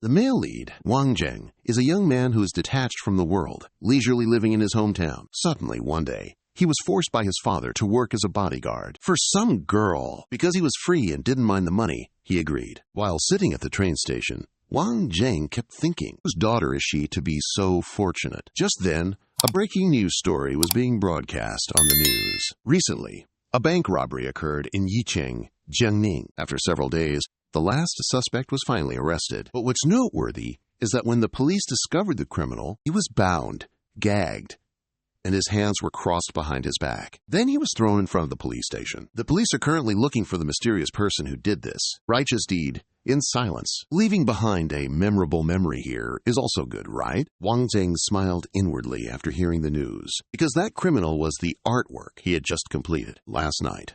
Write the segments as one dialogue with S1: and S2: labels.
S1: The male lead, Wang Zheng, is a young man who is detached from the world, leisurely living in his hometown. Suddenly, one day, he was forced by his father to work as a bodyguard for some girl. Because he was free and didn't mind the money, he agreed. While sitting at the train station, Wang Zheng kept thinking, whose daughter is she to be so fortunate? Just then, a breaking news story was being broadcast on the news. Recently, a bank robbery occurred in Yicheng, Jiangning. After several days, the last suspect was finally arrested. But what's noteworthy is that when the police discovered the criminal, he was bound, gagged, and his hands were crossed behind his back. Then he was thrown in front of the police station. The police are currently looking for the mysterious person who did this righteous deed in silence. Leaving behind a memorable memory here is also good, right? Wang Zheng smiled inwardly after hearing the news, because that criminal was the artwork he had just completed last night.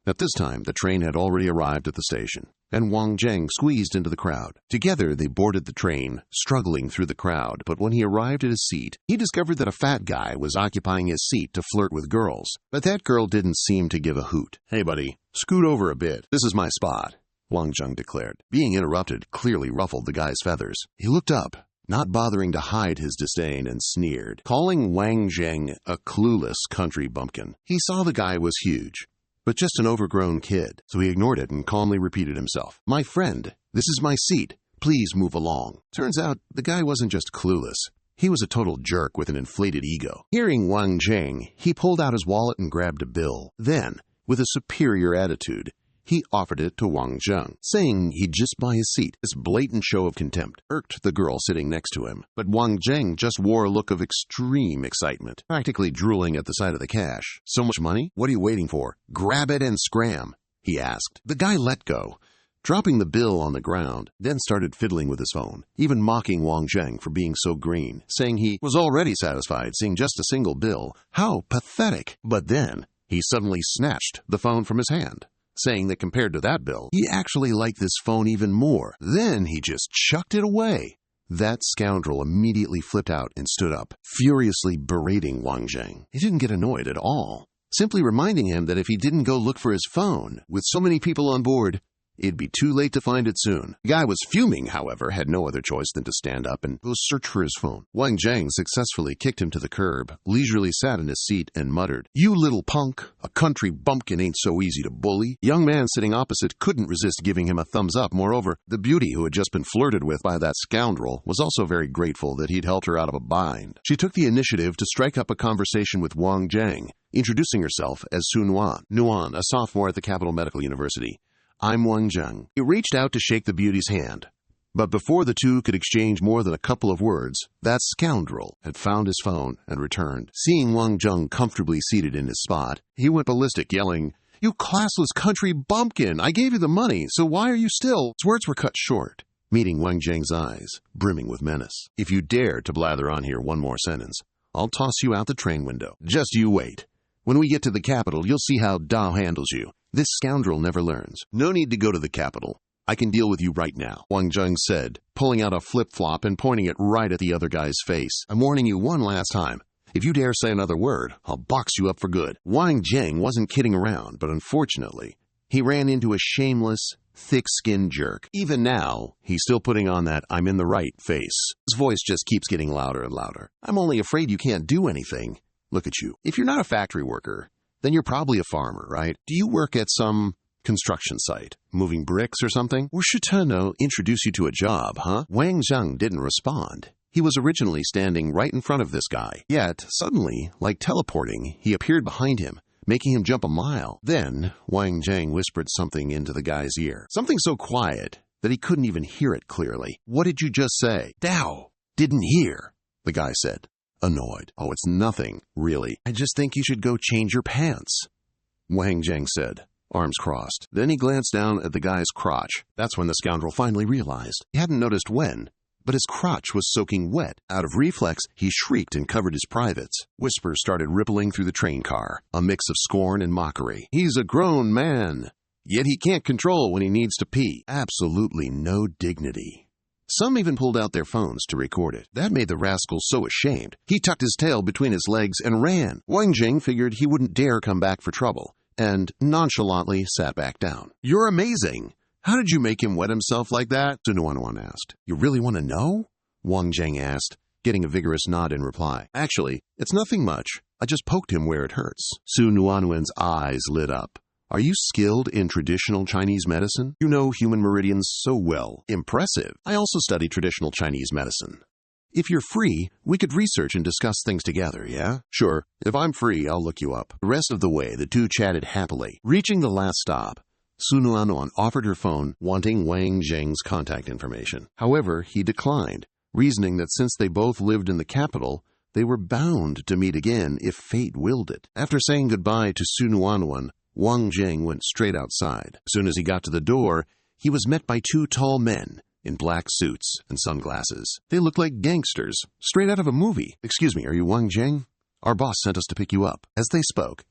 S1: At this time, the train had already arrived at the station, and Wang Zheng squeezed into the crowd. Together, they boarded the train, struggling through the crowd, but when he arrived at his seat, he discovered that a fat guy was occupying his seat to flirt with girls. But that girl didn't seem to give a hoot. "Hey, buddy, scoot over a bit. This is my spot," Wang Zheng declared. Being interrupted clearly ruffled the guy's feathers. He looked up, not bothering to hide his disdain, and sneered, calling Wang Zheng a clueless country bumpkin. He saw the guy was huge, but just an overgrown kid, so he ignored it and calmly repeated himself. "My friend, this is my seat. Please move along." Turns out, the guy wasn't just clueless. He was a total jerk with an inflated ego. Hearing Wang Zheng, he pulled out his wallet and grabbed a bill. Then, with a superior attitude, he offered it to Wang Zheng, saying he'd just buy his seat. This blatant show of contempt irked the girl sitting next to him, but Wang Zheng just wore a look of extreme excitement, practically drooling at the sight of the cash. "So much money? What are you waiting for? Grab it and scram," he asked. The guy let go, dropping the bill on the ground, then started fiddling with his phone, even mocking Wang Zheng for being so green, saying he was already satisfied seeing just a single bill. How pathetic! But then, he suddenly snatched the phone from his hand, saying that compared to that bill, he actually liked this phone even more. Then he just chucked it away. That scoundrel immediately flipped out and stood up, furiously berating Wang Zheng. He didn't get annoyed at all, simply reminding him that if he didn't go look for his phone, with so many people on board, it'd be too late to find it soon. The guy was fuming, however, had no other choice than to stand up and go search for his phone. Wang Zheng successfully kicked him to the curb, leisurely sat in his seat, and muttered, "You little punk, a country bumpkin ain't so easy to bully." The young man sitting opposite couldn't resist giving him a thumbs up. Moreover, the beauty who had just been flirted with by that scoundrel was also very grateful that he'd helped her out of a bind. She took the initiative to strike up a conversation with Wang Zheng, introducing herself as Su Nuan. Nuan, a sophomore at the Capital Medical University. "I'm Wang Zheng." He reached out to shake the beauty's hand, but before the two could exchange more than a couple of words, that scoundrel had found his phone and returned. Seeing Wang Zheng comfortably seated in his spot, he went ballistic, yelling, "You classless country bumpkin! I gave you the money, so why are you still—" His words were cut short, meeting Wang Zheng's eyes, brimming with menace. "If you dare to blather on here one more sentence, I'll toss you out the train window. Just you wait. When we get to the capital, you'll see how Dao handles you. This scoundrel never learns. No need to go to the capital. I can deal with you right now," Wang Zheng said, pulling out a flip-flop and pointing it right at the other guy's face. "I'm warning you one last time. If you dare say another word, I'll box you up for good." Wang Zheng wasn't kidding around, but unfortunately, he ran into a shameless, thick-skinned jerk. Even now, he's still putting on that "I'm in the right" face. His voice just keeps getting louder and louder. "I'm only afraid you can't do anything. Look at you. If you're not a factory worker, then you're probably a farmer, right? Do you work at some construction site, moving bricks or something? Or should Teno introduce you to a job, huh?" Wang Zheng didn't respond. He was originally standing right in front of this guy. Yet, suddenly, like teleporting, he appeared behind him, making him jump a mile. Then, Wang Zheng whispered something into the guy's ear. Something so quiet that he couldn't even hear it clearly. "What did you just say?" "Dao, didn't hear," the guy said, annoyed. "Oh, it's nothing, really. I just think you should go change your pants," Wang Zheng said, arms crossed. Then he glanced down at the guy's crotch. That's when the scoundrel finally realized. He hadn't noticed when, but his crotch was soaking wet. Out of reflex, he shrieked and covered his privates. Whispers started rippling through the train car, a mix of scorn and mockery. "He's a grown man, yet he can't control when he needs to pee. Absolutely no dignity." Some even pulled out their phones to record it. That made the rascal so ashamed, he tucked his tail between his legs and ran. Wang Zheng figured he wouldn't dare come back for trouble, and nonchalantly sat back down. "You're amazing. How did you make him wet himself like that? Su Nuanwan asked. You really want to know? Wang Zheng asked, getting a vigorous nod in reply. Actually, it's nothing much. I just poked him where it hurts. Su Nuanwan's eyes lit up. Are you skilled in traditional Chinese medicine? You know human meridians so well. Impressive. I also study traditional Chinese medicine. If you're free, we could research and discuss things together, yeah? Sure. If I'm free, I'll look you up. The rest of the way, the two chatted happily. Reaching the last stop, Su Nuanwan offered her phone, wanting Wang Zheng's contact information. However, he declined, reasoning that since they both lived in the capital, they were bound to meet again if fate willed it. After saying goodbye to Su Nuanwan, Wang Zheng went straight outside. As soon as he got to the door, he was met by two tall men in black suits and sunglasses. They looked like gangsters, straight out of a movie. Excuse me, are you Wang Zheng? Our boss sent us to pick you up. As they spoke,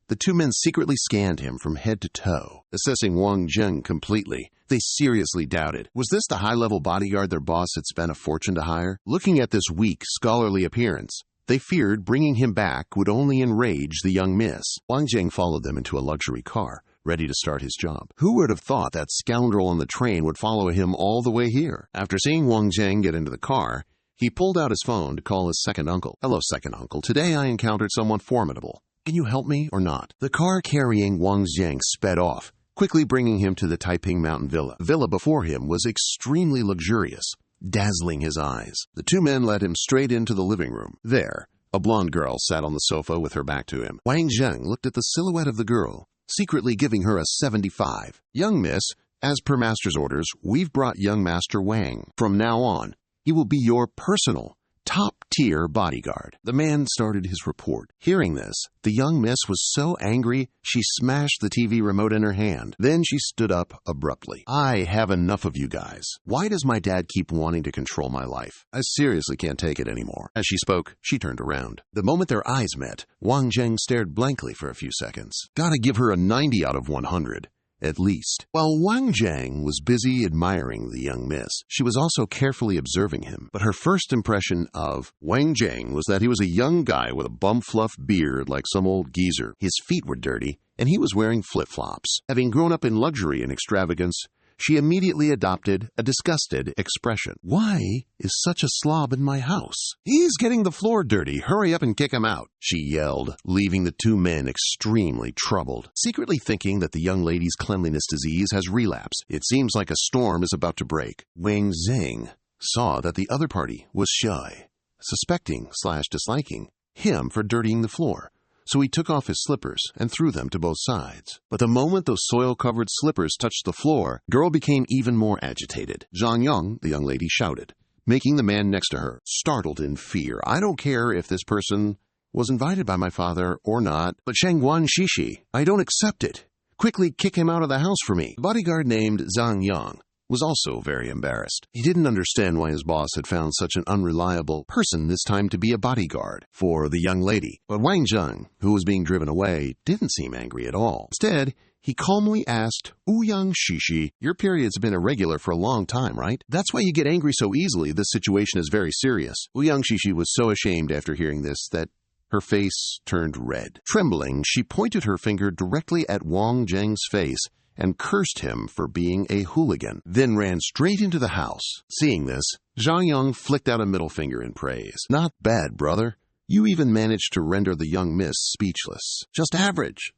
S1: the two men secretly scanned him from head to toe, assessing Wang Zheng completely. They seriously doubted. Was this the high-level bodyguard their boss had spent a fortune to hire? Looking at this weak, scholarly appearance, they feared bringing him back would only enrage the young miss. Wang Zheng followed them into a luxury car, ready to start his job. Who would have thought that scoundrel on the train would follow him all the way here? After seeing Wang Zheng get into the car, he pulled out his phone to call his second uncle. Hello, second uncle. Today I encountered someone formidable. Can you help me or not? The car carrying Wang Zheng sped off, quickly bringing him to the Taiping Mountain Villa. The villa before him was extremely luxurious, dazzling his eyes. The two men led him straight into the living room. There, a blonde girl sat on the sofa with her back to him. Wang Zheng looked at the silhouette of the girl, secretly giving her a 75. Young miss, as per master's orders, we've brought young master Wang. From now on, he will be your personal, top-tier bodyguard. The man started his report. Hearing this, the young miss was so angry, she smashed the TV remote in her hand. Then she stood up abruptly. I have enough of you guys. Why does my dad keep wanting to control my life? I seriously can't take it anymore. As she spoke, she turned around. The moment their eyes met, Wang Zheng stared blankly for a few seconds. Gotta give her a 90 out of 100. At least. While Wang Zheng was busy admiring the young miss, she was also carefully observing him. But her first impression of Wang Zheng was that he was a young guy with a bum-fluff beard like some old geezer. His feet were dirty, and he was wearing flip-flops. Having grown up in luxury and extravagance, she immediately adopted a disgusted expression. Why is such a slob in my house? He's getting the floor dirty. Hurry up and kick him out, she yelled, leaving the two men extremely troubled. Secretly thinking that the young lady's cleanliness disease has relapsed, it seems like a storm is about to break. Wang Zheng saw that the other party was shy, suspecting/disliking him for dirtying the floor. So he took off his slippers and threw them to both sides. But the moment those soil-covered slippers touched the floor, the girl became even more agitated. Zhang Yang, the young lady, shouted, making the man next to her startled in fear. I don't care if this person was invited by my father or not, but Shangguan Shishi, I don't accept it. Quickly kick him out of the house for me. The bodyguard named Zhang Yang was also very embarrassed. He didn't understand why his boss had found such an unreliable person this time to be a bodyguard for the young lady. But Wang Zheng, who was being driven away, didn't seem angry at all. Instead, he calmly asked, Ouyang Shishi, your period's been irregular for a long time, right? That's why you get angry so easily. This situation is very serious. Ouyang Shishi was so ashamed after hearing this that her face turned red. Trembling, she pointed her finger directly at Wang Zheng's face and cursed him for being a hooligan, then ran straight into the house. Seeing this, Zhang Yang flicked out a middle finger in praise. Not bad, brother. You even managed to render the young miss speechless. Just average,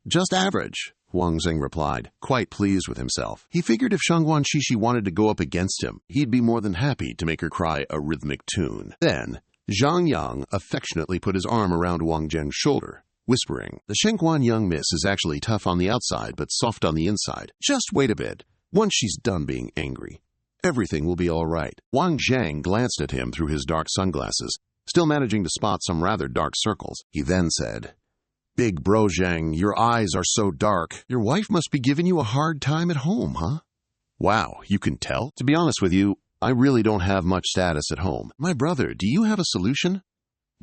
S1: Wang Zheng replied, quite pleased with himself. He figured if Shangguan Shishi wanted to go up against him, he'd be more than happy to make her cry a rhythmic tune. Then, Zhang Yang affectionately put his arm around Wang Zheng's shoulder, whispering, the Shangguan young miss is actually tough on the outside but soft on the inside. Just wait a bit. Once she's done being angry, everything will be all right. Wang Zheng glanced at him through his dark sunglasses, still managing to spot some rather dark circles. He then said, Big bro Zheng, your eyes are so dark. Your wife must be giving you a hard time at home, huh? Wow, you can tell? To be honest with you, I really don't have much status at home. My brother, do you have a solution?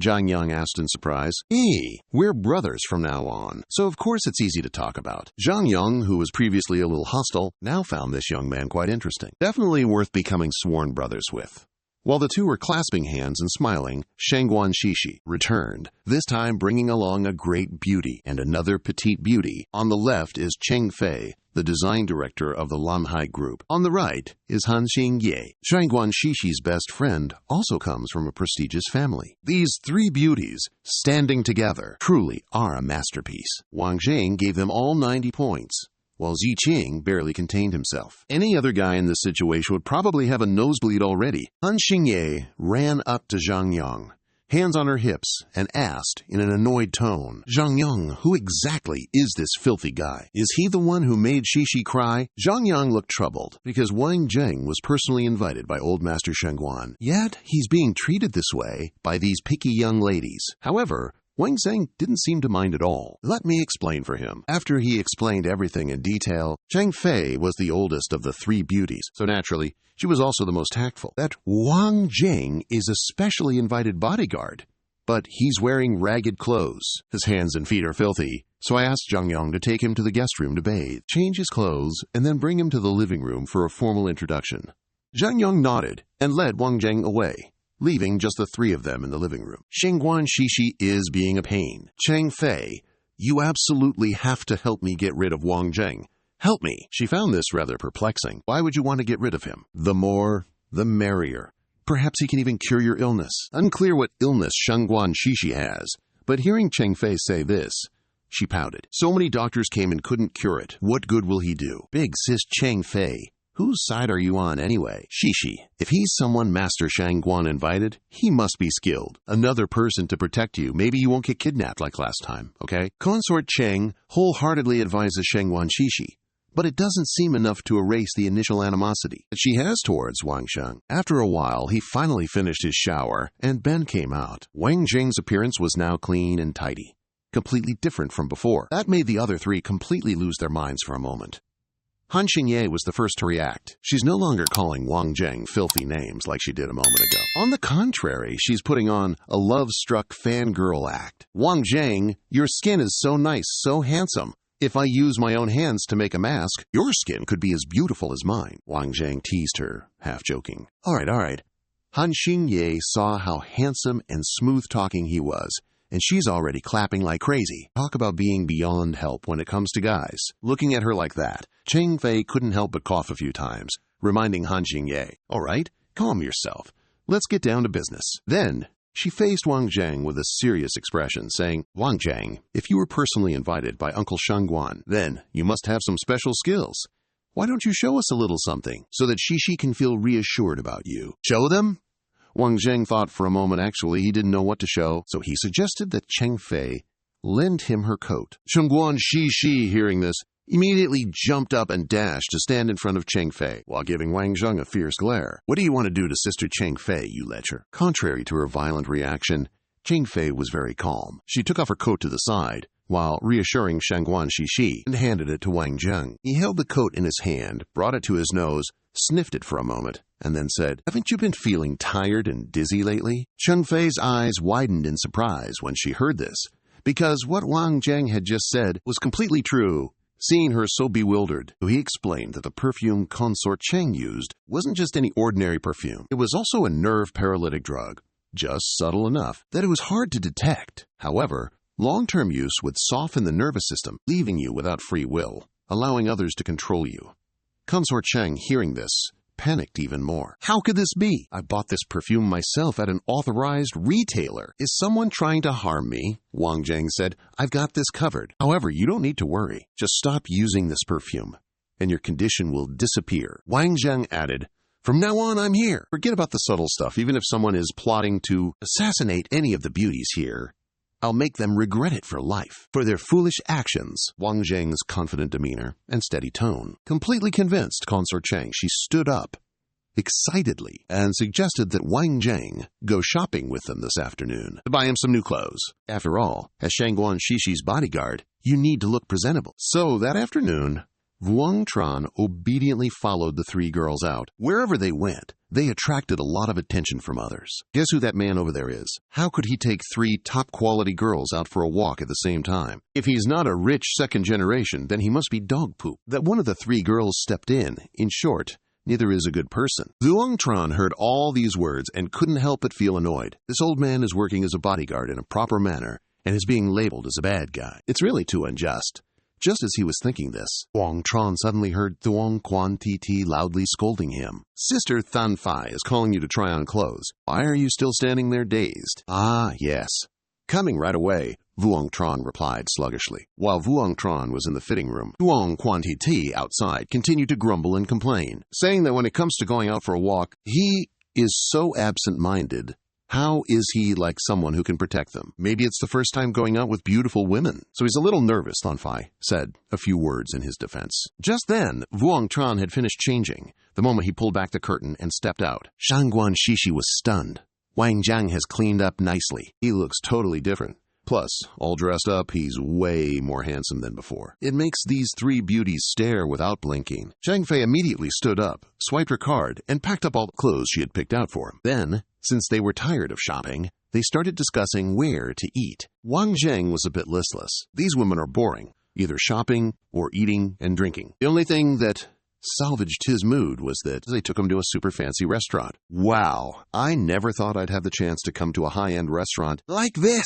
S1: Zhang Yang asked in surprise. Hey, we're brothers from now on, so of course it's easy to talk about. Zhang Yang, who was previously a little hostile, now found this young man quite interesting. Definitely worth becoming sworn brothers with. While the two were clasping hands and smiling, Shangguan Shishi returned, this time bringing along a great beauty and another petite beauty. On the left is Cheng Fei, the design director of the Lamhai Group. On the right is Han Xingye. Shangguan Shishi's best friend also comes from a prestigious family. These three beauties, standing together, truly are a masterpiece. Wang Zheng gave them all 90 points, while Ziqing barely contained himself. Any other guy in this situation would probably have a nosebleed already. Han Xingye ran up to Zhang Yang, hands on her hips, and asked in an annoyed tone, "Zhang Yang, who exactly is this filthy guy? Is he the one who made Shishi cry?" Zhang Yang looked troubled, because Wang Zheng was personally invited by Old Master Shangguan. Yet, he's being treated this way by these picky young ladies. However, Wang Zheng didn't seem to mind at all. Let me explain for him. After he explained everything in detail, Cheng Fei was the oldest of the three beauties, so naturally, she was also the most tactful. That Wang Zheng is a specially invited bodyguard, but he's wearing ragged clothes. His hands and feet are filthy, so I asked Zhang Yang to take him to the guest room to bathe, change his clothes, and then bring him to the living room for a formal introduction. Zhang Yang nodded and led Wang Zheng away, leaving just the three of them in the living room. Shangguan Shishi is being a pain. Cheng Fei, you absolutely have to help me get rid of Wang Zheng. Help me. She found this rather perplexing. Why would you want to get rid of him? The more, the merrier. Perhaps he can even cure your illness. Unclear what illness Shangguan Shishi has, but hearing Cheng Fei say this, she pouted. So many doctors came and couldn't cure it. What good will he do? Big sis Cheng Fei, whose side are you on anyway? Shishi, if he's someone Master Shangguan invited, he must be skilled. Another person to protect you. Maybe you won't get kidnapped like last time, okay? Consort Cheng wholeheartedly advises Shangguan Shishi, but it doesn't seem enough to erase the initial animosity that she has towards Wang Zheng. After a while, he finally finished his shower, and Ben came out. Wang Zheng's appearance was now clean and tidy, completely different from before. That made the other three completely lose their minds for a moment. Han Xingye was the first to react. She's no longer calling Wang Zheng filthy names like she did a moment ago. On the contrary, she's putting on a love-struck fangirl act. Wang Zheng, your skin is so nice, so handsome. If I use my own hands to make a mask, your skin could be as beautiful as mine. Wang Zheng teased her, half joking. All right. Han Xingye saw how handsome and smooth-talking he was, and she's already clapping like crazy. Talk about being beyond help when it comes to guys. Looking at her like that, Cheng Fei couldn't help but cough a few times, reminding Han Xingye, all right, calm yourself. Let's get down to business. Then, she faced Wang Zheng with a serious expression, saying, Wang Zheng, if you were personally invited by Uncle Shangguan, then you must have some special skills. Why don't you show us a little something, so that Shishi can feel reassured about you? Show them? Wang Zheng thought for a moment actually he didn't know what to show, so he suggested that Cheng Fei lend him her coat. Shangguan Shishi, hearing this, immediately jumped up and dashed to stand in front of Cheng Fei, while giving Wang Zheng a fierce glare. What do you want to do to Sister Cheng Fei, you lecher? Contrary to her violent reaction, Cheng Fei was very calm. She took off her coat to the side, while reassuring Shangguan Shishi, and handed it to Wang Zheng. He held the coat in his hand, brought it to his nose, sniffed it for a moment, and then said, Haven't you been feeling tired and dizzy lately? Cheng Fei's eyes widened in surprise when she heard this, because what Wang Zheng had just said was completely true. Seeing her so bewildered, he explained that the perfume Consort Cheng used wasn't just any ordinary perfume. It was also a nerve paralytic drug, just subtle enough that it was hard to detect. However, long-term use would soften the nervous system, leaving you without free will, allowing others to control you. Consort Cheng, hearing this, panicked even more. How could this be? I bought this perfume myself at an authorized retailer. Is someone trying to harm me? Wang Zheng said, I've got this covered. However, you don't need to worry. Just stop using this perfume, and your condition will disappear. Wang Zheng added, From now on, I'm here. Forget about the subtle stuff. Even if someone is plotting to assassinate any of the beauties here, I'll make them regret it for life. For their foolish actions. Wang Zheng's confident demeanor and steady tone completely convinced Consort Cheng. She stood up excitedly and suggested that Wang Zheng go shopping with them this afternoon to buy him some new clothes. After all, as Shangguan Shishi's bodyguard, you need to look presentable. So that afternoon, Vuong Tran obediently followed the three girls out. Wherever they went, they attracted a lot of attention from others. Guess who that man over there is? How could he take three top-quality girls out for a walk at the same time? If he's not a rich second generation, then he must be dog poop. That one of the three girls stepped in short, neither is a good person. Vuong Tran heard all these words and couldn't help but feel annoyed. This old man is working as a bodyguard in a proper manner and is being labeled as a bad guy. It's really too unjust. Just as he was thinking this, Wang Tron suddenly heard Thuong Quan Ti loudly scolding him. Sister Than Fai is calling you to try on clothes. Why are you still standing there dazed? Ah, yes. Coming right away, Vuong Tron replied sluggishly. While Vuong Tron was in the fitting room, Thuong Quan Ti outside continued to grumble and complain, saying that when it comes to going out for a walk, he is so absent-minded. How is he like someone who can protect them? Maybe it's the first time going out with beautiful women. So he's a little nervous, Than Fai said a few words in his defense. Just then, Vuong Tron had finished changing, the moment he pulled back the curtain and stepped out. Shangguan Shishi was stunned. Wang Jiang has cleaned up nicely. He looks totally different. Plus, all dressed up, he's way more handsome than before. It makes these three beauties stare without blinking. Zhang Fei immediately stood up, swiped her card, and packed up all the clothes she had picked out for him. Then, since they were tired of shopping, they started discussing where to eat. Wang Zheng was a bit listless. These women are boring, either shopping or eating and drinking. The only thing that salvaged his mood was that they took him to a super fancy restaurant. Wow, I never thought I'd have the chance to come to a high-end restaurant like this,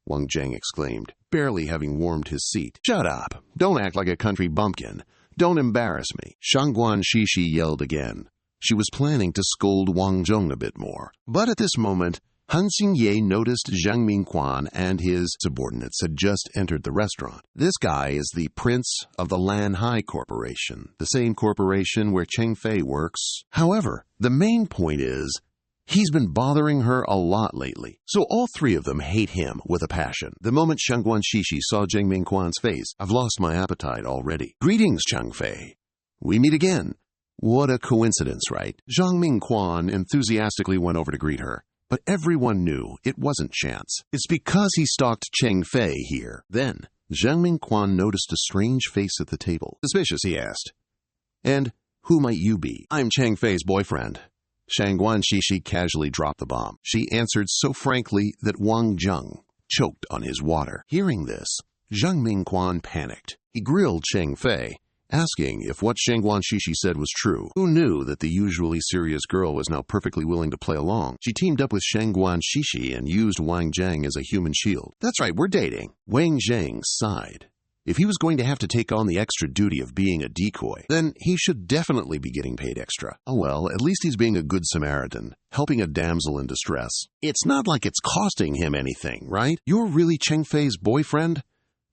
S1: Wang Zheng exclaimed, barely having warmed his seat. Shut up. Don't act like a country bumpkin. Don't embarrass me. Shangguan Shishi yelled again. She was planning to scold Wang Zheng a bit more. But at this moment, Han Xingye noticed Zhang Mingquan and his subordinates had just entered the restaurant. This guy is the prince of the Lanhai Corporation, the same corporation where Cheng Fei works. However, the main point is, he's been bothering her a lot lately, so all three of them hate him with a passion. The moment Shangguan Shishi saw Zhang Mingquan's face, I've lost my appetite already. Greetings, Cheng Fei. We meet again. What a coincidence, right? Zhang Mingquan enthusiastically went over to greet her, but everyone knew it wasn't chance. It's because he stalked Cheng Fei here. Then, Zhang Mingquan noticed a strange face at the table. Suspicious, he asked. And who might you be? I'm Cheng Fei's boyfriend. Shangguan Shishi casually dropped the bomb. She answered so frankly that Wang Zheng choked on his water. Hearing this, Zhang Mingquan panicked. He grilled Cheng Fei, asking if what Shangguan Shishi said was true. Who knew that the usually serious girl was now perfectly willing to play along? She teamed up with Shangguan Shishi and used Wang Zheng as a human shield. That's right, we're dating. Wang Zheng sighed. If he was going to have to take on the extra duty of being a decoy, then he should definitely be getting paid extra. Oh well, at least he's being a good Samaritan, helping a damsel in distress. It's not like it's costing him anything, right? You're really Cheng Fei's boyfriend?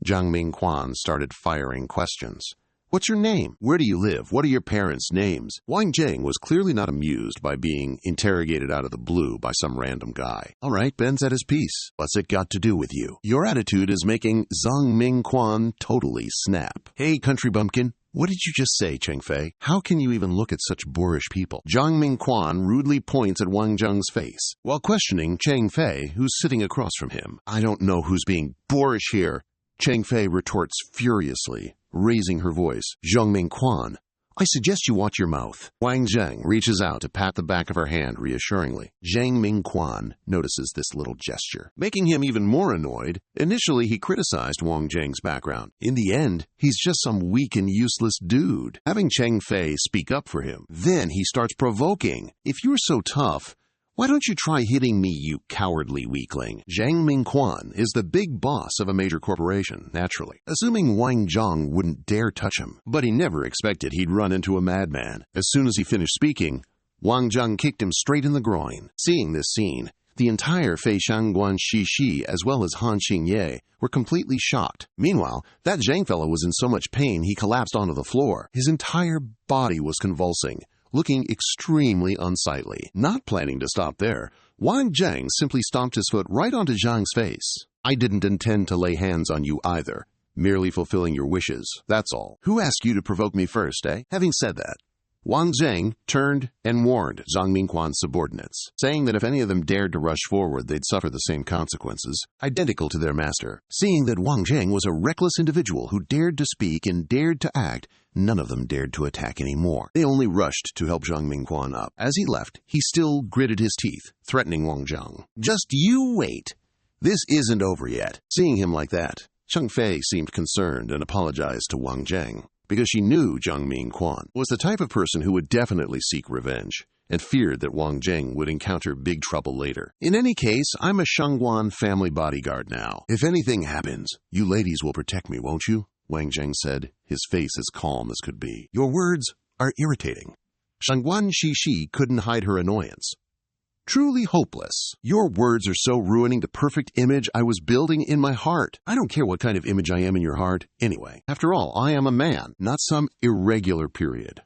S1: Zhang Mingquan started firing questions. What's your name? Where do you live? What are your parents' names? Wang Zheng was clearly not amused by being interrogated out of the blue by some random guy. All right, Ben's at his piece. What's it got to do with you? Your attitude is making Zhang Mingquan totally snap. Hey, country bumpkin. What did you just say, Cheng Fei? How can you even look at such boorish people? Zhang Mingquan rudely points at Wang Zheng's face, while questioning Cheng Fei, who's sitting across from him. I don't know who's being boorish here, Cheng Fei retorts furiously, raising her voice. Zhang Mingquan, I suggest you watch your mouth. Wang Zheng reaches out to pat the back of her hand reassuringly. Zhang Mingquan notices this little gesture, making him even more annoyed. Initially, he criticized Wang Zheng's background. In the end, he's just some weak and useless dude, having Cheng Fei speak up for him. Then he starts provoking. If you're so tough, why don't you try hitting me, you cowardly weakling? Zhang Mingquan is the big boss of a major corporation, naturally, assuming Wang Zheng wouldn't dare touch him. But he never expected he'd run into a madman. As soon as he finished speaking, Wang Zheng kicked him straight in the groin. Seeing this scene, the entire Fei Shangguan Shishi as well as Han Xingye were completely shocked. Meanwhile, that Zhang fellow was in so much pain he collapsed onto the floor. His entire body was convulsing, looking extremely unsightly. Not planning to stop there, Wang Zheng simply stomped his foot right onto Zhang's face. I didn't intend to lay hands on you either, merely fulfilling your wishes, that's all. Who asked you to provoke me first, eh? Having said that, Wang Zheng turned and warned Zhang Mingquan's subordinates, saying that if any of them dared to rush forward, they'd suffer the same consequences, identical to their master. Seeing that Wang Zheng was a reckless individual who dared to speak and dared to act, none of them dared to attack anymore. They only rushed to help Zhang Mingquan up. As he left, he still gritted his teeth, threatening Wang Zheng. Just you wait. This isn't over yet. Seeing him like that, Cheng Fei seemed concerned and apologized to Wang Zheng, because she knew Zhang Mingquan was the type of person who would definitely seek revenge, and feared that Wang Zheng would encounter big trouble later. In any case, I'm a Shangguan family bodyguard now. If anything happens, you ladies will protect me, won't you? Wang Zheng said, his face as calm as could be. Your words are irritating. Shangguan Shishi couldn't hide her annoyance. Truly hopeless. Your words are so ruining the perfect image I was building in my heart. I don't care what kind of image I am in your heart. Anyway, after all, I am a man, not some irregular period.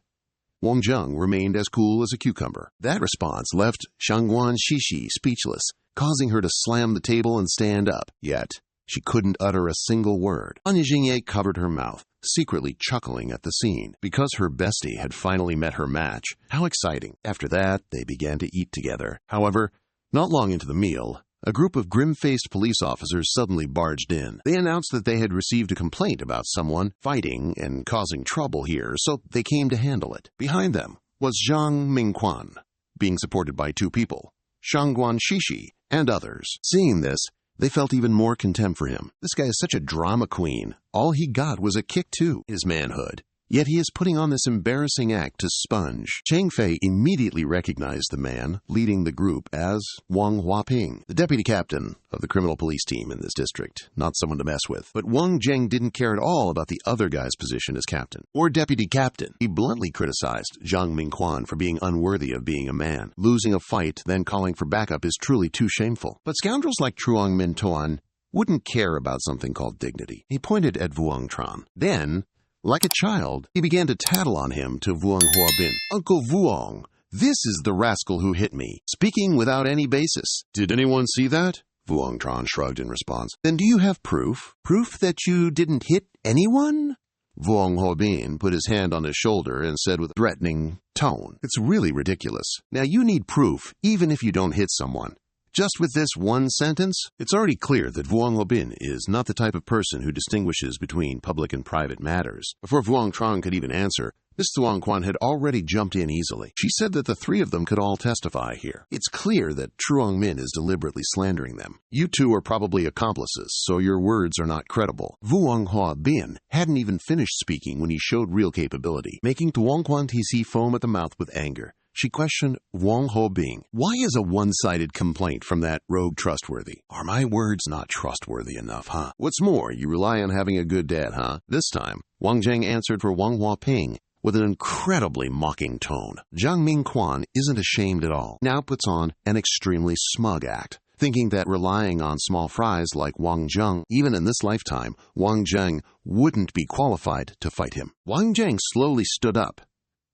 S1: Wang Zheng remained as cool as a cucumber. That response left Shangguan Shishi speechless, causing her to slam the table and stand up. Yet, she couldn't utter a single word. Anya Jingye covered her mouth, secretly chuckling at the scene. Because her bestie had finally met her match. How exciting. After that, they began to eat together. However, not long into the meal, a group of grim-faced police officers suddenly barged in. They announced that they had received a complaint about someone fighting and causing trouble here, so they came to handle it. Behind them was Zhang Mingquan, being supported by two people, Shangguan Shishi and others. Seeing this, they felt even more contempt for him. This guy is such a drama queen. All he got was a kick to his manhood. Yet he is putting on this embarrassing act to sponge. Chang Fei immediately recognized the man leading the group as Wang Huaping, the deputy captain of the criminal police team in this district. Not someone to mess with. But Wang Zheng didn't care at all about the other guy's position as captain or deputy captain. He bluntly criticized Zhang Mingquan for being unworthy of being a man. Losing a fight, then calling for backup is truly too shameful. But scoundrels like Truong Min Toan wouldn't care about something called dignity. He pointed at Vuong Tran. Then, like a child, he began to tattle on him to Vuong Huabin. Uncle Vuong, this is the rascal who hit me, speaking without any basis. Did anyone see that? Vuong Tran shrugged in response. Then do you have proof? Proof that you didn't hit anyone? Vuong Huabin put his hand on his shoulder and said with threatening tone, It's really ridiculous. Now you need proof, even if you don't hit someone. Just with this one sentence, it's already clear that Vuong Huabin is not the type of person who distinguishes between public and private matters. Before Vuong Tran could even answer, Miss Thuong Quan had already jumped in easily. She said that the three of them could all testify here. It's clear that Truong Min is deliberately slandering them. You two are probably accomplices, so your words are not credible. Vuong Huabin hadn't even finished speaking when he showed real capability, making Thuong Quan TC foam at the mouth with anger. She questioned Wang Hobing. Why is a one-sided complaint from that rogue trustworthy? Are my words not trustworthy enough, huh? What's more, you rely on having a good dad, huh? This time, Wang Zheng answered for Wang Huaping with an incredibly mocking tone. Zhang Mingquan isn't ashamed at all. Now puts on an extremely smug act, thinking that relying on small fries like Wang Zheng, even in this lifetime, Wang Zheng wouldn't be qualified to fight him. Wang Zheng slowly stood up.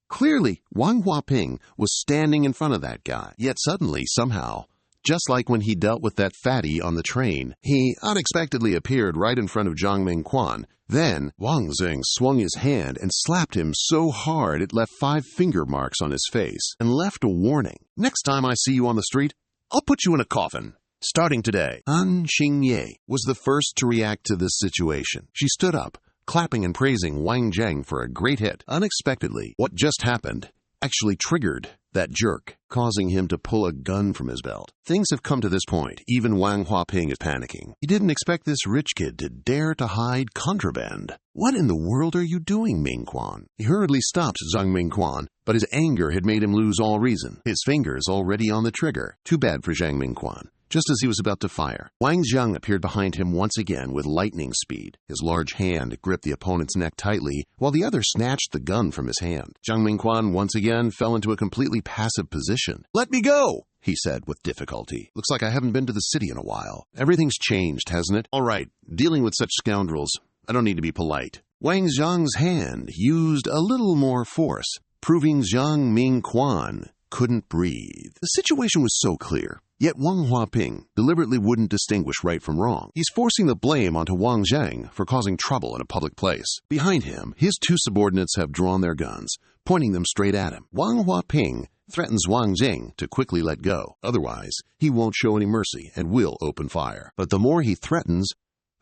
S1: Clearly, Wang Huaping was standing in front of that guy. Yet suddenly, somehow, just like when he dealt with that fatty on the train, he unexpectedly appeared right in front of Zhang Mingquan. Then, Wang Zheng swung his hand and slapped him so hard it left 5 finger marks on his face and left a warning. Next time I see you on the street, I'll put you in a coffin. Starting today. An Xingye was the first to react to this situation. She stood up, clapping and praising Wang Zheng for a great hit. Unexpectedly, what just happened actually triggered that jerk, causing him to pull a gun from his belt. Things have come to this point. Even Wang Huaping is panicking. He didn't expect this rich kid to dare to hide contraband. What in the world are you doing, Mingquan? He hurriedly stopped Zhang Mingquan, but his anger had made him lose all reason. His fingers already on the trigger. Too bad for Zhang Mingquan. Just as he was about to fire, Wang Zheng appeared behind him once again with lightning speed. His large hand gripped the opponent's neck tightly, while the other snatched the gun from his hand. Zhang Mingquan once again fell into a completely passive position. "Let me go!" he said with difficulty. "Looks like I haven't been to the city in a while. Everything's changed, hasn't it? All right, dealing with such scoundrels, I don't need to be polite." Wang Zheng's hand used a little more force, proving Zhang Mingquan couldn't breathe. The situation was so clear. Yet Wang Huaping deliberately wouldn't distinguish right from wrong. He's forcing the blame onto Wang Zheng for causing trouble in a public place. Behind him, his 2 subordinates have drawn their guns, pointing them straight at him. Wang Huaping threatens Wang Zheng to quickly let go. Otherwise, he won't show any mercy and will open fire. But the more he threatens,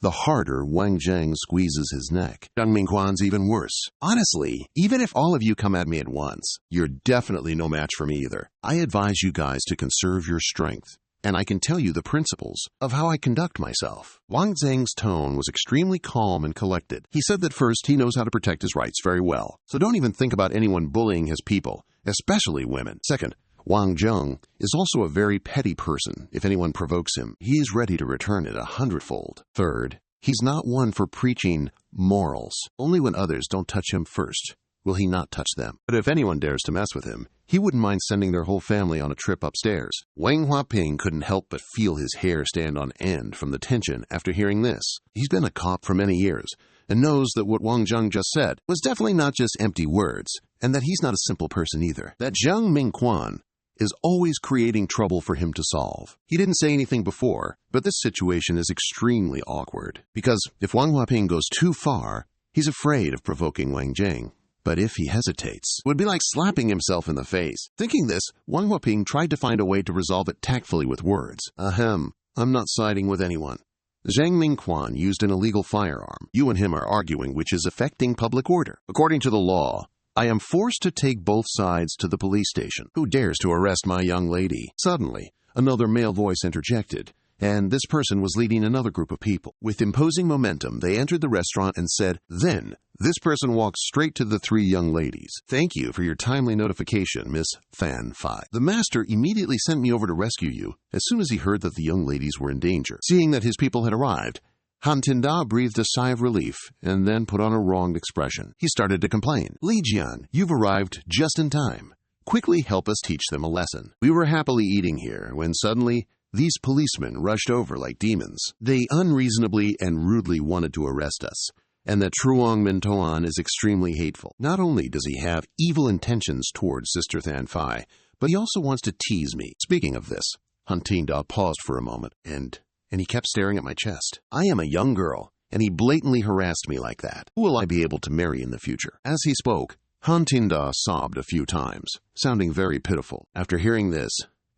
S1: the harder Wang Zheng squeezes his neck. Zhang Mingquan's even worse. Honestly, even if all of you come at me at once, you're definitely no match for me either. I advise you guys to conserve your strength, and I can tell you the principles of how I conduct myself. Wang Zheng's tone was extremely calm and collected. He said that first, he knows how to protect his rights very well, so don't even think about anyone bullying his people, especially women. Second, Wang Zheng is also a very petty person. If anyone provokes him, he's ready to return it 100-fold. Third, He's not one for preaching morals. Only when others don't touch him first will he not touch them. But if anyone dares to mess with him, he wouldn't mind sending their whole family on a trip upstairs. Manhwa couldn't help but feel his hair stand on end from the tension after hearing this. He's been a cop for many years and knows that what Wang Zheng just said was definitely not just empty words, and that he's not a simple person either. That Zhang Mingquan is always creating trouble for him to solve. He didn't say anything before, but this situation is extremely awkward, because if Wang Huaping goes too far, he's afraid of provoking Wang Zheng. But if he hesitates, it would be like slapping himself in the face. Thinking this, Wang Huaping tried to find a way to resolve it tactfully with words. Ahem, I'm not siding with anyone. Zhang Mingquan used an illegal firearm. You and him are arguing, which is affecting public order. According to the law, I am forced to take both sides to the police station. Who dares to arrest my young lady? Suddenly, another male voice interjected, and this person was leading another group of people. With imposing momentum, they entered the restaurant and said, "Then, this person walked straight to the three young ladies. Thank you for your timely notification, Miss Fan Fi. The master immediately sent me over to rescue you as soon as he heard that the young ladies were in danger." Seeing that his people had arrived, Han Tinda breathed a sigh of relief and then put on a wronged expression. He started to complain. "Li Jian, you've arrived just in time. Quickly help us teach them a lesson. We were happily eating here when suddenly these policemen rushed over like demons. They unreasonably and rudely wanted to arrest us, and that Truong Mintoan is extremely hateful. Not only does he have evil intentions towards Sister Than Phi, but he also wants to tease me." Speaking of this, Han Tinda paused for a moment, and he kept staring at my chest. I am a young girl, and he blatantly harassed me like that. Who will I be able to marry in the future? As he spoke, Han Tinda sobbed a few times, sounding very pitiful. After hearing this,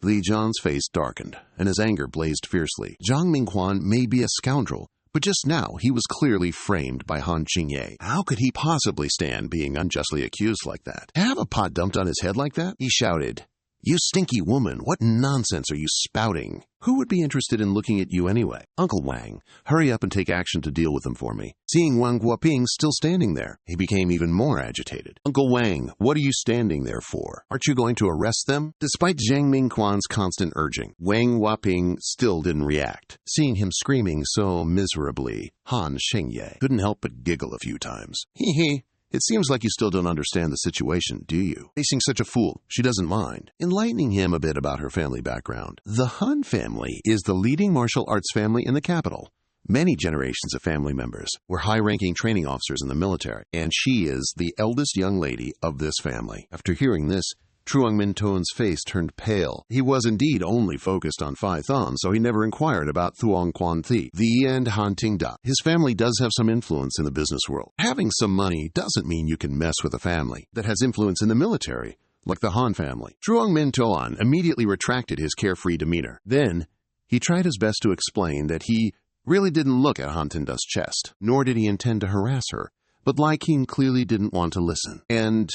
S1: Li Jian's face darkened, and his anger blazed fiercely. Zhang Mingquan may be a scoundrel, but just now he was clearly framed by Han Qingye. How could he possibly stand being unjustly accused like that? To have a pot dumped on his head like that? He shouted, "You stinky woman, what nonsense are you spouting? Who would be interested in looking at you anyway? Uncle Wang, hurry up and take action to deal with them for me." Seeing Wang Guoping still standing there, he became even more agitated. "Uncle Wang, what are you standing there for? Aren't you going to arrest them?" Despite Zhang Mingquan's constant urging, Wang Guoping still didn't react. Seeing him screaming so miserably, Han Shengye couldn't help but giggle a few times. Hee hee. "It seems like you still don't understand the situation, do you? Facing such a fool, she doesn't mind." Enlightening him a bit about her family background. The Han family is the leading martial arts family in the capital. Many generations of family members were high-ranking training officers in the military, and she is the eldest young lady of this family. After hearing this, Truong Mintoan's face turned pale. He was indeed only focused on Phi Thon, so he never inquired about Thuong Quan Thi. The end Han Ting Da. His family does have some influence in the business world. Having some money doesn't mean you can mess with a family that has influence in the military, like the Han family. Truong Mintoan immediately retracted his carefree demeanor. Then, he tried his best to explain that he really didn't look at Han Ting Da's chest, nor did he intend to harass her. But Lai Qing clearly didn't want to listen, and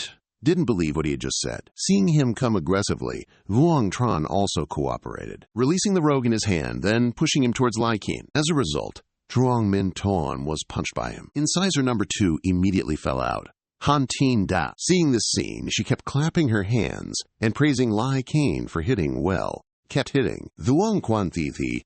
S1: didn't believe what he had just said. Seeing him come aggressively, Vuong Tran also cooperated, releasing the rogue in his hand, then pushing him towards Lai Qin. As a result, Truong Min Toan was punched by him. Incisor number 2 immediately fell out. Han Tin Da. Seeing this scene, she kept clapping her hands and praising Lai Qin for hitting well. Kept hitting. Vuong Quan Thi Thi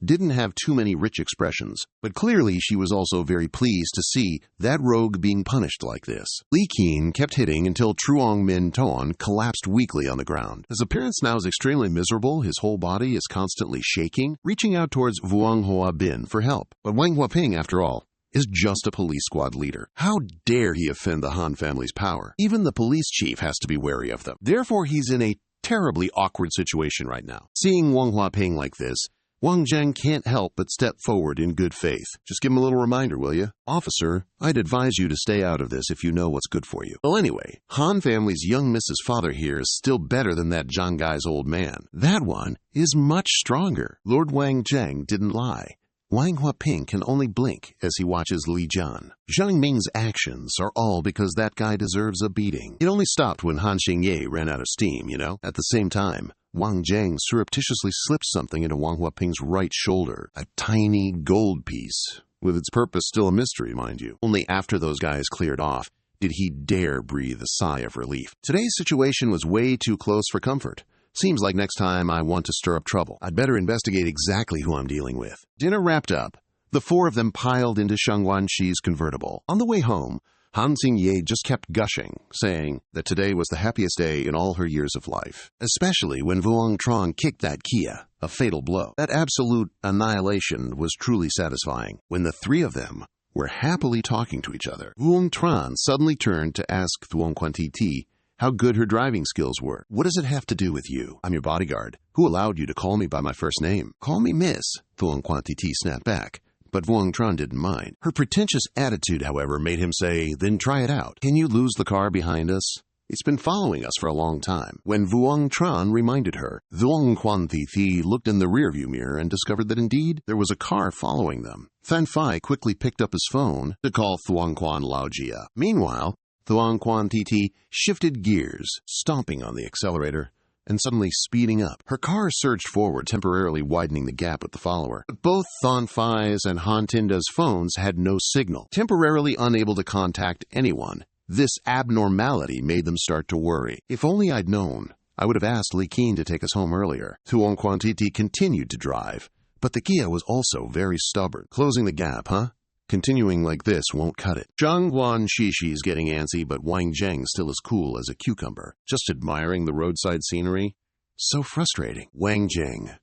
S1: didn't have too many rich expressions, but clearly she was also very pleased to see that rogue being punished like this. Li Qin kept hitting until Truong Min Toan collapsed weakly on the ground. His appearance now is extremely miserable, his whole body is constantly shaking, reaching out towards Vuong Hoa Bin for help. But Wang Huaping, after all, is just a police squad leader. How dare he offend the Han family's power? Even the police chief has to be wary of them. Therefore, he's in a terribly awkward situation right now. Seeing Wang Huaping like this, Wang Zheng can't help but step forward in good faith. Just give him a little reminder, will you? Officer, I'd advise you to stay out of this if you know what's good for you. Well, anyway, Han family's young Mrs. Father here is still better than that Zhang guy's old man. That one is much stronger. Lord Wang Zheng didn't lie. Wang Huaping can only blink as he watches Li Jian. Zhang Ming's actions are all because that guy deserves a beating. It only stopped when Han Xingye ran out of steam, you know? At the same time, Wang Zheng surreptitiously slipped something into Wang Huaping's right shoulder, a tiny gold piece, with its purpose still a mystery, mind you. Only after those guys cleared off did he dare breathe a sigh of relief. Today's situation was way too close for comfort. Seems like next time I want to stir up trouble, I'd better investigate exactly who I'm dealing with. Dinner wrapped up, The four of them piled into Shang Guanxi's convertible. On the way home, Han Xingye just kept gushing, saying that today was the happiest day in all her years of life, especially when Vuong Tran kicked that Kia, a fatal blow. That absolute annihilation was truly satisfying. When the three of them were happily talking to each other, Vuong Tran suddenly turned to ask Thuong Quan Ti how good her driving skills were. "What does it have to do with you? I'm your bodyguard. Who allowed you to call me by my first name?" "Call me Miss," Thuong Quan Ti snapped back. But Vuong Tran didn't mind. Her pretentious attitude, however, made him say, "Then try it out. Can you lose the car behind us? It's been following us for a long time." When Vuong Tran reminded her, Thuong Quan Ti looked in the rearview mirror and discovered that indeed there was a car following them. Fan Fai quickly picked up his phone to call Thuong Quan Laojia. Meanwhile, Thuong Quan Ti shifted gears, stomping on the accelerator, and suddenly speeding up. Her car surged forward, temporarily widening the gap with the follower. But both Fan Fai's and Han Tinda's phones had no signal. Temporarily unable to contact anyone, this abnormality made them start to worry. "If only I'd known, I would have asked Li Qin to take us home earlier." Thuong Quan Ti continued to drive, but the Kia was also very stubborn. "Closing the gap, huh? Continuing like this won't cut it." Zhang Guanxi's getting antsy, but Wang Zheng still as cool as a cucumber, just admiring the roadside scenery. So frustrating. "Wang Zheng,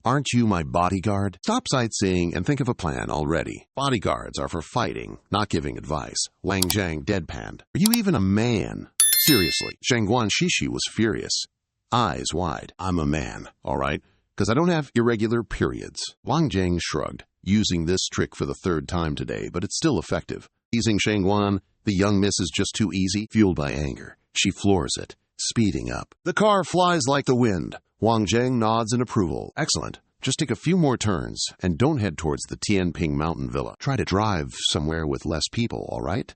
S1: aren't you my bodyguard? Stop sightseeing and think of a plan already. Bodyguards are for fighting, not giving advice." Wang Zheng deadpanned. "Are you even a man? Seriously." Zhang Guanxi was furious, eyes wide. "I'm a man, all right, because I don't have irregular periods." Wang Zheng shrugged, using this trick for the third time today, but it's still effective. Teasing Shangguan, the young miss is just too easy. Fueled by anger, she floors it, speeding up. The car flies like the wind. Wang Zheng nods in approval. "Excellent. Just take a few more turns, and don't head towards the Tianping Mountain Villa. Try to drive somewhere with less people, all right?"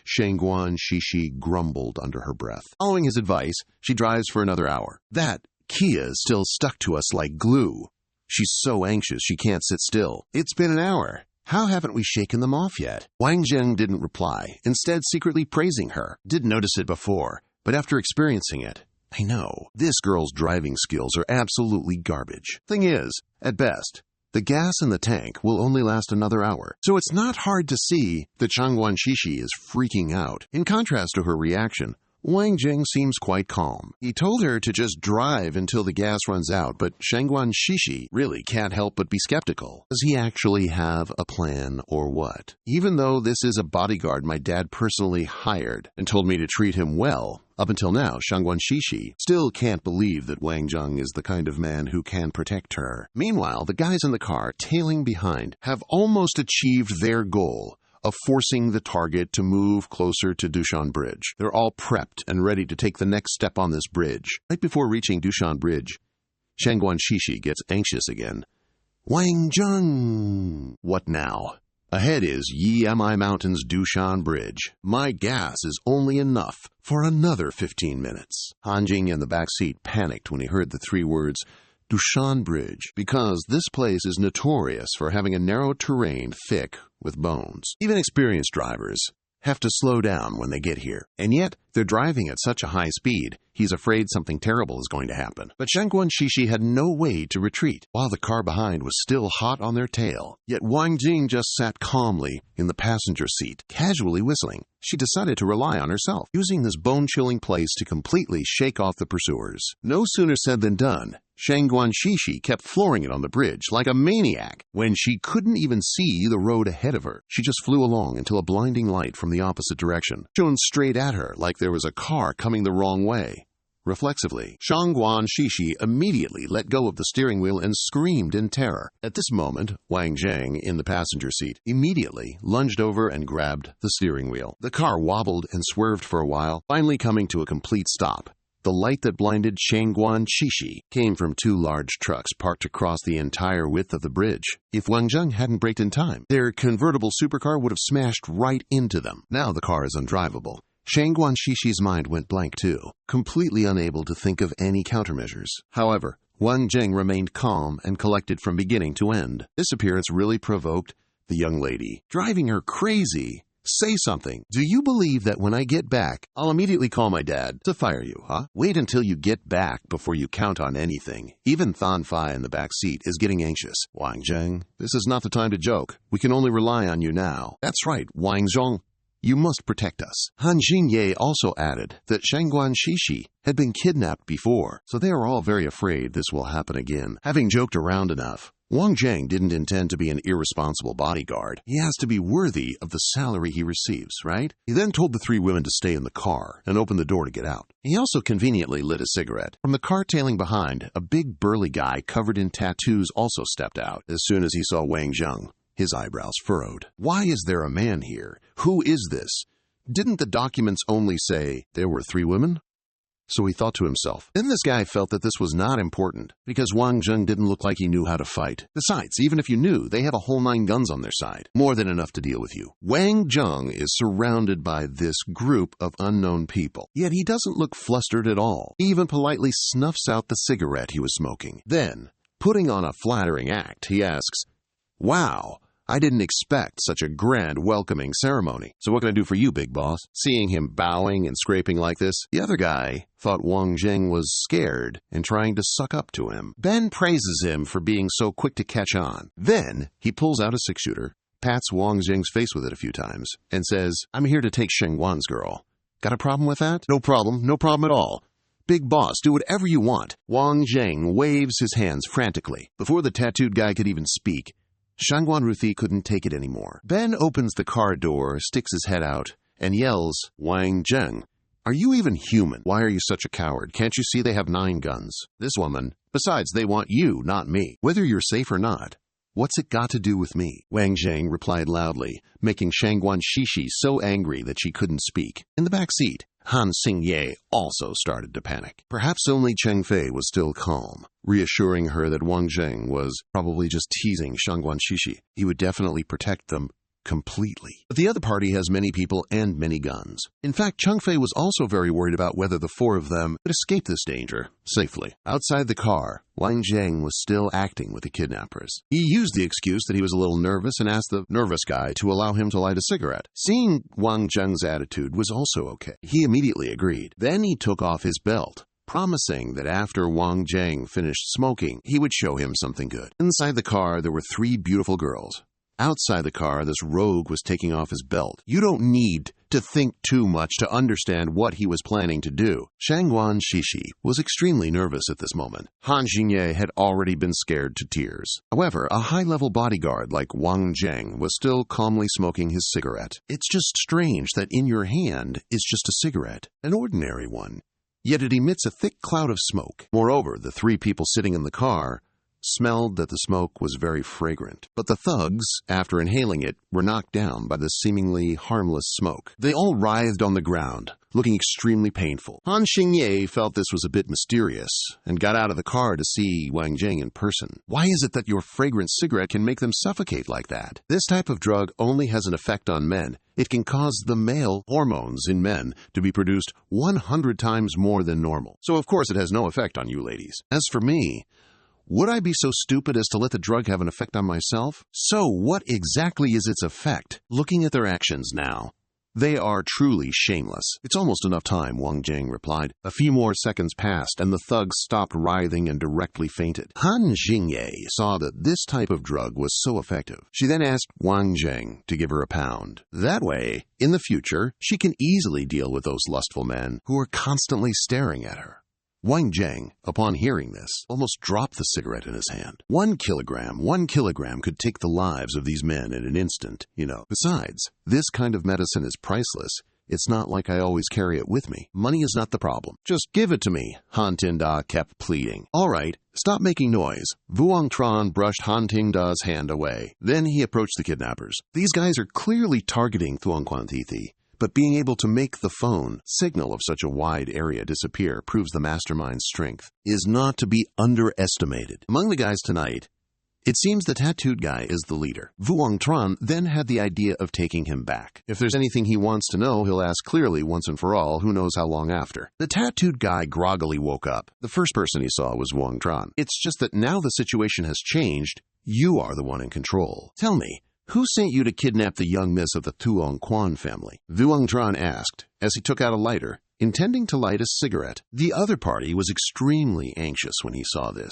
S1: Shangguan Shishi grumbled under her breath. Following his advice, she drives for another hour. That Kia is still stuck to us like glue. She's so anxious she can't sit still. "It's been an hour. How haven't we shaken them off yet?" Wang Zheng didn't reply, instead secretly praising her. Didn't notice it before, but after experiencing it, I know, this girl's driving skills are absolutely garbage. Thing is, at best, the gas in the tank will only last another hour, so it's not hard to see that Zhang Guanxi is freaking out. In contrast to her reaction, Wang Zheng seems quite calm. He told her to just drive until the gas runs out, but Shangguan Shishi really can't help but be skeptical. Does he actually have a plan or what? Even though this is a bodyguard my dad personally hired and told me to treat him well, up until now, Shangguan Shishi still can't believe that Wang Zheng is the kind of man who can protect her. Meanwhile, the guys in the car, tailing behind, have almost achieved their goal of forcing the target to move closer to Dushan Bridge. They're all prepped and ready to take the next step on this bridge. Right before reaching Dushan Bridge, Shangguan Shishi gets anxious again. "Wang Zheng! What now? Ahead is Yimi Mountain's Dushan Bridge. My gas is only enough for another 15 minutes. Han Jing in the back seat panicked when he heard the three words Dushan Bridge, because this place is notorious for having a narrow terrain thick with bones. Even experienced drivers have to slow down when they get here, and yet they're driving at such a high speed, he's afraid something terrible is going to happen. But Shangguan Shishi had no way to retreat, while the car behind was still hot on their tail. Yet Wang Jing just sat calmly in the passenger seat, casually whistling. She decided to rely on herself, using this bone-chilling place to completely shake off the pursuers. No sooner said than done. Shangguan Shishi kept flooring it on the bridge like a maniac. When she couldn't even see the road ahead of her, she just flew along until a blinding light from the opposite direction shone straight at her like there was a car coming the wrong way. Reflexively, Shangguan Shishi immediately let go of the steering wheel and screamed in terror. At this moment, Wang Zheng, in the passenger seat, immediately lunged over and grabbed the steering wheel. The car wobbled and swerved for a while, finally coming to a complete stop. The light that blinded Shangguan Shishi came from two large trucks parked across the entire width of the bridge. If Wang Zheng hadn't braked in time, their convertible supercar would have smashed right into them. Now the car is undrivable. Shangguan Shishi's mind went blank too, completely unable to think of any countermeasures. However, Wang Zheng remained calm and collected from beginning to end. This appearance really provoked the young lady, driving her crazy. Say something. Do you believe that when I get back, I'll immediately call my dad to fire you, huh? Wait until you get back before you count on anything. Even Than Fai in the back seat is getting anxious. Wang Zheng, this is not the time to joke. We can only rely on you now. That's right, Wang Zhong. You must protect us. Han Xingye also added that Shangguan Shishi had been kidnapped before, so they are all very afraid this will happen again. Having joked around enough, Wang Zheng didn't intend to be an irresponsible bodyguard. He has to be worthy of the salary he receives, right? He then told the three women to stay in the car and open the door to get out. He also conveniently lit a cigarette. From the car tailing behind, a big burly guy covered in tattoos also stepped out as soon as he saw Wang Zheng. His eyebrows furrowed. Why is there a man here? Who is this? Didn't the documents only say there were three women? So he thought to himself. Then this guy felt that this was not important, because Wang Zheng didn't look like he knew how to fight. Besides, even if you knew, they have a whole 9 guns on their side. More than enough to deal with you. Wang Zheng is surrounded by this group of unknown people. Yet he doesn't look flustered at all. He even politely snuffs out the cigarette he was smoking. Then, putting on a flattering act, he asks, "Wow, I didn't expect such a grand welcoming ceremony. So what can I do for you, big boss?" Seeing him bowing and scraping like this, the other guy thought Wang Zheng was scared and trying to suck up to him. Ben praises him for being so quick to catch on. Then he pulls out a 6-shooter, pats Wang Zheng's face with it a few times, and says, "I'm here to take Shengguan's girl. Got a problem with that?" "No problem at all. Big boss, do whatever you want." Wang Zheng waves his hands frantically. Before the tattooed guy could even speak, Shangguan Ruthi couldn't take it anymore. Ben opens the car door, sticks his head out, and yells, "Wang Zheng, are you even human? Why are you such a coward? Can't you see they have 9 guns? This woman. Besides, they want you, not me. Whether you're safe or not, what's it got to do with me?" Wang Zheng replied loudly, making Shangguan Shishi so angry that she couldn't speak. In the back seat, Han Xingye also started to panic. Perhaps only Cheng Fei was still calm, reassuring her that Wang Zheng was probably just teasing Shangguan Shishi. He would definitely protect them completely. But the other party has many people and many guns. In fact, Cheng Fei was also very worried about whether the 4 of them could escape this danger safely. Outside the car, Wang Zheng was still acting with the kidnappers. He used the excuse that he was a little nervous and asked the nervous guy to allow him to light a cigarette. Seeing Wang Zheng's attitude was also okay. He immediately agreed. Then he took off his belt, promising that after Wang Zheng finished smoking, he would show him something good. Inside the car, there were 3 beautiful girls. Outside the car, this rogue was taking off his belt. You don't need to think too much to understand what he was planning to do. Shangguan Shishi was extremely nervous at this moment. Han Xingye had already been scared to tears. However, a high-level bodyguard like Wang Zheng was still calmly smoking his cigarette. It's just strange that in your hand is just a cigarette, an ordinary one. Yet it emits a thick cloud of smoke. Moreover, the 3 people sitting in the car smelled that the smoke was very fragrant. But the thugs, after inhaling it, were knocked down by the seemingly harmless smoke. They all writhed on the ground, looking extremely painful. Han Xingye felt this was a bit mysterious and got out of the car to see Wang Zheng in person. "Why is it that your fragrant cigarette can make them suffocate like that?" This type of drug only has an effect on men. It can cause the male hormones in men to be produced 100 times more than normal. So of course it has no effect on you ladies. As for me, would I be so stupid as to let the drug have an effect on myself? So what exactly is its effect? Looking at their actions now, they are truly shameless. "It's almost enough time," Wang Zheng replied. A few more seconds passed, and the thugs stopped writhing and directly fainted. Han Xingye saw that this type of drug was so effective. She then asked Wang Zheng to give her a pound. That way, in the future, she can easily deal with those lustful men who are constantly staring at her. Wang Zheng, upon hearing this, almost dropped the cigarette in his hand. 1 kilogram could take the lives of these men in an instant, you know. Besides, this kind of medicine is priceless. It's not like I always carry it with me. Money is not the problem. "Just give it to me," Han Tinda kept pleading. "All right, stop making noise." Vuong Tran brushed Han Tinda's hand away. Then he approached the kidnappers. These guys are clearly targeting Thuong Quan Thi Thi. But being able to make the phone signal of such a wide area disappear proves the mastermind's strength is not to be underestimated. Among the guys tonight, it seems the tattooed guy is the leader. Vuong Tran then had the idea of taking him back. If there's anything he wants to know, he'll ask clearly once and for all, who knows how long after. The tattooed guy groggily woke up. The first person he saw was Vuong Tran. "It's just that now the situation has changed. You are the one in control. Tell me, "Who sent you to kidnap the young miss of the Tuong Quan family?" Vuong Tran asked, as he took out a lighter, intending to light a cigarette. The other party was extremely anxious when he saw this.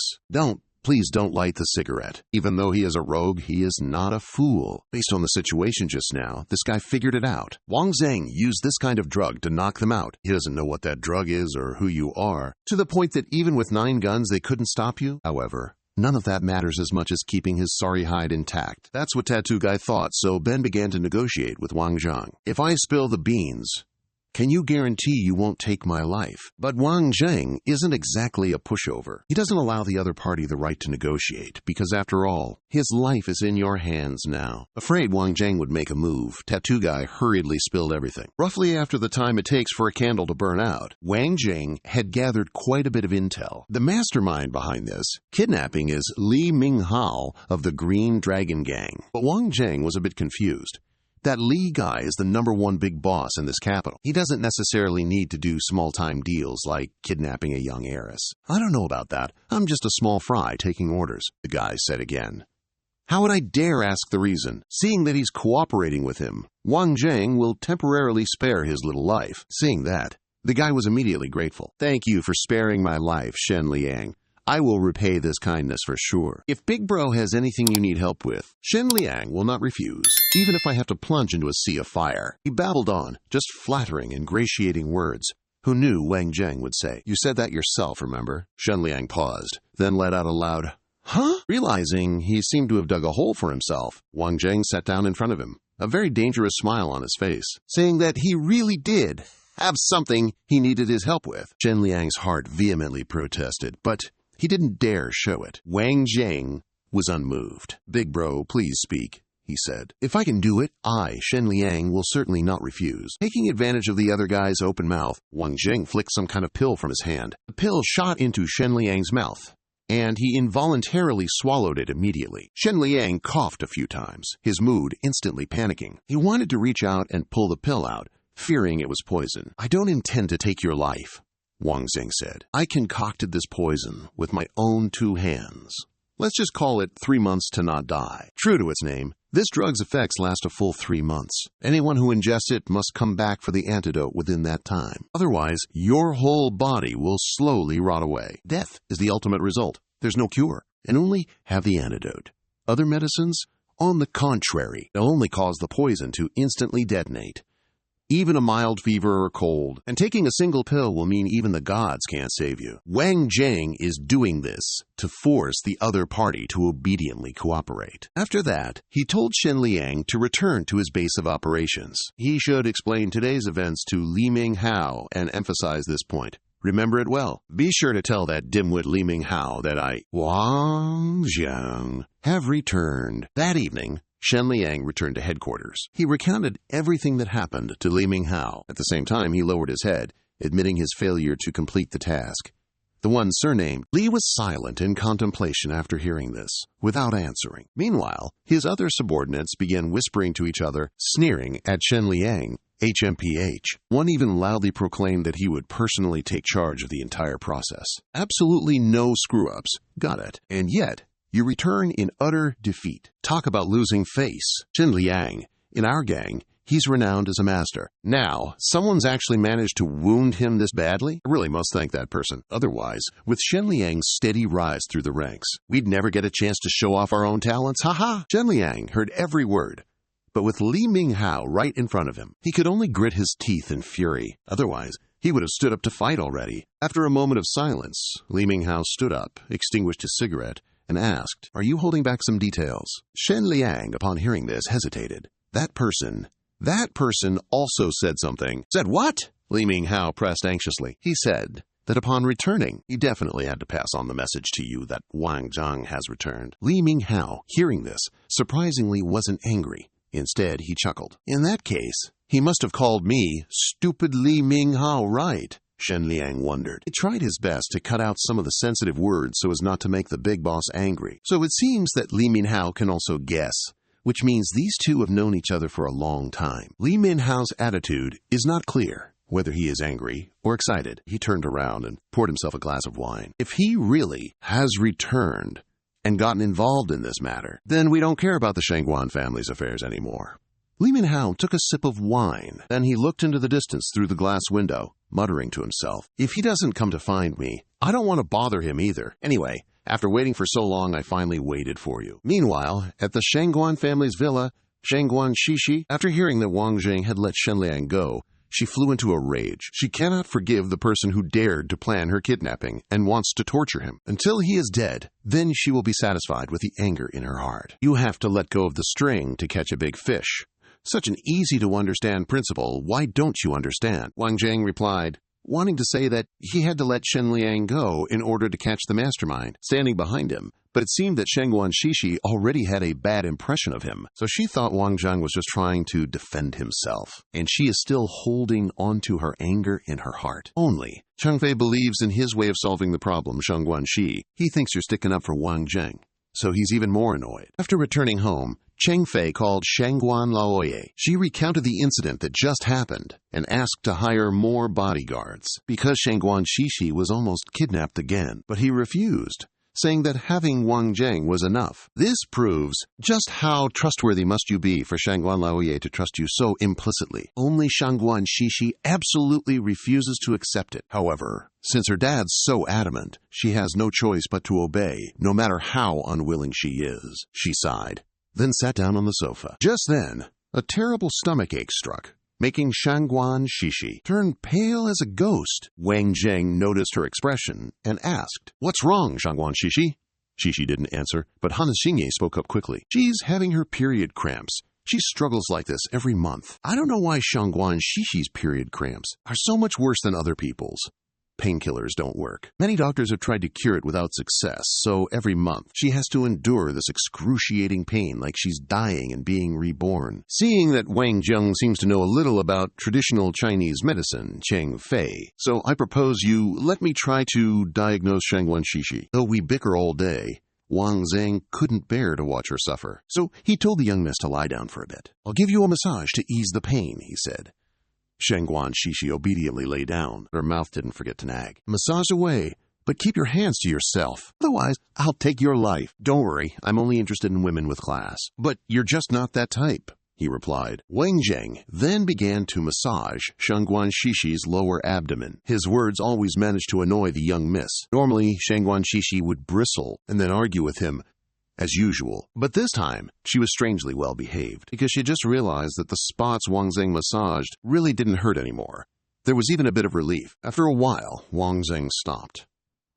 S1: Please don't light the cigarette. Even though he is a rogue, he is not a fool. Based on the situation just now, this guy figured it out. Wang Zheng used this kind of drug to knock them out. He doesn't know what that drug is or who you are, to the point that even with 9 guns, they couldn't stop you. However, none of that matters as much as keeping his sorry hide intact. That's what Tattoo Guy thought, so Ben began to negotiate with Wang Zhang. "If I spill the beans, can you guarantee you won't take my life?" But Wang Zheng isn't exactly a pushover. He doesn't allow the other party the right to negotiate, because after all, his life is in your hands now. Afraid Wang Zheng would make a move, Tattoo Guy hurriedly spilled everything. Roughly after the time it takes for a candle to burn out, Wang Zheng had gathered quite a bit of intel. The mastermind behind this kidnapping is Li Minghao of the Green Dragon Gang. But Wang Zheng was a bit confused. That Li guy is the #1 big boss in this capital. He doesn't necessarily need to do small-time deals like kidnapping a young heiress. "I don't know about that. I'm just a small fry taking orders," the guy said again. "How would I dare ask the reason? Seeing that he's cooperating with him, Wang Zheng will temporarily spare his little life." Seeing that, the guy was immediately grateful. "Thank you for sparing my life, Shen Liang. I will repay this kindness for sure. If Big Bro has anything you need help with, Shen Liang will not refuse, even if I have to plunge into a sea of fire." He babbled on, just flattering, ingratiating words. Who knew Wang Zheng would say, "You said that yourself, remember?" Shen Liang paused, then let out a loud, "Huh?" Realizing he seemed to have dug a hole for himself, Wang Zheng sat down in front of him, a very dangerous smile on his face, saying that he really did have something he needed his help with. Shen Liang's heart vehemently protested, but he didn't dare show it. Wang Zheng was unmoved. "Big Bro, please speak," he said. "If I can do it, I, Shen Liang, will certainly not refuse." Taking advantage of the other guy's open mouth, Wang Zheng flicked some kind of pill from his hand. The pill shot into Shen Liang's mouth, and he involuntarily swallowed it immediately. Shen Liang coughed a few times, his mood instantly panicking. He wanted to reach out and pull the pill out, fearing it was poison. "I don't intend to take your life," Wang Zheng said. "I concocted this poison with my own 2 hands. Let's just call it 3 months to not die." True to its name, this drug's effects last a full 3 months. Anyone who ingests it must come back for the antidote within that time. Otherwise, your whole body will slowly rot away. Death is the ultimate result. There's no cure, and only have the antidote. Other medicines, on the contrary, they'll only cause the poison to instantly detonate. Even a mild fever or cold, and taking a single pill will mean even the gods can't save you. Wang Zheng is doing this to force the other party to obediently cooperate. After that, he told Shen Liang to return to his base of operations. He should explain today's events to Li Minghao and emphasize this point. Remember it well. Be sure to tell that dimwit Li Minghao that I, Wang Zheng, have returned. That evening, Shen Liang returned to headquarters. He recounted everything that happened to Li Minghao. At the same time, he lowered his head, admitting his failure to complete the task. The one surnamed Li was silent in contemplation after hearing this, without answering. Meanwhile, his other subordinates began whispering to each other, sneering at Shen Liang, HMPH. One even loudly proclaimed that he would personally take charge of the entire process. Absolutely no screw-ups. Got it. And yet, you return in utter defeat. Talk about losing face. Shen Liang, in our gang, he's renowned as a master. Now, someone's actually managed to wound him this badly? I really must thank that person. Otherwise, with Shen Liang's steady rise through the ranks, we'd never get a chance to show off our own talents. Ha-ha! Shen Liang heard every word. But with Li Minghao right in front of him, he could only grit his teeth in fury. Otherwise, he would have stood up to fight already. After a moment of silence, Li Minghao stood up, extinguished his cigarette, and asked, "Are you holding back some details?" Shen Liang, upon hearing this, hesitated. That person also said something. Said what? Li Minghao pressed anxiously. He said that upon returning, he definitely had to pass on the message to you that Wang Zhang has returned. Li Minghao, hearing this, surprisingly wasn't angry. Instead, he chuckled. In that case, he must have called me stupid Li Minghao, right? Shen Liang wondered. He tried his best to cut out some of the sensitive words so as not to make the big boss angry. So it seems that Li Minghao can also guess, which means these two have known each other for a long time. Li Minhao's attitude is not clear, whether he is angry or excited. He turned around and poured himself a glass of wine. If he really has returned and gotten involved in this matter, then we don't care about the Shangguan family's affairs anymore. Li Minhao took a sip of wine. Then he looked into the distance through the glass window, muttering to himself, "If he doesn't come to find me, I don't want to bother him either. Anyway, after waiting for so long, I finally waited for you." Meanwhile, at the Shangguan family's villa, Shangguan Shishi, after hearing that Wang Zheng had let Shenliang go, she flew into a rage. She cannot forgive the person who dared to plan her kidnapping and wants to torture him. Until he is dead, then she will be satisfied with the anger in her heart. You have to let go of the string to catch a big fish. Such an easy-to-understand principle. Why don't you understand? Wang Zheng replied, wanting to say that he had to let Shenliang go in order to catch the mastermind standing behind him. But it seemed that Shangguan Shishi already had a bad impression of him, so she thought Wang Zheng was just trying to defend himself, and she is still holding onto her anger in her heart. Only Cheng Fei believes in his way of solving the problem, Shangguan Shi. He thinks you're sticking up for Wang Zheng, so he's even more annoyed. After returning home, Cheng Fei called Shangguan Laoye. She recounted the incident that just happened and asked to hire more bodyguards because Shangguan Shishi was almost kidnapped again, but he refused, saying that having Wang Zheng was enough. This proves just how trustworthy must you be for Shangguan Laoye to trust you so implicitly. Only Shangguan Shishi absolutely refuses to accept it. However, since her dad's so adamant, she has no choice but to obey, no matter how unwilling she is. She sighed, then sat down on the sofa. Just then, a terrible stomachache struck, making Shangguan Shishi turn pale as a ghost. Wang Zheng noticed her expression and asked, "What's wrong, Shangguan Shishi?" Shishi didn't answer, but Han Xingye spoke up quickly. "She's having her period cramps. She struggles like this every month. I don't know why Shangguan Shishi's period cramps are so much worse than other people's. Painkillers don't work. Many doctors have tried to cure it without success, so every month she has to endure this excruciating pain like she's dying and being reborn." Seeing that Wang Zheng seems to know a little about traditional Chinese medicine, Cheng Fei, so I propose you let me try to diagnose Shangguan Shishi. Though we bicker all day, Wang Zheng couldn't bear to watch her suffer, so he told the young miss to lie down for a bit. "I'll give you a massage to ease the pain," he said. Shangguan Shishi obediently lay down. Her mouth didn't forget to nag. "Massage away, but keep your hands to yourself. Otherwise, I'll take your life." "Don't worry, I'm only interested in women with class." "But you're just not that type," he replied. Wang Zheng then began to massage Shangguan Shishi's lower abdomen. His words always managed to annoy the young miss. Normally, Shangguan Shishi would bristle and then argue with him, as usual. But this time, she was strangely well behaved, because she just realized that the spots Wang Zheng massaged really didn't hurt anymore. There was even a bit of relief. After a while, Wang Zheng stopped.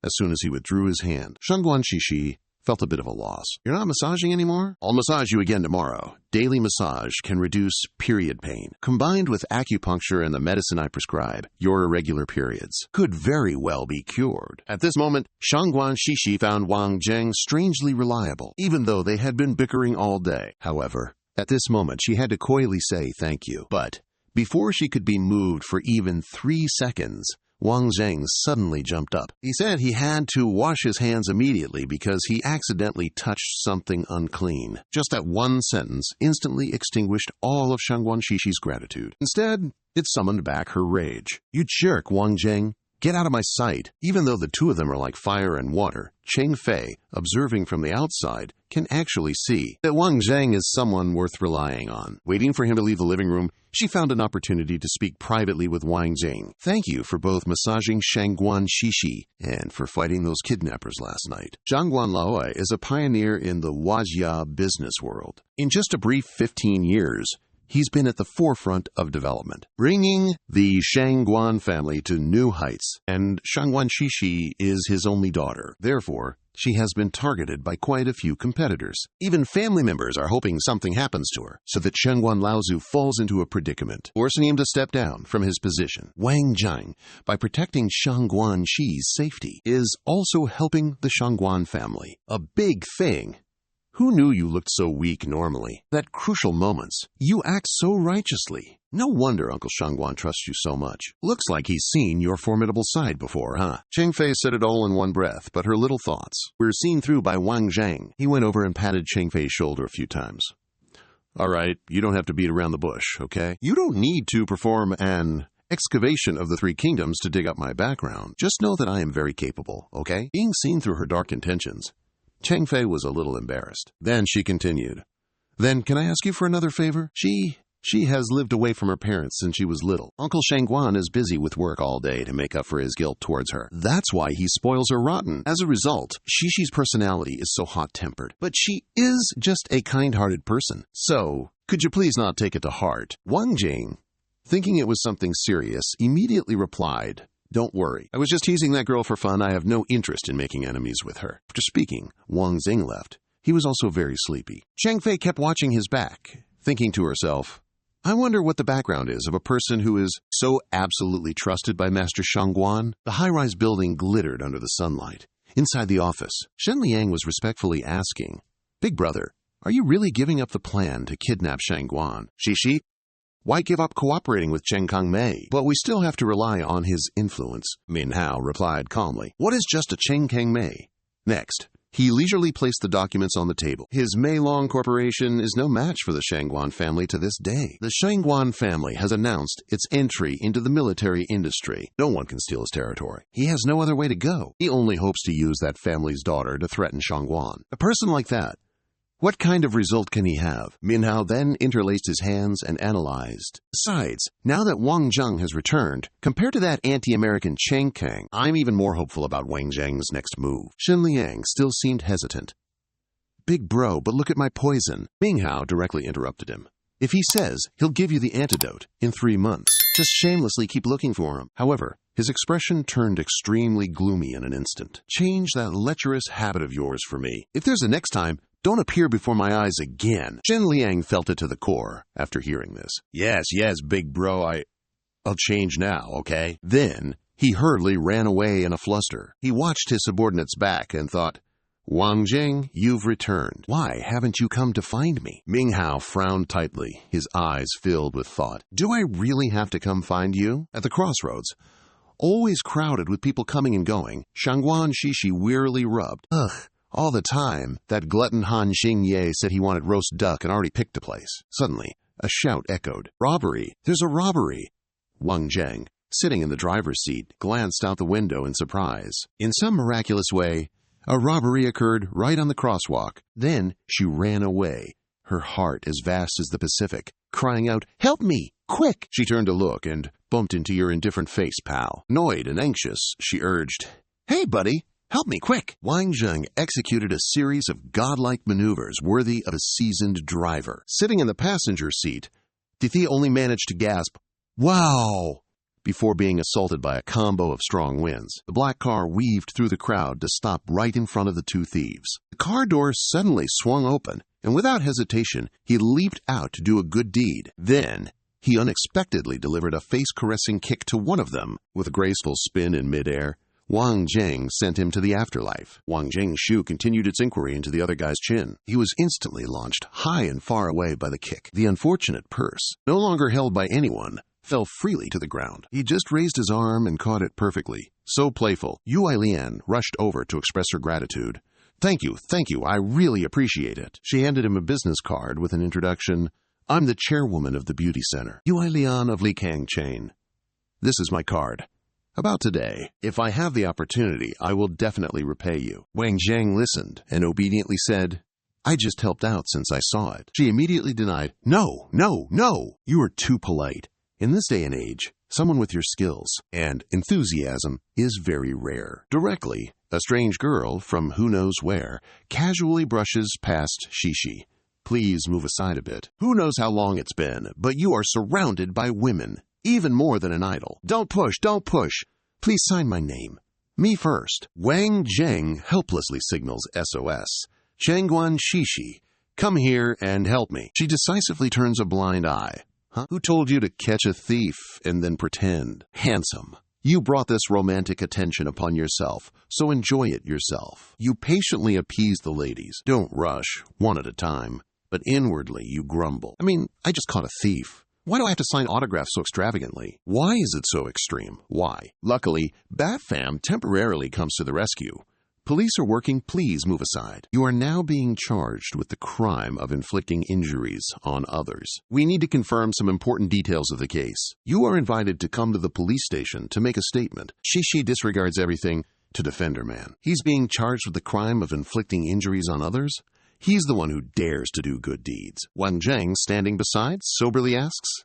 S1: As soon as he withdrew his hand, Shangguan Shishi felt a bit of a loss. "You're not massaging anymore? I'll massage you again tomorrow." Daily massage can reduce period pain. Combined with acupuncture and the medicine I prescribe, your irregular periods could very well be cured. At this moment, Shangguan Shishi found Wang Zheng strangely reliable, even though they had been bickering all day. However, at this moment, she had to coyly say thank you. But before she could be moved for even 3 seconds, Wang Zheng suddenly jumped up. He said he had to wash his hands immediately because he accidentally touched something unclean. Just that one sentence instantly extinguished all of Shangguan Shishi's gratitude. Instead, it summoned back her rage. "You jerk, Wang Zheng. Get out of my sight." Even though the two of them are like fire and water, Cheng Fei, observing from the outside, can actually see that Wang Zheng is someone worth relying on. Waiting for him to leave the living room, she found an opportunity to speak privately with Wang Zheng. "Thank you for both massaging Shangguan Shishi and for fighting those kidnappers last night." Shangguan Laoye is a pioneer in the Huajia business world. In just a brief 15 years, he's been at the forefront of development, bringing the Shangguan family to new heights, and Shangguan Shishi is his only daughter. Therefore, she has been targeted by quite a few competitors. Even family members are hoping something happens to her, so that Shangguan Laozu falls into a predicament, forcing him to step down from his position. Wang Zheng, by protecting Shangguan Shi's safety, is also helping the Shangguan family. A big thing. Who knew you looked so weak normally? At crucial moments, you act so righteously. No wonder Uncle Shangguan trusts you so much. Looks like he's seen your formidable side before, huh? Cheng Fei said it all in one breath, but her little thoughts were seen through by Wang Zheng. He went over and patted Cheng Fei's shoulder a few times. "All right, you don't have to beat around the bush, okay? You don't need to perform an excavation of the 3 kingdoms to dig up my background. Just know that I am very capable, okay?" Being seen through her dark intentions, Cheng Fei was a little embarrassed. Then she continued, "Then can I ask you for another favor? She has lived away from her parents since she was little. Uncle Shangguan is busy with work all day to make up for his guilt towards her. That's why he spoils her rotten. As a result, Xishi's personality is so hot-tempered. But she is just a kind-hearted person. So, could you please not take it to heart?" Wang Jing, thinking it was something serious, immediately replied, "Don't worry. I was just teasing that girl for fun. I have no interest in making enemies with her." After speaking, Wang Jing left. He was also very sleepy. Cheng Fei kept watching his back, thinking to herself, "I wonder what the background is of a person who is so absolutely trusted by Master Shangguan." The high-rise building glittered under the sunlight. Inside the office, Shen Liang was respectfully asking, "Big brother, are you really giving up the plan to kidnap Shangguan?" "Xishi, why give up cooperating with Chen Kangmei? But we still have to rely on his influence," Minhao replied calmly. "What is just a Chen Kangmei?" Next, he leisurely placed the documents on the table. His Meilong Corporation is no match for the Shangguan family to this day. The Shangguan family has announced its entry into the military industry. No one can steal his territory. He has no other way to go. He only hopes to use that family's daughter to threaten Shangguan. A person like that, what kind of result can he have? Minhao then interlaced his hands and analyzed. Besides, now that Wang Zheng has returned, compared to that anti-American Cheng Kang, I'm even more hopeful about Wang Zheng's next move. Shen Liang still seemed hesitant. "Big bro, but look at my poison." Minhao directly interrupted him. "If he says he'll give you the antidote in 3 months, just shamelessly keep looking for him." However, his expression turned extremely gloomy in an instant. "Change that lecherous habit of yours for me. If there's a next time, don't appear before my eyes again." Shen Liang felt it to the core after hearing this. Yes, big bro, I'll change now, okay?" Then he hurriedly ran away in a fluster. He watched his subordinate's back and thought, "Wang Jing, you've returned. Why haven't you come to find me?" Minhao frowned tightly, his eyes filled with thought. "Do I really have to come find you?" At the crossroads, always crowded with people coming and going, Shangguan Xishi wearily rubbed. Ugh. All the time, that glutton Han Xingye said he wanted roast duck and already picked a place. Suddenly, a shout echoed. "Robbery! There's a robbery!" Wang Zheng, sitting in the driver's seat, glanced out the window in surprise. In some miraculous way, a robbery occurred right on the crosswalk. Then she ran away, her heart as vast as the Pacific, crying out, "Help me! Quick!" She turned to look and bumped into your indifferent face, pal. Annoyed and anxious, she urged, "Hey, buddy! Help me, quick!" Wang Zheng executed a series of godlike maneuvers worthy of a seasoned driver. Sitting in the passenger seat, Tithi only managed to gasp, "Wow!" before being assaulted by a combo of strong winds. The black car weaved through the crowd to stop right in front of the two thieves. The car door suddenly swung open, and without hesitation, he leaped out to do a good deed. Then, he unexpectedly delivered a face-caressing kick to one of them. With a graceful spin in midair, Wang Jing sent him to the afterlife. Wang Jing's shoe continued its inquiry into the other guy's chin. He was instantly launched high and far away by the kick. The unfortunate purse, no longer held by anyone, fell freely to the ground. He just raised his arm and caught it perfectly. So playful, Yu Lian rushed over to express her gratitude. Thank you, I really appreciate it." She handed him a business card with an introduction. "I'm the chairwoman of the beauty center, Yu Lian of Likang Chain. This is my card. About today, if I have the opportunity, I will definitely repay you." Wang Zheng listened and obediently said, "I just helped out since I saw it." She immediately denied, No, you are too polite. In this day and age, someone with your skills and enthusiasm is very rare." Directly, a strange girl from who knows where casually brushes past Xishi. "Please move aside a bit. Who knows how long it's been, but you are surrounded by women. Even more than an idol. Don't push. Please sign my name. Me first." Wang Zheng helplessly signals SOS. "Shangguan Xishi, come here and help me." She decisively turns a blind eye. Huh? Who told you to catch a thief and then pretend? Handsome. You brought this romantic attention upon yourself, so enjoy it yourself. You patiently appease the ladies. Don't rush, one at a time. But inwardly you grumble. I just caught a thief. Why do I have to sign autographs so extravagantly? Why is it so extreme? Why? Luckily, Bat-Fam temporarily comes to the rescue. Police are working, please move aside. You are now being charged with the crime of inflicting injuries on others. We need to confirm some important details of the case. You are invited to come to the police station to make a statement. Xishi disregards everything to Defender Man. He's being charged with the crime of inflicting injuries on others. He's the one who dares to do good deeds. Wang Zheng, standing beside, soberly asks,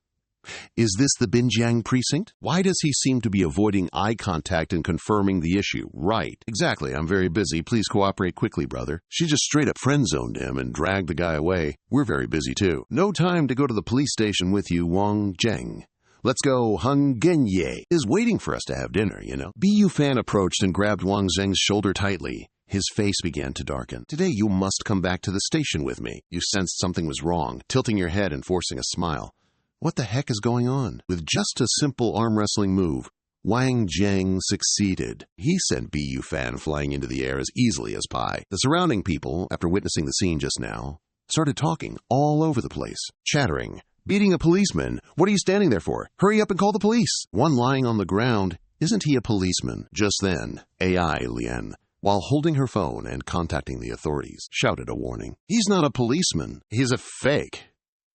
S1: "Is this the Binjiang precinct? Why does he seem to be avoiding eye contact and confirming the issue?" "Right. Exactly. I'm very busy. Please cooperate quickly, brother." She just straight up friend-zoned him and dragged the guy away. "We're very busy, too. No time to go to the police station with you, Wang Zheng. Let's go. Hung Genye is waiting for us to have dinner, you know." Bu Fan approached and grabbed Wang Zheng's shoulder tightly. His face began to darken. "Today you must come back to the station with me." You sensed something was wrong, tilting your head and forcing a smile. What the heck is going on? With just a simple arm wrestling move, Wang Zheng succeeded. He sent Bu Fan flying into the air as easily as pie. The surrounding people, after witnessing the scene just now, started talking all over the place, chattering. "Beating a policeman? What are you standing there for? Hurry up and call the police." One lying on the ground. "Isn't he a policeman?" Just then, AI Lian, while holding her phone and contacting the authorities, shouted a warning. "He's not a policeman. He's a fake."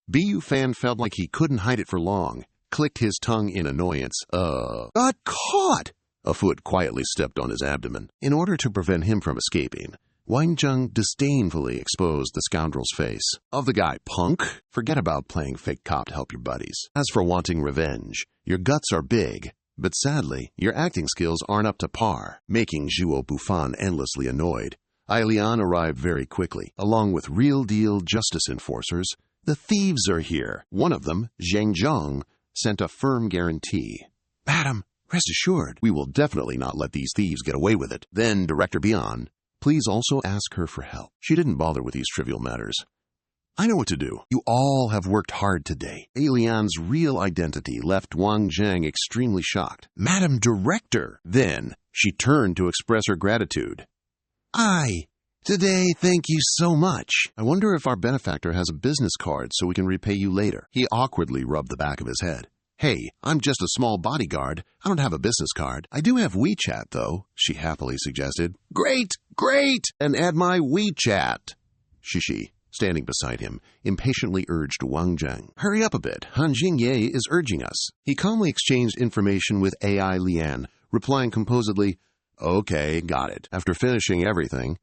S1: Bu Fan felt like he couldn't hide it for long, clicked his tongue in annoyance. Got caught!" A foot quietly stepped on his abdomen. In order to prevent him from escaping, Wang Zheng disdainfully exposed the scoundrel's face. "Of the guy, punk? Forget about playing fake cop to help your buddies. As for wanting revenge, your guts are big, but sadly, your acting skills aren't up to par," making Zhuo Bufan endlessly annoyed. Ailian arrived very quickly, along with real-deal justice enforcers. "The thieves are here." One of them, Zhang Zhang, sent a firm guarantee. "Madam, rest assured, we will definitely not let these thieves get away with it." Then Director Bian, "Please also ask her for help." She didn't bother with these trivial matters. "I know what to do. You all have worked hard today." Alian's real identity left Wang Zheng extremely shocked. "Madam Director!" Then she turned to express her gratitude. "Today, thank you so much. I wonder if our benefactor has a business card so we can repay you later." He awkwardly rubbed the back of his head. "Hey, I'm just a small bodyguard. I don't have a business card. I do have WeChat, though," she happily suggested. Great! And add my WeChat." Shishi, standing beside him, impatiently urged Wang Zheng. "Hurry up a bit. Han Jingye is urging us." He calmly exchanged information with AI Lian, replying composedly, "Okay, got it." After finishing everything,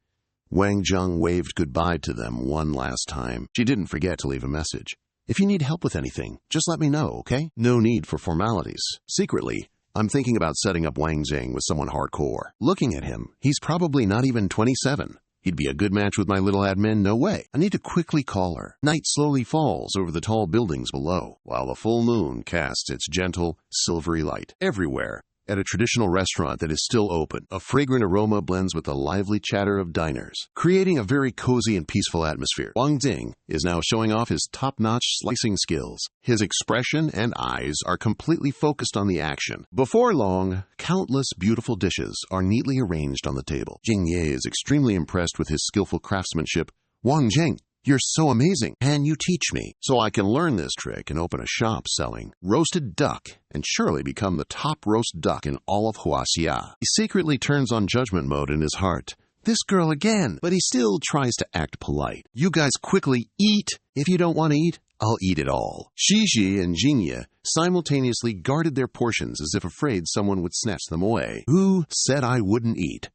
S1: Wang Zheng waved goodbye to them one last time. She didn't forget to leave a message. "If you need help with anything, just let me know, okay? No need for formalities." Secretly, I'm thinking about setting up Wang Zheng with someone hardcore. Looking at him, he's probably not even 27. He'd be a good match with my little admin, no way. I need to quickly call her. Night slowly falls over the tall buildings below, while the full moon casts its gentle, silvery light everywhere. At a traditional restaurant that is still open, a fragrant aroma blends with the lively chatter of diners, creating a very cozy and peaceful atmosphere. Wang Zheng is now showing off his top-notch slicing skills. His expression and eyes are completely focused on the action. Before long, countless beautiful dishes are neatly arranged on the table. Jingye is extremely impressed with his skillful craftsmanship. "Wang Zheng, you're so amazing. Can you teach me so I can learn this trick and open a shop selling roasted duck and surely become the top roast duck in all of Huaxia?" He secretly turns on judgment mode in his heart. This girl again, but he still tries to act polite. "You guys quickly eat. If you don't want to eat, I'll eat it all." Shiji and Jingye simultaneously guarded their portions as if afraid someone would snatch them away. "Who said I wouldn't eat?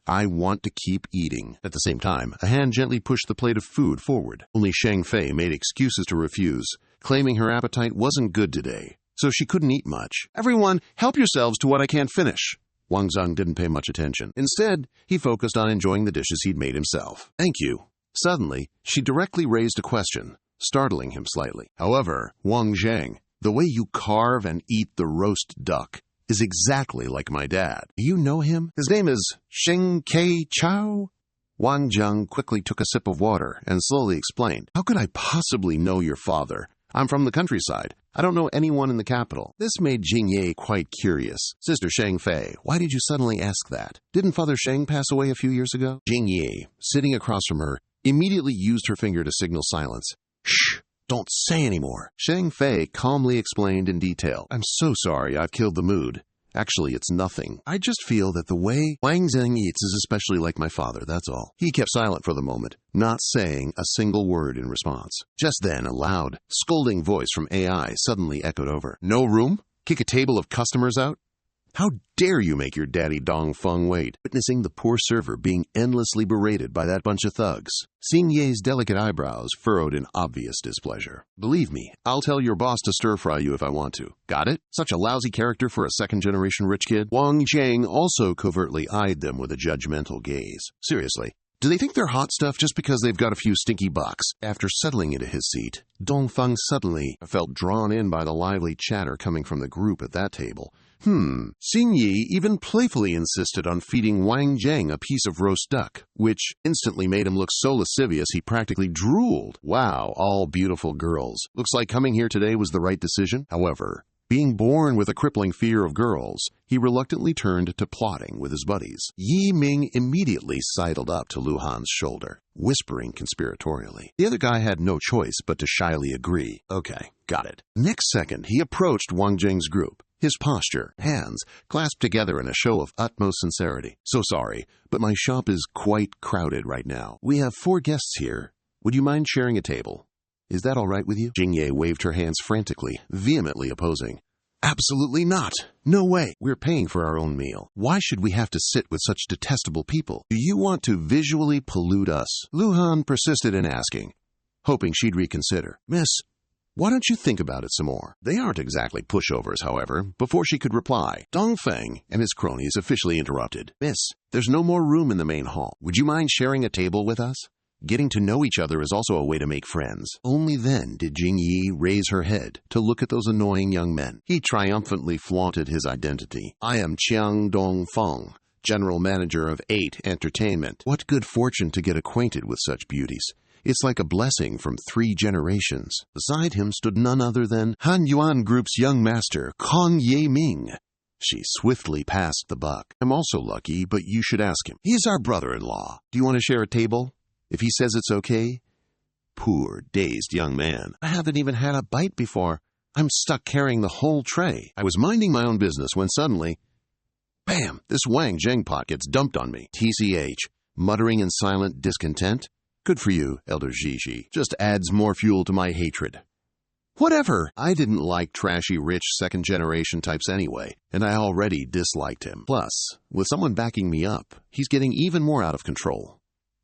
S1: I want to keep eating." At the same time, a hand gently pushed the plate of food forward. Only Shang Fei made excuses to refuse, claiming her appetite wasn't good today, so she couldn't eat much. "Everyone, help yourselves to what I can't finish." Wang Zheng didn't pay much attention. Instead, he focused on enjoying the dishes he'd made himself. "Thank you." Suddenly, she directly raised a question, startling him slightly. "However, Wang Zheng, the way you carve and eat the roast duck is exactly like my dad. Do you know him? His name is Sheng Kei Chao." Wang Zheng quickly took a sip of water and slowly explained, "How could I possibly know your father? I'm from the countryside. I don't know anyone in the capital." This made Jingye quite curious. "Sister Shang Fei, why did you suddenly ask that? Didn't Father Sheng pass away a few years ago?" Jingye, sitting across from her, immediately used her finger to signal silence. "Shh! Don't say anymore." Shang Fei calmly explained in detail. "I'm so sorry I've killed the mood. Actually, it's nothing. I just feel that the way Wang Zheng eats is especially like my father, that's all." He kept silent for the moment, not saying a single word in response. Just then, a loud, scolding voice from AI suddenly echoed over. "No room? Kick a table of customers out?" How dare you make your daddy Dongfeng wait, witnessing the poor server being endlessly berated by that bunch of thugs. Xing Ye's delicate eyebrows furrowed in obvious displeasure. Believe me, I'll tell your boss to stir-fry you if I want to. Got it? Such a lousy character for a second-generation rich kid? Wang Zheng also covertly eyed them with a judgmental gaze. Seriously, do they think they're hot stuff just because they've got a few stinky bucks? After settling into his seat, Dongfeng suddenly felt drawn in by the lively chatter coming from the group at that table. Xing Yi even playfully insisted on feeding Wang Zheng a piece of roast duck, which instantly made him look so lascivious he practically drooled. Wow, all beautiful girls. Looks like coming here today was the right decision. However, being born with a crippling fear of girls, he reluctantly turned to plotting with his buddies. Yi Ming immediately sidled up to Lu Han's shoulder, whispering conspiratorially. The other guy had no choice but to shyly agree. Okay, got it. Next second, he approached Wang Zheng's group. His posture, hands clasped together in a show of utmost sincerity. So sorry, but my shop is quite crowded right now. We have 4 guests here. Would you mind sharing a table? Is that all right with you? Jingye waved her hands frantically, vehemently opposing. Absolutely not. No way. We're paying for our own meal. Why should we have to sit with such detestable people? Do you want to visually pollute us? Lu Han persisted in asking, hoping she'd reconsider. Miss, why don't you think about it some more? They aren't exactly pushovers, however. Before she could reply, Dongfeng and his cronies officially interrupted. Miss, there's no more room in the main hall. Would you mind sharing a table with us? Getting to know each other is also a way to make friends. Only then did Jing Yi raise her head to look at those annoying young men. He triumphantly flaunted his identity. I am Chiang Dongfeng, General Manager of 8 Entertainment. What good fortune to get acquainted with such beauties. It's like a blessing from 3 generations. Beside him stood none other than Han Yuan Group's young master, Kong Ye Ming. She swiftly passed the buck. I'm also lucky, but you should ask him. He's our brother-in-law. Do you want to share a table? If he says it's okay? Poor, dazed young man. I haven't even had a bite before. I'm stuck carrying the whole tray. I was minding my own business when suddenly, bam, this Wang Zheng pot gets dumped on me. TCH, muttering in silent discontent. Good for you, Elder Gigi. Just adds more fuel to my hatred. Whatever. I didn't like trashy, rich, second-generation types anyway, and I already disliked him. Plus, with someone backing me up, he's getting even more out of control.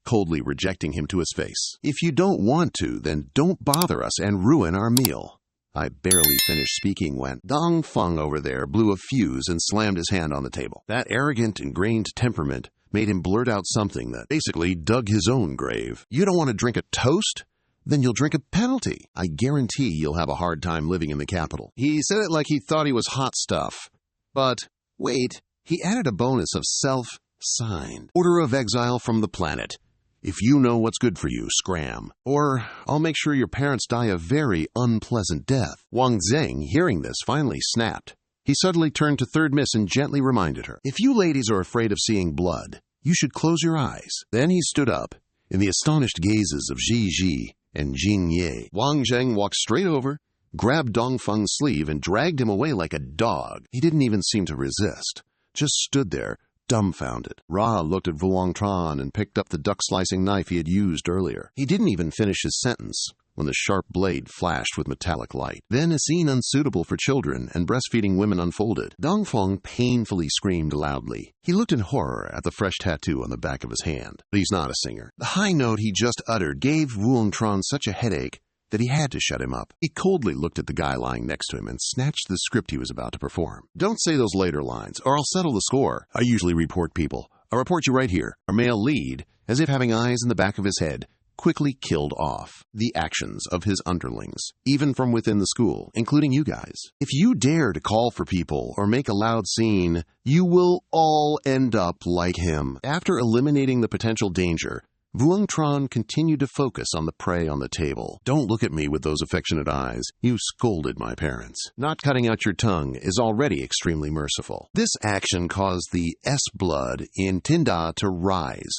S1: Coldly rejecting him to his face. If you don't want to, then don't bother us and ruin our meal. I barely finished speaking when Dongfeng over there blew a fuse and slammed his hand on the table. That arrogant, ingrained temperament made him blurt out something that basically dug his own grave. You don't want to drink a toast? Then you'll drink a penalty. I guarantee you'll have a hard time living in the capital. He said it like he thought he was hot stuff. But wait, he added a bonus of self-signed. Order of exile from the planet. If you know what's good for you, scram. Or I'll make sure your parents die a very unpleasant death. Wang Zheng, hearing this, finally snapped. He suddenly turned to Third Miss and gently reminded her, if you ladies are afraid of seeing blood, you should close your eyes. Then he stood up, in the astonished gazes of Ji and Jing Ye. Wang Zheng walked straight over, grabbed Dongfeng's sleeve, and dragged him away like a dog. He didn't even seem to resist, just stood there, dumbfounded. Ra looked at Vuongtran and picked up the duck-slicing knife he had used earlier. He didn't even finish his sentence when the sharp blade flashed with metallic light. Then a scene unsuitable for children and breastfeeding women unfolded. Dongfeng painfully screamed loudly. He looked in horror at the fresh tattoo on the back of his hand. But he's not a singer. The high note he just uttered gave Vuongtran such a headache that he had to shut him up. He coldly looked at the guy lying next to him and snatched the script he was about to perform. Don't say those later lines, or I'll settle the score. I usually report people. I'll report you right here. Our male lead, as if having eyes in the back of his head, quickly killed off the actions of his underlings, even from within the school, including you guys. If you dare to call for people or make a loud scene, you will all end up like him. After eliminating the potential danger, Vuongtran continued to focus on the prey on the table. Don't look at me with those affectionate eyes. You scolded my parents. Not cutting out your tongue is already extremely merciful. This action caused the S-blood in Tinda to rise.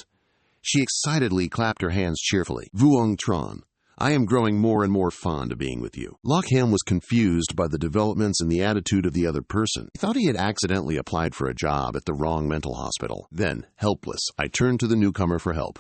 S1: She excitedly clapped her hands cheerfully. Vuongtran, I am growing more and more fond of being with you. Lockham was confused by the developments in the attitude of the other person. He thought he had accidentally applied for a job at the wrong mental hospital. Then, helpless, I turned to the newcomer for help.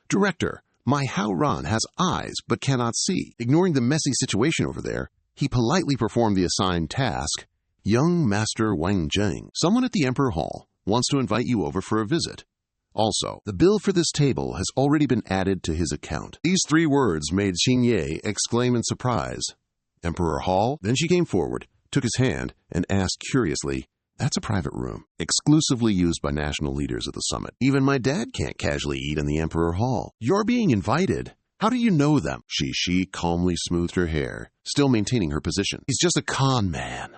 S1: Director, my Hao Ran has eyes but cannot see. Ignoring the messy situation over there, he politely performed the assigned task Young Master Wang Zheng, someone at the Emperor Hall, wants to invite you over for a visit. Also, the bill for this table has already been added to his account. These 3 words made Xingye exclaim in surprise. Emperor Hall? Then she came forward, took his hand, and asked curiously, "That's a private room, exclusively used by national leaders at the summit. Even my dad can't casually eat in the Emperor Hall. You're being invited. How do you know them?" She calmly smoothed her hair, still maintaining her position. "He's just a con man."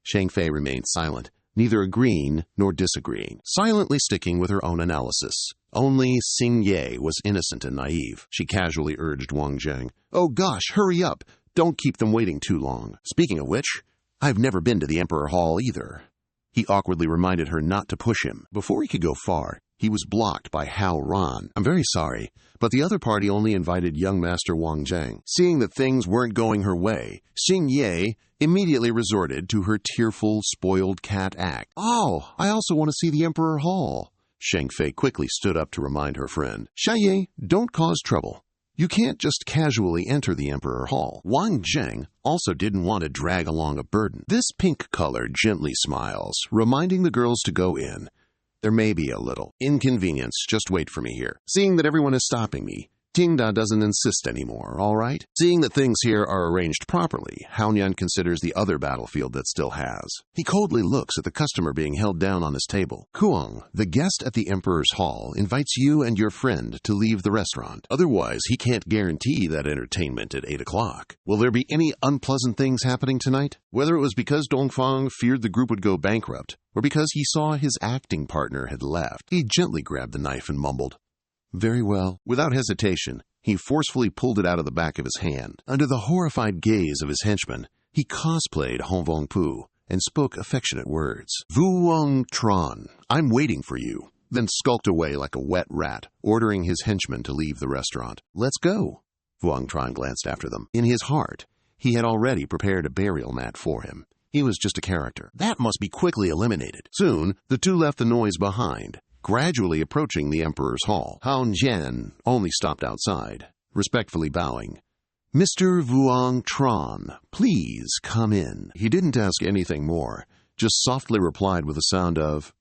S1: Shang Fei remained silent, neither agreeing nor disagreeing, silently sticking with her own analysis. Only Xingye was innocent and naive. She casually urged Wang Zheng, "Oh gosh, hurry up. Don't keep them waiting too long. Speaking of which, I've never been to the Emperor Hall either." He awkwardly reminded her not to push him. Before he could go far, he was blocked by Hao Ran. "I'm very sorry, but the other party only invited young Master Wang Zheng." Seeing that things weren't going her way, Xingye immediately resorted to her tearful, spoiled cat act. "Oh, I also want to see the Emperor Hall." Shang Fei quickly stood up to remind her friend. "Xiaye, don't cause trouble. You can't just casually enter the Emperor Hall." Wang Zheng also didn't want to drag along a burden. This pink color gently smiles, reminding the girls to go in. "There may be a little inconvenience, just wait for me here. Seeing that everyone is stopping me, Tingda doesn't insist anymore, all right?" Seeing that things here are arranged properly, Haonian considers the other battlefield that still has. He coldly looks at the customer being held down on his table. "Kuang, the guest at the Emperor's Hall, invites you and your friend to leave the restaurant. Otherwise, he can't guarantee that entertainment at 8 o'clock. Will there be any unpleasant things happening tonight?" Whether it was because Dongfang feared the group would go bankrupt, or because he saw his acting partner had left, he gently grabbed the knife and mumbled, "Very well." Without hesitation, he forcefully pulled it out of the back of his hand. Under the horrified gaze of his henchman, he cosplayed Hongvong Pu and spoke affectionate words. "Vuong Tron, I'm waiting for you," then skulked away like a wet rat, ordering his henchmen to leave the restaurant. "Let's go." Vuong Tron glanced after them. In his heart, he had already prepared a burial mat for him. He was just a character. That must be quickly eliminated. Soon, the two left the noise behind, gradually approaching the Emperor's Hall. Haon Jian only stopped outside, respectfully bowing. "Mr. Vuong Tron, please come in." He didn't ask anything more, just softly replied with a sound of,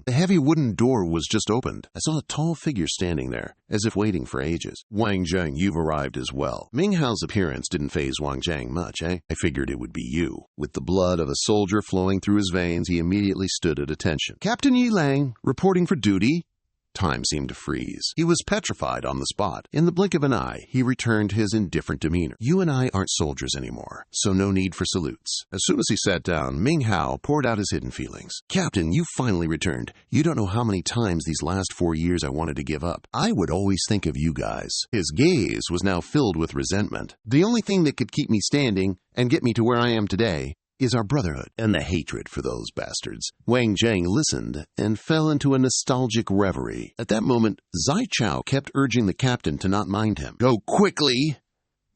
S1: The heavy wooden door was just opened. I saw a tall figure standing there, as if waiting for ages. "Wang Zheng, you've arrived as well." Ming Hao's appearance didn't faze Wang Zheng much, eh? "I figured it would be you." With the blood of a soldier flowing through his veins, he immediately stood at attention. "Captain Yi Lang, reporting for duty." Time seemed to freeze. He was petrified on the spot. In the blink of an eye, he returned his indifferent demeanor. "You and I aren't soldiers anymore, so no need for salutes." As soon as he sat down, Ming Hao poured out his hidden feelings. "Captain, you finally returned. You don't know how many times these last 4 years I wanted to give up. I would always think of you guys." His gaze was now filled with resentment. "The only thing that could keep me standing and get me to where I am today is our brotherhood and the hatred for those bastards." Wang Zheng listened and fell into a nostalgic reverie. At that moment, Zai Chao kept urging the captain to not mind him. "Go quickly!"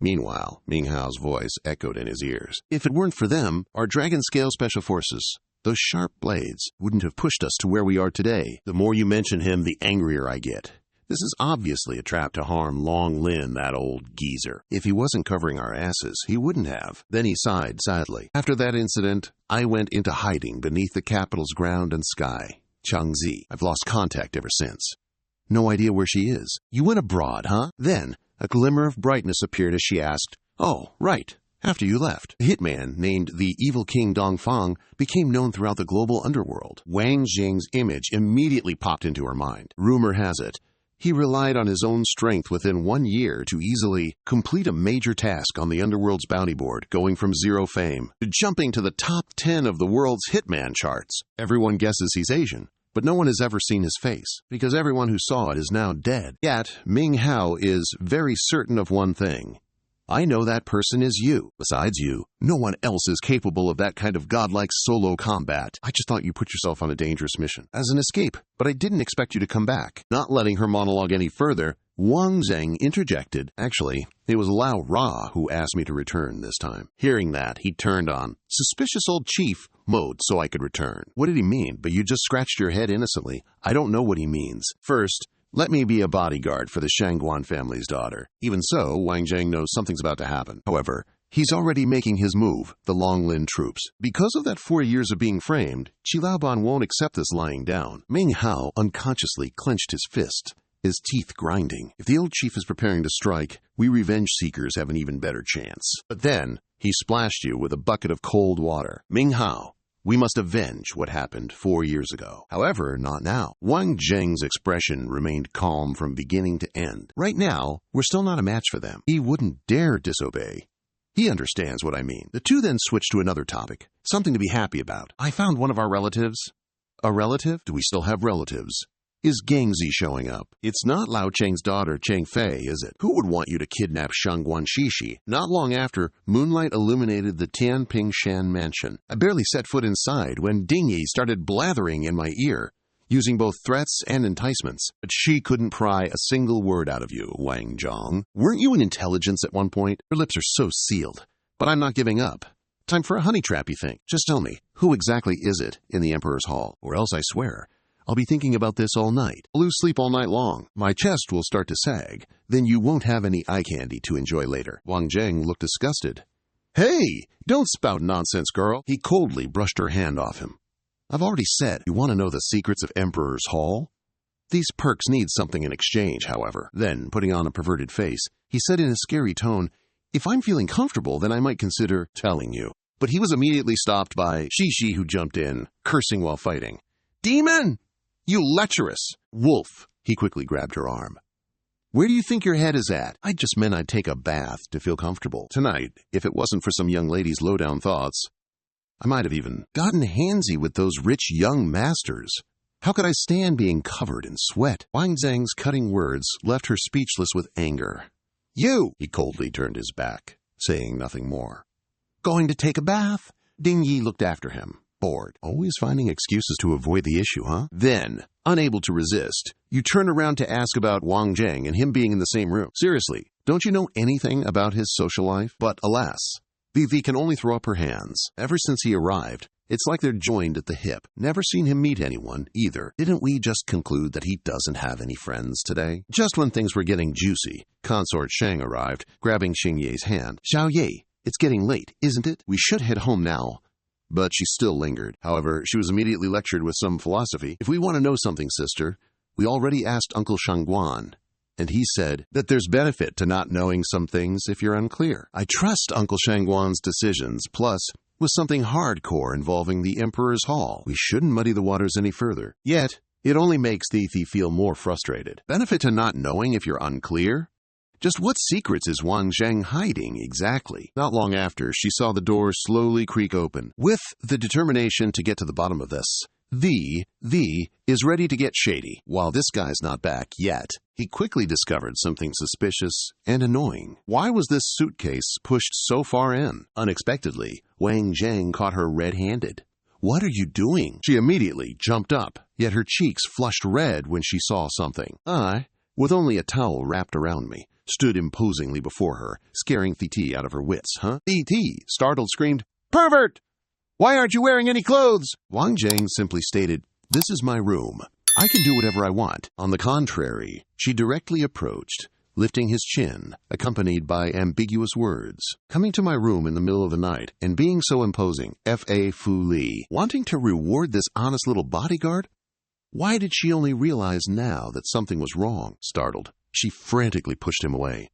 S1: Meanwhile, Ming Hao's voice echoed in his ears. "If it weren't for them, our Dragon Scale Special Forces, those sharp blades, wouldn't have pushed us to where we are today. The more you mention him, the angrier I get. This is obviously a trap to harm Long Lin, that old geezer. If he wasn't covering our asses, he wouldn't have." Then he sighed sadly. "After that incident, I went into hiding beneath the capital's ground and sky. Changzi. I've lost contact ever since. No idea where she is." "You went abroad, huh?" Then a glimmer of brightness appeared as she asked, "Oh, right. After you left, a hitman named the Evil King Dongfang became known throughout the global underworld." Wang Zheng's image immediately popped into her mind. Rumor has it, he relied on his own strength within 1 year to easily complete a major task on the underworld's bounty board, going from zero fame to jumping to the top 10 of the world's hitman charts. Everyone guesses he's Asian, but no one has ever seen his face, because everyone who saw it is now dead. Yet, Ming Hao is very certain of one thing. "I know that person is you. Besides you, no one else is capable of that kind of godlike solo combat. I just thought you put yourself on a dangerous mission as an escape, but I didn't expect you to come back." Not letting her monologue any further, Wang Zheng interjected, "Actually, it was Lao Ra who asked me to return this time." Hearing that, he turned on suspicious old chief mode so I could return. What did he mean? But you just scratched your head innocently. I don't know what he means. First, let me be a bodyguard for the Shangguan family's daughter. Even so, Wang Zheng knows something's about to happen. However, He's already making his move, the Longlin troops. Because of that 4 years of being framed, Qilaoban won't accept this lying down. Ming Hao unconsciously clenched his fist, his teeth grinding. If the old chief is preparing to strike, we revenge seekers have an even better chance. But then, he splashed you with a bucket of cold water. Ming Hao, we must avenge what happened 4 years ago. However, not now. Wang Zheng's expression remained calm from beginning to end. Right now, we're still not a match for them. He wouldn't dare disobey. He understands what I mean. The two then switched to another topic, something to be happy about. I found one of our relatives. A relative? Do we still have relatives? Is Gangzi showing up? It's not Lao Cheng's daughter, Cheng Fei, is it? Who would want you to kidnap Shangguan Shishi? Not long after, moonlight illuminated the Tianping Shan mansion. I barely set foot inside when Ding Yi started blathering in my ear, using both threats and enticements. But she couldn't pry a single word out of you, Wang Zhong. Weren't you in intelligence at one point? Your lips are so sealed. But I'm not giving up. Time for a honey trap, you think? Just tell me, who exactly is it in the Emperor's Hall? Or else I swear, I'll be thinking about this all night. I'll lose sleep all night long. My chest will start to sag. Then you won't have any eye candy to enjoy later. Wang Zheng looked disgusted. Hey, don't spout nonsense, girl. He coldly brushed her hand off him. I've already said, you want to know the secrets of Emperor's Hall? These perks need something in exchange, however. Then, putting on a perverted face, he said in a scary tone, if I'm feeling comfortable, then I might consider telling you. But he was immediately stopped by Shishi, who jumped in, cursing while fighting. Demon! You lecherous! Wolf! He quickly grabbed her arm. Where do you think your head is at? I just meant I'd take a bath to feel comfortable. Tonight, if it wasn't for some young lady's low-down thoughts, I might have even gotten handsy with those rich young masters. How could I stand being covered in sweat? Wang Zheng's cutting words left her speechless with anger. You! He coldly turned his back, saying nothing more. Going to take a bath? Ding Yi looked after him, bored. Always finding excuses to avoid the issue, huh? Then, unable to resist, you turn around to ask about Wang Zheng and him being in the same room. Seriously, don't you know anything about his social life? But alas, Vivi can only throw up her hands. Ever since he arrived, it's like they're joined at the hip. Never seen him meet anyone, either. Didn't we just conclude that he doesn't have any friends today? Just when things were getting juicy, Consort Shang arrived, grabbing Xing Ye's hand. Xiao Ye, it's getting late, isn't it? We should head home now. But she still lingered. However, she was immediately lectured with some philosophy. If we want to know something, sister, we already asked Uncle Shangguan, and he said that there's benefit to not knowing some things if you're unclear. I trust Uncle Shangguan's decisions, plus with something hardcore involving the Emperor's Hall. We shouldn't muddy the waters any further. Yet, it only makes Thithi feel more frustrated. Benefit to not knowing if you're unclear? Just what secrets is Wang Zheng hiding exactly? Not long after, she saw the door slowly creak open. With the determination to get to the bottom of this, the is ready to get shady. While this guy's not back yet, he quickly discovered something suspicious and annoying. Why was this suitcase pushed so far in? Unexpectedly, Wang Zheng caught her red-handed. What are you doing? She immediately jumped up, yet her cheeks flushed red when she saw something. I, with only a towel wrapped around me, stood imposingly before her, scaring Thithi out of her wits. Thithi, startled, screamed, Pervert! Why aren't you wearing any clothes? Wang Zheng simply stated, This is my room. I can do whatever I want. On the contrary, she directly approached, lifting his chin, accompanied by ambiguous words. Coming to my room in the middle of the night and being so imposing, F.A. Fu Li, wanting to reward this honest little bodyguard? Why did she only realize now that something was wrong? Startled, she frantically pushed him away.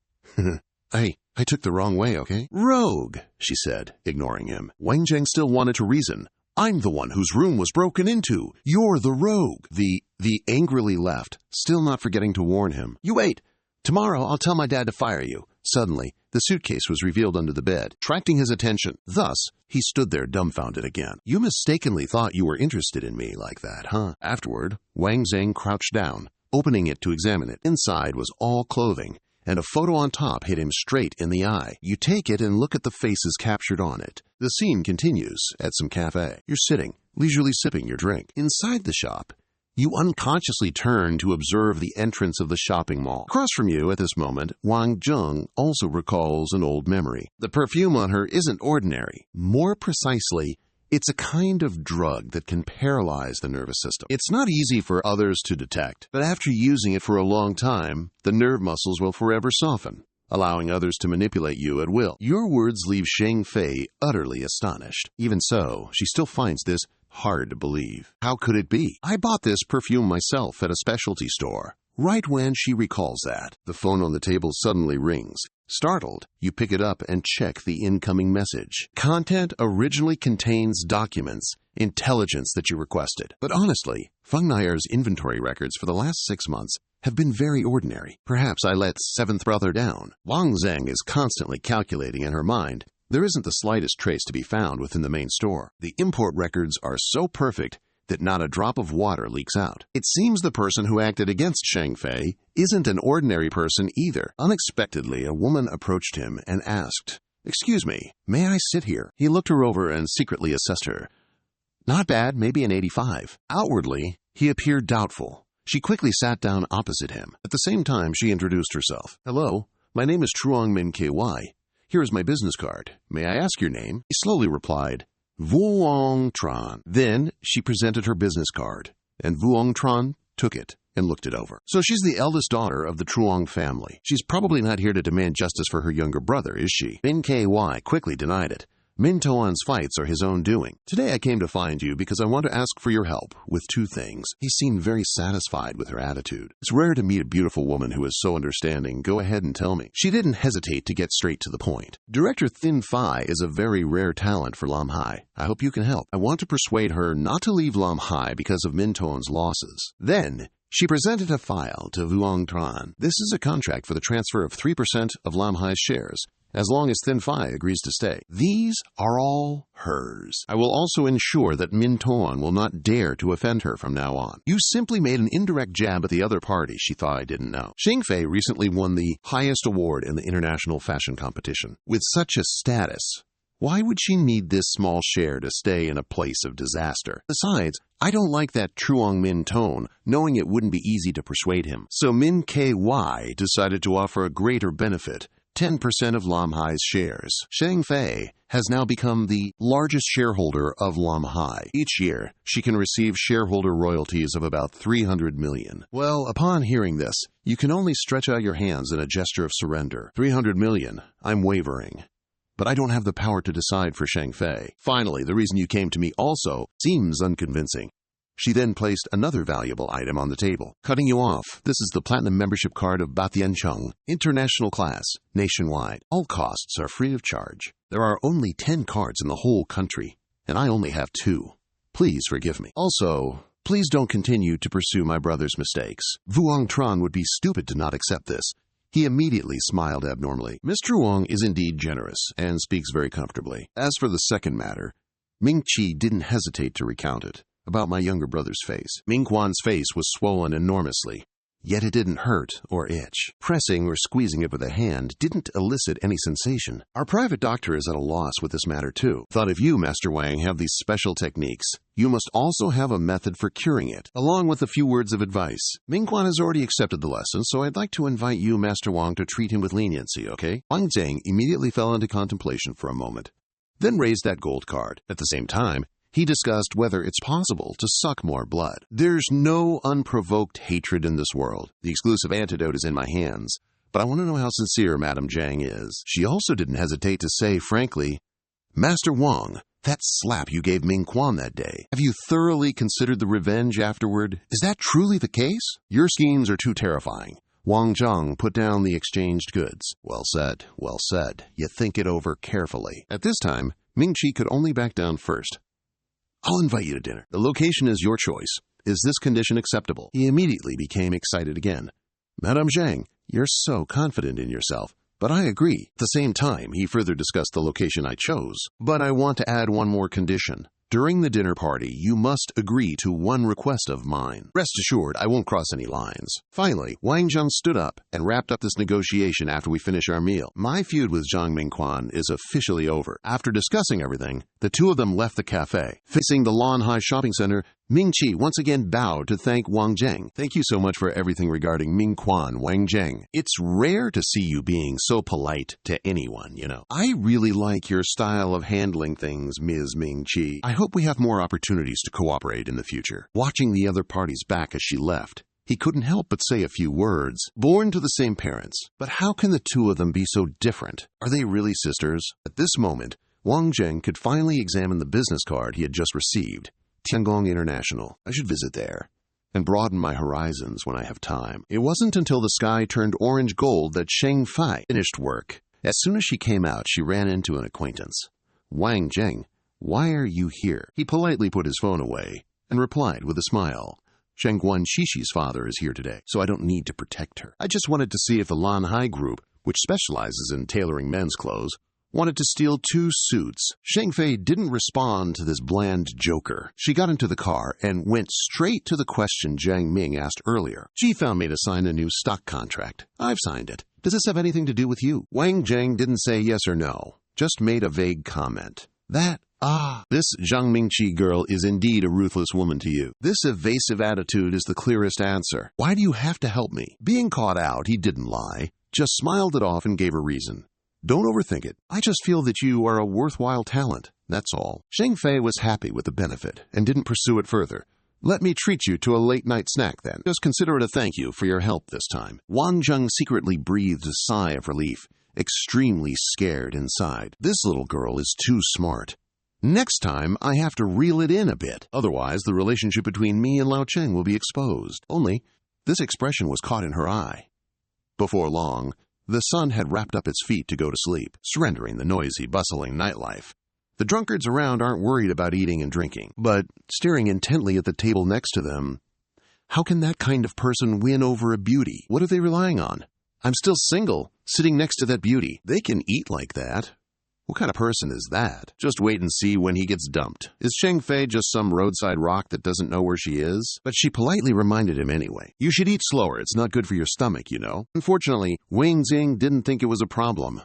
S1: I took the wrong way, okay? Rogue, she said, ignoring him. Wang Zheng still wanted to reason. I'm the one whose room was broken into. You're the rogue. The angrily left, still not forgetting to warn him. You wait. Tomorrow I'll tell my dad to fire you. Suddenly, the suitcase was revealed under the bed, attracting his attention. Thus, he stood there dumbfounded again. You mistakenly thought you were interested in me like that, huh? Afterward, Wang Zheng crouched down, opening it to examine it. Inside was all clothing, and a photo on top hit him straight in the eye. You take it and look at the faces captured on it. The scene continues at some cafe. You're sitting, leisurely sipping your drink. Inside the shop, you unconsciously turn to observe the entrance of the shopping mall. Across from you at this moment, Wang Zheng also recalls an old memory. The perfume on her isn't ordinary. More precisely, it's a kind of drug that can paralyze the nervous system. It's not easy for others to detect, but after using it for a long time, the nerve muscles will forever soften. allowing others to manipulate you at will. Your words leave Shang Fei utterly astonished. Even so, she still finds this hard to believe. How could it be? I bought this perfume myself at a specialty store. Right when she recalls that, the phone on the table suddenly rings. Startled, you pick it up and check the incoming message. Content originally contains documents, intelligence that you requested. But honestly, Feng Nair's inventory records for the last 6 months have been very ordinary. Perhaps I let seventh brother down. Wang Zheng is constantly calculating in her mind. There isn't the slightest trace to be found within the main store. The import records are so perfect that not a drop of water leaks out. It seems the person who acted against Shang Fei isn't an ordinary person either. Unexpectedly, a woman approached him and asked, "Excuse me, may I sit here?" He looked her over and secretly assessed her. Not bad, maybe an 85. Outwardly, he appeared doubtful. She quickly sat down opposite him. At the same time, she introduced herself. "Hello, my name is Truong Min KY. Here is my business card. May I ask your name?" He slowly replied, Vuong Tran. Then she presented her business card, and Vuong Tran took it and looked it over. So she's the eldest daughter of the Truong family. She's probably not here to demand justice for her younger brother, is she? Min KY quickly denied it. Min Toan's fights are his own doing. Today I came to find you because I want to ask for your help with 2 things. He seemed very satisfied with her attitude. It's rare to meet a beautiful woman who is so understanding. Go ahead and tell me. She didn't hesitate to get straight to the point. Director Thin Phi is a very rare talent for Lam Hai. I hope you can help. I want to persuade her not to leave Lam Hai because of Min Toan's losses. Then she presented a file to Vuong Tran. This is a contract for the transfer of 3% of Lam Hai's shares, as long as Thin Phi agrees to stay. These are all hers. I will also ensure that Min Toan will not dare to offend her from now on. You simply made an indirect jab at the other party she thought I didn't know. Shang Fei recently won the highest award in the international fashion competition. With such a status, why would she need this small share to stay in a place of disaster? Besides, I don't like that Truong Min Toan, knowing it wouldn't be easy to persuade him. So Min KY decided to offer a greater benefit, 10% of Lam Hai's shares. Shang Fei has now become the largest shareholder of Lam Hai. Each year, she can receive shareholder royalties of about 300 million. Well, upon hearing this, you can only stretch out your hands in a gesture of surrender. 300 million. I'm wavering. But I don't have the power to decide for Shang Fei. Finally, the reason you came to me also seems unconvincing. She then placed another valuable item on the table. Cutting you off, this is the platinum membership card of Batiancheng, international class, nationwide. All costs are free of charge. There are only 10 cards in the whole country, and I only have 2. Please forgive me. Also, please don't continue to pursue my brother's mistakes. Vuong Tran would be stupid to not accept this. He immediately smiled abnormally. Mr. Wang is indeed generous and speaks very comfortably. As for the second matter, Ming Qi didn't hesitate to recount it. About my younger brother's face. Ming Quan's face was swollen enormously, yet it didn't hurt or itch. Pressing or squeezing it with a hand didn't elicit any sensation. Our private doctor is at a loss with this matter too. Thought if you, Master Wang, have these special techniques, you must also have a method for curing it, along with a few words of advice. Ming Quan has already accepted the lesson, so I'd like to invite you, Master Wang, to treat him with leniency, okay? Wang Zhang immediately fell into contemplation for a moment, then raised that gold card. At the same time, he discussed whether it's possible to suck more blood. There's no unprovoked hatred in this world. The exclusive antidote is in my hands, but I want to know how sincere Madame Zhang is. She also didn't hesitate to say, frankly, Master Wang, that slap you gave Ming Quan that day, have you thoroughly considered the revenge afterward? Is that truly the case? Your schemes are too terrifying. Wang Zhang put down the exchanged goods. Well said, well said. You think it over carefully. At this time, Ming Qi could only back down first. I'll invite you to dinner. The location is your choice. Is this condition acceptable? He immediately became excited again. Madame Zhang, you're so confident in yourself. But I agree. At the same time, he further discussed the location I chose. But I want to add one more condition. During the dinner party, you must agree to one request of mine. Rest assured, I won't cross any lines. Finally, Wang Zhang stood up and wrapped up this negotiation after we finish our meal. My feud with Zhang Mingquan is officially over. After discussing everything, the two of them left the cafe. Facing the Lan Hai shopping center, Ming Qi once again bowed to thank Wang Zhang. Thank you so much for everything regarding Ming Quan, Wang Zhang. It's rare to see you being so polite to anyone, you know. I really like your style of handling things, Ms. Ming Qi. I hope we have more opportunities to cooperate in the future. Watching the other party's back as she left, He couldn't help but say a few words. Born to the same parents, but how can the two of them be so different? Are they really sisters? At this moment, Wang Zheng could finally examine the business card he had just received. Tiangong International. I should visit there and broaden my horizons when I have time. It wasn't until the sky turned orange gold that Sheng Fei finished work. As soon as she came out, she ran into an acquaintance. Wang Zheng, why are you here? He politely put his phone away and replied with a smile. Sheng Guan Shishi's father is here today, so I don't need to protect her. I just wanted to see if the Lan Hai Group, which specializes in tailoring men's clothes, wanted to steal 2 suits. Sheng Fei didn't respond to this bland joker. She got into the car and went straight to the question Jiang Ming asked earlier. She found me to sign a new stock contract. I've signed it. Does this have anything to do with you? Wang Zheng didn't say yes or no, just made a vague comment. This Zhang Mingqi girl is indeed a ruthless woman to you. This evasive attitude is the clearest answer. Why do you have to help me? Being caught out, he didn't lie, just smiled it off and gave a reason. Don't overthink it. I just feel that you are a worthwhile talent, that's all. Sheng Fei was happy with the benefit and didn't pursue it further. Let me treat you to a late-night snack then. Just consider it a thank you for your help this time. Wang Zheng secretly breathed a sigh of relief, extremely scared inside. This little girl is too smart. Next time, I have to reel it in a bit. Otherwise, the relationship between me and Lao Cheng will be exposed. Only, this expression was caught in her eye. Before long, the sun had wrapped up its feet to go to sleep, surrendering the noisy, bustling nightlife. The drunkards around aren't worried about eating and drinking, but staring intently at the table next to them. How can that kind of person win over a beauty? What are they relying on? I'm still single, sitting next to that beauty. They can eat like that. What kind of person is that? Just wait and see when he gets dumped. Is Sheng Fei just some roadside rock that doesn't know where she is? But she politely reminded him anyway. You should eat slower. It's not good for your stomach, you know. Unfortunately, Wang Zheng didn't think it was a problem.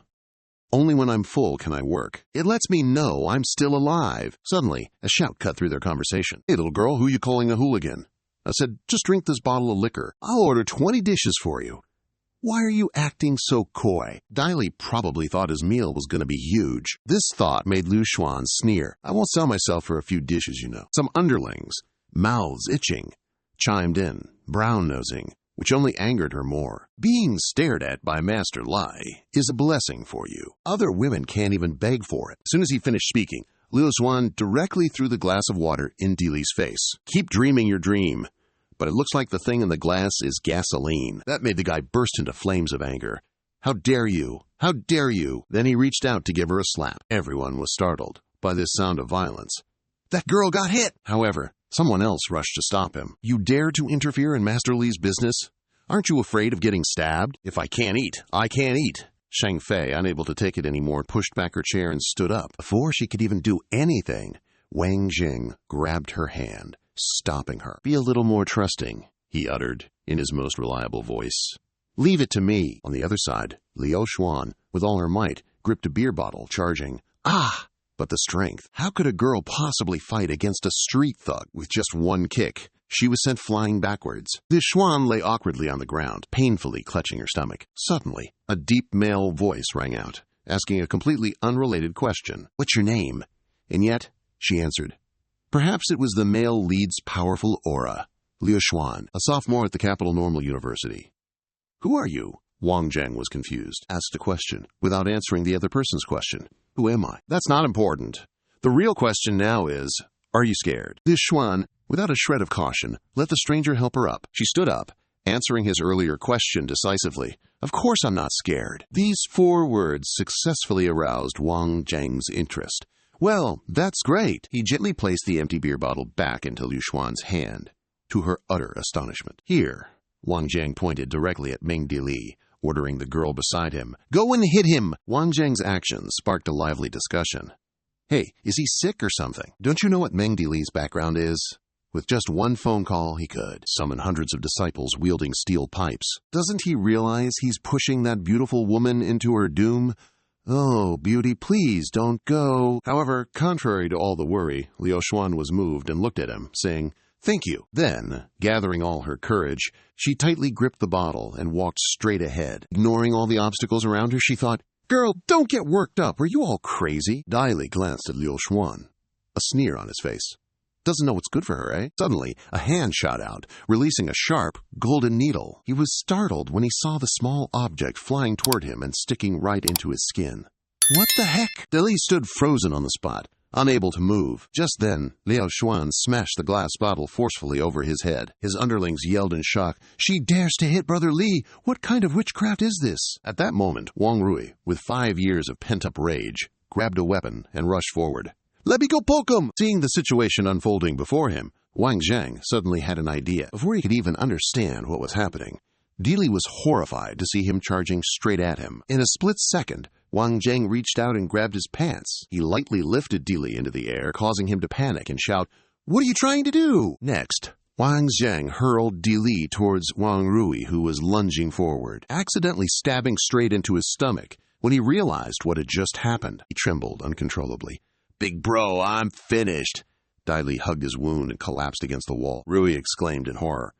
S1: Only when I'm full can I work. It lets me know I'm still alive. Suddenly, a shout cut through their conversation. Hey, little girl, who you calling a hooligan? I said, just drink this bottle of liquor. I'll order 20 dishes for you. Why are you acting so coy? Dai Li probably thought his meal was going to be huge. This thought made Lu Xuan sneer. I won't sell myself for a few dishes, you know. Some underlings, mouths itching, chimed in, brown-nosing, which only angered her more. Being stared at by Master Lai is a blessing for you. Other women can't even beg for it. As soon as he finished speaking, Liu Xuan directly threw the glass of water in Dai Li's face. Keep dreaming your dream. But it looks like the thing in the glass is gasoline. That made the guy burst into flames of anger. How dare you? How dare you? Then he reached out to give her a slap. Everyone was startled by this sound of violence. That girl got hit! However, someone else rushed to stop him. You dare to interfere in Master Li's business? Aren't you afraid of getting stabbed? If I can't eat, I can't eat. Sheng Fei, unable to take it anymore, pushed back her chair and stood up. Before she could even do anything, Wang Zheng grabbed her hand, stopping her. Be a little more trusting, he uttered in his most reliable voice. Leave it to me. On the other side, Liu Xuan, with all her might, gripped a beer bottle, charging. Ah! But the strength. How could a girl possibly fight against a street thug with just one kick? She was sent flying backwards. Liu Xuan lay awkwardly on the ground, painfully clutching her stomach. Suddenly, a deep male voice rang out, asking a completely unrelated question. What's your name? And yet, she answered. Perhaps it was the male lead's powerful aura. Liu Xuan, a sophomore at the Capital Normal University. Who are you? Wang Zheng was confused, asked a question, without answering the other person's question. Who am I? That's not important. The real question now is, are you scared? Liu Xuan, without a shred of caution, let the stranger help her up. She stood up, answering his earlier question decisively. Of course I'm not scared. These 4 words successfully aroused Wang Zheng's interest. Well, that's great. He gently placed the empty beer bottle back into Liu Xuan's hand, to her utter astonishment. Here, Wang Zheng pointed directly at Meng Dai Li, ordering the girl beside him. Go and hit him! Wang Zheng's actions sparked a lively discussion. Hey, is he sick or something? Don't you know what Meng Dai Li's background is? With just one phone call, he could summon hundreds of disciples wielding steel pipes. Doesn't he realize he's pushing that beautiful woman into her doom? Oh, beauty, please don't go. However, contrary to all the worry, Liu Xuan was moved and looked at him, saying, Thank you. Then, gathering all her courage, she tightly gripped the bottle and walked straight ahead. Ignoring all the obstacles around her, she thought, Girl, don't get worked up. Are you all crazy? Dai Li glanced at Liu Xuan, a sneer on his face. Doesn't know what's good for her, eh? Suddenly, a hand shot out, releasing a sharp, golden needle. He was startled when he saw the small object flying toward him and sticking right into his skin. What the heck? Deli stood frozen on the spot, unable to move. Just then, Liao Xuan smashed the glass bottle forcefully over his head. His underlings yelled in shock, "She dares to hit Brother Li! What kind of witchcraft is this?" At that moment, Wang Rui, with 5 years of pent-up rage, grabbed a weapon and rushed forward. "Let me go poke him!" Seeing the situation unfolding before him, Wang Zhang suddenly had an idea. Before he could even understand what was happening, Dili was horrified to see him charging straight at him. In a split second, Wang Zhang reached out and grabbed his pants. He lightly lifted Dili into the air, causing him to panic and shout, "What are you trying to do?" Next, Wang Zhang hurled Dili towards Wang Rui, who was lunging forward, accidentally stabbing straight into his stomach. When he realized what had just happened, he trembled uncontrollably. "Big bro, I'm finished." Dili hugged his wound and collapsed against the wall. Rui exclaimed in horror,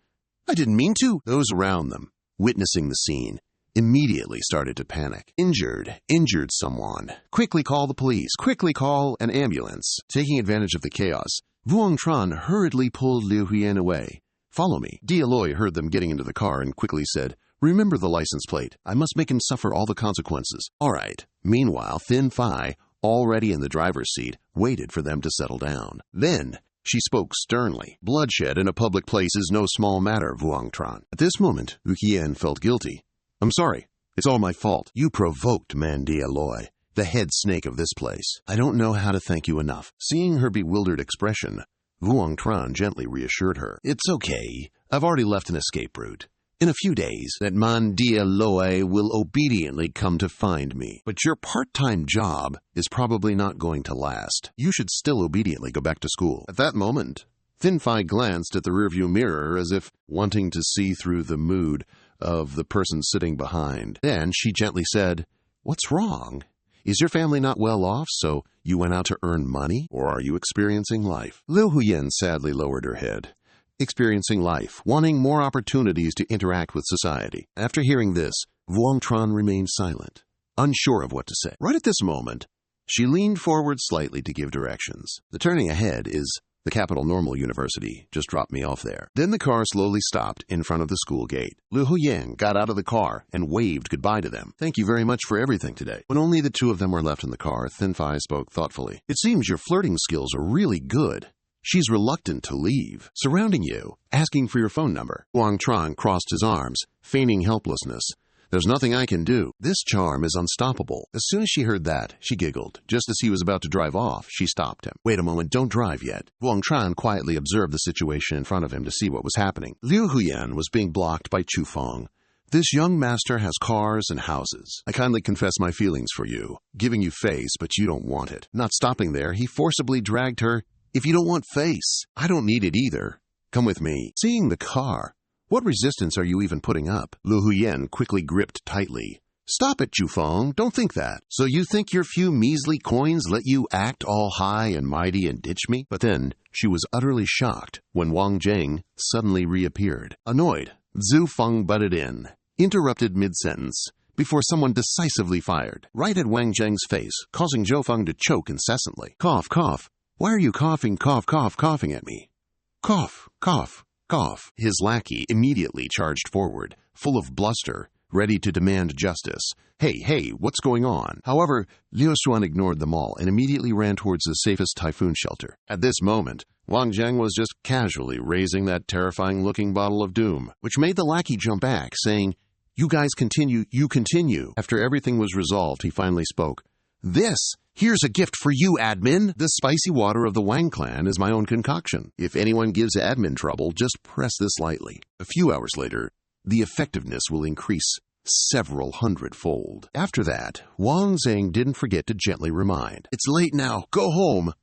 S1: "I didn't mean to." Those around them, witnessing the scene, immediately started to panic. Injured someone. Quickly call the police. Quickly call an ambulance. Taking advantage of the chaos, Vuong Tran hurriedly pulled Liu Huyan away. "Follow me." Dialoy heard them getting into the car and quickly said, "Remember the license plate. I must make him suffer all the consequences." "All right." Meanwhile, Thin Phi, already in the driver's seat, waited for them to settle down. Then she spoke sternly. "Bloodshed in a public place is no small matter, Vuong Tran." At this moment, Huyan felt guilty. "I'm sorry. It's all my fault. You provoked Mandia Loy, the head snake of this place. I don't know how to thank you enough." Seeing her bewildered expression, Vuong Tran gently reassured her. "It's okay. I've already left an escape route. In a few days, that Mandia Loy will obediently come to find me. But your part-time job is probably not going to last. You should still obediently go back to school." At that moment, Thin Phi glanced at the rearview mirror as if wanting to see through the mood of the person sitting behind. Then she gently said, "What's wrong? Is your family not well off, so you went out to earn money? Or are you experiencing life?" Liu Huyan sadly lowered her head. Experiencing life, wanting more opportunities to interact with society. After hearing this, Vuong Tran remained silent, unsure of what to say. Right at this moment, she leaned forward slightly to give directions. "The turning ahead is the Capital Normal University. Just dropped me off there." Then the car slowly stopped in front of the school gate. Liu Huyan got out of the car and waved goodbye to them. "Thank you very much for everything today." When only the two of them were left in the car, Thin Phi spoke thoughtfully. "It seems your flirting skills are really good. She's reluctant to leave, surrounding you, asking for your phone number." Wang Tran crossed his arms, feigning helplessness. "There's nothing I can do. This charm is unstoppable." As soon as she heard that, she giggled. Just as he was about to drive off, she stopped him. "Wait a moment, don't drive yet." Wang Tran quietly observed the situation in front of him to see what was happening. Liu Huyan was being blocked by Chu Feng. "This young master has cars and houses. I kindly confess my feelings for you, giving you face, but you don't want it." Not stopping there, he forcibly dragged her. "If you don't want face, I don't need it either. Come with me." Seeing the car, "What resistance are you even putting up?" Liu Huyan quickly gripped tightly. "Stop it, Chu Feng. Don't think that. So you think your few measly coins let you act all high and mighty and ditch me?" But then she was utterly shocked when Wang Zhang suddenly reappeared. Annoyed, Zhu Feng butted in, interrupted mid-sentence, before someone decisively fired, right at Wang Zhang's face, causing Zhou Feng to choke incessantly. "Cough, cough. Why are you coughing, coughing at me? Cough, cough, cough." His lackey immediately charged forward, full of bluster, ready to demand justice. Hey, what's going on?" However, Liu Xuan ignored them all and immediately ran towards the safest typhoon shelter. At this moment, Wang Zhang was just casually raising that terrifying-looking bottle of doom, which made the lackey jump back, saying, "You guys continue, you continue." After everything was resolved, he finally spoke. Here's a gift for you, admin. The spicy water of the Wang clan is my own concoction. If anyone gives admin trouble, just press this lightly. A few hours later, the effectiveness will increase several hundredfold." After that, Wang Zhang didn't forget to gently remind, "It's late now. Go home."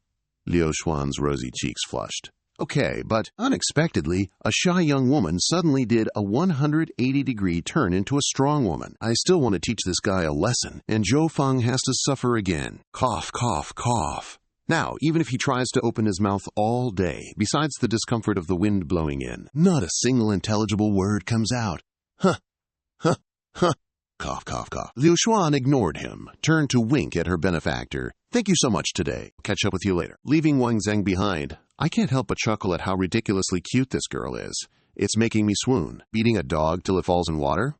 S1: Liu Xuan's rosy cheeks flushed. Okay, but unexpectedly, a shy young woman suddenly did a 180-degree turn into a strong woman. "I still want to teach this guy a lesson, and Zhou Feng has to suffer again. Cough, cough, cough." Now, even if he tries to open his mouth all day, besides the discomfort of the wind blowing in, not a single intelligible word comes out. Huh, huh, huh. Cough, cough, cough. Liu Xuan ignored him, turned to wink at her benefactor. "Thank you so much today. Catch up with you later." Leaving Wang Zhang behind, I can't help but chuckle at how ridiculously cute this girl is. It's making me swoon. Beating a dog till it falls in water?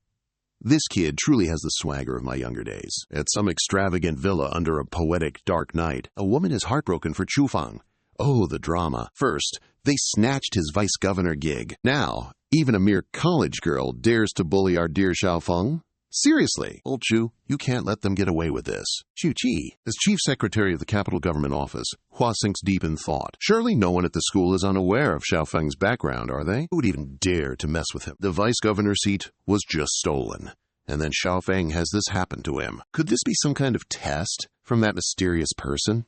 S1: This kid truly has the swagger of my younger days. At some extravagant villa under a poetic dark night, a woman is heartbroken for Chufeng. Oh, the drama. First, they snatched his vice-governor gig. Now, even a mere college girl dares to bully our dear Xiaofeng? Seriously, old Chu, you can't let them get away with this. Chu Qi, as chief secretary of the capital government office, Hua sinks deep in thought. Surely no one at the school is unaware of Xiaofeng's background, are they? Who would even dare to mess with him? The vice-governor seat was just stolen. And then Xiaofeng has this happen to him. Could this be some kind of test from that mysterious person?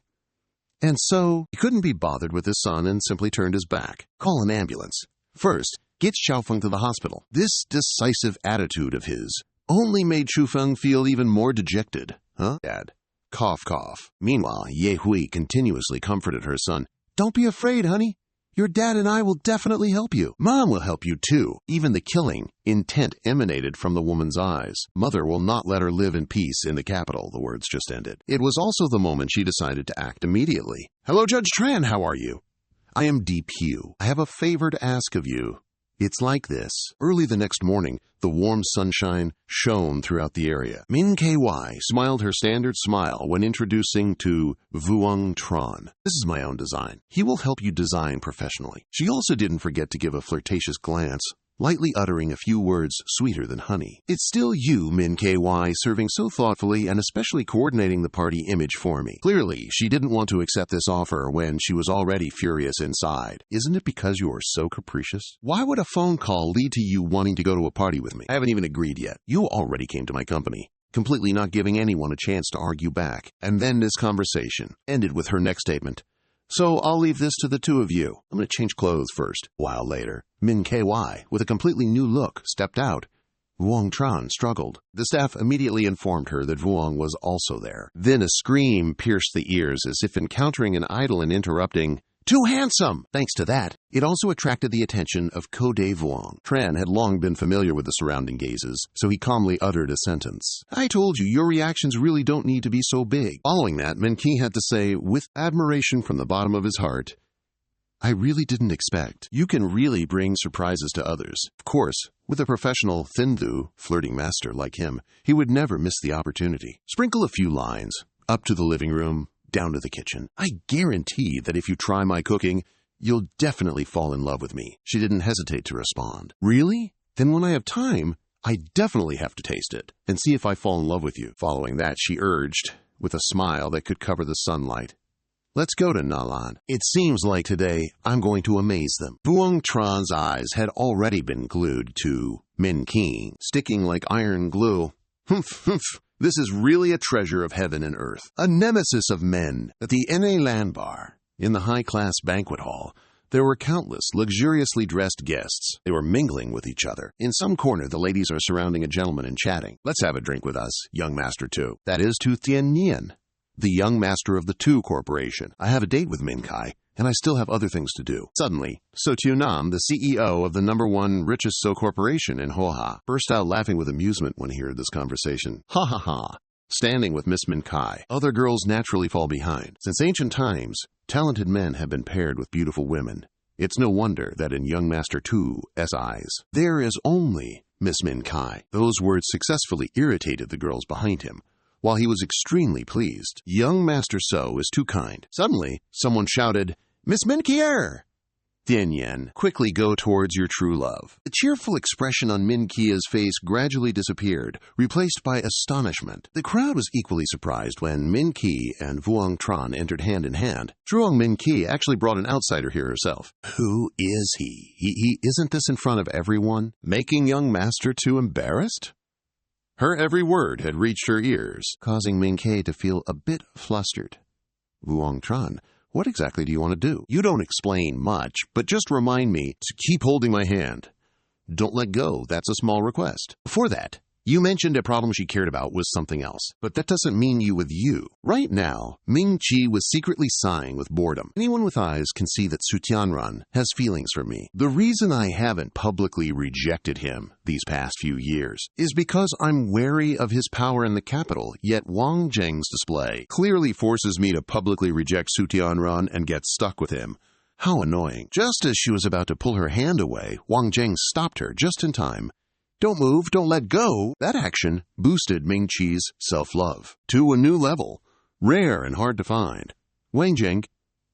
S1: And so, he couldn't be bothered with his son and simply turned his back. Call an ambulance. First, get Xiaofeng to the hospital. This decisive attitude of his only made Chufeng feel even more dejected. Huh, Dad? Cough, cough. Meanwhile, Ye Hui continuously comforted her son. Don't be afraid, honey. Your dad and I will definitely help you. Mom will help you too. Even the killing intent emanated from the woman's eyes. Mother will not let her live in peace in the capital, the words just ended. It was also the moment she decided to act immediately. Hello, Judge Tran, how are you? I am Deep Hugh. I have a favor to ask of you. It's like this. Early the next morning, the warm sunshine shone throughout the area. Min KY smiled her standard smile when introducing to Vuong Tran. This is my own design. He will help you design professionally. She also didn't forget to give a flirtatious glance, lightly uttering a few words sweeter than honey. It's still you, Min KY, serving so thoughtfully and especially coordinating the party image for me. Clearly, she didn't want to accept this offer when she was already furious inside. Isn't it because you are so capricious? Why would a phone call lead to you wanting to go to a party with me? I haven't even agreed yet. You already came to my company, completely not giving anyone a chance to argue back. And then this conversation ended with her next statement. So I'll leave this to the two of you. I'm going to change clothes first. A while later, Min KY, with a completely new look, stepped out. Vuong Tran struggled. The staff immediately informed her that Vuong was also there. Then a scream pierced the ears as if encountering an idol and interrupting, "Too handsome!" Thanks to that, it also attracted the attention of Code Vuong. Tran had long been familiar with the surrounding gazes, so he calmly uttered a sentence. I told you, your reactions really don't need to be so big. Following that, Menqi had to say, with admiration from the bottom of his heart, I really didn't expect. You can really bring surprises to others. Of course, with a professional Thindu, flirting master like him, he would never miss the opportunity. Sprinkle a few lines, up to the living room, down to the kitchen. I guarantee that if you try my cooking, you'll definitely fall in love with me. She didn't hesitate to respond. Really? Then when I have time, I definitely have to taste it and see if I fall in love with you. Following that, she urged, with a smile that could cover the sunlight, let's go to Nalan. It seems like today I'm going to amaze them. Vuong Tran's eyes had already been glued to Min Qi, sticking like iron glue. Humph, humph. This is really a treasure of heaven and earth, a nemesis of men. At the NA Land Bar, in the high-class banquet hall, there were countless luxuriously dressed guests. They were mingling with each other. In some corner, the ladies are surrounding a gentleman and chatting. Let's have a drink with us, young master Tu. That is Tu Tien Nien, the young master of the Tu Corporation. I have a date with Min Kai, and I still have other things to do. Suddenly, So Tu Nam, the CEO of the #1 richest So Corporation in Hoha, burst out laughing with amusement when he heard this conversation. Ha ha ha. Standing with Miss Min Kai, other girls naturally fall behind. Since ancient times, talented men have been paired with beautiful women. It's no wonder that in young Master Tu's eyes, there is only Miss Min Kai. Those words successfully irritated the girls behind him. While he was extremely pleased, young Master So is too kind. Suddenly, someone shouted, Miss Min Kier! Tien Yen, quickly go towards your true love. The cheerful expression on Min Kia's face gradually disappeared, replaced by astonishment. The crowd was equally surprised when Min Ki and Vuong Tran entered hand in hand. Zhuang Min Ki actually brought an outsider here herself. Who is he? He isn't this in front of everyone, making young Master Tu embarrassed? Her every word had reached her ears, causing Min Ki to feel a bit flustered. Vuong Tran, what exactly do you want to do? You don't explain much, but just remind me to keep holding my hand. Don't let go, that's a small request. Before that, you mentioned a problem she cared about was something else, but that doesn't mean you with you. Right now, Ming Chi was secretly sighing with boredom. Anyone with eyes can see that Su Tianran has feelings for me. The reason I haven't publicly rejected him these past few years is because I'm wary of his power in the capital, yet Wang Zheng's display clearly forces me to publicly reject Su Tianran and get stuck with him. How annoying. Just as she was about to pull her hand away, Wang Zheng stopped her just in time. Don't move, don't let go. That action boosted Ming Qi's self-love to a new level, rare and hard to find. Wang Zheng,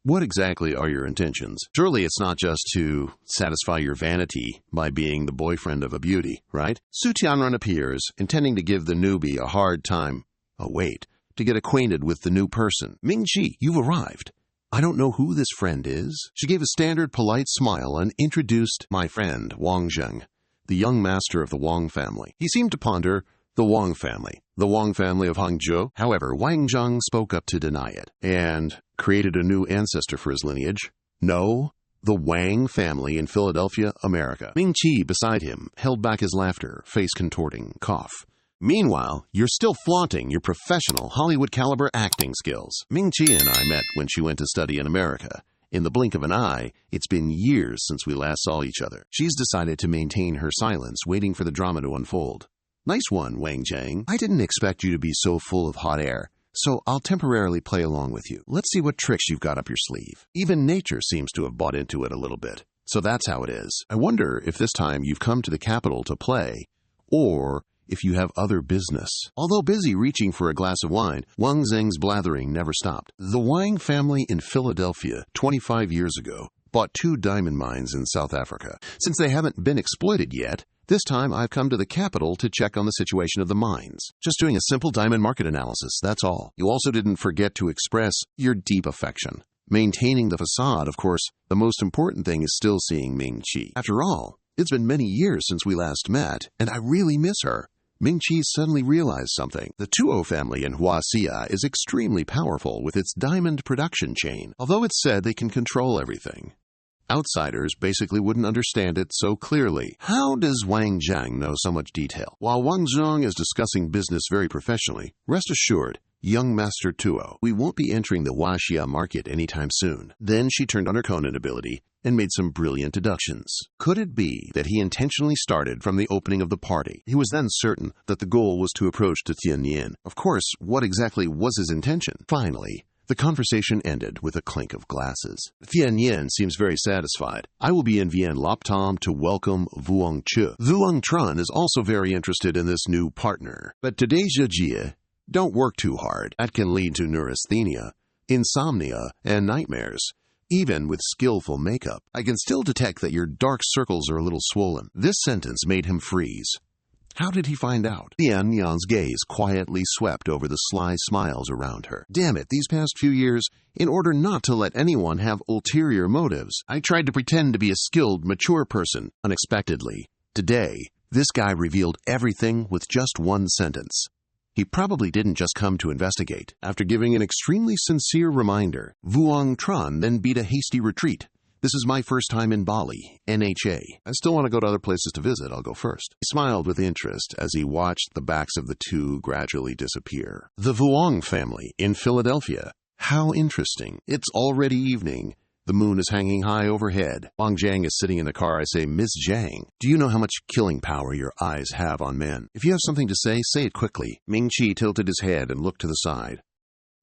S1: what exactly are your intentions? Surely it's not just to satisfy your vanity by being the boyfriend of a beauty, right? Su Tianrun appears, intending to give the newbie a hard time. Oh, wait, to get acquainted with the new person. Ming Qi, you've arrived. I don't know who this friend is. She gave a standard polite smile and introduced my friend, Wang Zheng, the young master of the Wang family. He seemed to ponder the Wang family of Hangzhou. However, Wang Zheng spoke up to deny it and created a new ancestor for his lineage. No, the Wang family in Philadelphia, America. Ming Qi, beside him, held back his laughter, face contorting, cough. Meanwhile, you're still flaunting your professional Hollywood-caliber acting skills. Ming Qi and I met when she went to study in America. In the blink of an eye, it's been years since we last saw each other. She's decided to maintain her silence, waiting for the drama to unfold. Nice one, Wang Zheng. I didn't expect you to be so full of hot air, so I'll temporarily play along with you. Let's see what tricks you've got up your sleeve. Even nature seems to have bought into it a little bit. So that's how it is. I wonder if this time you've come to the capital to play, or if you have other business. Although busy reaching for a glass of wine, Wang Zheng's blathering never stopped. The Wang family in Philadelphia 25 years ago bought 2 diamond mines in South Africa. Since they haven't been exploited yet, this time I've come to the capital to check on the situation of the mines. Just doing a simple diamond market analysis, that's all. You also didn't forget to express your deep affection. Maintaining the facade, of course, the most important thing is still seeing Ming Qi. After all, it's been many years since we last met, and I really miss her. Ming Qi suddenly realized something. The Tuo family in Huaxia is extremely powerful with its diamond production chain, although it's said they can control everything. Outsiders basically wouldn't understand it so clearly. How does Wang Zheng know so much detail? While Wang Zheng is discussing business very professionally, rest assured, young Master Tuo, we won't be entering the Huaxia market anytime soon. Then she turned on her Conan ability and made some brilliant deductions. Could it be that he intentionally started from the opening of the party? He was then certain that the goal was to approach to Tianyin. Of course, what exactly was his intention? Finally, the conversation ended with a clink of glasses. Tianyin seems very satisfied. I will be in Vienne Loptom to welcome Vuong Chu. Vuong Tran is also very interested in this new partner. But today's Jia, don't work too hard. That can lead to neurasthenia, insomnia, and nightmares. Even with skillful makeup, I can still detect that your dark circles are a little swollen. This sentence made him freeze. How did he find out? Tian Yan's gaze quietly swept over the sly smiles around her. Damn it, these past few years, in order not to let anyone have ulterior motives, I tried to pretend to be a skilled, mature person. Unexpectedly, today, this guy revealed everything with just one sentence. He probably didn't just come to investigate. After giving an extremely sincere reminder, Vuong Tran then beat a hasty retreat. This is my first time in Bali, NHA. I still want to go to other places to visit. I'll go first. He smiled with interest as he watched the backs of the two gradually disappear. The Vuong family in Philadelphia. How interesting. It's already evening. The moon is hanging high overhead. Wang Zheng is sitting in the car. I say, Miss Zhang, do you know how much killing power your eyes have on men? If you have something to say it quickly. Ming Qi tilted his head and looked to the side.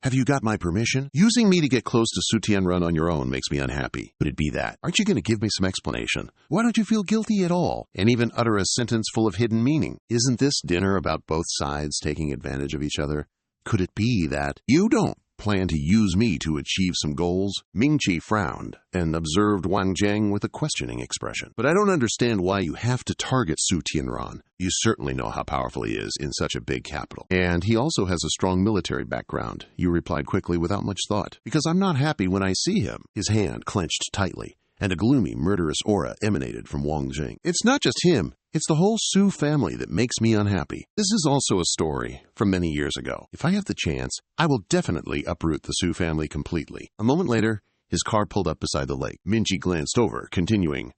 S1: Have you got my permission? Using me to get close to Su Tianrun on your own makes me unhappy. Could it be that? Aren't you going to give me some explanation? Why don't you feel guilty at all, and even utter a sentence full of hidden meaning? Isn't this dinner about both sides taking advantage of each other? Could it be that you don't plan to use me to achieve some goals? Ming Qi frowned and observed Wang Zheng with a questioning expression. But I don't understand why you have to target Su Tianrun. You certainly know how powerful he is in such a big capital. And he also has a strong military background. You replied quickly without much thought. Because I'm not happy when I see him. His hand clenched tightly, and a gloomy, murderous aura emanated from Wang Zheng. It's not just him. It's the whole Su family that makes me unhappy. This is also a story from many years ago. If I have the chance, I will definitely uproot the Su family completely. A moment later, his car pulled up beside the lake. Ming Qi glanced over, continuing,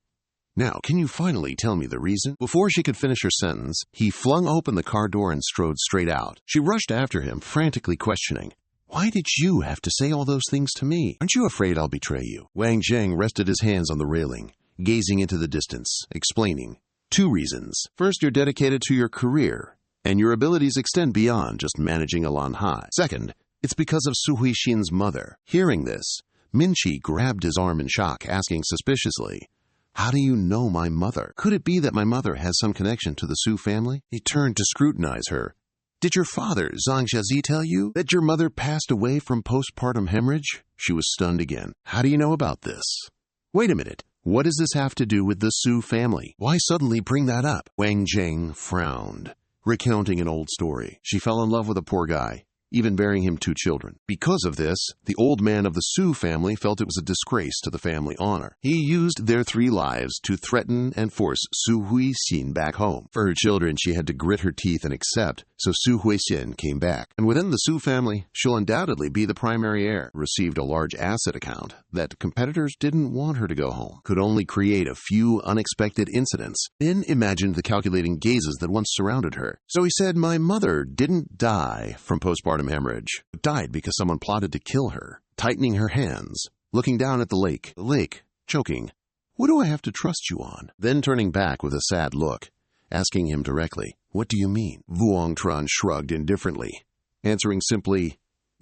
S1: Now, can you finally tell me the reason? Before she could finish her sentence, he flung open the car door and strode straight out. She rushed after him, frantically questioning, Why did you have to say all those things to me? Aren't you afraid I'll betray you? Wang Zheng rested his hands on the railing, gazing into the distance, explaining, 2 reasons. First, you're dedicated to your career, and your abilities extend beyond just managing a Lan Hai. Second, it's because of Su Huixin's mother. Hearing this, Minchi grabbed his arm in shock, asking suspiciously, "How do you know my mother? Could it be that my mother has some connection to the Su family?" He turned to scrutinize her. "Did your father, Zhang Xiaozi, tell you that your mother passed away from postpartum hemorrhage?" She was stunned again. "How do you know about this?" "Wait a minute. What does this have to do with the Su family? Why suddenly bring that up?" Wang Zheng frowned, recounting an old story. She fell in love with a poor guy, even bearing him 2 children. Because of this, the old man of the Su family felt it was a disgrace to the family honor. He used their 3 lives to threaten and force Su Huixin back home. For her children, she had to grit her teeth and accept, so Su Huixin came back. And within the Su family, she'll undoubtedly be the primary heir. Received a large asset account that competitors didn't want her to go home. Could only create a few unexpected incidents. Then imagined the calculating gazes that once surrounded her. So he said, "My mother didn't die from postpartum hemorrhage, but died because someone plotted to kill her." Tightening her hands, looking down at the lake, choking. "What do I have to trust you on?" Then turning back with a sad look, asking him directly, "What do you mean?" Vuong Tran shrugged indifferently, answering simply,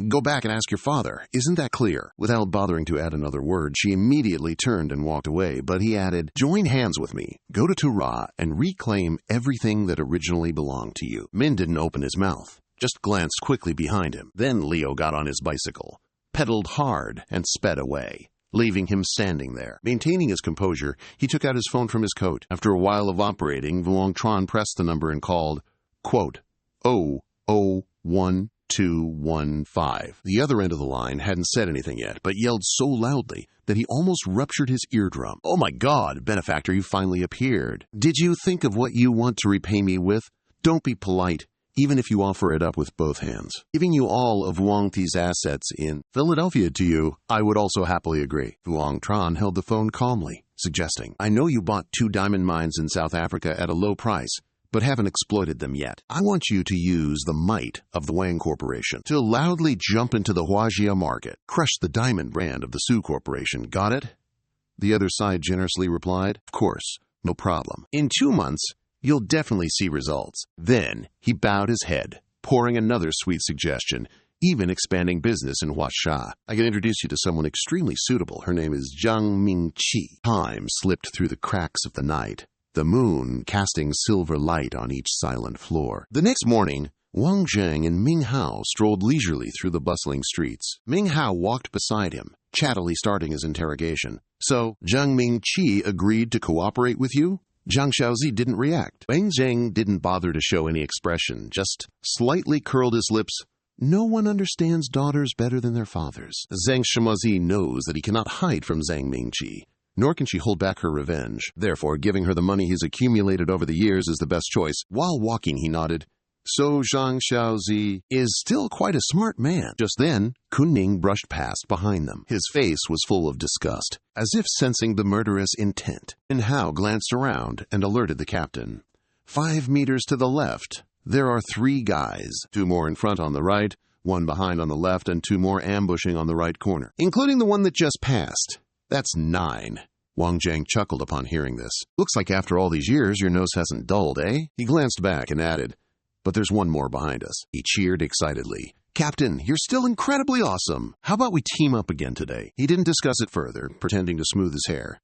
S1: "Go back and ask your father. Isn't that clear?" Without bothering to add another word, she immediately turned and walked away, but he added, "Join hands with me. Go to Tura and reclaim everything that originally belonged to you." Min didn't open his mouth, just glanced quickly behind him. Then Leo got on his bicycle, pedaled hard, and sped away, leaving him standing there. Maintaining his composure, he took out his phone from his coat. After a while of operating, Vuong Tran pressed the number and called, quote, 001-215. The other end of the line hadn't said anything yet, but yelled so loudly that he almost ruptured his eardrum. "Oh my God, benefactor, you finally appeared. Did you think of what you want to repay me with? Don't be polite, even if you offer it up with both hands. Giving you all of Wang Ti's assets in Philadelphia to you, I would also happily agree." Vuong Tran held the phone calmly, suggesting, "I know you bought 2 diamond mines in South Africa at a low price, but haven't exploited them yet. I want you to use the might of the Wang Corporation to loudly jump into the Huajia market, crush the diamond brand of the Su Corporation. Got it?" The other side generously replied, "Of course, no problem. In 2 months, you'll definitely see results." Then he bowed his head, pouring another sweet suggestion, even expanding business in Huasha. "I can introduce you to someone extremely suitable. Her name is Zhang Mingqi." Time slipped through the cracks of the night, the moon casting silver light on each silent floor. The next morning, Wang Zheng and Ming Hao strolled leisurely through the bustling streets. Ming Hao walked beside him, chattily starting his interrogation. "So, Zhang Mingqi agreed to cooperate with you?" Zhang Xiaozi didn't react. Wang Zheng didn't bother to show any expression, just slightly curled his lips. No one understands daughters better than their fathers. Zhang Shimazi knows that he cannot hide from Zhang Mingqi, nor can she hold back her revenge. Therefore, giving her the money he's accumulated over the years is the best choice. While walking, he nodded. "So Zhang Xiaozi is still quite a smart man." Just then, Kunning brushed past behind them. His face was full of disgust, as if sensing the murderous intent. Min Hao glanced around and alerted the captain. 5 meters to the left, there are 3 guys, 2 more in front on the right, 1 behind on the left, and 2 more ambushing on the right corner, including the one that just passed. That's 9. Wang Zheng chuckled upon hearing this. "Looks like after all these years, your nose hasn't dulled, eh?" He glanced back and added, "But there's 1 more behind us." He cheered excitedly. "Captain, you're still incredibly awesome. How about we team up again today?" He didn't discuss it further, pretending to smooth his hair,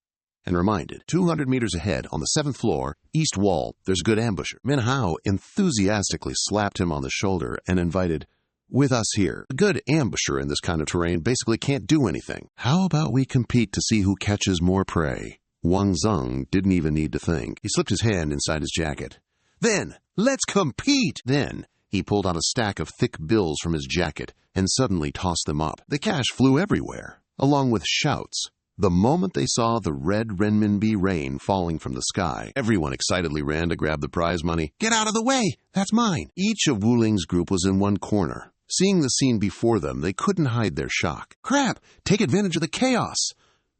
S1: and reminded, 200 meters ahead, on the 7th floor, east wall, there's a good ambusher. Min Hao enthusiastically slapped him on the shoulder and invited, "With us here. A good ambusher in this kind of terrain basically can't do anything. How about we compete to see who catches more prey?" Wang Zheng didn't even need to think. He slipped his hand inside his jacket. "Then, let's compete!" Then, he pulled out a stack of thick bills from his jacket and suddenly tossed them up. The cash flew everywhere, along with shouts. The moment they saw the red renminbi rain falling from the sky, everyone excitedly ran to grab the prize money. "Get out of the way! That's mine!" Each of Wu Ling's group was in one corner. Seeing the scene before them, they couldn't hide their shock. "Crap! Take advantage of the chaos!"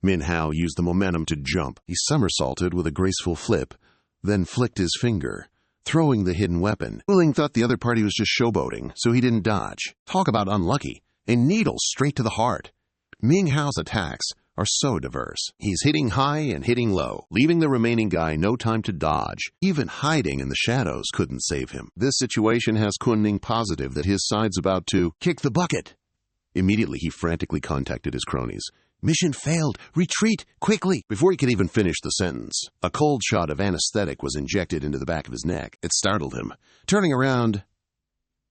S1: Min Hao used the momentum to jump. He somersaulted with a graceful flip, then flicked his finger, throwing the hidden weapon. Wu Ling thought the other party was just showboating, so he didn't dodge. Talk about unlucky. A needle straight to the heart. Ming Hao's attacks are so diverse. He's hitting high and hitting low, leaving the remaining guy no time to dodge. Even hiding in the shadows couldn't save him. This situation has Kunning positive that his side's about to kick the bucket. Immediately, he frantically contacted his cronies. "Mission failed! Retreat! Quickly!" Before he could even finish the sentence, a cold shot of anesthetic was injected into the back of his neck. It startled him. Turning around...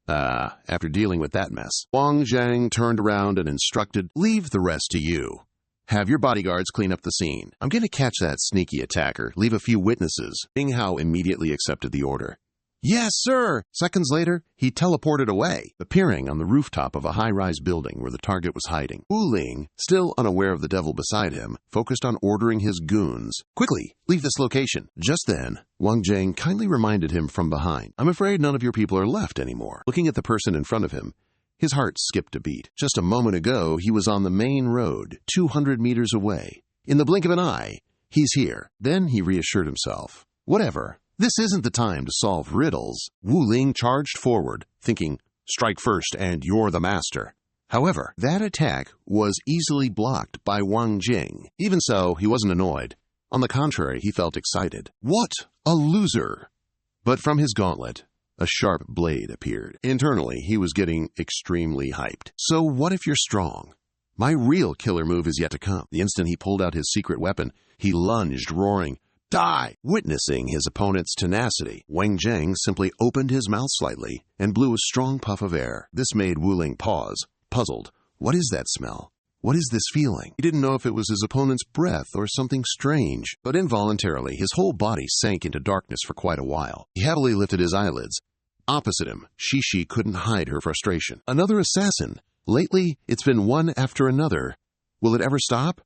S1: after dealing with that mess, Wang Zhang turned around and instructed, "Leave the rest to you. Have your bodyguards clean up the scene. I'm going to catch that sneaky attacker, leave a few witnesses." Bing Hao immediately accepted the order. "Yes, sir!" Seconds later, he teleported away, appearing on the rooftop of a high-rise building where the target was hiding. Wu Ling, still unaware of the devil beside him, focused on ordering his goons. "Quickly, leave this location." Just then, Wang Zhang kindly reminded him from behind, "I'm afraid none of your people are left anymore." Looking at the person in front of him, his heart skipped a beat. Just a moment ago, he was on the main road, 200 meters away. In the blink of an eye, he's here. Then he reassured himself. Whatever. This isn't the time to solve riddles. Wu Ling charged forward, thinking, "Strike first and you're the master." However, that attack was easily blocked by Wang Jing. Even so, he wasn't annoyed. On the contrary, he felt excited. What a loser! But from his gauntlet, a sharp blade appeared. Internally, he was getting extremely hyped. So what if you're strong? My real killer move is yet to come. The instant he pulled out his secret weapon, he lunged, roaring, "Die!" Witnessing his opponent's tenacity, Wang Zhang simply opened his mouth slightly and blew a strong puff of air. This made Wu Ling pause, puzzled. What is that smell? What is this feeling? He didn't know if it was his opponent's breath or something strange, but involuntarily his whole body sank into darkness for quite a while. He heavily lifted his eyelids. Opposite him, Shishi couldn't hide her frustration. Another assassin! Lately, it's been one after another. Will it ever stop?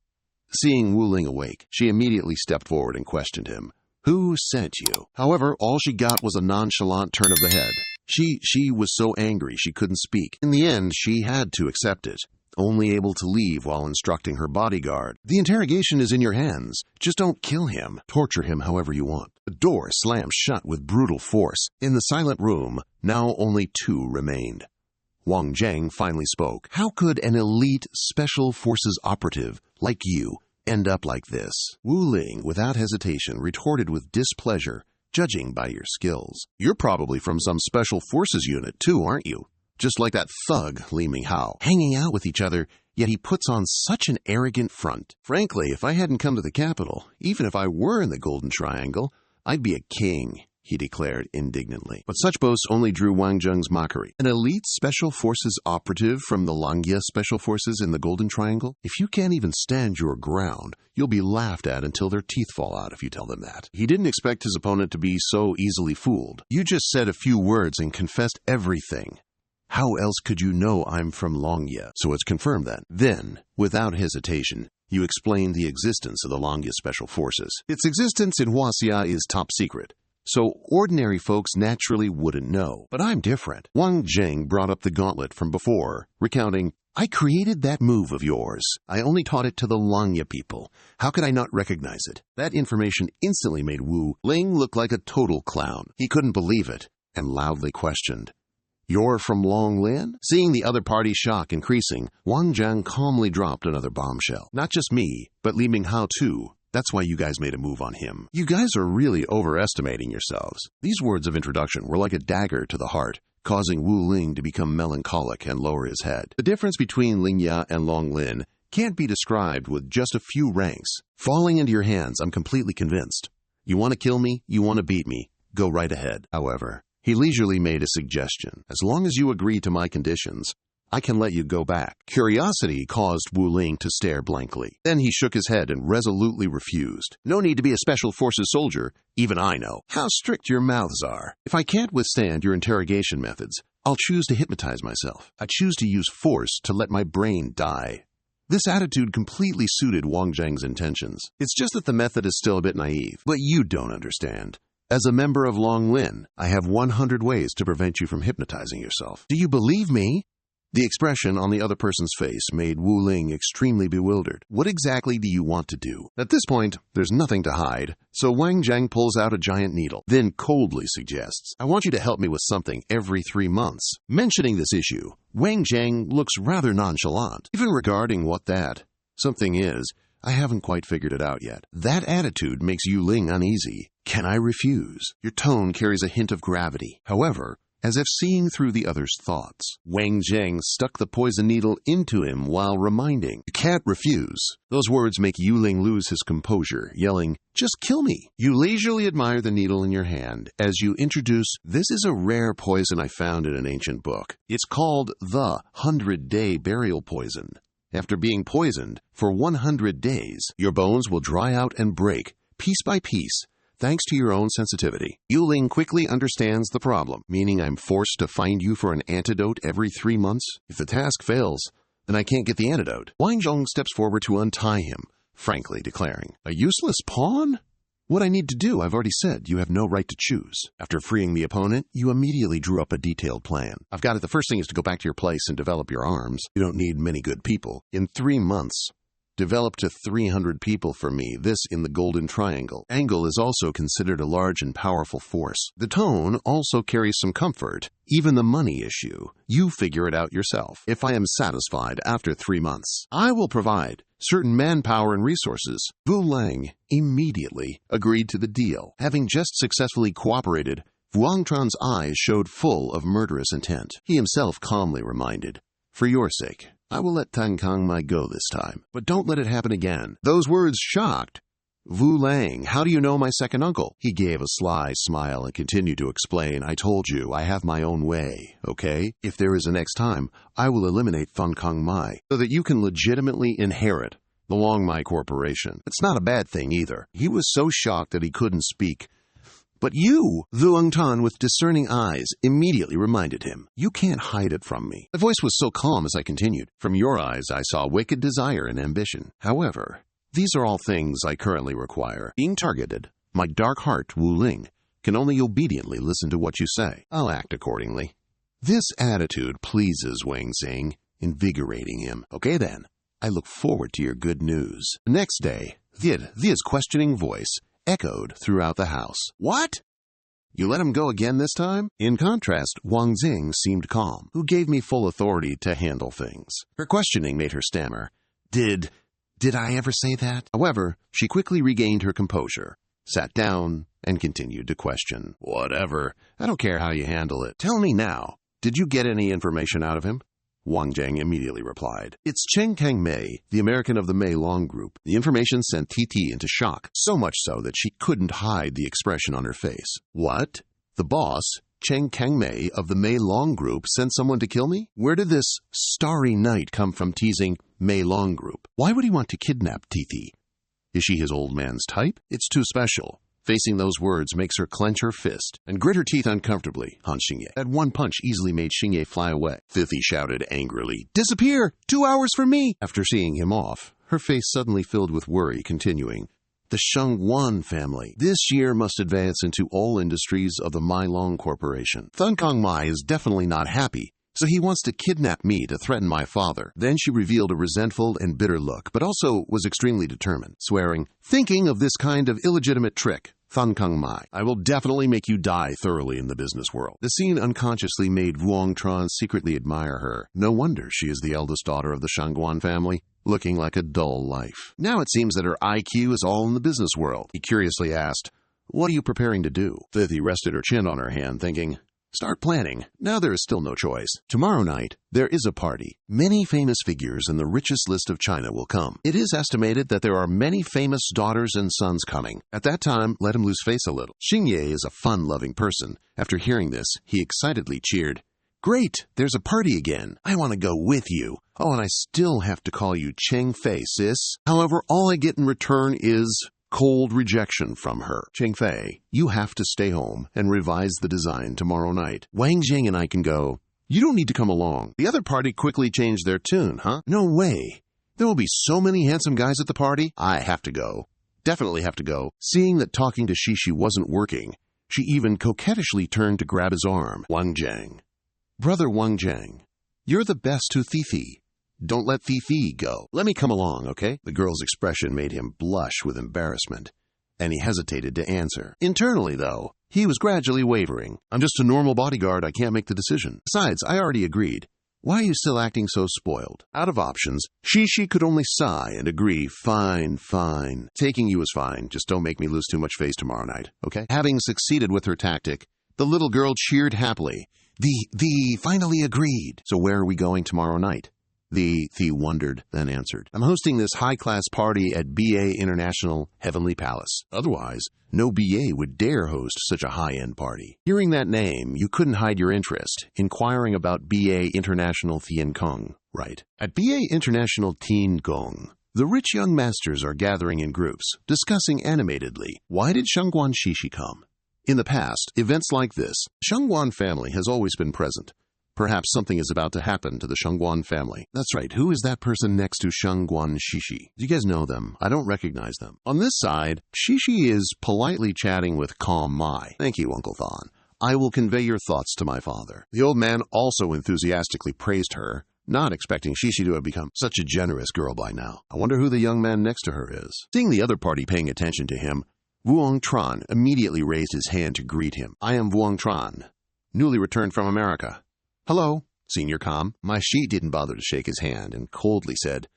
S1: Seeing Wu Ling awake, she immediately stepped forward and questioned him. "Who sent you?" However, all she got was a nonchalant turn of the head. She was so angry she couldn't speak. In the end, she had to accept it, only able to leave while instructing her bodyguard. "The interrogation is in your hands. Just don't kill him. Torture him however you want." The door slammed shut with brutal force. In the silent room, now only two remained. Wang Zhang finally spoke. "How could an elite special forces operative like you end up like this?" Wu Ling, without hesitation, retorted with displeasure, "Judging by your skills. You're probably from some special forces unit too, aren't you? Just like that thug, Li Minghao. Hanging out with each other, yet he puts on such an arrogant front. Frankly, if I hadn't come to the capital, even if I were in the Golden Triangle, I'd be a king," he declared indignantly. But such boasts only drew Wang Zheng's mockery. "An elite special forces operative from the Langya Special Forces in the Golden Triangle? If you can't even stand your ground, you'll be laughed at until their teeth fall out if you tell them that." He didn't expect his opponent to be so easily fooled. "You just said a few words and confessed everything. How else could you know I'm from Langya? So it's confirmed then." Then, without hesitation, you explained the existence of the Langya Special Forces. Its existence in Huaxia is top secret, so ordinary folks naturally wouldn't know. But I'm different. Wang Zheng brought up the gauntlet from before, recounting, "I created that move of yours. I only taught it to the Langya people. How could I not recognize it?" That information instantly made Wu Ling look like a total clown. He couldn't believe it, and loudly questioned, "You're from Longlin?" Seeing the other party's shock increasing, Wang Zhang calmly dropped another bombshell. "Not just me, but Li Minghao too. That's why you guys made a move on him. You guys are really overestimating yourselves." These words of introduction were like a dagger to the heart, causing Wu Ling to become melancholic and lower his head. The difference between Lingya and Longlin can't be described with just a few ranks. Falling into your hands, I'm completely convinced. You want to kill me? You want to beat me? Go right ahead. However, he leisurely made a suggestion. "As long as you agree to my conditions, I can let you go back." Curiosity caused Wu Ling to stare blankly. Then he shook his head and resolutely refused. "No need to be a special forces soldier. Even I know how strict your mouths are. If I can't withstand your interrogation methods, I'll choose to hypnotize myself. I choose to use force to let my brain die." This attitude completely suited Wang Zheng's intentions. It's just that the method is still a bit naive. But you don't understand. As a member of Longlin, I have 100 ways to prevent you from hypnotizing yourself. Do you believe me? The expression on the other person's face made Wu Ling extremely bewildered. What exactly do you want to do? At this point, there's nothing to hide, so Wang Zheng pulls out a giant needle, then coldly suggests, "I want you to help me with something every 3 months. Mentioning this issue, Wang Zheng looks rather nonchalant. Even regarding what that something is, I haven't quite figured it out yet. That attitude makes Yu Ling uneasy. Can I refuse? Your tone carries a hint of gravity. However, as if seeing through the other's thoughts. Wang Zheng stuck the poison needle into him while reminding, "You can't refuse." Those words make Yuling lose his composure, yelling, "Just kill me." You leisurely admire the needle in your hand as you introduce, "This is a rare poison I found in an ancient book. It's called the 100-day burial poison. After being poisoned for 100 days, your bones will dry out and break, piece by piece, thanks to your own sensitivity." Yuling quickly understands the problem, meaning I'm forced to find you for an antidote every 3 months? If the task fails, then I can't get the antidote. Wang Zheng steps forward to untie him, frankly declaring, "A useless pawn? What I need to do, I've already said. You have no right to choose." After freeing the opponent, you immediately drew up a detailed plan. "I've got it. The first thing is to go back to your place and develop your arms. You don't need many good people. In 3 months, develop to 300 people for me, this in the Golden Triangle. Angle is also considered a large and powerful force. The tone also carries some comfort. Even the money issue, you figure it out yourself. If I am satisfied after 3 months, I will provide certain manpower and resources." Wu Lang immediately agreed to the deal. Having just successfully cooperated, Vuong Tran's eyes showed full of murderous intent. He himself calmly reminded, "For your sake, I will let ManhwaGO go this time, but don't let it happen again." Those words shocked Wu Lang. "How do you know my second uncle?" He gave a sly smile and continued to explain, "I told you, I have my own way, okay? If there is a next time, I will eliminate ManhwaGO so that you can legitimately inherit the Longmai Corporation." It's not a bad thing either. He was so shocked that he couldn't speak. "But you," Vuong Tran with discerning eyes immediately reminded him, "You can't hide it from me." My voice was so calm as I continued, "From your eyes I saw wicked desire and ambition. However, these are all things I currently require. Being targeted, my dark heart, Wu Ling, can only obediently listen to what you say. I'll act accordingly." This attitude pleases Wang Zheng, invigorating him. "Okay then, I look forward to your good news." The next day, Via's questioning voice echoed throughout the house. "What? You let him go again this time?" In contrast, Wang Zheng seemed calm, who gave me full authority to handle things. Her questioning made her stammer, Did I ever say that?" However, she quickly regained her composure, sat down, and continued to question. "Whatever. I don't care how you handle it. Tell me now, did you get any information out of him?" Wang Zheng immediately replied, "It's Cheng Kang-mei, the American of the Mei Long Group." The information sent TT into shock, so much so that she couldn't hide the expression on her face. "What? The boss, Cheng Kang-mei of the Mei Long Group, sent someone to kill me? Where did this starry night come from teasing Mei Long Group? Why would he want to kidnap TT? Is she his old man's type? It's too special." Facing those words makes her clench her fist and grit her teeth uncomfortably on Xingye. That one punch easily made Xingye fly away. Fifi shouted angrily, "Disappear! 2 hours from me!" After seeing him off, her face suddenly filled with worry, continuing, "The Shengguan family this year must advance into all industries of the Mai Long Corporation. ManhwaGO is definitely not happy, so he wants to kidnap me to threaten my father." Then she revealed a resentful and bitter look, but also was extremely determined, swearing, "Thinking of this kind of illegitimate trick, ManhwaGO, I will definitely make you die thoroughly in the business world." The scene unconsciously made Vuong Tran secretly admire her. No wonder she is the eldest daughter of the Shangguan family, looking like a dull life. Now it seems that her IQ is all in the business world. He curiously asked, "What are you preparing to do?" Fifi rested her chin on her hand, thinking, "Start planning. Now there is still no choice. Tomorrow night, there is a party. Many famous figures in the richest list of China will come. It is estimated that there are many famous daughters and sons coming. At that time, let him lose face a little." Xingye is a fun-loving person. After hearing this, he excitedly cheered, "Great! There's a party again. I want to go with you. Oh, and I still have to call you Cheng Fei, sis. However, all I get in return is cold rejection from her. Cheng Fei, you have to stay home and revise the design tomorrow night. Wang Zheng and I can go. You don't need to come along." The other party quickly changed their tune, "Huh? No way. There will be so many handsome guys at the party. I have to go. Definitely have to go." Seeing that talking to Shishi wasn't working, she even coquettishly turned to grab his arm. "Wang Zheng. Brother Wang Zheng, you're the best to Fifi. Don't let Fifi go. Let me come along, okay?" The girl's expression made him blush with embarrassment, and he hesitated to answer. Internally, though, he was gradually wavering. "I'm just a normal bodyguard. I can't make the decision. Besides, I already agreed. Why are you still acting so spoiled?" Out of options, Shishi could only sigh and agree, "Fine, fine. Taking you is fine. Just don't make me lose too much face tomorrow night, okay?" Having succeeded with her tactic, the little girl cheered happily. The finally agreed. So where are we going tomorrow night? The wondered, then answered, I'm hosting this high-class party at BA International Heavenly Palace. Otherwise, no BA would dare host such a high-end party. Hearing that name, you couldn't hide your interest, inquiring about BA International Tiancong, right? At BA International Tiancong, the rich young masters are gathering in groups, discussing animatedly, why did Shangguan Shishi come? In the past, events like this, Shangguan family has always been present. Perhaps something is about to happen to the Shangguan family. That's right, who is that person next to Shangguan Shishi? Do you guys know them? I don't recognize them. On this side, Shishi is politely chatting with Calm Mai. Thank you, Uncle Thon. I will convey your thoughts to my father. The old man also enthusiastically praised her, not expecting Shishi to have become such a generous girl by now. I wonder who the young man next to her is. Seeing the other party paying attention to him, Vuong Tran immediately raised his hand to greet him. I am Vuong Tran, newly returned from America. Hello, Senior Com. My Shi didn't bother to shake his hand and coldly said,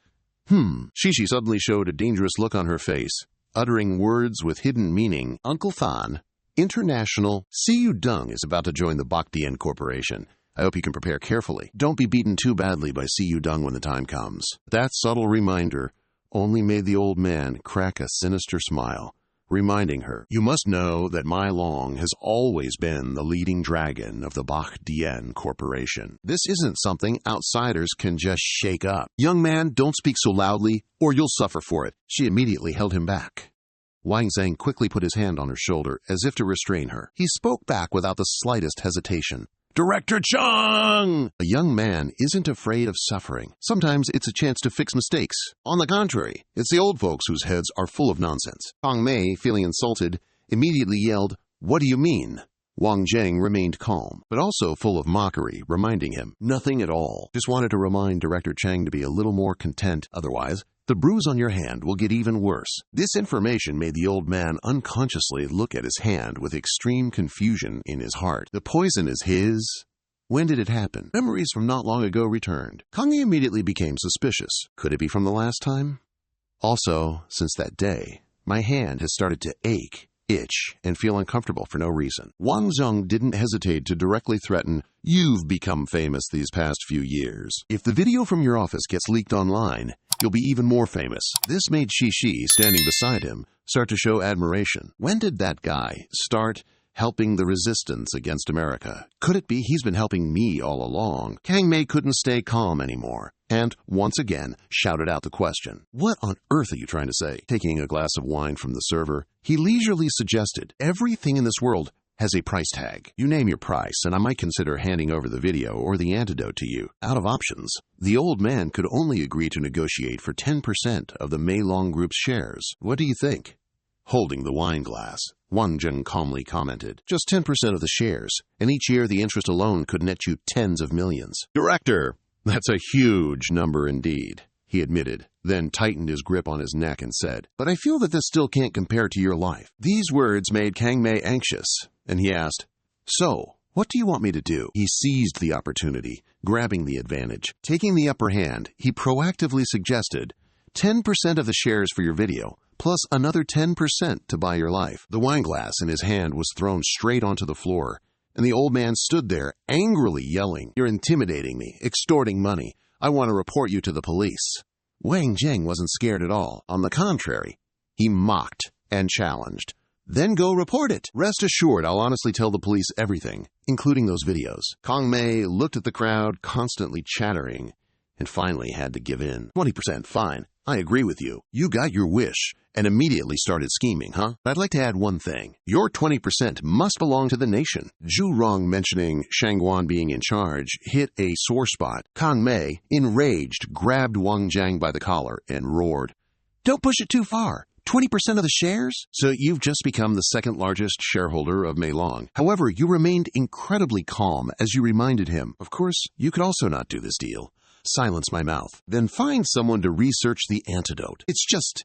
S1: Shishi suddenly showed a dangerous look on her face, uttering words with hidden meaning. Uncle Than, International Siyu Dung is about to join the Bakhtian Corporation. I hope you can prepare carefully. Don't be beaten too badly by Siyu Dung when the time comes. That subtle reminder only made the old man crack a sinister smile, reminding her, you must know that Mai Long has always been the leading dragon of the Bakhtian Corporation. This isn't something outsiders can just shake up. Young man, don't speak so loudly, or you'll suffer for it. She immediately held him back. Wang Zhang quickly put his hand on her shoulder as if to restrain her. He spoke back without the slightest hesitation. Director Chung! A young man isn't afraid of suffering. Sometimes it's a chance to fix mistakes. On the contrary, it's the old folks whose heads are full of nonsense. Kang Mei, feeling insulted, immediately yelled, What do you mean? Wang Zheng remained calm, but also full of mockery, reminding him, Nothing at all. Just wanted to remind Director Chang to be a little more content. Otherwise, the bruise on your hand will get even worse. This information made the old man unconsciously look at his hand with extreme confusion in his heart. The poison is his? When did it happen? Memories from not long ago returned. Kang Yi immediately became suspicious. Could it be from the last time? Also, since that day, my hand has started to ache, itch, and feel uncomfortable for no reason. Wang Zheng didn't hesitate to directly threaten, You've become famous these past few years. If the video from your office gets leaked online, you'll be even more famous. This made Shishi, standing beside him, start to show admiration. When did that guy start helping the resistance against America? Could it be he's been helping me all along? Kang Mei couldn't stay calm anymore, and once again shouted out the question. What on earth are you trying to say? Taking a glass of wine from the server, he leisurely suggested, Everything in this world has a price tag. You name your price, and I might consider handing over the video or the antidote to you. Out of options, the old man could only agree to negotiate for 10% of the Mei Long Group's shares. What do you think? Holding the wine glass, Wang Zheng calmly commented, Just 10% of the shares, and each year the interest alone could net you tens of millions. Director, that's a huge number indeed, he admitted, then tightened his grip on his neck and said, But I feel that this still can't compare to your life. These words made Kang Mei anxious, and he asked, So, what do you want me to do? He seized the opportunity, grabbing the advantage. Taking the upper hand, he proactively suggested, 10% of the shares for your video, plus another 10% to buy your life. The wine glass in his hand was thrown straight onto the floor, and the old man stood there, angrily yelling, You're intimidating me, extorting money. I want to report you to the police. Wang Zheng wasn't scared at all. On the contrary, he mocked and challenged. Then go report it. Rest assured, I'll honestly tell the police everything, including those videos. Kang Mei looked at the crowd, constantly chattering, and finally had to give in. 20%, fine. I agree with you. You got your wish and immediately started scheming, huh? I'd like to add one thing. Your 20% must belong to the nation. Zhu Rong mentioning Shangguan being in charge hit a sore spot. Kang Mei, enraged, grabbed Wang Zhang by the collar and roared, Don't push it too far. 20% of the shares? So you've just become the second largest shareholder of Mei Long. However, you remained incredibly calm as you reminded him, Of course, you could also not do this deal. Silence my mouth. Then find someone to research the antidote. It's just,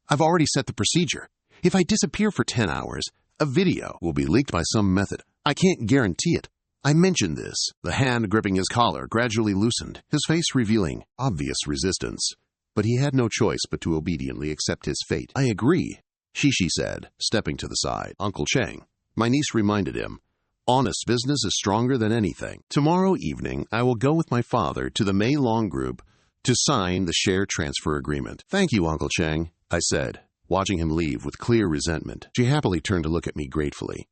S1: I've already set the procedure. If I disappear for 10 hours, a video will be leaked by some method. I can't guarantee it. I mentioned this. The hand gripping his collar gradually loosened, his face revealing obvious resistance. But he had no choice but to obediently accept his fate. I agree, Shishi said, stepping to the side. Uncle Cheng, my niece reminded him, Honest business is stronger than anything. Tomorrow evening, I will go with my father to the Mei Long Group to sign the share transfer agreement. Thank you, Uncle Chang, I said, watching him leave with clear resentment. She happily turned to look at me gratefully.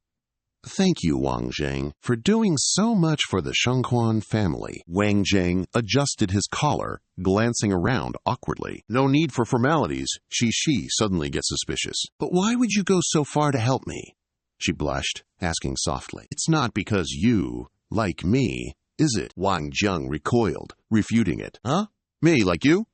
S1: Thank you, Wang Zheng, for doing so much for the Shengquan family. Wang Zheng adjusted his collar, glancing around awkwardly. No need for formalities. She suddenly gets suspicious. But why would you go so far to help me? She blushed, asking softly. It's not because you like me, is it? Wang Zheng recoiled, refuting it. Huh? Me like you?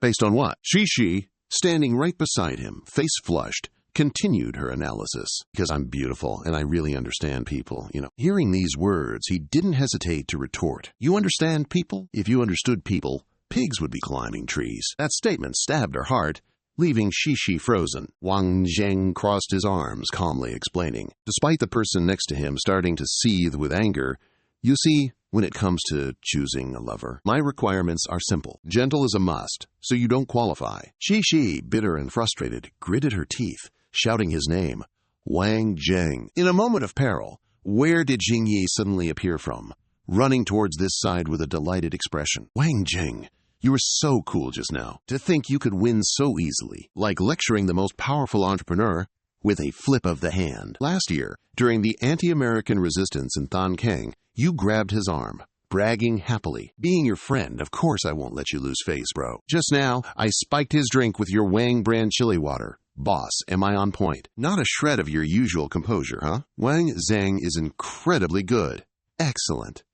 S1: Based on what? She, standing right beside him, face flushed, continued her analysis. Because I'm beautiful and I really understand people, Hearing these words, he didn't hesitate to retort. You understand people? If you understood people, pigs would be climbing trees. That statement stabbed her heart, leaving Shi frozen. Wang Zheng crossed his arms, calmly explaining. Despite the person next to him starting to seethe with anger, you see, when it comes to choosing a lover, my requirements are simple. Gentle is a must, so you don't qualify. Shi, bitter and frustrated, gritted her teeth, shouting his name, Wang Zheng. In a moment of peril, where did Jingyi suddenly appear from? Running towards this side with a delighted expression. Wang Zheng, you were so cool just now. To think you could win so easily, like lecturing the most powerful entrepreneur with a flip of the hand. Last year, during the anti-American resistance in Tankang, you grabbed his arm, bragging happily. Being your friend, of course I won't let you lose face, bro. Just now, I spiked his drink with your Wang brand chili water. Boss, am I on point? Not a shred of your usual composure, huh? Wang Zheng is incredibly good. Excellent.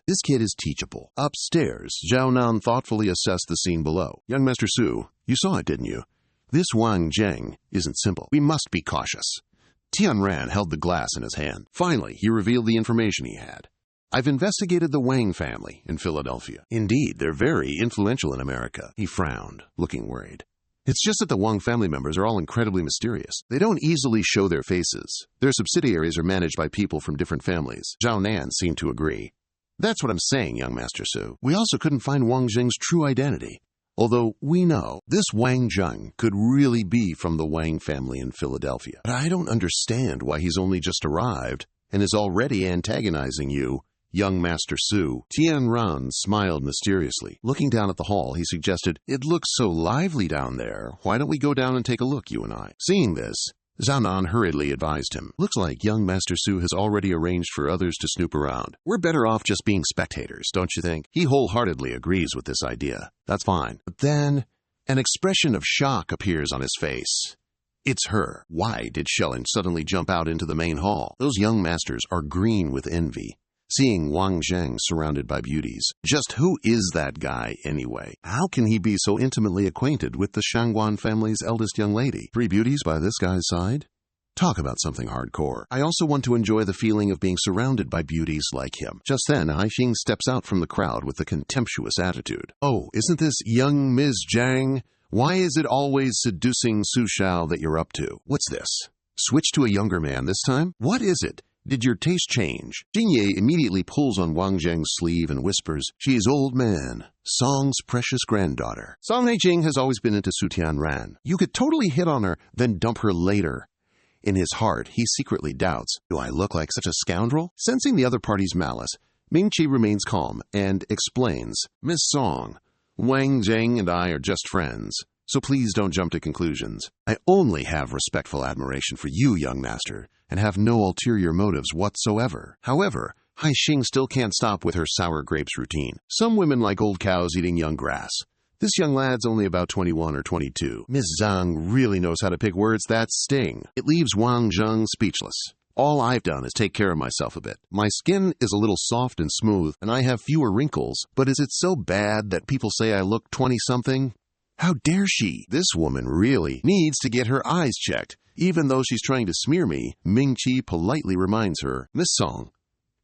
S1: This kid is teachable. Upstairs, Zhao Nan thoughtfully assessed the scene below. Young Master Su, you saw it, didn't you? This Wang Zheng isn't simple. We must be cautious. Tianran held the glass in his hand. Finally, he revealed the information he had. I've investigated the Wang family in Philadelphia. Indeed, they're very influential in America. He frowned, looking worried. It's just that the Wang family members are all incredibly mysterious. They don't easily show their faces. Their subsidiaries are managed by people from different families. Zhao Nan seemed to agree. That's what I'm saying, young Master Su. We also couldn't find Wang Zheng's true identity. Although we know this Wang Zheng could really be from the Wang family in Philadelphia. But I don't understand why he's only just arrived and is already antagonizing you, young Master Su. Tianran smiled mysteriously. Looking down at the hall, he suggested, It looks so lively down there. Why don't we go down and take a look, you and I? Seeing this, Zhao Nan hurriedly advised him. Looks like young Master Su has already arranged for others to snoop around. We're better off just being spectators, don't you think? He wholeheartedly agrees with this idea. That's fine. But then, an expression of shock appears on his face. It's her. Why did Shellen suddenly jump out into the main hall? Those young masters are green with envy, seeing Wang Zheng surrounded by beauties. Just who is that guy anyway? How can he be so intimately acquainted with the Shangguan family's eldest young lady? 3 beauties by this guy's side? Talk about something hardcore. I also want to enjoy the feeling of being surrounded by beauties like him. Just then, Haixing steps out from the crowd with a contemptuous attitude. Oh, isn't this young Ms. Zhang? Why is it always seducing Su Shao that you're up to? What's this? Switch to a younger man this time? What is it? Did your taste change? Jingye immediately pulls on Wang Zheng's sleeve and whispers, She's old man, Song's precious granddaughter. Song Haijing has always been into Su Tianran. You could totally hit on her, then dump her later. In his heart, he secretly doubts, Do I look like such a scoundrel? Sensing the other party's malice, Ming-Chi remains calm and explains, Miss Song, Wang Zheng and I are just friends, so please don't jump to conclusions. I only have respectful admiration for you, young master, and have no ulterior motives whatsoever. However, Haixing still can't stop with her sour grapes routine. Some women like old cows eating young grass. This young lad's only about 21 or 22. Ms. Zhang really knows how to pick words that sting. It leaves Wang Zheng speechless. All I've done is take care of myself a bit. My skin is a little soft and smooth, and I have fewer wrinkles. But is it so bad that people say I look 20-something? How dare she? This woman really needs to get her eyes checked. Even though she's trying to smear me, Ming-Chi politely reminds her, Miss Song,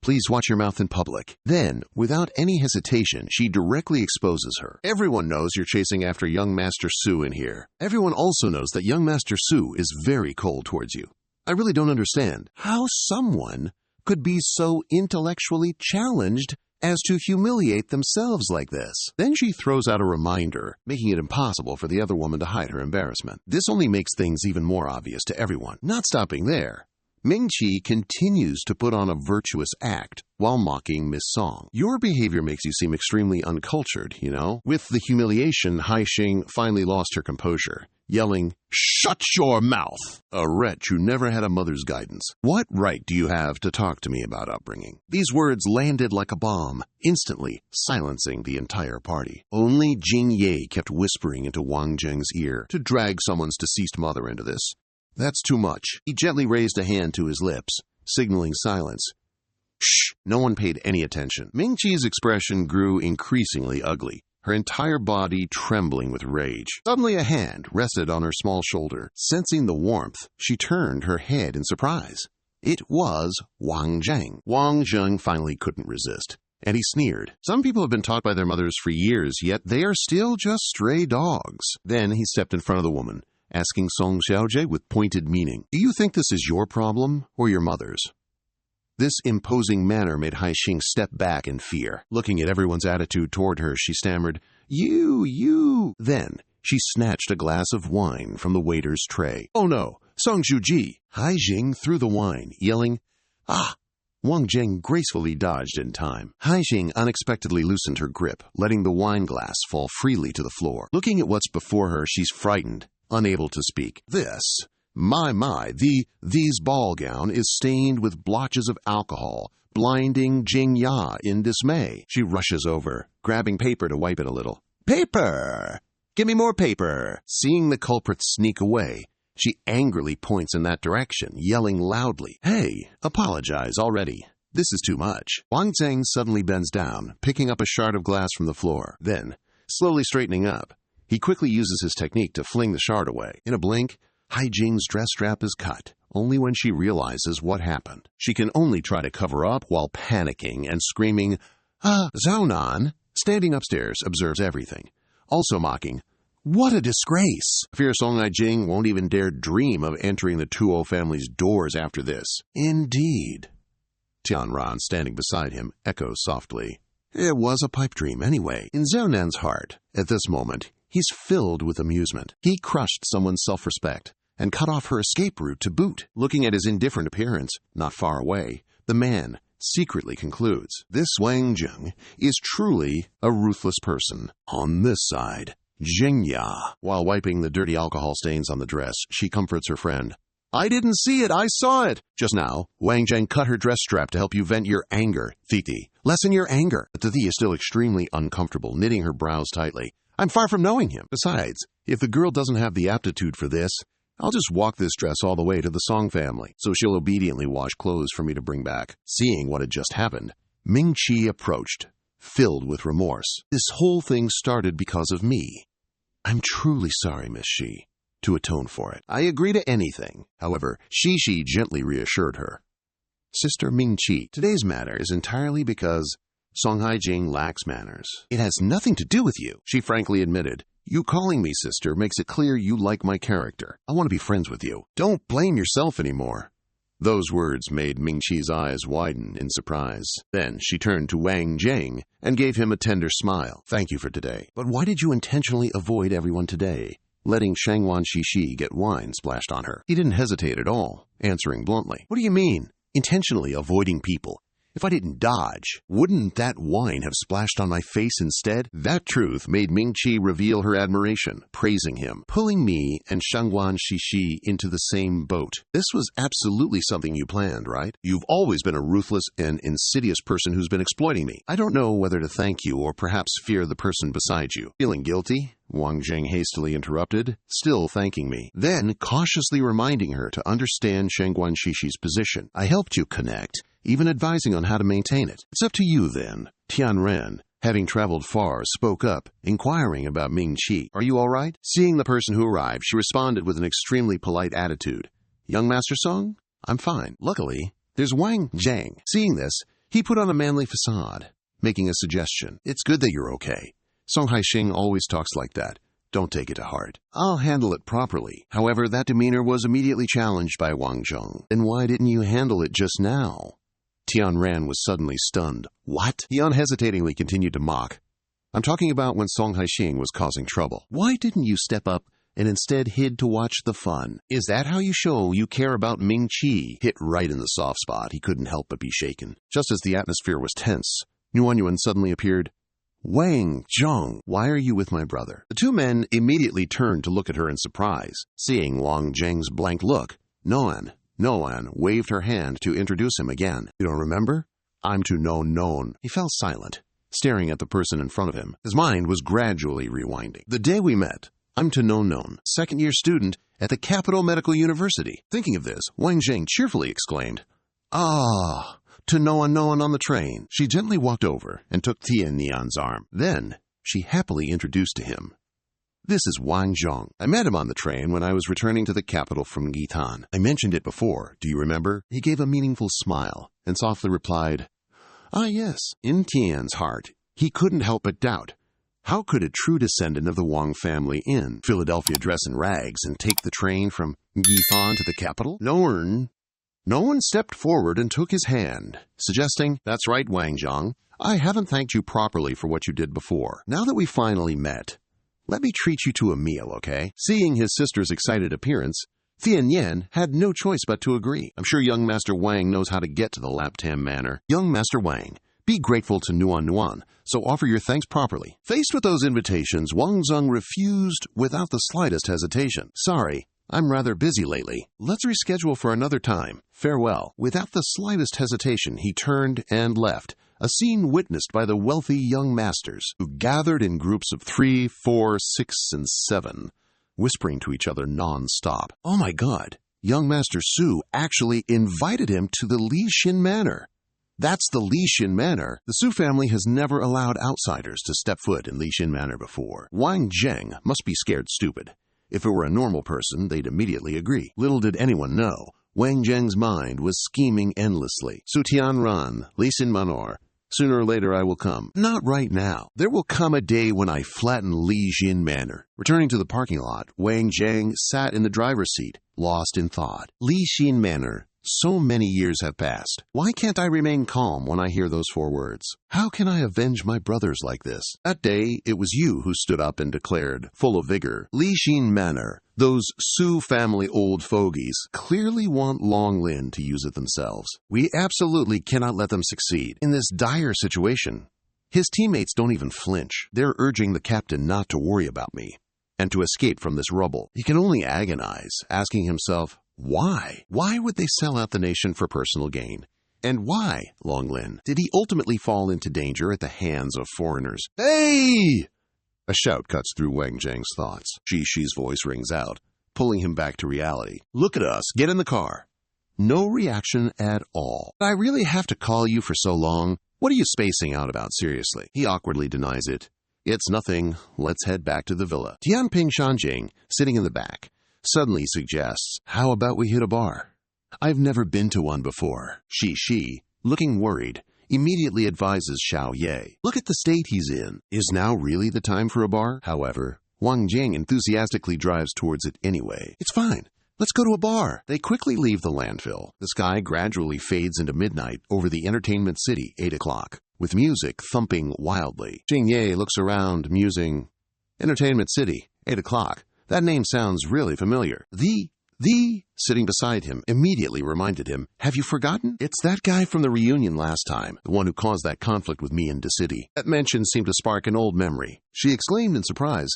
S1: please watch your mouth in public. Then, without any hesitation, she directly exposes her. Everyone knows you're chasing after young Master Su in here. Everyone also knows that young Master Su is very cold towards you. I really don't understand how someone could be so intellectually challenged as to humiliate themselves like this. Then she throws out a reminder, making it impossible for the other woman to hide her embarrassment. This only makes things even more obvious to everyone. Not stopping there, Ming-Chi continues to put on a virtuous act while mocking Miss Song. Your behavior makes you seem extremely uncultured, you know? With the humiliation, Haixing finally lost her composure, yelling, "Shut your mouth! A wretch who never had a mother's guidance. What right do you have to talk to me about upbringing?" These words landed like a bomb, instantly silencing the entire party. Only Jing Ye kept whispering into Wang Zheng's ear, "To drag someone's deceased mother into this. That's too much." He gently raised a hand to his lips, signaling silence. Shh! No one paid any attention. Ming-Chi's expression grew increasingly ugly, her entire body trembling with rage. Suddenly a hand rested on her small shoulder. Sensing the warmth, she turned her head in surprise. It was Wang Zheng. Wang Zheng finally couldn't resist, and he sneered. Some people have been taught by their mothers for years, yet they are still just stray dogs. Then he stepped in front of the woman, asking Song Xiaojie with pointed meaning, "Do you think this is your problem or your mother's?" This imposing manner made Haixing step back in fear. Looking at everyone's attitude toward her, she stammered, You. Then she snatched a glass of wine from the waiter's tray. "Oh no, Song Zhuji!" Haixing threw the wine, yelling, "Ah!" Wang Zheng gracefully dodged in time. Haixing unexpectedly loosened her grip, letting the wine glass fall freely to the floor. Looking at what's before her, she's frightened, unable to speak. These ball gown is stained with blotches of alcohol, blinding Jing Ya in dismay. She rushes over, grabbing paper to wipe it a little. "Paper! Give me more paper!" Seeing the culprit sneak away, she angrily points in that direction, yelling loudly, "Hey, apologize already. This is too much." Wang Zheng suddenly bends down, picking up a shard of glass from the floor. Then, slowly straightening up, he quickly uses his technique to fling the shard away. In a blink, Haixing's dress strap is cut. Only when she realizes what happened. She can only try to cover up while panicking and screaming, Zhao Nan, standing upstairs, observes everything, also mocking, "What a disgrace!" Fear Song Haijing won't even dare dream of entering the Tuo family's doors after this. Indeed. Tianran, standing beside him, echoes softly, "It was a pipe dream anyway." In Zhao Nan's heart, at this moment, he's filled with amusement. He crushed someone's self-respect and cut off her escape route to boot. Looking at his indifferent appearance, not far away, the man secretly concludes, this Wang Zheng is truly a ruthless person. On this side, Jingya. While wiping the dirty alcohol stains on the dress, she comforts her friend. "I didn't see it, I saw it. Just now, Wang Zheng cut her dress strap to help you vent your anger. Titi, lessen your anger." But Titi is still extremely uncomfortable, knitting her brows tightly. "I'm far from knowing him. Besides, if the girl doesn't have the aptitude for this, I'll just walk this dress all the way to the Song family, so she'll obediently wash clothes for me to bring back." Seeing what had just happened, Ming-Chi approached, filled with remorse. "This whole thing started because of me. I'm truly sorry, Miss Shi. To atone for it, I agree to anything." However, Shi gently reassured her. "Sister Ming-Chi, today's matter is entirely because Song Haijing lacks manners. It has nothing to do with you," she frankly admitted. "You calling me sister makes it clear you like my character. I want to be friends with you. Don't blame yourself anymore." Those words made Ming-Chi's eyes widen in surprise. Then she turned to Wang Zheng and gave him a tender smile. "Thank you for today. But why did you intentionally avoid everyone today, letting Shangwan Shishi get wine splashed on her?" He didn't hesitate at all, answering bluntly, "What do you mean, intentionally avoiding people? If I didn't dodge, wouldn't that wine have splashed on my face instead?" That truth made Ming-Chi reveal her admiration, praising him, "Pulling me and Shangwan Shishi into the same boat. This was absolutely something you planned, right? You've always been a ruthless and insidious person who's been exploiting me. I don't know whether to thank you or perhaps fear the person beside you." Feeling guilty, Wang Zheng hastily interrupted, still thanking me, then cautiously reminding her to understand Shangguan Shishi's position. "I helped you connect, even advising on how to maintain it. It's up to you then." Tianren, having traveled far, spoke up, inquiring about Ming-Chi. "Are you all right?" Seeing the person who arrived, she responded with an extremely polite attitude. "Young Master Song, I'm fine. Luckily, there's Wang Zheng." Seeing this, he put on a manly facade, making a suggestion. "It's good that you're okay. Song Haixing always talks like that. Don't take it to heart. I'll handle it properly." However, that demeanor was immediately challenged by Wang Zheng. "Then why didn't you handle it just now?" Tianran was suddenly stunned. "What?" He unhesitatingly continued to mock. "I'm talking about when Song Haixing was causing trouble. Why didn't you step up and instead hid to watch the fun. Is that how you show you care about Ming-Chi? Hit right in the soft spot. He couldn't help but be shaken. Just as the atmosphere was tense, Nuanyuan suddenly appeared. Wang Zhong, why are you with my brother? The two men immediately turned to look at her in surprise. Seeing Wang Zheng's blank look, Noan waved her hand to introduce him again. You don't remember? I'm to know known. He fell silent, staring at the person in front of him. His mind was gradually rewinding. The day we met, I'm to know known, second-year student at the Capital Medical University. Thinking of this, Wang Zheng cheerfully exclaimed, Ah, to know known on the train. She gently walked over and took Tian Nian's arm. Then she happily introduced to him. This is Wang Zhong. I met him on the train when I was returning to the capital from Gitan. I mentioned it before, do you remember? He gave a meaningful smile and softly replied, Ah, yes. In Tian's heart, he couldn't help but doubt. How could a true descendant of the Wang family in Philadelphia dress in rags and take the train from Gitan to the capital? No one stepped forward and took his hand, suggesting, That's right, Wang Zhong. I haven't thanked you properly for what you did before. Now that we finally met, let me treat you to a meal, okay? Seeing his sister's excited appearance, Tian Yan had no choice but to agree. I'm sure young Master Wang knows how to get to the Laptam Manor. Young Master Wang, be grateful to Nuan, so offer your thanks properly. Faced with those invitations, Wang Zheng refused without the slightest hesitation. Sorry, I'm rather busy lately. Let's reschedule for another time. Farewell. Without the slightest hesitation, he turned and left, a scene witnessed by the wealthy young masters, who gathered in groups of 3, 4, 6, and 7, whispering to each other non-stop. Oh my God, young Master Su actually invited him to the Li Xin Manor. That's the Li Xin Manor. The Su family has never allowed outsiders to step foot in Li Xin Manor before. Wang Zheng must be scared stupid. If it were a normal person, they'd immediately agree. Little did anyone know, Wang Zheng's mind was scheming endlessly. Su Tianran, Li Xin Manor. Sooner or later I will come. Not right now. There will come a day when I flatten Li Xin Manor. Returning to the parking lot, Wang Zheng sat in the driver's seat, lost in thought. Li Xin Manor. So many years have passed. Why can't I remain calm when I hear those 4 words? How can I avenge my brothers like this? That day, it was you who stood up and declared, full of vigor, Li Xin Manor. Those Su family old fogies clearly want Long Lin to use it themselves. We absolutely cannot let them succeed. In this dire situation, his teammates don't even flinch. They're urging the captain not to worry about me and to escape from this rubble. He can only agonize, asking himself, why? Why would they sell out the nation for personal gain? And why, Long Lin, did he ultimately fall into danger at the hands of foreigners? Hey! A shout cuts through Wang Zheng's thoughts. Shi's voice rings out, pulling him back to reality. Look at us. Get in the car. No reaction at all. I really have to call you for so long. What are you spacing out about, seriously? He awkwardly denies it. It's nothing. Let's head back to the villa. Tianping Shanjing, sitting in the back, suddenly suggests, how about we hit a bar? I've never been to one before. Shi, looking worried, immediately advises Xiao Ye. Look at the state he's in. Is now really the time for a bar? However, Wang Jing enthusiastically drives towards it anyway. It's fine. Let's go to a bar. They quickly leave the landfill. The sky gradually fades into midnight over the entertainment city, 8 o'clock, with music thumping wildly. Jing Ye looks around, musing. Entertainment city, 8 o'clock. That name sounds really familiar. The sitting beside him immediately reminded him, have you forgotten? It's that guy from the reunion last time, the one who caused that conflict with me in the city. That mention seemed to spark an old memory. She exclaimed in surprise,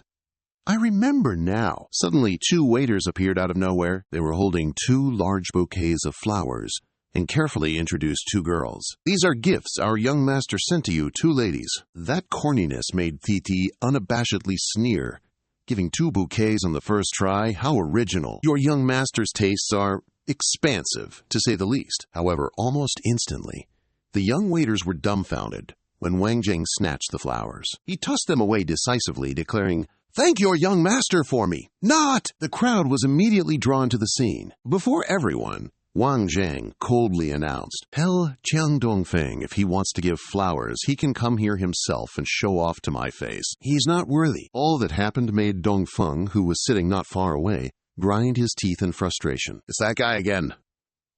S1: I remember now. Suddenly, 2 waiters appeared out of nowhere. They were holding 2 large bouquets of flowers and carefully introduced 2 girls. These are gifts our young master sent to you, 2 ladies. That corniness made Titi unabashedly sneer. Giving 2 bouquets on the first try? How original. Your young master's tastes are expansive, to say the least. However, almost instantly, the young waiters were dumbfounded when Wang Jing snatched the flowers. He tossed them away decisively, declaring, Thank your young master for me. Not! The crowd was immediately drawn to the scene. Before everyone, Wang Zheng coldly announced, Tell Chiang Dongfeng if he wants to give flowers, he can come here himself and show off to my face. He's not worthy. All that happened made Dongfeng, who was sitting not far away, grind his teeth in frustration. It's that guy again.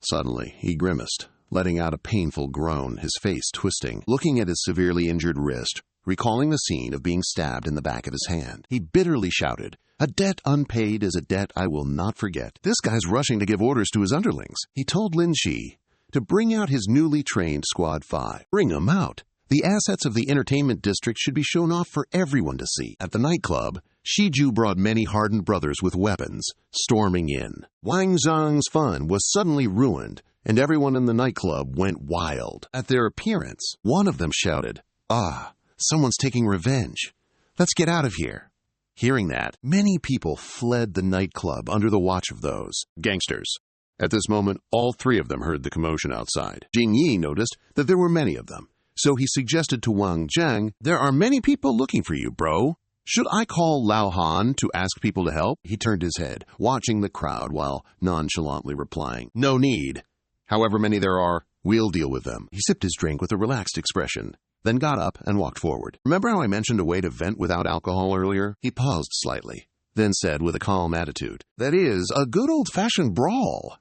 S1: Suddenly, he grimaced, letting out a painful groan, his face twisting, looking at his severely injured wrist, recalling the scene of being stabbed in the back of his hand. He bitterly shouted, A debt unpaid is a debt I will not forget. This guy's rushing to give orders to his underlings. He told Lin Shi to bring out his newly trained Squad 5. Bring them out. The assets of the entertainment district should be shown off for everyone to see. At the nightclub, Shiju brought many hardened brothers with weapons, storming in. Wang Zhang's fun was suddenly ruined, and everyone in the nightclub went wild. At their appearance, one of them shouted, "Ah, someone's taking revenge. Let's get out of here." Hearing that, many people fled the nightclub under the watch of those gangsters. At this moment, all three of them heard the commotion outside. Jing Yi noticed that there were many of them, so he suggested to Wang Zheng, "There are many people looking for you, bro. Should I call Lao Han to ask people to help?" He turned his head, watching the crowd while nonchalantly replying, "No need. However many there are, we'll deal with them." He sipped his drink with a relaxed expression, then got up and walked forward. "Remember how I mentioned a way to vent without alcohol earlier?" He paused slightly, then said with a calm attitude, "That is, a good old-fashioned brawl."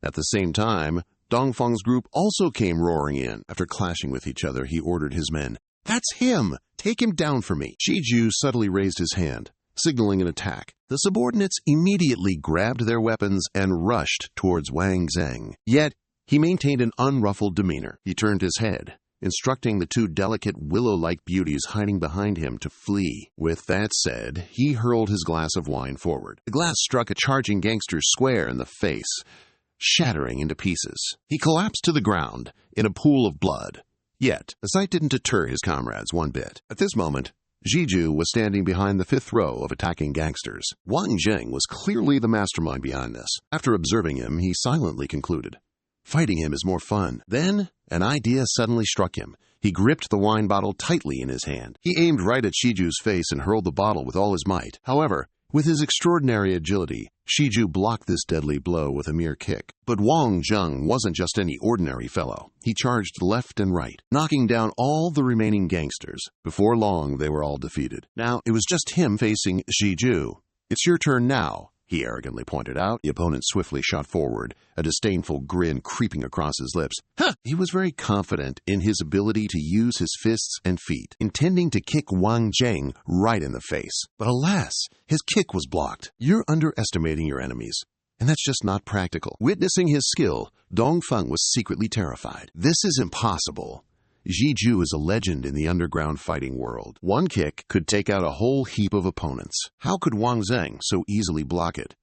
S1: At the same time, Dongfeng's group also came roaring in. After clashing with each other, he ordered his men, "That's him! Take him down for me." Shiju subtly raised his hand, signaling an attack. The subordinates immediately grabbed their weapons and rushed towards Wang Zheng. Yet, he maintained an unruffled demeanor. He turned his head, instructing the two delicate willow-like beauties hiding behind him to flee. With that said, he hurled his glass of wine forward. The glass struck a charging gangster square in the face, shattering into pieces. He collapsed to the ground in a pool of blood. Yet, the sight didn't deter his comrades one bit. At this moment, Shiju was standing behind the fifth row of attacking gangsters. Wang Zheng was clearly the mastermind behind this. After observing him, he silently concluded, "Fighting him is more fun." Then, an idea suddenly struck him. He gripped the wine bottle tightly in his hand. He aimed right at Shiju's face and hurled the bottle with all his might. However, with his extraordinary agility, Shiju blocked this deadly blow with a mere kick. But Wang Zheng wasn't just any ordinary fellow. He charged left and right, knocking down all the remaining gangsters. Before long, they were all defeated. Now, it was just him facing Shiju. "It's your turn now," he arrogantly pointed out. The opponent swiftly shot forward, a disdainful grin creeping across his lips. He was very confident in his ability to use his fists and feet, intending to kick Wang Zheng right in the face. But alas, his kick was blocked. You're underestimating your enemies, and that's just not practical. Witnessing his skill, Dongfeng was secretly terrified. This is impossible. Shiju is a legend in the underground fighting world. One kick could take out a whole heap of opponents. How could Wang Zheng so easily block it?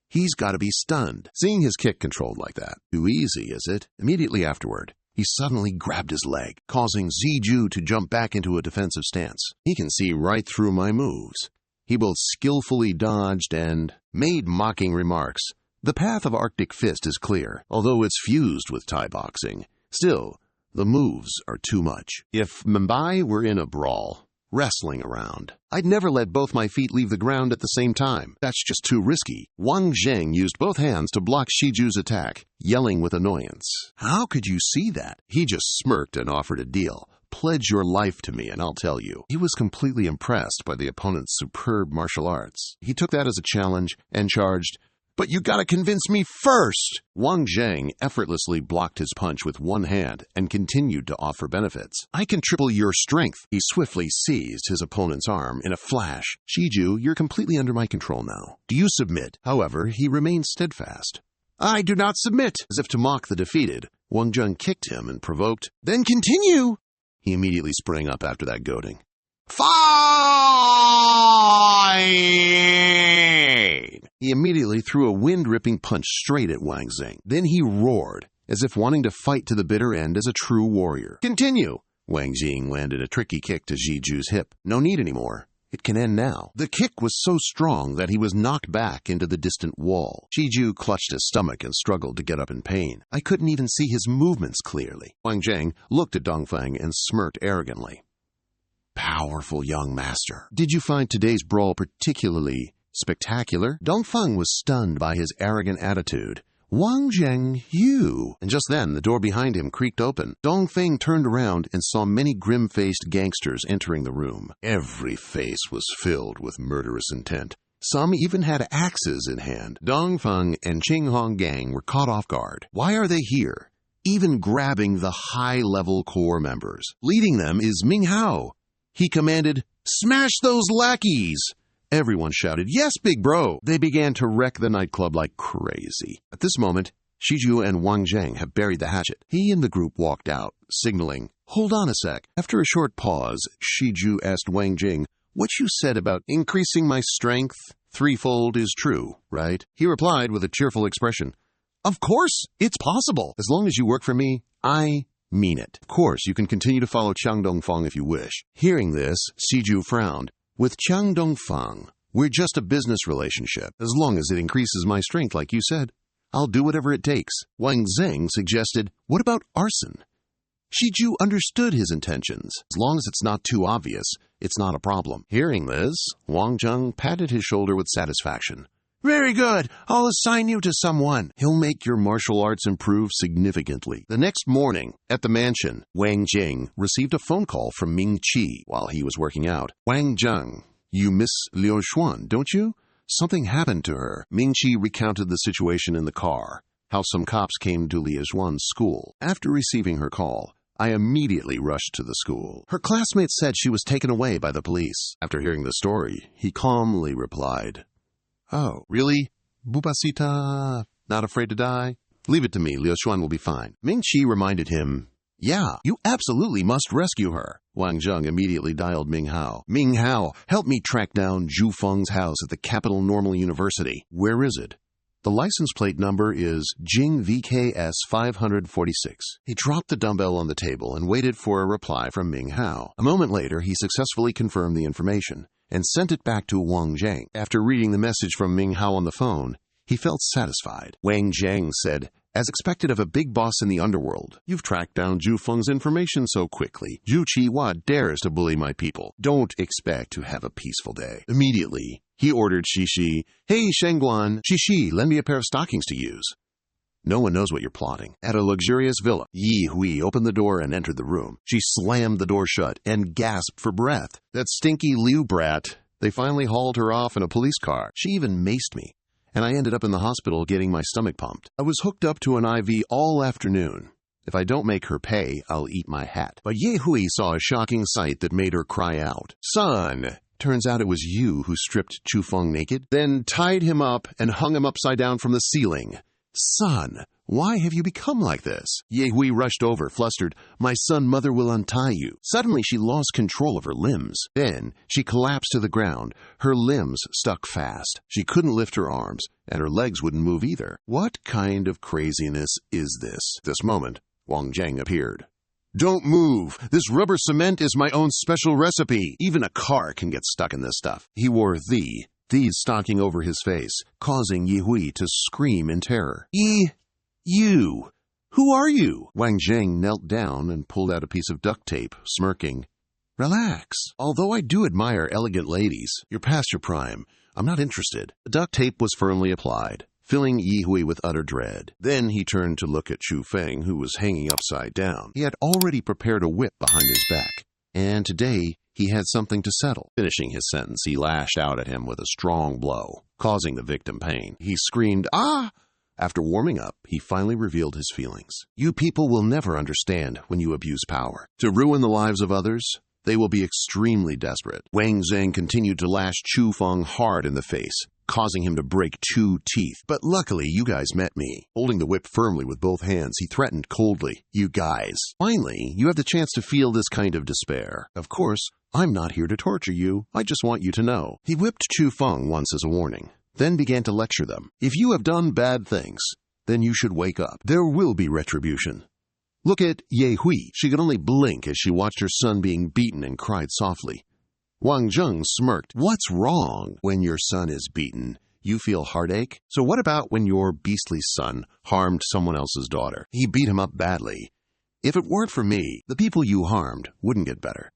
S1: He's got to be stunned. Seeing his kick controlled like that, too easy, is it? Immediately afterward, he suddenly grabbed his leg, causing Shiju to jump back into a defensive stance. He can see right through my moves. He both skillfully dodged and made mocking remarks. The path of Arctic Fist is clear, although it's fused with Thai boxing. Still, the moves are too much. If Mumbai were in a brawl, wrestling around, I'd never let both my feet leave the ground at the same time. That's just too risky. Wang Zheng used both hands to block Shiju's attack, yelling with annoyance. "How could you see that?" He just smirked and offered a deal. "Pledge your life to me and I'll tell you." He was completely impressed by the opponent's superb martial arts. He took that as a challenge and charged, "But you gotta convince me first!" Wang Zheng effortlessly blocked his punch with one hand and continued to offer benefits. "I can triple your strength." He swiftly seized his opponent's arm in a flash. "Shiju, you're completely under my control now. Do you submit?" However, he remained steadfast. "I do not submit." As if to mock the defeated, Wang Zheng kicked him and provoked, "Then continue!" He immediately sprang up after that goading. "Fine!" He immediately threw a wind-ripping punch straight at Wang Zheng. Then he roared, as if wanting to fight to the bitter end as a true warrior. "Continue!" Wang Zheng landed a tricky kick to Shiju's hip. "No need anymore. It can end now." The kick was so strong that he was knocked back into the distant wall. Shiju clutched his stomach and struggled to get up in pain. I couldn't even see his movements clearly. Wang Zheng looked at Dongfeng and smirked arrogantly. "Powerful young master. Did you find today's brawl particularly spectacular?" Dongfeng was stunned by his arrogant attitude. "Wang Zheng, you!" And just then, the door behind him creaked open. Dongfeng turned around and saw many grim-faced gangsters entering the room. Every face was filled with murderous intent. Some even had axes in hand. Dongfeng and Qinghong gang were caught off guard. Why are they here? Even grabbing the high-level core members. Leading them is Ming Hao. He commanded, "Smash those lackeys!" Everyone shouted, "Yes, big bro!" They began to wreck the nightclub like crazy. At this moment, Shiju and Wang Zheng have buried the hatchet. He and the group walked out, signaling, "Hold on a sec." After a short pause, Shiju asked Wang Jing, "What you said about increasing my strength threefold is true, right?" He replied with a cheerful expression, "Of course, it's possible. As long as you work for me, I mean it. Of course, you can continue to follow Chang Dongfang if you wish." Hearing this, Shiju frowned. "With Chang Dongfang, we're just a business relationship. As long as it increases my strength, like you said, I'll do whatever it takes." Wang Zheng suggested, "What about arson?" Shiju understood his intentions. As long as it's not too obvious, it's not a problem. Hearing this, Wang Zheng patted his shoulder with satisfaction. "Very good. I'll assign you to someone. He'll make your martial arts improve significantly." The next morning, at the mansion, Wang Jing received a phone call from Ming Qi while he was working out. "Wang Zheng, you miss Liu Xuan, don't you? Something happened to her." Ming Qi recounted the situation in the car, how some cops came to Liu Xuan's school. After receiving her call, I immediately rushed to the school. Her classmates said she was taken away by the police. After hearing the story, he calmly replied, "Oh, really? Bubasita, not afraid to die? Leave it to me, Liu Xuan will be fine." Ming Qi reminded him, "Yeah, you absolutely must rescue her." Wang Zheng immediately dialed Ming Hao. "Ming Hao, help me track down Zhu Feng's house at the Capital Normal University." "Where is it?" "The license plate number is Jing VKS 546. He dropped the dumbbell on the table and waited for a reply from Ming Hao. A moment later, he successfully confirmed the information and sent it back to Wang Zheng. After reading the message from Ming Hao on the phone, he felt satisfied. Wang Zheng said, "As expected of a big boss in the underworld, you've tracked down Zhu Feng's information so quickly. Zhu Qihua dares to bully my people. Don't expect to have a peaceful day." Immediately, he ordered Shishi, "Hey, Shengguan, Shishi, lend me a pair of stockings to use." "No one knows what you're plotting." At a luxurious villa, Yi Hui opened the door and entered the room. She slammed the door shut and gasped for breath. "That stinky Liu brat. They finally hauled her off in a police car. She even maced me, and I ended up in the hospital getting my stomach pumped. I was hooked up to an IV all afternoon. If I don't make her pay, I'll eat my hat." But Ye Hui saw a shocking sight that made her cry out. "Son, turns out it was you who stripped Chu Feng naked, then tied him up and hung him upside down from the ceiling. Son, why have you become like this?" Ye Hui rushed over, flustered. "My son, mother will untie you." Suddenly, she lost control of her limbs. Then, she collapsed to the ground. Her limbs stuck fast. She couldn't lift her arms, and her legs wouldn't move either. What kind of craziness is this? At this moment, Wang Zheng appeared. "Don't move. This rubber cement is my own special recipe. Even a car can get stuck in this stuff." He wore the stocking over his face, causing Yi Hui to scream in terror. You! Who are you?" Wang Zheng knelt down and pulled out a piece of duct tape, smirking. "Relax. Although I do admire elegant ladies, you're past your prime. I'm not interested." The duct tape was firmly applied, filling Yi Hui with utter dread. Then he turned to look at Chu Feng, who was hanging upside down. He had already prepared a whip behind his back, and today he had something to settle. Finishing his sentence, he lashed out at him with a strong blow, causing the victim pain. He screamed, "Ah!" After warming up, he finally revealed his feelings. "You people will never understand when you abuse power. To ruin the lives of others, they will be extremely desperate." Wang Zheng continued to lash Chu Feng hard in the face, causing him to break 2 teeth. "But luckily, you guys met me." Holding the whip firmly with both hands, he threatened coldly, "You guys. Finally, you have the chance to feel this kind of despair. Of course, I'm not here to torture you. I just want you to know." He whipped Chu Feng once as a warning, then began to lecture them. "If you have done bad things, then you should wake up. There will be retribution. Look at Ye Hui." She could only blink as she watched her son being beaten and cried softly. Wang Zheng smirked. "What's wrong? When your son is beaten, you feel heartache? So what about when your beastly son harmed someone else's daughter? He beat him up badly. If it weren't for me, the people you harmed wouldn't get better.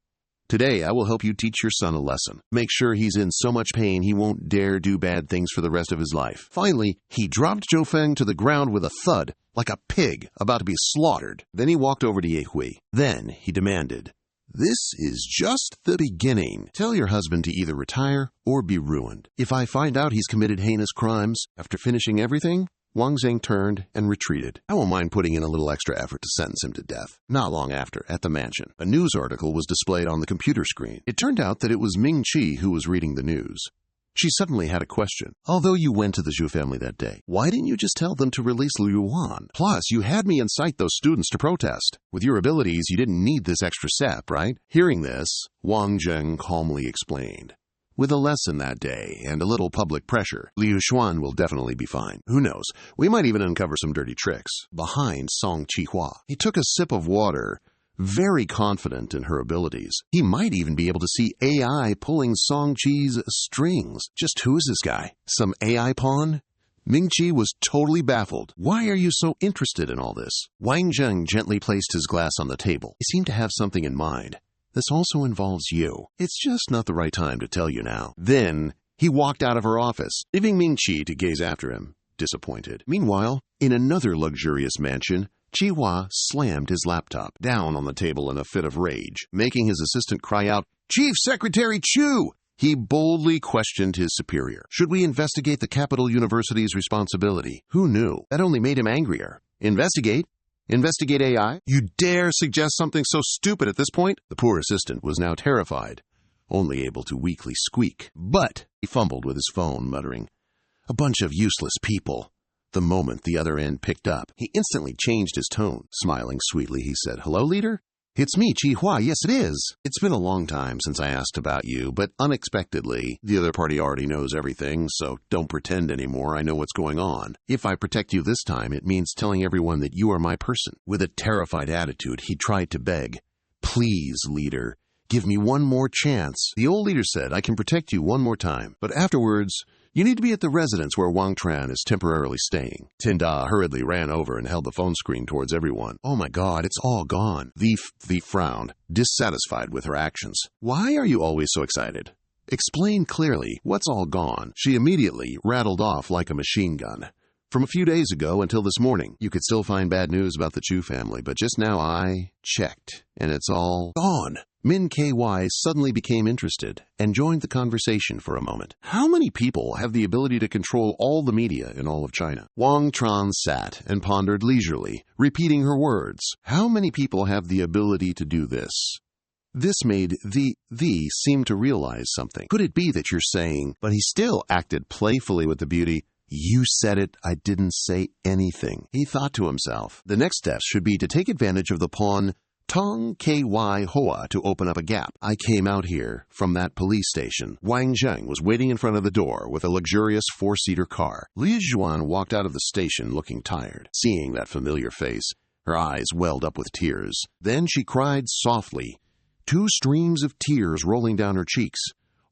S1: Today, I will help you teach your son a lesson. Make sure he's in so much pain he won't dare do bad things for the rest of his life." Finally, he dropped Zhou Feng to the ground with a thud, like a pig about to be slaughtered. Then he walked over to Ye Hui. Then he demanded, "This is just the beginning. Tell your husband to either retire or be ruined. If I find out he's committed heinous crimes after finishing everything..." Wang Zheng turned and retreated. "I won't mind putting in a little extra effort to sentence him to death." Not long after, at the mansion, a news article was displayed on the computer screen. It turned out that it was Ming Qi who was reading the news. She suddenly had a question. Although you went to the Zhu family that day, why didn't you just tell them to release Liu Yuan? Plus, you had me incite those students to protest. With your abilities, you didn't need this extra step, right? Hearing this, Wang Zheng calmly explained. With a lesson that day and a little public pressure, Liu Xuan will definitely be fine. Who knows? We might even uncover some dirty tricks behind Song Qihua. He took a sip of water, very confident in her abilities. He might even be able to see AI pulling Song Qi's strings. Just who is this guy? Some AI pawn? Ming-Chi was totally baffled. Why are you so interested in all this? Wang Zheng gently placed his glass on the table. He seemed to have something in mind. This also involves you. It's just not the right time to tell you now. Then he walked out of her office, leaving Ming-Chi to gaze after him, disappointed. Meanwhile, in another luxurious mansion, Qihua slammed his laptop down on the table in a fit of rage, making his assistant cry out, "Chief Secretary Chu!" He boldly questioned his superior. Should we investigate the Capital University's responsibility? Who knew? That only made him angrier. Investigate? Investigate AI? You dare suggest something so stupid at this point? The poor assistant was now terrified, only able to weakly squeak. But he fumbled with his phone, muttering, "A bunch of useless people." The moment the other end picked up, he instantly changed his tone. Smiling sweetly, he said, "Hello, leader? It's me, Qihua. Yes, it is. It's been a long time since I asked about you, but unexpectedly, the other party already knows everything, so don't pretend anymore. I know what's going on. If I protect you this time, it means telling everyone that you are my person." With a terrified attitude, he tried to beg, "Please, leader, give me one more chance." The old leader said, "I can protect you one more time, but afterwards, you need to be at the residence where Wang Tran is temporarily staying." Tinda hurriedly ran over and held the phone screen towards everyone. "Oh my God, it's all gone." The frowned, dissatisfied with her actions. "Why are you always so excited? Explain clearly what's all gone." She immediately rattled off like a machine gun. "From a few days ago until this morning, you could still find bad news about the Chu family, but just now I checked, and it's all gone." Min KY suddenly became interested and joined the conversation for a moment. How many people have the ability to control all the media in all of China? Wang Tran sat and pondered leisurely, repeating her words. How many people have the ability to do this? This made the seem to realize something. Could it be that you're saying, but he still acted playfully with the beauty, "You said it, I didn't say anything." He thought to himself, the next step should be to take advantage of the pawn Tong KY Hoa to open up a gap. I came out here from that police station. Wang Zheng was waiting in front of the door with a luxurious four-seater car. Liu Zhuan walked out of the station looking tired. Seeing that familiar face, her eyes welled up with tears. Then she cried softly, 2 streams of tears rolling down her cheeks.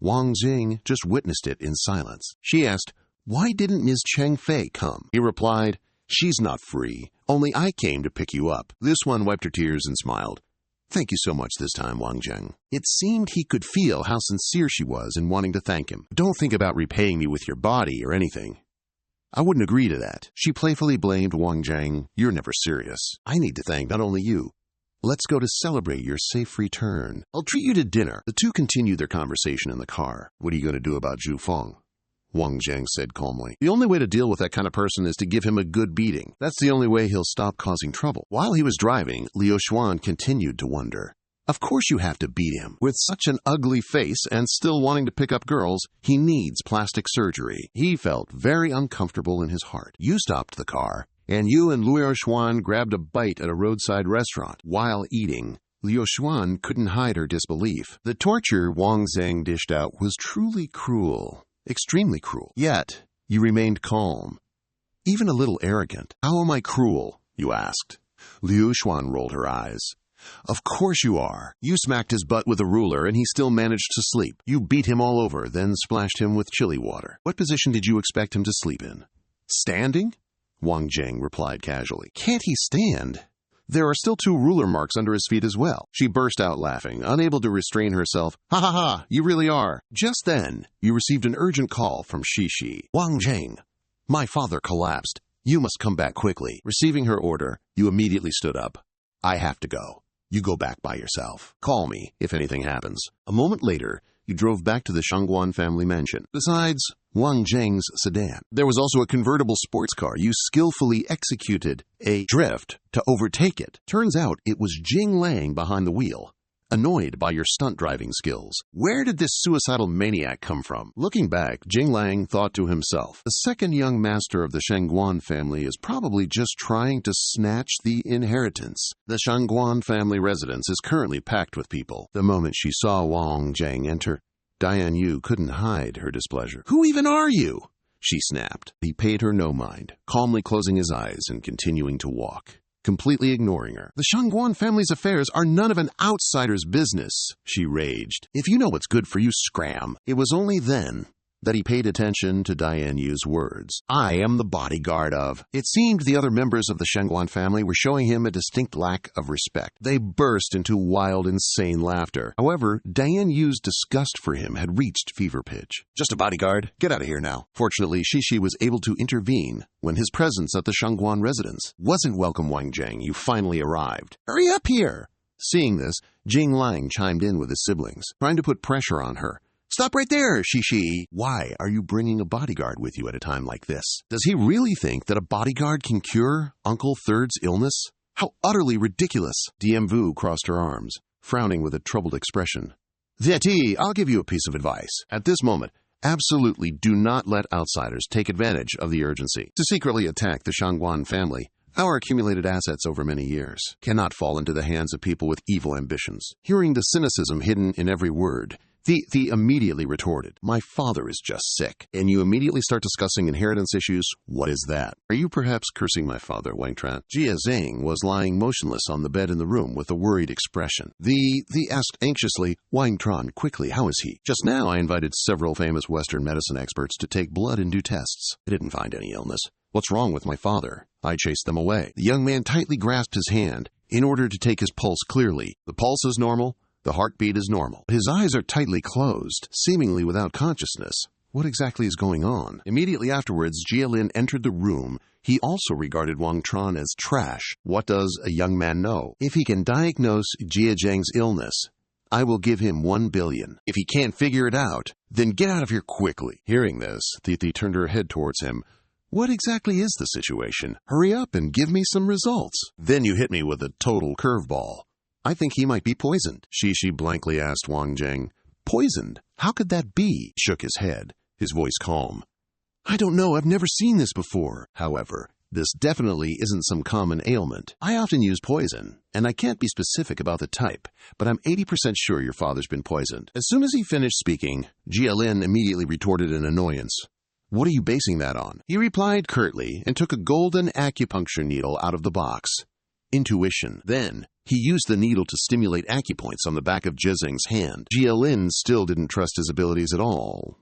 S1: Wang Zheng just witnessed it in silence. She asked, "Why didn't Ms. Cheng Fei come?" He replied, "She's not free. Only I came to pick you up." This one wiped her tears and smiled. "Thank you so much this time, Wang Zheng." It seemed he could feel how sincere she was in wanting to thank him. "Don't think about repaying me with your body or anything. I wouldn't agree to that." She playfully blamed Wang Zheng. "You're never serious. I need to thank not only you. Let's go to celebrate your safe return. I'll treat you to dinner." The two continued their conversation in the car. "What are you going to do about Zhu Feng?" Wang Zheng said calmly. "The only way to deal with that kind of person is to give him a good beating. That's the only way he'll stop causing trouble." While he was driving, Liu Xuan continued to wonder. Of course you have to beat him. With such an ugly face and still wanting to pick up girls, he needs plastic surgery. He felt very uncomfortable in his heart. You stopped the car, and you and Liu Xuan grabbed a bite at a roadside restaurant. While eating, Liu Xuan couldn't hide her disbelief. The torture Wang Zheng dished out was truly cruel. Extremely cruel. Yet, you remained calm, even a little arrogant. "How am I cruel?" you asked. Liu Xuan rolled her eyes. "Of course you are. You smacked his butt with a ruler and he still managed to sleep. You beat him all over, then splashed him with chili water. What position did you expect him to sleep in?" "Standing?" Wang Zheng replied casually. "Can't he stand? There are still 2 ruler marks under his feet as well." She burst out laughing, unable to restrain herself. "Ha ha ha, you really are." Just then, you received an urgent call from Shishi. "Wang Zheng, my father collapsed. You must come back quickly." Receiving her order, you immediately stood up. "I have to go. You go back by yourself. Call me if anything happens." A moment later, you drove back to the Shangguan family mansion. Besides Wang Zheng's sedan, there was also a convertible sports car. You skillfully executed a drift to overtake it. Turns out it was Jing Lang behind the wheel. annoyed by your stunt driving skills. Where did this suicidal maniac come from? Looking back, Jing Lang thought to himself, the second young master of the Shangguan family is probably just trying to snatch the inheritance. The Shangguan family residence is currently packed with people. The moment she saw Wang Zhang enter, Diane Yu couldn't hide her displeasure. "Who even are you?" she snapped. He paid her no mind, calmly closing his eyes and continuing to walk, completely ignoring her. "The Shangguan family's affairs are none of an outsider's business," she raged. "If you know what's good for you, scram." It was only then that he paid attention to Diane Yu's words. "I am the bodyguard of..." It seemed the other members of the Shangguan family were showing him a distinct lack of respect. They burst into wild, insane laughter. However, Diane Yu's disgust for him had reached fever pitch. "Just a bodyguard. Get out of here now." Fortunately, Shishi was able to intervene when his presence at the Shangguan residence wasn't welcome. "Wang Zhang, you finally arrived. Hurry up here." Seeing this, Jing Lang chimed in with his siblings, trying to put pressure on her. "Stop right there, Shishi. Why are you bringing a bodyguard with you at a time like this? Does he really think that a bodyguard can cure Uncle Third's illness? How utterly ridiculous." DM Vu crossed her arms, frowning with a troubled expression. "Vietti, I'll give you a piece of advice. At this moment, absolutely do not let outsiders take advantage of the urgency to secretly attack the Shangguan family. Our accumulated assets over many years cannot fall into the hands of people with evil ambitions." Hearing the cynicism hidden in every word, The immediately retorted, "My father is just sick, and you immediately start discussing inheritance issues? What is that? Are you perhaps cursing my father, Wang Tran?" Jia Zhang was lying motionless on the bed in the room with a worried expression. The asked anxiously, "Wang Tran, quickly, how is he?" "Just now I invited several famous Western medicine experts to take blood and do tests. I didn't find any illness. What's wrong with my father? I chased them away." The young man tightly grasped his hand in order to take his pulse clearly. The pulse is normal. The heartbeat is normal. His eyes are tightly closed, seemingly without consciousness. What exactly is going on? Immediately afterwards, Jialin entered the room. He also regarded Wang Tran as trash. What does a young man know? If he can diagnose Jia Zhang's illness, I will give him 1 billion. If he can't figure it out, then get out of here quickly. Hearing this, Thithi turned her head towards him. What exactly is the situation? Hurry up and give me some results. Then you hit me with a total curveball. I think he might be poisoned. Shishi blankly asked Wang Zhang. Poisoned? How could that be? Shook his head, his voice calm. I don't know, I've never seen this before. However, this definitely isn't some common ailment. I often use poison, and I can't be specific about the type, but I'm 80% sure your father's been poisoned. As soon as he finished speaking, Jialin immediately retorted in annoyance. What are you basing that on? He replied curtly and took a golden acupuncture needle out of the box. Intuition. Then, he used the needle to stimulate acupoints on the back of Jizeng's hand. Jialin still didn't trust his abilities at all.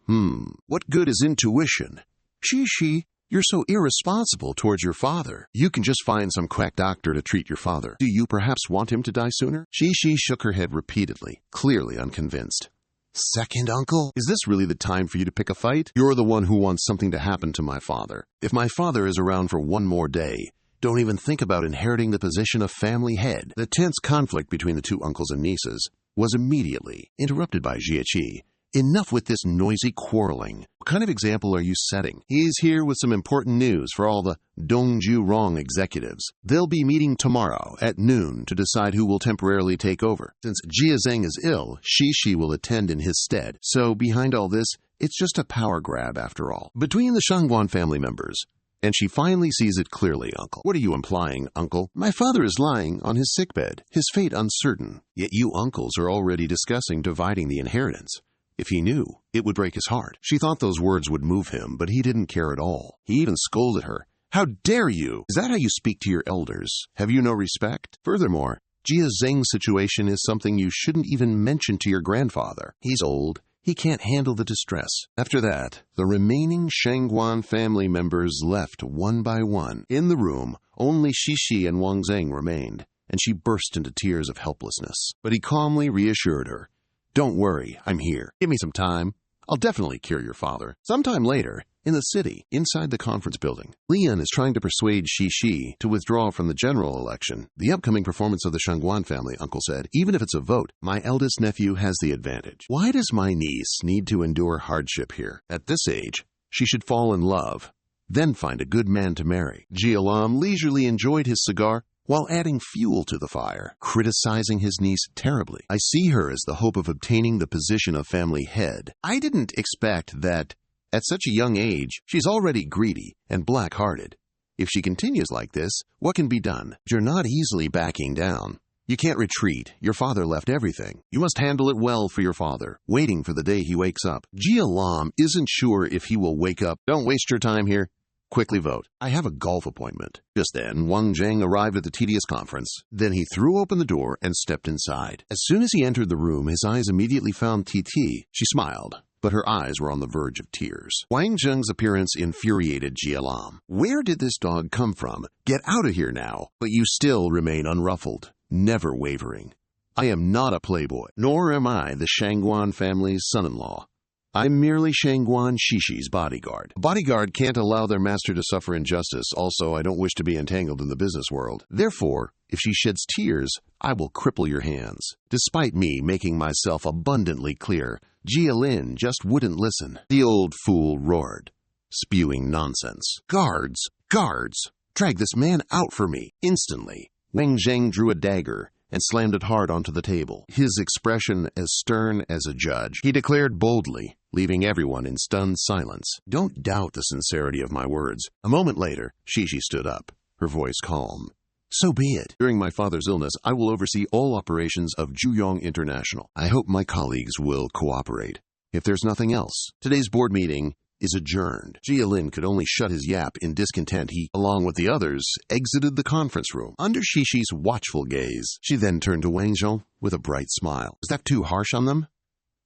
S1: What good is intuition? Shishi, you're so irresponsible towards your father. You can just find some quack doctor to treat your father. Do you perhaps want him to die sooner? Shishi shook her head repeatedly, clearly unconvinced. Second uncle? Is this really the time for you to pick a fight? You're the one who wants something to happen to my father. If my father is around for one more day, don't even think about inheriting the position of family head. The tense conflict between the two uncles and nieces was immediately interrupted by Jieqi. Enough with this noisy quarreling. What kind of example are you setting? He's here with some important news for all the Dongju Rong executives. They'll be meeting tomorrow at noon to decide who will temporarily take over. Since Jia Zhang is ill, Shishi will attend in his stead. So behind all this, it's just a power grab after all. Between the Shangguan family members, and she finally sees it clearly, Uncle. What are you implying, Uncle? My father is lying on his sickbed, his fate uncertain. Yet you uncles are already discussing dividing the inheritance. If he knew, it would break his heart. She thought those words would move him, but he didn't care at all. He even scolded her. How dare you? Is that how you speak to your elders? Have you no respect? Furthermore, Jia Zheng's situation is something you shouldn't even mention to your grandfather. He's old. He can't handle the distress. After that, the remaining Shangguan family members left one by one. In the room, only Shishi and Wang Zhang remained, and she burst into tears of helplessness. But he calmly reassured her. Don't worry, I'm here. Give me some time. I'll definitely cure your father. Sometime later, in the city, inside the conference building, Lian is trying to persuade Shishi to withdraw from the general election. The upcoming performance of the Shangguan family, Uncle said, even if it's a vote, my eldest nephew has the advantage. Why does my niece need to endure hardship here? At this age, she should fall in love, then find a good man to marry. Jialam leisurely enjoyed his cigar while adding fuel to the fire, criticizing his niece terribly. I see her as the hope of obtaining the position of family head. I didn't expect that at such a young age, she's already greedy and black-hearted. If she continues like this, what can be done? You're not easily backing down. You can't retreat. Your father left everything. You must handle it well for your father, waiting for the day he wakes up. Jia Lam isn't sure if he will wake up. Don't waste your time here. Quickly vote. I have a golf appointment. Just then, Wang Zheng arrived at the tedious conference. Then he threw open the door and stepped inside. As soon as he entered the room, his eyes immediately found Titi. She smiled, but her eyes were on the verge of tears. Wang Zheng's appearance infuriated Jia Lam. Where did this dog come from? Get out of here now. But you still remain unruffled, never wavering. I am not a playboy, nor am I the Shangguan family's son-in-law. I'm merely Shangguan Shishi's bodyguard. A bodyguard can't allow their master to suffer injustice. Also, I don't wish to be entangled in the business world. Therefore, if she sheds tears, I will cripple your hands. Despite me making myself abundantly clear, Jia Lin just wouldn't listen. The old fool roared, spewing nonsense. Guards! Guards! Drag this man out for me! Instantly, Wang Zheng drew a dagger and slammed it hard onto the table, his expression as stern as a judge. He declared boldly, leaving everyone in stunned silence. Don't doubt the sincerity of my words. A moment later, Shishi stood up, her voice calm. So be it. During my father's illness, I will oversee all operations of Juyong International. I hope my colleagues will cooperate. If there's nothing else, today's board meeting is adjourned. Jia Lin could only shut his yap in discontent. He, along with the others, exited the conference room under Shishi's watchful gaze. She then turned to Wang Zhong with a bright smile. Was that too harsh on them?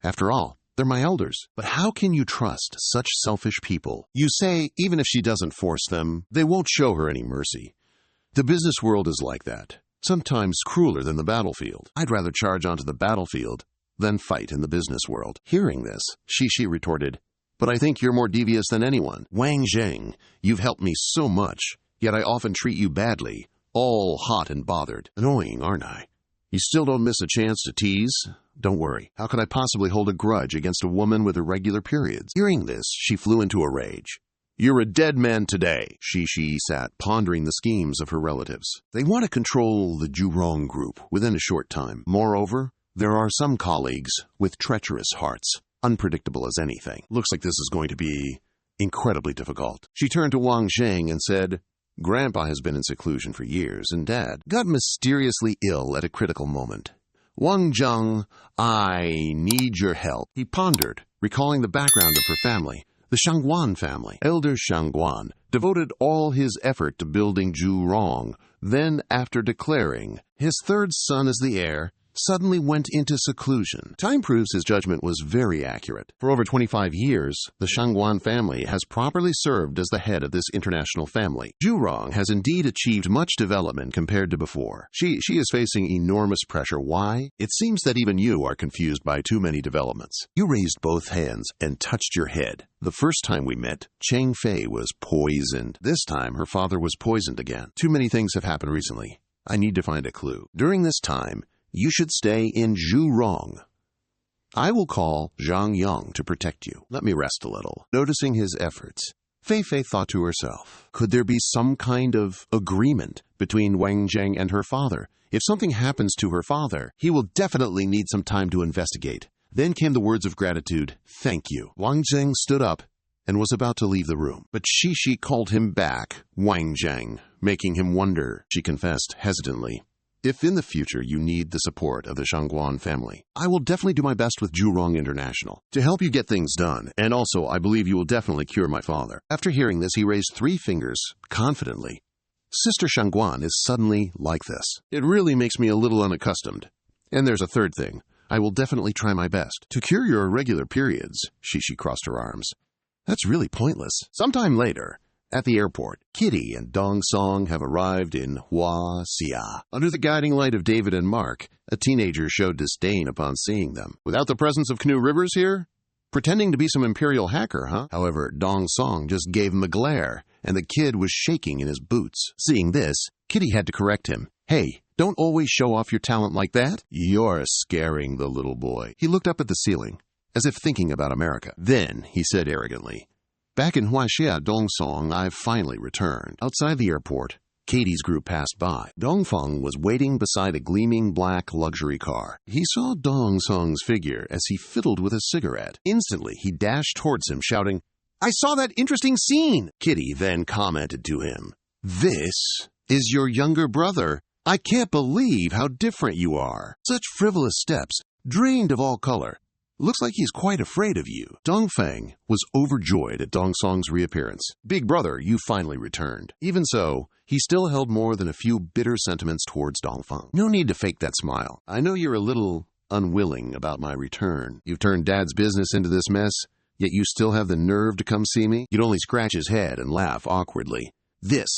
S1: After all, they're my elders. But how can you trust such selfish people? You say, even if she doesn't force them, they won't show her any mercy. The business world is like that, sometimes crueler than the battlefield. I'd rather charge onto the battlefield than fight in the business world. Hearing this, Shishi retorted, but I think you're more devious than anyone. Wang Zheng, you've helped me so much, yet I often treat you badly, all hot and bothered. Annoying, aren't I? You still don't miss a chance to tease? Don't worry. How could I possibly hold a grudge against a woman with irregular periods? Hearing this, she flew into a rage. You're a dead man today. Shishi sat pondering the schemes of her relatives. They want to control the Jurong group within a short time. Moreover, there are some colleagues with treacherous hearts, unpredictable as anything. Looks like this is going to be incredibly difficult. She turned to Wang Zheng and said, Grandpa has been in seclusion for years, and Dad got mysteriously ill at a critical moment. Wang Zheng, I need your help. He pondered, recalling the background of her family. The Shangguan family. Elder Shangguan devoted all his effort to building Jurong, then after declaring his third son as the heir, suddenly went into seclusion. Time proves his judgment was very accurate. For over 25 years, the Shangguan family has properly served as the head of this international family. Jurong has indeed achieved much development compared to before. She is facing enormous pressure. Why? It seems that even you are confused by too many developments. You raised both hands and touched your head. The first time we met, Cheng Fei was poisoned. This time, her father was poisoned again. Too many things have happened recently. I need to find a clue. During this time, you should stay in Jurong. I will call Zhang Yang to protect you. Let me rest a little. Noticing his efforts, Fei Fei thought to herself, could there be some kind of agreement between Wang Zheng and her father? If something happens to her father, he will definitely need some time to investigate. Then came the words of gratitude, thank you. Wang Zheng stood up and was about to leave the room. But Shishi called him back, Wang Zheng, making him wonder, she confessed hesitantly. If in the future you need the support of the Shangguan family, I will definitely do my best with Jurong International to help you get things done, and also I believe you will definitely cure my father. After hearing this, he raised 3 fingers, confidently. Sister Shangguan is suddenly like this. It really makes me a little unaccustomed. And there's a third thing. I will definitely try my best. To cure your irregular periods, Shishi crossed her arms. That's really pointless. Sometime later, at the airport, Kitty and Dong Song have arrived in Hua Xia. Under the guiding light of David and Mark, a teenager showed disdain upon seeing them. Without the presence of Canoe Rivers here? Pretending to be some imperial hacker, huh? However, Dong Song just gave him a glare, and the kid was shaking in his boots. Seeing this, Kitty had to correct him. Hey, don't always show off your talent like that. You're scaring the little boy. He looked up at the ceiling, as if thinking about America. Then he said arrogantly, Back in Huaxia, Dongsong, I've finally returned. Outside the airport, Katie's group passed by. Dongfeng was waiting beside a gleaming black luxury car. He saw Dongsong's figure as he fiddled with a cigarette. Instantly, he dashed towards him, shouting, "I saw that interesting scene!" Kitty then commented to him, "This is your younger brother. I can't believe how different you are. Such frivolous steps, drained of all color. Looks like he's quite afraid of you." Dongfeng was overjoyed at Dongsong's reappearance. "Big brother, you finally returned." Even so, he still held more than a few bitter sentiments towards Dongfeng. "No need to fake that smile. I know you're a little unwilling about my return. You've turned Dad's business into this mess, yet you still have the nerve to come see me?" He'd only scratch his head and laugh awkwardly. This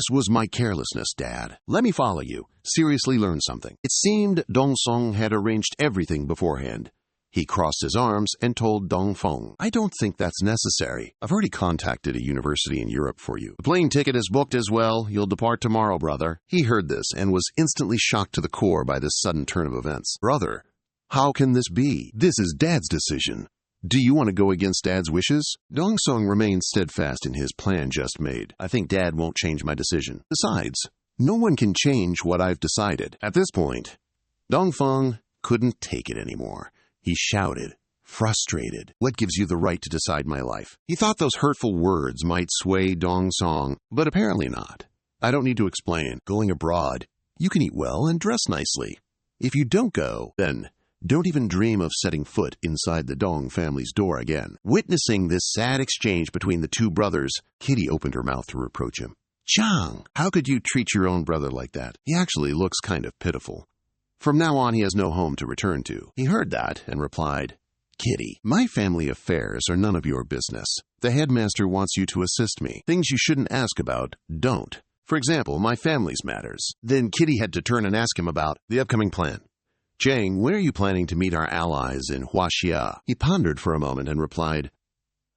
S1: was my carelessness, Dad. Let me follow you. Seriously learn something." It seemed Dongsong had arranged everything beforehand. He crossed his arms and told Dongfeng, "I don't think that's necessary. I've already contacted a university in Europe for you. The plane ticket is booked as well. You'll depart tomorrow, brother." He heard this and was instantly shocked to the core by this sudden turn of events. "Brother, how can this be? This is Dad's decision. Do you want to go against Dad's wishes?" Dongsong remained steadfast in his plan just made. "I think Dad won't change my decision. Besides, no one can change what I've decided." At this point, Dongfeng couldn't take it anymore. He shouted, frustrated, "What gives you the right to decide my life?" He thought those hurtful words might sway Dongsong, but apparently not. "I don't need to explain. Going abroad, you can eat well and dress nicely. If you don't go, then don't even dream of setting foot inside the Dong family's door again." Witnessing this sad exchange between the two brothers, Kitty opened her mouth to reproach him. "Chang, how could you treat your own brother like that? He actually looks kind of pitiful. From now on, he has no home to return to." He heard that and replied, "Kitty, my family affairs are none of your business. The headmaster wants you to assist me. Things you shouldn't ask about, don't. For example, my family's matters." Then Kitty had to turn and ask him about the upcoming plan. "Chang, when are you planning to meet our allies in Huaxia?" He pondered for a moment and replied,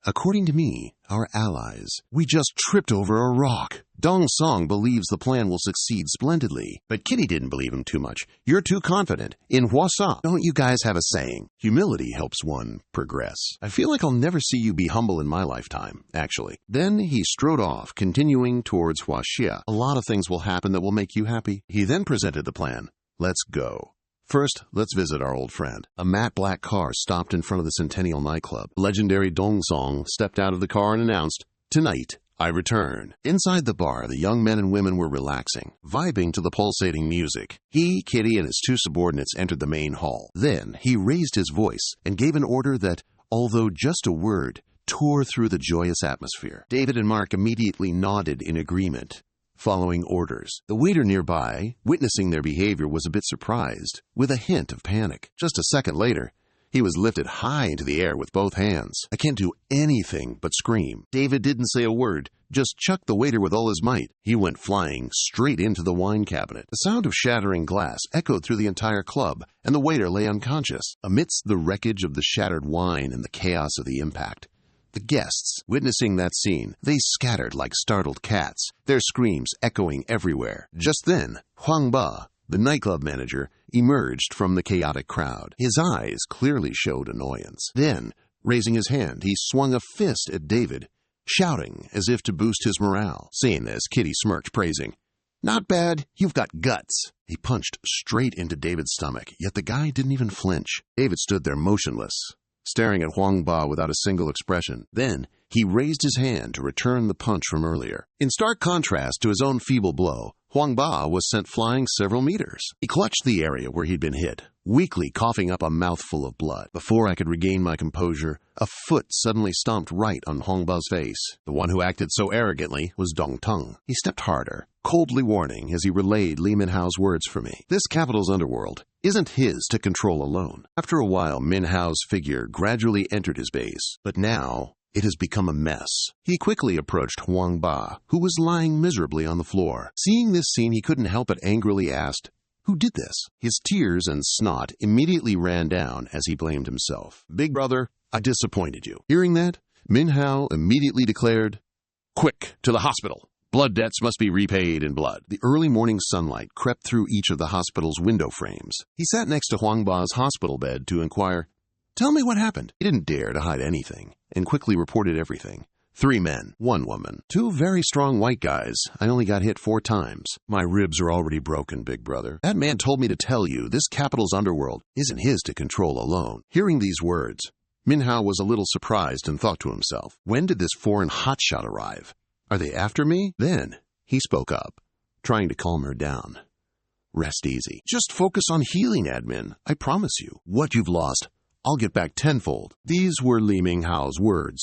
S1: "According to me, our allies, we just tripped over a rock." Dongsong believes the plan will succeed splendidly, but Kitty didn't believe him too much. "You're too confident. In Huasa, don't you guys have a saying? Humility helps one progress. I feel like I'll never see you be humble in my lifetime, actually." Then he strode off, continuing towards Huaxia. "A lot of things will happen that will make you happy." He then presented the plan. "Let's go. First, let's visit our old friend." A matte black car stopped in front of the Centennial nightclub. Legendary Dongsong stepped out of the car and announced, "Tonight, I return." Inside the bar, the young men and women were relaxing, vibing to the pulsating music. He, Kitty, and his two subordinates entered the main hall. Then he raised his voice and gave an order that, although just a word, tore through the joyous atmosphere. David and Mark immediately nodded in agreement, following orders. The waiter nearby, witnessing their behavior, was a bit surprised, with a hint of panic. Just a second later, he was lifted high into the air with both hands. "I can't do anything but scream." David didn't say a word, just chucked the waiter with all his might. He went flying straight into the wine cabinet. The sound of shattering glass echoed through the entire club, and the waiter lay unconscious. Amidst the wreckage of the shattered wine and the chaos of the impact, the guests, witnessing that scene, they scattered like startled cats, their screams echoing everywhere. Just then, Huang Ba, the nightclub manager, emerged from the chaotic crowd. His eyes clearly showed annoyance. Then, raising his hand, he swung a fist at David, shouting as if to boost his morale. Seeing this, Kitty smirked, praising, "Not bad, you've got guts." He punched straight into David's stomach, yet the guy didn't even flinch. David stood there motionless, staring at Huang Ba without a single expression. Then, he raised his hand to return the punch from earlier. In stark contrast to his own feeble blow, Huang Ba was sent flying several meters. He clutched the area where he'd been hit, weakly coughing up a mouthful of blood. Before I could regain my composure, a foot suddenly stomped right on Huang Ba's face. The one who acted so arrogantly was Dong Tung. He stepped harder, coldly warning as he relayed Li Minhao's words for me. This capital's underworld isn't his to control alone. After a while, Minhao's figure gradually entered his base, but now it has become a mess. He quickly approached Huang Ba, who was lying miserably on the floor. Seeing this scene, he couldn't help but angrily asked, "Who did this?" His tears and snot immediately ran down as he blamed himself. "Big brother, I disappointed you." Hearing that, Minhao immediately declared, "Quick, to the hospital. Blood debts must be repaid in blood." The early morning sunlight crept through each of the hospital's window frames. He sat next to Huang Ba's hospital bed to inquire, "Tell me what happened." He didn't dare to hide anything, and quickly reported everything. 3 men, 1 woman, 2 very strong white guys. I only got hit 4 times. My ribs are already broken, big brother. That man told me to tell you this capital's underworld isn't his to control alone. Hearing these words, Manhwa was a little surprised and thought to himself, when did this foreign hotshot arrive? Are they after me? Then he spoke up, trying to calm her down. Rest easy. Just focus on healing, admin. I promise you. What you've lost, I'll get back tenfold. These were Li Minghao's words.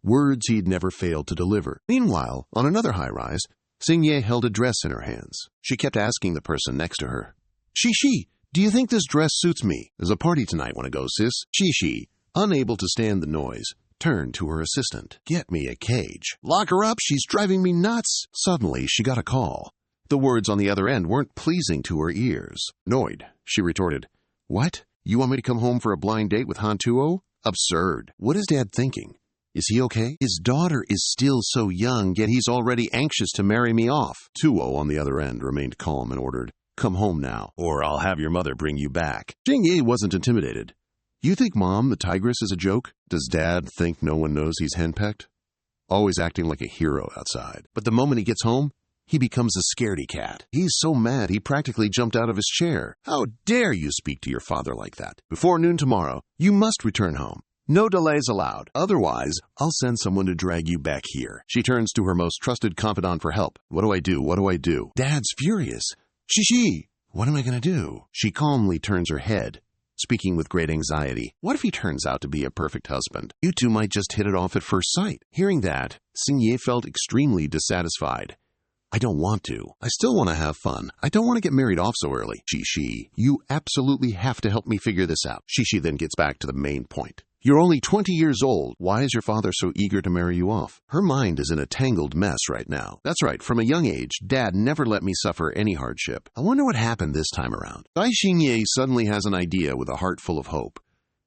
S1: Words he'd never failed to deliver. Meanwhile, on another high-rise, Xingye held a dress in her hands. She kept asking the person next to her, Shishi, do you think this dress suits me? There's a party tonight, wanna go, sis? Shishi, unable to stand the noise, turned to her assistant. Get me a cage. Lock her up, she's driving me nuts. Suddenly, she got a call. The words on the other end weren't pleasing to her ears. Annoyed, she retorted, What? You want me to come home for a blind date with Han Tuo? Absurd. What is Dad thinking? Is he okay? His daughter is still so young, yet he's already anxious to marry me off. Tuo on the other end remained calm and ordered, Come home now, or I'll have your mother bring you back. Xingye wasn't intimidated. You think Mom, the tigress, is a joke? Does Dad think no one knows he's henpecked? Always acting like a hero outside. But the moment he gets home, he becomes a scaredy cat. He's so mad he practically jumped out of his chair. How dare you speak to your father like that? Before noon tomorrow, you must return home. No delays allowed. Otherwise, I'll send someone to drag you back here. She turns to her most trusted confidant for help. What do I do? What do I do? Dad's furious. Shishi, what am I going to do? She calmly turns her head, speaking with great anxiety. What if he turns out to be a perfect husband? You two might just hit it off at first sight. Hearing that, Xingye felt extremely dissatisfied. I don't want to. I still want to have fun. I don't want to get married off so early. Shishi, you absolutely have to help me figure this out. Shishi then gets back to the main point. You're only 20 years old. Why is your father so eager to marry you off? Her mind is in a tangled mess right now. That's right. From a young age, Dad never let me suffer any hardship. I wonder what happened this time around. Dai Xingye suddenly has an idea with a heart full of hope.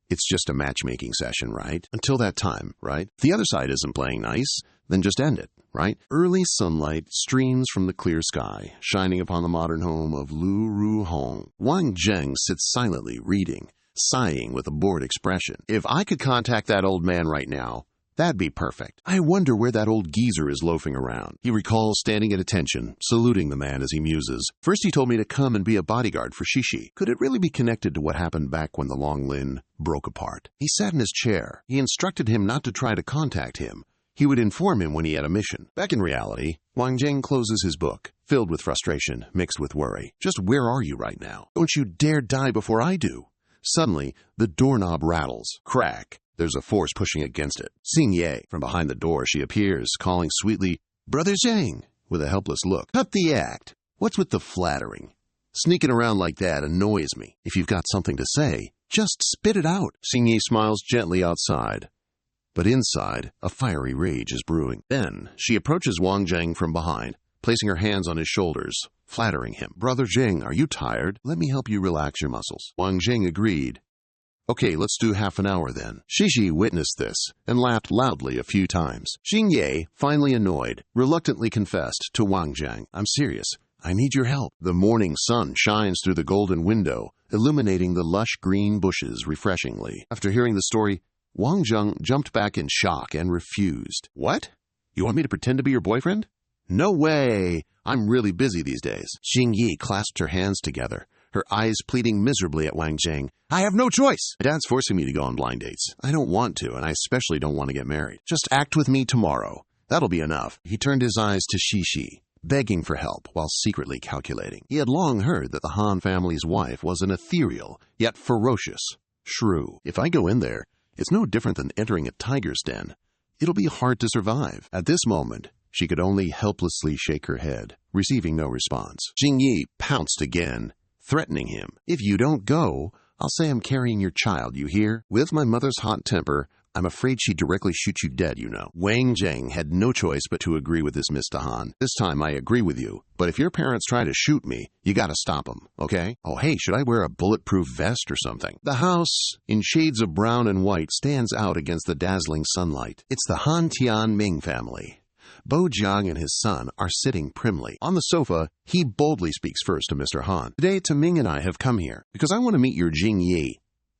S1: It's just a matchmaking session, right? Until that time, right? If the other side isn't playing nice, then just end it, right? Early sunlight streams from the clear sky, shining upon the modern home of Lu Ru Hong. Wang Zheng sits silently reading, sighing with a bored expression. If I could contact that old man right now, that'd be perfect. I wonder where that old geezer is loafing around. He recalls standing at attention, saluting the man as he muses. First he told me to come and be a bodyguard for Shishi. Could it really be connected to what happened back when the Long Lin broke apart? He sat in his chair. He instructed him not to try to contact him. He would inform him when he had a mission. Back in reality, Wang Zheng closes his book, filled with frustration, mixed with worry. Just where are you right now? Don't you dare die before I do. Suddenly, the doorknob rattles. Crack. There's a force pushing against it. Xingye. From behind the door, she appears, calling sweetly, Brother Zhang, with a helpless look. Cut the act. What's with the flattering? Sneaking around like that annoys me. If you've got something to say, just spit it out. Xingye smiles gently outside. But inside, a fiery rage is brewing. Then, she approaches Wang Zheng from behind, placing her hands on his shoulders, flattering him. Brother Zheng, are you tired? Let me help you relax your muscles. Wang Zheng agreed. Okay, let's do half an hour then. Shishi witnessed this and laughed loudly a few times. Xingye, finally annoyed, reluctantly confessed to Wang Zheng, I'm serious. I need your help. The morning sun shines through the golden window, illuminating the lush green bushes refreshingly. After hearing the story, Wang Zheng jumped back in shock and refused. What? You want me to pretend to be your boyfriend? No way! I'm really busy these days. Xingye clasped her hands together, her eyes pleading miserably at Wang Zheng. I have no choice. My dad's forcing me to go on blind dates. I don't want to, and I especially don't want to get married. Just act with me tomorrow. That'll be enough. He turned his eyes to Shishi, begging for help while secretly calculating. He had long heard that the Han family's wife was an ethereal, yet ferocious shrew. If I go in there, it's no different than entering a tiger's den. It'll be hard to survive. At this moment, she could only helplessly shake her head, receiving no response. Xingye pounced again, threatening him. If you don't go, I'll say I'm carrying your child, you hear? With my mother's hot temper, I'm afraid she'd directly shoot you dead, you know. Wang Zheng had no choice but to agree with this Mr. Han. This time I agree with you, but if your parents try to shoot me, you gotta stop them, okay? Oh, hey, should I wear a bulletproof vest or something? The house, in shades of brown and white, stands out against the dazzling sunlight. It's the Han Tian Ming family. Bo Jiang and his son are sitting primly. On the sofa, he boldly speaks first to Mr. Han. Today, Ming and I have come here because I want to meet your Jing Yi.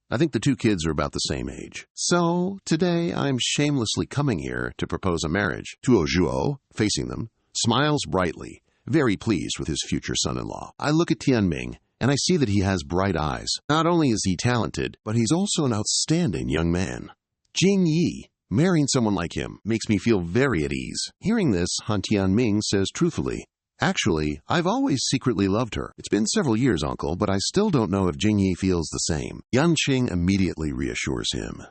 S1: I think the two kids are about the same age. So, today I'm shamelessly coming here to propose a marriage. Tuo Zhuo, facing them, smiles brightly, very pleased with his future son-in-law. I look at Tianming, and I see that he has bright eyes. Not only is he talented, but he's also an outstanding young man. Jing Yi, marrying someone like him, makes me feel very at ease. Hearing this, Han Tianming says truthfully, "Actually, I've always secretly loved her. It's been several years, uncle, but I still don't know if Jing Yi feels the same." Yan Qing immediately reassures him.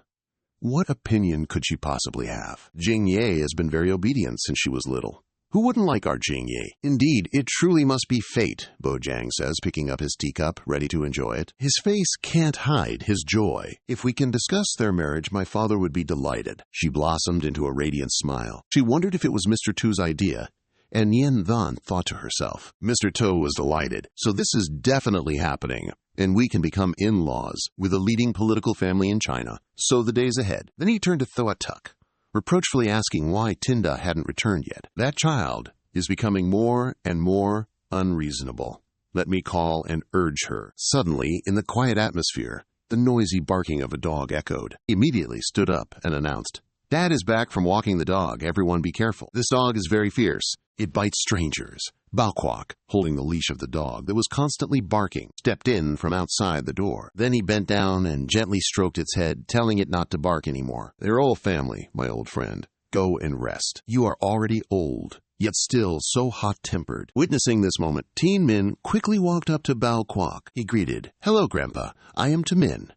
S1: What opinion could she possibly have? Jing Yi has been very obedient since she was little. Who wouldn't like our Jing Yi? Indeed, it truly must be fate, Bojang says, picking up his teacup, ready to enjoy it. His face can't hide his joy. If we can discuss their marriage, my father would be delighted. She blossomed into a radiant smile. She wondered if it was Mr. Tu's idea, and Yen Than thought to herself, Mr. To was delighted, so this is definitely happening, and we can become in-laws with a leading political family in China, so the days ahead. Then he turned to Thoa Tuk, reproachfully asking why Tinda hadn't returned yet. That child is becoming more and more unreasonable. Let me call and urge her. Suddenly, in the quiet atmosphere, the noisy barking of a dog echoed. He immediately stood up and announced, Dad is back from walking the dog. Everyone be careful. This dog is very fierce. It bites strangers. Bao Kwok, holding the leash of the dog that was constantly barking, stepped in from outside the door. Then he bent down and gently stroked its head, telling it not to bark anymore. They're all family, my old friend. Go and rest. You are already old, yet still so hot-tempered. Witnessing this moment, Tien Min quickly walked up to Bao Kwok. He greeted, Hello, Grandpa. I am Tamin.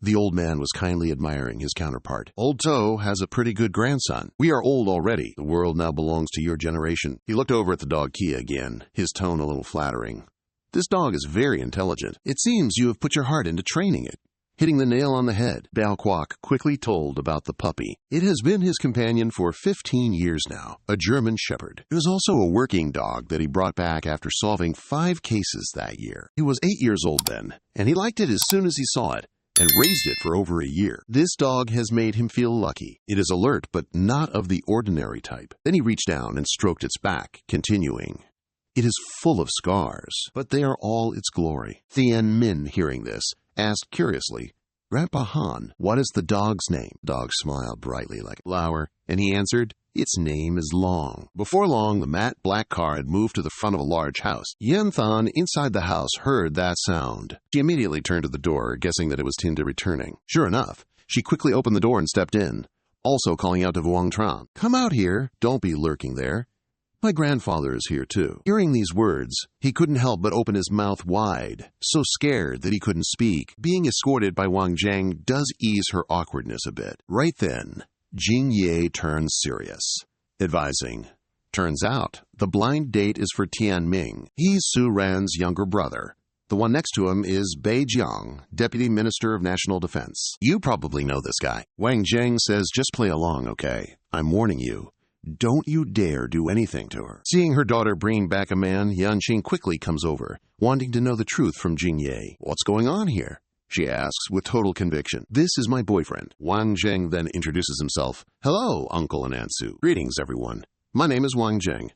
S1: The old man was kindly admiring his counterpart. Old To has a pretty good grandson. We are old already. The world now belongs to your generation. He looked over at the dog Kia again, his tone a little flattering. This dog is very intelligent. It seems you have put your heart into training it. Hitting the nail on the head, Bao Kwok quickly told about the puppy. It has been his companion for 15 years now, a German shepherd. It was also a working dog that he brought back after solving 5 cases that year. He was 8 years old then, and he liked it as soon as he saw it, and raised it for over a year. This dog has made him feel lucky. It is alert, but not of the ordinary type. Then he reached down and stroked its back, continuing, It is full of scars, but they are all its glory. Thien Min, hearing this, asked curiously, Grandpa Han, what is the dog's name? The dog smiled brightly like a flower, and he answered, Its name is Long. Before long, the matte black car had moved to the front of a large house. Yen Than, inside the house, heard that sound. She immediately turned to the door, guessing that it was Tinda returning. Sure enough, she quickly opened the door and stepped in, also calling out to Vuong Tran, Come out here, don't be lurking there. My grandfather is here, too. Hearing these words, he couldn't help but open his mouth wide, so scared that he couldn't speak. Being escorted by Wang Zhang does ease her awkwardness a bit. Right then, Jing Ye turns serious, advising, Turns out, the blind date is for Tian Ming. He's Su Ran's younger brother. The one next to him is Bai Jiang, Deputy Minister of National Defense. You probably know this guy. Wang Zhang says, Just play along, okay? I'm warning you. Don't you dare do anything to her. Seeing her daughter bringing back a man, Yan Qing quickly comes over, wanting to know the truth from Jing Ye. What's going on here? She asks with total conviction. This is my boyfriend. Wang Zheng then introduces himself. Hello, Uncle and Aunt Sue. Greetings, everyone. My name is Wang Zheng.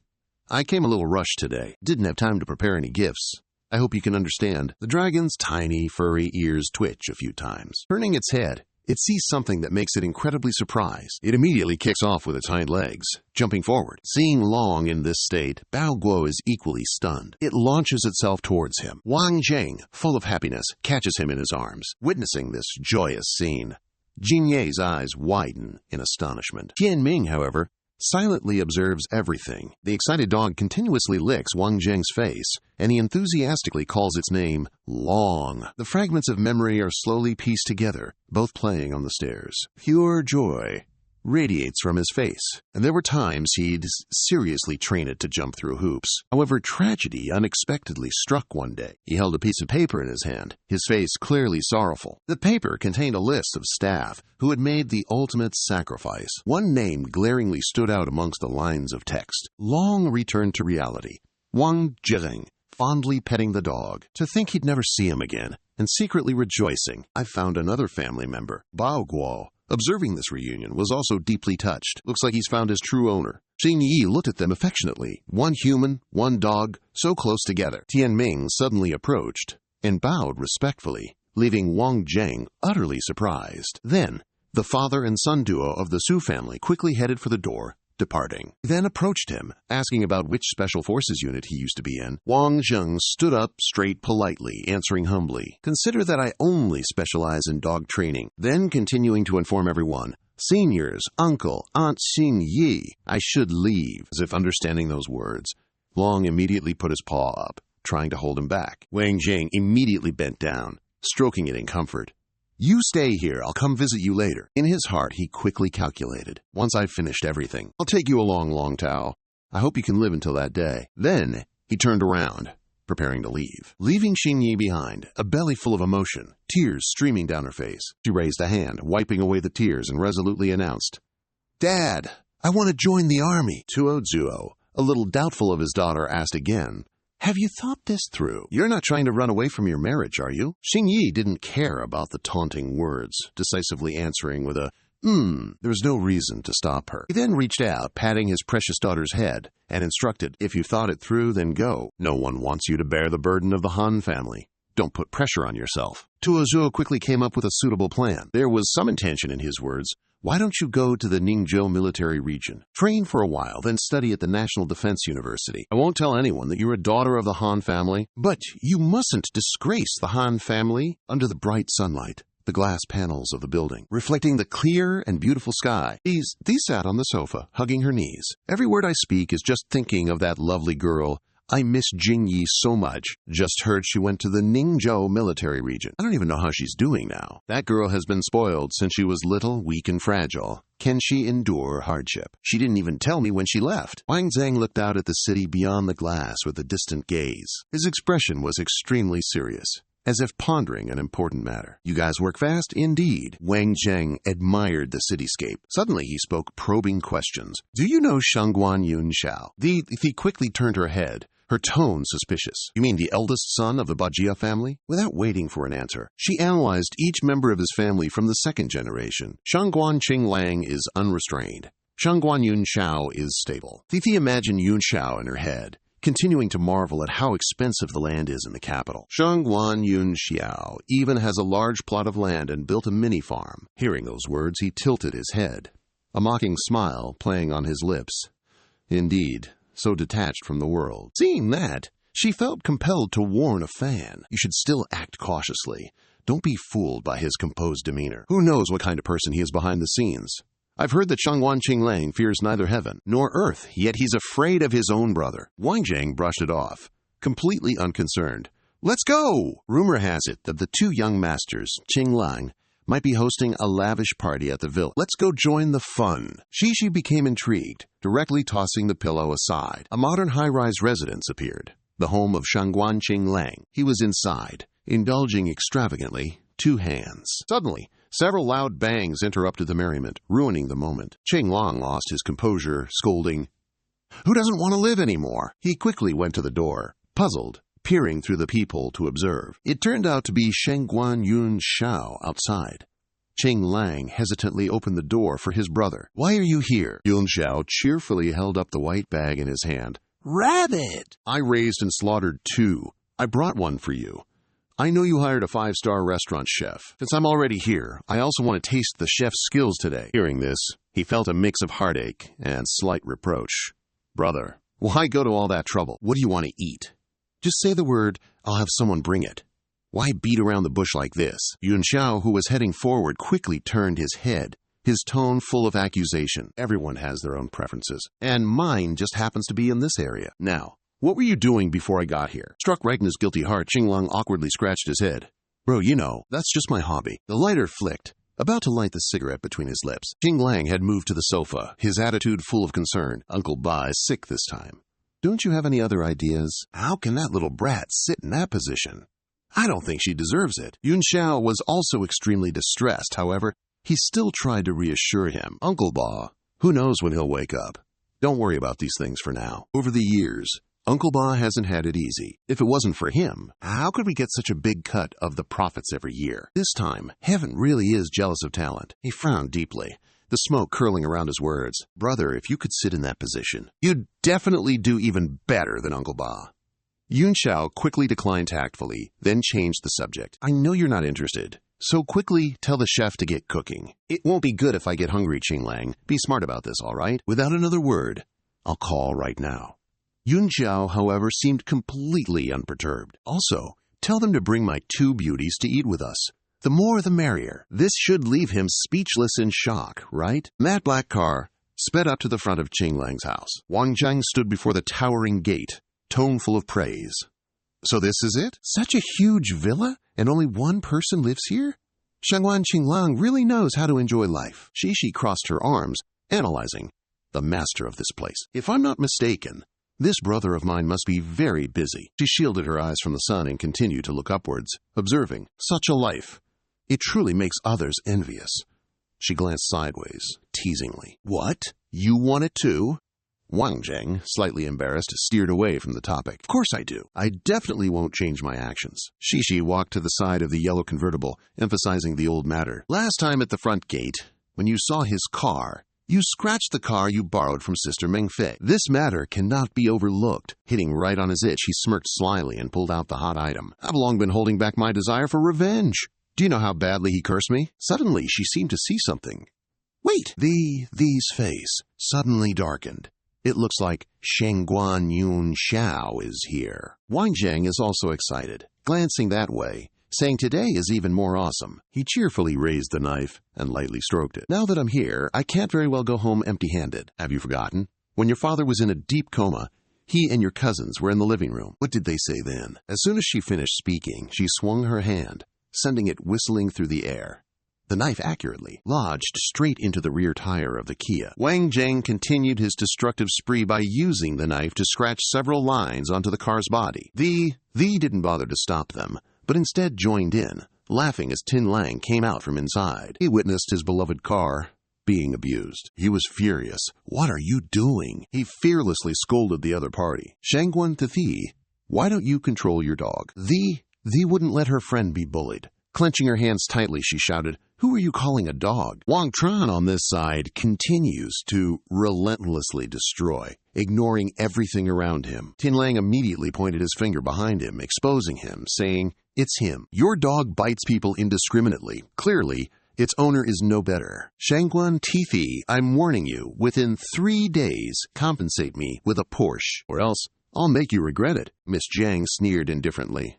S1: I came a little rushed today. Didn't have time to prepare any gifts. I hope you can understand. The dragon's tiny, furry ears twitch a few times. Turning its head, it sees something that makes it incredibly surprised. It immediately kicks off with its hind legs, jumping forward. Seeing Long in this state, Bao Guo is equally stunned. It launches itself towards him. Wang Zheng, full of happiness, catches him in his arms. Witnessing this joyous scene, Jing Ye's eyes widen in astonishment. Tian Ming, however, silently observes everything. The excited dog continuously licks Wang Zheng's face, and he enthusiastically calls its name Long. The fragments of memory are slowly pieced together, both playing on the stairs. Pure joy radiates from his face, and there were times he'd seriously train it to jump through hoops. However, tragedy unexpectedly struck one day. He held a piece of paper in his hand, his face clearly sorrowful. The paper contained a list of staff who had made the ultimate sacrifice. One name glaringly stood out amongst the lines of text. Long returned to reality. Wang Zheng, fondly petting the dog, to think he'd never see him again, and secretly rejoicing. I found another family member, Bao Guo. Observing this reunion, was also deeply touched. Looks like he's found his true owner. Xing Yi looked at them affectionately. One human, one dog, so close together. Tian Ming suddenly approached and bowed respectfully. leaving Wang Zheng utterly surprised. Then, the father and son duo of the Su family quickly headed for the door, departing. He then approached him, asking about which special forces unit he used to be in. Wang Zheng stood up straight politely, answering humbly, "Consider that I only specialize in dog training," then continuing to inform everyone, "Seniors, uncle, Aunt Xin Yi, I should leave." As if understanding those words, Wang immediately put his paw up, trying to hold him back. Wang Zheng immediately bent down, stroking it in comfort. "You stay here, I'll come visit you later." In his heart, he quickly calculated, "Once I've finished everything, I'll take you along, Long Tao. I hope you can live until that day." Then he turned around, preparing to leave, leaving Xingyi behind, a belly full of emotion, tears streaming down her face. She raised a hand, wiping away the tears, and resolutely announced, "Dad, I want to join the army." Tuo Zuo, a little doubtful of his daughter, asked again, "Have you thought this through? You're not trying to run away from your marriage, are you?" Xingyi didn't care about the taunting words, decisively answering with a, There's no reason to stop her. He then reached out, patting his precious daughter's head, and instructed, "If you've thought it through, then go. No one wants you to bear the burden of the Han family. Don't put pressure on yourself." Tuo Zuo quickly came up with a suitable plan. There was some intention in his words. "Why don't you go to the Ningzhou military region? Train for a while, then study at the National Defense University. I won't tell anyone that you're a daughter of the Han family, but you mustn't disgrace the Han family." Under the bright sunlight, the glass panels of the building, reflecting the clear and beautiful sky. These sat on the sofa, hugging her knees. Every word I speak is just thinking of that lovely girl. I miss Jingyi so much. Just heard she went to the Ningzhou military region. I don't even know how she's doing now. That girl has been spoiled since she was little, weak, and fragile. Can she endure hardship? She didn't even tell me when she left. Wang Zheng looked out at the city beyond the glass with a distant gaze. His expression was extremely serious, as if pondering an important matter. "You guys work fast?" "Indeed." Wang Zheng admired the cityscape. Suddenly he spoke probing questions. "Do you know Shangguan Yunxiao?" The quickly turned her head, her tone suspicious. "You mean the eldest son of the Bajia family?" Without waiting for an answer, she analyzed each member of his family from the second generation. Shangguan Qinglang is unrestrained. Shangguan Yunxiao is stable. Fifi imagined Yunxiao in her head, continuing to marvel at how expensive the land is in the capital. Shangguan Yunxiao even has a large plot of land and built a mini-farm. Hearing those words, he tilted his head, a mocking smile playing on his lips. Indeed, so detached from the world. Seeing that, she felt compelled to warn a fan. "You should still act cautiously. Don't be fooled by his composed demeanor. Who knows what kind of person he is behind the scenes? I've heard that Shangguan Qinglang fears neither heaven nor earth, yet he's afraid of his own brother." Wang Zheng brushed it off, completely unconcerned. "Let's go!" Rumor has it that the two young masters, Qinglang, might be hosting a lavish party at the villa. "Let's go join the fun." Shishi became intrigued, directly tossing the pillow aside. A modern high-rise residence appeared, the home of Shangguan Qinglang. He was inside, indulging extravagantly, two hands. Suddenly, several loud bangs interrupted the merriment, ruining the moment. Qinglang lost his composure, scolding, "Who doesn't want to live anymore?" He quickly went to the door, puzzled, peering through the peephole to observe. It turned out to be Shangguan Yunxiao outside. Qinglang hesitantly opened the door for his brother. "Why are you here?" Yunxiao cheerfully held up the white bag in his hand. "Rabbit!" "I raised and slaughtered two. I brought one for you. I know you hired a 5-star restaurant chef. Since I'm already here, I also want to taste the chef's skills today." Hearing this, he felt a mix of heartache and slight reproach. "Brother, why go to all that trouble? What do you want to eat? Just say the word, I'll have someone bring it. Why beat around the bush like this?" Yunxiao, who was heading forward, quickly turned his head, his tone full of accusation. "Everyone has their own preferences, and mine just happens to be in this area. Now, what were you doing before I got here?" Struck right in his guilty heart, Qinglang awkwardly scratched his head. "Bro, that's just my hobby." The lighter flicked, about to light the cigarette between his lips. Qinglang had moved to the sofa, his attitude full of concern. "Uncle Ba is sick this time. Don't you have any other ideas? How can that little brat sit in that position? I don't think she deserves it." Yunxiao was also extremely distressed. However, he still tried to reassure him. "Uncle Ba, who knows when he'll wake up? Don't worry about these things for now. Over the years, Uncle Ba hasn't had it easy. If it wasn't for him, how could we get such a big cut of the profits every year? This time, heaven really is jealous of talent." He frowned deeply, the smoke curling around his words. "Brother, if you could sit in that position, you'd definitely do even better than Uncle Ba. Yun Xiao quickly declined tactfully, then changed the subject. I know you're not interested, so quickly tell the chef to get cooking. It won't be good if I get hungry, Qinglang. Be smart about this, all right? Without another word, I'll call right now. Yun Xiao, however, seemed completely unperturbed. Also, tell them to bring my 2 beauties to eat with us. The more the merrier. This should leave him speechless in shock, right? That black car sped up to the front of Qinglang's house. Wang Zhang stood before the towering gate, tone full of praise. So this is it? Such a huge villa, and only one person lives here? Shangguan Qinglang really knows how to enjoy life. Shishi crossed her arms, analyzing the master of this place. If I'm not mistaken, this brother of mine must be very busy. She shielded her eyes from the sun and continued to look upwards, observing such a life. It truly makes others envious. She glanced sideways, teasingly. What? You want it too? Wang Zheng, slightly embarrassed, steered away from the topic. Of course I do. I definitely won't change my actions. Shishi walked to the side of the yellow convertible, emphasizing the old matter. Last time at the front gate, when you saw his car, you scratched the car you borrowed from Sister Mengfei. This matter cannot be overlooked. Hitting right on his itch, he smirked slyly and pulled out the hot item. I've long been holding back my desire for revenge. Do you know how badly he cursed me? Suddenly, she seemed to see something. Wait! Thee's face suddenly darkened. It looks like Shangguan Yun Xiao is here. Wang Zheng is also excited, glancing that way, saying today is even more awesome. He cheerfully raised the knife and lightly stroked it. Now that I'm here, I can't very well go home empty-handed. Have you forgotten? When your father was in a deep coma, he and your cousins were in the living room. What did they say then? As soon as she finished speaking, she swung her hand, sending it whistling through the air. The knife accurately lodged straight into the rear tire of the Kia. Wang Zheng continued his destructive spree by using the knife to scratch several lines onto the car's body. The didn't bother to stop them, but instead joined in, laughing as Tin Lang came out from inside. He witnessed his beloved car being abused. He was furious. What are you doing? He fearlessly scolded the other party. Shangguan Thi, why don't you control your dog? The wouldn't let her friend be bullied. Clenching her hands tightly, she shouted, Who are you calling a dog? Wang Tran on this side continues to relentlessly destroy, ignoring everything around him. Tin Lang immediately pointed his finger behind him, exposing him, saying, It's him. Your dog bites people indiscriminately. Clearly, its owner is no better. Shangguan Tithi, I'm warning you, within 3 days, compensate me with a Porsche, or else I'll make you regret it. Miss Jiang sneered indifferently.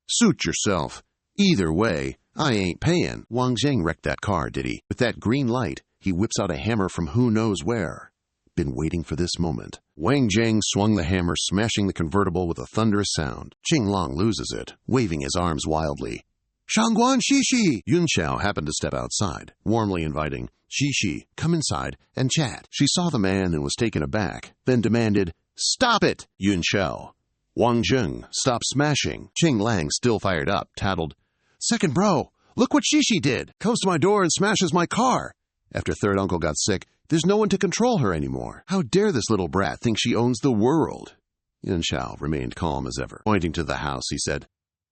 S1: Suit yourself. Either way, I ain't paying. Wang Zheng wrecked that car, did he? With that green light, he whips out a hammer from who knows where. Been waiting for this moment. Wang Zheng swung the hammer, smashing the convertible with a thunderous sound. Qinglang loses it, waving his arms wildly. Shangguan Shishi! Yun Xiao happened to step outside, warmly inviting, Shishi, come inside and chat. She saw the man and was taken aback, then demanded, Stop it! Yun Xiao. Wang Zheng, stop smashing. Qinglang, still fired up, tattled, Second bro, look what Shishi did. Comes to my door and smashes my car. After third uncle got sick, there's no one to control her anymore. How dare this little brat think she owns the world? Yun Xiao remained calm as ever. Pointing to the house, he said,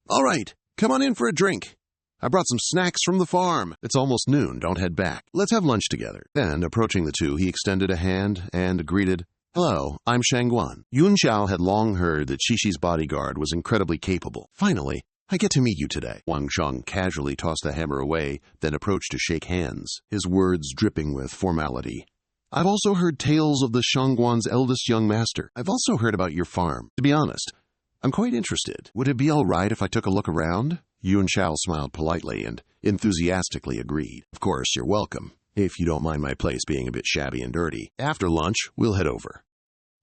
S1: All right, come on in for a drink. I brought some snacks from the farm. It's almost noon, don't head back. Let's have lunch together. Then, approaching the two, he extended a hand and greeted, Hello, I'm Shangguan. Yun Xiao had long heard that Shishi's bodyguard was incredibly capable. Finally, I get to meet you today. Wang Zheng casually tossed the hammer away, then approached to shake hands, his words dripping with formality. I've also heard tales of the Shangguan's eldest young master. I've also heard about your farm. To be honest, I'm quite interested. Would it be all right if I took a look around? Yun Xiao smiled politely and enthusiastically agreed. Of course, you're welcome, if you don't mind my place being a bit shabby and dirty. After lunch, we'll head over.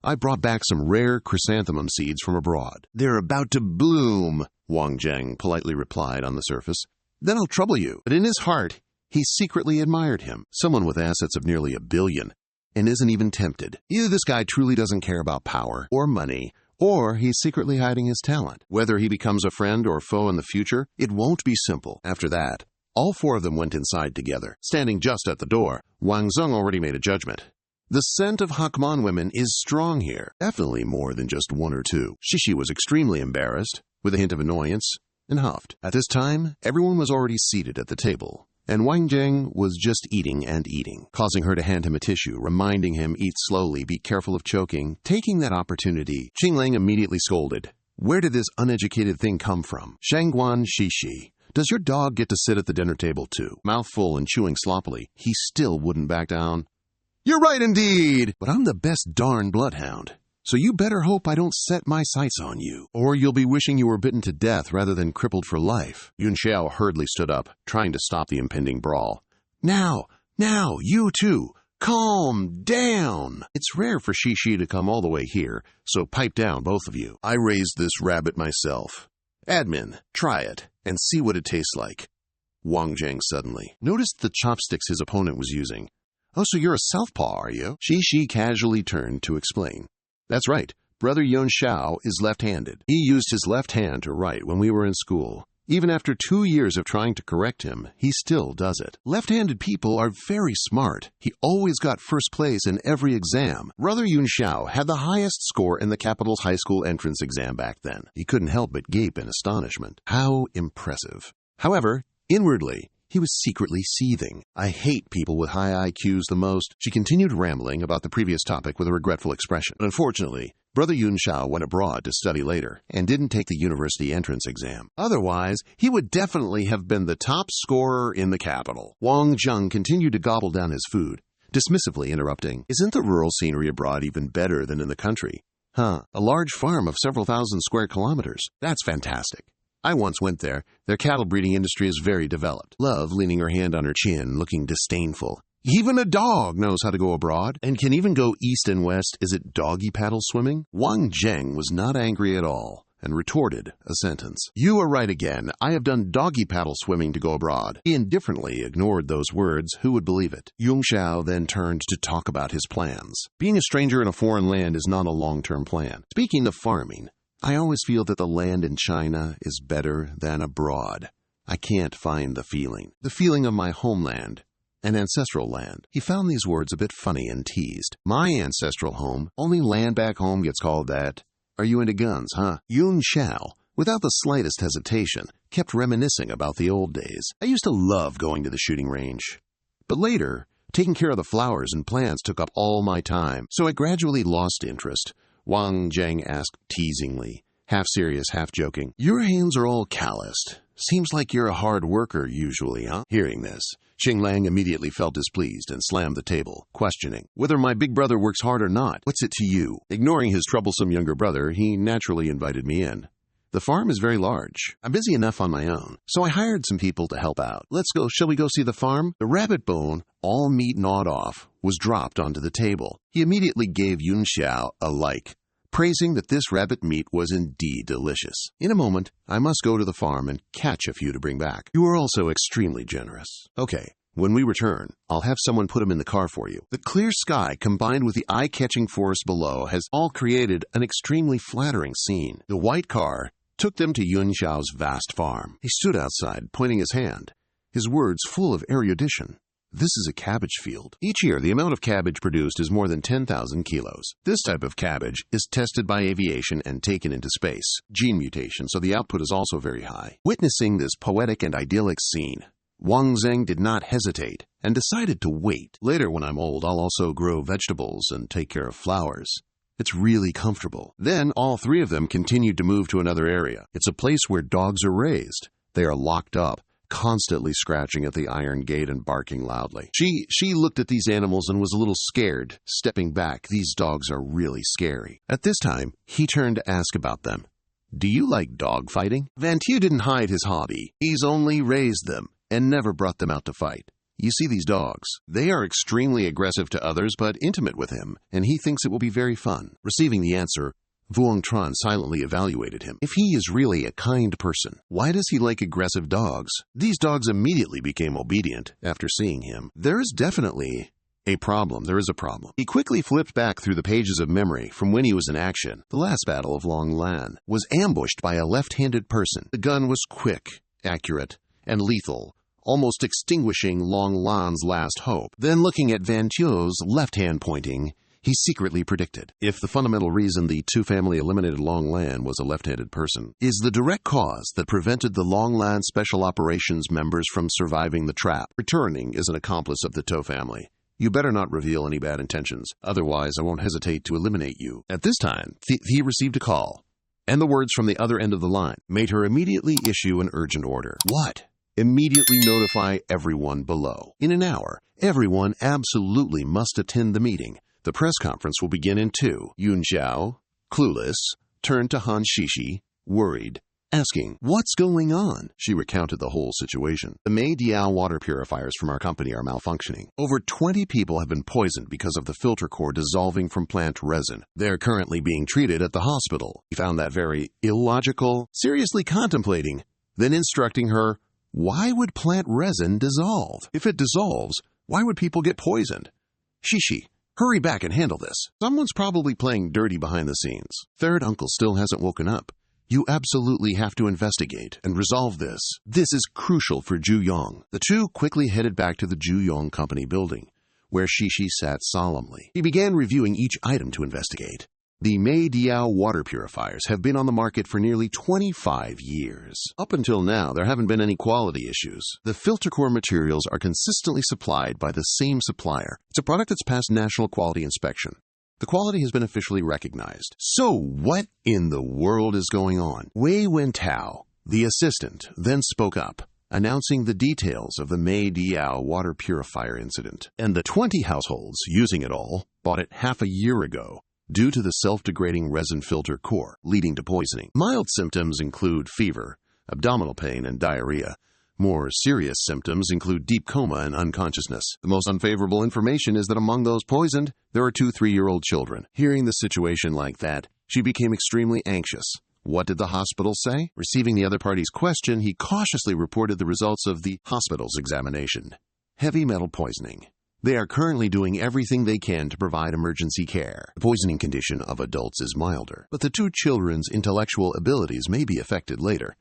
S1: I brought back some rare chrysanthemum seeds from abroad. They're about to bloom, Wang Zheng politely replied on the surface. Then I'll trouble you. But in his heart, he secretly admired him, someone with assets of nearly $1 billion, and isn't even tempted. Either this guy truly doesn't care about power or money, or he's secretly hiding his talent. Whether he becomes a friend or foe in the future, it won't be simple. After that, all 4 of them went inside together. Standing just at the door, Wang Zheng already made a judgment. The scent of Hakman women is strong here, definitely more than just 1 or 2. Shishi was extremely embarrassed, with a hint of annoyance, and huffed. At this time, everyone was already seated at the table, and Wang Zheng was just eating and eating, causing her to hand him a tissue, reminding him, eat slowly, be careful of choking. Taking that opportunity, Qinglang immediately scolded, Where did this uneducated thing come from? Shangguan Shishi. Does your dog get to sit at the dinner table too? Mouthful and chewing sloppily, he still wouldn't back down. You're right indeed! But I'm the best darn bloodhound. So you better hope I don't set my sights on you, or you'll be wishing you were bitten to death rather than crippled for life. Yun Xiao hurriedly stood up, trying to stop the impending brawl. Now, you two, calm down. It's rare for Shishi to come all the way here, so pipe down, both of you. I raised this rabbit myself. Admin, try it, and see what it tastes like. Wang Zheng suddenly noticed the chopsticks his opponent was using. Oh, so you're a southpaw, are you? Shishi casually turned to explain. That's right. Brother Yun Xiao is left-handed. He used his left hand to write when we were in school. Even after 2 years of trying to correct him, he still does it. Left-handed people are very smart. He always got first place in every exam. Brother Yun Xiao had the highest score in the capital's high school entrance exam back then. He couldn't help but gape in astonishment. How impressive. However, inwardly, he was secretly seething. I hate people with high IQs the most. She continued rambling about the previous topic with a regretful expression. But unfortunately, Brother Yun Xiao went abroad to study later and didn't take the university entrance exam. Otherwise, he would definitely have been the top scorer in the capital. Wang Zheng continued to gobble down his food, dismissively interrupting, Isn't the rural scenery abroad even better than in the country? A large farm of several thousand square kilometers. That's fantastic. I once went there. Their cattle breeding industry is very developed. Love, leaning her hand on her chin, looking disdainful. Even a dog knows how to go abroad, and can even go east and west. Is it doggy paddle swimming? Wang Zheng was not angry at all, and retorted a sentence. You are right again. I have done doggy paddle swimming to go abroad. He indifferently ignored those words. Who would believe it? Yun Xiao then turned to talk about his plans. Being a stranger in a foreign land is not a long-term plan. Speaking of farming, I always feel that the land in China is better than abroad. I can't find the feeling of my homeland, an ancestral land. He found these words a bit funny and teased. My ancestral home, only land back home gets called that. Are you into guns, huh? Yun Xiao, without the slightest hesitation, kept reminiscing about the old days. I used to love going to the shooting range. But later, taking care of the flowers and plants took up all my time, so I gradually lost interest. Wang Zheng asked teasingly, half serious, half joking. Your hands are all calloused. Seems like you're a hard worker usually, huh? Hearing this, Xinglang immediately felt displeased and slammed the table, questioning whether my big brother works hard or not. What's it to you? Ignoring his troublesome younger brother, he naturally invited me in. The farm is very large. I'm busy enough on my own, so I hired some people to help out. Shall we go see the farm? The rabbit bone, all meat gnawed off, was dropped onto the table. He immediately gave Yun Xiao a like, praising that this rabbit meat was indeed delicious. In a moment, I must go to the farm and catch a few to bring back. You are also extremely generous. Okay, when we return, I'll have someone put them in the car for you. The clear sky combined with the eye-catching forest below has all created an extremely flattering scene. The white car took them to Yun Xiao's vast farm. He stood outside, pointing his hand, his words full of erudition. This is a cabbage field. Each year, the amount of cabbage produced is more than 10,000 kilos. This type of cabbage is tested by aviation and taken into space. Gene mutation, so the output is also very high. Witnessing this poetic and idyllic scene, Wang Zheng did not hesitate and decided to wait. Later, when I'm old, I'll also grow vegetables and take care of flowers. It's really comfortable. Then all three of them continued to move to another area. It's a place where dogs are raised. They are locked up, constantly scratching at the iron gate and barking loudly. She looked at these animals and was a little scared, stepping back. These dogs are really scary. At this time, he turned to ask about them. Do you like dog fighting? Van Thieu didn't hide his hobby. He's only raised them and never brought them out to fight. You see these dogs. They are extremely aggressive to others but intimate with him, and he thinks it will be very fun. Receiving the answer, Vuong Tran silently evaluated him. If he is really a kind person, why does he like aggressive dogs? These dogs immediately became obedient after seeing him. There is definitely a problem. There is a problem. He quickly flipped back through the pages of memory from when he was in action. The last battle of Long Lan was ambushed by a left-handed person. The gun was quick, accurate, and lethal, almost extinguishing Long Lan's last hope. Then looking at Van Thieu's left hand pointing, he secretly predicted, if the fundamental reason the two family eliminated Long Lan was a left-handed person, is the direct cause that prevented the Long Lan Special Operations members from surviving the trap, returning as an accomplice of the To family. You better not reveal any bad intentions, otherwise I won't hesitate to eliminate you. At this time, he received a call, and the words from the other end of the line made her immediately issue an urgent order. What? Immediately notify everyone below. In an hour, everyone absolutely must attend the meeting. The press conference will begin in 2. Yun Xiao, clueless, turned to Han Shishi, worried, asking, "What's going on?" She recounted the whole situation. The ManhwaGO water purifiers from our company are malfunctioning. Over 20 people have been poisoned because of the filter core dissolving from plant resin. They're currently being treated at the hospital. He found that very illogical, seriously contemplating, then instructing her, why would plant resin dissolve? If it dissolves, why would people get poisoned? Shishi, hurry back and handle this. Someone's probably playing dirty behind the scenes. Third uncle still hasn't woken up. You absolutely have to investigate and resolve this. This is crucial for Ju Yong. The two quickly headed back to the Ju Yong Company building, where Shishi sat solemnly. He began reviewing each item to investigate. The ManhwaGO water purifiers have been on the market for nearly 25 years. Up until now, there haven't been any quality issues. The filter core materials are consistently supplied by the same supplier. It's a product that's passed national quality inspection. The quality has been officially recognized. So what in the world is going on? Wei Wentao, the assistant, then spoke up, announcing the details of the ManhwaGO water purifier incident. And the 20 households using it all bought it half a year ago, due to the self-degrading resin filter core, leading to poisoning. Mild symptoms include fever, abdominal pain, and diarrhea. More serious symptoms include deep coma and unconsciousness. The most unfavorable information is that among those poisoned, there are 2 3-year-old children. Hearing the situation like that, she became extremely anxious. What did the hospital say? Receiving the other party's question, he cautiously reported the results of the hospital's examination. Heavy metal poisoning. They are currently doing everything they can to provide emergency care. The poisoning condition of adults is milder, but the 2 children's intellectual abilities may be affected later.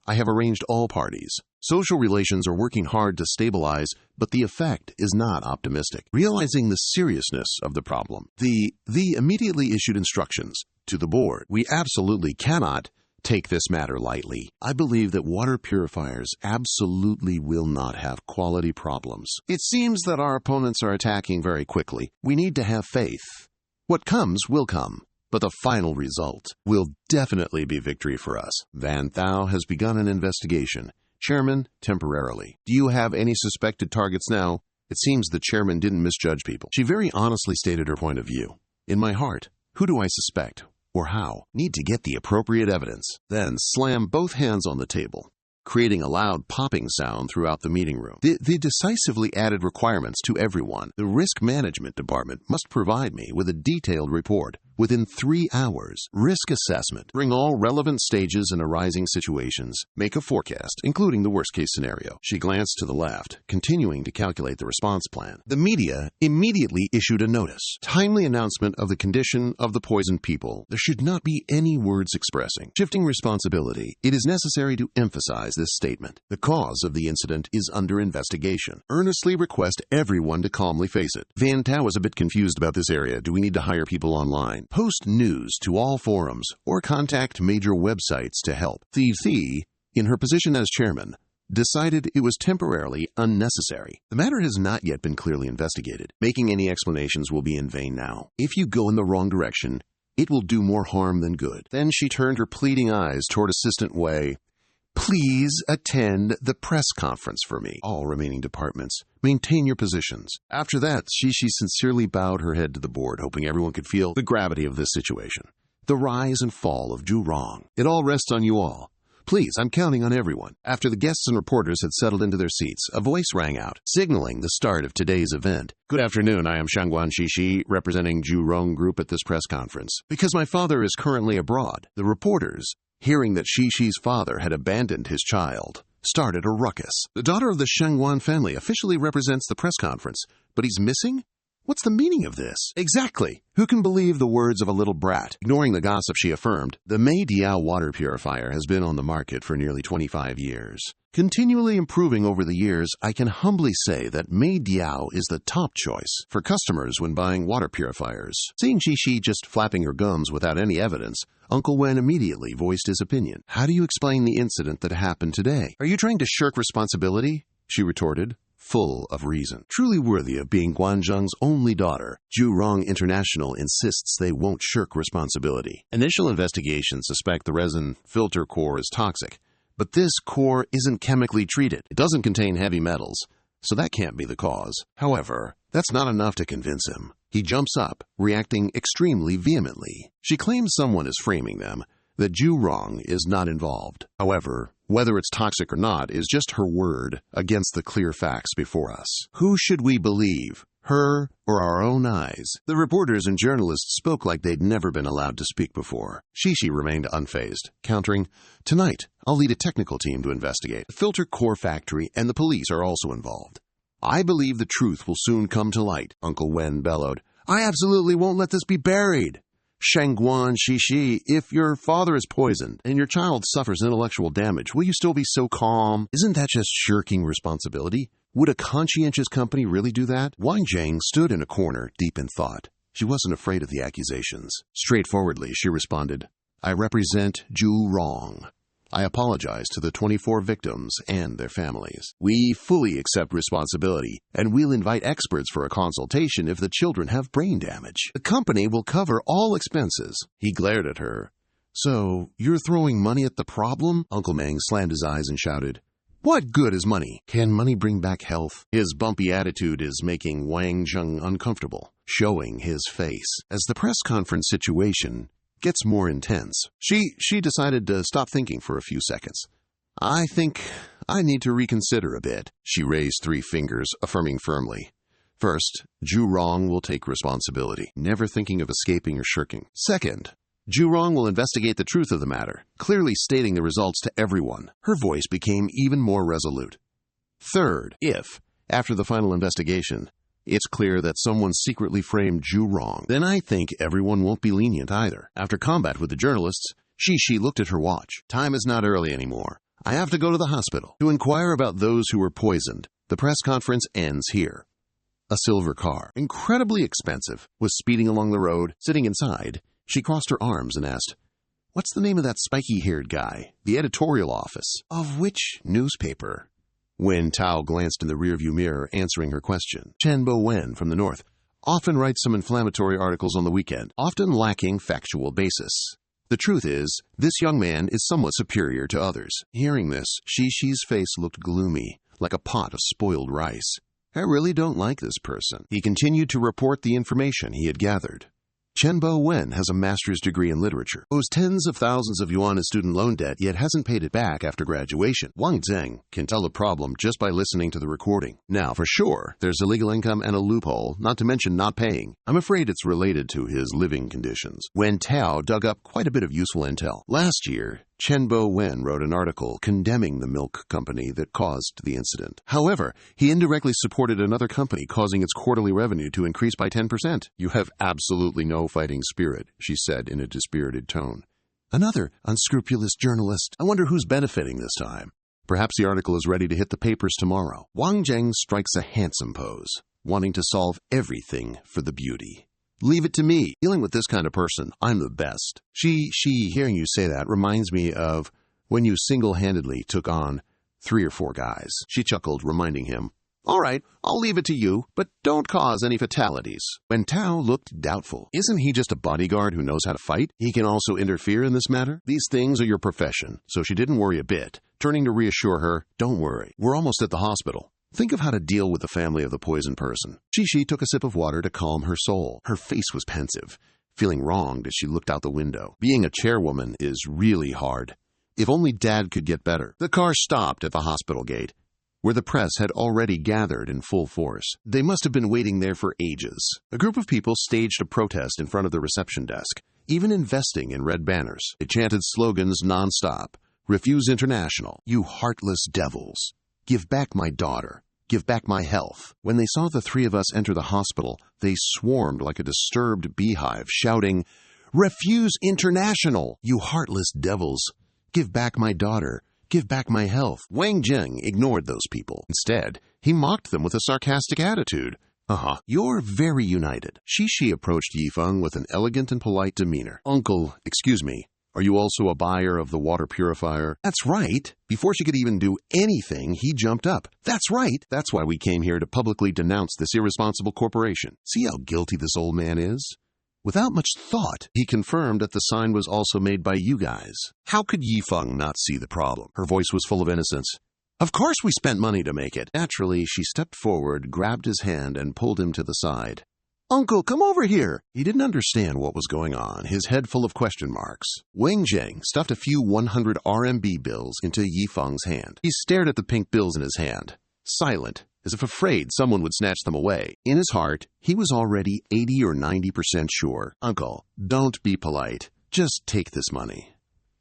S1: I have arranged all parties. Social relations are working hard to stabilize, but the effect is not optimistic. Realizing the seriousness of the problem, the immediately issued instructions to the board. We absolutely cannot take this matter lightly. I believe that water purifiers absolutely will not have quality problems. It seems that our opponents are attacking very quickly. We need to have faith. What comes will come, but the final result will definitely be victory for us. Van Thao has begun an investigation. Chairman, temporarily. Do you have any suspected targets now? It seems the chairman didn't misjudge people. She very honestly stated her point of view. In my heart, who do I suspect? Or how? Need to get the appropriate evidence. Then slam both hands on the table, creating a loud popping sound throughout the meeting room. The decisively added requirements to everyone. The risk management department must provide me with a detailed report within 3 hours. Risk assessment. Bring all relevant stages and arising situations. Make a forecast, including the worst-case scenario. She glanced to the left, continuing to calculate the response plan. The media immediately issued a notice. Timely announcement of the condition of the poisoned people. There should not be any words expressing. Shifting responsibility. It is necessary to emphasize this statement. The cause of the incident is under investigation. Earnestly request everyone to calmly face it. Van Tao is a bit confused about this area. Do we need to hire people online? Post news to all forums or contact major websites to help. Thi, in her position as chairman, decided it was temporarily unnecessary. The matter has not yet been clearly investigated. Making any explanations will be in vain now. If you go in the wrong direction, it will do more harm than good. Then she turned her pleading eyes toward Assistant Wei. Please attend the press conference for me. All remaining departments, maintain your positions. After that, she sincerely bowed her head to the board, hoping everyone could feel the gravity of this situation. The rise and fall of Jurong. It all rests on you all. Please, I'm counting on everyone. After the guests and reporters had settled into their seats, a voice rang out, signaling the start of today's event. Good afternoon, I am Shangguan Shishi, representing Jurong Group at this press conference. Because my father is currently abroad, the reporters, hearing that Shishi's father had abandoned his child, started a ruckus. The daughter of the Shangguan family officially represents the press conference, but he's missing? What's the meaning of this? Exactly. Who can believe the words of a little brat? Ignoring the gossip, she affirmed, the ManhwaGO water purifier has been on the market for nearly 25 years. Continually improving over the years, I can humbly say that ManhwaGO is the top choice for customers when buying water purifiers. Seeing Shishi just flapping her gums without any evidence, Uncle Wen immediately voiced his opinion. How do you explain the incident that happened today? Are you trying to shirk responsibility? She retorted, full of reason. Truly worthy of being Guanzheng's only daughter, Zhurong International insists they won't shirk responsibility. Initial investigations suspect the resin filter core is toxic, but this core isn't chemically treated. It doesn't contain heavy metals, so that can't be the cause. However, that's not enough to convince him. He jumps up, reacting extremely vehemently. She claims someone is framing them, that Zhurong is not involved. However, whether it's toxic or not is just her word against the clear facts before us. Who should we believe, her or our own eyes? The reporters and journalists spoke like they'd never been allowed to speak before. Shishi remained unfazed, countering, "Tonight, I'll lead a technical team to investigate. The filter core factory and the police are also involved. I believe the truth will soon come to light," Uncle Wen bellowed. "I absolutely won't let this be buried. Shangguan Shishi, if your father is poisoned and your child suffers intellectual damage, will you still be so calm? Isn't that just shirking responsibility? Would a conscientious company really do that?" Wang Zheng stood in a corner, deep in thought. She wasn't afraid of the accusations. Straightforwardly, she responded, "I represent Zhurong. I apologize to the 24 victims and their families. We fully accept responsibility, and we'll invite experts for a consultation if the children have brain damage. The company will cover all expenses." He glared at her. "So, you're throwing money at the problem?" Uncle Meng slammed his eyes and shouted, "What good is money? Can money bring back health?" His bumpy attitude is making Wang Zheng uncomfortable, showing his face. As the press conference situation gets more intense, she decided to stop thinking for a few seconds. "I think I need to reconsider a bit." She raised 3 fingers, affirming firmly. "First, Zhurong will take responsibility, never thinking of escaping or shirking. Second, Zhurong will investigate the truth of the matter, clearly stating the results to everyone." Her voice became even more resolute. "Third, if, after the final investigation, it's clear that someone secretly framed Zhurong, then I think everyone won't be lenient either." After combat with the journalists, Shishi looked at her watch. "Time is not early anymore. I have to go to the hospital to inquire about those who were poisoned. The press conference ends here." A silver car, incredibly expensive, was speeding along the road. Sitting inside, she crossed her arms and asked, "What's the name of that spiky-haired guy? The editorial office of which newspaper?" Wen Tao glanced in the rearview mirror, answering her question. "Chen Bo Wen from the north. Often writes some inflammatory articles on the weekend, often lacking factual basis. The truth is, this young man is somewhat superior to others." Hearing this, Shishi's face looked gloomy, like a pot of spoiled rice. "I really don't like this person." He continued to report the information he had gathered. Chen Bo Wen has a master's degree in literature, owes tens of thousands of yuan in student loan debt, yet hasn't paid it back after graduation. Wang Zheng can tell the problem just by listening to the recording. Now, for sure, there's illegal income and a loophole, not to mention not paying. I'm afraid it's related to his living conditions. Wen Tao dug up quite a bit of useful intel. Last year, Chen Bo Wen wrote an article condemning the milk company that caused the incident. However, he indirectly supported another company, causing its quarterly revenue to increase by 10%. "You have absolutely no fighting spirit," she said in a dispirited tone. "Another unscrupulous journalist. I wonder who's benefiting this time. Perhaps the article is ready to hit the papers tomorrow." Wang Zheng strikes a handsome pose, wanting to solve everything for the beauty. "Leave it to me. Dealing with this kind of person, I'm the best." She, hearing you say that reminds me of when you single-handedly took on 3 or 4 guys. She chuckled, reminding him, "All right, I'll leave it to you, but don't cause any fatalities." When Tao looked doubtful, "Isn't he just a bodyguard who knows how to fight? He can also interfere in this matter? These things are your profession." So she didn't worry a bit, turning to reassure her, "Don't worry, we're almost at the hospital. Think of how to deal with the family of the poisoned person." Shishi took a sip of water to calm her soul. Her face was pensive, feeling wronged as she looked out the window. Being a chairwoman is really hard. If only Dad could get better. The car stopped at the hospital gate, where the press had already gathered in full force. They must have been waiting there for ages. A group of people staged a protest in front of the reception desk, even investing in red banners. They chanted slogans nonstop. "Refuse International. You heartless devils. Give back my daughter. Give back my health." When they saw the 3 of us enter the hospital, they swarmed like a disturbed beehive, shouting, "Refuse International. You heartless devils. Give back my daughter. Give back my health." Wang Zheng ignored those people. Instead, he mocked them with a sarcastic attitude. "You're very united." Shishi approached Yifeng with an elegant and polite demeanor. "Uncle, excuse me. Are you also a buyer of the water purifier? That's right. Before she could even do anything, he jumped up. That's right. That's why we came here to publicly denounce this irresponsible corporation. See how guilty this old man is? Without much thought, he confirmed that the sign was also made by you guys. How could Yifeng not see the problem? Her voice was full of innocence. Of course we spent money to make it. Naturally, she stepped forward, grabbed his hand, and pulled him to the side. Uncle, come over here. He didn't understand what was going on, his head full of question marks. Wang Zheng stuffed a few 100 RMB bills into Yifeng's hand. He stared at the pink bills in his hand, silent, as if afraid someone would snatch them away. In his heart, he was already 80 or 90% sure. Uncle, don't be polite. Just take this money.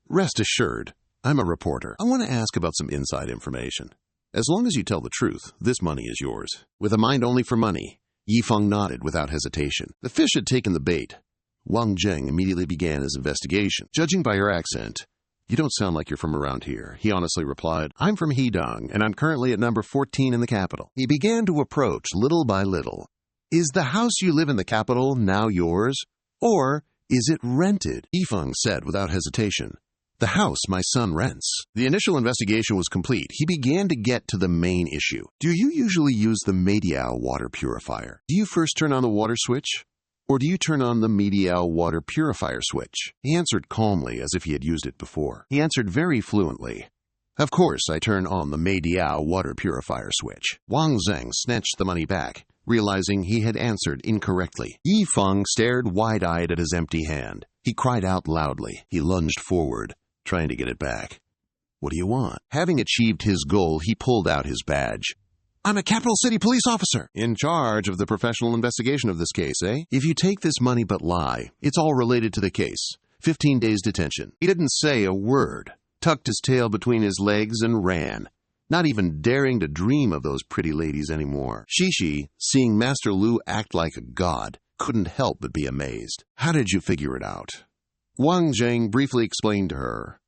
S1: Rest assured, I'm a reporter. I want to ask about some inside information. As long as you tell the truth, this money is yours. With a mind only for money, Yifeng nodded without hesitation. The fish had taken the bait. Wang Zheng immediately began his investigation. Judging by her accent, you don't sound like you're from around here, he honestly replied. I'm from Hedong, and I'm currently at number 14 in the capital. He began to approach little by little. Is the house you live in the capital now yours? Or is it rented? Yifeng said without hesitation. The house my son rents. The initial investigation was complete. He began to get to the main issue. Do you usually use the Mediao water purifier? Do you first turn on the water switch? Or do you turn on the Mediao water purifier switch? He answered calmly as if he had used it before. He answered very fluently. Of course I turn on the Mediao water purifier switch. Wang Zheng snatched the money back, realizing he had answered incorrectly. Yifeng stared wide-eyed at his empty hand. He cried out loudly. He lunged forward, trying to get it back. What do you want? Having achieved his goal, he pulled out his badge. I'm a capital city police officer, in charge of the professional investigation of this case, eh? If you take this money but lie, it's all related to the case. 15 days detention. He didn't say a word, tucked his tail between his legs and ran, not even daring to dream of those pretty ladies anymore. Shishi, seeing Master Lu act like a god, couldn't help but be amazed. How did you figure it out? Wang Zheng briefly explained to her.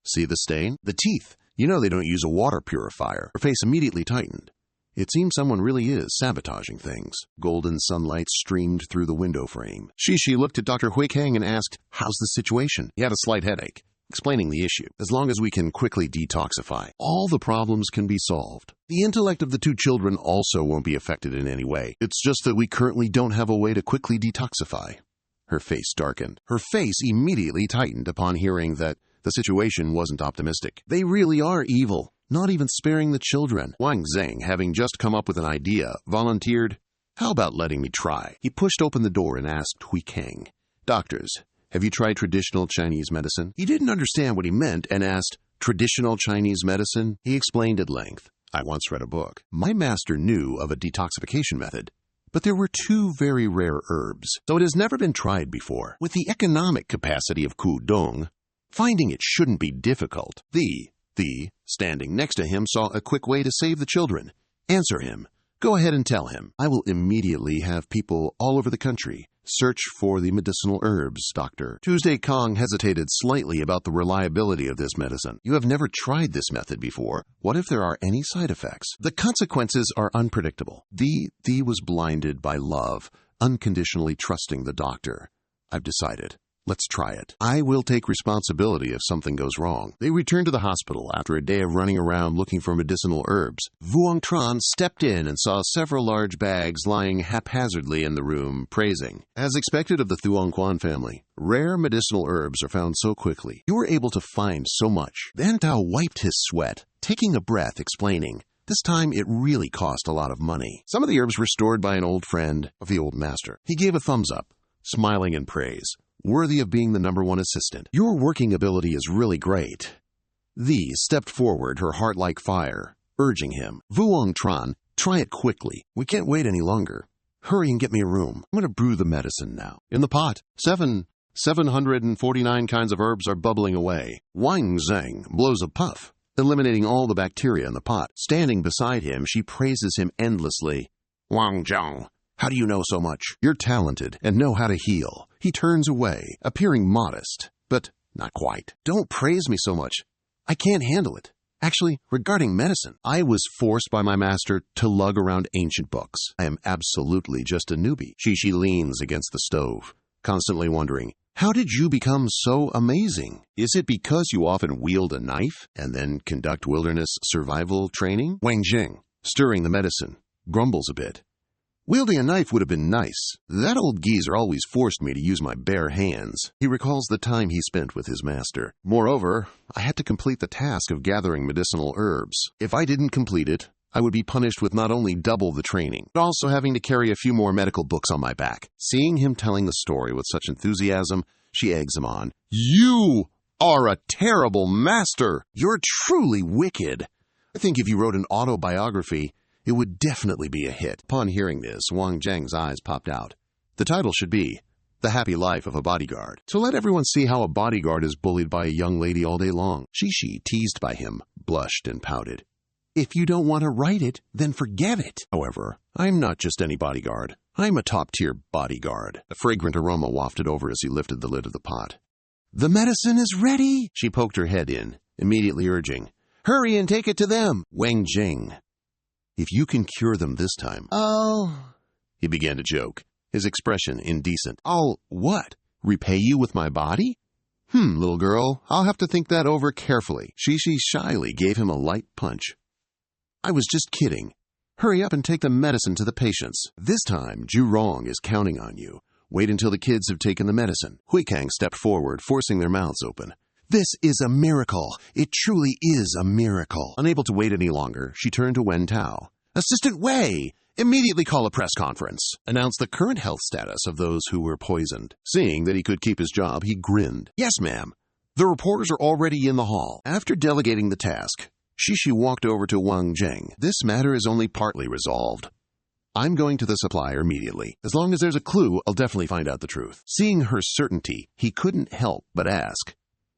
S1: See the stain? The teeth. You know they don't use a water purifier. Her face immediately tightened. It seems someone really is sabotaging things. Golden sunlight streamed through the window frame. Shishi looked at Dr. Hui Kang and asked, how's the situation? He had a slight headache, explaining the issue. As long as we can quickly detoxify, all the problems can be solved. The intellect of the two children also won't be affected in any way. It's just that we currently don't have a way to quickly detoxify. Her face darkened. Her face immediately tightened upon hearing that the situation wasn't optimistic. They really are evil, not even sparing the children. Wang Zheng, having just come up with an idea, volunteered, how about letting me try? He pushed open the door and asked Hui Kang, Doctors, have you tried traditional Chinese medicine? He didn't understand what he meant and asked, traditional Chinese medicine? He explained at length, I once read a book. My master knew of a detoxification method, but there were two very rare herbs, so it has never been tried before. With the economic capacity of Kudong, finding it shouldn't be difficult. The, standing next to him, saw a quick way to save the children. Answer him. Go ahead and tell him. I will immediately have people all over the country search for the medicinal herbs, Doctor. Tuesday Kong hesitated slightly about the reliability of this medicine. You have never tried this method before. What if there are any side effects? The consequences are unpredictable. The was blinded by love, unconditionally trusting the doctor. I've decided. Let's try it. I will take responsibility if something goes wrong. They returned to the hospital after a day of running around looking for medicinal herbs. Vuong Tran stepped in and saw several large bags lying haphazardly in the room, praising. As expected of the Thuong Quan family, rare medicinal herbs are found so quickly. You were able to find so much. Van Tao wiped his sweat, taking a breath, explaining. This time it really cost a lot of money. Some of the herbs were stored by an old friend of the old master. He gave a thumbs up, smiling in praise. Worthy of being the #1 assistant. Your working ability is really great. Thee stepped forward, her heart like fire, urging him. Vuong Tran, try it quickly. We can't wait any longer. Hurry and get me a room. I'm going to brew the medicine now. In the pot, 749 kinds of herbs are bubbling away. Wang Zheng blows a puff, eliminating all the bacteria in the pot. Standing beside him, she praises him endlessly. Wang Zheng, how do you know so much? You're talented and know how to heal. He turns away, appearing modest, but not quite. Don't praise me so much. I can't handle it. Actually, regarding medicine, I was forced by my master to lug around ancient books. I am absolutely just a newbie. Shishi leans against the stove, constantly wondering, How did you become so amazing? Is it because you often wield a knife and then conduct wilderness survival training? Wang Jing, stirring the medicine, grumbles a bit. Wielding a knife would have been nice. That old geezer always forced me to use my bare hands. He recalls the time he spent with his master. Moreover, I had to complete the task of gathering medicinal herbs. If I didn't complete it, I would be punished with not only double the training, but also having to carry a few more medical books on my back. Seeing him telling the story with such enthusiasm, she eggs him on. You are a terrible master. You're truly wicked. I think if you wrote an autobiography, it would definitely be a hit. Upon hearing this, Wang Zheng's eyes popped out. The title should be The Happy Life of a Bodyguard. To let everyone see how a bodyguard is bullied by a young lady all day long. Shishi, teased by him, blushed and pouted. If you don't want to write it, then forget it. However, I'm not just any bodyguard. I'm a top-tier bodyguard. A fragrant aroma wafted over as he lifted the lid of the pot. The medicine is ready, she poked her head in, immediately urging. Hurry and take it to them, Wang Jing. If you can cure them this time, he began to joke, his expression indecent. I'll what? Repay you with my body? Little girl, I'll have to think that over carefully. Shishi shyly gave him a light punch. I was just kidding. Hurry up and take the medicine to the patients. This time, Zhurong is counting on you. Wait until the kids have taken the medicine. Huikang stepped forward, forcing their mouths open. This is a miracle. It truly is a miracle. Unable to wait any longer, she turned to Wen Tao. Assistant Wei, immediately call a press conference. Announced the current health status of those who were poisoned. Seeing that he could keep his job, he grinned. Yes, ma'am. The reporters are already in the hall. After delegating the task, Shishi walked over to Wang Zheng. This matter is only partly resolved. I'm going to the supplier immediately. As long as there's a clue, I'll definitely find out the truth. Seeing her certainty, he couldn't help but ask,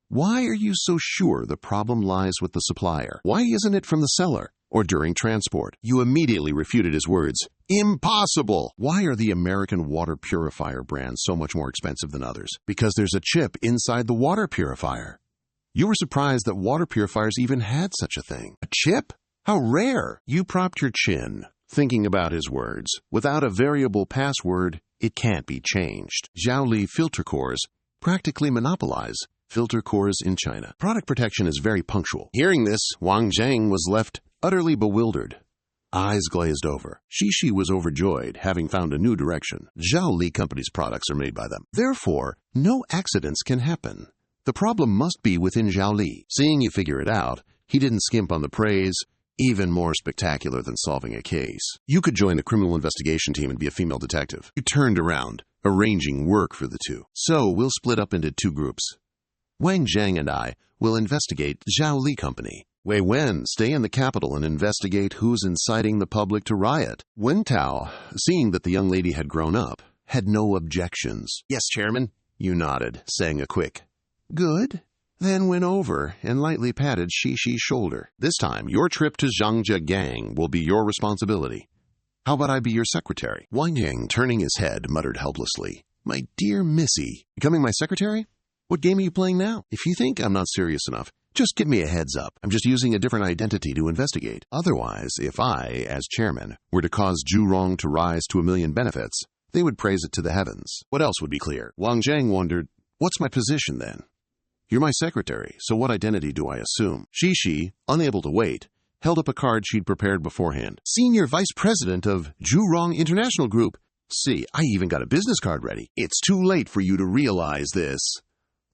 S1: why are you so sure the problem lies with the supplier? Why isn't it from the seller or during transport? You immediately refuted his words. Impossible! Why are the American water purifier brands so much more expensive than others? Because there's a chip inside the water purifier. You were surprised that water purifiers even had such a thing. A chip? How rare! You propped your chin, thinking about his words. Without a variable password, it can't be changed. Zhaoli filter cores practically monopolize filter cores in China. Product protection is very punctual. Hearing this, Wang Zheng was left utterly bewildered. Eyes glazed over. Shishi was overjoyed, having found a new direction. Zhaoli Company's products are made by them. Therefore, no accidents can happen. The problem must be within Zhaoli. Seeing you figure it out, he didn't skimp on the praise, even more spectacular than solving a case. You could join the criminal investigation team and be a female detective. You turned around, arranging work for the two. So we'll split up into two groups. Wang Zheng and I will investigate Zhaoli Company. Wei Wen, stay in the capital and investigate who's inciting the public to riot. Wen Tao, seeing that the young lady had grown up, had no objections. Yes, Chairman. You nodded, saying a quick, good, then went over and lightly patted Shishi's shoulder. This time, your trip to Zhangzhe Gang will be your responsibility. How about I be your secretary? Wang Yang, turning his head, muttered helplessly, My dear Missy, becoming my secretary? What game are you playing now? If you think I'm not serious enough, just give me a heads up. I'm just using a different identity to investigate. Otherwise, if I, as chairman, were to cause Zhurong to rise to 1,000,000 benefits, they would praise it to the heavens. What else would be clear? Wang Zheng wondered, what's my position then? You're my secretary, so what identity do I assume? Shishi, unable to wait, held up a card she'd prepared beforehand. Senior Vice President of Zhurong International Group. See, I even got a business card ready. It's too late for you to realize this.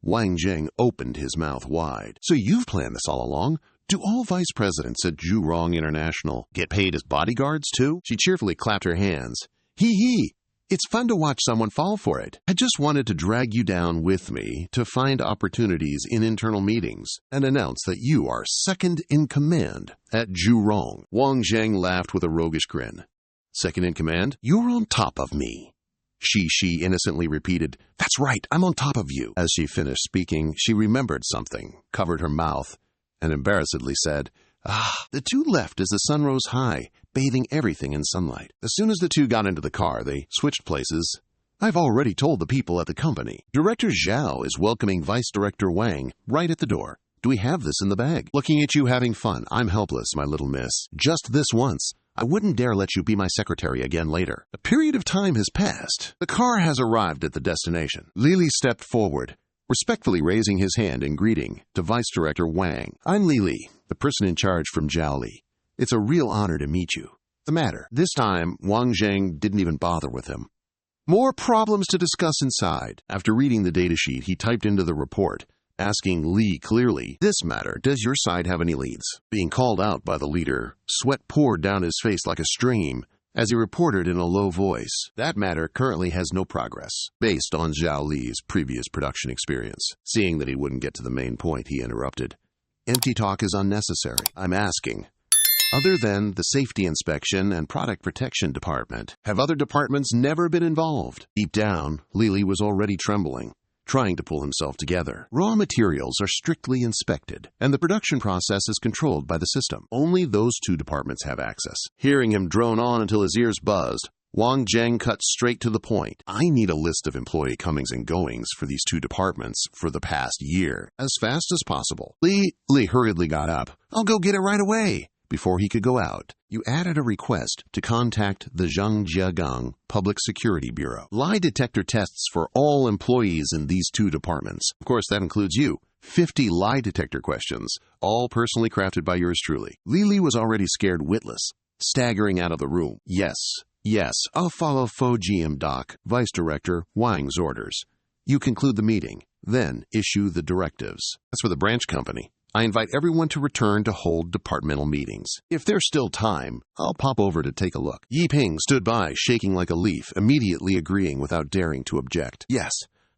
S1: Wang Zheng opened his mouth wide. So you've planned this all along? Do all vice presidents at Zhurong International get paid as bodyguards, too? She cheerfully clapped her hands. Hee. It's fun to watch someone fall for it. I just wanted to drag you down with me to find opportunities in internal meetings and announce that you are second in command at Zhurong. Wang Zheng laughed with a roguish grin. Second in command? You're on top of me. She innocently repeated, That's right, I'm on top of you. As she finished speaking, she remembered something, covered her mouth, and embarrassedly said, The two left as the sun rose high, bathing everything in sunlight. As soon as the two got into the car, they switched places. I've already told the people at the company. Director Zhao is welcoming Vice Director Wang right at the door. Do we have this in the bag? Looking at you having fun, I'm helpless, my little miss. Just this once. I wouldn't dare let you be my secretary again later. A period of time has passed. The car has arrived at the destination. Lily stepped forward, respectfully raising his hand in greeting to Vice Director Wang. I'm Lily, the person in charge from Zhaoli. It's a real honor to meet you. The matter. This time, Wang Zheng didn't even bother with him. More problems to discuss inside. After reading the datasheet, he typed into the report, asking Li clearly, this matter, does your side have any leads? Being called out by the leader, sweat poured down his face like a stream as he reported in a low voice. That matter currently has no progress, based on Zhao Li's previous production experience. Seeing that he wouldn't get to the main point, he interrupted. Empty talk is unnecessary. I'm asking, other than the safety inspection and product protection department, have other departments never been involved? Deep down, Lily was already trembling, trying to pull himself together. Raw materials are strictly inspected, and the production process is controlled by the system. Only those two departments have access. Hearing him drone on until his ears buzzed, Wang Zheng cut straight to the point. I need a list of employee comings and goings for these two departments for the past year, as fast as possible. Li hurriedly got up. I'll go get it right away. Before he could go out, you added a request to contact the Zhangjiagang Public Security Bureau. Lie detector tests for all employees in these two departments. Of course, that includes you. 50 lie detector questions, all personally crafted by yours truly. Lily was already scared witless, staggering out of the room. Yes, I'll follow Fo GM Doc, Vice Director Wang's orders. You conclude the meeting, then issue the directives. As for the branch company, I invite everyone to return to hold departmental meetings. If there's still time, I'll pop over to take a look. Yi Ping stood by, shaking like a leaf, immediately agreeing without daring to object. Yes,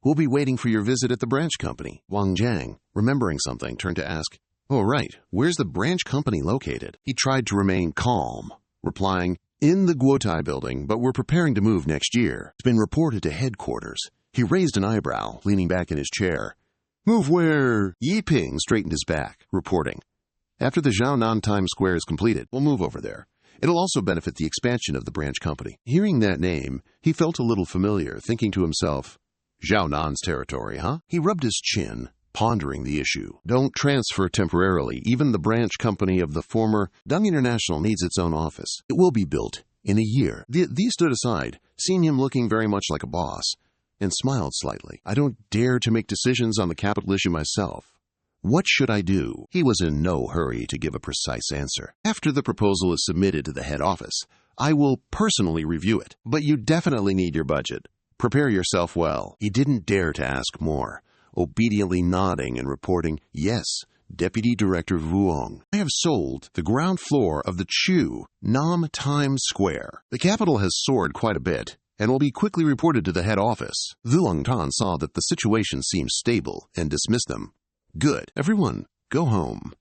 S1: we'll be waiting for your visit at the branch company. Wang Zhang, remembering something, turned to ask, oh, right, where's the branch company located? He tried to remain calm, replying, in the Guotai building, but we're preparing to move next year. It's been reported to headquarters. He raised an eyebrow, leaning back in his chair. Move where? Yi Ping straightened his back, reporting. After the Zhaonan Times Square is completed, we'll move over there. It'll also benefit the expansion of the branch company. Hearing that name, he felt a little familiar, thinking to himself, Zhaonan's territory, huh? He rubbed his chin, pondering the issue. Don't transfer temporarily. Even the branch company of the former Deng International needs its own office. It will be built in a year. These stood aside, seeing him looking very much like a boss, and smiled slightly. I don't dare to make decisions on the capital issue myself. What should I do? He was in no hurry to give a precise answer. After the proposal is submitted to the head office, I will personally review it. But you definitely need your budget. Prepare yourself well. He didn't dare to ask more, obediently nodding and reporting, yes, Deputy Director Vuong. I have sold the ground floor of the Chu Nam Times Square. The capital has soared quite a bit, and will be quickly reported to the head office. Vuong Tan saw that the situation seemed stable and dismissed them. Good. Everyone, go home.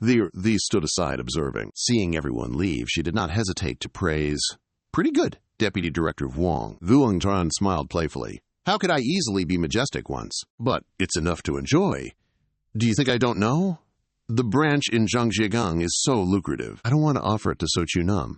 S1: These stood aside, observing. Seeing everyone leave, she did not hesitate to praise. Pretty good, Deputy Director Vuong. Vuong Tan smiled playfully. How could I easily be majestic once? But it's enough to enjoy. Do you think I don't know? The branch in Zhangjiagang is so lucrative. I don't want to offer it to Sochunam.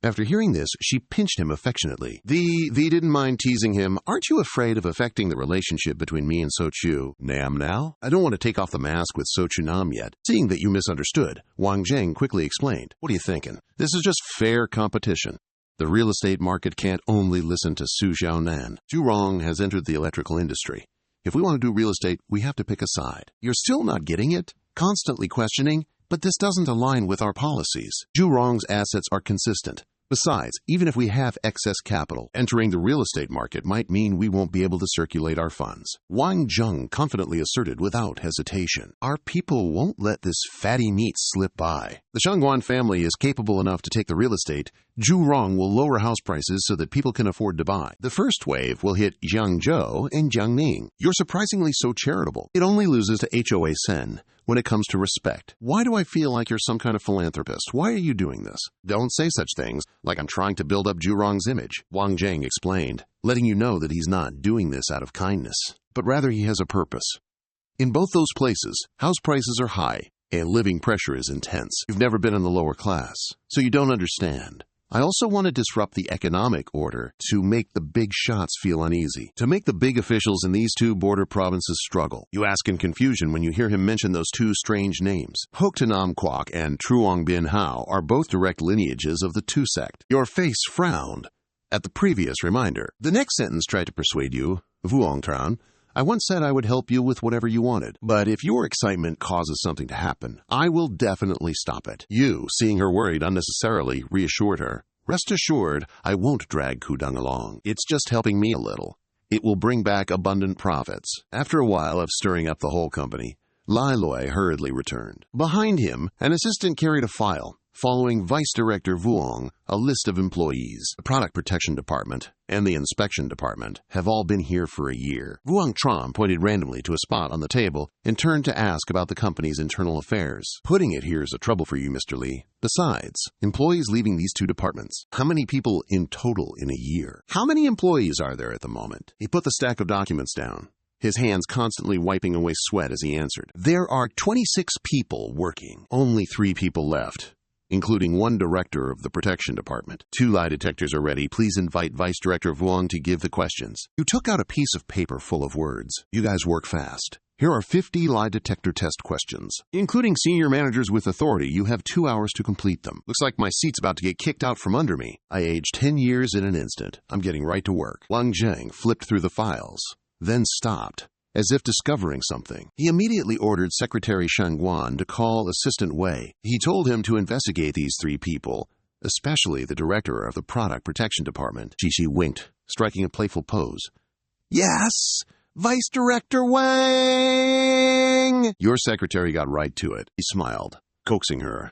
S1: After hearing this, she pinched him affectionately. V didn't mind teasing him. Aren't you afraid of affecting the relationship between me and Sochu? Nam now? I don't want to take off the mask with Sochunam yet. Seeing that you misunderstood, Wang Zheng quickly explained. What are you thinking? This is just fair competition. The real estate market can't only listen to Su Xiaonan. Zhu Rong has entered the electrical industry. If we want to do real estate, we have to pick a side. You're still not getting it? Constantly questioning? But this doesn't align with our policies. Zhu Rong's assets are consistent. Besides, even if we have excess capital, entering the real estate market might mean we won't be able to circulate our funds. Wang Zheng confidently asserted without hesitation. Our people won't let this fatty meat slip by. The Shangguan family is capable enough to take the real estate. Zhu Rong will lower house prices so that people can afford to buy. The first wave will hit Jiangzhou and Jiangning. You're surprisingly so charitable. It only loses to HOA Sen when it comes to respect. Why do I feel like you're some kind of philanthropist? Why are you doing this? Don't say such things like I'm trying to build up Zhu Rong's image, Wang Zheng explained, letting you know that he's not doing this out of kindness, but rather he has a purpose. In both those places, house prices are high and living pressure is intense. You've never been in the lower class, so you don't understand. I also want to disrupt the economic order to make the big shots feel uneasy, to make the big officials in these two border provinces struggle. You ask in confusion when you hear him mention those two strange names. Hoktanam Kwok and Truong Bin Hao are both direct lineages of the Tu sect. Your face frowned at the previous reminder. The next sentence tried to persuade you, Vuong Tran. I once said I would help you with whatever you wanted, but if your excitement causes something to happen, I will definitely stop it. You, seeing her worried unnecessarily, reassured her. Rest assured, I won't drag Kudung along. It's just helping me a little. It will bring back abundant profits. After a while of stirring up the whole company, Lai Loi hurriedly returned. Behind him, an assistant carried a file, following Vice Director Vuong, a list of employees. The Product Protection Department and the Inspection Department have all been here for a year. Vuong Tran pointed randomly to a spot on the table and turned to ask about the company's internal affairs. Putting it here is a trouble for you, Mr. Lee. Besides, employees leaving these two departments. How many people in total in a year? How many employees are there at the moment? He put the stack of documents down, his hands constantly wiping away sweat as he answered. There are 26 people working. Only 3 people left, including one director of the Protection Department. 2 lie detectors are ready. Please invite Vice Director Vuong to give the questions. You took out a piece of paper full of words. You guys work fast. Here are 50 lie detector test questions. Including senior managers with authority, you have 2 hours to complete them. Looks like my seat's about to get kicked out from under me. I aged 10 years in an instant. I'm getting right to work. Wang Zheng flipped through the files, then stopped, as if discovering something. He immediately ordered Secretary Shang Guan to call Assistant Wei. He told him to investigate these 3 people, especially the director of the Product Protection Department. Xi winked, striking a playful pose. Yes, Vice Director Wang! Your secretary got right to it. He smiled, coaxing her.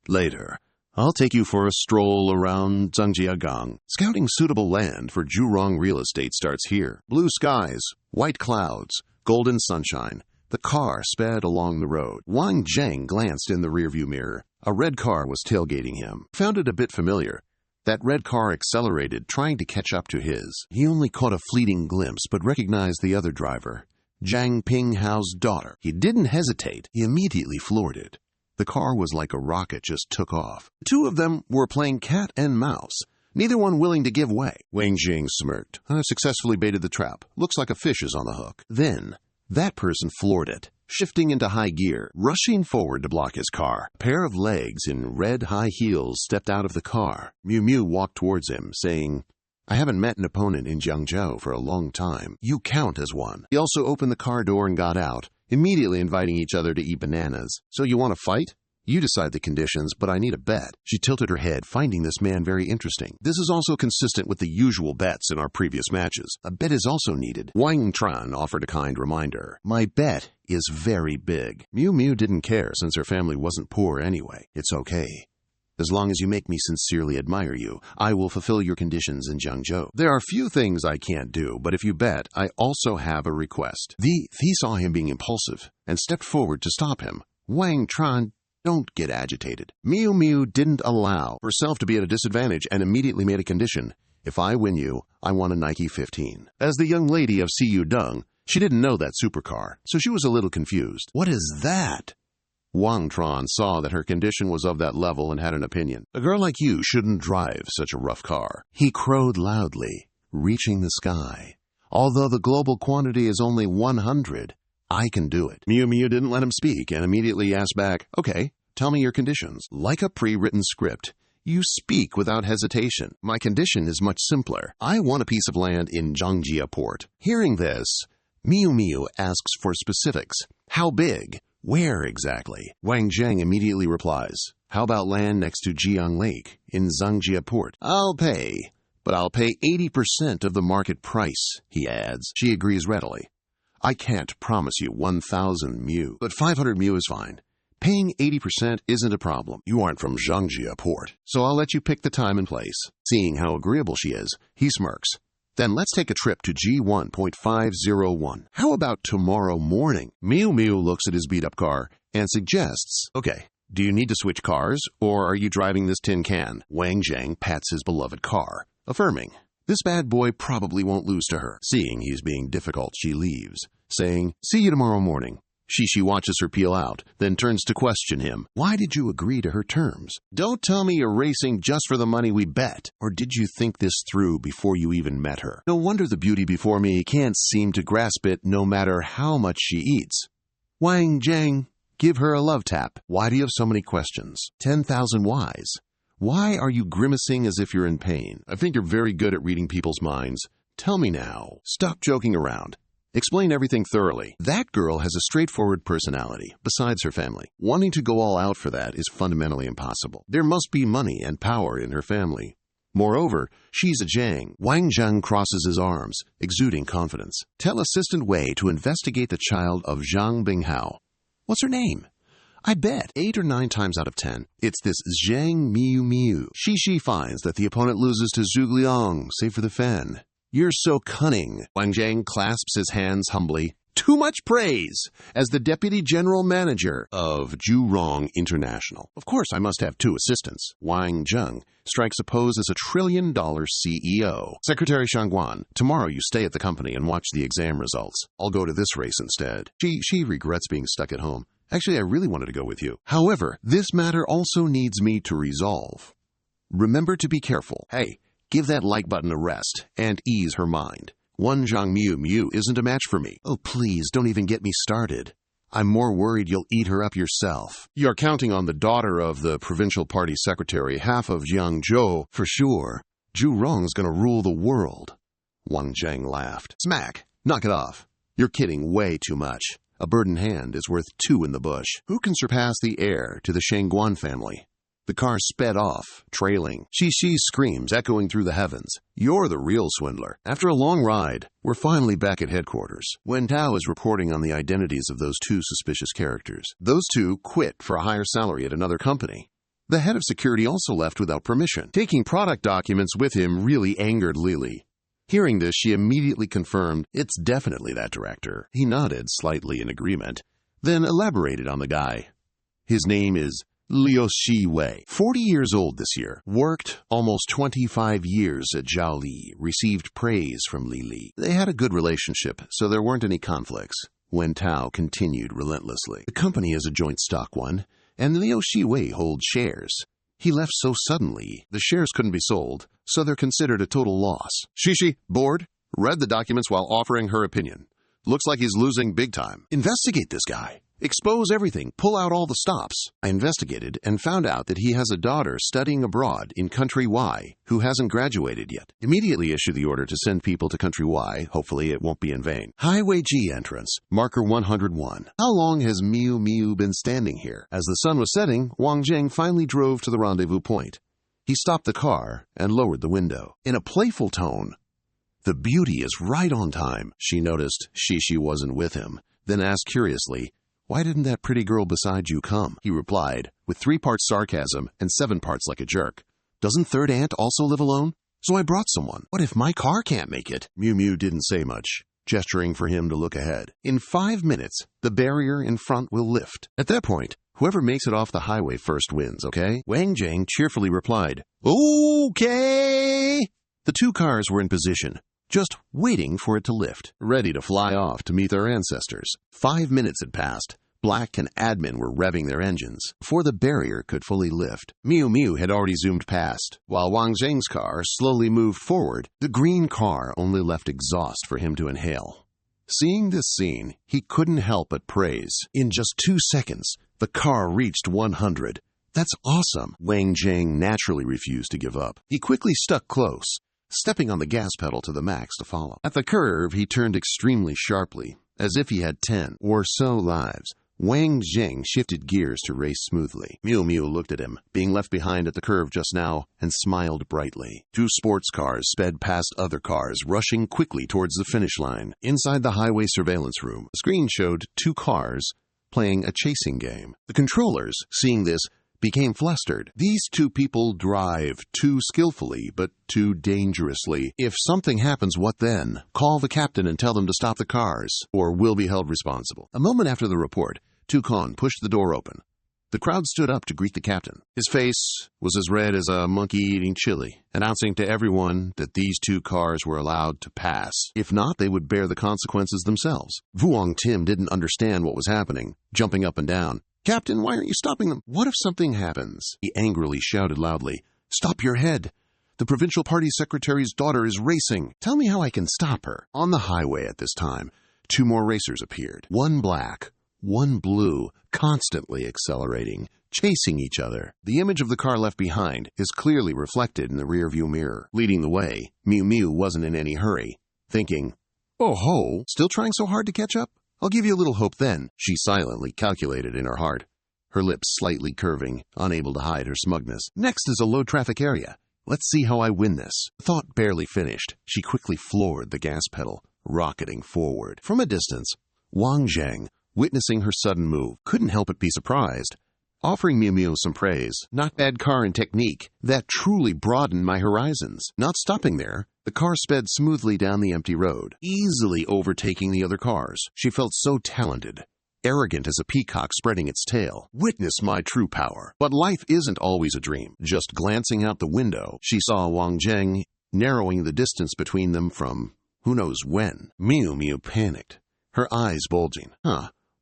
S1: Later, I'll take you for a stroll around Zhangjiagang. Scouting suitable land for Jurong real estate starts here. Blue skies, white clouds, golden sunshine. The car sped along the road. Wang Zheng glanced in the rearview mirror. A red car was tailgating him. Found it a bit familiar. That red car accelerated, trying to catch up to his. He only caught a fleeting glimpse, but recognized the other driver, Zhang Pinghao's daughter. He didn't hesitate. He immediately floored it. The car was like a rocket, just took off. The 2 of them were playing cat and mouse, neither one willing to give way. Wang Jing smirked. I've successfully baited the trap. Looks like a fish is on the hook. Then, that person floored it, shifting into high gear, rushing forward to block his car. A pair of legs in red high heels stepped out of the car. Miu Miu walked towards him, saying, I haven't met an opponent in Jiangzhou for a long time. You count as one. He also opened the car door and got out, immediately inviting each other to eat bananas. So you want to fight? You decide the conditions, but I need a bet. She tilted her head, finding this man very interesting. This is also consistent with the usual bets in our previous matches. A bet is also needed. Wang Tran offered a kind reminder. My bet is very big. Miu Miu didn't care since her family wasn't poor anyway. It's okay. As long as you make me sincerely admire you, I will fulfill your conditions in Jiangzhou. There are few things I can't do, but if you bet, I also have a request. He saw him being impulsive and stepped forward to stop him. Wang Tran, don't get agitated. Miu Miu didn't allow herself to be at a disadvantage and immediately made a condition. If I win you, I want a Nike 15. As the young lady of Siyu Deng, she didn't know that supercar, so she was a little confused. What is that? Wang Tran saw that her condition was of that level and had an opinion. A girl like you shouldn't drive such a rough car. He crowed loudly, reaching the sky. Although the global quantity is only 100, I can do it. Miu Miu didn't let him speak and immediately asked back, Okay, tell me your conditions. Like a pre-written script, you speak without hesitation. My condition is much simpler. I want a piece of land in Zhangjia port. Hearing this, Miu Miu asks for specifics. How big? Where exactly? Wang Zheng immediately replies, How about land next to Jiang Lake in Zhangjia port? I'll pay, but I'll pay 80% of the market price, he adds. She agrees readily. I can't promise you 1,000 mu, but 500 mu is fine. Paying 80% isn't a problem. You aren't from Zhangjia port, so I'll let you pick the time and place. Seeing how agreeable she is, he smirks. Then let's take a trip to G1.501. How about tomorrow morning? Miu Miu looks at his beat-up car and suggests, Okay, do you need to switch cars, or are you driving this tin can? Wang Zheng pats his beloved car, affirming, This bad boy probably won't lose to her. Seeing he's being difficult, she leaves, saying, See you tomorrow morning. Shishi watches her peel out, then turns to question him. Why did you agree to her terms? Don't tell me you're racing just for the money we bet. Or did you think this through before you even met her? No wonder the beauty before me can't seem to grasp it no matter how much she eats. Wang Zheng, give her a love tap. Why do you have so many questions? 10,000 whys. Why are you grimacing as if you're in pain? I think you're very good at reading people's minds. Tell me now. Stop joking around. Explain everything thoroughly. That girl has a straightforward personality, besides her family. Wanting to go all out for that is fundamentally impossible. There must be money and power in her family. Moreover, she's a Zhang. Wang Zheng crosses his arms, exuding confidence. Tell Assistant Wei to investigate the child of Zhang Binghao. What's her name? I bet 8 or 9 times out of 10, it's this Zhang Miu Miu. Shishi finds that the opponent loses to Zhu Liang, save for the fan. You're so cunning. Wang Zheng clasps his hands humbly. Too much praise as the Deputy General Manager of Jurong International. Of course, I must have 2 assistants. Wang Zheng strikes a pose as a $1 trillion CEO. Secretary Shangguan, tomorrow you stay at the company and watch the exam results. I'll go to this race instead. She regrets being stuck at home. Actually, I really wanted to go with you. However, this matter also needs me to resolve. Remember to be careful. Hey, give that like button a rest and ease her mind. One Zhang Miu Miu isn't a match for me. Oh, please, don't even get me started. I'm more worried you'll eat her up yourself. You're counting on the daughter of the provincial party secretary, half of Jiangzhou, for sure. Zhu Rong's gonna rule the world. Wang Zheng laughed. Smack! Knock it off. You're kidding way too much. A bird in hand is worth 2 in the bush. Who can surpass the heir to the Shangguan family? The car sped off, trailing. Shishi screams echoing through the heavens. You're the real swindler. After a long ride, we're finally back at headquarters. Wen Tao is reporting on the identities of those 2 suspicious characters. Those 2 quit for a higher salary at another company. The head of security also left without permission. Taking product documents with him really angered Lily. Hearing this, she immediately confirmed, it's definitely that director. He nodded slightly in agreement, then elaborated on the guy. His name is Liu Wei, 40 years old this year, worked almost 25 years at Zhaoli, received praise from Li Li. They had a good relationship, so there weren't any conflicts. Wen Tao continued relentlessly. The company is a joint stock one, and Liu Wei holds shares. He left so suddenly, the shares couldn't be sold, so they're considered a total loss. Shishi, bored, read the documents while offering her opinion. Looks like he's losing big time. Investigate this guy. Expose everything. Pull out all the stops. I investigated and found out that he has a daughter studying abroad in country Y who hasn't graduated yet. Immediately issue the order to send people to country Y. Hopefully it won't be in vain. Highway G entrance. Marker 101. How long has Miu Miu been standing here? As the sun was setting, Wang Zheng finally drove to the rendezvous point. He stopped the car and lowered the window. In a playful tone, the beauty is right on time. She noticed Shishi wasn't with him, then asked curiously, why didn't that pretty girl beside you come? He replied, with 3 parts sarcasm and 7 parts like a jerk. Doesn't third aunt also live alone? So I brought someone. What if my car can't make it? Miu Miu didn't say much, gesturing for him to look ahead. In 5 minutes, the barrier in front will lift. At that point, whoever makes it off the highway first wins, okay? Wang Zheng cheerfully replied, okay! The 2 cars were in position, just waiting for it to lift, ready to fly off to meet their ancestors. 5 minutes had passed. Black and Admin were revving their engines before the barrier could fully lift. Miu Miu had already zoomed past. While Wang Zheng's car slowly moved forward, the green car only left exhaust for him to inhale. Seeing this scene, he couldn't help but praise. In just 2 seconds, the car reached 100. That's awesome. Wang Zheng naturally refused to give up. He quickly stuck close, stepping on the gas pedal to the max to follow. At the curve, he turned extremely sharply, as if he had 10 or so lives. Wang Zheng shifted gears to race smoothly. Miu Miu looked at him, being left behind at the curve just now, and smiled brightly. 2 sports cars sped past other cars, rushing quickly towards the finish line. Inside the highway surveillance room, a screen showed 2 cars playing a chasing game. The controllers, seeing this, became flustered. These 2 people drive too skillfully, but too dangerously. If something happens, what then? Call the captain and tell them to stop the cars, or we'll be held responsible. A moment after the report, Tukon pushed the door open. The crowd stood up to greet the captain. His face was as red as a monkey eating chili, announcing to everyone that these two cars were allowed to pass. If not, they would bear the consequences themselves. Vuong Tim didn't understand what was happening, jumping up and down. "Captain, why aren't you stopping them? What if something happens?" He angrily shouted loudly. "Stop your head! The provincial party secretary's daughter is racing. Tell me how I can stop her." On the highway at this time, two more racers appeared. One black, one blue, constantly accelerating, chasing each other. The image of the car left behind is clearly reflected in the rearview mirror. Leading the way, Mew Mew wasn't in any hurry, thinking, "Oh ho, still trying so hard to catch up? I'll give you a little hope then," she silently calculated in her heart, her lips slightly curving, unable to hide her smugness. "Next is a low-traffic area. Let's see how I win this." The thought barely finished, she quickly floored the gas pedal, rocketing forward. From a distance, Wang Zheng, witnessing her sudden move, couldn't help but be surprised, offering Mew Mew some praise. "Not bad car and technique. That truly broadened my horizons." Not stopping there, the car sped smoothly down the empty road, easily overtaking the other cars. She felt so talented, arrogant as a peacock spreading its tail. Witness my true power. But life isn't always a dream. Just glancing out the window, she saw Wang Zheng narrowing the distance between them from who knows when. Mew Mew panicked, her eyes bulging.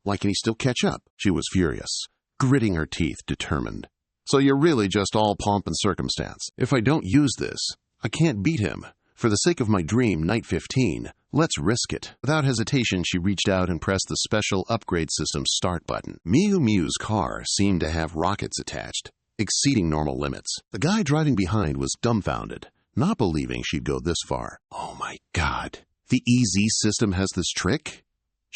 S1: Why can he still catch up? She was furious, gritting her teeth, determined. "So you're really just all pomp and circumstance. If I don't use this, I can't beat him. For the sake of my dream, Night 15, let's risk it." Without hesitation, she reached out and pressed the special upgrade system start button. Mew Mew's car seemed to have rockets attached, exceeding normal limits. The guy driving behind was dumbfounded, not believing she'd go this far. Oh my God, the EZ system has this trick?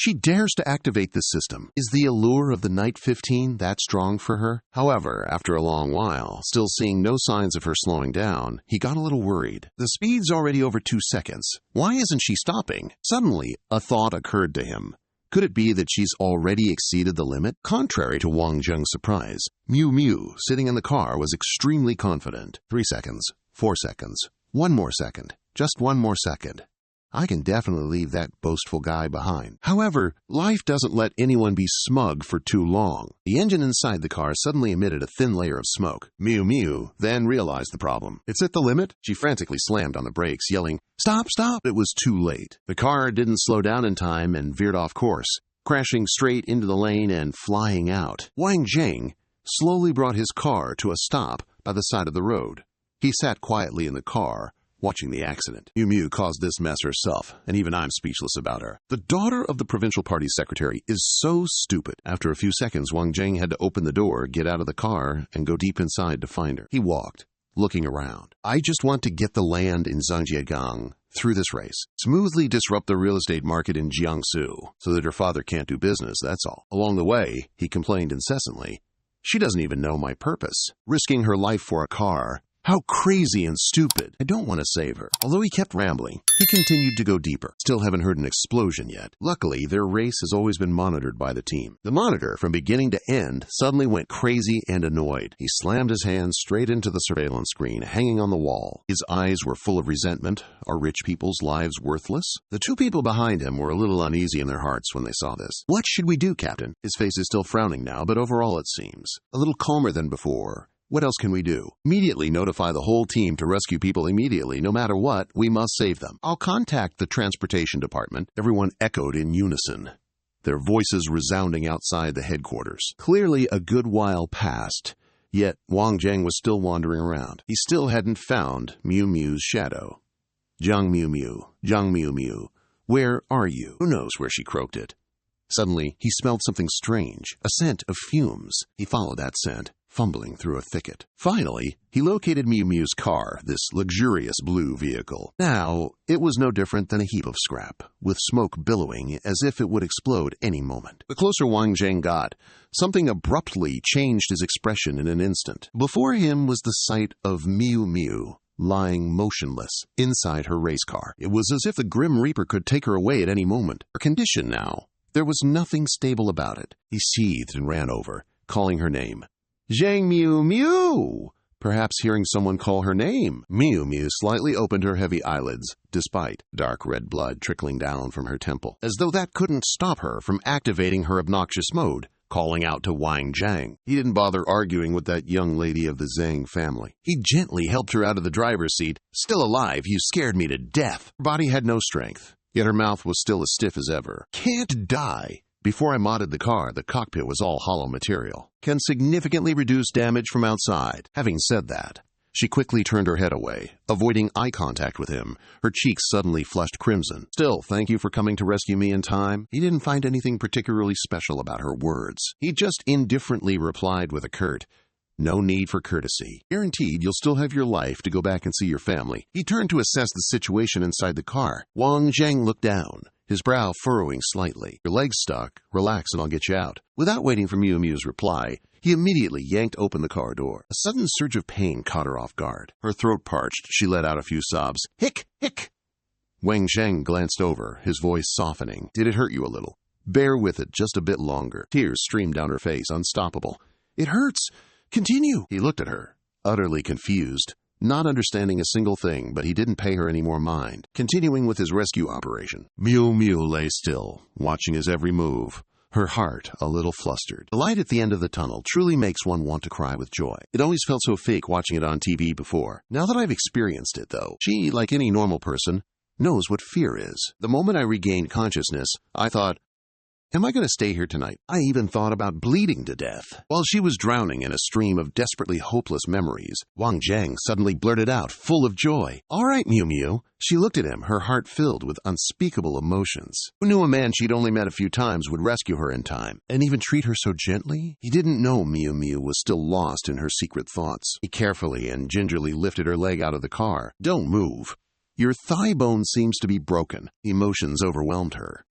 S1: She dares to activate this system. Is the allure of the Night 15 that strong for her? However, after a long while, still seeing no signs of her slowing down, he got a little worried. The speed's already over 2 seconds. Why isn't she stopping? Suddenly, a thought occurred to him. Could it be that she's already exceeded the limit? Contrary to Wang Zheng's surprise, Mew Mew, sitting in the car, was extremely confident. 3 seconds, 4 seconds, 1 more second, just 1 more second. I can definitely leave that boastful guy behind. However, life doesn't let anyone be smug for too long. The engine inside the car suddenly emitted a thin layer of smoke. Mew Mew then realized the problem. It's at the limit? She frantically slammed on the brakes, yelling, "Stop, stop!" It was too late. The car didn't slow down in time and veered off course, crashing straight into the lane and flying out. Wang Zheng slowly brought his car to a stop by the side of the road. He sat quietly in the car, watching the accident. Mew Mew caused this mess herself, and even I'm speechless about her. The daughter of the provincial party secretary is so stupid. After a few seconds, Wang Zheng had to open the door, get out of the car, and go deep inside to find her. He walked, looking around. "I just want to get the land in Zhangjiagang through this race. Smoothly disrupt the real estate market in Jiangsu, so that her father can't do business, that's all." Along the way, he complained incessantly, "She doesn't even know my purpose. Risking her life for a car. How crazy and stupid. I don't want to save her." Although he kept rambling, he continued to go deeper. Still haven't heard an explosion yet. Luckily, their race has always been monitored by the team. The monitor, from beginning to end, suddenly went crazy and annoyed. He slammed his hand straight into the surveillance screen hanging on the wall. His eyes were full of resentment. Are rich people's lives worthless? The two people behind him were a little uneasy in their hearts when they saw this. "What should we do, Captain?" His face is still frowning now, but overall it seems a little calmer than before. "What else can we do?" "Immediately notify the whole team to rescue people immediately. No matter what, we must save them." "I'll contact the transportation department." Everyone echoed in unison, their voices resounding outside the headquarters. Clearly a good while passed, yet Wang Zheng was still wandering around. He still hadn't found Mew Mew's shadow. "Jiang Mew Mew, Jiang Mew Mew, where are you?" Who knows where she croaked it. Suddenly, he smelled something strange, a scent of fumes. He followed that scent, fumbling through a thicket. Finally, he located Mew Mew's car, this luxurious blue vehicle. Now, it was no different than a heap of scrap, with smoke billowing as if it would explode any moment. The closer Wang Zheng got, something abruptly changed his expression in an instant. Before him was the sight of Mew Mew, lying motionless inside her race car. It was as if the Grim Reaper could take her away at any moment. Her condition now, there was nothing stable about it. He seethed and ran over, calling her name. "Zhang Mew Mew!" Perhaps hearing someone call her name. Mew Mew slightly opened her heavy eyelids, despite dark red blood trickling down from her temple. As though that couldn't stop her from activating her obnoxious mode, calling out to Wang Zhang. He didn't bother arguing with that young lady of the Zhang family. He gently helped her out of the driver's seat. "Still alive, you scared me to death." Her body had no strength, yet her mouth was still as stiff as ever. "Can't die. Before I modded the car, the cockpit was all hollow material. Can significantly reduce damage from outside." Having said that, she quickly turned her head away, avoiding eye contact with him. Her cheeks suddenly flushed crimson. "Still, thank you for coming to rescue me in time." He didn't find anything particularly special about her words. He just indifferently replied with a curt, "No need for courtesy. Guaranteed you'll still have your life to go back and see your family." He turned to assess the situation inside the car. Wang Zhang looked down, his brow furrowing slightly. "Your leg's stuck. Relax and I'll get you out." Without waiting for Miu Miu's reply, he immediately yanked open the car door. A sudden surge of pain caught her off guard. Her throat parched. She let out a few sobs. "Hick! Hick!" Wang Zhang glanced over, his voice softening. "Did it hurt you a little? Bear with it just a bit longer." Tears streamed down her face, unstoppable. "It hurts. Continue." He looked at her, utterly confused, not understanding a single thing, but he didn't pay her any more mind. Continuing with his rescue operation, Miu Miu lay still, watching his every move, her heart a little flustered. The light at the end of the tunnel truly makes one want to cry with joy. It always felt so fake watching it on TV before. Now that I've experienced it, though, she, like any normal person, knows what fear is. The moment I regained consciousness, I thought, am I going to stay here tonight? I even thought about bleeding to death. While she was drowning in a stream of desperately hopeless memories, Wang Zhang suddenly blurted out, full of joy, "All right, Miu Miu." She looked at him, her heart filled with unspeakable emotions. Who knew a man she'd only met a few times would rescue her in time, and even treat her so gently? He didn't know Miu Miu was still lost in her secret thoughts. He carefully and gingerly lifted her leg out of the car. "Don't move. Your thigh bone seems to be broken." Emotions overwhelmed her.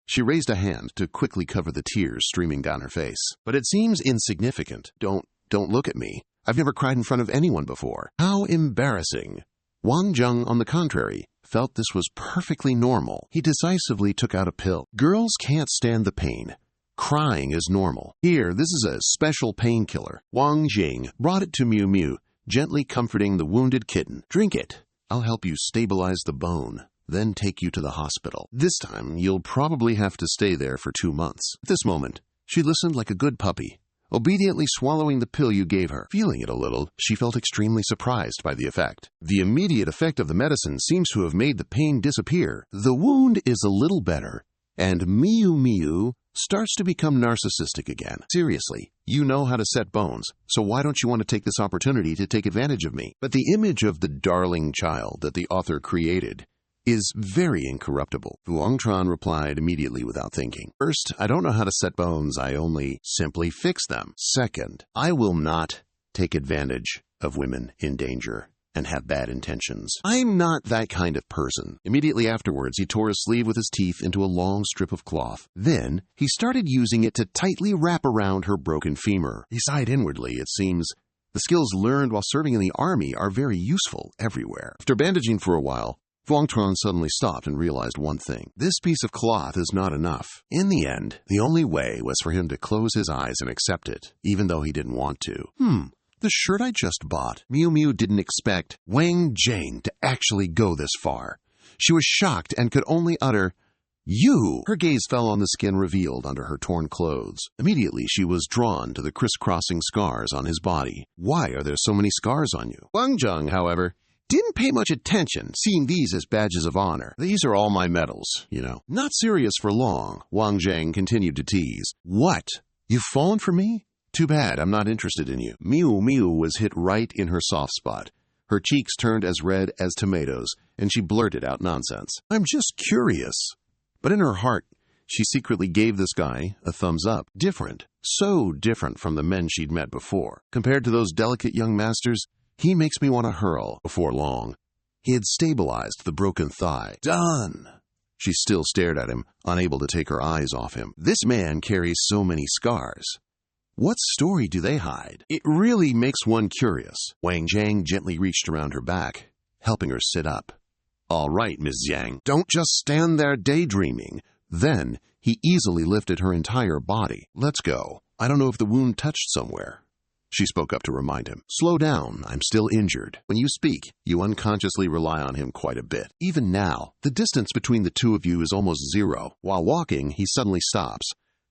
S1: She raised a hand to quickly cover the tears streaming down her face. "But it seems insignificant. Don't look at me. I've never cried in front of anyone before." How embarrassing. Wang Zhang, on the contrary, felt this was perfectly normal. He decisively took out a pill. Girls can't stand the pain. Crying is normal. Here, this is a special painkiller. Wang Jing brought it to Miu Miu, gently comforting the wounded kitten. "Drink it. I'll help you stabilize the bone, then take you to the hospital. This time, you'll probably have to stay there for 2 months." At this moment, she listened like a good puppy, obediently swallowing the pill you gave her. Feeling it a little, she felt extremely surprised by the effect. The immediate effect of the medicine seems to have made the pain disappear. The wound is a little better, and Miu Miu starts to become narcissistic again. "Seriously, you know how to set bones, so why don't you want to take this opportunity to take advantage of me?" But the image of the darling child that the author created is very incorruptible. Wang Tran replied immediately without thinking. "First, I don't know how to set bones. I only simply fix them. Second, I will not take advantage of women in danger and have bad intentions. I'm not that kind of person." Immediately afterwards, he tore his sleeve with his teeth into a long strip of cloth. Then, he started using it to tightly wrap around her broken femur. He sighed inwardly. It seems the skills learned while serving in the army are very useful everywhere. After bandaging for a while, Wang Tran suddenly stopped and realized one thing. This piece of cloth is not enough. In the end, the only way was for him to close his eyes and accept it, even though he didn't want to. The shirt I just bought. Miu Miu didn't expect Wang Jing to actually go this far. She was shocked and could only utter, "You!" Her gaze fell on the skin revealed under her torn clothes. Immediately, she was drawn to the crisscrossing scars on his body. "Why are there so many scars on you?" Wang Zhang, however, didn't pay much attention, seeing these as badges of honor. "These are all my medals, you know." Not serious for long, Wang Zhang continued to tease. "What? You've fallen for me? Too bad, I'm not interested in you." Miu Miu was hit right in her soft spot. Her cheeks turned as red as tomatoes, and she blurted out nonsense. "I'm just curious." But in her heart, she secretly gave this guy a thumbs up. Different, so different from the men she'd met before. Compared to those delicate young masters, he makes me want to hurl. Before long, he had stabilized the broken thigh. "Done!" She still stared at him, unable to take her eyes off him. This man carries so many scars. What story do they hide? It really makes one curious. Wang Zhang gently reached around her back, helping her sit up. "All right, Ms. Zhang, don't just stand there daydreaming." Then he easily lifted her entire body. "Let's go. I don't know if the wound touched somewhere." She spoke up to remind him. "Slow down, I'm still injured." When you speak, you unconsciously rely on him quite a bit. Even now, the distance between the two of you is almost zero. While walking, he suddenly stops.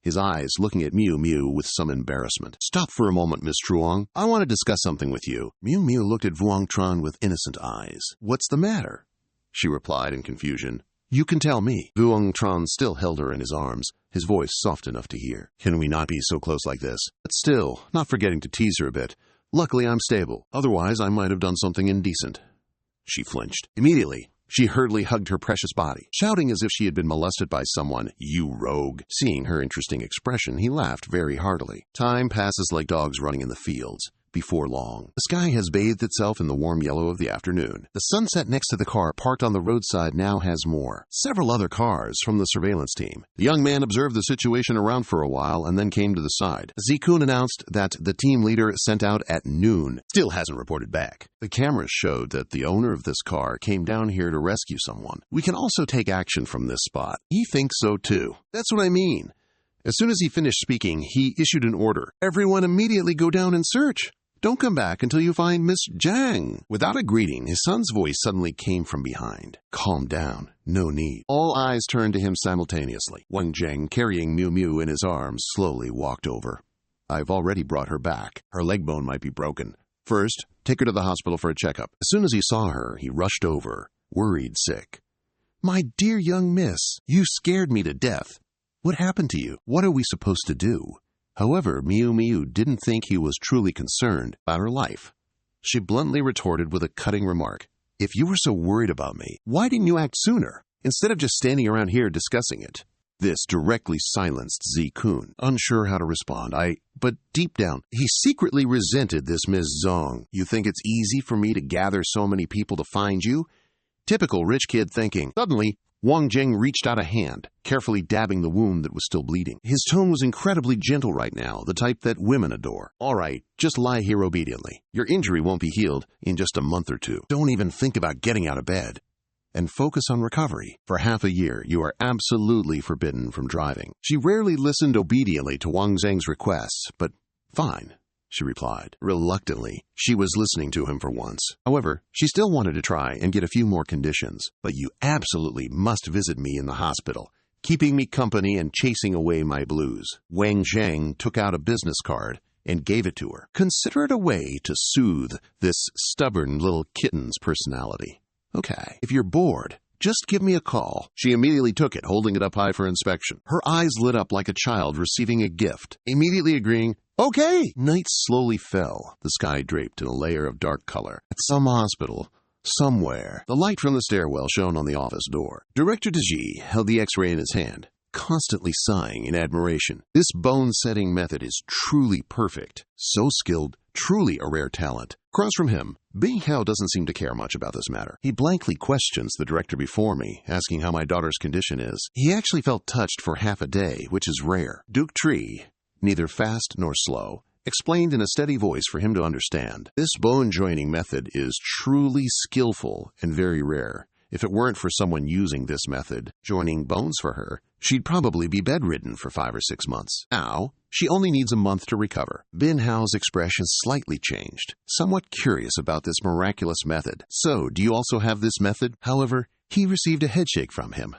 S1: his eyes looking at Miu Miu with some embarrassment. "Stop for a moment, Miss Truong. I want to discuss something with you." Miu Miu looked at Vuong Tran with innocent eyes. "What's the matter?" she replied in confusion. "You can tell me." Vuong Tran still held her in his arms, his voice soft enough to hear. "Can we not be so close like this?" But still, not forgetting to tease her a bit. "Luckily, I'm stable. Otherwise, I might have done something indecent." She flinched. Immediately, she hurriedly hugged her precious body, shouting as if she had been molested by someone. "You rogue." Seeing her interesting expression, he laughed very heartily. Time passes like dogs running in the fields. Before long, the sky has bathed itself in the warm yellow of the afternoon. The sunset next to the car parked on the roadside now has several other cars from the surveillance team. The young man observed the situation around for a while and then came to the side. Zikun announced that the team leader sent out at noon still hasn't reported back. The cameras showed that the owner of this car came down here to rescue someone. We can also take action from this spot. He thinks so too. That's what I mean. As soon as he finished speaking, he issued an order. "Everyone immediately go down and search. Don't come back until you find Miss Zhang." Without a greeting, his son's voice suddenly came from behind. "Calm down. No need." All eyes turned to him simultaneously. Wang Zheng, carrying Miu Miu in his arms, slowly walked over. "I've already brought her back. Her leg bone might be broken. First, take her to the hospital for a checkup." As soon as he saw her, he rushed over, worried sick. "My dear young miss, you scared me to death. What happened to you? What are we supposed to do?" However, Miu Miu didn't think he was truly concerned about her life. She bluntly retorted with a cutting remark. "If you were so worried about me, why didn't you act sooner, instead of just standing around here discussing it?" This directly silenced Zikun, unsure how to respond. But deep down, he secretly resented this Ms. Zong. "You think it's easy for me to gather so many people to find you?" Typical rich kid thinking. Suddenly, Wang Zheng reached out a hand, carefully dabbing the wound that was still bleeding. His tone was incredibly gentle right now, the type that women adore. "All right, just lie here obediently. Your injury won't be healed in just a month or two. Don't even think about getting out of bed. And focus on recovery. For half a year, you are absolutely forbidden from driving." She rarely listened obediently to Wang Zheng's requests, but "Fine," she replied. Reluctantly, she was listening to him for once. However, she still wanted to try and get a few more conditions. "But you absolutely must visit me in the hospital, keeping me company and chasing away my blues." Wang Zheng took out a business card and gave it to her. Consider it a way to soothe this stubborn little kitten's personality. "Okay, if you're bored, just give me a call." She immediately took it, holding it up high for inspection. Her eyes lit up like a child receiving a gift. Immediately agreeing, "Okay." Night slowly fell, the sky draped in a layer of dark color. At some hospital, somewhere, the light from the stairwell shone on the office door. Director Deji held the X-ray in his hand, constantly sighing in admiration. This bone-setting method is truly perfect. So skilled, truly a rare talent. Across from him, Bing Hao doesn't seem to care much about this matter. He blankly questions the director before me, asking how my daughter's condition is. He actually felt touched for half a day, which is rare. Duke Tree, neither fast nor slow, explained in a steady voice for him to understand. This bone-joining method is truly skillful and very rare. If it weren't for someone using this method, joining bones for her, she'd probably be bedridden for 5 or 6 months. Now, she only needs a month to recover. Bin Hao's expression slightly changed, somewhat curious about this miraculous method. "So, do you also have this method?" However, he received a headshake from him.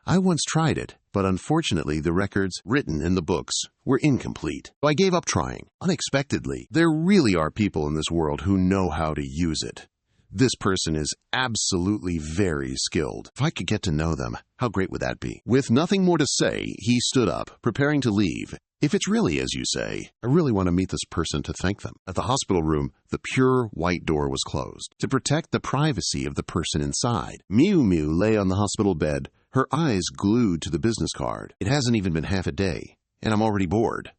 S1: "I once tried it, but unfortunately the records written in the books were incomplete. So I gave up trying. Unexpectedly, there really are people in this world who know how to use it. This person is absolutely very skilled. If I could get to know them, how great would that be?" With nothing more to say, he stood up, preparing to leave. "If it's really as you say, I really want to meet this person to thank them." At the hospital room, the pure white door was closed to protect the privacy of the person inside. Miu Miu lay on the hospital bed, her eyes glued to the business card. "It hasn't even been half a day, and I'm already bored.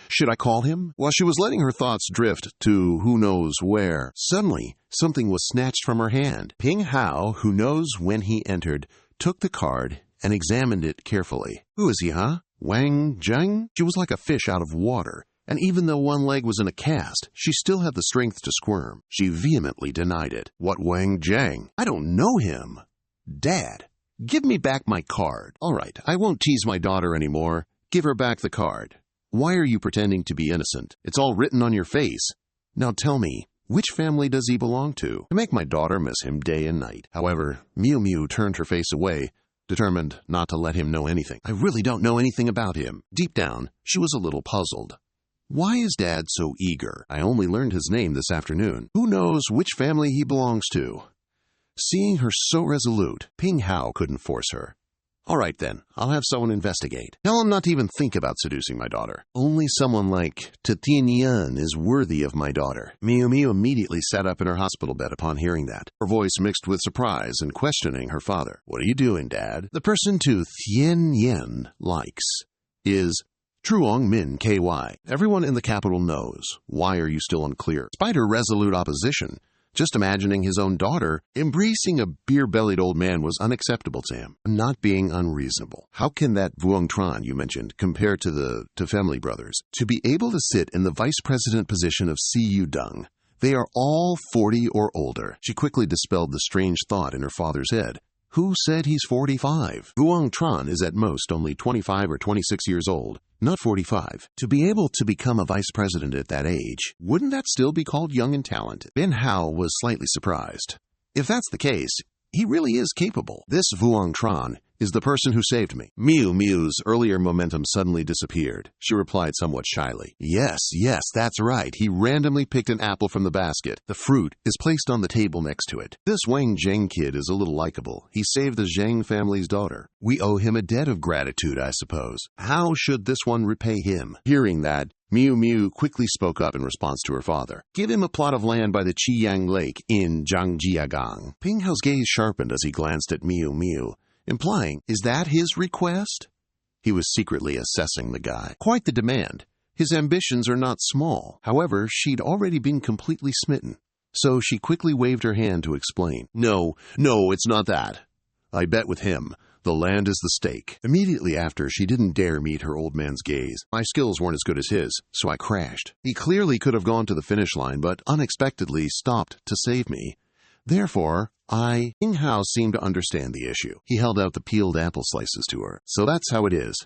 S1: Should I call him?" While she was letting her thoughts drift to who knows where, suddenly something was snatched from her hand. Ping Hao, who knows when he entered, took the card and examined it carefully. "Who is he, huh? Wang Zheng?" She was like a fish out of water, and even though one leg was in a cast, she still had the strength to squirm. She vehemently denied it. "What Wang Zheng? I don't know him." "Dad, give me back my card." "All right, I won't tease my daughter anymore. Give her back the card. Why are you pretending to be innocent? It's all written on your face. Now tell me, which family does he belong to? To make my daughter miss him day and night." However, Miu Miu turned her face away, determined not to let him know anything. I really don't know anything about him. Deep down, she was a little puzzled. Why is Dad so eager? I only learned his name this afternoon. Who knows which family he belongs to? Seeing her so resolute, Ping Hao couldn't force her. All right then, I'll have someone investigate. Tell him not to even think about seducing my daughter. Only someone like Tatian is worthy of my daughter. Miu Miu immediately sat up in her hospital bed upon hearing that, her voice mixed with surprise and questioning her father. What are you doing, Dad? The person to Tian Yen likes is Truong Min KY. Everyone in the capital knows. Why are you still unclear? Despite her resolute opposition, just imagining his own daughter embracing a beer-bellied old man was unacceptable to him. I'm not being unreasonable. How can that Vuong Tran you mentioned compare to family brothers? To be able to sit in the vice president position of CU Dung, they are all 40 or older. She quickly dispelled the strange thought in her father's head. Who said he's 45? Vuong Tran is at most only 25 or 26 years old, not 45. To be able to become a vice president at that age, wouldn't that still be called young and talented? Ben Hao was slightly surprised. If that's the case, he really is capable. This Vuong Tran is the person who saved me. Miu Miu's earlier momentum suddenly disappeared. She replied somewhat shyly. Yes, that's right. He randomly picked an apple from the basket. The fruit is placed on the table next to it. This Wang Zheng kid is a little likable. He saved the Zheng family's daughter. We owe him a debt of gratitude, I suppose. How should this one repay him? Hearing that, Miu Miu quickly spoke up in response to her father. Give him a plot of land by the Qiyang Lake in Zhangjiagang. Ping Hao's gaze sharpened as he glanced at Miu Miu, implying, is that his request? He was secretly assessing the guy. Quite the demand. His ambitions are not small. However, she'd already been completely smitten. So she quickly waved her hand to explain. No, it's not that. I bet with him. The land is the stake. Immediately after, she didn't dare meet her old man's gaze. My skills weren't as good as his, so I crashed. He clearly could have gone to the finish line, but unexpectedly stopped to save me. Therefore, Ping Hao seemed to understand the issue. He held out the peeled apple slices to her. So that's how it is.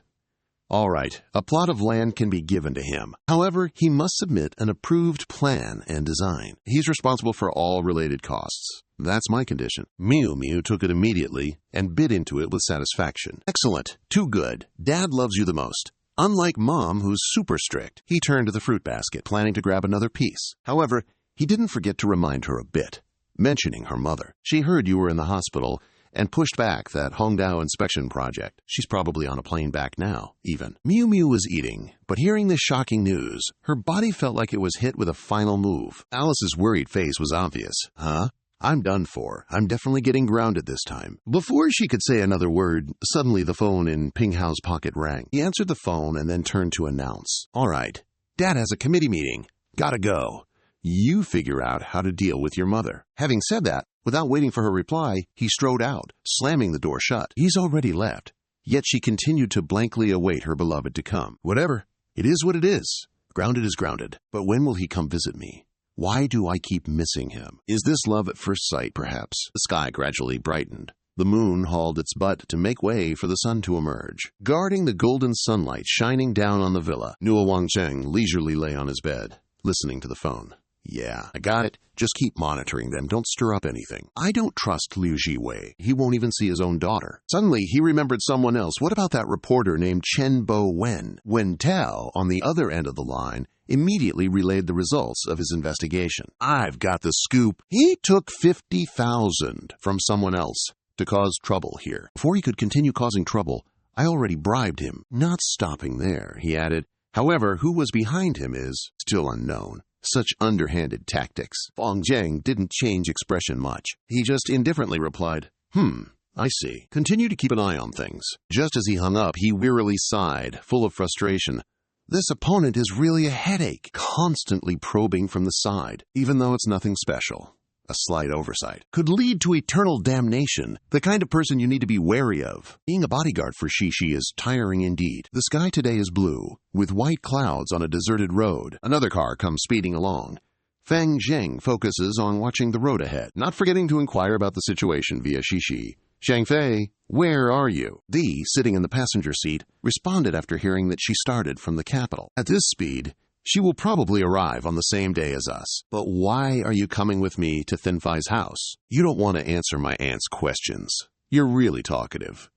S1: All right, a plot of land can be given to him. However, he must submit an approved plan and design. He's responsible for all related costs. That's my condition. Miu Miu took it immediately and bit into it with satisfaction. Excellent. Too good. Dad loves you the most. Unlike Mom, who's super strict. He turned to the fruit basket, planning to grab another piece. However, he didn't forget to remind her a bit, mentioning her mother. She heard you were in the hospital and pushed back that Hongdao inspection project. She's probably on a plane back now, even. Miu Miu was eating, but hearing this shocking news, her body felt like it was hit with a final move. Alice's worried face was obvious. Huh? I'm done for. I'm definitely getting grounded this time. Before she could say another word, suddenly the phone in Ping Hao's pocket rang. He answered the phone and then turned to announce. All right, Dad has a committee meeting. Gotta go. You figure out how to deal with your mother. Having said that, without waiting for her reply, he strode out, slamming the door shut. He's already left, yet she continued to blankly await her beloved to come. Whatever. It is what it is. Grounded is grounded. But when will he come visit me? Why do I keep missing him? Is this love at first sight, perhaps? The sky gradually brightened. The moon hauled its butt to make way for the sun to emerge. Guarding the golden sunlight shining down on the villa, Nua Wangcheng leisurely lay on his bed, listening to the phone. Yeah, I got it. Just keep monitoring them. Don't stir up anything. I don't trust Liu Jiwei. He won't even see his own daughter. Suddenly, he remembered someone else. What about that reporter named Chen Bo Wen? Wen Tao, on the other end of the line, immediately relayed the results of his investigation. I've got the scoop. He took 50,000 from someone else to cause trouble here. Before he could continue causing trouble, I already bribed him. Not stopping there, he added. However, who was behind him is still unknown. Such underhanded tactics. Fong Jiang didn't change expression much. He just indifferently replied, I see. Continue to keep an eye on things. Just as he hung up, he wearily sighed, full of frustration. This opponent is really a headache, constantly probing from the side, even though it's nothing special. A slight oversight. Could lead to eternal damnation, the kind of person you need to be wary of. Being a bodyguard for Shishi is tiring indeed. The sky today is blue, with white clouds on a deserted road. Another car comes speeding along. Feng Zheng focuses on watching the road ahead, not forgetting to inquire about the situation via Shishi. Shangfei, where are you? Dee, sitting in the passenger seat, responded after hearing that she started from the capital. At this speed, she will probably arrive on the same day as us. But why are you coming with me to Thin Fai's house? You don't want to answer my aunt's questions. You're really talkative.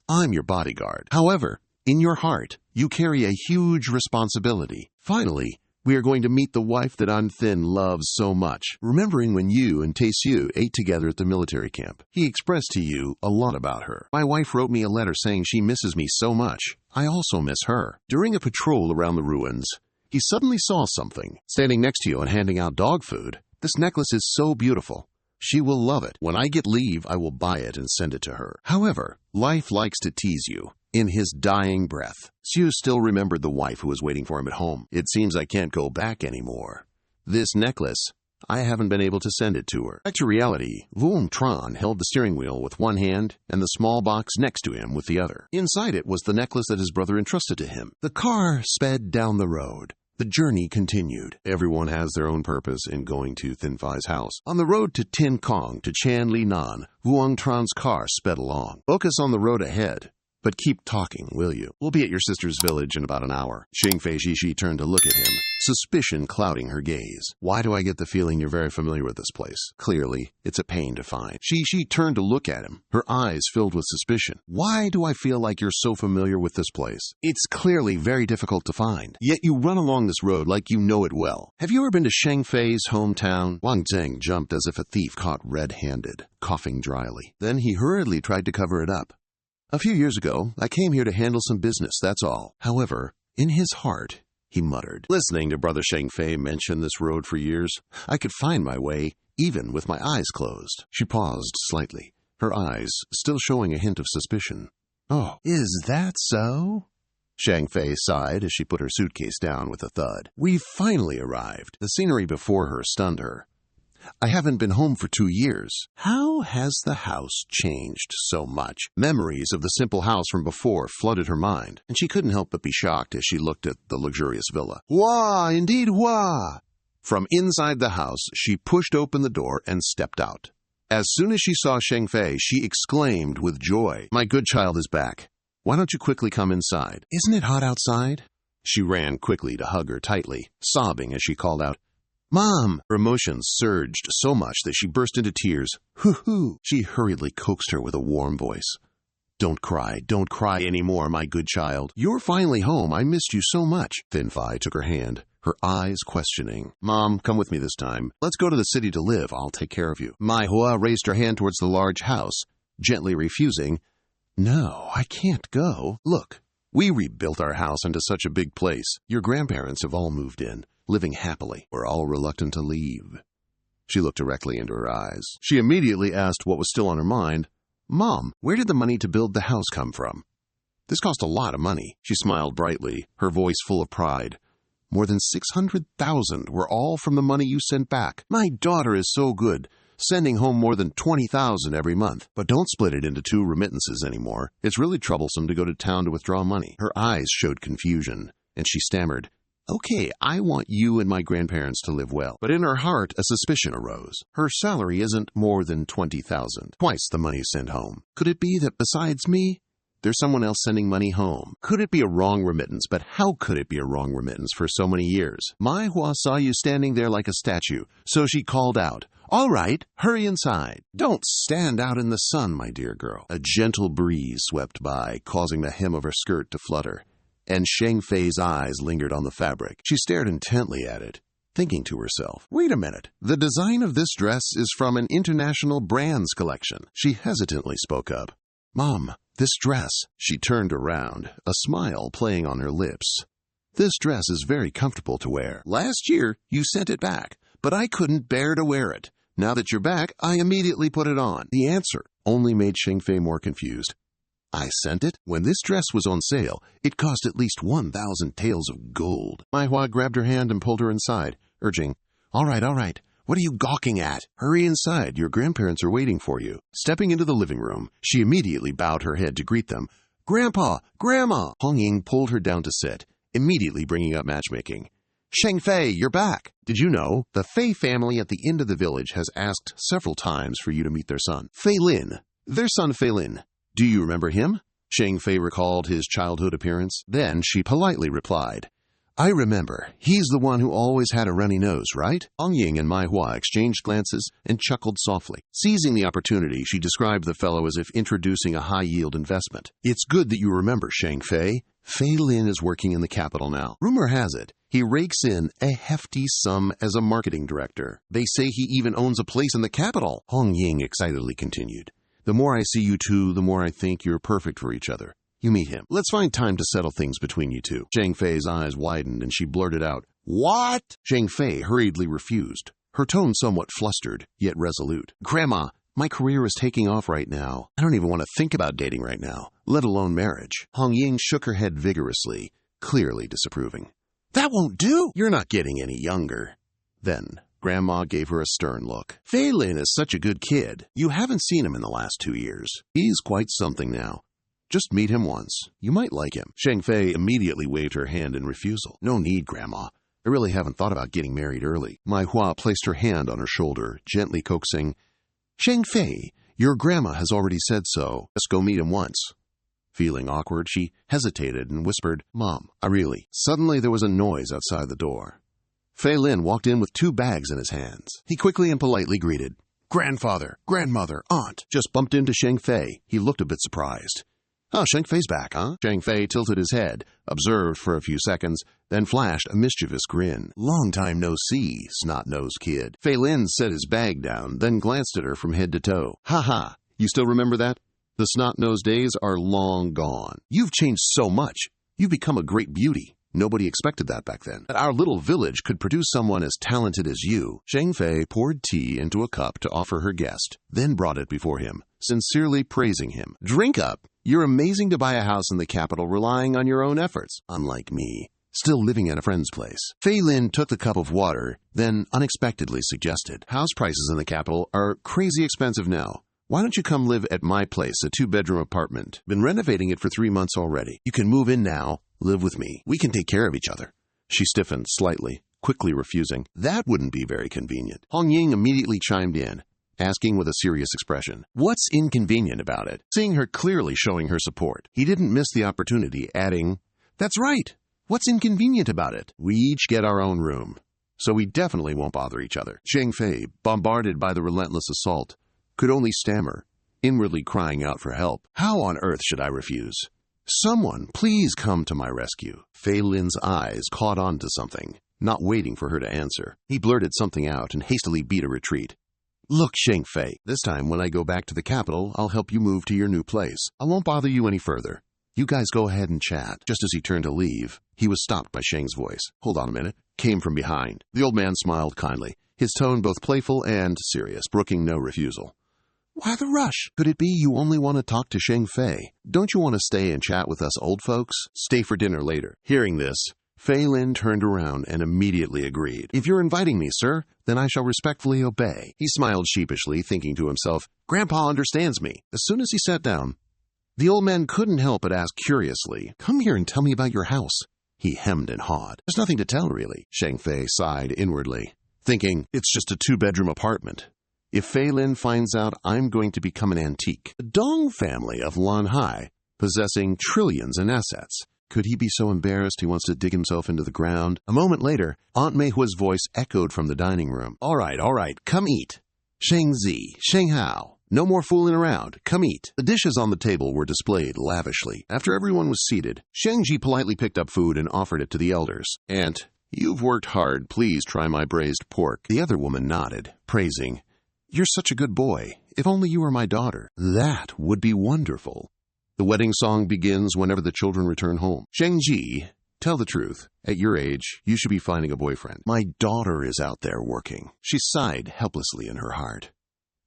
S1: I'm your bodyguard. However, in your heart, you carry a huge responsibility. Finally, we are going to meet the wife that Thin loves so much. Remembering when you and Tae-soo ate together at the military camp, he expressed to you a lot about her. My wife wrote me a letter saying she misses me so much. I also miss her. During a patrol around the ruins, he suddenly saw something. Standing next to you and handing out dog food. This necklace is so beautiful. She will love it. When I get leave, I will buy it and send it to her. However, life likes to tease you. In his dying breath, Sue still remembered the wife who was waiting for him at home. It seems I can't go back anymore. This necklace, I haven't been able to send it to her. Back to reality, Vuong Tran held the steering wheel with one hand and the small box next to him with the other. Inside it was the necklace that his brother entrusted to him. The car sped down the road. The journey continued. Everyone has their own purpose in going to Thin Phai's house. On the road to Tin Kong to Chan Li Nan, Vuong Tran's car sped along. Focus on the road ahead. But keep talking, will you? We'll be at your sister's village in about an hour. Sheng-fei Xixi turned to look at him, suspicion clouding her gaze. Why do I get the feeling you're very familiar with this place? Clearly, it's a pain to find. Xixi turned to look at him, her eyes filled with suspicion. Why do I feel like you're so familiar with this place? It's clearly very difficult to find. Yet you run along this road like you know it well. Have you ever been to Sheng-fei's hometown? Wang Zheng jumped as if a thief caught red-handed, coughing dryly. Then he hurriedly tried to cover it up. A few years ago, I came here to handle some business, that's all. However, in his heart, he muttered. Listening to Brother Sheng-fei mention this road for years, I could find my way, even with my eyes closed. She paused slightly, her eyes still showing a hint of suspicion. Oh, is that so? Sheng-fei sighed as she put her suitcase down with a thud. We've finally arrived. The scenery before her stunned her. I haven't been home for 2 years. How has the house changed so much? Memories of the simple house from before flooded her mind, and she couldn't help but be shocked as she looked at the luxurious villa. Wah, indeed, wah! From inside the house, she pushed open the door and stepped out. As soon as she saw Sheng-fei, she exclaimed with joy, My good child is back. Why don't you quickly come inside? Isn't it hot outside? She ran quickly to hug her tightly, sobbing as she called out, Mom! Her emotions surged so much that she burst into tears. Hoo-hoo! She hurriedly coaxed her with a warm voice. Don't cry anymore, my good child. You're finally home. I missed you so much. Thin Phai took her hand, her eyes questioning. Mom, come with me this time. Let's go to the city to live. I'll take care of you. Manhwa raised her hand towards the large house, gently refusing. No, I can't go. Look, we rebuilt our house into such a big place. Your grandparents have all moved in. Living happily. We're all reluctant to leave. She looked directly into her eyes. She immediately asked what was still on her mind. Mom, where did the money to build the house come from? This cost a lot of money. She smiled brightly, her voice full of pride. More than 600,000 were all from the money you sent back. My daughter is so good, sending home more than 20,000 every month. But don't split it into 2 remittances anymore. It's really troublesome to go to town to withdraw money. Her eyes showed confusion, and she stammered. Okay, I want you and my grandparents to live well. But in her heart, a suspicion arose. Her salary isn't more than 20,000, twice the money sent home. Could it be that besides me, there's someone else sending money home? Could it be a wrong remittance? But how could it be a wrong remittance for so many years? Manhwa saw you standing there like a statue, so she called out, All right, hurry inside. Don't stand out in the sun, my dear girl. A gentle breeze swept by, causing the hem of her skirt to flutter. And Sheng-fei's eyes lingered on the fabric. She stared intently at it, thinking to herself, Wait a minute, the design of this dress is from an international brands collection. She hesitantly spoke up. Mom, this dress. She turned around, a smile playing on her lips. This dress is very comfortable to wear. Last year, you sent it back, but I couldn't bear to wear it. Now that you're back, I immediately put it on. The answer only made Sheng-fei more confused. I sent it? When this dress was on sale, it cost at least 1,000 taels of gold. Manhwa grabbed her hand and pulled her inside, urging, All right. What are you gawking at? Hurry inside. Your grandparents are waiting for you. Stepping into the living room, she immediately bowed her head to greet them. Grandpa! Grandma! Hong Ying pulled her down to sit, immediately bringing up matchmaking. Sheng-fei, you're back. Did you know? The Fei family at the end of the village has asked several times for you to meet their son. Fei Lin. Their son Fei Lin. Do you remember him? Sheng-fei recalled his childhood appearance. Then she politely replied, I remember. He's the one who always had a runny nose, right? Hong Ying and Manhwa exchanged glances and chuckled softly. Seizing the opportunity, she described the fellow as if introducing a high-yield investment. It's good that you remember, Shang Fei. Fei Lin is working in the capital now. Rumor has it, he rakes in a hefty sum as a marketing director. They say he even owns a place in the capital. Hong Ying excitedly continued. The more I see you two, the more I think you're perfect for each other. You meet him. Let's find time to settle things between you two. Shang Fei's eyes widened and she blurted out, What? Shang Fei hurriedly refused, her tone somewhat flustered, yet resolute. Grandma, my career is taking off right now. I don't even want to think about dating right now, let alone marriage. Hong Ying shook her head vigorously, clearly disapproving. That won't do. You're not getting any younger. Then Grandma gave her a stern look. Fei Lin is such a good kid. You haven't seen him in the last 2 years. He's quite something now. Just meet him once. You might like him. Shang Fei immediately waved her hand in refusal. No need, Grandma. I really haven't thought about getting married early. Manhwa placed her hand on her shoulder, gently coaxing, Shang Fei, your grandma has already said so. Let's go meet him once. Feeling awkward, she hesitated and whispered, Mom, I really. Suddenly there was a noise outside the door. Fei Lin walked in with 2 bags in his hands. He quickly and politely greeted, Grandfather, grandmother, aunt. Just bumped into Shang Fei. He looked a bit surprised. Oh, Shang Fei's back, huh? Shang Fei tilted his head, observed for a few seconds, then flashed a mischievous grin. Long time no see, snot-nosed kid. Fei Lin set his bag down, then glanced at her from head to toe. Ha ha, you still remember that? The snot-nosed days are long gone. You've changed so much. You've become a great beauty. Nobody expected that back then. That our little village could produce someone as talented as you. Shang Fei poured tea into a cup to offer her guest, then brought it before him, sincerely praising him. Drink up. You're amazing to buy a house in the capital relying on your own efforts, unlike me, still living at a friend's place. Fei Lin took the cup of water, then unexpectedly suggested, House prices in the capital are crazy expensive now. Why don't you come live at my place, a 2-bedroom apartment? Been renovating it for 3 months already. You can move in now, live with me. We can take care of each other. She stiffened slightly, quickly refusing. That wouldn't be very convenient. Hong Ying immediately chimed in, asking with a serious expression, What's inconvenient about it? Seeing her clearly showing her support, he didn't miss the opportunity, adding, That's right. What's inconvenient about it? We each get our own room, so we definitely won't bother each other. Shang Fei, bombarded by the relentless assault, could only stammer, inwardly crying out for help. How on earth should I refuse? Someone, please come to my rescue. Fei Lin's eyes caught on to something, not waiting for her to answer. He blurted something out and hastily beat a retreat. Look, Shang Fei, this time when I go back to the capital, I'll help you move to your new place. I won't bother you any further. You guys go ahead and chat. Just as he turned to leave, he was stopped by Shang's voice. Hold on a minute. Came from behind. The old man smiled kindly, his tone both playful and serious, brooking no refusal. Why the rush? Could it be you only want to talk to Shang Fei? Don't you want to stay and chat with us old folks? Stay for dinner later. Hearing this, Fei Lin turned around and immediately agreed. If you're inviting me, sir, then I shall respectfully obey. He smiled sheepishly, thinking to himself, Grandpa understands me. As soon as he sat down, the old man couldn't help but ask curiously, Come here and tell me about your house. He hemmed and hawed. There's nothing to tell, really. Shang Fei sighed inwardly, thinking, It's just a 2-bedroom apartment. If Fei Lin finds out I'm going to become an antique, the Dong family of Lan Hai, possessing trillions in assets, could he be so embarrassed he wants to dig himself into the ground? A moment later, Aunt Meihua's voice echoed from the dining room. All right, come eat. Shang Zi, Shang Hao, no more fooling around. Come eat. The dishes on the table were displayed lavishly. After everyone was seated, Shang Ji politely picked up food and offered it to the elders. Aunt, you've worked hard. Please try my braised pork. The other woman nodded, praising, You're such a good boy. If only you were my daughter. That would be wonderful. The wedding song begins whenever the children return home. Shang Ji, tell the truth. At your age, you should be finding a boyfriend. My daughter is out there working. She sighed helplessly in her heart.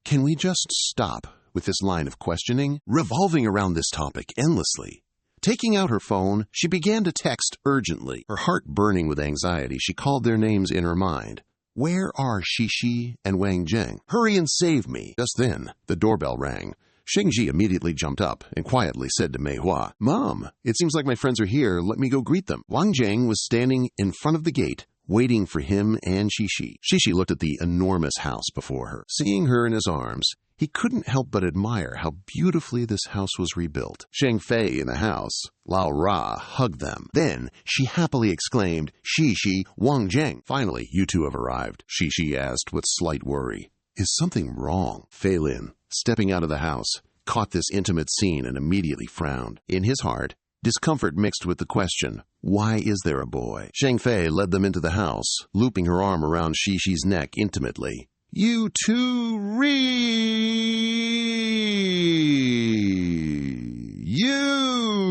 S1: Can we just stop with this line of questioning, revolving around this topic endlessly? Taking out her phone, she began to text urgently. Her heart burning with anxiety, she called their names in her mind. Where are Shishi and Wang Zheng? Hurry and save me. Just then, the doorbell rang. Shang Ji immediately jumped up and quietly said to Manhwa, Mom, it seems like my friends are here. Let me go greet them. Wang Zheng was standing in front of the gate, waiting for him and Shishi. Shishi looked at the enormous house before her. Seeing her in his arms, He couldn't help but admire how beautifully this house was rebuilt. Shang Fei in the house, Lao Ra hugged them. Then she happily exclaimed, Shishi, Wang Zheng. Finally, you two have arrived, Shishi asked with slight worry. Is something wrong? Fei Lin, stepping out of the house, caught this intimate scene and immediately frowned. In his heart, discomfort mixed with the question, why is there a boy? Shang Fei led them into the house, looping her arm around Shishi's neck intimately. You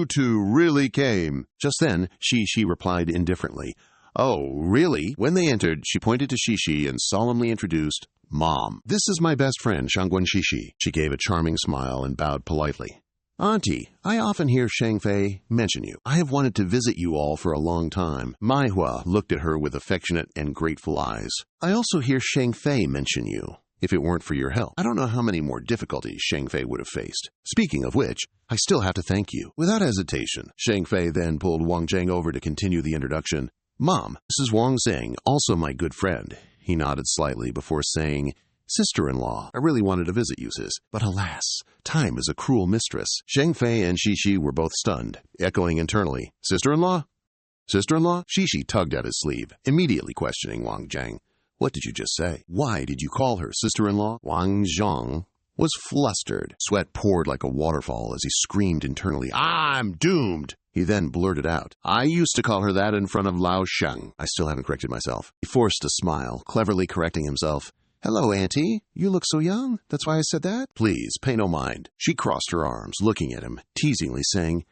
S1: two really came. Just then, Shishi replied indifferently. Oh, really? When they entered, she pointed to Shishi and solemnly introduced, Mom. This is my best friend, Shangguan Shishi. She gave a charming smile and bowed politely. Auntie, I often hear Shang Fei mention you. I have wanted to visit you all for a long time. Manhwa looked at her with affectionate and grateful eyes. I also hear Shang Fei mention you. If it weren't for your help, I don't know how many more difficulties Shang Fei would have faced. Speaking of which, I still have to thank you. Without hesitation, Shang Fei then pulled Wang Zheng over to continue the introduction. Mom, this is Wang Zheng, also my good friend. He nodded slightly before saying, Sister-in-law, I really wanted to visit you, sis, but alas, time is a cruel mistress. Shang Fei and Shishi were both stunned, echoing internally, Sister-in-law? Sister-in-law? Shishi tugged at his sleeve, immediately questioning Wang Zheng. What did you just say? Why did you call her sister-in-law? Wang Zheng was flustered. Sweat poured like a waterfall as he screamed internally, I'm doomed! He then blurted out, I used to call her that in front of Lao Sheng. I still haven't corrected myself. He forced a smile, cleverly correcting himself. Hello, Auntie. You look so young. That's why I said that? Please, pay no mind. She crossed her arms, looking at him, teasingly saying,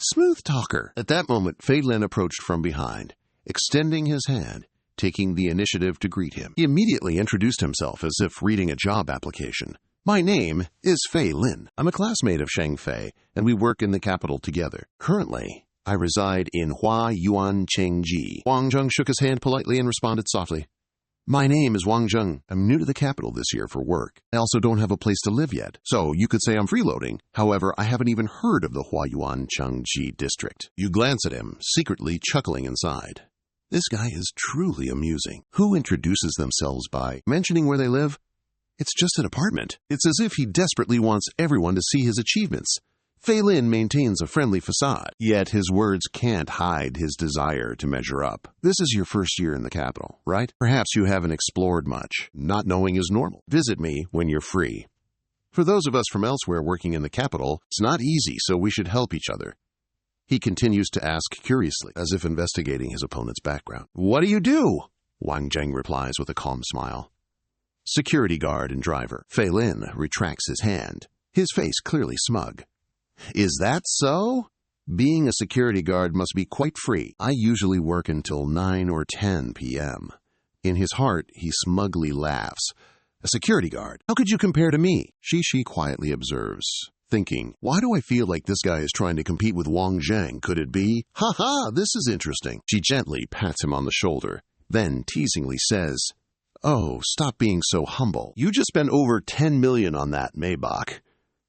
S1: Smooth talker. At that moment, Fei Lin approached from behind, extending his hand, taking the initiative to greet him. He immediately introduced himself as if reading a job application. My name is Fei Lin. I'm a classmate of Shang Fei, and we work in the capital together. Currently, I reside in Hua Yuan Chengji. Wang Zheng shook his hand politely and responded softly. My name is Wang Zheng. I'm new to the capital this year for work. I also don't have a place to live yet, so you could say I'm freeloading. However, I haven't even heard of the Huayuan Chengji district. You glance at him, secretly chuckling inside. This guy is truly amusing. Who introduces themselves by mentioning where they live? It's just an apartment. It's as if he desperately wants everyone to see his achievements. Fei Lin maintains a friendly facade, yet his words can't hide his desire to measure up. This is your first year in the capital, right? Perhaps you haven't explored much. Not knowing is normal. Visit me when you're free. For those of us from elsewhere working in the capital, it's not easy, so we should help each other. He continues to ask curiously, as if investigating his opponent's background. What do you do? Wang Zheng replies with a calm smile. Security guard and driver. Fei Lin retracts his hand, his face clearly smug. Is that so? Being a security guard must be quite free. I usually work until 9 or 10 p.m. In his heart, he smugly laughs. A security guard? How could you compare to me? Shishi quietly observes, thinking, why do I feel like this guy is trying to compete with Wang Zheng? Could it be? Ha ha, this is interesting. She gently pats him on the shoulder, then teasingly says, Oh, stop being so humble. You just spent over 10 million on that Maybach.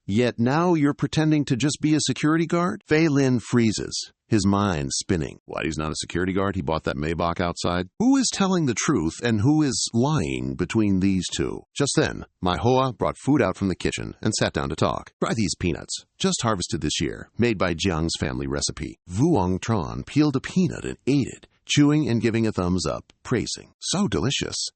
S1: Yet now you're pretending to just be a security guard? Fei Lin freezes, his mind spinning. What, he's not a security guard? He bought that Maybach outside? Who is telling the truth and who is lying between these two? Just then, my Hoa brought food out from the kitchen and sat down to talk. Try these peanuts, just harvested this year, made by Jiang's family recipe. Vuong Tran peeled a peanut and ate it, chewing and giving a thumbs up, praising. So delicious.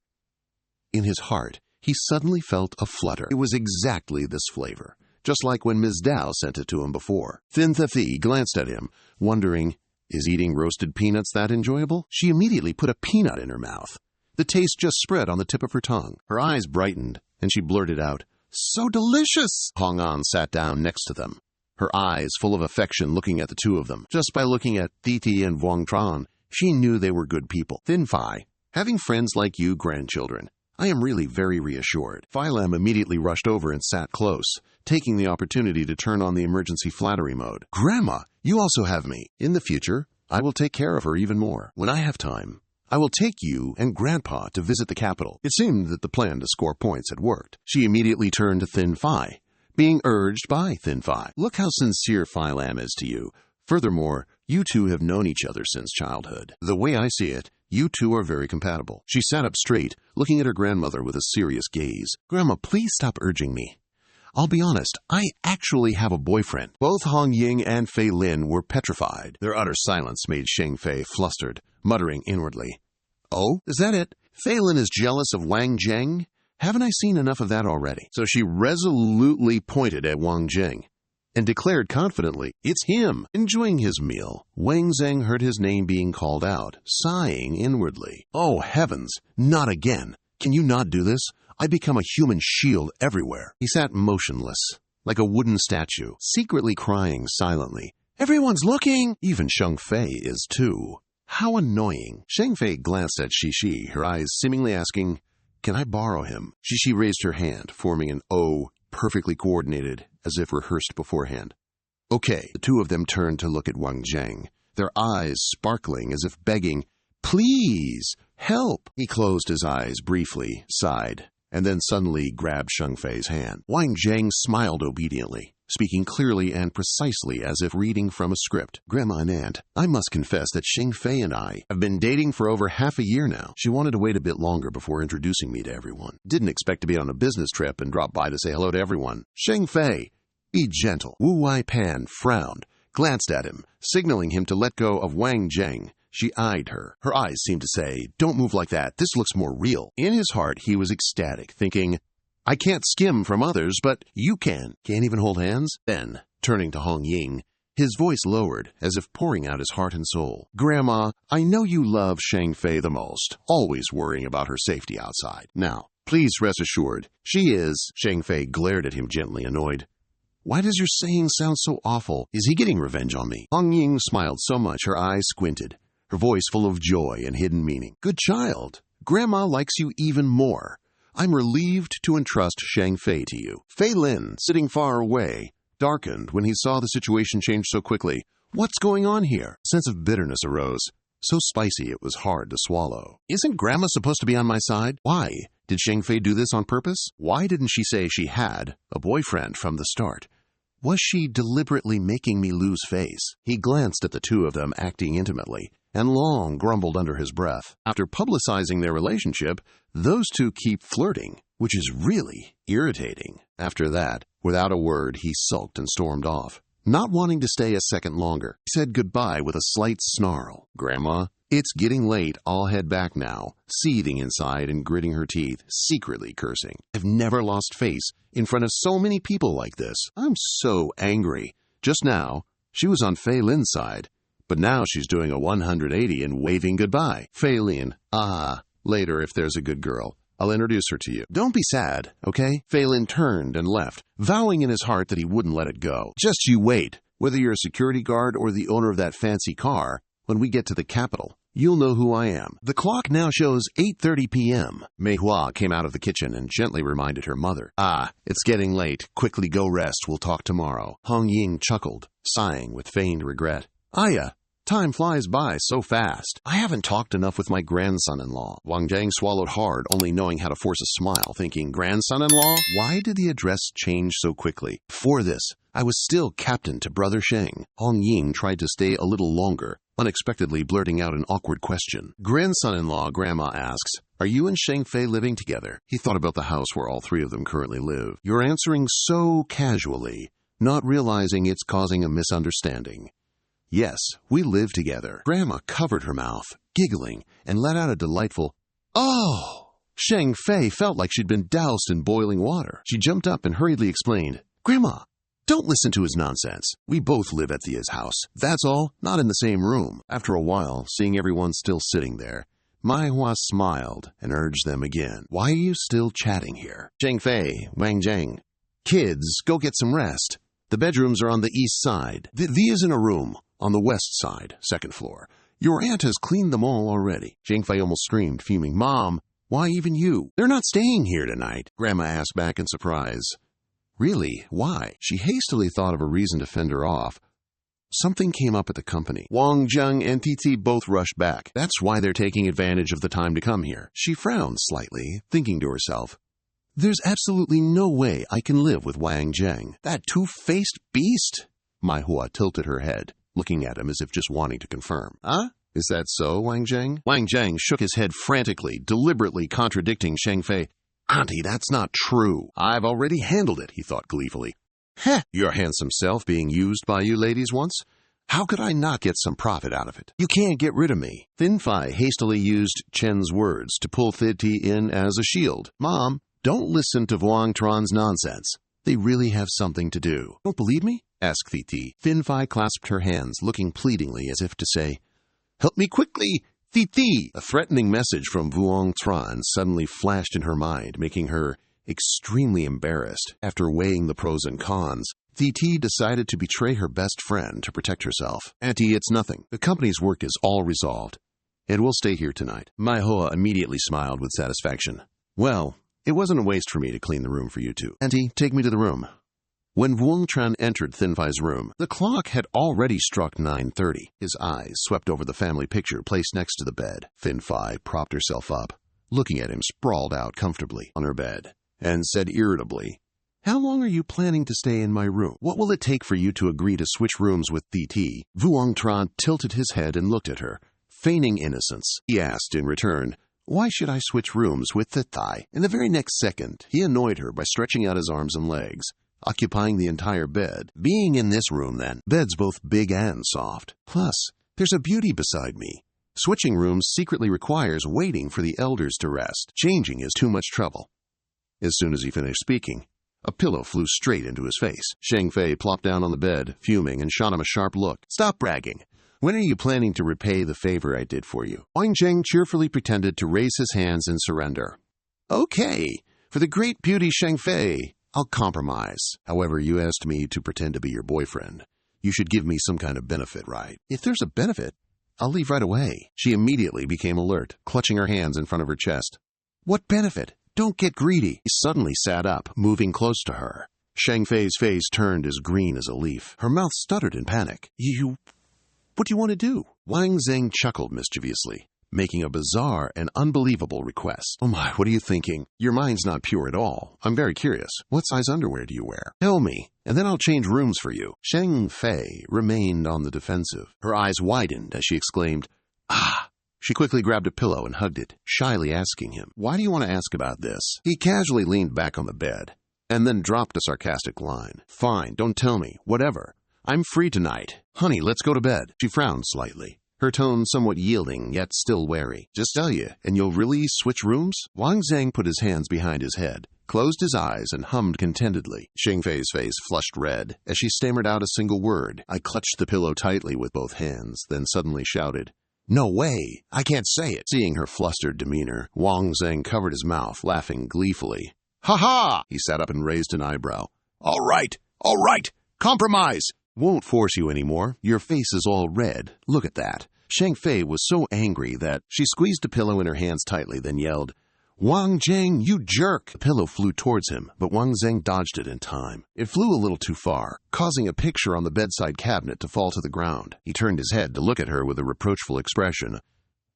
S1: In his heart, he suddenly felt a flutter. It was exactly this flavor, just like when Ms. Dao sent it to him before. Thin Thi glanced at him, wondering, is eating roasted peanuts that enjoyable? She immediately put a peanut in her mouth. The taste just spread on the tip of her tongue. Her eyes brightened, and she blurted out, So delicious! Hong An sat down next to them, her eyes full of affection looking at the two of them. Just by looking at Thi and Vuong Tran, she knew they were good people. Thin Phi, having friends like you grandchildren, I am really very reassured. Phi Lam immediately rushed over and sat close, taking the opportunity to turn on the emergency flattery mode. Grandma, you also have me. In the future, I will take care of her even more. When I have time, I will take you and Grandpa to visit the capital. It seemed that the plan to score points had worked. She immediately turned to Thin Phi, being urged by Thin Phi. Look how sincere Phi Lam is to you. Furthermore, you two have known each other since childhood. The way I see it, you two are very compatible. She sat up straight, looking at her grandmother with a serious gaze. Grandma, please stop urging me. I'll be honest, I actually have a boyfriend. Both Hong Ying and Fei Lin were petrified. Their utter silence made Sheng Fei flustered, muttering inwardly, "Oh, is that it? Fei Lin is jealous of Wang Zheng? Haven't I seen enough of that already?" So she resolutely pointed at Wang Zheng and declared confidently, "It's him." Enjoying his meal, Wang Zheng heard his name being called out, sighing inwardly. "Oh, heavens, not again. Can you not do this? I become a human shield everywhere." He sat motionless, like a wooden statue, secretly crying silently. "Everyone's looking!" Even Sheng Fei is too. How annoying. Sheng Fei glanced at Shishi, her eyes seemingly asking, "Can I borrow him?" Shishi raised her hand, forming an O, perfectly coordinated, as if rehearsed beforehand. "Okay." The two of them turned to look at Wang Zheng, their eyes sparkling as if begging, "Please, help." He closed his eyes briefly, sighed, and then suddenly grabbed Sheng Fei's hand. Wang Zheng smiled obediently, speaking clearly and precisely as if reading from a script. "Grandma and Aunt, I must confess that Sheng Fei and I have been dating for over half a year now. She wanted to wait a bit longer before introducing me to everyone. Didn't expect to be on a business trip and drop by to say hello to everyone." "Sheng Fei, be gentle." Wu Wai Pan frowned, glanced at him, signaling him to let go of Wang Zheng. She eyed her. Her eyes seemed to say, "Don't move like that. This looks more real." In his heart, he was ecstatic, thinking, "I can't skim from others, but you can. Can't even hold hands?" Then, turning to Hong Ying, his voice lowered, as if pouring out his heart and soul. "Grandma, I know you love Sheng Fei the most, always worrying about her safety outside. Now, please rest assured, she is." Sheng Fei glared at him gently, annoyed. "Why does your saying sound so awful? Is he getting revenge on me?" Hong Ying smiled so much her eyes squinted, her voice full of joy and hidden meaning. "Good child. Grandma likes you even more. I'm relieved to entrust Sheng Fei to you." Fei Lin, sitting far away, darkened when he saw the situation change so quickly. "What's going on here?" A sense of bitterness arose, so spicy it was hard to swallow. "Isn't Grandma supposed to be on my side? Why? Did Sheng Fei do this on purpose? Why didn't she say she had a boyfriend from the start? Was she deliberately making me lose face?" He glanced at the two of them acting intimately, and long grumbled under his breath. After publicizing their relationship, those two keep flirting, which is really irritating. After that, without a word, he sulked and stormed off, not wanting to stay a second longer. He said goodbye with a slight snarl. "Grandma, it's getting late. I'll head back now," seething inside and gritting her teeth, secretly cursing. "I've never lost face in front of so many people like this. I'm so angry." Just now, she was on Fei Lin's side, but now she's doing a 180 and waving goodbye. "Fei Lin, later if there's a good girl, I'll introduce her to you. Don't be sad, okay?" Fei Lin turned and left, vowing in his heart that he wouldn't let it go. "Just you wait. Whether you're a security guard or the owner of that fancy car, when we get to the capital, you'll know who I am." The clock now shows 8:30 p.m. Manhwa came out of the kitchen and gently reminded her mother. It's getting late. Quickly go rest. We'll talk tomorrow." Hong Ying chuckled, sighing with feigned regret. "Aya, time flies by so fast. I haven't talked enough with my grandson-in-law." Wang Zheng swallowed hard, only knowing how to force a smile, thinking, grandson-in-law? Why did the address change so quickly? Before this, I was still captain to Brother Sheng. Hong Ying tried to stay a little longer, unexpectedly blurting out an awkward question. "Grandson-in-law," Grandma asks, "are you and Sheng Fei living together?" He thought about the house where all three of them currently live. "You're answering so casually, not realizing it's causing a misunderstanding." "Yes, we live together." Grandma covered her mouth, giggling, and let out a delightful, "Oh!" Sheng Fei felt like she'd been doused in boiling water. She jumped up and hurriedly explained, "Grandma, don't listen to his nonsense. We both live at his house. That's all, not in the same room." After a while, seeing everyone still sitting there, Manhwa smiled and urged them again. "Why are you still chatting here? Sheng Fei, Wang Zheng, kids, go get some rest. The bedrooms are on the east side. Via's in a room on the west side, second floor. Your aunt has cleaned them all already." Sheng Fei almost screamed, fuming, "Mom, why even you? They're not staying here tonight." Grandma asked back in surprise, "Really? Why?" She hastily thought of a reason to fend her off. Something came up at the company. Wang Zheng and Titi both rushed back. That's why they're taking advantage of the time to come here. She frowned slightly, thinking to herself, "There's absolutely no way I can live with Wang Zheng. That two-faced beast." Manhwa tilted her head, looking at him as if just wanting to confirm. "Huh? Is that so, Wang Zheng?" Wang Zheng shook his head frantically, deliberately contradicting Sheng Fei. Auntie, that's not true. I've already handled it, he thought gleefully. Heh, your handsome self being used by you ladies once? How could I not get some profit out of it? You can't get rid of me. Thin Phi hastily used Chen's words to pull Thi in as a shield. Mom, don't listen to Vuong Tron's nonsense. They really have something to do. Don't believe me? Asked Thi. Thin Phi clasped her hands, looking pleadingly as if to say, Help me quickly, Thi. A threatening message from Vuong Tron suddenly flashed in her mind, making her extremely embarrassed. After weighing the pros and cons, Thi decided to betray her best friend to protect herself. Auntie, it's nothing. The company's work is all resolved. It will stay here tonight. Manhwa immediately smiled with satisfaction. Well, it wasn't a waste for me to clean the room for you two. Auntie, take me to the room. When Vuong Tran entered Thin Phi's room, the clock had already struck 9:30. His eyes swept over the family picture placed next to the bed. Thin Phi propped herself up, looking at him sprawled out comfortably on her bed, and said irritably, How long are you planning to stay in my room? What will it take for you to agree to switch rooms with Thi? Vuong Tran tilted his head and looked at her, feigning innocence. He asked in return, Why should I switch rooms with Thi? In the very next second, he annoyed her by stretching out his arms and legs, occupying the entire bed. Being in this room, then, bed's both big and soft. Plus, there's a beauty beside me. Switching rooms secretly requires waiting for the elders to rest. Changing is too much trouble. As soon as he finished speaking, a pillow flew straight into his face. Sheng Fei plopped down on the bed, fuming, and shot him a sharp look. Stop bragging. When are you planning to repay the favor I did for you? Wang Zheng cheerfully pretended to raise his hands in surrender. Okay, for the great beauty Sheng Fei, I'll compromise. However, you asked me to pretend to be your boyfriend. You should give me some kind of benefit, right? If there's a benefit, I'll leave right away. She immediately became alert, clutching her hands in front of her chest. What benefit? Don't get greedy. He suddenly sat up, moving close to her. Sheng Fei's face turned as green as a leaf. Her mouth stuttered in panic. What do you want to do? Wang Zheng chuckled mischievously, making a bizarre and unbelievable request. Oh my, what are you thinking? Your mind's not pure at all. I'm very curious. What size underwear do you wear? Tell me, and then I'll change rooms for you. Sheng Fei remained on the defensive. Her eyes widened as she exclaimed, Ah! She quickly grabbed a pillow and hugged it, shyly asking him, Why do you want to ask about this? He casually leaned back on the bed, and then dropped a sarcastic line. Fine, don't tell me. Whatever. I'm free tonight. Honey, let's go to bed. She frowned slightly, her tone somewhat yielding, yet still wary. Just tell you, and you'll really switch rooms? Wang Zheng put his hands behind his head, closed his eyes, and hummed contentedly. Sheng Fei's face flushed red as she stammered out a single word. I clutched the pillow tightly with both hands, then suddenly shouted, No way! I can't say it! Seeing her flustered demeanor, Wang Zheng covered his mouth, laughing gleefully. Ha ha! He sat up and raised an eyebrow. All right! Compromise! Won't force you anymore. Your face is all red. Look at that. Sheng Fei was so angry that she squeezed the pillow in her hands tightly, then yelled, Wang Zheng, you jerk! The pillow flew towards him, but Wang Zheng dodged it in time. It flew a little too far, causing a picture on the bedside cabinet to fall to the ground. He turned his head to look at her with a reproachful expression.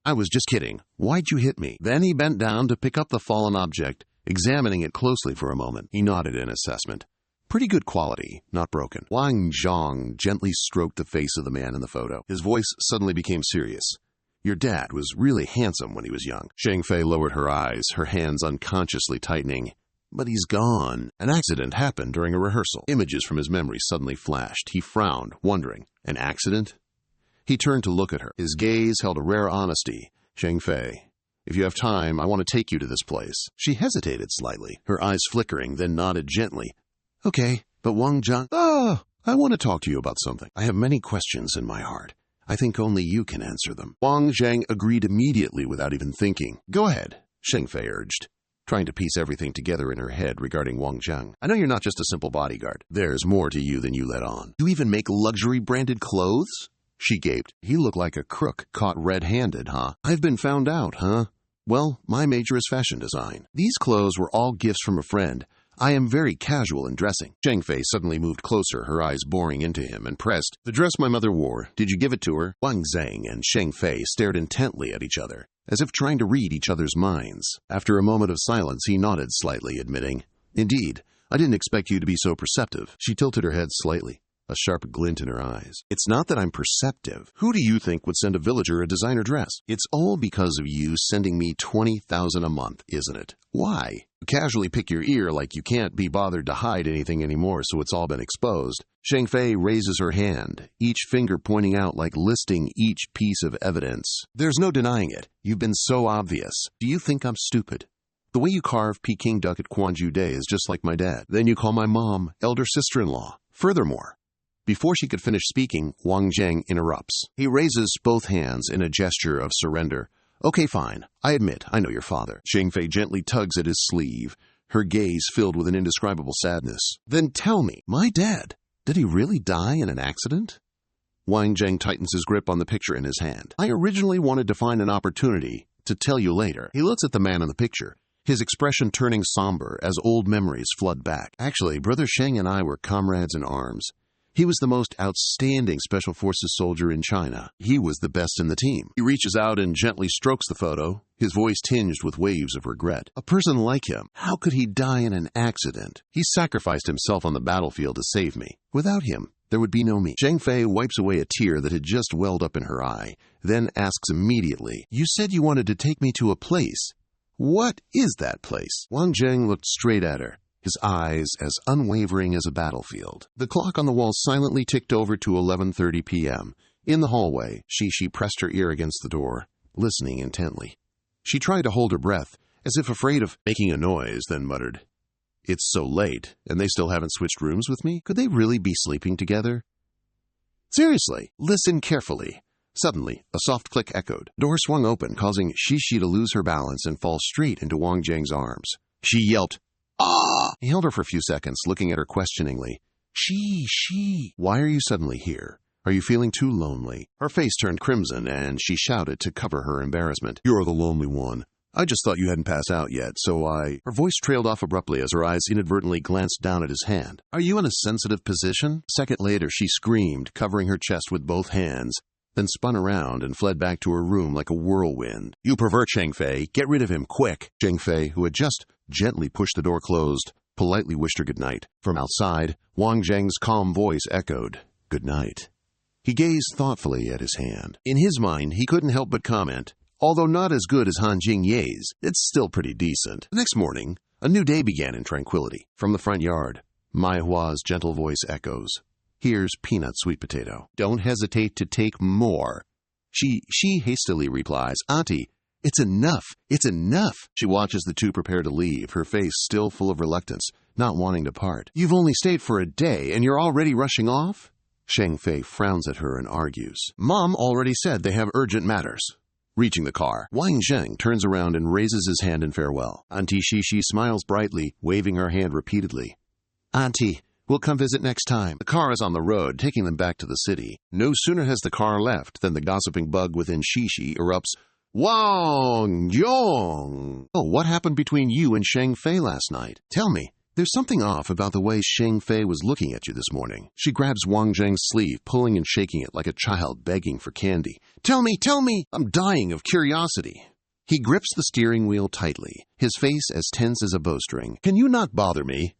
S1: I was just kidding. Why'd you hit me? Then he bent down to pick up the fallen object, examining it closely for a moment. He nodded in assessment. Pretty good quality, not broken. Wang Zhang gently stroked the face of the man in the photo. His voice suddenly became serious. Your dad was really handsome when he was young. Sheng Fei lowered her eyes, her hands unconsciously tightening. But he's gone. An accident happened during a rehearsal. Images from his memory suddenly flashed. He frowned, wondering. An accident? He turned to look at her. His gaze held a rare honesty. Sheng Fei, if you have time, I want to take you to this place. She hesitated slightly, her eyes flickering, then nodded gently. Okay, but Wang Zhang... I want to talk to you about something. I have many questions in my heart. I think only you can answer them. Wang Zhang agreed immediately without even thinking. Go ahead, Sheng Fei urged, trying to piece everything together in her head regarding Wang Zhang. I know you're not just a simple bodyguard. There's more to you than you let on. You even make luxury-branded clothes? She gaped. He looked like a crook caught red-handed, huh? I've been found out, huh? Well, my major is fashion design. These clothes were all gifts from a friend. I am very casual in dressing. Sheng Fei suddenly moved closer, her eyes boring into him, and pressed. The dress my mother wore, did you give it to her? Wang Zhang and Sheng Fei stared intently at each other, as if trying to read each other's minds. After a moment of silence, he nodded slightly, admitting, Indeed, I didn't expect you to be so perceptive. She tilted her head slightly. a sharp glint in her eyes. It's not that I'm perceptive. Who do you think would send a villager a designer dress? It's all because of you sending me $20,000 a month, isn't it? Why? You casually pick your ear like you can't be bothered to hide anything anymore, so it's all been exposed. Shang Fei raises her hand, each finger pointing out like listing each piece of evidence. There's no denying it. You've been so obvious. Do you think I'm stupid? The way you carve Peking duck at Quanju Day is just like my dad. Then you call my mom elder sister-in-law. Furthermore, before she could finish speaking, Wang Zheng interrupts. He raises both hands in a gesture of surrender. Okay, fine. I admit, I know your father. Shang Fei gently tugs at his sleeve, her gaze filled with an indescribable sadness. Then tell me, my dad, did he really die in an accident? Wang Zheng tightens his grip on the picture in his hand. I originally wanted to find an opportunity to tell you later. He looks at the man in the picture, his expression turning somber as old memories flood back. Actually, Brother Sheng and I were comrades in arms. He was the most outstanding Special Forces soldier in China. He was the best in the team. He reaches out and gently strokes the photo, his voice tinged with waves of regret. A person like him, how could he die in an accident? He sacrificed himself on the battlefield to save me. Without him, there would be no me. Shang Fei wipes away a tear that had just welled up in her eye, then asks immediately, You said you wanted to take me to a place. What is that place? Wang Zheng looked straight at her, his eyes as unwavering as a battlefield. The clock on the wall silently ticked over to 11:30 p.m. In the hallway, Shi pressed her ear against the door, listening intently. She tried to hold her breath, as if afraid of making a noise, then muttered, It's so late, and they still haven't switched rooms with me? Could they really be sleeping together? Seriously, listen carefully. Suddenly, a soft click echoed. Door swung open, causing Shi to lose her balance and fall straight into Wang Zheng's arms. She yelped, Ah! He held her for a few seconds, looking at her questioningly. Shi, why are you suddenly here? Are you feeling too lonely? Her face turned crimson, and she shouted to cover her embarrassment. You're the lonely one. I just thought you hadn't passed out yet, so I... Her voice trailed off abruptly as her eyes inadvertently glanced down at his hand. Are you in a sensitive position? A second later, she screamed, covering her chest with both hands, then spun around and fled back to her room like a whirlwind. You pervert, Shang Fei. Get rid of him, quick. Shang Fei, who had just gently pushed the door closed, politely wished her good night. From outside, Wang Zheng's calm voice echoed, Good night. He gazed thoughtfully at his hand. In his mind, he couldn't help but comment, Although not as good as Han Jingye's, it's still pretty decent. The next morning, a new day began in tranquility. From the front yard, Manhwa's gentle voice echoes, Here's peanut sweet potato. Don't hesitate to take more. She hastily replies, Auntie, it's enough. It's enough. She watches the two prepare to leave, her face still full of reluctance, not wanting to part. You've only stayed for a day, and you're already rushing off? Shang Fei frowns at her and argues. Mom already said they have urgent matters. Reaching the car, Wang Zheng turns around and raises his hand in farewell. Auntie Shi smiles brightly, waving her hand repeatedly. Auntie, we'll come visit next time. The car is on the road, taking them back to the city. No sooner has the car left than the gossiping bug within Shi erupts, Wang Yong! Oh, what happened between you and Shang Fei last night? Tell me. There's something off about the way Shang Fei was looking at you this morning. She grabs Wang Zheng's sleeve, pulling and shaking it like a child begging for candy. Tell me! I'm dying of curiosity. He grips the steering wheel tightly, his face as tense as a bowstring. Can you not bother me?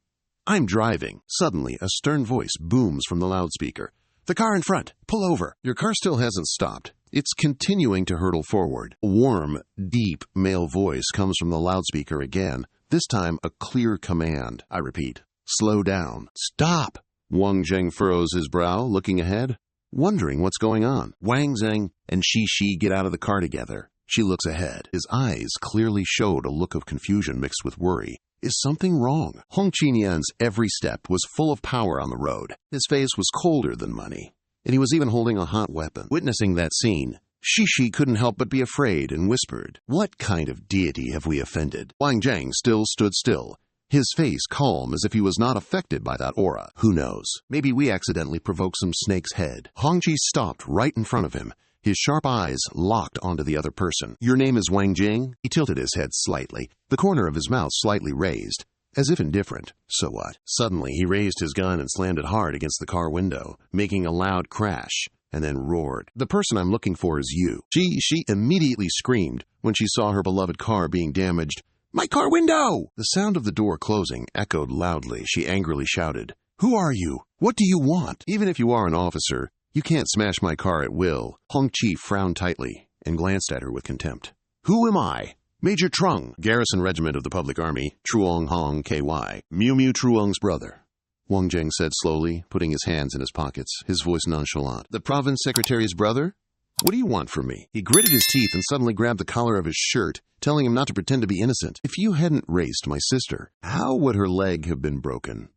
S1: I'm driving. Suddenly, a stern voice booms from the loudspeaker. The car in front! Pull over! Your car still hasn't stopped. It's continuing to hurtle forward. A warm, deep male voice comes from the loudspeaker again. This time, a clear command. I repeat, slow down. Stop! Wang Zheng furrows his brow, looking ahead, wondering what's going on. Wang Zheng and Shi get out of the car together. She looks ahead. His eyes clearly showed a look of confusion mixed with worry. Is something wrong? Hong Qinyan's every step was full of power on the road. His face was colder than money, and he was even holding a hot weapon. Witnessing that scene, Shi couldn't help but be afraid and whispered, What kind of deity have we offended? Wang Zheng still stood still, his face calm as if he was not affected by that aura. Who knows? Maybe we accidentally provoked some snake's head. Hongji stopped right in front of him, his sharp eyes locked onto the other person. Your name is Wang Jing? He tilted his head slightly, the corner of his mouth slightly raised, as if indifferent. So what? Suddenly he raised his gun and slammed it hard against the car window, making a loud crash, and then roared. The person I'm looking for is you. She immediately screamed when she saw her beloved car being damaged. My car window! The sound of the door closing echoed loudly. She angrily shouted, Who are you? What do you want? Even if you are an officer, you can't smash my car at will. Hong Chi frowned tightly and glanced at her with contempt. Who am I? Major Trung, Garrison Regiment of the Public Army, Truong Hong KY, Miu Miu Truong's brother. Wang Zheng said slowly, putting his hands in his pockets, his voice nonchalant. The province secretary's brother? What do you want from me? He gritted his teeth and suddenly grabbed the collar of his shirt, telling him not to pretend to be innocent. If you hadn't raced my sister, how would her leg have been broken?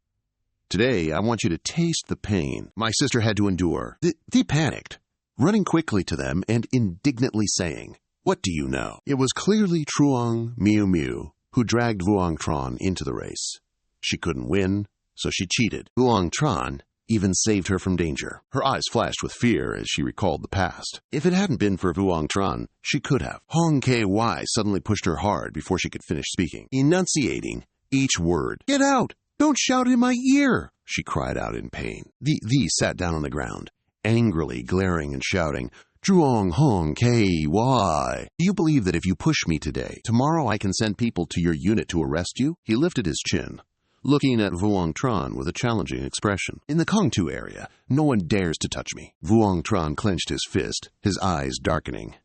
S1: Today, I want you to taste the pain my sister had to endure. They panicked, running quickly to them and indignantly saying, What do you know? It was clearly Truong Miu Miu who dragged Vuong Tran into the race. She couldn't win, so she cheated. Vuong Tran even saved her from danger. Her eyes flashed with fear as she recalled the past. If it hadn't been for Vuong Tran, she could have. Hong KY suddenly pushed her hard before she could finish speaking, enunciating each word. Get out! Don't shout in my ear! She cried out in pain. The sat down on the ground, angrily glaring and shouting, Truong Hong KY. Do you believe that if you push me today, tomorrow I can send people to your unit to arrest you? He lifted his chin, looking at Vuong Tran with a challenging expression. In the Kongtu area, no one dares to touch me. Vuong Tran clenched his fist, his eyes darkening.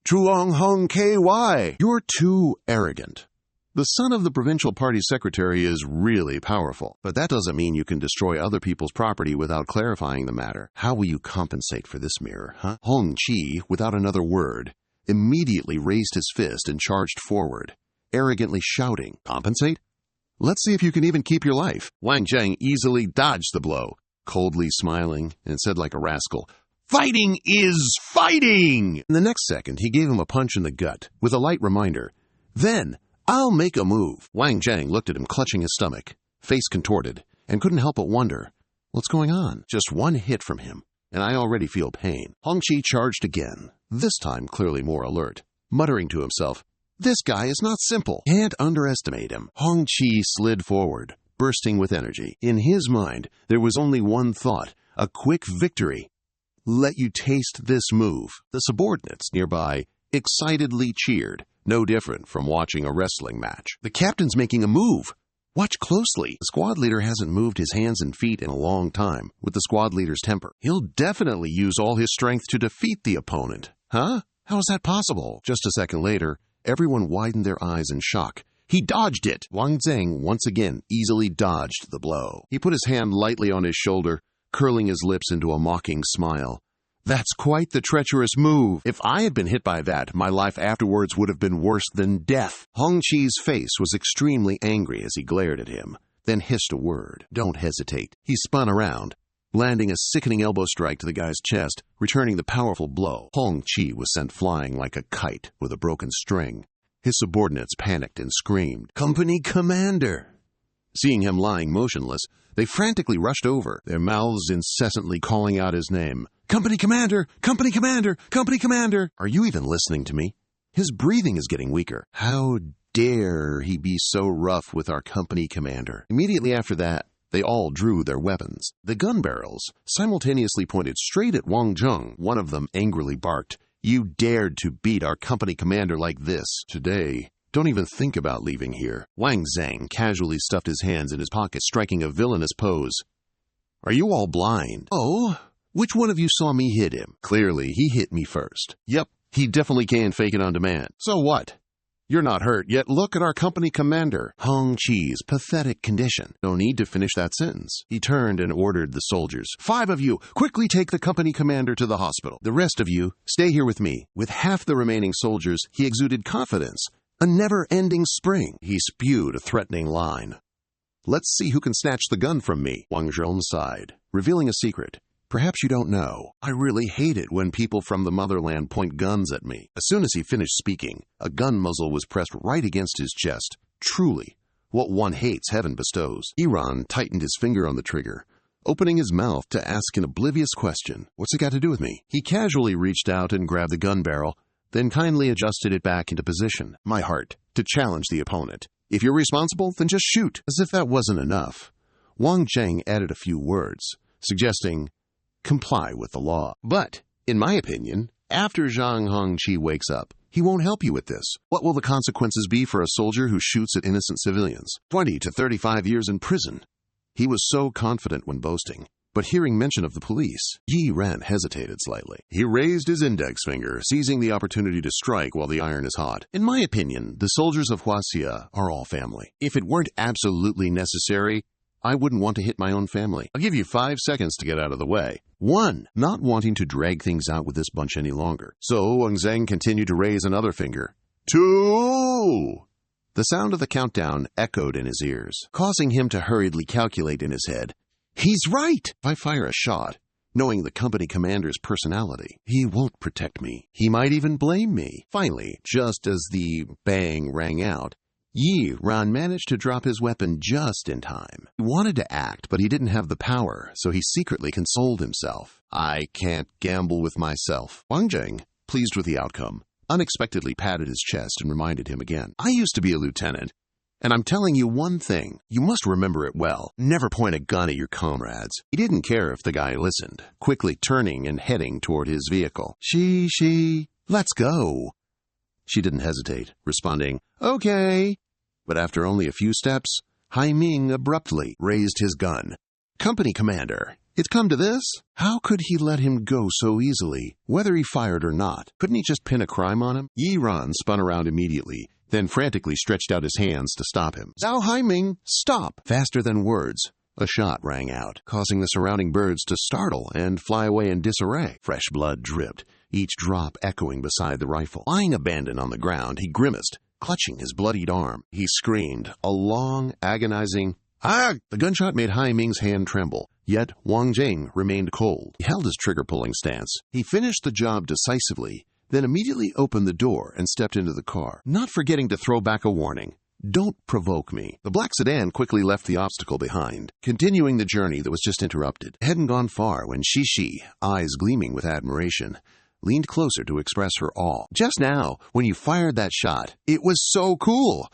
S1: Truong Hong KY, you're too arrogant. The son of the provincial party secretary is really powerful, but that doesn't mean you can destroy other people's property without clarifying the matter. How will you compensate for this mirror, huh? Hong Chi, without another word, immediately raised his fist and charged forward, arrogantly shouting, Compensate? Let's see if you can even keep your life. Wang Zheng easily dodged the blow, coldly smiling, and said like a rascal, Fighting is fighting! In the next second, he gave him a punch in the gut, with a light reminder, Then, I'll make a move. Wang Zheng looked at him, clutching his stomach, face contorted, and couldn't help but wonder, what's going on? Just one hit from him, and I already feel pain. Hong Chi charged again, this time clearly more alert, muttering to himself, This guy is not simple. Can't underestimate him. Hong Chi slid forward, bursting with energy. In his mind, there was only one thought, a quick victory. Let you taste this move. The subordinates nearby excitedly cheered, no different from watching a wrestling match. The captain's making a move. Watch closely. The squad leader hasn't moved his hands and feet in a long time with the squad leader's temper. He'll definitely use all his strength to defeat the opponent. Huh? How is that possible? Just a second later, everyone widened their eyes in shock. He dodged it! Wang Zheng once again easily dodged the blow. He put his hand lightly on his shoulder, curling his lips into a mocking smile. That's quite the treacherous move. If I had been hit by that, my life afterwards would have been worse than death. Hong Chi's face was extremely angry as he glared at him, then hissed a word. Don't hesitate. He spun around, landing a sickening elbow strike to the guy's chest, returning the powerful blow. Hong Chi was sent flying like a kite with a broken string. His subordinates panicked and screamed, Company Commander! Seeing him lying motionless, they frantically rushed over, their mouths incessantly calling out his name. Company Commander! Company Commander! Company Commander! Are you even listening to me? His breathing is getting weaker. How dare he be so rough with our company commander? Immediately after that, they all drew their weapons. The gun barrels simultaneously pointed straight at Wang Zheng. One of them angrily barked, You dared to beat our company commander like this. Today, don't even think about leaving here. Wang Zheng casually stuffed his hands in his pockets, striking a villainous pose. Are you all blind? Oh, which one of you saw me hit him? Clearly, he hit me first. Yep, he definitely can fake it on demand. So what? You're not hurt, yet look at our company commander. Hong Chi's pathetic condition. No need to finish that sentence. He turned and ordered the soldiers. 5 of you, quickly take the company commander to the hospital. The rest of you, stay here with me. With half the remaining soldiers, he exuded confidence. A never-ending spring. He spewed a threatening line. Let's see who can snatch the gun from me. Wang Zhong sighed, revealing a secret. Perhaps you don't know. I really hate it when people from the motherland point guns at me. As soon as he finished speaking, a gun muzzle was pressed right against his chest. Truly, what one hates, heaven bestows. Iran tightened his finger on the trigger, opening his mouth to ask an oblivious question. What's it got to do with me? He casually reached out and grabbed the gun barrel, then kindly adjusted it back into position. My heart, to challenge the opponent. If you're responsible, then just shoot. As if that wasn't enough, Wang Zheng added a few words, suggesting, comply with the law. But, in my opinion, after Zhang Hongqi wakes up, he won't help you with this. What will the consequences be for a soldier who shoots at innocent civilians? 20 to 35 years in prison. He was so confident when boasting. But hearing mention of the police, Yi Ren hesitated slightly. He raised his index finger, seizing the opportunity to strike while the iron is hot. In my opinion, the soldiers of Huaxia are all family. If it weren't absolutely necessary, I wouldn't want to hit my own family. I'll give you 5 seconds to get out of the way. 1. Not wanting to drag things out with this bunch any longer. So Wang Zheng continued to raise another finger. 2. The sound of the countdown echoed in his ears, causing him to hurriedly calculate in his head. He's right! If I fire a shot, knowing the company commander's personality, he won't protect me. He might even blame me. Finally, just as the bang rang out, Yi Ren managed to drop his weapon just in time. He wanted to act, but he didn't have the power, so he secretly consoled himself. I can't gamble with myself. Wang Zheng, pleased with the outcome, unexpectedly patted his chest and reminded him again. I used to be a lieutenant. And I'm telling you one thing, you must remember it well. Never point a gun at your comrades. He didn't care if the guy listened, quickly turning and heading toward his vehicle. She, let's go. She didn't hesitate, responding, okay. But after only a few steps, Hai Ming abruptly raised his gun. Company commander, it's come to this? How could he let him go so easily, whether he fired or not? Couldn't he just pin a crime on him? Yi Ren spun around immediately, then frantically stretched out his hands to stop him. Zhao Haiming, stop! Faster than words, a shot rang out, causing the surrounding birds to startle and fly away in disarray. Fresh blood dripped, each drop echoing beside the rifle. Lying abandoned on the ground, he grimaced, clutching his bloodied arm. He screamed, a long, agonizing, ah! The gunshot made Haiming's hand tremble, yet Wang Zheng remained cold. He held his trigger-pulling stance. He finished the job decisively, then immediately opened the door and stepped into the car, not forgetting to throw back a warning. Don't provoke me. The black sedan quickly left the obstacle behind, continuing the journey that was just interrupted. It hadn't gone far when Shishi, eyes gleaming with admiration, leaned closer to express her awe. Just now, when you fired that shot, it was so cool.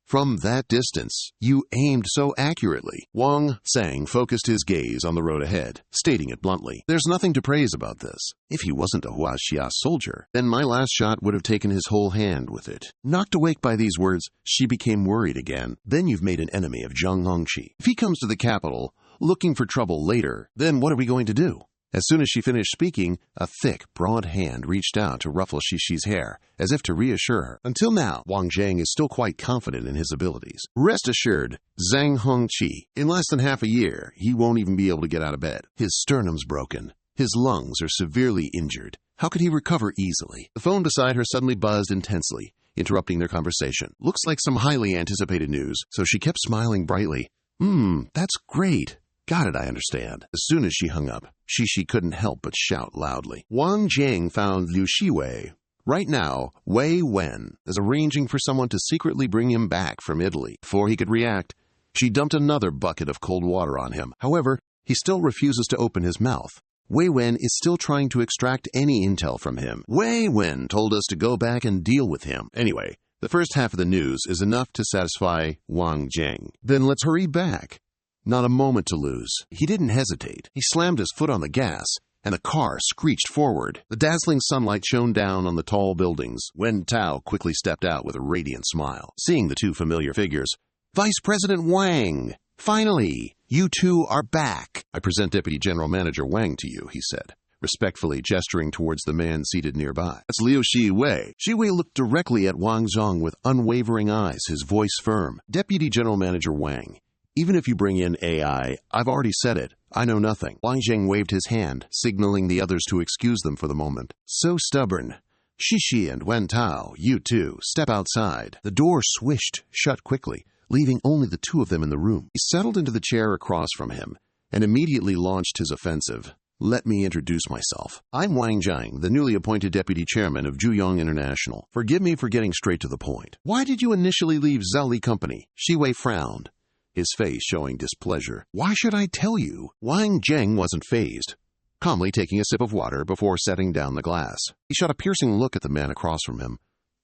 S1: From that distance, you aimed so accurately. Wang Zheng focused his gaze on the road ahead, stating it bluntly. There's nothing to praise about this. If he wasn't a Huaxia soldier, then my last shot would have taken his whole hand with it. Knocked awake by these words, she became worried again. Then you've made an enemy of Zheng Hongqi. If he comes to the capital, looking for trouble later, then what are we going to do? As soon as she finished speaking, a thick, broad hand reached out to ruffle Shishi's hair, as if to reassure her. Until now, Wang Zheng is still quite confident in his abilities. Rest assured, Zheng Hongqi, in less than half a year, he won't even be able to get out of bed. His sternum's broken. His lungs are severely injured. How could he recover easily? The phone beside her suddenly buzzed intensely, interrupting their conversation. Looks like some highly anticipated news, so she kept smiling brightly. That's great. Got it, I understand. As soon as she hung up, Shishi couldn't help but shout loudly. Wang Zheng found Liu Shiwei. Right now, Wei Wen is arranging for someone to secretly bring him back from Italy. Before he could react, she dumped another bucket of cold water on him. However, he still refuses to open his mouth. Wei Wen is still trying to extract any intel from him. Wei Wen told us to go back and deal with him. Anyway, the first half of the news is enough to satisfy Wang Zheng. Then let's hurry back. Not a moment to lose. He didn't hesitate. He slammed his foot on the gas, and the car screeched forward. The dazzling sunlight shone down on the tall buildings. Wen Tao quickly stepped out with a radiant smile. Seeing the two familiar figures, Vice President Wang! Finally, you two are back. I present Deputy General Manager Wang to you, he said, respectfully gesturing towards the man seated nearby. That's Liu Shiwei. Shiwei looked directly at Wang Zheng with unwavering eyes, his voice firm. Deputy General Manager Wang, even if you bring in AI, I've already said it. I know nothing. Wang Zheng waved his hand, signaling the others to excuse them for the moment. So stubborn. Shishi and Wen Tao, you two, step outside. The door swished shut quickly, leaving only the two of them in the room. He settled into the chair across from him and immediately launched his offensive. Let me introduce myself. I'm Wang Zheng, the newly appointed deputy chairman of Juyong International. Forgive me for getting straight to the point. Why did you initially leave Zhali Company? Shiwei frowned, his face showing displeasure. Why should I tell you? Wang Zheng wasn't fazed, calmly taking a sip of water before setting down the glass. He shot a piercing look at the man across from him.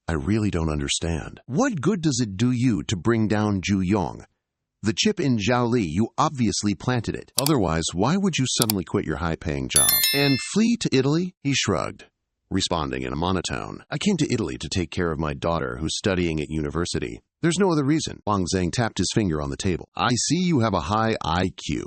S1: I really don't understand. What good does it do you to bring down Juyong? The chip in Zhaoli, you obviously planted it. Otherwise, why would you suddenly quit your high-paying job and flee to Italy? He shrugged, responding in a monotone. I came to Italy to take care of my daughter who's studying at university. There's no other reason. Wang Zhang tapped his finger on the table. I see you have a high IQ,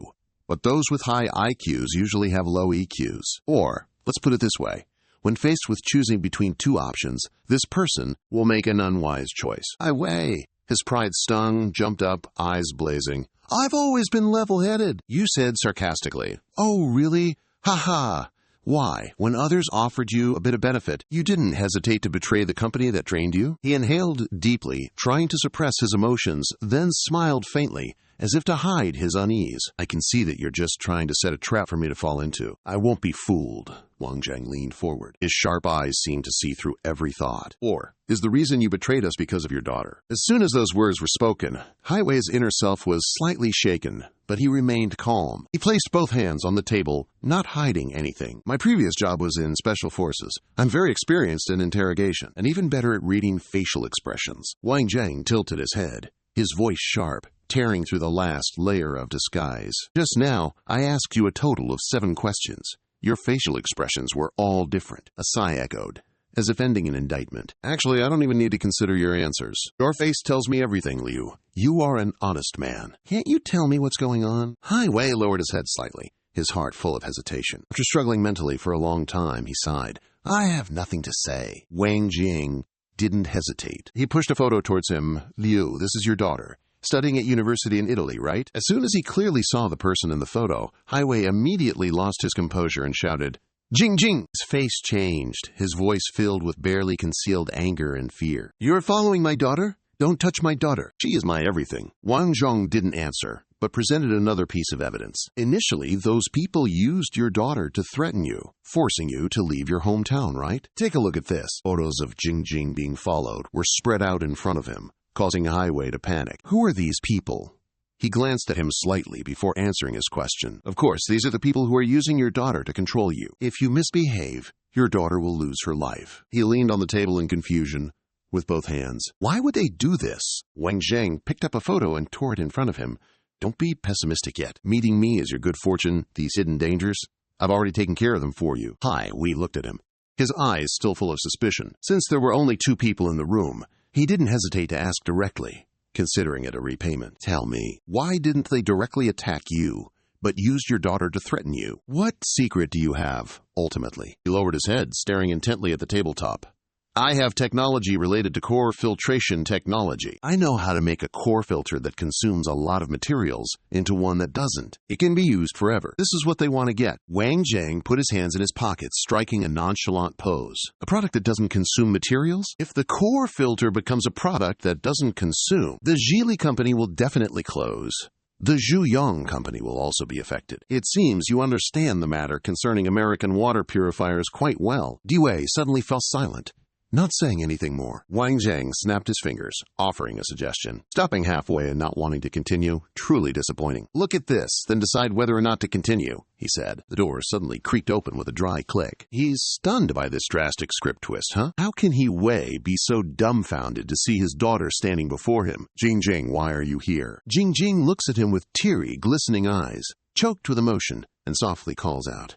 S1: but those with high IQs usually have low EQs. Or, let's put it this way. When faced with choosing between two options, this person will make an unwise choice. Ai Wei. His pride stung, jumped up, eyes blazing. I've always been level-headed, you said sarcastically. Oh, really? Ha ha. Why, when others offered you a bit of benefit, you didn't hesitate to betray the company that trained you? He inhaled deeply, trying to suppress his emotions, then smiled faintly, as if to hide his unease. I can see that you're just trying to set a trap for me to fall into. I won't be fooled. Wang Zhang leaned forward. His sharp eyes seemed to see through every thought. Or, is the reason you betrayed us because of your daughter? As soon as those words were spoken, Ai Wei's inner self was slightly shaken, but he remained calm. He placed both hands on the table, not hiding anything. My previous job was in Special Forces. I'm very experienced in interrogation, and even better at reading facial expressions. Wang Zhang tilted his head, his voice sharp, tearing through the last layer of disguise. Just now, I asked you a total of 7 questions. Your facial expressions were all different. A sigh echoed, as if ending an indictment. Actually, I don't even need to consider your answers. Your face tells me everything, Liu. You are an honest man. Can't you tell me what's going on? Ai Wei lowered his head slightly, his heart full of hesitation. After struggling mentally for a long time, he sighed. I have nothing to say. Wang Jing didn't hesitate. He pushed a photo towards him. Liu, this is your daughter. Studying at university in Italy, right? As soon as he clearly saw the person in the photo, Ai Wei immediately lost his composure and shouted, Jing Jing! His face changed, his voice filled with barely concealed anger and fear. You're following my daughter? Don't touch my daughter. She is my everything. Wang Zhong didn't answer, but presented another piece of evidence. Initially, those people used your daughter to threaten you, forcing you to leave your hometown, right? Take a look at this. Photos of Jing Jing being followed were spread out in front of him, causing Ai Wei to panic. Who are these people? He glanced at him slightly before answering his question. Of course, these are the people who are using your daughter to control you. If you misbehave, your daughter will lose her life. He leaned on the table in confusion, with both hands. Why would they do this? Wang Zhang picked up a photo and tore it in front of him. Don't be pessimistic yet. Meeting me is your good fortune, these hidden dangers. I've already taken care of them for you. Ai Wei looked at him, his eyes still full of suspicion. Since there were only 2 people in the room, he didn't hesitate to ask directly, considering it a repayment. Tell me, why didn't they directly attack you, but used your daughter to threaten you? What secret do you have, ultimately? He lowered his head, staring intently at the tabletop. I have technology related to core filtration technology. I know how to make a core filter that consumes a lot of materials into one that doesn't. It can be used forever. This is what they want to get. Wang Zhang put his hands in his pockets, striking a nonchalant pose. A product that doesn't consume materials? If the core filter becomes a product that doesn't consume, the Geely company will definitely close. The Zhuyong company will also be affected. It seems you understand the matter concerning American water purifiers quite well. Diwei suddenly fell silent, not saying anything more. Wang Zhang snapped his fingers, offering a suggestion. Stopping halfway and not wanting to continue, truly disappointing. Look at this, then decide whether or not to continue, he said. The door suddenly creaked open with a dry click. He's stunned by this drastic script twist, huh? How can Ai Wei be so dumbfounded to see his daughter standing before him? Jing Jing, why are you here? Jing Jing looks at him with teary, glistening eyes, choked with emotion, and softly calls out,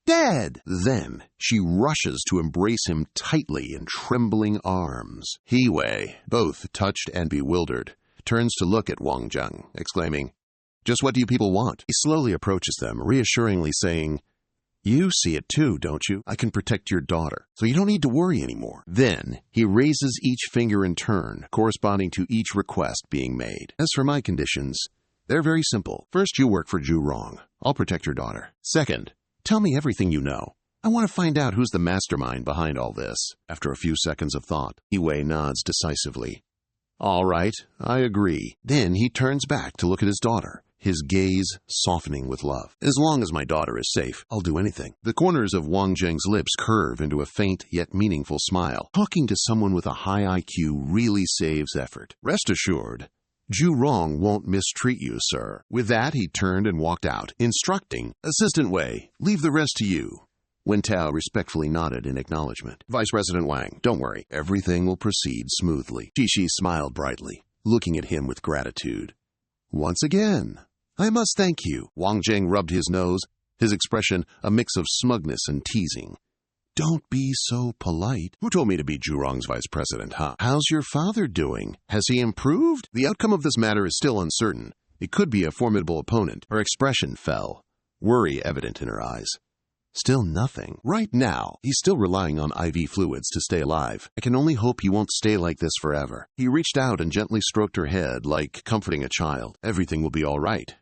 S1: Dad! Then she rushes to embrace him tightly in trembling arms. Ai Wei, both touched and bewildered, turns to look at Wang Zhang, exclaiming, Just what do you people want? He slowly approaches them, reassuringly saying, You see it too, don't you? I can protect your daughter, so you don't need to worry anymore. Then he raises each finger in turn, corresponding to each request being made. As for my conditions, they're very simple. First, you work for Zhu Rong. I'll protect your daughter. Second, tell me everything you know. I want to find out who's the mastermind behind all this. After a few seconds of thought, Ai Wei nods decisively. All right, I agree. Then he turns back to look at his daughter, his gaze softening with love. As long as my daughter is safe, I'll do anything. The corners of Wang Zhang's lips curve into a faint yet meaningful smile. Talking to someone with a high IQ really saves effort. Rest assured, Zhu Rong won't mistreat you, sir. With that, he turned and walked out, instructing, Assistant Wei, leave the rest to you. Wen Tao respectfully nodded in acknowledgement. Vice President Wang, don't worry. Everything will proceed smoothly. Qi smiled brightly, looking at him with gratitude. Once again, I must thank you. Wang Zhang rubbed his nose, his expression a mix of smugness and teasing. Don't be so polite. Who told me to be Zhurong's vice president, huh? How's your father doing? Has he improved? The outcome of this matter is still uncertain. It could be a formidable opponent. Her expression fell, worry evident in her eyes. Still nothing. Right now, he's still relying on IV fluids to stay alive. I can only hope he won't stay like this forever. He reached out and gently stroked her head, like comforting a child. Everything will be all right.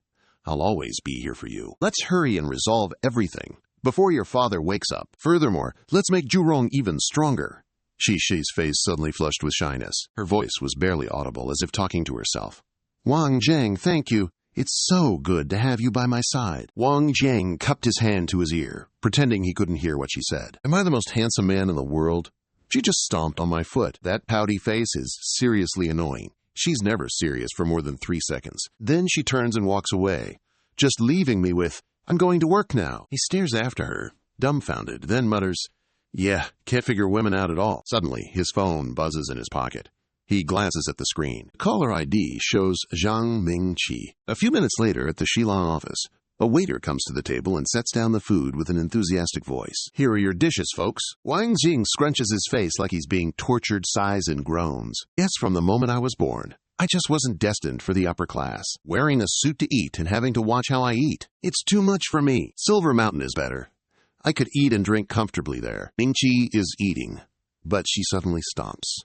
S1: I'll always be here for you. Let's hurry and resolve everything before your father wakes up. Furthermore, let's make Zhurong even stronger. Shi's face suddenly flushed with shyness. Her voice was barely audible, as if talking to herself. Wang Zheng, thank you. It's so good to have you by my side. Wang Zheng cupped his hand to his ear, pretending he couldn't hear what she said. Am I the most handsome man in the world? She just stomped on my foot. That pouty face is seriously annoying. She's never serious for more than 3 seconds. Then she turns and walks away, just leaving me with, I'm going to work now. He stares after her, dumbfounded, then mutters, yeah, can't figure women out at all. Suddenly, his phone buzzes in his pocket. He glances at the screen. Caller ID shows Zhang Mingqi. A few minutes later, at the Shila office, a waiter comes to the table and sets down the food with an enthusiastic voice. Here are your dishes, folks. Wang Jing scrunches his face like he's being tortured, sighs and groans. Yes, from the moment I was born, I just wasn't destined for the upper class. Wearing a suit to eat and having to watch how I eat. It's too much for me. Silver Mountain is better. I could eat and drink comfortably there. Mingqi is eating, but she suddenly stops.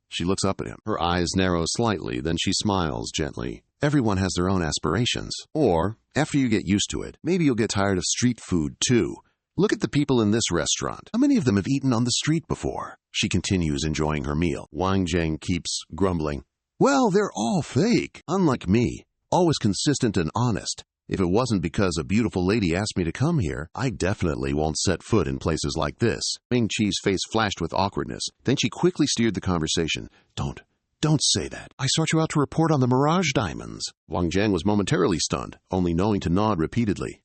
S1: She looks up at him. Her eyes narrow slightly, then she smiles gently. Everyone has their own aspirations. Or, after you get used to it, maybe you'll get tired of street food too. Look at the people in this restaurant. How many of them have eaten on the street before? She continues enjoying her meal. Wang Zheng keeps grumbling. Well, they're all fake. Unlike me, always consistent and honest. If it wasn't because a beautiful lady asked me to come here, I definitely won't set foot in places like this. Ming-Chi's face flashed with awkwardness. Then she quickly steered the conversation. Don't say that. I sought you out to report on the Mirage Diamonds. Wang Zheng was momentarily stunned, only knowing to nod repeatedly.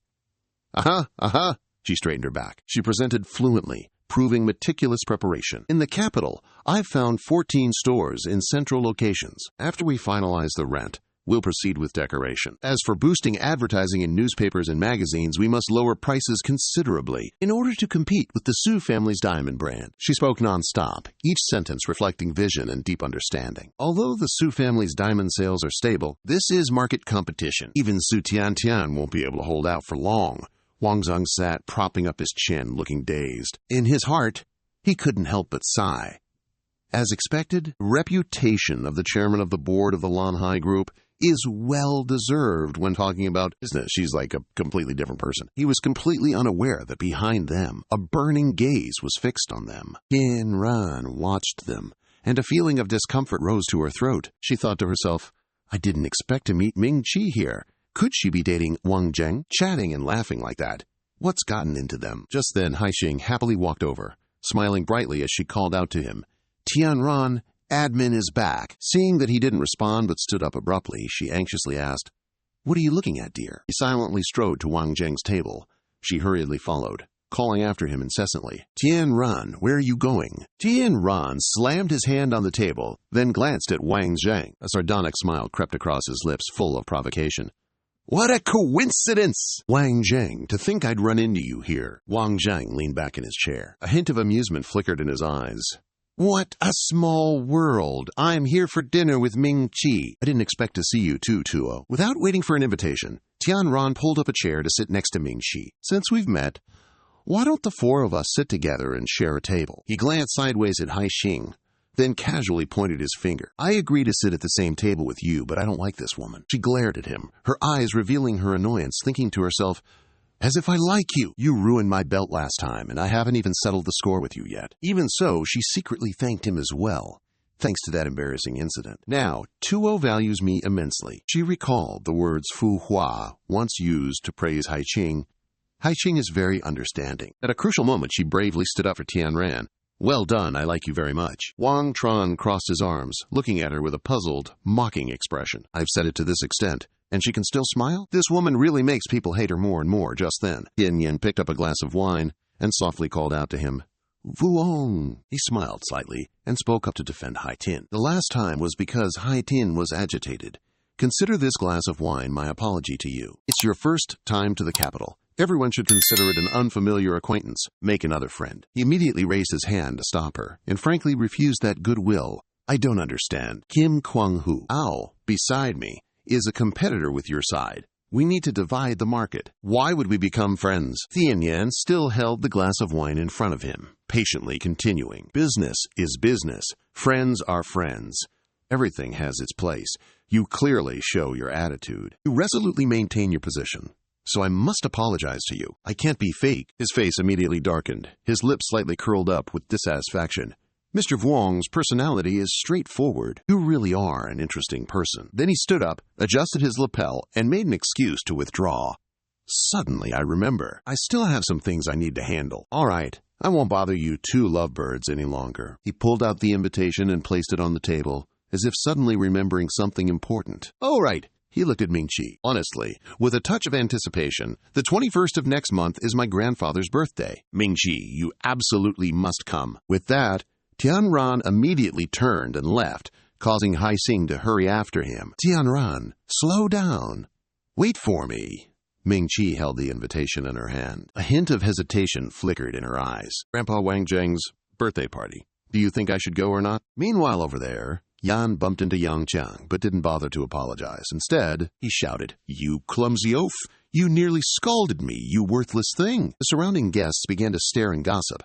S1: Aha. She straightened her back. She presented fluently, proving meticulous preparation. In the capital, I've found 14 stores in central locations. After we finalize the rent, we'll proceed with decoration. As for boosting advertising in newspapers and magazines, we must lower prices considerably in order to compete with the Su family's diamond brand. She spoke non-stop, each sentence reflecting vision and deep understanding. Although the Su family's diamond sales are stable, this is market competition. Even Su Tiantian won't be able to hold out for long. Wang Zheng sat, propping up his chin, looking dazed. In his heart, he couldn't help but sigh. As expected, the reputation of the chairman of the board of the Lanhai Group is well-deserved when talking about business. She's like a completely different person. He was completely unaware that behind them, a burning gaze was fixed on them. Tian Ran watched them, and a feeling of discomfort rose to her throat. She thought to herself, I didn't expect to meet Ming-Chi here. Could she be dating Wang Zheng? Chatting and laughing like that. What's gotten into them? Just then, Haixing happily walked over, smiling brightly as she called out to him, Tian Ran, admin is back. Seeing that he didn't respond but stood up abruptly, she anxiously asked, What are you looking at, dear? He silently strode to Wang Zheng's table. She hurriedly followed, calling after him incessantly, Tian Ran, where are you going? Tian Ran slammed his hand on the table, then glanced at Wang Zheng. A sardonic smile crept across his lips, full of provocation. What a coincidence! Wang Zheng, to think I'd run into you here. Wang Zheng leaned back in his chair. A hint of amusement flickered in his eyes. What a small world. I'm here for dinner with Ming-Chi. I didn't expect to see you too, Tuo. Without waiting for an invitation, Tian Ran pulled up a chair to sit next to Ming-Chi. Since we've met, why don't the four of us sit together and share a table? He glanced sideways at Haixing, then casually pointed his finger. I agree to sit at the same table with you, but I don't like this woman. She glared at him, her eyes revealing her annoyance, thinking to herself, As if I like you. You ruined my belt last time, and I haven't even settled the score with you yet. Even so, she secretly thanked him as well, thanks to that embarrassing incident. Now, Tuo values me immensely. She recalled the words Fu Hua, once used to praise Haixing. Haixing is very understanding. At a crucial moment, she bravely stood up for Tian Ran. Well done, I like you very much. Wang Tran crossed his arms, looking at her with a puzzled, mocking expression. I've said it to this extent. And she can still smile? This woman really makes people hate her more and more just then. Yin Yin picked up a glass of wine and softly called out to him, Vuong. He smiled slightly and spoke up to defend Hai Tin. The last time was because Hai Tin was agitated. Consider this glass of wine my apology to you. It's your first time to the capital. Everyone should consider it an unfamiliar acquaintance. Make another friend. He immediately raised his hand to stop her, and frankly refused that goodwill. I don't understand. Kim Kwang-hu, Ao, beside me, is a competitor with your side. We need to divide the market. Why would we become friends? Tianyan still held the glass of wine in front of him, patiently continuing. Business is business. Friends are friends. Everything has its place. You clearly show your attitude. You resolutely maintain your position. So I must apologize to you. I can't be fake. His face immediately darkened, his lips slightly curled up with dissatisfaction. Mr. Vuong's personality is straightforward. You really are an interesting person. Then he stood up, adjusted his lapel, and made an excuse to withdraw. Suddenly, I remember. I still have some things I need to handle. All right, I won't bother you two lovebirds any longer. He pulled out the invitation and placed it on the table, as if suddenly remembering something important. All right. He looked at Ming-Chi. Honestly, with a touch of anticipation, the 21st of next month is my grandfather's birthday. Ming-Chi, you absolutely must come. With that, Tianran immediately turned and left, causing Hai-Sing to hurry after him. Tianran, slow down. Wait for me. Ming-Chi held the invitation in her hand. A hint of hesitation flickered in her eyes. Grandpa Wang Zheng's birthday party. Do you think I should go or not? Meanwhile, over there, Yan bumped into Yang Qiang, but didn't bother to apologize. Instead, he shouted, "You clumsy oaf! You nearly scalded me, you worthless thing!" The surrounding guests began to stare and gossip.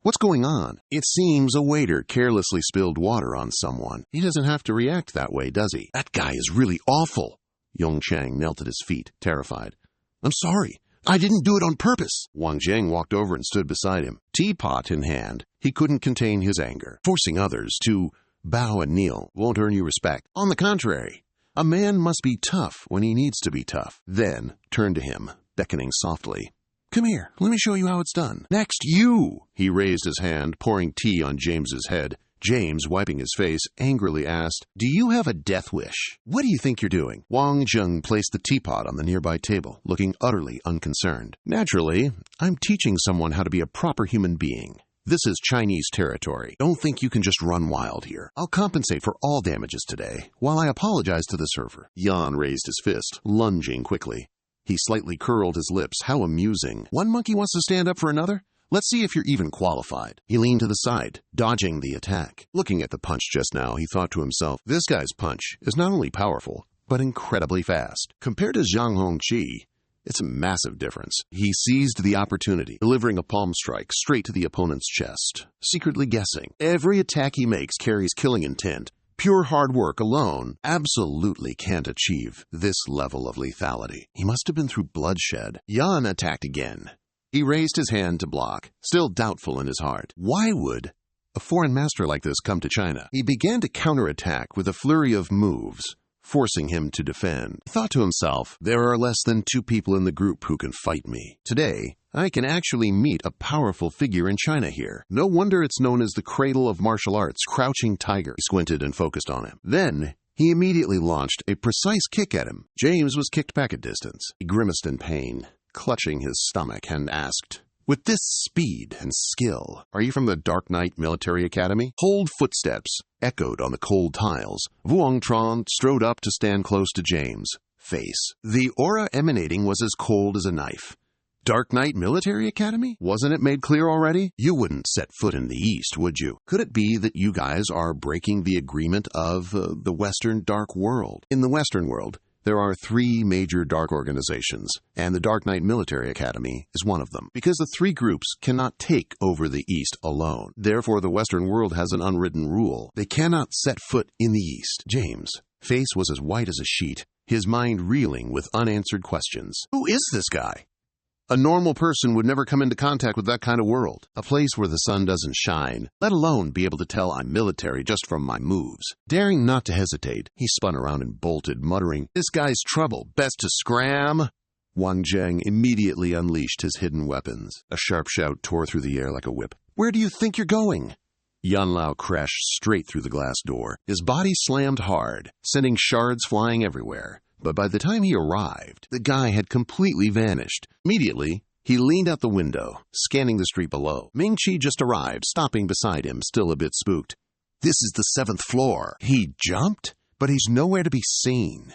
S1: What's going on? It seems a waiter carelessly spilled water on someone. He doesn't have to react that way, does he? That guy is really awful. Yong Chang knelt at his feet, terrified. I'm sorry. I didn't do it on purpose. Wang Zheng walked over and stood beside him. Teapot in hand, he couldn't contain his anger. Forcing others to bow and kneel won't earn you respect. On the contrary, a man must be tough when he needs to be tough. Then turned to him, beckoning softly. Come here, let me show you how it's done. Next, you! He raised his hand, pouring tea on James's head. James, wiping his face, angrily asked, Do you have a death wish? What do you think you're doing? Wang Zheng placed the teapot on the nearby table, looking utterly unconcerned. Naturally, I'm teaching someone how to be a proper human being. This is Chinese territory. Don't think you can just run wild here. I'll compensate for all damages today, while I apologize to the server. Yan raised his fist, lunging quickly. He slightly curled his lips. How amusing. One monkey wants to stand up for another? Let's see if you're even qualified. He leaned to the side, dodging the attack. Looking at the punch just now, he thought to himself, this guy's punch is not only powerful, but incredibly fast. Compared to Zhang Hongqi, it's a massive difference. He seized the opportunity, delivering a palm strike straight to the opponent's chest, secretly guessing. Every attack he makes carries killing intent. Pure hard work alone absolutely can't achieve this level of lethality. He must have been through bloodshed. Yan attacked again. He raised his hand to block, still doubtful in his heart. Why would a foreign master like this come to China? He began to counterattack with a flurry of moves, forcing him to defend. He thought to himself, there are less than 2 people in the group who can fight me. Today, I can actually meet a powerful figure in China here. No wonder it's known as the cradle of martial arts, Crouching Tiger. He squinted and focused on him. Then, he immediately launched a precise kick at him. James was kicked back a distance. He grimaced in pain, clutching his stomach, and asked, with this speed and skill, are you from the Dark Knight Military Academy? Cold footsteps echoed on the cold tiles. Vuong Tron strode up to stand close to James' face. The aura emanating was as cold as a knife. Dark Knight Military Academy? Wasn't it made clear already? You wouldn't set foot in the East, would you? Could it be that you guys are breaking the agreement of the Western Dark World? In the Western world, there are 3 major dark organizations, and the Dark Knight Military Academy is one of them. Because the 3 groups cannot take over the East alone. Therefore, the Western world has an unwritten rule. They cannot set foot in the East. James' face was as white as a sheet, his mind reeling with unanswered questions. Who is this guy? A normal person would never come into contact with that kind of world. A place where the sun doesn't shine, let alone be able to tell I'm military just from my moves. Daring not to hesitate, he spun around and bolted, muttering, This guy's trouble. Best to scram. Wang Zheng immediately unleashed his hidden weapons. A sharp shout tore through the air like a whip. Where do you think you're going? Yan Lao crashed straight through the glass door. His body slammed hard, sending shards flying everywhere. But by the time he arrived, the guy had completely vanished. Immediately, he leaned out the window, scanning the street below. Ming-Chi just arrived, stopping beside him, still a bit spooked. This is the 7th floor. He jumped, but he's nowhere to be seen.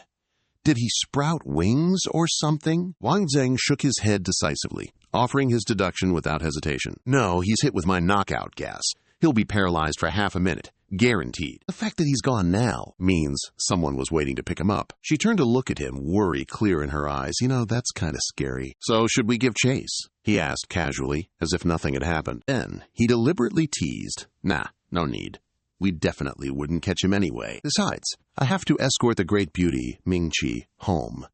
S1: Did he sprout wings or something? Wang Zheng shook his head decisively, offering his deduction without hesitation. No, he's hit with my knockout gas. He'll be paralyzed for half a minute. Guaranteed. The fact that he's gone now means someone was waiting to pick him up. She turned to look at him, worry clear in her eyes. You know, that's kind of scary. So should we give chase? He asked casually, as if nothing had happened. Then he deliberately teased. Nah, no need. We definitely wouldn't catch him anyway. Besides, I have to escort the great beauty, Ming-Chi, home.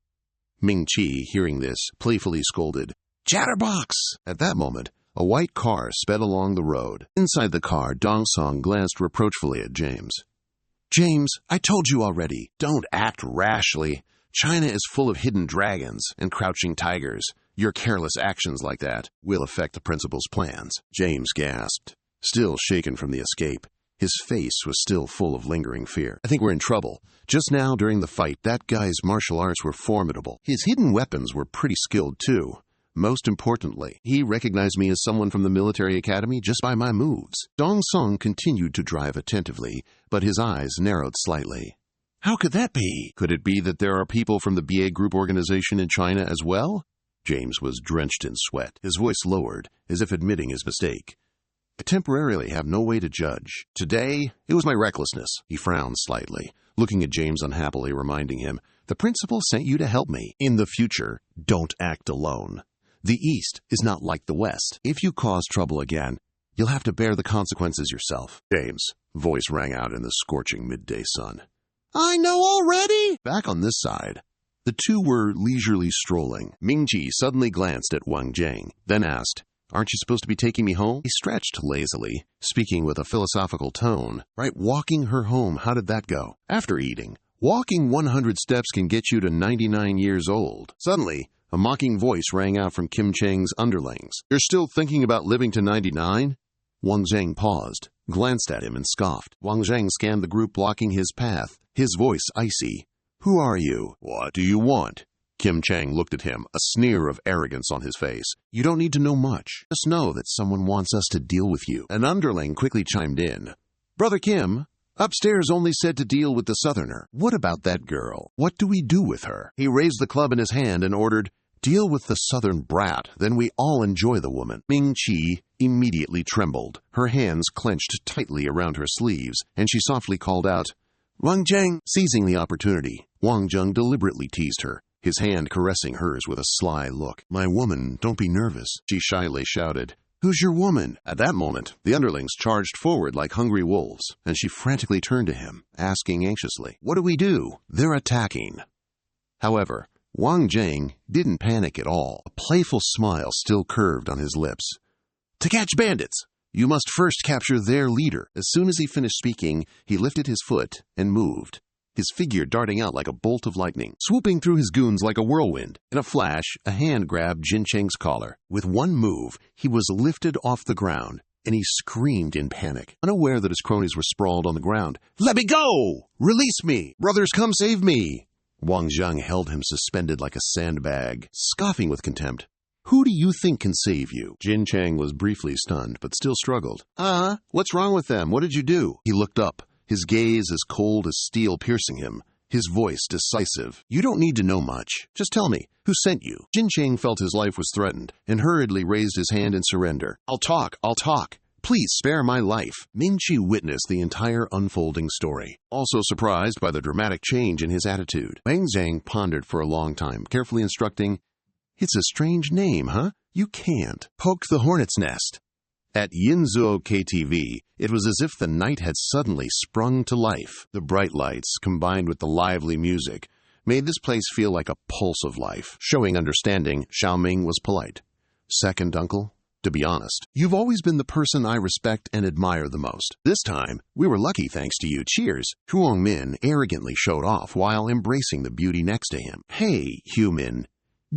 S1: Ming-Chi, hearing this, playfully scolded, "Chatterbox!" At that moment, a white car sped along the road. Inside the car, Dong-sung glanced reproachfully at James. "James, I told you already, don't act rashly. China is full of hidden dragons and crouching tigers. Your careless actions like that will affect the principal's plans." James gasped, still shaken from the escape. His face was still full of lingering fear. "I think we're in trouble. Just now, during the fight, that guy's martial arts were formidable. His hidden weapons were pretty skilled, too. Most importantly, he recognized me as someone from the military academy just by my moves." Dong-sung continued to drive attentively, but his eyes narrowed slightly. "How could that be? Could it be that there are people from the BA Group organization in China as well?" James was drenched in sweat, his voice lowered, as if admitting his mistake. "I temporarily have no way to judge. Today, it was my recklessness." He frowned slightly, looking at James unhappily, reminding him, "The principal sent you to help me. In the future, don't act alone. The East is not like the West. If you cause trouble again, you'll have to bear the consequences yourself." James' voice rang out in the scorching midday sun. "I know already!" Back on this side, the two were leisurely strolling. Ming-Chi suddenly glanced at Wang Zheng, then asked, "Aren't you supposed to be taking me home?" He stretched lazily, speaking with a philosophical tone. "Right, walking her home, how did that go?" "After eating. Walking 100 steps can get you to 99 years old." Suddenly, a mocking voice rang out from Kim Chang's underlings. "You're still thinking about living to 99? Wang Zheng paused, glanced at him, and scoffed. Wang Zheng scanned the group blocking his path, his voice icy. "Who are you? What do you want?" Kim Chang looked at him, a sneer of arrogance on his face. "You don't need to know much. Just know that someone wants us to deal with you." An underling quickly chimed in. "Brother Kim, upstairs only said to deal with the Southerner. What about that girl? What do we do with her?" He raised the club in his hand and ordered, "Deal with the Southern brat, then we all enjoy the woman." Ming-Chi immediately trembled. Her hands clenched tightly around her sleeves, and she softly called out, "Wang Zheng!" Seizing the opportunity, Wang Zheng deliberately teased her, his hand caressing hers with a sly look. "My woman, don't be nervous," she shyly shouted. "Who's your woman?" At that moment, the underlings charged forward like hungry wolves, and she frantically turned to him, asking anxiously, "What do we do?" "They're attacking." However, Wang Zheng didn't panic at all. A playful smile still curved on his lips. "To catch bandits, you must first capture their leader." As soon as he finished speaking, he lifted his foot and moved, his figure darting out like a bolt of lightning, swooping through his goons like a whirlwind. In a flash, a hand grabbed Jin Cheng's collar. With one move, he was lifted off the ground, and he screamed in panic, unaware that his cronies were sprawled on the ground. "Let me go! Release me! Brothers, come save me!" Wang Zheng held him suspended like a sandbag, scoffing with contempt. "Who do you think can save you?" Jin Chang was briefly stunned, but still struggled. What's wrong with them? What did you do?" He looked up, his gaze as cold as steel piercing him, his voice decisive. "You don't need to know much. Just tell me, who sent you?" Jin Chang felt his life was threatened, and hurriedly raised his hand in surrender. I'll talk. Please spare my life." Ming-Chi witnessed the entire unfolding story, also surprised by the dramatic change in his attitude. Wang Zheng pondered for a long time, carefully instructing, "It's a strange name, huh? You can't poke the hornet's nest." At Yinzuo KTV, it was as if the night had suddenly sprung to life. The bright lights, combined with the lively music, made this place feel like a pulse of life. Showing understanding, Xiaoming was polite. "Second, uncle, to be honest, you've always been the person I respect and admire the most. This time, we were lucky thanks to you. Cheers." Huang Min arrogantly showed off while embracing the beauty next to him. "Hey, Humin,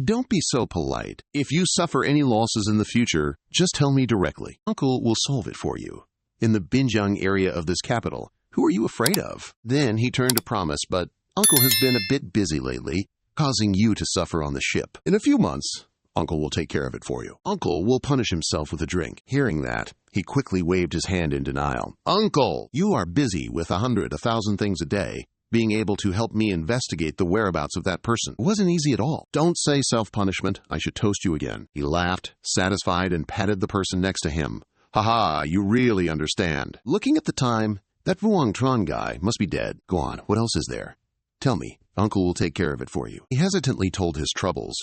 S1: don't be so polite. If you suffer any losses in the future, just tell me directly. Uncle will solve it for you. In the Binjiang area of this capital, who are you afraid of?" Then he turned to promise, "But Uncle has been a bit busy lately, causing you to suffer on the ship. In a few months, Uncle will take care of it for you. Uncle will punish himself with a drink." Hearing that, he quickly waved his hand in denial. "Uncle, you are busy with 100, 1,000 things a day. being able to help me investigate the whereabouts of that person. It wasn't easy at all. Don't say self-punishment. I should toast you again. He laughed, satisfied, and patted the person next to him. Ha, you really understand. Looking at the time, that Vuong Tran guy must be dead. Go on, what else is there? Tell me. Uncle will take care of it for you. He hesitantly told his troubles.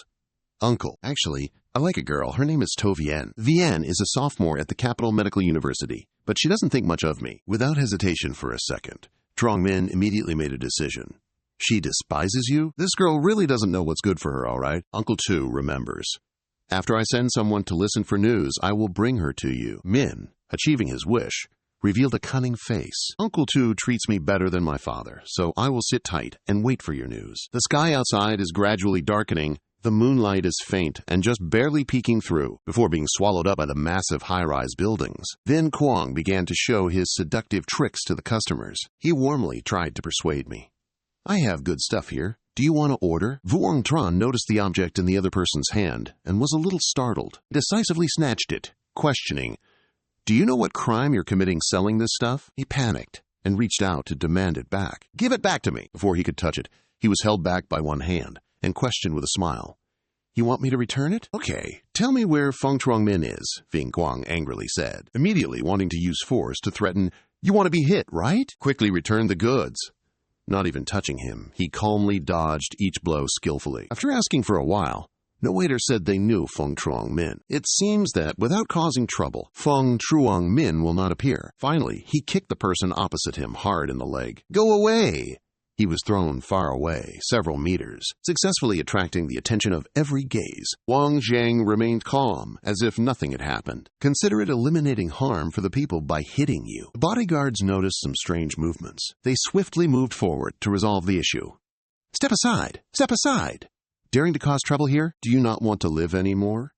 S1: Uncle, actually, I like a girl. Her name is To Vien. Vien is a sophomore at the Capital Medical University, but she doesn't think much of me. Without hesitation for a second, Trong Min immediately made a decision. She despises you? This girl really doesn't know what's good for her, all right? Uncle Tu remembers. After I send someone to listen for news, I will bring her to you. Min, achieving his wish, revealed a cunning face. Uncle Tu treats me better than my father, so I will sit tight and wait for your news. The sky outside is gradually darkening. The moonlight is faint and just barely peeking through before being swallowed up by the massive high-rise buildings. Then Kwong began to show his seductive tricks to the customers. He warmly tried to persuade me. I have good stuff here. Do you want to order? Vuong Tran noticed the object in the other person's hand and was a little startled. He decisively snatched it, questioning, Do you know what crime you're committing selling this stuff? He panicked and reached out to demand it back. Give it back to me. Before he could touch it, he was held back by one hand and questioned with a smile. You want me to return it? Okay, tell me where Feng Trong-min is, Ving Guang angrily said, immediately wanting to use force to threaten, You want to be hit, right? Quickly return the goods. Not even touching him, he calmly dodged each blow skillfully. After asking for a while, no waiter said they knew Feng Trong-min. It seems that without causing trouble, Feng Trong-min will not appear. Finally, he kicked the person opposite him hard in the leg. Go away! He was thrown far away, several meters, successfully attracting the attention of every gaze. Wang Zhang remained calm, as if nothing had happened. Consider it eliminating harm for the people by hitting you. The bodyguards noticed some strange movements. They swiftly moved forward to resolve the issue. Step aside! Step aside! Daring to cause trouble here? Do you not want to live anymore?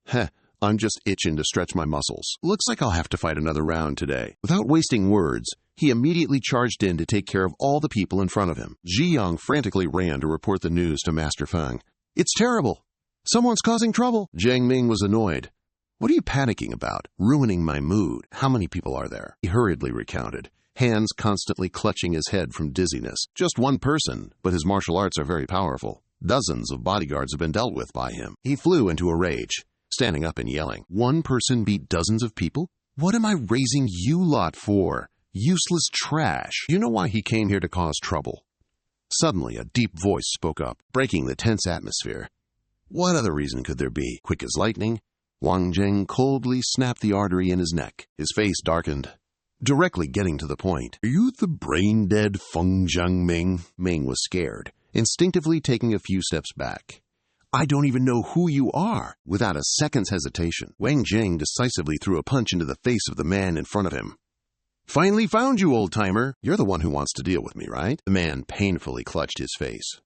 S1: Heh, I'm just itching to stretch my muscles. Looks like I'll have to fight another round today. Without wasting words, he immediately charged in to take care of all the people in front of him. Ji Yang frantically ran to report the news to Master Feng. It's terrible! Someone's causing trouble! Jiang Ming was annoyed. What are you panicking about? Ruining my mood. How many people are there? He hurriedly recounted, hands constantly clutching his head from dizziness. Just one person, but his martial arts are very powerful. Dozens of bodyguards have been dealt with by him. He flew into a rage, standing up and yelling. One person beat dozens of people? What am I raising you lot for? Useless trash. You know why he came here to cause trouble? Suddenly, a deep voice spoke up, breaking the tense atmosphere. What other reason could there be? Quick as lightning, Wang Zheng coldly snapped the artery in his neck. His face darkened, directly getting to the point. Are you the brain-dead Feng Jiangming? Ming was scared, instinctively taking a few steps back. I don't even know who you are. Without a second's hesitation, Wang Zheng decisively threw a punch into the face of the man in front of him. Finally found you, old-timer. You're the one who wants to deal with me, right? The man painfully clutched his face.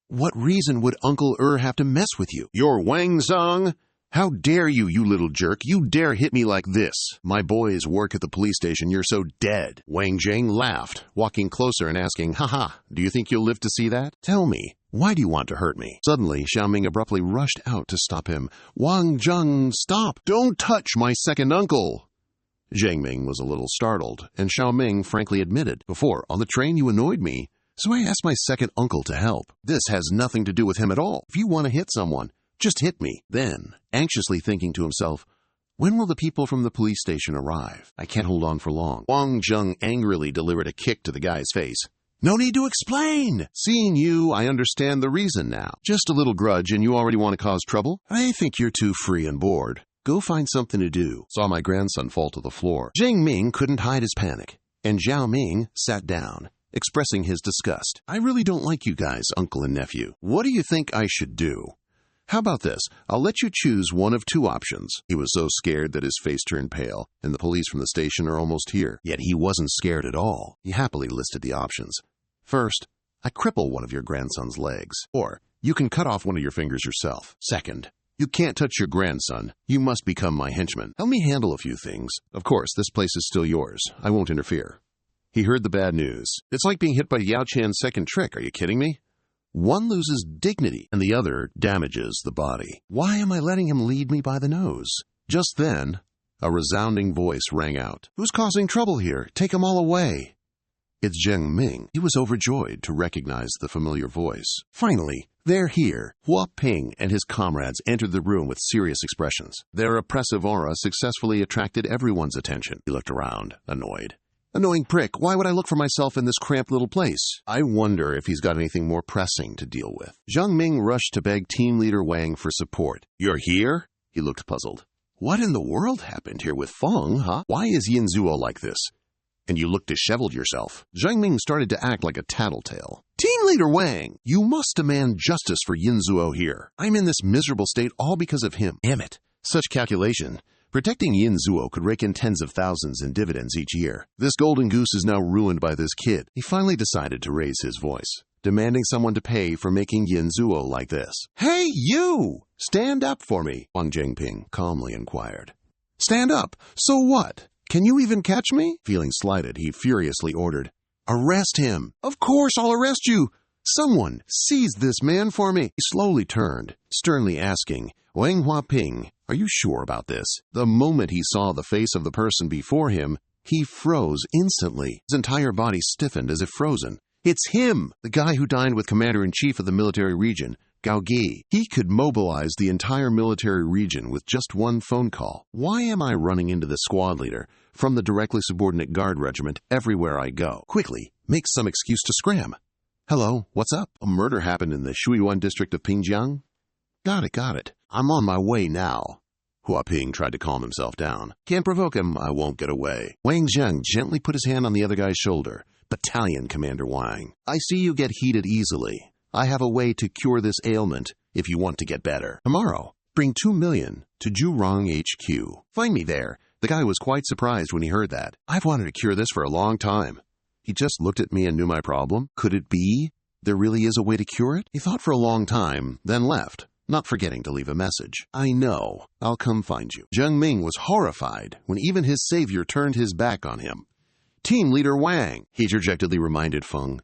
S1: What reason would Uncle have to mess with you? You're Wang Zhang? How dare you, you little jerk? You dare hit me like this. My boys work at the police station. You're so dead. Wang Zheng laughed, walking closer and asking, Haha, do you think you'll live to see that? Tell me, why do you want to hurt me? Suddenly, Xiaoming abruptly rushed out to stop him. Wang Zheng, stop! Don't touch my second uncle! Jiangming was a little startled, and Xiaoming frankly admitted, Before, on the train you annoyed me, so I asked my second uncle to help. This has nothing to do with him at all. If you want to hit someone, just hit me. Then, anxiously thinking to himself, when will the people from the police station arrive? I can't hold on for long. Wang Zheng angrily delivered a kick to the guy's face. No need to explain! Seeing you, I understand the reason now. Just a little grudge and you already want to cause trouble? I think you're too free and bored. Go find something to do. Saw my grandson fall to the floor. Jiang Ming couldn't hide his panic, and Zhao Ming sat down, expressing his disgust. I really don't like you guys, uncle and nephew. What do you think I should do? How about this? I'll let you choose one of two options. He was so scared that his face turned pale, and the police from the station are almost here. Yet he wasn't scared at all. He happily listed the options. First, I cripple one of your grandson's legs. Or, you can cut off one of your fingers yourself. Second, you can't touch your grandson. You must become my henchman. Help me handle a few things. Of course, this place is still yours. I won't interfere. He heard the bad news. It's like being hit by Yao Chan's second trick. Are you kidding me? One loses dignity, and the other damages the body. Why am I letting him lead me by the nose? Just then, a resounding voice rang out. Who's causing trouble here? Take them all away. It's Zheng Ming. He was overjoyed to recognize the familiar voice. Finally, they're here. Hua Ping and his comrades entered the room with serious expressions. Their oppressive aura successfully attracted everyone's attention. He looked around, annoyed. Annoying prick, why would I look for myself in this cramped little place? I wonder if he's got anything more pressing to deal with. Zheng Ming rushed to beg Team Leader Wang for support. You're here? He looked puzzled. What in the world happened here with Feng, huh? Why is Yin Zuo like this? And you look disheveled yourself. Zheng Ming started to act like a tattletale. Team Leader Wang, you must demand justice for Yin Zuo here. I'm in this miserable state all because of him. Damn it. Such calculation. Protecting Yin Zuo could rake in tens of thousands in dividends each year. This golden goose is now ruined by this kid. He finally decided to raise his voice, demanding someone to pay for making Yin Zuo like this. Hey, you! Stand up for me, Wang Jingping calmly inquired. Stand up? So what? Can you even catch me? Feeling slighted, he furiously ordered, Arrest him! Of course I'll arrest you! Someone, seize this man for me! He slowly turned, sternly asking, Wang Huaping, are you sure about this? The moment he saw the face of the person before him, he froze instantly. His entire body stiffened as if frozen. It's him! The guy who dined with Commander-in-Chief of the military region, Gao Gi. He could mobilize the entire military region with just one phone call. Why am I running into the squad leader from the directly subordinate guard regiment everywhere I go? Quickly, make some excuse to scram. Hello, what's up? A murder happened in the Shuiyuan district of Pingjiang? Got it. I'm on my way now. Hua Ping tried to calm himself down. Can't provoke him, I won't get away. Wang Zheng gently put his hand on the other guy's shoulder. Battalion Commander Wang, I see you get heated easily. I have a way to cure this ailment if you want to get better. Tomorrow, bring 2 million to Jurong HQ. Find me there. The guy was quite surprised when he heard that. I've wanted to cure this for a long time. He just looked at me and knew my problem. Could it be there really is a way to cure it? He thought for a long time, then left, not forgetting to leave a message. I know. I'll come find you. Zheng Ming was horrified when even his savior turned his back on him. Team Leader Wang, he dejectedly reminded Feng.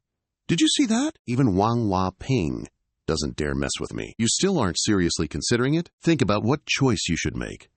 S1: Did you see that? Even Wang Hua Ping doesn't dare mess with me. You still aren't seriously considering it? Think about what choice you should make.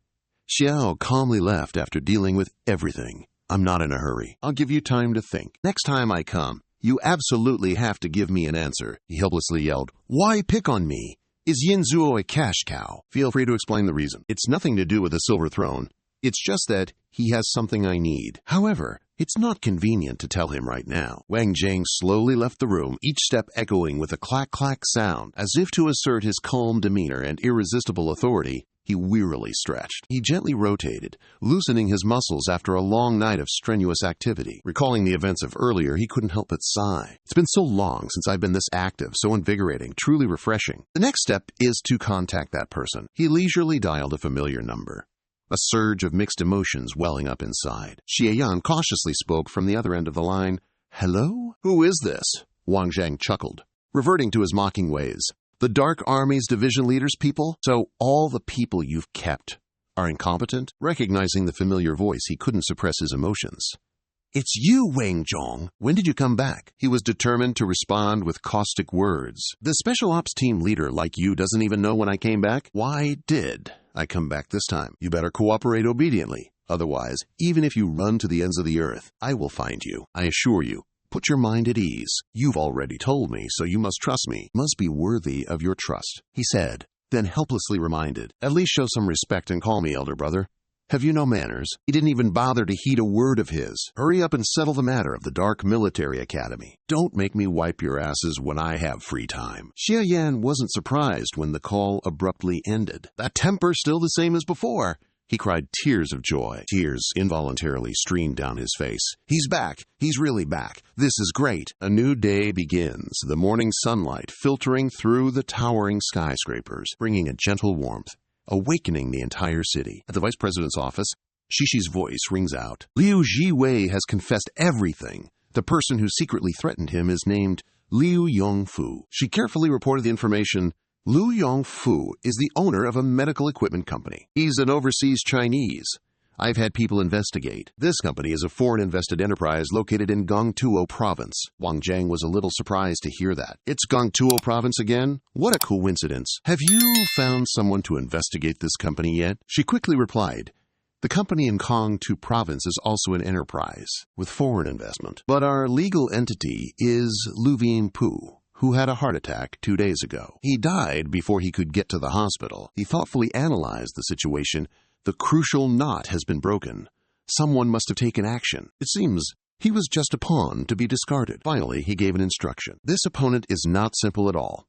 S1: Xiao calmly left after dealing with everything. I'm not in a hurry. I'll give you time to think. Next time I come, you absolutely have to give me an answer. He helplessly yelled. Why pick on me? Is Yin Zuo a cash cow? Feel free to explain the reason. It's nothing to do with the silver throne. It's just that he has something I need. However, it's not convenient to tell him right now. Wang Zheng slowly left the room, each step echoing with a clack-clack sound. As if to assert his calm demeanor and irresistible authority, he wearily stretched. He gently rotated, loosening his muscles after a long night of strenuous activity. Recalling the events of earlier, he couldn't help but sigh. It's been so long since I've been this active, so invigorating, truly refreshing. The next step is to contact that person. He leisurely dialed a familiar number. A surge of mixed emotions welling up inside. Xie Yan cautiously spoke from the other end of the line. Hello? Who is this? Wang Zheng chuckled, reverting to his mocking ways. The Dark Army's division leaders, people? So all the people you've kept are incompetent? Recognizing the familiar voice, he couldn't suppress his emotions. It's you, Wang Zhong. When did you come back? He was determined to respond with caustic words. The special ops team leader like you doesn't even know when I came back? Why did I come back this time? You better cooperate obediently. Otherwise, even if you run to the ends of the earth, I will find you. I assure you. Put your mind at ease. You've already told me, so you must trust me. Must be worthy of your trust, he said, then helplessly reminded. At least show some respect and call me elder brother. Have you no manners? He didn't even bother to heed a word of his. Hurry up and settle the matter of the Dark Military Academy. Don't make me wipe your asses when I have free time. Xie Yan wasn't surprised when the call abruptly ended. That temper still the same as before. He cried tears of joy. Tears involuntarily streamed down his face. He's back. He's really back. This is great. A new day begins, the morning sunlight filtering through the towering skyscrapers, bringing a gentle warmth, awakening the entire city. At the vice president's office, Shishi's voice rings out. Liu Jiwei has confessed everything. The person who secretly threatened him is named Liu Yongfu. She carefully reported the information. Liu Yongfu is the owner of a medical equipment company. He's an overseas Chinese. I've had people investigate. This company is a foreign-invested enterprise located in Gongtuo Province. Wang Zheng was a little surprised to hear that. It's Gongtuo Province again? What a coincidence. Have you found someone to investigate this company yet? She quickly replied, The company in Kongtu Province is also an enterprise with foreign investment. But our legal entity is Luvien Pu, who had a heart attack 2 days ago. He died before he could get to the hospital. He thoughtfully analyzed the situation. The crucial knot has been broken. Someone must have taken action. It seems he was just a pawn to be discarded. Finally, he gave an instruction. This opponent is not simple at all.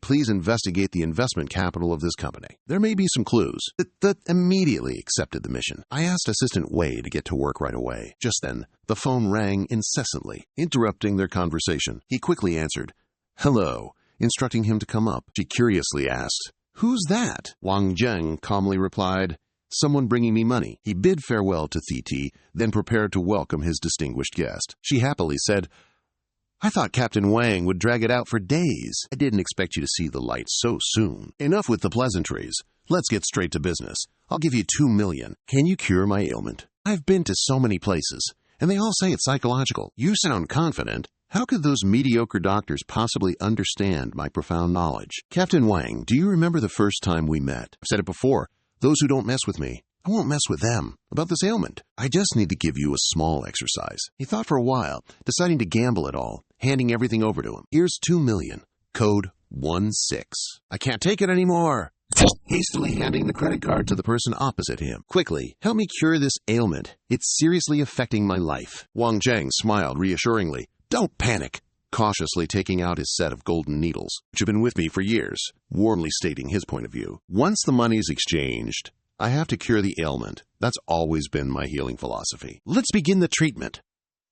S1: Please investigate the investment capital of this company. There may be some clues. That immediately accepted the mission. I asked Assistant Wei to get to work right away. Just then, the phone rang incessantly, interrupting their conversation. He quickly answered, "Hello," instructing him to come up. She curiously asked, "Who's that?" Wang Zheng calmly replied, "Someone bringing me money." He bid farewell to Thiti, then prepared to welcome his distinguished guest. She happily said, "I thought Captain Wang would drag it out for days. I didn't expect you to see the light so soon. Enough with the pleasantries. Let's get straight to business. I'll give you 2 million. Can you cure my ailment? I've been to so many places, and they all say it's psychological. You sound confident. How could those mediocre doctors possibly understand my profound knowledge? Captain Wang, do you remember the first time we met? I've said it before. Those who don't mess with me, I won't mess with them. About this ailment, I just need to give you a small exercise." He thought for a while, deciding to gamble it all, handing everything over to him. "Here's 2 million. Code 16. I can't take it anymore." Hastily handing the credit card to the person opposite him. "Quickly, help me cure this ailment. It's seriously affecting my life." Wang Zheng smiled reassuringly. "Don't panic." Cautiously taking out his set of golden needles, which have been with me for years, warmly stating his point of view. "Once the money's exchanged, I have to cure the ailment. That's always been my healing philosophy. Let's begin the treatment."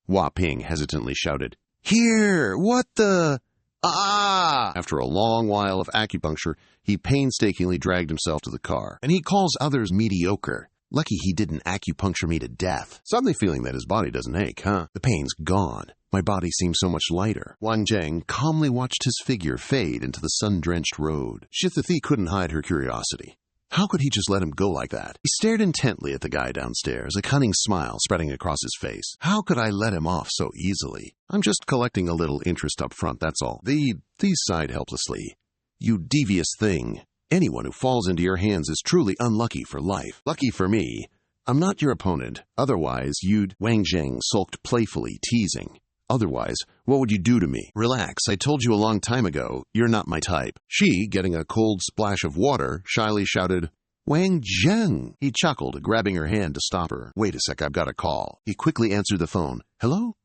S1: Hua Ping hesitantly shouted, "Here! What the... Ah!" After a long while of acupuncture, he painstakingly dragged himself to the car. And he calls others mediocre. Lucky he didn't acupuncture me to death. Suddenly feeling that his body doesn't ache, huh? The pain's gone. My body seems so much lighter. Wang Zheng calmly watched his figure fade into the sun-drenched road. Shithathi couldn't hide her curiosity. How could he just let him go like that? He stared intently at the guy downstairs, a cunning smile spreading across his face. How could I let him off so easily? I'm just collecting a little interest up front, that's all. He sighed helplessly. You devious thing. Anyone who falls into your hands is truly unlucky for life. Lucky for me, I'm not your opponent. Otherwise, you'd... Wang Zheng sulked playfully, teasing. Otherwise, what would you do to me? Relax, I told you a long time ago, you're not my type. She, getting a cold splash of water, shyly shouted, Wang Zheng. He chuckled, grabbing her hand to stop her. Wait a sec, I've got a call. He quickly answered the phone. Hello?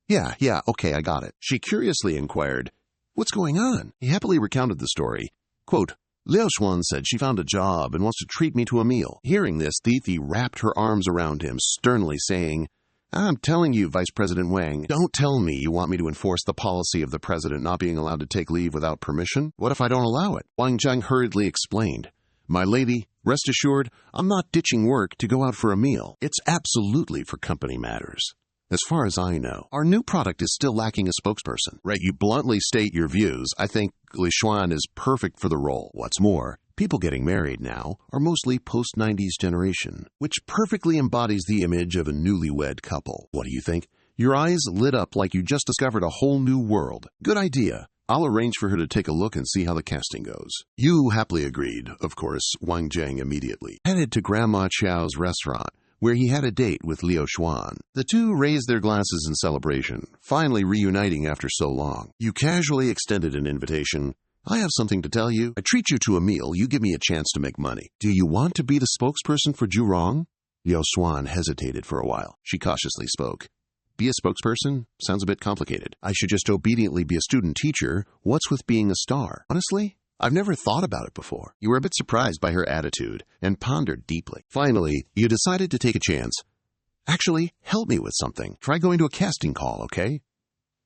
S1: Yeah, okay, I got it. She curiously inquired, what's going on? He happily recounted the story. Quote, Liao Xuan said she found a job and wants to treat me to a meal. Hearing this, Thithi wrapped her arms around him, sternly saying, I'm telling you, Vice President Wang, don't tell me you want me to enforce the policy of the president not being allowed to take leave without permission. What if I don't allow it? Wang Zheng hurriedly explained. My lady, rest assured, I'm not ditching work to go out for a meal. It's absolutely for company matters. As far as I know, our new product is still lacking a spokesperson. Right, you bluntly state your views. I think Li Xuan is perfect for the role. What's more, people getting married now are mostly post-90s generation, which perfectly embodies the image of a newlywed couple. What do you think? Your eyes lit up like you just discovered a whole new world. Good idea. I'll arrange for her to take a look and see how the casting goes. You happily agreed, of course, Wang Zheng immediately headed to Grandma Qiao's restaurant, where he had a date with Liao Xuan. The two raised their glasses in celebration, finally reuniting after so long. You casually extended an invitation. I have something to tell you. I treat you to a meal, you give me a chance to make money. Do you want to be the spokesperson for Zhurong? Liao Xuan hesitated for a while. She cautiously spoke. Be a spokesperson? Sounds a bit complicated. I should just obediently be a student teacher. What's with being a star? Honestly, I've never thought about it before. You were a bit surprised by her attitude and pondered deeply. Finally, you decided to take a chance. Actually, help me with something. Try going to a casting call, okay?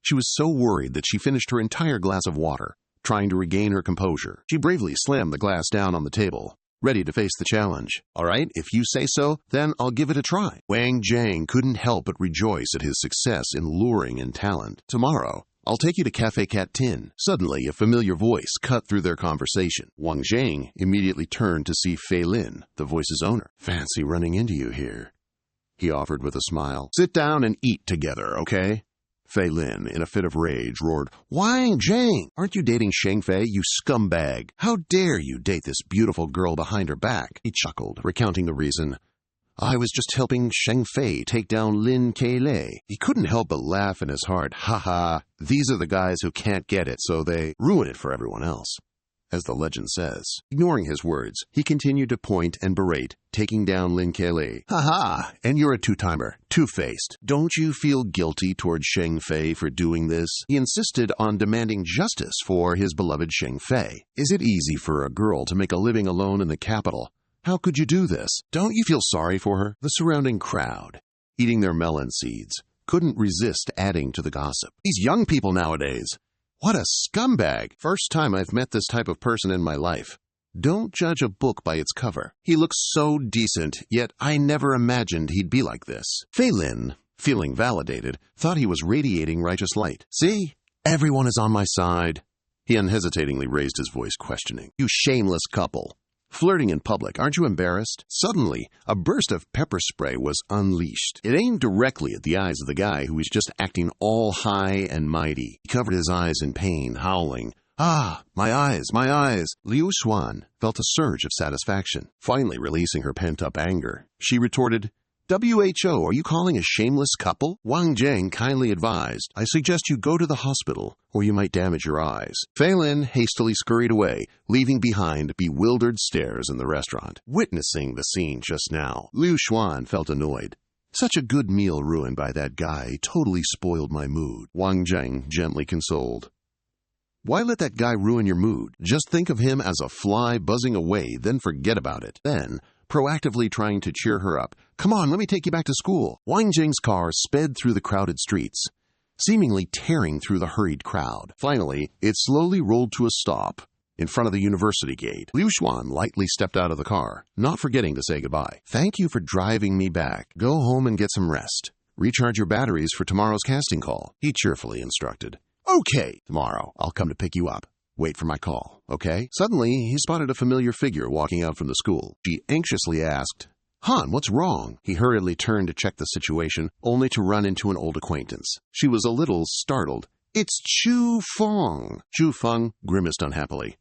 S1: She was so worried that she finished her entire glass of water, trying to regain her composure. She bravely slammed the glass down on the table, ready to face the challenge. All right, if you say so, then I'll give it a try. Wang Zheng couldn't help but rejoice at his success in luring and talent. Tomorrow, I'll take you to Cafe Cat Tin. Suddenly, a familiar voice cut through their conversation. Wang Zheng immediately turned to see Fei Lin, the voice's owner. Fancy running into you here, he offered with a smile. Sit down and eat together, okay? Fei Lin, in a fit of rage, roared, Wang Zheng, aren't you dating Sheng Fei, you scumbag? How dare you date this beautiful girl behind her back? He chuckled, recounting the reason. I was just helping Sheng Fei take down Lin Keilei. He couldn't help but laugh in his heart. Ha ha, these are the guys who can't get it, so they ruin it for everyone else. As the legend says. Ignoring his words, he continued to point and berate, taking down Lin Keilei. Ha ha, and you're a two-timer, two-faced. Don't you feel guilty toward Sheng Fei for doing this? He insisted on demanding justice for his beloved Sheng Fei. Is it easy for a girl to make a living alone in the capital? How could you do this? Don't you feel sorry for her? The surrounding crowd, eating their melon seeds, couldn't resist adding to the gossip. These young people nowadays. What a scumbag! First time I've met this type of person in my life. Don't judge a book by its cover. He looks so decent, yet I never imagined he'd be like this. Fei Lin, feeling validated, thought he was radiating righteous light. See? Everyone is on my side. He unhesitatingly raised his voice, questioning. You shameless couple. Flirting in public, aren't you embarrassed? Suddenly, a burst of pepper spray was unleashed. It aimed directly at the eyes of the guy who was just acting all high and mighty. He covered his eyes in pain, howling, Ah, my eyes, my eyes! Liu Xuan felt a surge of satisfaction. Finally releasing her pent-up anger, she retorted, WHO, are you calling a shameless couple? Wang Zheng kindly advised, I suggest you go to the hospital, or you might damage your eyes. Fei Lin hastily scurried away, leaving behind bewildered stares in the restaurant. Witnessing the scene just now, Liu Xuan felt annoyed. Such a good meal ruined by that guy totally spoiled my mood. Wang Zheng gently consoled. Why let that guy ruin your mood? Just think of him as a fly buzzing away, then forget about it. Then, proactively trying to cheer her up. Come on, let me take you back to school. Wang Zheng's car sped through the crowded streets, seemingly tearing through the hurried crowd. Finally, it slowly rolled to a stop in front of the university gate. Liu Xuan lightly stepped out of the car, not forgetting to say goodbye. Thank you for driving me back. Go home and get some rest. Recharge your batteries for tomorrow's casting call, he cheerfully instructed. Okay, tomorrow I'll come to pick you up. Wait for my call, okay? Suddenly, he spotted a familiar figure walking out from the school. She anxiously asked, Han, what's wrong? He hurriedly turned to check the situation, only to run into an old acquaintance. She was a little startled. It's Chu Feng. Chu Feng grimaced unhappily.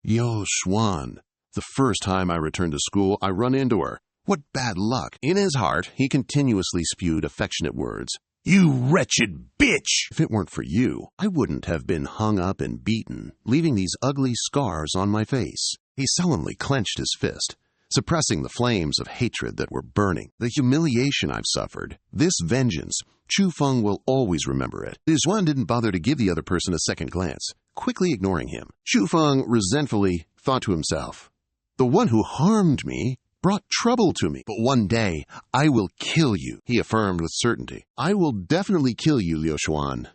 S1: Yo, Xuan, the first time I returned to school, I run into her. What bad luck. In his heart, he continuously spewed affectionate words. You wretched bitch! If it weren't for you, I wouldn't have been hung up and beaten, leaving these ugly scars on my face. He sullenly clenched his fist, suppressing the flames of hatred that were burning. The humiliation I've suffered, this vengeance, Chu Feng will always remember it. Liu Xuan didn't bother to give the other person a second glance, quickly ignoring him. Chu Feng resentfully thought to himself, the one who harmed me brought trouble to me. But one day, I will kill you, he affirmed with certainty. I will definitely kill you, Liu Xuan.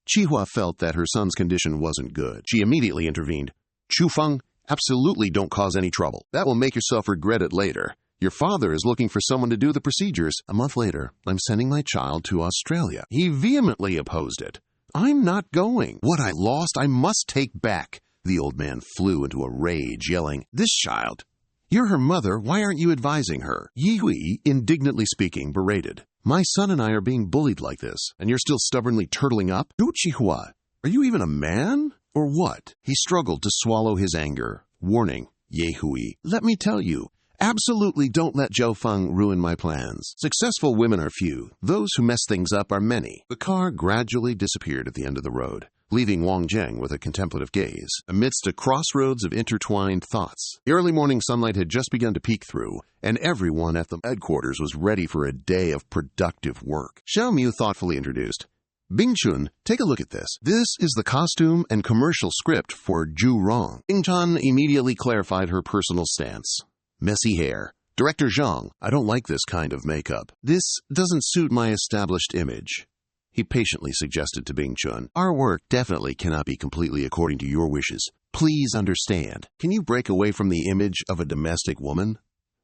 S1: Qihua felt that her son's condition wasn't good. She immediately intervened. Chu Feng, absolutely don't cause any trouble. That will make yourself regret it later. Your father is looking for someone to do the procedures. A month later, I'm sending my child to Australia. He vehemently opposed it. I'm not going. What I lost, I must take back. The old man flew into a rage, yelling, This child! You're her mother, why aren't you advising her? Yi Hui, indignantly speaking, berated. My son and I are being bullied like this, and you're still stubbornly turtling up? Qihua, are you even a man? Or what? He struggled to swallow his anger, warning Yi Hui, let me tell you, absolutely don't let Zhou Feng ruin my plans. Successful women are few, those who mess things up are many. The car gradually disappeared at the end of the road, leaving Wang Zheng with a contemplative gaze, amidst a crossroads of intertwined thoughts. The early morning sunlight had just begun to peek through, and everyone at the headquarters was ready for a day of productive work. Xiao Miu thoughtfully introduced, Bing Chun, take a look at this. This is the costume and commercial script for Zhu Rong. Bing Chun immediately clarified her personal stance. Messy hair. Director Zhang, I don't like this kind of makeup. This doesn't suit my established image. He patiently suggested to Bing Chun, our work definitely cannot be completely according to your wishes. Please understand. Can you break away from the image of a domestic woman?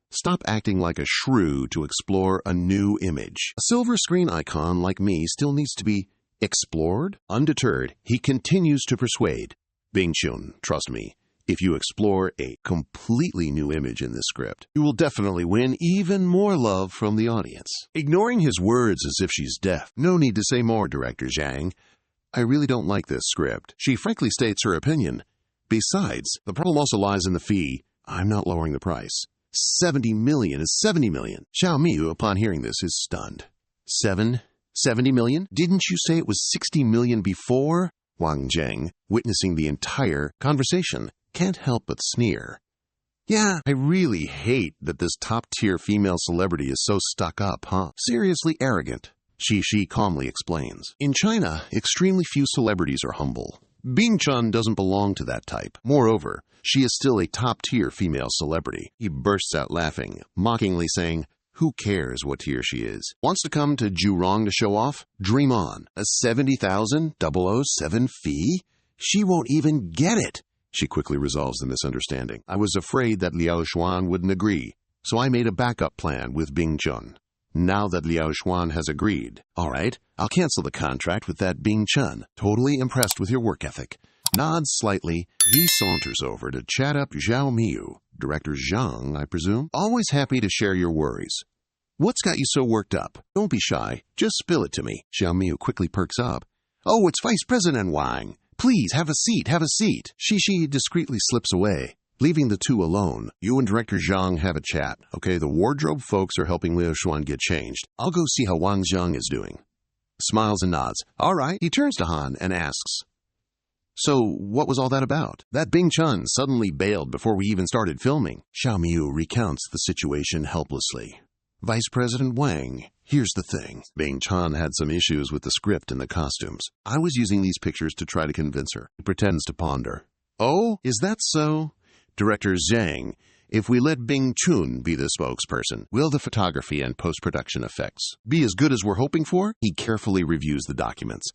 S1: Stop acting like a shrew to explore a new image. A silver screen icon like me still needs to be explored? Undeterred, he continues to persuade. Bing Chun, trust me, if you explore a completely new image in this script, you will definitely win even more love from the audience. Ignoring his words as if she's deaf. No need to say more, Director Zhang. I really don't like this script. She frankly states her opinion. Besides, the problem also lies in the fee. I'm not lowering the price. 70 million is 70 million. Xiao Miu, upon hearing this, is stunned. 70 million? Didn't you say it was 60 million before? Wang Zheng, witnessing the entire conversation, can't help but sneer. Yeah, I really hate that this top-tier female celebrity is so stuck up, huh? Seriously arrogant. Shi calmly explains. In China, extremely few celebrities are humble. Bing Chun doesn't belong to that type. Moreover, she is still a top-tier female celebrity. He bursts out laughing, mockingly saying, who cares what tier she is? Wants to come to Jurong to show off? Dream on. A 70,007 fee? She won't even get it. She quickly resolves the misunderstanding. I was afraid that Liao Xuan wouldn't agree, so I made a backup plan with Bing Chun. Now that Liao Xuan has agreed, all right, I'll cancel the contract with that Bing Chun. Totally impressed with your work ethic. Nods slightly, he saunters over to chat up Xiao Miu. Director Zhang, I presume? Always happy to share your worries. What's got you so worked up? Don't be shy. Just spill it to me. Xiao Miu quickly perks up. Oh, it's Vice President Wang. Please, have a seat, have a seat. Shi discreetly slips away, leaving the two alone. You and Director Zhang have a chat, okay? The wardrobe folks are helping Liao Xuan get changed. I'll go see how Wang Zheng is doing. Smiles and nods. All right. He turns to Han and asks, so what was all that about? That Bing Chun suddenly bailed before we even started filming. Xiao Miu recounts the situation helplessly. Vice President Wang, here's the thing. Bing Chun had some issues with the script and the costumes. I was using these pictures to try to convince her. He pretends to ponder. Oh, is that so? Director Zhang, if we let Bing Chun be the spokesperson, will the photography and post-production effects be as good as we're hoping for? He carefully reviews the documents.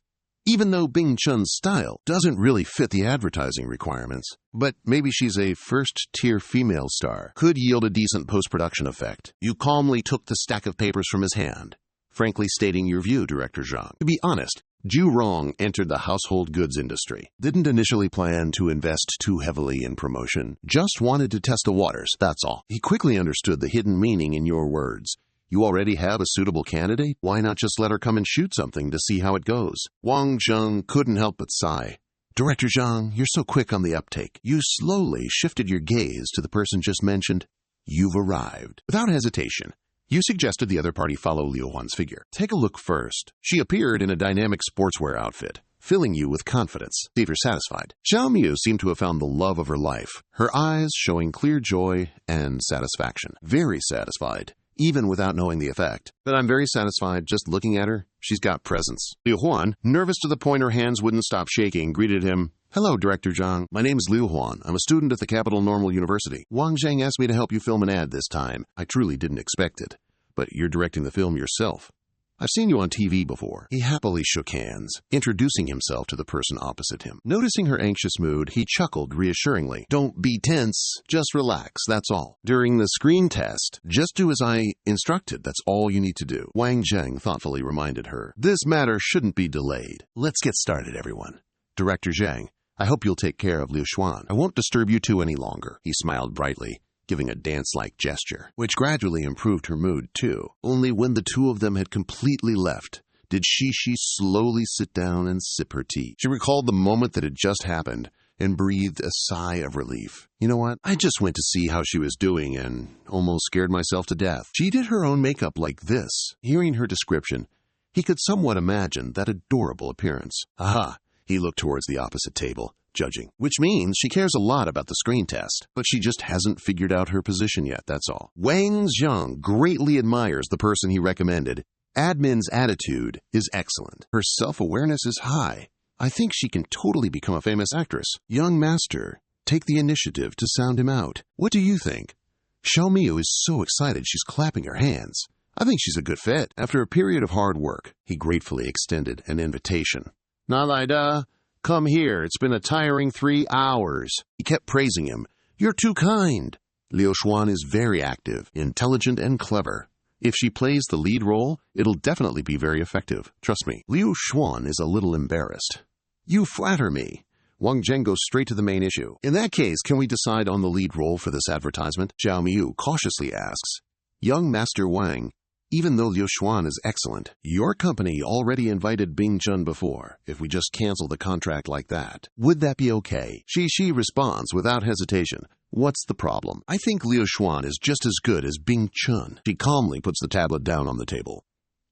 S1: Even though Bing Chun's style doesn't really fit the advertising requirements, but maybe she's a first-tier female star, could yield a decent post-production effect. You calmly took the stack of papers from his hand, frankly stating your view, Director Zhang. To be honest, Jurong entered the household goods industry. Didn't initially plan to invest too heavily in promotion. Just wanted to test the waters, that's all. He quickly understood the hidden meaning in your words. You already have a suitable candidate? Why not just let her come and shoot something to see how it goes? Wang Zheng couldn't help but sigh. Director Zhang, you're so quick on the uptake. You slowly shifted your gaze to the person just mentioned. You've arrived. Without hesitation, you suggested the other party follow Liu Huan's figure. Take a look first. She appeared in a dynamic sportswear outfit, filling you with confidence. See if you're satisfied. Xiao Miu seemed to have found the love of her life, her eyes showing clear joy and satisfaction. Very satisfied, even without knowing the effect. But I'm very satisfied just looking at her. She's got presence. Liu Huan, nervous to the point her hands wouldn't stop shaking, greeted him. Hello, Director Zhang. My name's Liu Huan. I'm a student at the Capital Normal University. Wang Zheng asked me to help you film an ad this time. I truly didn't expect it. But you're directing the film yourself. I've seen you on TV before. He happily shook hands, introducing himself to the person opposite him. Noticing her anxious mood, he chuckled reassuringly. Don't be tense. Just relax, that's all. During the screen test, just do as I instructed. That's all you need to do. Wang Zheng thoughtfully reminded her. This matter shouldn't be delayed. Let's get started, everyone. Director Zhang, I hope you'll take care of Liu Xuan. I won't disturb you two any longer. He smiled brightly, giving a dance-like gesture, which gradually improved her mood, too. Only when the two of them had completely left did Shi slowly sit down and sip her tea. She recalled the moment that had just happened and breathed a sigh of relief. You know what? I just went to see how she was doing and almost scared myself to death. She did her own makeup like this. Hearing her description, he could somewhat imagine that adorable appearance. Aha! He looked towards the opposite table, judging, which means she cares a lot about the screen test, but she just hasn't figured out her position yet, that's all. Wang Zheng greatly admires the person he recommended. Admin's attitude is excellent. Her self-awareness is high. I think she can totally become a famous actress. Young master, take the initiative to sound him out. What do you think? Xiao Miu is so excited she's clapping her hands. I think she's a good fit. After a period of hard work, he gratefully extended an invitation. Na lai da. Come here, it's been a tiring 3 hours. He kept praising him. You're too kind. Liu Xuan is very active, intelligent, and clever. If she plays the lead role, it'll definitely be very effective. Trust me. Liu Xuan is a little embarrassed. You flatter me. Wang Zheng goes straight to the main issue. In that case, can we decide on the lead role for this advertisement? Xiao Miu cautiously asks. Young Master Wang, even though Liu Xuan is excellent, your company already invited Bing Chun before. If we just cancel the contract like that, would that be okay? Shi responds without hesitation. What's the problem? I think Liu Xuan is just as good as Bing Chun. She calmly puts the tablet down on the table.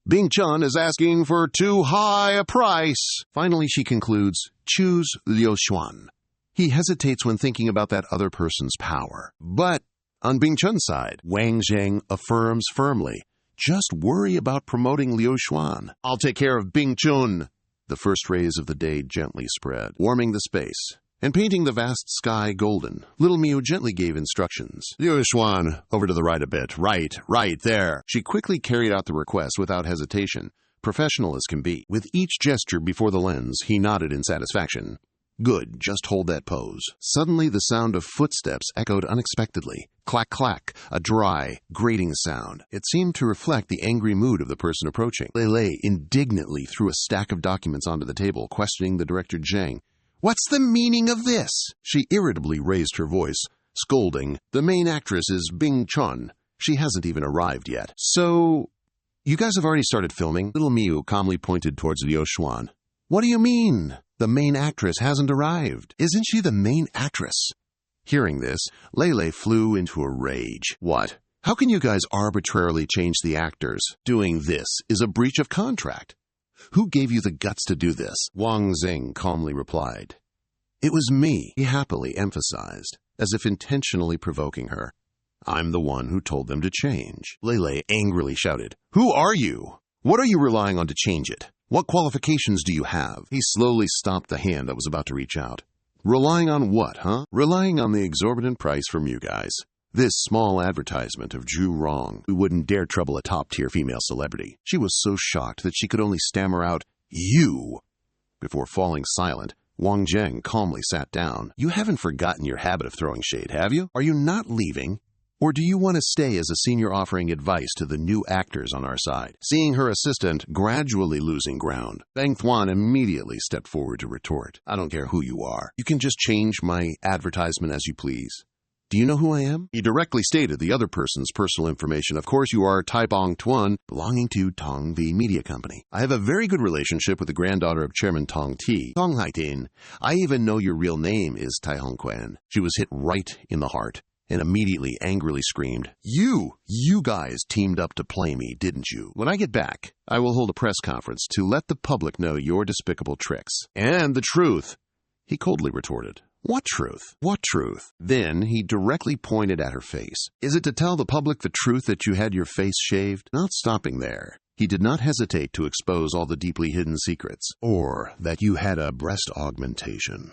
S1: Bing Chun is asking for too high a price. Finally, she concludes, choose Liu Xuan. He hesitates when thinking about that other person's power. But on Bing Chun's side, Wang Zheng affirms firmly, just worry about promoting Liu Xuan. I'll take care of Bing Chun. The first rays of the day gently spread, warming the space and painting the vast sky golden. Little Miu gently gave instructions. Liu Xuan, over to the right a bit. Right there. She quickly carried out the request without hesitation, professional as can be. With each gesture before the lens, he nodded in satisfaction. Good, just hold that pose. Suddenly, the sound of footsteps echoed unexpectedly. Clack, clack, a dry, grating sound. It seemed to reflect the angry mood of the person approaching. Lei indignantly threw a stack of documents onto the table, questioning the director Zhang. What's the meaning of this? She irritably raised her voice, scolding. The main actress is Bing Chun. She hasn't even arrived yet. So, you guys have already started filming? Little Miu calmly pointed towards Liu Xuan. What do you mean? The main actress hasn't arrived. Isn't she the main actress? Hearing this, Lei flew into a rage. What? How can you guys arbitrarily change the actors? Doing this is a breach of contract. Who gave you the guts to do this? Wang Zheng calmly replied. It was me, he happily emphasized, as if intentionally provoking her. I'm the one who told them to change. Lei angrily shouted, Who are you? What are you relying on to change it? What qualifications do you have? He slowly stopped the hand that was about to reach out. Relying on what, huh? Relying on the exorbitant price from you guys. This small advertisement of Zhu Rong, who wouldn't dare trouble a top-tier female celebrity. She was so shocked that she could only stammer out, You! Before falling silent, Wang Zheng calmly sat down. You haven't forgotten your habit of throwing shade, have you? Are you not leaving? Or do you want to stay as a senior offering advice to the new actors on our side? Seeing her assistant gradually losing ground, Bang Thuan immediately stepped forward to retort. I don't care who you are. You can just change my advertisement as you please. Do you know who I am? He directly stated the other person's personal information. Of course, you are Tai Bong Tuan, belonging to Tong V Media Company. I have a very good relationship with the granddaughter of Chairman Tong Ti, Tong Haitin. I even know your real name is Tai Hong Quan. She was hit right in the heart and immediately angrily screamed, You guys teamed up to play me, didn't you? When I get back, I will hold a press conference to let the public know your despicable tricks. And the truth, he coldly retorted. What truth? What truth? Then he directly pointed at her face. Is it to tell the public the truth that you had your face shaved? Not stopping there, he did not hesitate to expose all the deeply hidden secrets, or that you had a breast augmentation.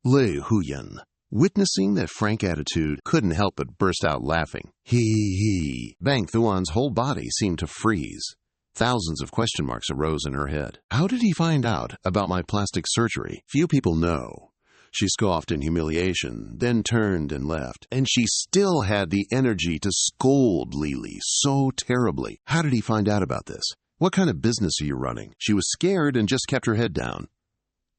S1: Lei Huyan, witnessing that frank attitude, couldn't help but burst out laughing. He. Bang Thuan's whole body seemed to freeze. Thousands of question marks arose in her head. How did he find out about my plastic surgery? Few people know. She scoffed in humiliation, then turned and left. And she still had the energy to scold Lili so terribly. How did he find out about this? What kind of business are you running? She was scared and just kept her head down.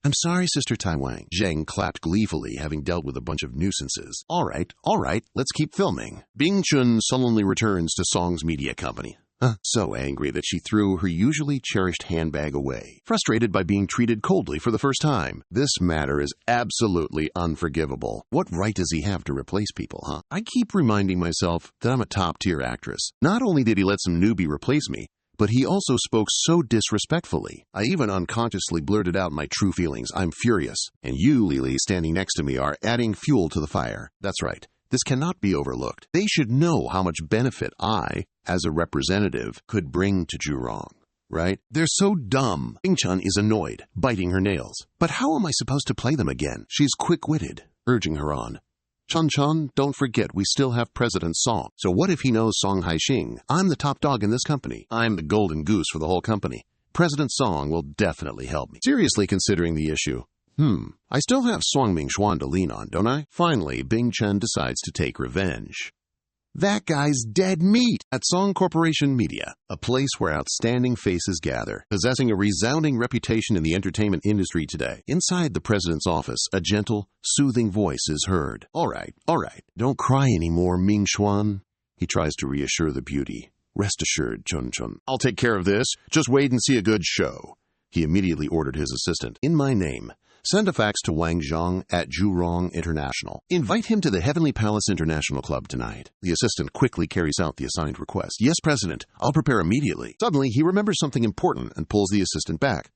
S1: I'm sorry, Sister Tai Wang. Zhang clapped gleefully, having dealt with a bunch of nuisances. All right, let's keep filming. Bing Chun sullenly returns to Song's media company. So angry that she threw her usually cherished handbag away, frustrated by being treated coldly for the first time. This matter is absolutely unforgivable. What right does he have to replace people, huh? I keep reminding myself that I'm a top-tier actress. Not only did he let some newbie replace me, but he also spoke so disrespectfully. I even unconsciously blurted out my true feelings. I'm furious. And you, Lili, standing next to me, are adding fuel to the fire. That's right. This cannot be overlooked. They should know how much benefit I, as a representative, could bring to Zhurong, right? They're so dumb. Bing Chun is annoyed, biting her nails. But how am I supposed to play them again? She's quick-witted, urging her on. Chun, don't forget we still have President Song. So what if he knows Song Haixing? I'm the top dog in this company. I'm the golden goose for the whole company. President Song will definitely help me. Seriously considering the issue. I still have Song Mingxuan to lean on, don't I? Finally, Bing Chen decides to take revenge. That guy's dead meat at Song Corporation Media, a place where outstanding faces gather, possessing a resounding reputation in the entertainment industry today. Inside the president's office, a gentle, soothing voice is heard. All right, don't cry anymore, Mingxuan. He tries to reassure the beauty. Rest assured, Chun. I'll take care of this. Just wait and see a good show. He immediately ordered his assistant. In my name, Send a fax to Wang Zhang at Jurong International. Invite him to the Heavenly Palace International Club tonight. The assistant quickly carries out the assigned request. Yes, President. I'll prepare immediately. Suddenly, he remembers something important and pulls the assistant back.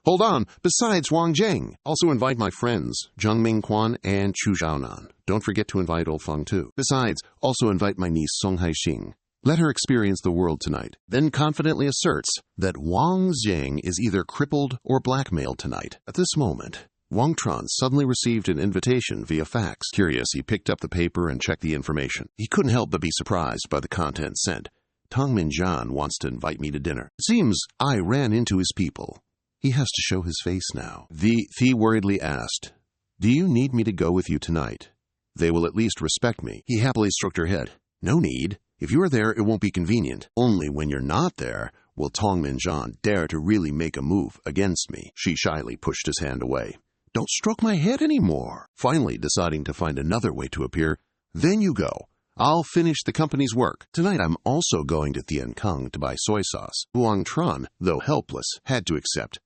S1: Hold on. Besides Wang Zheng, also invite my friends, Zhang Mingquan and Chu Zhaonan. Don't forget to invite Olfeng too. Besides, also invite my niece Song Haixing. Let her experience the world tonight. Then confidently asserts that Wang Zheng is either crippled or blackmailed tonight. At this moment, Wang Tran suddenly received an invitation via fax. Curious, he picked up the paper and checked the information. He couldn't help but be surprised by the content sent. Tong Minjan wants to invite me to dinner. It seems I ran into his people. He has to show his face now. Thi worriedly asked, do you need me to go with you tonight? They will at least respect me. He happily stroked her head. No need. If you are there, it won't be convenient. Only when you're not there will Tong Minjan dare to really make a move against me. She shyly pushed his hand away. Don't stroke my head anymore. Finally deciding to find another way to appear, then you go. I'll finish the company's work. Tonight I'm also going to Thienkang to buy soy sauce. Wang Tran, though helpless, had to accept.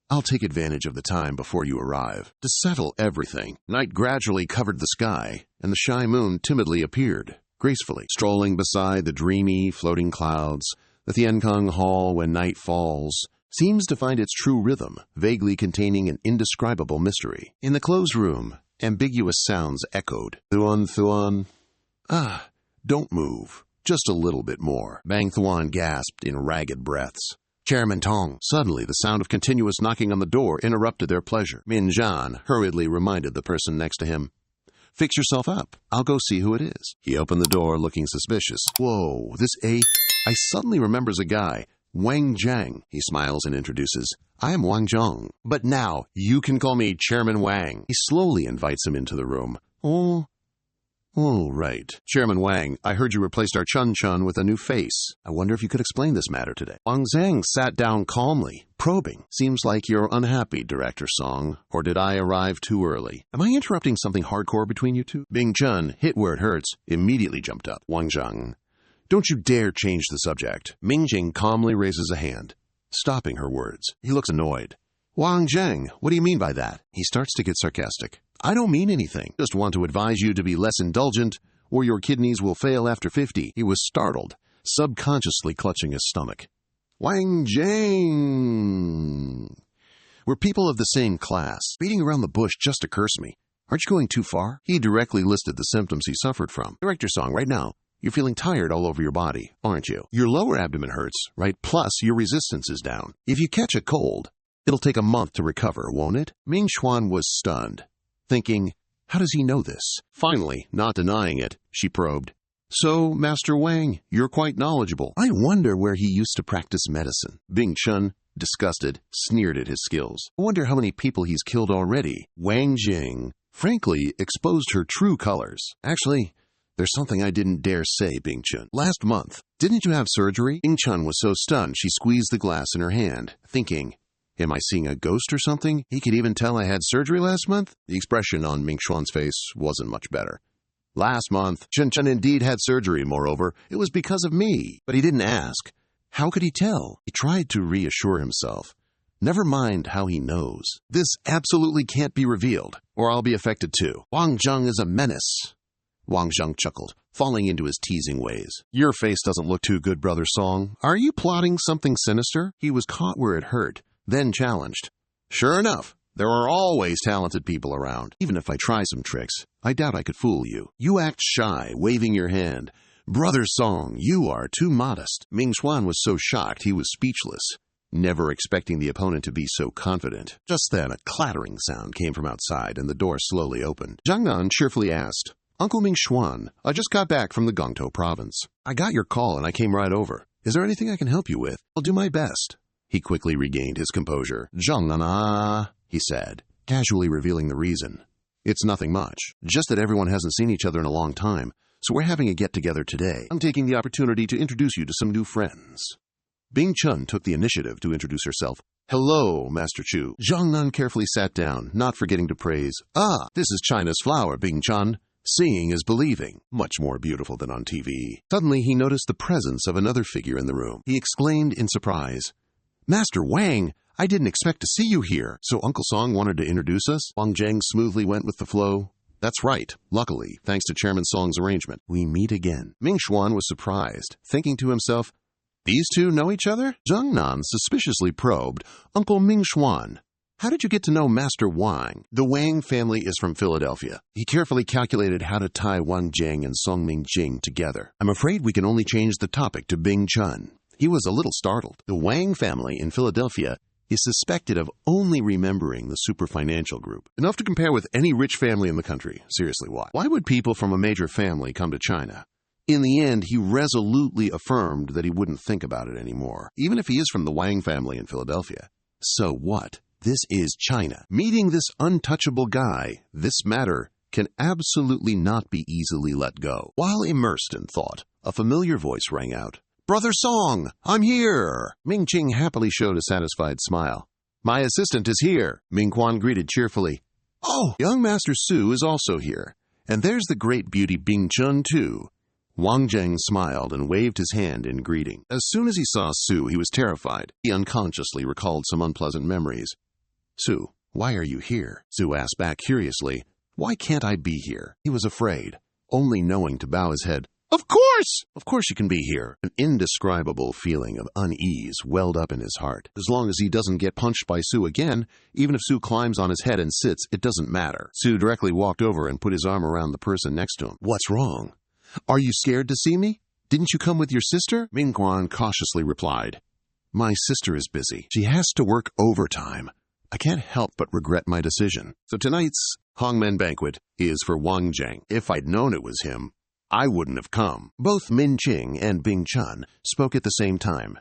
S1: I'll take advantage of the time before you arrive. To settle everything, night gradually covered the sky, and the shy moon timidly appeared, gracefully, strolling beside the dreamy, floating clouds. The Thienkang Hall, when night falls, seems to find its true rhythm, vaguely containing an indescribable mystery. In the closed room, ambiguous sounds echoed. Thuan, Thuan. Ah, don't move. Just a little bit more. Bang Thuan gasped in ragged breaths. Chairman Tong. Suddenly, the sound of continuous knocking on the door interrupted their pleasure. Min Zhan hurriedly reminded the person next to him. Fix yourself up. I'll go see who it is. He opened the door, looking suspicious. Whoa, I suddenly remembers a guy. Wang Zhang. He smiles and introduces. I am Wang Zhang. But now, you can call me Chairman Wang. He slowly invites him into the room. Oh, right. Chairman Wang, I heard you replaced our Chun-Chun with a new face. I wonder if you could explain this matter today. Wang Zhang sat down calmly, probing. Seems like you're unhappy, Director Song. Or did I arrive too early? Am I interrupting something hardcore between you two? Bing Chun, hit where it hurts, immediately jumped up. Wang Zhang, don't you dare change the subject. Ming Jing calmly raises a hand, stopping her words. He looks annoyed. Wang Zhang, what do you mean by that? He starts to get sarcastic. I don't mean anything. Just want to advise you to be less indulgent, or your kidneys will fail after 50. He was startled, subconsciously clutching his stomach. Wang Zhang. We're people of the same class. Beating around the bush just to curse me. Aren't you going too far? He directly listed the symptoms he suffered from. Director Song, right now, you're feeling tired all over your body, aren't you? Your lower abdomen hurts, right? Plus, your resistance is down. If you catch a cold, it'll take a month to recover, won't it? Ming Xuan was stunned, thinking, how does he know this? Finally, not denying it, she probed. So, Master Wang, you're quite knowledgeable. I wonder where he used to practice medicine. Bing Chun, disgusted, sneered at his skills. I wonder how many people he's killed already. Wang Jing, frankly, exposed her true colors. Actually, there's something I didn't dare say, Bing Chun. Last month, didn't you have surgery? Bing Chun was so stunned she squeezed the glass in her hand, thinking, am I seeing a ghost or something? He could even tell I had surgery last month? The expression on Ming Xuan's face wasn't much better. Last month, Chen Chen indeed had surgery, moreover. It was because of me. But he didn't ask. How could he tell? He tried to reassure himself. Never mind how he knows. This absolutely can't be revealed, or I'll be affected too. Wang Zheng is a menace. Wang Zheng chuckled, falling into his teasing ways. Your face doesn't look too good, Brother Song. Are you plotting something sinister? He was caught where it hurt, then challenged. Sure enough, there are always talented people around. Even if I try some tricks, I doubt I could fool you. You act shy, waving your hand. Brother Song, you are too modest. Ming Xuan was so shocked he was speechless, never expecting the opponent to be so confident. Just then, a clattering sound came from outside, and the door slowly opened. Zhang Nan cheerfully asked, Uncle Ming Xuan, I just got back from the Gongtou province. I got your call and I came right over. Is there anything I can help you with? I'll do my best. He quickly regained his composure. Zhang Nan, he said, casually revealing the reason. It's nothing much, just that everyone hasn't seen each other in a long time, so we're having a get-together today. I'm taking the opportunity to introduce you to some new friends. Bing Chun took the initiative to introduce herself. Hello, Master Chu. Zhang Nan carefully sat down, not forgetting to praise. Ah, this is China's flower, Bing Chun. Seeing is believing, much more beautiful than on TV. Suddenly, he noticed the presence of another figure in the room. He exclaimed in surprise, Master Wang, I didn't expect to see you here. So Uncle Song wanted to introduce us? Wang Zheng smoothly went with the flow. That's right. Luckily, thanks to Chairman Song's arrangement, we meet again. Ming Xuan was surprised, thinking to himself, these two know each other? Zheng Nan suspiciously probed, Uncle Ming Xuan, how did you get to know Master Wang? The Wang family is from Philadelphia. He carefully calculated how to tie Wang Zheng and Song Ming Jing together. I'm afraid we can only change the topic to Bing Chun. He was a little startled. The Wang family in Philadelphia is suspected of only remembering the super financial group. Enough to compare with any rich family in the country. Seriously, why? Why would people from a major family come to China? In the end, he resolutely affirmed that he wouldn't think about it anymore, even if he is from the Wang family in Philadelphia. So what? This is China. Meeting this untouchable guy, this matter, can absolutely not be easily let go. While immersed in thought, a familiar voice rang out. Brother Song, I'm here! Ming Ching happily showed a satisfied smile. My assistant is here, Ming Quan greeted cheerfully. Oh, young Master Su is also here. And there's the great beauty Bing Chun, too. Wang Zheng smiled and waved his hand in greeting. As soon as he saw Su, he was terrified. He unconsciously recalled some unpleasant memories. Su, why are you here? Su asked back curiously. Why can't I be here? He was afraid, only knowing to bow his head. Of course! Of course you can be here. An indescribable feeling of unease welled up in his heart. As long as he doesn't get punched by Su again, even if Su climbs on his head and sits, it doesn't matter. Su directly walked over and put his arm around the person next to him. What's wrong? Are you scared to see me? Didn't you come with your sister? Ming Quan cautiously replied. My sister is busy. She has to work overtime. I can't help but regret my decision. So tonight's Hongmen banquet is for Wang Zheng. If I'd known it was him, I wouldn't have come. Both Min Ching and Bing Chun spoke at the same time.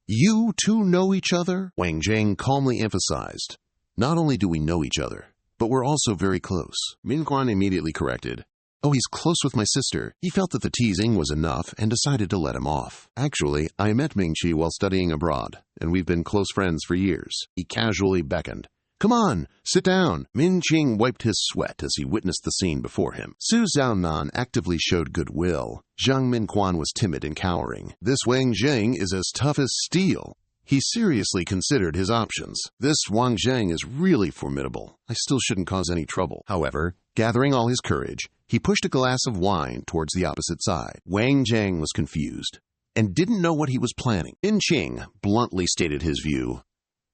S1: You two know each other? Wang Zheng calmly emphasized. Not only do we know each other, but we're also very close. Min Quan immediately corrected. Oh, he's close with my sister. He felt that the teasing was enough and decided to let him off. Actually, I met Ming Chi while studying abroad, and we've been close friends for years. He casually beckoned. Come on, sit down. Min Ching wiped his sweat as he witnessed the scene before him. Su Zhaonan actively showed goodwill. Zhang Min Quan was timid and cowering. This Wang Zheng is as tough as steel. He seriously considered his options. This Wang Zheng is really formidable. I still shouldn't cause any trouble. However, gathering all his courage, he pushed a glass of wine towards the opposite side. Wang Zheng was confused and didn't know what he was planning. Min Ching bluntly stated his view.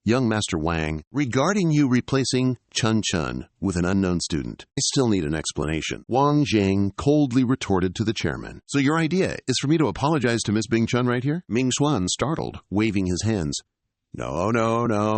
S1: Young Master Wang, regarding you replacing Chun Chun with an unknown student, I still need an explanation. Wang Zheng coldly retorted to the chairman. So your idea is for me to apologize to Miss Bing Chun right here? Ming Xuan startled, waving his hands. No,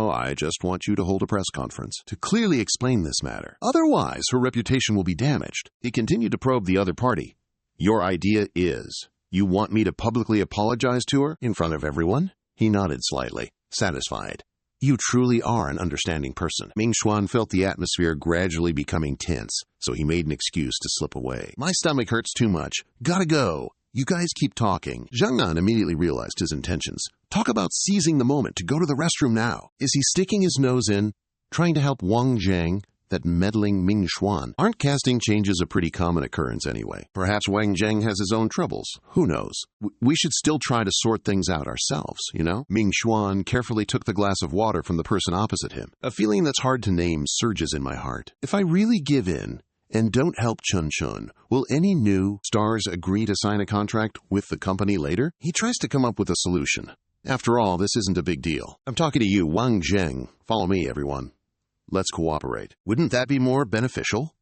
S1: I just want you to hold a press conference to clearly explain this matter. Otherwise, her reputation will be damaged. He continued to probe the other party. Your idea is, you want me to publicly apologize to her in front of everyone? He nodded slightly, satisfied. You truly are an understanding person. Ming Xuan felt the atmosphere gradually becoming tense, so he made an excuse to slip away. My stomach hurts too much. Gotta go. You guys keep talking. Zhang Nan immediately realized his intentions. Talk about seizing the moment to go to the restroom now. Is he sticking his nose in, trying to help Wang Zheng, that meddling Ming Xuan? Aren't casting changes a pretty common occurrence anyway? Perhaps Wang Zheng has his own troubles. Who knows? We should still try to sort things out ourselves, you know? Ming Xuan carefully took the glass of water from the person opposite him. A feeling that's hard to name surges in my heart. If I really give in and don't help Chun Chun, will any new stars agree to sign a contract with the company later? He tries to come up with a solution. After all, this isn't a big deal. I'm talking to you, Wang Zheng. Follow me, everyone. Let's cooperate. Wouldn't that be more beneficial?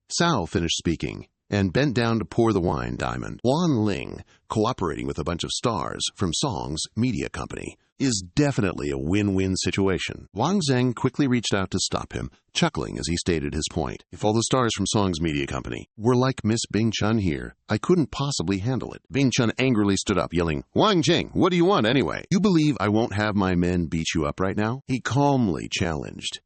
S1: Sao finished speaking and bent down to pour the wine diamond. Wan Ling, cooperating with a bunch of stars from Song's media company, is definitely a win-win situation. Wang Zheng quickly reached out to stop him, chuckling as he stated his point. If all the stars from Song's media company were like Miss Bing Chun here, I couldn't possibly handle it. Bing Chun angrily stood up, yelling, Wang Zheng, what do you want anyway? You believe I won't have my men beat you up right now? He calmly challenged.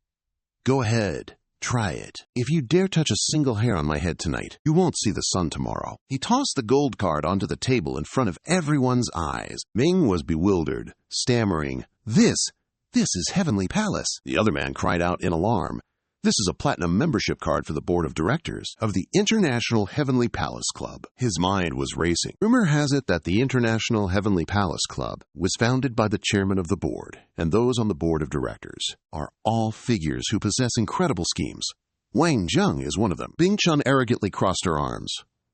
S1: Go ahead. Try it. If you dare touch a single hair on my head tonight, you won't see the sun tomorrow. He tossed the gold card onto the table in front of everyone's eyes. Ming was bewildered, stammering, This is Heavenly Palace. The other man cried out in alarm. This is a platinum membership card for the board of directors of the International Heavenly Palace Club. His mind was racing. Rumor has it that the International Heavenly Palace Club was founded by the chairman of the board, and those on the board of directors are all figures who possess incredible schemes. Wang Zheng is one of them. Bing Chun arrogantly crossed her arms.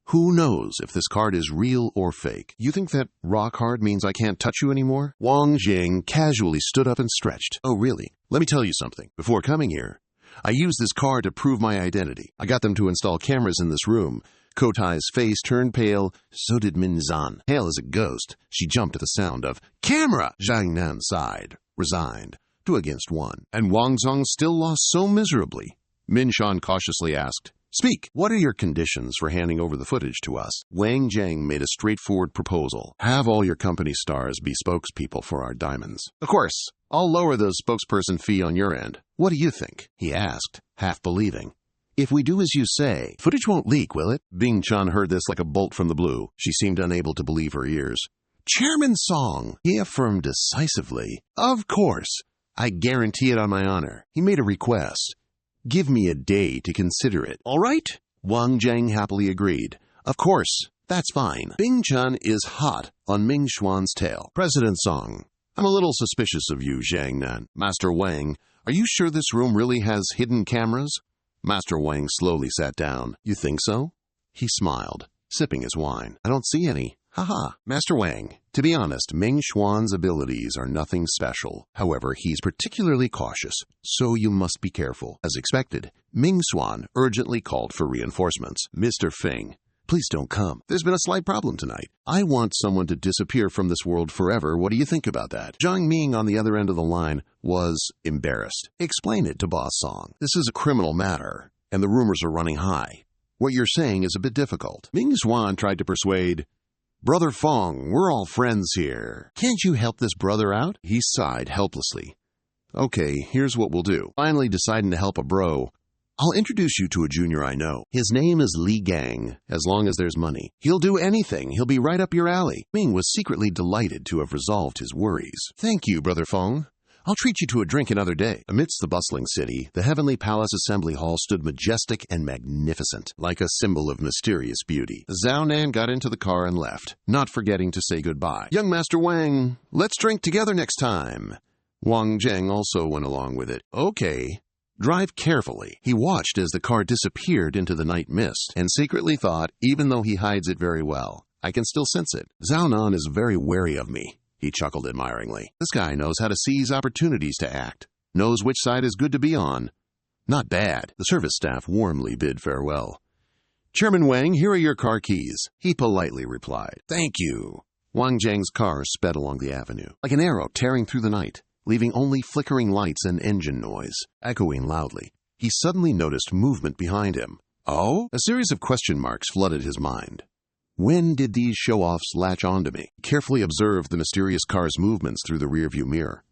S1: Who knows if this card is real or fake? You think that rock hard means I can't touch you anymore? Wang Jing casually stood up and stretched. Oh, really? Let me tell you something. Before coming here, I used this card to prove my identity. I got them to install cameras in this room. Kotai's face turned pale. So did Min Zan. Pale as a ghost, she jumped at the sound of camera. Zhang Nan sighed, resigned, 2-against-1. And Wang Zong still lost so miserably. Min Shan cautiously asked, "Speak. What are your conditions for handing over the footage to us?" Wang Zheng made a straightforward proposal. Have all your company stars be spokespeople for our diamonds. Of course, I'll lower the spokesperson fee on your end. What do you think? He asked, half believing. If we do as you say, footage won't leak, will it? Bing Chun heard this like a bolt from the blue. She seemed unable to believe her ears. Chairman Song, he affirmed decisively. Of course. I guarantee it on my honor. He made a request. Give me a day to consider it. All right? Wang Zheng happily agreed. Of course, that's fine. Bing Chun is hot on Ming Xuan's tail. President Song, I'm a little suspicious of you, Zhang Nan. Master Wang, are you sure this room really has hidden cameras? Master Wang slowly sat down. You think so? He smiled, sipping his wine. I don't see any. Haha. Master Wang, to be honest, Ming Xuan's abilities are nothing special. However, he's particularly cautious, so you must be careful. As expected, Ming Xuan urgently called for reinforcements. Mr. Feng, please don't come. There's been a slight problem tonight. I want someone to disappear from this world forever. What do you think about that? Zhang Ming on the other end of the line was embarrassed. Explain it to Boss Song. This is a criminal matter, and the rumors are running high. What you're saying is a bit difficult. Ming Xuan tried to persuade, Brother Fong, we're all friends here. Can't you help this brother out? He sighed helplessly. Okay, here's what we'll do. Finally deciding to help a bro, I'll introduce you to a junior I know. His name is Li Gang, as long as there's money. He'll do anything. He'll be right up your alley. Ming was secretly delighted to have resolved his worries. Thank you, Brother Fong. I'll treat you to a drink another day. Amidst the bustling city, the Heavenly Palace Assembly Hall stood majestic and magnificent, like a symbol of mysterious beauty. Zhao Nan got into the car and left, not forgetting to say goodbye. Young Master Wang, let's drink together next time. Wang Zheng also went along with it. Okay. Drive carefully. He watched as the car disappeared into the night mist, and secretly thought, even though he hides it very well, I can still sense it. Zhao Nan is very wary of me. He chuckled admiringly. This guy knows how to seize opportunities to act. Knows which side is good to be on. Not bad. The service staff warmly bid farewell. Chairman Wang, here are your car keys. He politely replied. Thank you. Wang Zheng's car sped along the avenue, like an arrow tearing through the night, leaving only flickering lights and engine noise, echoing loudly. He suddenly noticed movement behind him. Oh? A series of question marks flooded his mind. When did these show-offs latch onto me? He carefully observed the mysterious car's movements through the rearview mirror.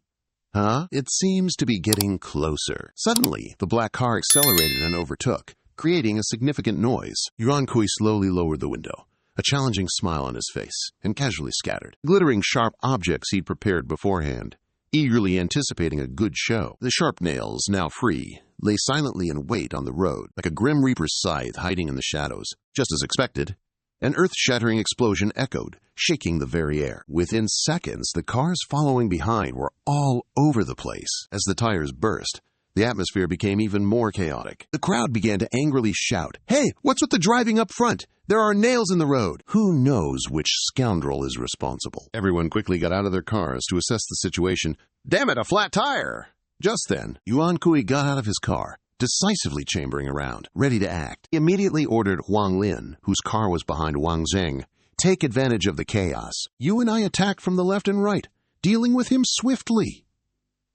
S1: Huh? It seems to be getting closer. Suddenly, the black car accelerated and overtook, creating a significant noise. Yuan Kui slowly lowered the window, a challenging smile on his face, and casually scattered glittering sharp objects he'd prepared beforehand, eagerly anticipating a good show. The sharp nails, now free, lay silently in wait on the road, like a grim reaper's scythe hiding in the shadows. Just as expected, an earth-shattering explosion echoed, shaking the very air. Within seconds, the cars following behind were all over the place. As the tires burst, the atmosphere became even more chaotic. The crowd began to angrily shout, Hey, what's with the driving up front? There are nails in the road. Who knows which scoundrel is responsible? Everyone quickly got out of their cars to assess the situation. Damn it, a flat tire! Just then, Yuan Kui got out of his car, decisively chambering around, ready to act. He immediately ordered Huang Lin, whose car was behind Wang Zheng, take advantage of the chaos. You and I attack from the left and right, dealing with him swiftly.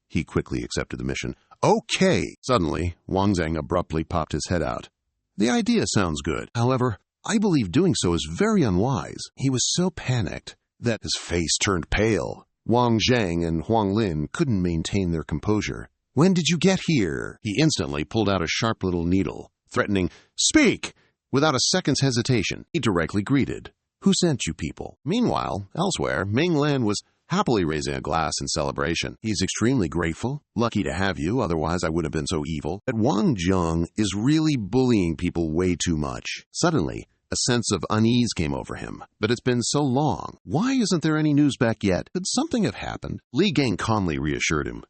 S1: He quickly accepted the mission. Okay. Suddenly, Wang Zheng abruptly popped his head out. The idea sounds good. However, I believe doing so is very unwise. He was so panicked that his face turned pale. Wang Zheng and Huang Lin couldn't maintain their composure. When did you get here? He instantly pulled out a sharp little needle, threatening, Speak! Without a second's hesitation, he directly greeted, Who sent you people? Meanwhile, elsewhere, Ming Lan was happily raising a glass in celebration. He's extremely grateful. Lucky to have you, otherwise I wouldn't have been so evil. But Wang Jung is really bullying people way too much. Suddenly, a sense of unease came over him. But it's been so long. Why isn't there any news back yet? Could something have happened? Li Gang calmly reassured him.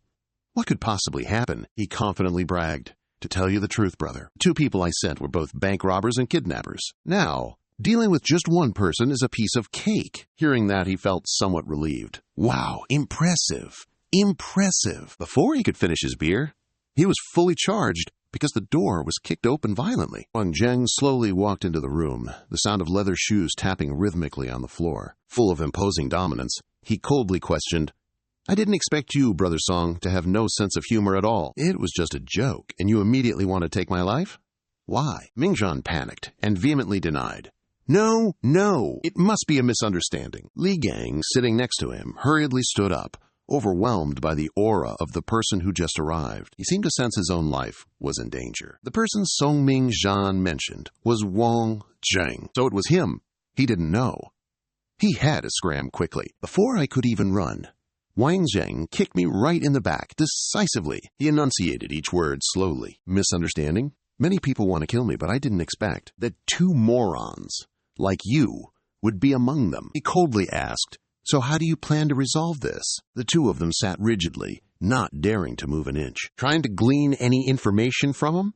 S1: What could possibly happen? He confidently bragged. To tell you the truth, brother, 2 people I sent were both bank robbers and kidnappers. Now, dealing with just one person is a piece of cake. Hearing that, he felt somewhat relieved. Wow, impressive. Impressive. Before he could finish his beer, he was fully charged because the door was kicked open violently. Wang Zheng slowly walked into the room, the sound of leather shoes tapping rhythmically on the floor. Full of imposing dominance, he coldly questioned, I didn't expect you, Brother Song, to have no sense of humor at all. It was just a joke, and you immediately want to take my life? Why? Mingzhan panicked and vehemently denied. No, it must be a misunderstanding. Li Gang, sitting next to him, hurriedly stood up, overwhelmed by the aura of the person who just arrived. He seemed to sense his own life was in danger. The person Song Mingzhan mentioned was Wang Zheng, so it was him. He didn't know. He had to scram quickly. Before I could even run, Wang Zheng kicked me right in the back, decisively. He enunciated each word slowly. Misunderstanding? Many people want to kill me, but I didn't expect that 2 morons, like you, would be among them. He coldly asked, So how do you plan to resolve this? The 2 of them sat rigidly, not daring to move an inch. Trying to glean any information from him?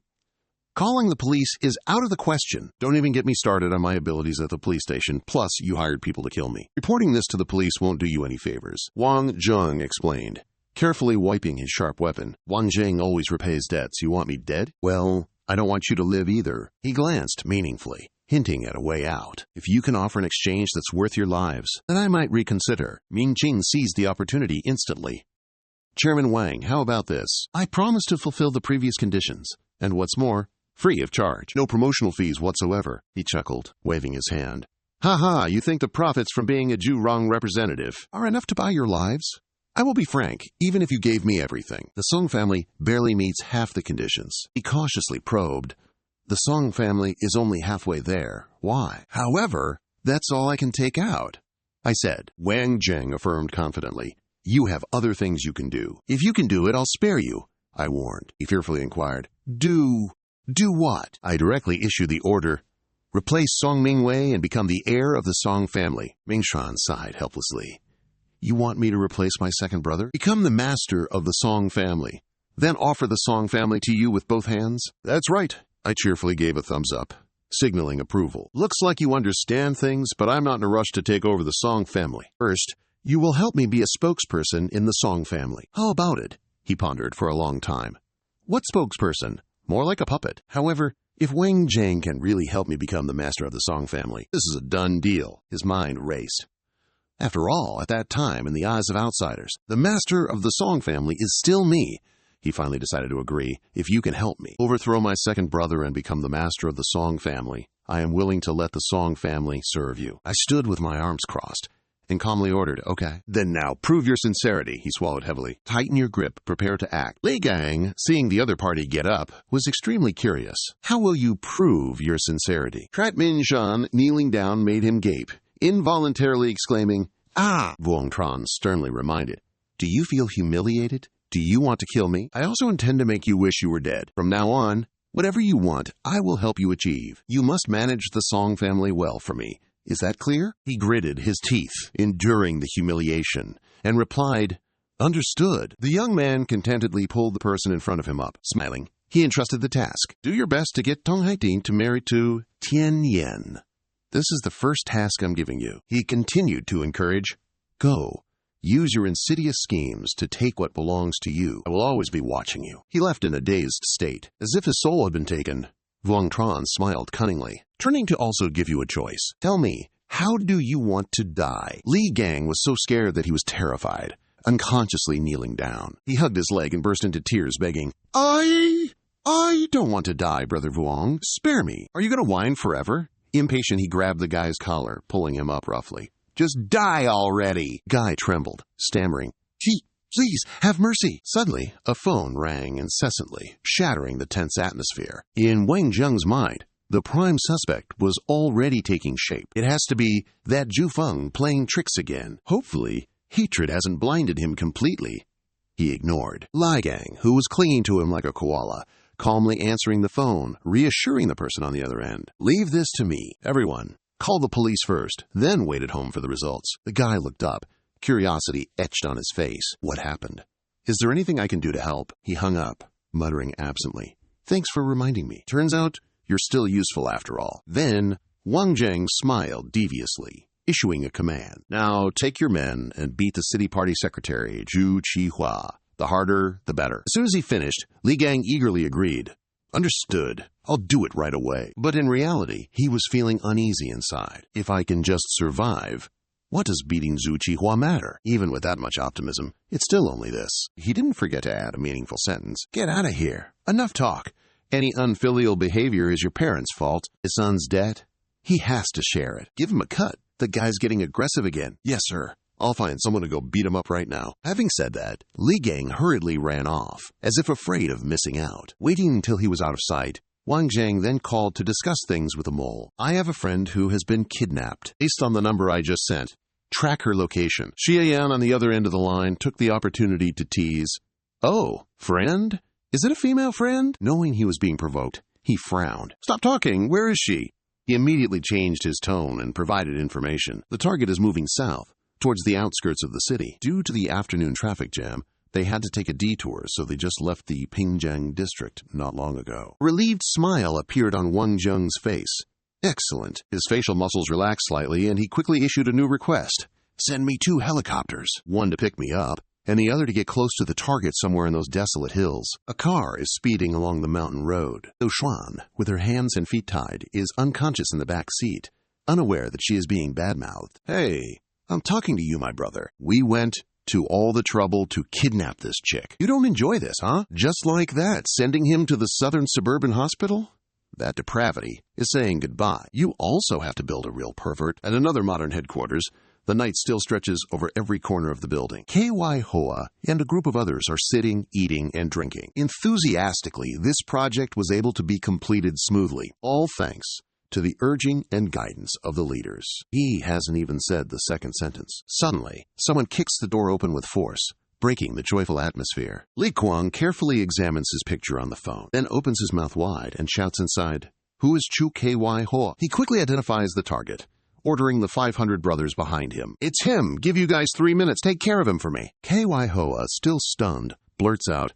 S1: Calling the police is out of the question. Don't even get me started on my abilities at the police station, plus you hired people to kill me. Reporting this to the police won't do you any favors. Wang Zheng explained, carefully wiping his sharp weapon. Wang Zheng always repays debts. You want me dead? Well, I don't want you to live either. He glanced meaningfully, hinting at a way out. If you can offer an exchange that's worth your lives, then I might reconsider. Ming Qing seized the opportunity instantly. Chairman Wang, how about this? I promise to fulfill the previous conditions. And what's more, free of charge. No promotional fees whatsoever. He chuckled, waving his hand. Ha, you think the profits from being a Jurong representative are enough to buy your lives? I will be frank, even if you gave me everything. The Song family barely meets half the conditions. He cautiously probed. The Song family is only halfway there. Why? However, that's all I can take out. I said. Wang Zheng affirmed confidently. You have other things you can do. If you can do it, I'll spare you, I warned. He fearfully inquired. Do what? I directly issued the order. Replace Song Mingwei and become the heir of the Song family. Mingshan sighed helplessly. You want me to replace my second brother? Become the master of the Song family. Then offer the Song family to you with both hands? That's right. I cheerfully gave a thumbs up, signaling approval. Looks like you understand things, but I'm not in a rush to take over the Song family. First, you will help me be a spokesperson in the Song family. How about it? He pondered for a long time. What spokesperson? More like a puppet. However, if Wang Zheng can really help me become the master of the Song family, this is a done deal. His mind raced. After all, at that time, in the eyes of outsiders, the master of the Song family is still me. He finally decided to agree. If you can help me overthrow my second brother and become the master of the Song family, I am willing to let the Song family serve you. I stood with my arms crossed and calmly ordered, okay. Then now, prove your sincerity, he swallowed heavily. Tighten your grip, prepare to act. Li Gang, seeing the other party get up, was extremely curious. How will you prove your sincerity? Trat Min Shan, kneeling down, made him gape, involuntarily exclaiming, Ah! Vuong Tran sternly reminded, Do you feel humiliated? Do you want to kill me? I also intend to make you wish you were dead. From now on, whatever you want, I will help you achieve. You must manage the Song family well for me. Is that clear? He gritted his teeth, enduring the humiliation, and replied, Understood. The young man contentedly pulled the person in front of him up. Smiling, he entrusted the task. Do your best to get Tong Haiting to marry to Tian Yen. This is the first task I'm giving you. He continued to encourage, Go. Use your insidious schemes to take what belongs to you. I will always be watching you. He left in a dazed state, as if his soul had been taken. Vuong Tran smiled cunningly, turning to also give you a choice. Tell me, how do you want to die? Li Gang was so scared that he was terrified, unconsciously kneeling down. He hugged his leg and burst into tears, begging, I don't want to die, Brother Vuong. Spare me. Are you going to whine forever? Impatient, he grabbed the guy's collar, pulling him up roughly. Just die already! Guy trembled, stammering, Please, have mercy! Suddenly, a phone rang incessantly, shattering the tense atmosphere. In Wang Zheng's mind, the prime suspect was already taking shape. It has to be that Zhu Feng playing tricks again. Hopefully, Hatred hasn't blinded him completely. He ignored Li Gang, who was clinging to him like a koala, calmly answering the phone, reassuring the person on the other end. "Leave this to me, everyone. Call the police first, then wait at home for the results." The guy looked up, curiosity etched on his face. What happened? "Is there anything I can do to help?" He hung up, muttering absently. "Thanks for reminding me. Turns out you're still useful after all." Then Wang Zheng smiled deviously, issuing a command. "Now take your men and beat the city party secretary, Zhu Qihua. The harder, the better." As soon as he finished, Li Gang eagerly agreed. "Understood. I'll do it right away." But in reality, he was feeling uneasy inside. If I can just survive, what does beating Zhu Qihua matter? Even with that much optimism, it's still only this. He didn't forget to add a meaningful sentence. "Get out of here. Enough talk. Any unfilial behavior is your parents' fault. His son's debt. He has to share it. Give him a cut. The guy's getting aggressive again." "Yes, sir. I'll find someone to go beat him up right now." Having said that, Li Gang hurriedly ran off, as if afraid of missing out. Waiting until he was out of sight, Wang Zheng then called to discuss things with the mole. "I have a friend who has been kidnapped. Based on the number I just sent, track her location." Xie Yan on the other end of the line took the opportunity to tease, "Oh, friend? Is it a female friend?" Knowing he was being provoked, he frowned. "Stop talking. Where is she?" He immediately changed his tone and provided information. "The target is moving south, towards the outskirts of the city. Due to the afternoon traffic jam, they had to take a detour, so they just left the Pingjiang district not long ago." A relieved smile appeared on Wang Zheng's face. Excellent. His facial muscles relaxed slightly, and he quickly issued a new request. "Send me 2 helicopters, one to pick me up, and the other to get close to the target somewhere in those desolate hills." A car is speeding along the mountain road. Liu Xuan, with her hands and feet tied, is unconscious in the back seat, unaware that she is being badmouthed. "Hey, I'm talking to you, my brother. We went to all the trouble to kidnap this chick. You don't enjoy this, huh? Just like that, sending him to the southern suburban hospital? That depravity is saying goodbye. You also have to build a real pervert at another modern headquarters. The night still stretches over every corner of the building. KY Hoa and a group of others are sitting, eating, and drinking. Enthusiastically, this project was able to be completed smoothly, all thanks to the urging and guidance of the leaders. He hasn't even said the second sentence. Suddenly, someone kicks the door open with force, breaking the joyful atmosphere. Li Kuang carefully examines his picture on the phone, then opens his mouth wide and shouts inside, "Who is Chu KY Hoa?" He quickly identifies the target, ordering the 500 brothers behind him. "It's him! Give you guys 3 minutes. Take care of him for me." KY Hoa, still stunned, blurts out,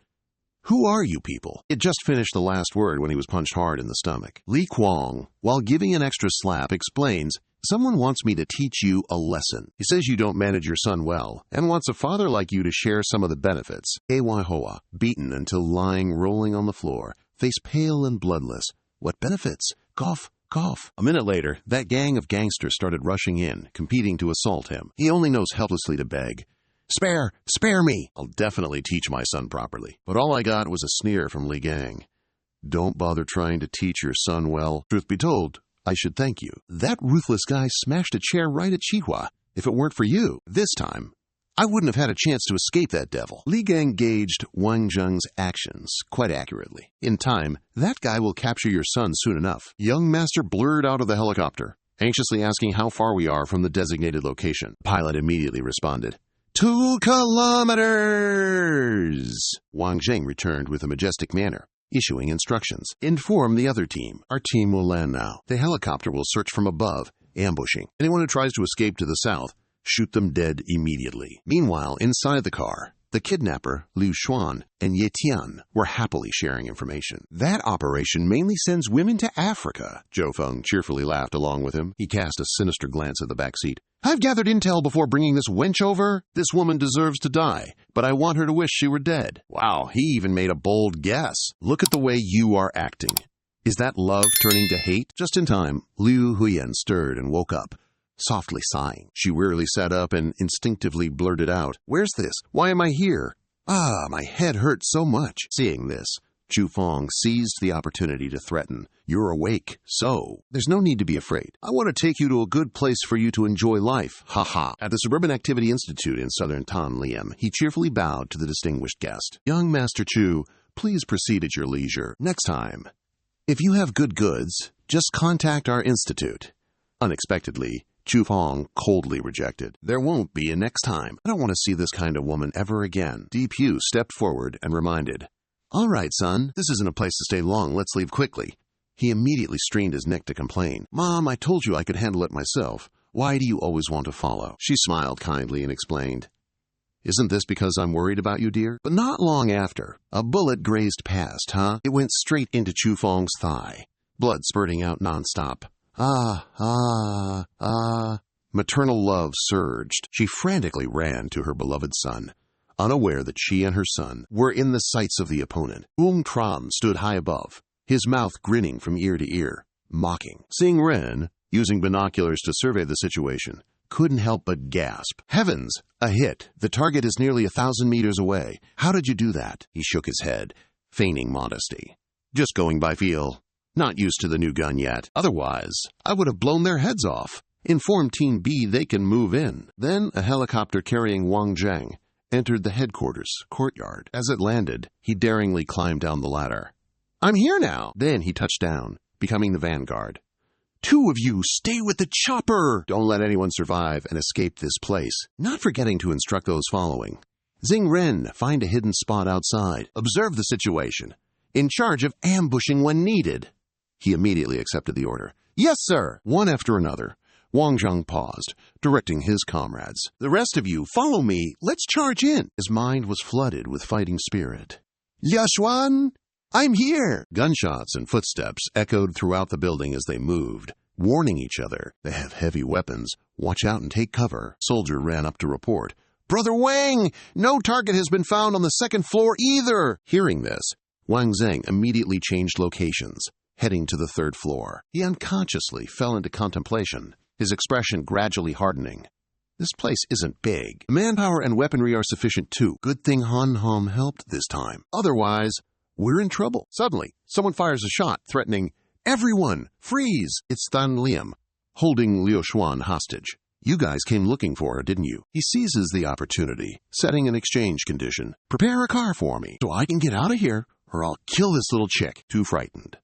S1: "Who are you people?" It just finished the last word when he was punched hard in the stomach. Li Kuang, while giving an extra slap, explains, "Someone wants me to teach you a lesson. He says you don't manage your son well, and wants a father like you to share some of the benefits." KY Hoa, beaten until lying rolling on the floor, face pale and bloodless. "What benefits? Cough, cough." A minute later, that gang of gangsters started rushing in, competing to assault him. He only knows helplessly to beg, Spare me! I'll definitely teach my son properly." But all I got was a sneer from Li Gang. "Don't bother trying to teach your son well. Truth be told, I should thank you. That ruthless guy smashed a chair right at Chihua. If it weren't for you, this time, I wouldn't have had a chance to escape that devil." Li Gang gauged Wang Zheng's actions quite accurately. "In time, that guy will capture your son soon enough." Young master blurred out of the helicopter, anxiously asking how far we are from the designated location. Pilot immediately responded, 2 kilometers! Wang Zheng returned with a majestic manner, issuing instructions. "Inform the other team. Our team will land now. The helicopter will search from above, ambushing. Anyone who tries to escape to the south, shoot them dead immediately." Meanwhile, inside the car, the kidnapper, Liu Xuan, and Ye Tian were happily sharing information. "That operation mainly sends women to Africa." Zhou Feng cheerfully laughed along with him. He cast a sinister glance at the back seat. "I've gathered intel before bringing this wench over. This woman deserves to die, but I want her to wish she were dead." Wow, he even made a bold guess. "Look at the way you are acting. Is that love turning to hate?" Just in time, Liu Huyan stirred and woke up, softly sighing. She wearily sat up and instinctively blurted out, "Where's this? Why am I here? My head hurts so much." Seeing this, Chu Fong seized the opportunity to threaten, "You're awake, so there's no need to be afraid. I want to take you to a good place for you to enjoy life. Ha ha." At the Suburban Activity Institute in southern Tanliam, he cheerfully bowed to the distinguished guest. "Young Master Chu, please proceed at your leisure. Next time, if you have good goods, just contact our institute. Unexpectedly, Chu Fong coldly rejected. There won't be a next time. I don't want to see this kind of woman ever again. Deep Yu stepped forward and reminded. All right, son, this isn't a place to stay long. Let's leave quickly. He immediately strained his neck to complain. Mom, I told you I could handle it myself. Why do you always want to follow? She smiled kindly and explained. Isn't this because I'm worried about you, dear? But not long after, a bullet grazed past, huh? It went straight into Chu Fong's thigh, blood spurting out nonstop. Maternal love surged. She frantically ran to her beloved son, unaware that she and her son were in the sights of the opponent. Tram stood high above, his mouth grinning from ear to ear, mocking. Xing Ren, using binoculars to survey the situation, couldn't help but gasp. Heavens, a hit. The target is nearly 1,000 meters away. How did you do that? He shook his head, feigning modesty. Just going by feel. Not used to the new gun yet. Otherwise, I would have blown their heads off. Inform Team B they can move in. Then a helicopter carrying Wang Zheng entered the headquarters courtyard. As it landed, he daringly climbed down the ladder. I'm here now. Then he touched down, becoming the vanguard. 2 of you, stay with the chopper! Don't let anyone survive and escape this place. Not forgetting to instruct those following. Xing Ren, find a hidden spot outside. Observe the situation. In charge of ambushing when needed. He immediately accepted the order. Yes, sir! One after another, Wang Zheng paused, directing his comrades. The rest of you, follow me. Let's charge in. His mind was flooded with fighting spirit. Liu Xuan! I'm here! Gunshots and footsteps echoed throughout the building as they moved, warning each other. They have heavy weapons. Watch out and take cover. Soldier ran up to report. Brother Wang! No target has been found on the 2nd floor either! Hearing this, Wang Zheng immediately changed locations, heading to the 3rd floor. He unconsciously fell into contemplation, his expression gradually hardening. This place isn't big. Manpower and weaponry are sufficient too. Good thing Han Hom helped this time. Otherwise, we're in trouble. Suddenly, someone fires a shot, threatening, Everyone, freeze! It's Tan Liam, holding Liu Xuan hostage. You guys came looking for her, didn't you? He seizes the opportunity, setting an exchange condition. Prepare a car for me, so I can get out of here, or I'll kill this little chick. Too frightened.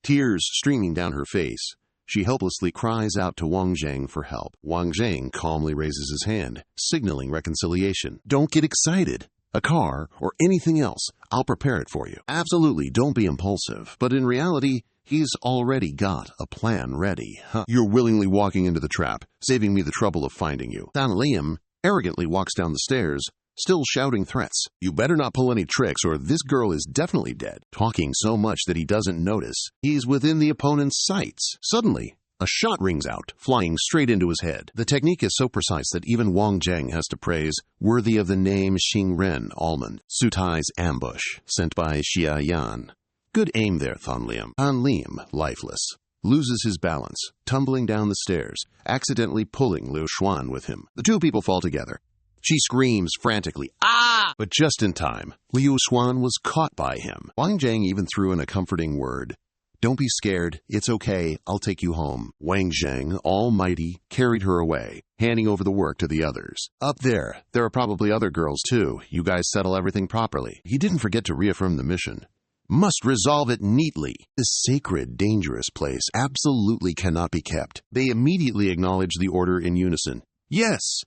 S1: Tears streaming down her face, she helplessly cries out to Wang Zheng for help. Wang Zheng calmly raises his hand, signaling reconciliation. Don't get excited. A car, or anything else, I'll prepare it for you. Absolutely, don't be impulsive. But in reality, he's already got a plan ready. You're willingly walking into the trap, saving me the trouble of finding you. Tan Liam arrogantly walks down the stairs, still shouting threats. You better not pull any tricks or this girl is definitely dead. Talking so much that he doesn't notice. He's within the opponent's sights. Suddenly, a shot rings out, flying straight into his head. The technique is so precise that even Wang Zheng has to praise, worthy of the name Xing Ren Almond. Sutai's ambush, sent by Xia Yan. Good aim there, Tan Liam. Tan Liam, lifeless, loses his balance, tumbling down the stairs, accidentally pulling Liu Xuan with him. The 2 people fall together. She screams frantically, ah! But just in time, Liu Xuan was caught by him. Wang Zheng even threw in a comforting word. Don't be scared. It's okay. I'll take you home. Wang Zheng, almighty, carried her away, handing over the work to the others. Up there are probably other girls too. You guys settle everything properly. He didn't forget to reaffirm the mission. Must resolve it neatly. This sacred, dangerous place absolutely cannot be kept. They immediately acknowledged the order in unison. Yes!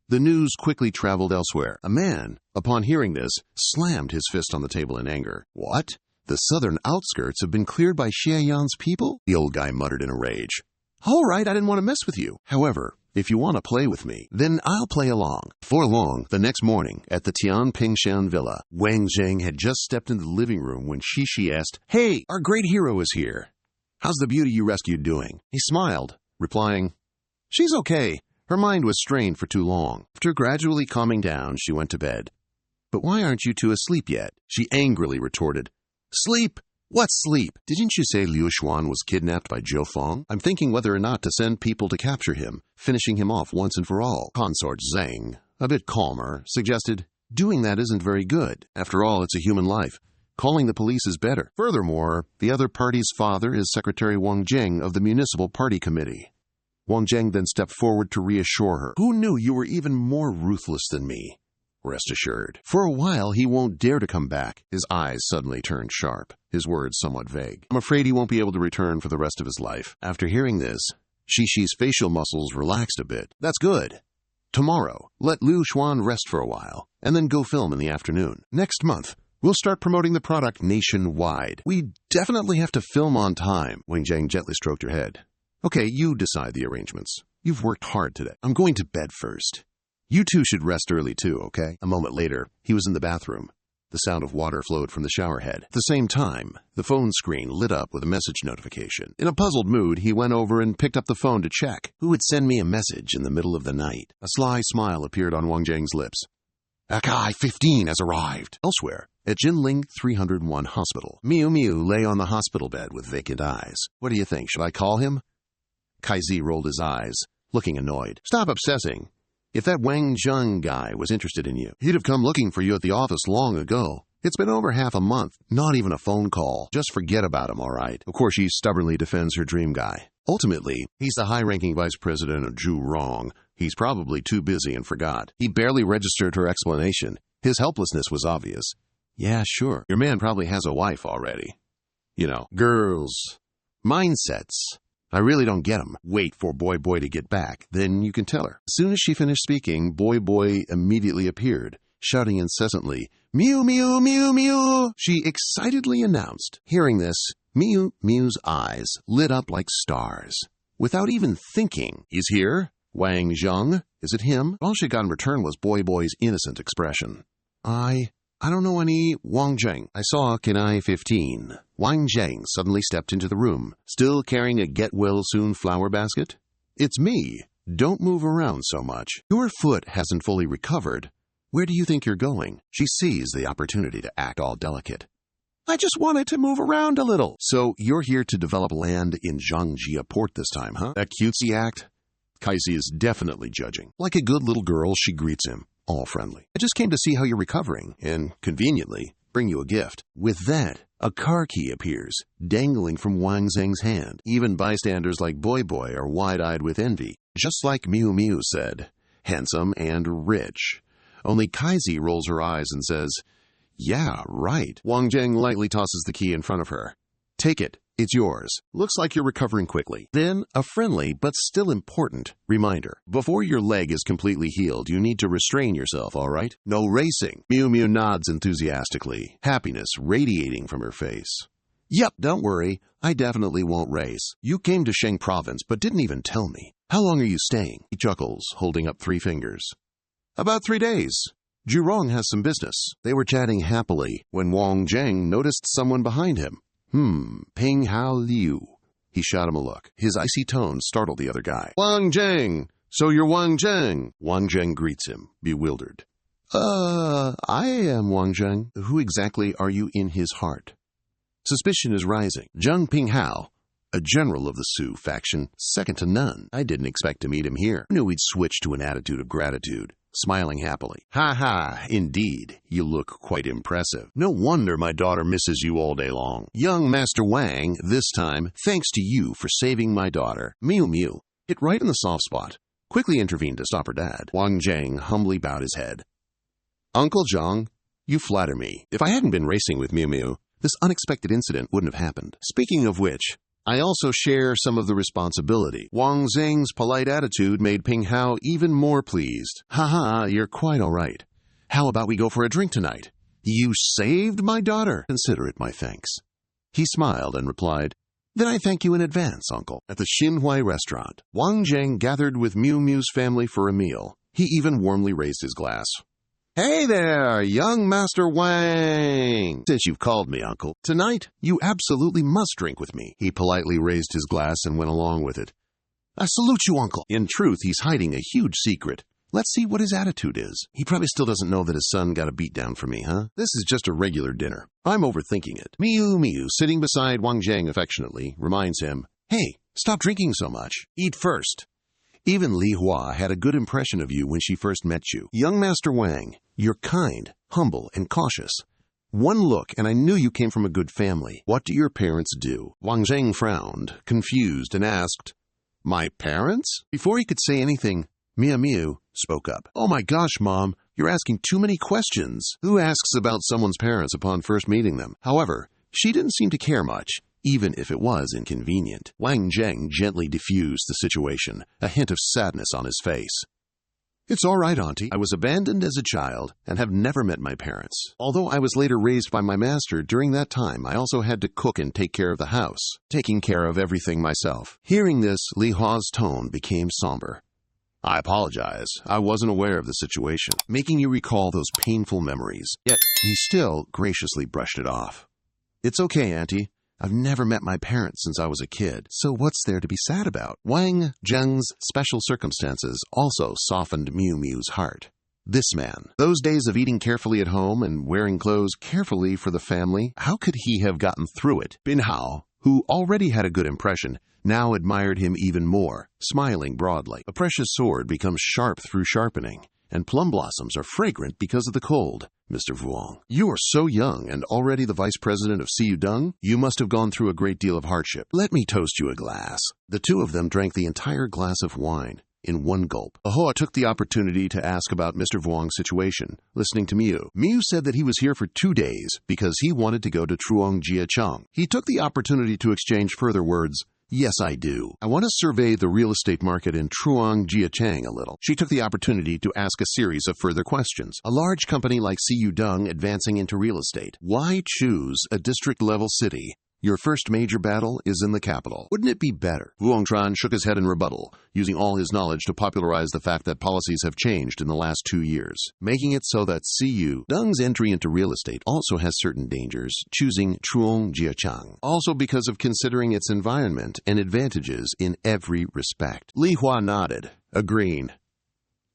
S1: The news quickly traveled elsewhere. A man, upon hearing this, slammed his fist on the table in anger. What? The southern outskirts have been cleared by Xie Yan's people? The old guy muttered in a rage. All right, I didn't want to mess with you. However, if you want to play with me, then I'll play along. Before long, the next morning, at the Tian Pingshan Villa, Wang Zheng had just stepped into the living room when Shishi asked, Hey, our great hero is here. How's the beauty you rescued doing? He smiled, replying, She's okay. Her mind was strained for too long. After gradually calming down, she went to bed. But why aren't you 2 asleep yet? She angrily retorted, Sleep? What sleep? Didn't you say Liu Xuan was kidnapped by Zhou Feng? I'm thinking whether or not to send people to capture him, finishing him off once and for all. Consort Zheng, a bit calmer, suggested, Doing that isn't very good. After all, it's a human life. Calling the police is better. Furthermore, the other party's father is Secretary Wang Zheng of the Municipal Party Committee. Wang Zheng then stepped forward to reassure her. Who knew you were even more ruthless than me? Rest assured. For a while, he won't dare to come back. His eyes suddenly turned sharp, his words somewhat vague. I'm afraid he won't be able to return for the rest of his life. After hearing this, Xishi's facial muscles relaxed a bit. That's good. Tomorrow, let Liu Xuan rest for a while, and then go film in the afternoon. Next month, we'll start promoting the product nationwide. We definitely have to film on time. Wang Zhang gently stroked her head. Okay, you decide the arrangements. You've worked hard today. I'm going to bed first. You two should rest early too, okay? A moment later, he was in the bathroom. The sound of water flowed from the shower head. At the same time, the phone screen lit up with a message notification. In a puzzled mood, he went over and picked up the phone to check. Who would send me a message in the middle of the night? A sly smile appeared on Wang Zhang's lips. Akai 15 has arrived. Elsewhere, at Jinling 301 Hospital, Miu Miu lay on the hospital bed with vacant eyes. What do you think? Should I call him? Kaizi rolled his eyes, looking annoyed. Stop obsessing. If that Wang Zheng guy was interested in you, he'd have come looking for you at the office long ago. It's been over half a month, not even a phone call. Just forget about him, all right? Of course, she stubbornly defends her dream guy. Ultimately, he's the high-ranking vice president of Zhurong. He's probably too busy and forgot. He barely registered her explanation. His helplessness was obvious. Yeah, sure. Your man probably has a wife already. You know, girls. Mindsets. I really don't get him. Wait for Boy Boy to get back, then you can tell her. As soon as she finished speaking, Boy Boy immediately appeared, shouting incessantly, Mew, mew, mew, mew, she excitedly announced. Hearing this, Miu Miu's eyes lit up like stars. Without even thinking, he's here? Wang Zheng? Is it him? All she got in return was Boy Boy's innocent expression. I don't know any Wang Zheng. I saw Kenai 15. Wang Zheng suddenly stepped into the room, still carrying a get-well-soon flower basket. It's me. Don't move around so much. Your foot hasn't fully recovered. Where do you think you're going? She seized the opportunity to act all delicate. I just wanted to move around a little. So you're here to develop land in Zhangjia port this time, huh? That cutesy act? Kaizi is definitely judging. Like a good little girl, she greets him, all friendly. I just came to see how you're recovering, and, conveniently, bring you a gift. With that, a car key appears, dangling from Wang Zheng's hand. Even bystanders like Boy Boy are wide-eyed with envy. Just like Miu Miu said, handsome and rich. Only Kaizi rolls her eyes and says, Yeah, right. Wang Zheng lightly tosses the key in front of her. Take it. It's yours. Looks like you're recovering quickly. Then, a friendly but still important reminder. Before your leg is completely healed, you need to restrain yourself, all right? No racing. Miu Miu nods enthusiastically, happiness radiating from her face. Yep, don't worry. I definitely won't race. You came to Sheng Province but didn't even tell me. How long are you staying? He chuckles, holding up 3 fingers. About 3 days. Zhurong has some business. They were chatting happily when Wang Zheng noticed someone behind him. Ping Hao Liu. He shot him a look. His icy tone startled the other guy. Wang Zheng! So you're Wang Zheng! Wang Zheng greets him, bewildered. I am Wang Zheng. Who exactly are you in his heart? Suspicion is rising. Zheng Ping Hao, a general of the Su faction, second to none. I didn't expect to meet him here. I knew he'd switch to an attitude of gratitude. Smiling happily. Ha ha, indeed, you look quite impressive. No wonder my daughter misses you all day long. Young Master Wang, this time, thanks to you for saving my daughter. Miu Miu hit right in the soft spot. Quickly intervened to stop her dad. Wang Zheng humbly bowed his head. Uncle Zhang, you flatter me. If I hadn't been racing with Miu Miu, this unexpected incident wouldn't have happened. Speaking of which, I also share some of the responsibility. Wang Zheng's polite attitude made Ping Hao even more pleased. Haha, you're quite all right. How about we go for a drink tonight? You saved my daughter. Consider it my thanks. He smiled and replied, Then I thank you in advance, uncle. At the Xinhui restaurant, Wang Zheng gathered with Miu Miu's family for a meal. He even warmly raised his glass. Hey there, young Master Wang! Since you've called me, uncle, tonight you absolutely must drink with me. He politely raised his glass and went along with it. I salute you, uncle. In truth, he's hiding a huge secret. Let's see what his attitude is. He probably still doesn't know that his son got a beatdown from me, huh? This is just a regular dinner. I'm overthinking it. Miu Miu, sitting beside Wang Zheng affectionately, reminds him, Hey, stop drinking so much. Eat first. Even Li Hua had a good impression of you when she first met you. Young Master Wang, you're kind, humble, and cautious. One look, and I knew you came from a good family. What do your parents do? Wang Zheng frowned, confused, and asked, My parents? Before he could say anything, Miu Miu spoke up. Oh my gosh, Mom, you're asking too many questions. Who asks about someone's parents upon first meeting them? However, she didn't seem to care much. even if it was inconvenient. Wang Zheng gently diffused the situation, a hint of sadness on his face. "It's all right, Auntie. I was abandoned as a child and have never met my parents. Although I was later raised by my master, during that time I also had to cook and take care of the house, taking care of everything myself." Hearing this, Li Hua's tone became somber. "I apologize. I wasn't aware of the situation, making you recall those painful memories." Yet he still graciously brushed it off. "It's okay, Auntie. I've never met my parents since I was a kid, so what's there to be sad about?" Wang Zheng's special circumstances also softened Miu Miu's heart. This man, those days of eating carefully at home and wearing clothes carefully for the family, how could he have gotten through it? Bin Hao, who already had a good impression, now admired him even more, smiling broadly. A precious sword becomes sharp through sharpening, and plum blossoms are fragrant because of the cold. "Mr. Vuong, you are so young and already the vice president of Siyu Deng. You must have gone through a great deal of hardship. Let me toast you a glass." The two of them drank the entire glass of wine in one gulp. Ahoa took the opportunity to ask about Mr. Vuong's situation, listening to Miu. Miu said that he was here for 2 days because he wanted to go to Truong-Jia-Chang. He took the opportunity to exchange further words. "Yes, I do. I want to survey the real estate market in Truong-Jia-Chang a little." She took the opportunity to ask a series of further questions. A large company like Siyu Deng advancing into real estate. Why choose a district-level city? Your first major battle is in the capital. Wouldn't it be better? Vuong Tran shook his head in rebuttal, using all his knowledge to popularize the fact that policies have changed in the last 2 years, making it so that Siyu Deng's entry into real estate also has certain dangers, choosing Truong-Jia-Chang, also because of considering its environment and advantages in every respect. Li Hua nodded, agreeing.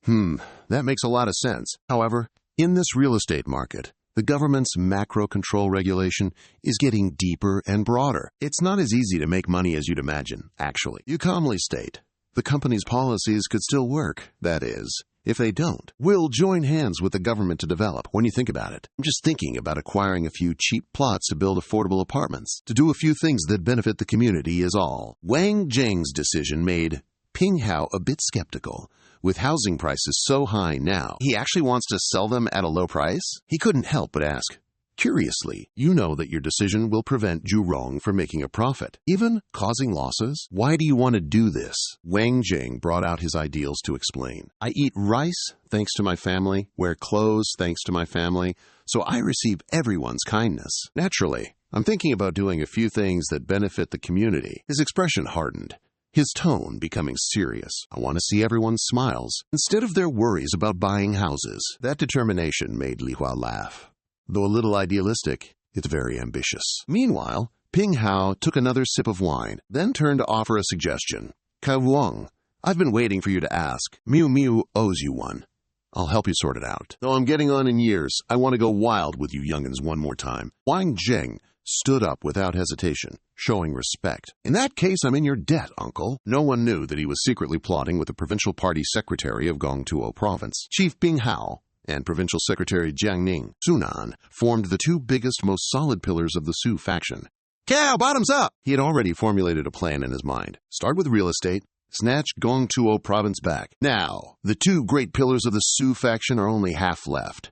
S1: That makes a lot of sense. However, in this real estate market, the government's macro control regulation is getting deeper and broader. It's not as easy to make money as you'd imagine, actually. You calmly state, the company's policies could still work. That is, if they don't, we'll join hands with the government to develop. When you think about it, I'm just thinking about acquiring a few cheap plots to build affordable apartments, to do a few things that benefit the community is all. Wang Zheng's decision made Ping Hao a bit skeptical. With housing prices so high now, he actually wants to sell them at a low price? He couldn't help but ask, curiously, you know that your decision will prevent Zhurong from making a profit, even causing losses? Why do you want to do this? Wang Jing brought out his ideals to explain. I eat rice thanks to my family, wear clothes thanks to my family, so I receive everyone's kindness. Naturally, I'm thinking about doing a few things that benefit the community. His expression hardened, his tone becoming serious. I want to see everyone's smiles instead of their worries about buying houses. That determination made Li Hua laugh. Though a little idealistic, it's very ambitious. Meanwhile, Ping Hao took another sip of wine, then turned to offer a suggestion. Kai Wuong, I've been waiting for you to ask. Miu Miu owes you one. I'll help you sort it out. Though I'm getting on in years, I want to go wild with you youngins one more time. Wang Zheng stood up without hesitation, showing respect. In that case, I'm in your debt, uncle. No one knew that he was secretly plotting with the provincial party secretary of Gongtuo province. Chief Ping Hao and provincial secretary Jiang Ning, Sunan, formed the two biggest, most solid pillars of the Su faction. Cow, bottoms up! He had already formulated a plan in his mind. Start with real estate, snatch Gongtuo province back. Now, the two great pillars of the Su faction are only half left.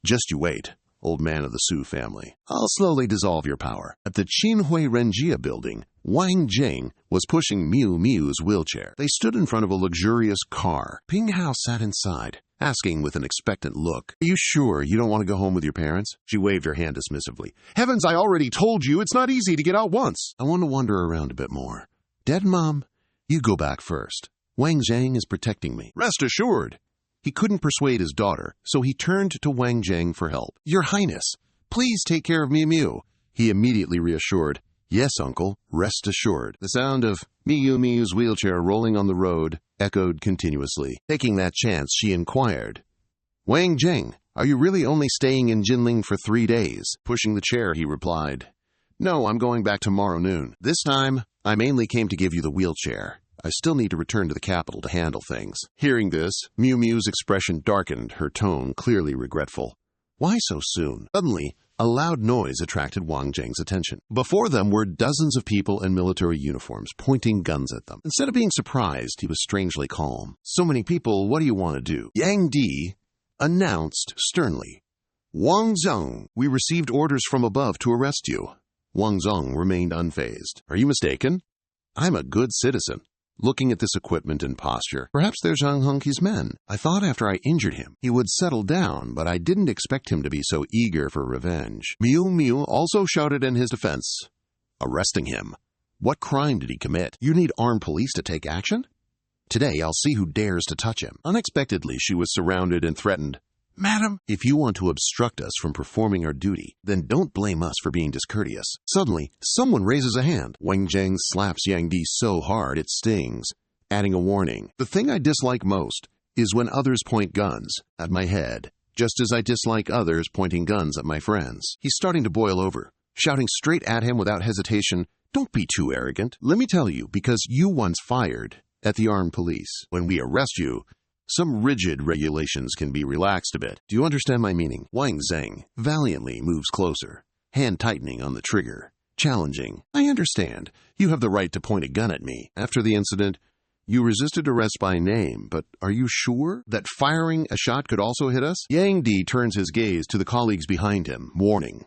S1: Just you wait, old man of the Su family. I'll slowly dissolve your power. At the Qinhui Renjia building, Wang Jing was pushing Miu Miu's wheelchair. They stood in front of a luxurious car. Ping Hao sat inside, asking with an expectant look, Are you sure you don't want to go home with your parents? She waved her hand dismissively. Heavens, I already told you, it's not easy to get out once. I want to wander around a bit more. Dad and Mom, you go back first. Wang Zhang is protecting me. Rest assured. He couldn't persuade his daughter, so he turned to Wang Zhang for help. Your Highness, please take care of Miu Miu. He immediately reassured. Yes, uncle, rest assured. The sound of Miu Miu's wheelchair rolling on the road echoed continuously. Taking that chance, she inquired, Wang Zhang, are you really only staying in Jinling for 3 days? Pushing the chair, he replied, No, I'm going back tomorrow noon. This time, I mainly came to give you the wheelchair. I still need to return to the capital to handle things. Hearing this, Miu Miu's expression darkened, her tone clearly regretful. Why so soon? Suddenly, a loud noise attracted Wang Zheng's attention. Before them were dozens of people in military uniforms, pointing guns at them. Instead of being surprised, he was strangely calm. So many people, what do you want to do? Yang Di announced sternly, Wang Zheng, we received orders from above to arrest you. Wang Zheng remained unfazed. Are you mistaken? I'm a good citizen. Looking at this equipment and posture, perhaps they're Zhang Hengqi's men. I thought after I injured him, he would settle down, but I didn't expect him to be so eager for revenge. Miu Miu also shouted in his defense, arresting him. What crime did he commit? You need armed police to take action? Today I'll see who dares to touch him. Unexpectedly, she was surrounded and threatened. Madam, if you want to obstruct us from performing our duty, then don't blame us for being discourteous. Suddenly, someone raises a hand. Wang Zheng slaps Yang Di so hard it stings, adding a warning. The thing I dislike most is when others point guns at my head, just as I dislike others pointing guns at my friends. He's starting to boil over, shouting straight at him without hesitation, don't be too arrogant. Let me tell you, because you once fired at the armed police. When we arrest you, some rigid regulations can be relaxed a bit. Do you understand my meaning? Wang Zheng valiantly moves closer, hand tightening on the trigger, challenging. I understand. You have the right to point a gun at me. After the incident, you resisted arrest by name, but are you sure that firing a shot could also hit us? Yang Di turns his gaze to the colleagues behind him, warning.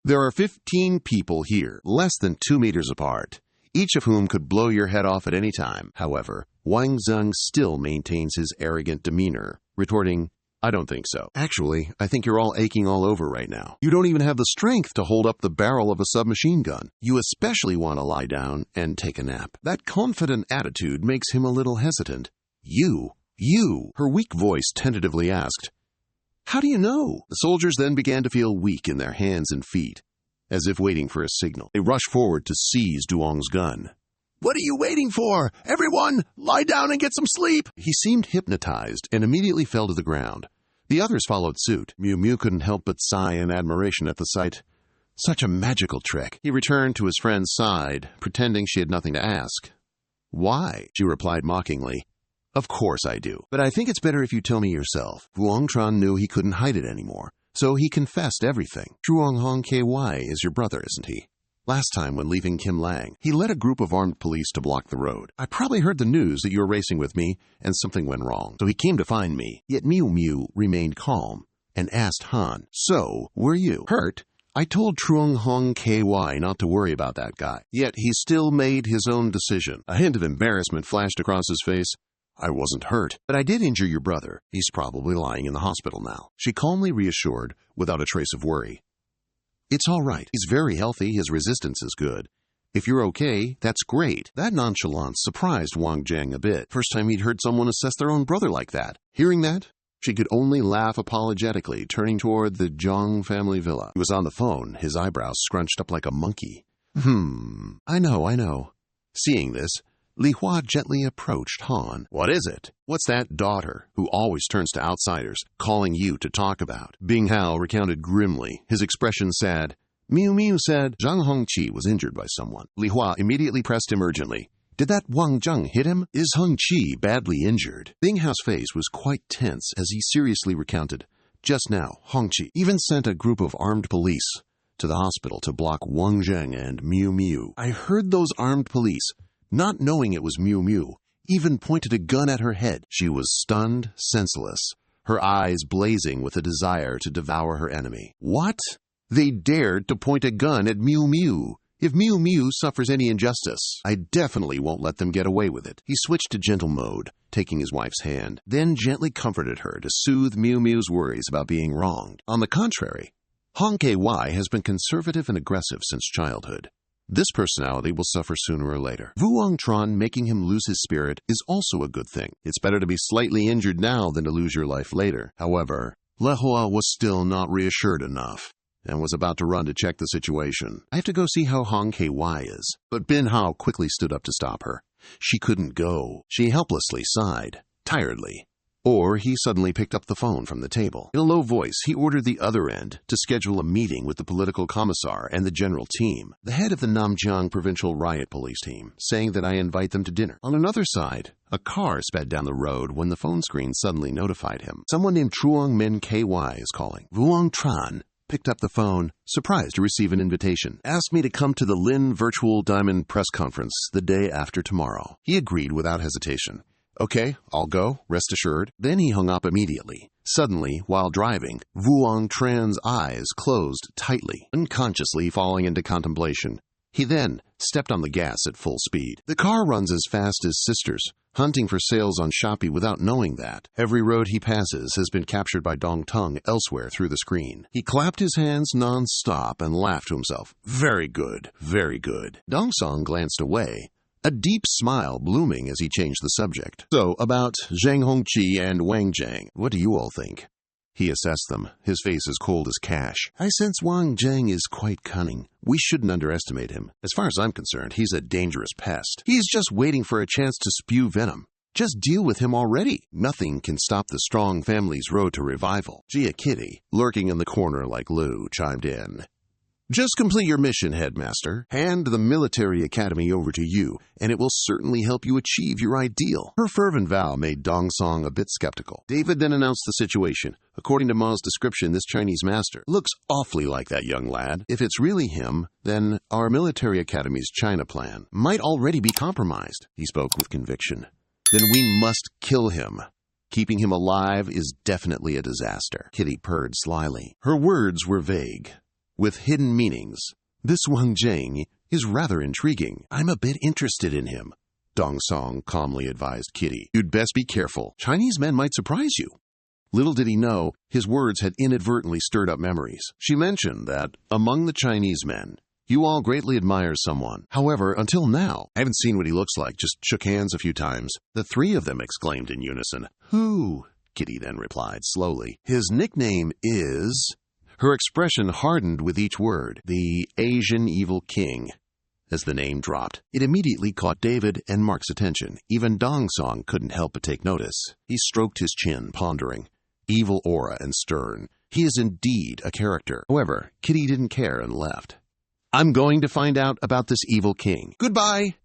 S1: There are 15 people here, less than 2 meters apart, each of whom could blow your head off at any time. However, Wang Zheng still maintains his arrogant demeanor, retorting, I don't think so. Actually, I think you're all aching all over right now. You don't even have the strength to hold up the barrel of a submachine gun. You especially want to lie down and take a nap. That confident attitude makes him a little hesitant. You, her weak voice tentatively asked. How do you know? The soldiers then began to feel weak in their hands and feet, as if waiting for a signal. They rushed forward to seize Duong's gun. What are you waiting for? Everyone, lie down and get some sleep! He seemed hypnotized and immediately fell to the ground. The others followed suit. Miu Miu couldn't help but sigh in admiration at the sight. Such a magical trick. He returned to his friend's side, pretending she had nothing to ask. Why? She replied mockingly. Of course I do, but I think it's better if you tell me yourself. Vuong Tran knew he couldn't hide it anymore, so he confessed everything. Truong Hong KY is your brother, isn't he? Last time when leaving Kim Lang, he led a group of armed police to block the road. I probably heard the news that you were racing with me and something went wrong, so he came to find me. Yet Miu Miu remained calm and asked Han, so, were you hurt? I told Truong Hong KY not to worry about that guy, yet he still made his own decision. A hint of embarrassment flashed across his face. I wasn't hurt, but I did injure your brother. He's probably lying in the hospital now. She calmly reassured, without a trace of worry. It's all right. He's very healthy. His resistance is good. If you're okay, that's great. That nonchalance surprised Wang Zheng a bit. First time he'd heard someone assess their own brother like that. Hearing that, she could only laugh apologetically, turning toward the Zhang family villa. He was on the phone, his eyebrows scrunched up like a monkey. I know. Seeing this, Li Hua gently approached Han. What is it? What's that daughter, who always turns to outsiders, calling you to talk about? Bing Hao recounted grimly, his expression sad. Miu Miu said Zhang Hengqi was injured by someone. Li Hua immediately pressed him urgently. Did that Wang Zheng hit him? Is Hengqi badly injured? Bing Hao's face was quite tense as he seriously recounted. Just now, Hengqi even sent a group of armed police to the hospital to block Wang Zheng and Miu Miu. I heard those armed police, not knowing it was Miu Miu, even pointed a gun at her head. She was stunned, senseless, her eyes blazing with a desire to devour her enemy. What? They dared to point a gun at Miu Miu. If Miu Miu suffers any injustice, I definitely won't let them get away with it. He switched to gentle mode, taking his wife's hand, then gently comforted her to soothe Miu Miu's worries about being wronged. On the contrary, Hong KY has been conservative and aggressive since childhood. This personality will suffer sooner or later. Vuong Tran making him lose his spirit is also a good thing. It's better to be slightly injured now than to lose your life later. However, Le Hua was still not reassured enough and was about to run to check the situation. I have to go see how Hong KY is. But Bin Hao quickly stood up to stop her. She couldn't go. She helplessly sighed, tiredly. Or he suddenly picked up the phone from the table. In a low voice, he ordered the other end to schedule a meeting with the political commissar and the general team, the head of the Namjiang Provincial Riot Police Team, saying that I invite them to dinner. On another side, a car sped down the road when the phone screen suddenly notified him. Someone named Truong Min KY is calling. Vuong Tran picked up the phone, surprised to receive an invitation. Asked me to come to the Lin Virtual Diamond Press Conference the day after tomorrow. He agreed without hesitation. Okay, I'll go, rest assured. Then he hung up immediately, Suddenly, while driving, Vuong Tran's eyes closed tightly, unconsciously falling into contemplation. He then stepped on the gas at full speed. The car runs as fast as sisters, hunting for sales on Shopee without knowing that. Every road he passes has been captured by Dong Tung elsewhere through the screen. He clapped his hands non-stop and laughed to himself. Very good, very good. Dong Song glanced away, a deep smile blooming as he changed the subject. So, about Zhang Hongqi and Wang Zhang, what do you all think? He assessed them, his face as cold as cash. I sense Wang Zhang is quite cunning. We shouldn't underestimate him. As far as I'm concerned, he's a dangerous pest. He's just waiting for a chance to spew venom. Just deal with him already. Nothing can stop the strong family's road to revival. Gia Kitty, lurking in the corner like Lou, chimed in. Just complete your mission, Headmaster. Hand the military academy over to you, and it will certainly help you achieve your ideal. Her fervent vow made Dong Song a bit skeptical. David then announced the situation. According to Ma's description, this Chinese master looks awfully like that young lad. If it's really him, then our military academy's China plan might already be compromised. He spoke with conviction. Then we must kill him. Keeping him alive is definitely a disaster. Kitty purred slyly. Her words were vague, with hidden meanings. This Wang Zhang is rather intriguing. I'm a bit interested in him, Dong Song calmly advised Kitty. You'd best be careful. Chinese men might surprise you. Little did he know, his words had inadvertently stirred up memories. She mentioned that, among the Chinese men, you all greatly admire someone. However, until now, I haven't seen what he looks like, just shook hands a few times. The three of them exclaimed in unison. Who? Kitty then replied slowly. His nickname is... Her expression hardened with each word. The Asian Evil King. As the name dropped, it immediately caught David and Mark's attention. Even Dong Song couldn't help but take notice. He stroked his chin, pondering. Evil aura and stern. He is indeed a character. However, Kitty didn't care and left. I'm going to find out about this evil king. Goodbye!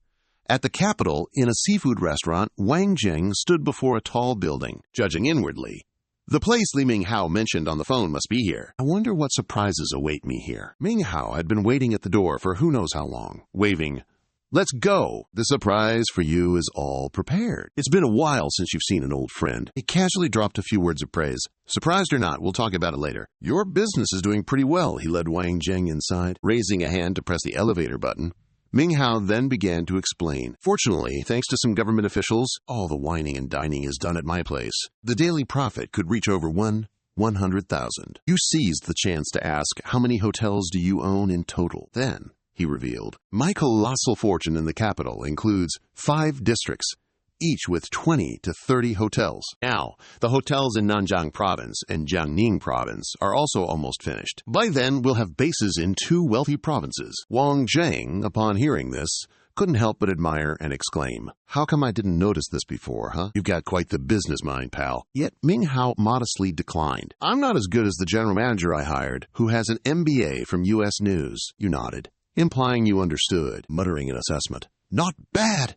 S1: At the capital, in a seafood restaurant, Wang Zhang stood before a tall building, judging inwardly. The place Li Minghao mentioned on the phone must be here. I wonder what surprises await me here. Minghao had been waiting at the door for who knows how long, waving, Let's go! The surprise for you is all prepared. It's been a while since you've seen an old friend. He casually dropped a few words of praise. Surprised or not, we'll talk about it later. Your business is doing pretty well, he led Wang Zhang inside, raising a hand to press the elevator button. Minghao then began to explain. Fortunately, thanks to some government officials, all the whining and dining is done at my place. The daily profit could reach over 100,000. You seized the chance to ask, how many hotels do you own in total? Then, he revealed, my colossal fortune in the capital includes 5 districts, each with 20 to 30 hotels. Now, the hotels in Nanjiang Province and Jiangning Province are also almost finished. By then, we'll have bases in 2 wealthy provinces. Wang Zhang, upon hearing this, couldn't help but admire and exclaim, how come I didn't notice this before, huh? You've got quite the business mind, pal. Yet Minghao modestly declined. I'm not as good as the general manager I hired, who has an MBA from U.S. News. You nodded, implying you understood, muttering an assessment. Not bad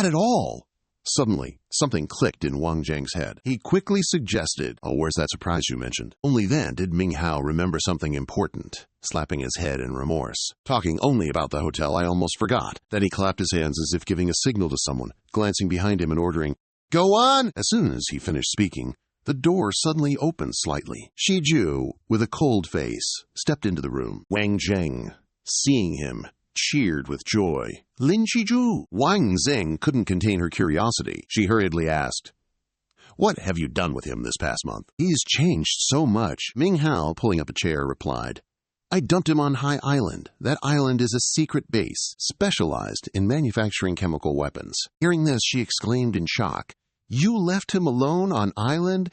S1: at all. Suddenly, something clicked in Wang Zhang's head. He quickly suggested, oh, where's that surprise you mentioned? Only then did Minghao remember something important, slapping his head in remorse. Talking only about the hotel, I almost forgot. Then he clapped his hands as if giving a signal to someone, glancing behind him and ordering, Go on! As soon as he finished speaking, the door suddenly opened slightly. Shi Ju, with a cold face, stepped into the room. Wang Zhang, seeing him, cheered with joy. Lin Shiju! Wang Zhang couldn't contain her curiosity. She hurriedly asked, What have you done with him this past month? He's changed so much. Minghao, pulling up a chair, replied, I dumped him on High Island. That island is a secret base, specialized in manufacturing chemical weapons. Hearing this, she exclaimed in shock, You left him alone on island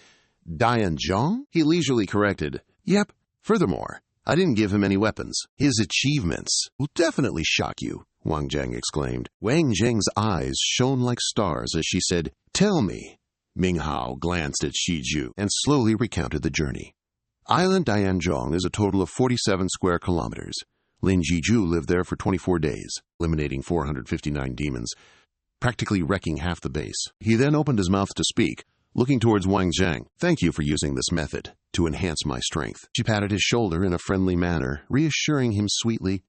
S1: Dianzhong? He leisurely corrected, Yep. Furthermore, I didn't give him any weapons. His achievements will definitely shock you, Wang Zhang exclaimed. Wang Zhang's eyes shone like stars as she said, Tell me. Minghao glanced at Shi Ju and slowly recounted the journey. Island Dianzhong is a total of 47 square kilometers. Lin Jiju lived there for 24 days, eliminating 459 demons, practically wrecking half the base. He then opened his mouth to speak, looking towards Wang Zhang. Thank you for using this method to enhance my strength. She patted his shoulder in a friendly manner, reassuring him sweetly,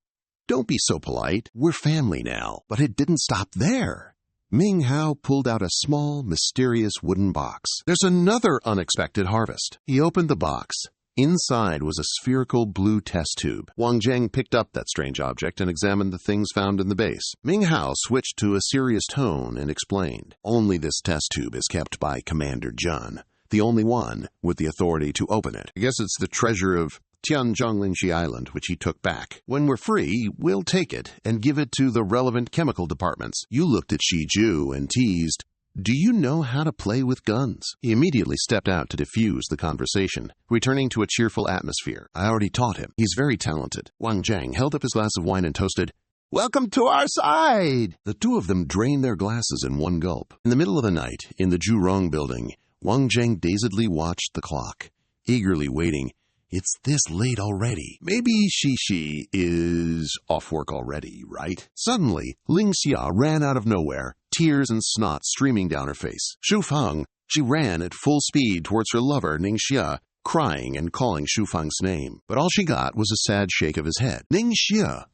S1: Don't be so polite. We're family now. But it didn't stop there. Ming Hao pulled out a small, mysterious wooden box. There's another unexpected harvest. He opened the box. Inside was a spherical blue test tube. Wang Zheng picked up that strange object and examined the things found in the base. Ming Hao switched to a serious tone and explained, "Only this test tube is kept by Commander Jun, the only one with the authority to open it. I guess it's the treasure of Tianzhonglingxi Island, which he took back. When we're free, we'll take it and give it to the relevant chemical departments." You looked at Shiju and teased, "Do you know how to play with guns?" He immediately stepped out to diffuse the conversation, returning to a cheerful atmosphere. "I already taught him. He's very talented." Wang Zheng held up his glass of wine and toasted, "Welcome to our side!" The two of them drained their glasses in one gulp. In the middle of the night, in the Zhurong building, Wang Zheng dazedly watched the clock, eagerly waiting. It's this late already. Maybe Shishi is off work already, right? Suddenly, Ling Xia ran out of nowhere, tears and snot streaming down her face. Xu Fang, she ran at full speed towards her lover, Ning Xia, crying and calling Xu Fang's name. But all she got was a sad shake of his head. "Ning Xia,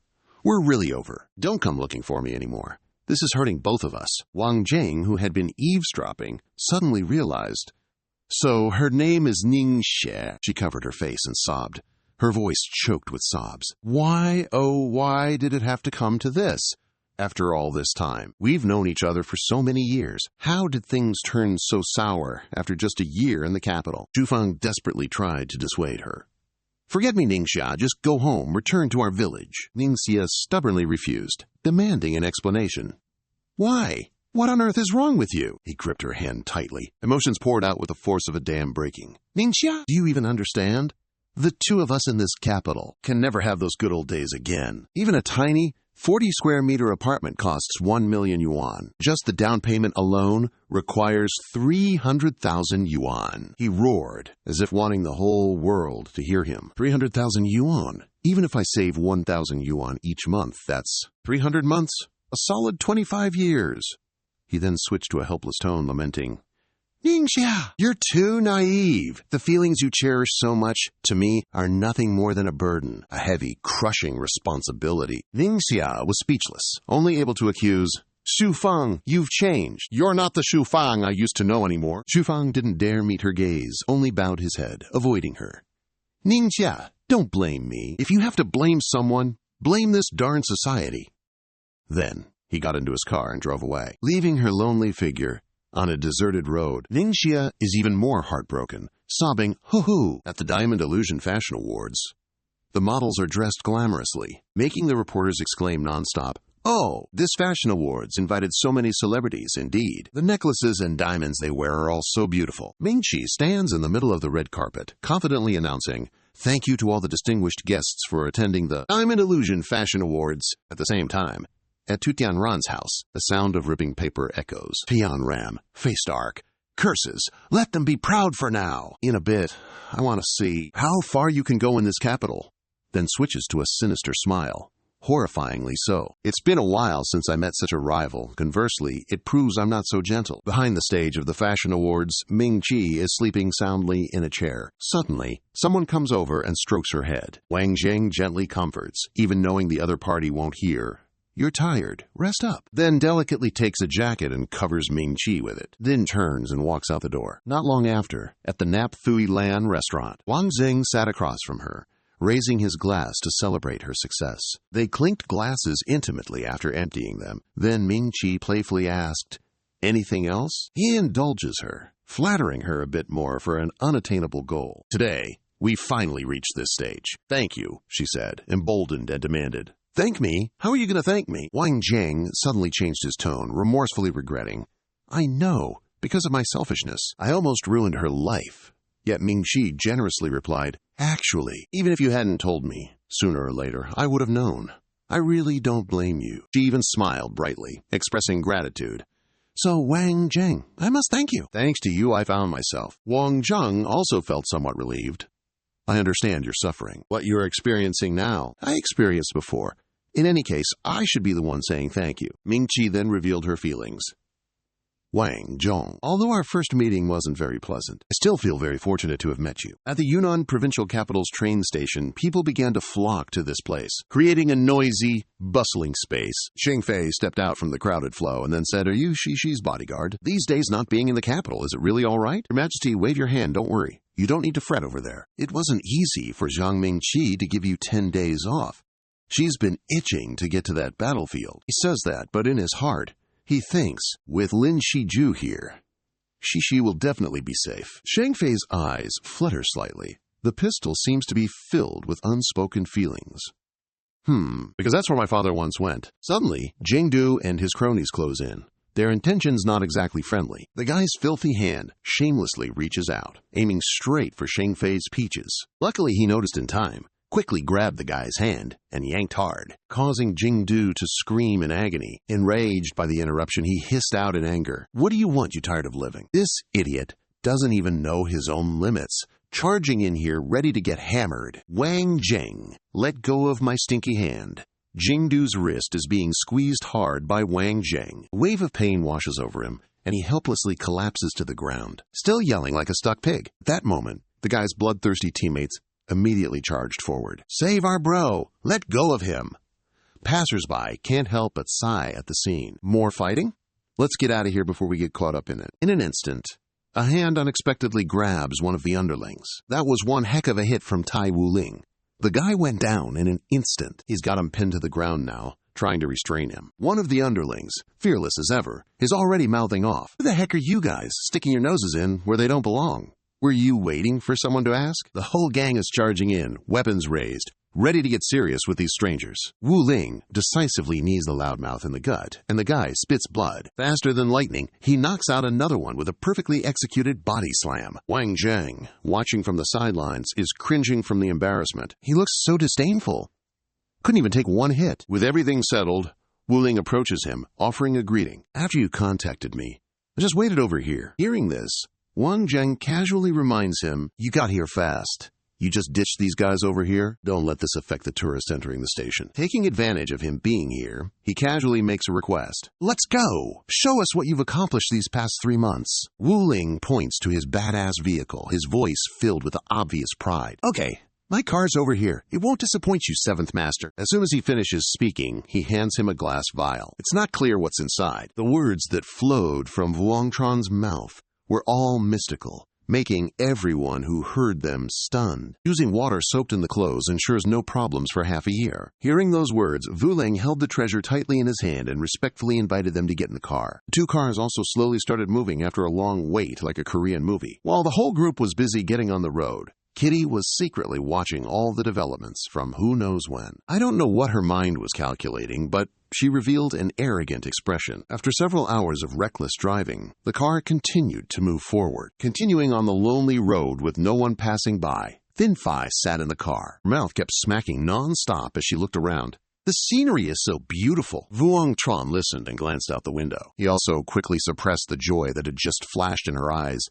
S1: we're really over. Don't come looking for me anymore. This is hurting both of us." Wang Zheng, who had been eavesdropping, suddenly realized, "So her name is Ning Xie." She covered her face and sobbed. Her voice choked with sobs. "Why, oh, why did it have to come to this? After all this time, we've known each other for so many years. How did things turn so sour after just a year in the capital?" Xu Fang desperately tried to dissuade her. "Forget me, Ning Xia. Just go home. Return to our village." Ning Xia stubbornly refused, demanding an explanation. "Why? What on earth is wrong with you?" He gripped her hand tightly. Emotions poured out with the force of a dam breaking. "Ning Xia, do you even understand? The two of us in this capital can never have those good old days again. Even a tiny 40-square-meter apartment costs 1 million yuan. Just the down payment alone requires 300,000 yuan. He roared, as if wanting the whole world to hear him. 300,000 yuan. Even if I save 1,000 yuan each month, that's 300 months, a solid 25 years. He then switched to a helpless tone, lamenting, "Ning Xia, you're too naive. The feelings you cherish so much, to me, are nothing more than a burden, a heavy, crushing responsibility." Ning Xia was speechless, only able to accuse, "Xu Fang, you've changed. You're not the Xu Fang I used to know anymore." Xu Fang didn't dare meet her gaze, only bowed his head, avoiding her. "Ning Xia, don't blame me. If you have to blame someone, blame this darn society." Then he got into his car and drove away, leaving her lonely figure on a deserted road. Ning Xia is even more heartbroken, sobbing hoo-hoo at the Diamond Illusion Fashion Awards. The models are dressed glamorously, making the reporters exclaim nonstop, "Oh, this Fashion Awards invited so many celebrities indeed. The necklaces and diamonds they wear are all so beautiful." Ming-Chi stands in the middle of the red carpet, confidently announcing, "Thank you to all the distinguished guests for attending the Diamond Illusion Fashion Awards." At the same time, at Tu Tianran's house, the sound of ripping paper echoes. Tianran, face dark. "Curses! Let them be proud for now. In a bit, I want to see how far you can go in this capital." Then switches to a sinister smile. Horrifyingly so. "It's been a while since I met such a rival. Conversely, it proves I'm not so gentle." Behind the stage of the Fashion Awards, Ming-Chi is sleeping soundly in a chair. Suddenly, someone comes over and strokes her head. Wang Zheng gently comforts, even knowing the other party won't hear. "You're tired. Rest up." Then delicately takes a jacket and covers Ming-Chi with it. Then turns and walks out the door. Not long after, at the Nap Thui Lan restaurant, Wang Zheng sat across from her, raising his glass to celebrate her success. They clinked glasses intimately after emptying them. Then Ming-Chi playfully asked, "Anything else?" He indulges her, flattering her a bit more for an unattainable goal. "Today, we finally reached this stage. Thank you," she said, emboldened, and demanded, "Thank me? How are you going to thank me?" Wang Zheng suddenly changed his tone, remorsefully regretting, "I know, because of my selfishness. I almost ruined her life." Yet Ming-Chi generously replied, "Actually, even if you hadn't told me, sooner or later, I would have known. I really don't blame you." She even smiled brightly, expressing gratitude. "So, Wang Zheng, I must thank you. Thanks to you, I found myself." Wang Zheng also felt somewhat relieved. "I understand your suffering. What you're experiencing now, I experienced before. In any case, I should be the one saying thank you." Ming-Chi then revealed her feelings. Wang Zhong. Although our first meeting wasn't very pleasant, I still feel very fortunate to have met you. At the Yunnan provincial capital's train station, people began to flock to this place, creating a noisy, bustling space. Sheng Fei stepped out from the crowded flow and then said, "Are you Shishi's bodyguard? These days not being in the capital, is it really all right? Your Majesty, wave your hand, don't worry. You don't need to fret over there." It wasn't easy for Zhang Mingqi to give you 10 days off. She's been itching to get to that battlefield. He says that, but in his heart, he thinks, with Lin Shiju here, Shishi will definitely be safe. Shang Fei's eyes flutter slightly. The pistol seems to be filled with unspoken feelings. Because that's where my father once went. Suddenly, Jingdu and his cronies close in. Their intentions not exactly friendly. The guy's filthy hand shamelessly reaches out, aiming straight for Shang Fei's peaches. Luckily, he noticed in time, quickly grabbed the guy's hand and yanked hard, causing Jingdu to scream in agony. Enraged by the interruption, he hissed out in anger, "What do you want, you tired of living?" This idiot doesn't even know his own limits, charging in here ready to get hammered. Wang Zheng, let go of my stinky hand. Jingdu's wrist is being squeezed hard by Wang Zheng. A wave of pain washes over him, and he helplessly collapses to the ground, still yelling like a stuck pig. At that moment, the guy's bloodthirsty teammates immediately charged forward. "Save our bro! Let go of him!" Passers-by can't help but sigh at the scene. More fighting? Let's get out of here before we get caught up in it. In an instant, a hand unexpectedly grabs one of the underlings. That was one heck of a hit from Tai Wuling. The guy went down in an instant. He's got him pinned to the ground now, trying to restrain him. One of the underlings, fearless as ever, is already mouthing off. "Who the heck are you guys, sticking your noses in where they don't belong? Were you waiting for someone to ask?" The whole gang is charging in, weapons raised, ready to get serious with these strangers. Wu Ling decisively knees the loudmouth in the gut, and the guy spits blood. Faster than lightning, he knocks out another one with a perfectly executed body slam. Wang Zheng, watching from the sidelines, is cringing from the embarrassment. He looks so disdainful. Couldn't even take one hit. With everything settled, Wu Ling approaches him, offering a greeting. "After you contacted me, I just waited over here." Hearing this, Wang Zheng casually reminds him, "You got here fast. You just ditched these guys over here? Don't let this affect the tourists entering the station." Taking advantage of him being here, he casually makes a request. "Let's go! Show us what you've accomplished these past 3 months." Wu Ling points to his badass vehicle, his voice filled with obvious pride. "Okay, my car's over here. It won't disappoint you, Seventh Master." As soon as he finishes speaking, he hands him a glass vial. It's not clear what's inside. The words that flowed from Vuongtron's mouth were all mystical, making everyone who heard them stunned. Using water soaked in the clothes ensures no problems for half a year. Hearing those words, Wu Ling held the treasure tightly in his hand and respectfully invited them to get in the car. The 2 cars also slowly started moving after a long wait like a Korean movie. While the whole group was busy getting on the road, Kitty was secretly watching all the developments from who knows when. I don't know what her mind was calculating, but she revealed an arrogant expression. After several hours of reckless driving, the car continued to move forward. Continuing on the lonely road with no one passing by, Thin Phi sat in the car. Her mouth kept smacking non-stop as she looked around. "The scenery is so beautiful." Vuongtron listened and glanced out the window. He also quickly suppressed the joy that had just flashed in her eyes.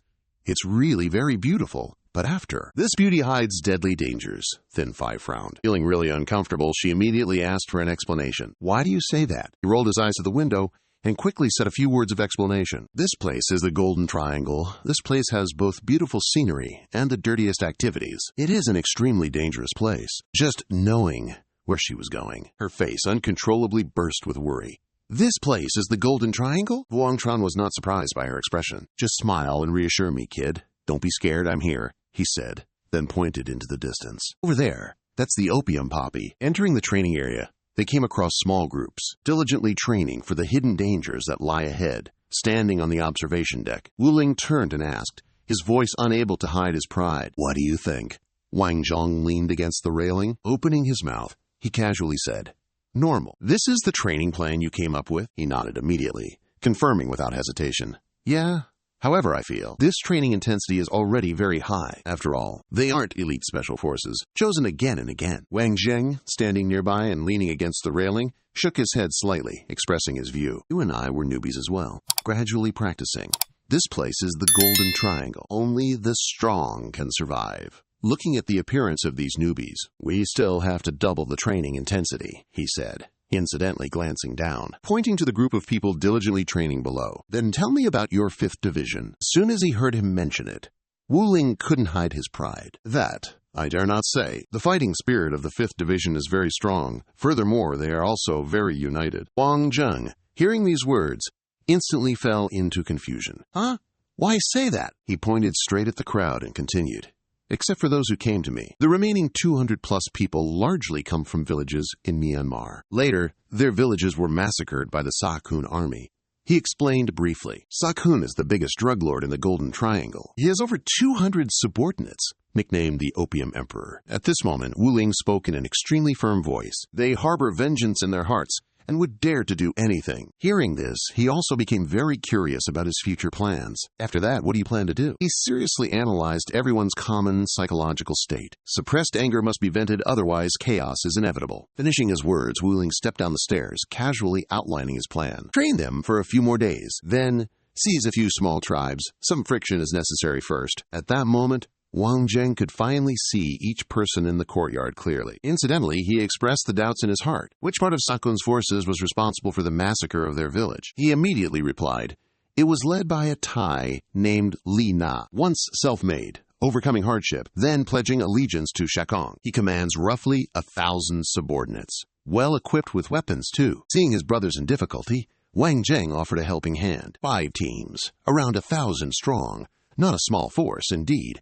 S1: "It's really very beautiful. But after, this beauty hides deadly dangers." Thin Phi frowned. Feeling really uncomfortable, she immediately asked for an explanation. "Why do you say that?" He rolled his eyes to the window and quickly said a few words of explanation. "This place is the Golden Triangle. This place has both beautiful scenery and the dirtiest activities. It is an extremely dangerous place." Just knowing where she was going, her face uncontrollably burst with worry. "This place is the Golden Triangle?" Vuongtron was not surprised by her expression. "Just smile and reassure me, kid. Don't be scared, I'm here," he said, then pointed into the distance. "Over there, that's the opium poppy." Entering the training area, they came across small groups, diligently training for the hidden dangers that lie ahead, standing on the observation deck. Wu Ling turned and asked, his voice unable to hide his pride, "What do you think?" Wang Zhong leaned against the railing. Opening his mouth, he casually said, "Normal." "This is the training plan you came up with?" He nodded immediately, confirming without hesitation. "Yeah. However, I feel this training intensity is already very high. After all, they aren't elite special forces, chosen again and again." Wang Zheng, standing nearby and leaning against the railing, shook his head slightly, expressing his view. "You and I were newbies as well, gradually practicing. This place is the Golden Triangle. Only the strong can survive. Looking at the appearance of these newbies, we still have to double the training intensity," he said. incidentally glancing down, pointing to the group of people diligently training below. "Then tell me about your 5th Division." As soon as he heard him mention it, Wu Ling couldn't hide his pride. "That I dare not say. The fighting spirit of the 5th Division is very strong. Furthermore, they are also very united." Wang Zheng, hearing these words, instantly fell into confusion. "Huh? Why say that?" He pointed straight at the crowd and continued. "Except for those who came to me. The remaining 200-plus people largely come from villages in Myanmar. Later, their villages were massacred by the Sakun army." He explained briefly. Sakun is the biggest drug lord in the Golden Triangle. He has over 200 subordinates, nicknamed the Opium Emperor. At this moment, Wu Ling spoke in an extremely firm voice. "They harbor vengeance in their hearts and would dare to do anything." Hearing this, he also became very curious about his future plans. "After that, what do you plan to do?" He seriously analyzed everyone's common psychological state. Suppressed anger must be vented, otherwise chaos is inevitable. Finishing his words, Wu Ling stepped down the stairs, casually outlining his plan. "Train them for a few more days, then seize a few small tribes. Some friction is necessary first." At that moment, Wang Zheng could finally see each person in the courtyard clearly. Incidentally, he expressed the doubts in his heart. Which part of Sakun's forces was responsible for the massacre of their village? He immediately replied, "It was led by a Thai named Li Na, once self-made, overcoming hardship, then pledging allegiance to Shakong. He commands roughly 1,000 subordinates, well equipped with weapons too." Seeing his brothers in difficulty, Wang Zheng offered a helping hand. 5 teams, around 1,000 strong. Not a small force, indeed.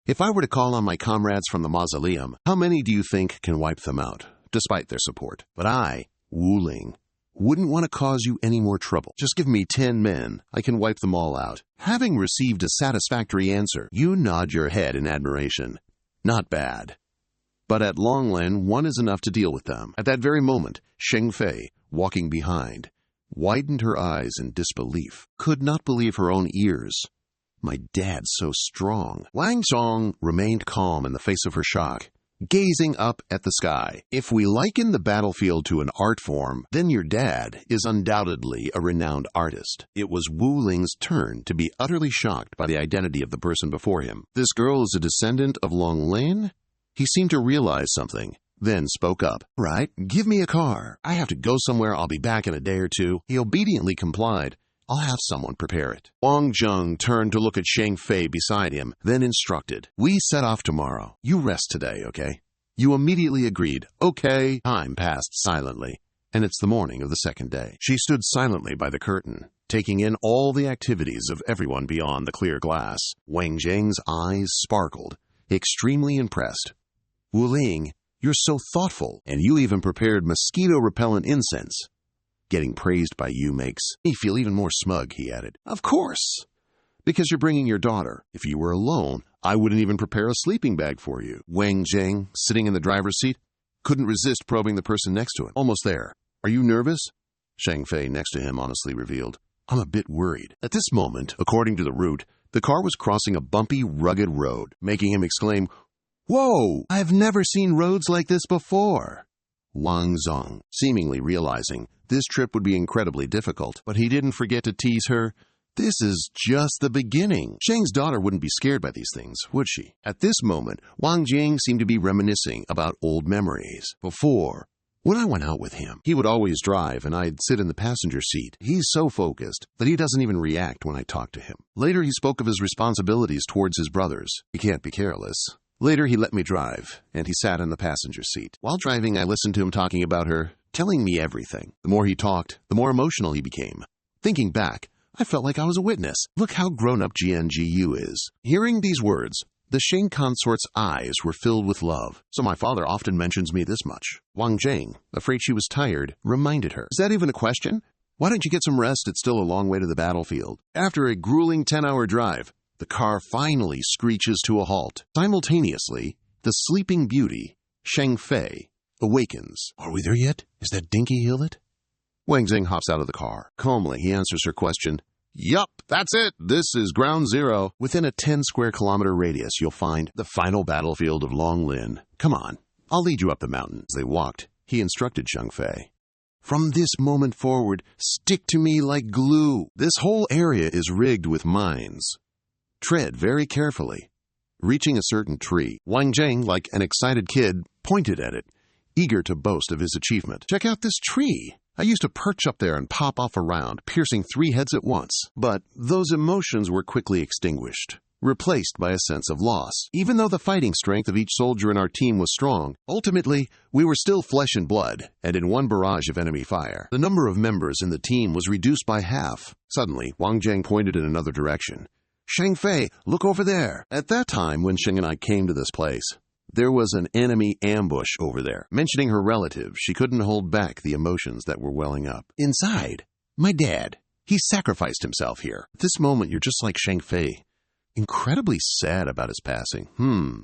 S1: "If I were to call on my comrades from the mausoleum, how many do you think can wipe them out, despite their support? But I, Wu Ling, wouldn't want to cause you any more trouble. Just give me 10 men. I can wipe them all out." Having received a satisfactory answer, you nod your head in admiration. Not bad. But at Longlin, 1 is enough to deal with them. At that very moment, Sheng Fei, walking behind, widened her eyes in disbelief, could not believe her own ears. "My dad's so strong." Wang Zhong remained calm in the face of her shock, gazing up at the sky. "If we liken the battlefield to an art form, then your dad is undoubtedly a renowned artist." It was Wu Ling's turn to be utterly shocked by the identity of the person before him. This girl is a descendant of Long Lin? He seemed to realize something, then spoke up. "Right, give me a car. I have to go somewhere. I'll be back in a day or two." He obediently complied. "I'll have someone prepare it." Wang Zheng turned to look at Sheng Fei beside him, then instructed, "We set off tomorrow. You rest today, okay?" You immediately agreed. "Okay." Time passed silently, and it's the morning of the 2nd day. She stood silently by the curtain, taking in all the activities of everyone beyond the clear glass. Wang Zheng's eyes sparkled, extremely impressed. "Wu Ling, you're so thoughtful, and you even prepared mosquito-repellent incense. Getting praised by you makes me feel even more smug," he added. "Of course, because you're bringing your daughter. If you were alone, I wouldn't even prepare a sleeping bag for you." Wang Zheng, sitting in the driver's seat, couldn't resist probing the person next to him. "Almost there. Are you nervous?" Sheng Fei, next to him, honestly revealed, "I'm a bit worried." At this moment, according to the route, the car was crossing a bumpy, rugged road, making him exclaim, "Whoa! I've never seen roads like this before." Wang Zhong, seemingly realizing this trip would be incredibly difficult, but he didn't forget to tease her. "This is just the beginning." Sheng's daughter wouldn't be scared by these things, would she? At this moment, Wang Jing seemed to be reminiscing about old memories. Before, when I went out with him, he would always drive and I'd sit in the passenger seat. He's so focused that he doesn't even react when I talk to him. Later, he spoke of his responsibilities towards his brothers. He can't be careless. Later, he let me drive, and he sat in the passenger seat. While driving, I listened to him talking about her, telling me everything. The more he talked, the more emotional he became. Thinking back, I felt like I was a witness. Look how grown-up GNGU is. Hearing these words, the Sheng consort's eyes were filled with love. So my father often mentions me this much. Wang Jing, afraid she was tired, reminded her. "Is that even a question? Why don't you get some rest? It's still a long way to the battlefield." After a grueling 10-hour drive, the car finally screeches to a halt. Simultaneously, the sleeping beauty, Sheng Fei, awakens. "Are we there yet? Is that Dinky Hill it?" Wang Zing hops out of the car. Calmly, he answers her question. "Yup, that's it. This is ground zero." Within a 10-square-kilometer radius, you'll find the final battlefield of Long Lin. Come on, I'll lead you up the mountain. As they walked, he instructed Sheng Fei. "From this moment forward, stick to me like glue. This whole area is rigged with mines. Tread very carefully." Reaching a certain tree, Wang Zheng, like an excited kid, pointed at it. eager to boast of his achievement. "Check out this tree. I used to perch up there and pop off a round, piercing 3 heads at once." But those emotions were quickly extinguished, replaced by a sense of loss. Even though the fighting strength of each soldier in our team was strong, ultimately, we were still flesh and blood, and in one barrage of enemy fire. The number of members in the team was reduced by half. Suddenly, Wang Zheng pointed in another direction. "Sheng Fei, look over there." At that time, when Sheng and I came to this place, there was an enemy ambush over there. Mentioning her relative, she couldn't hold back the emotions that were welling up. "Inside, my dad, he sacrificed himself here. At this moment, you're just like Sheng Fei. Incredibly sad about his passing."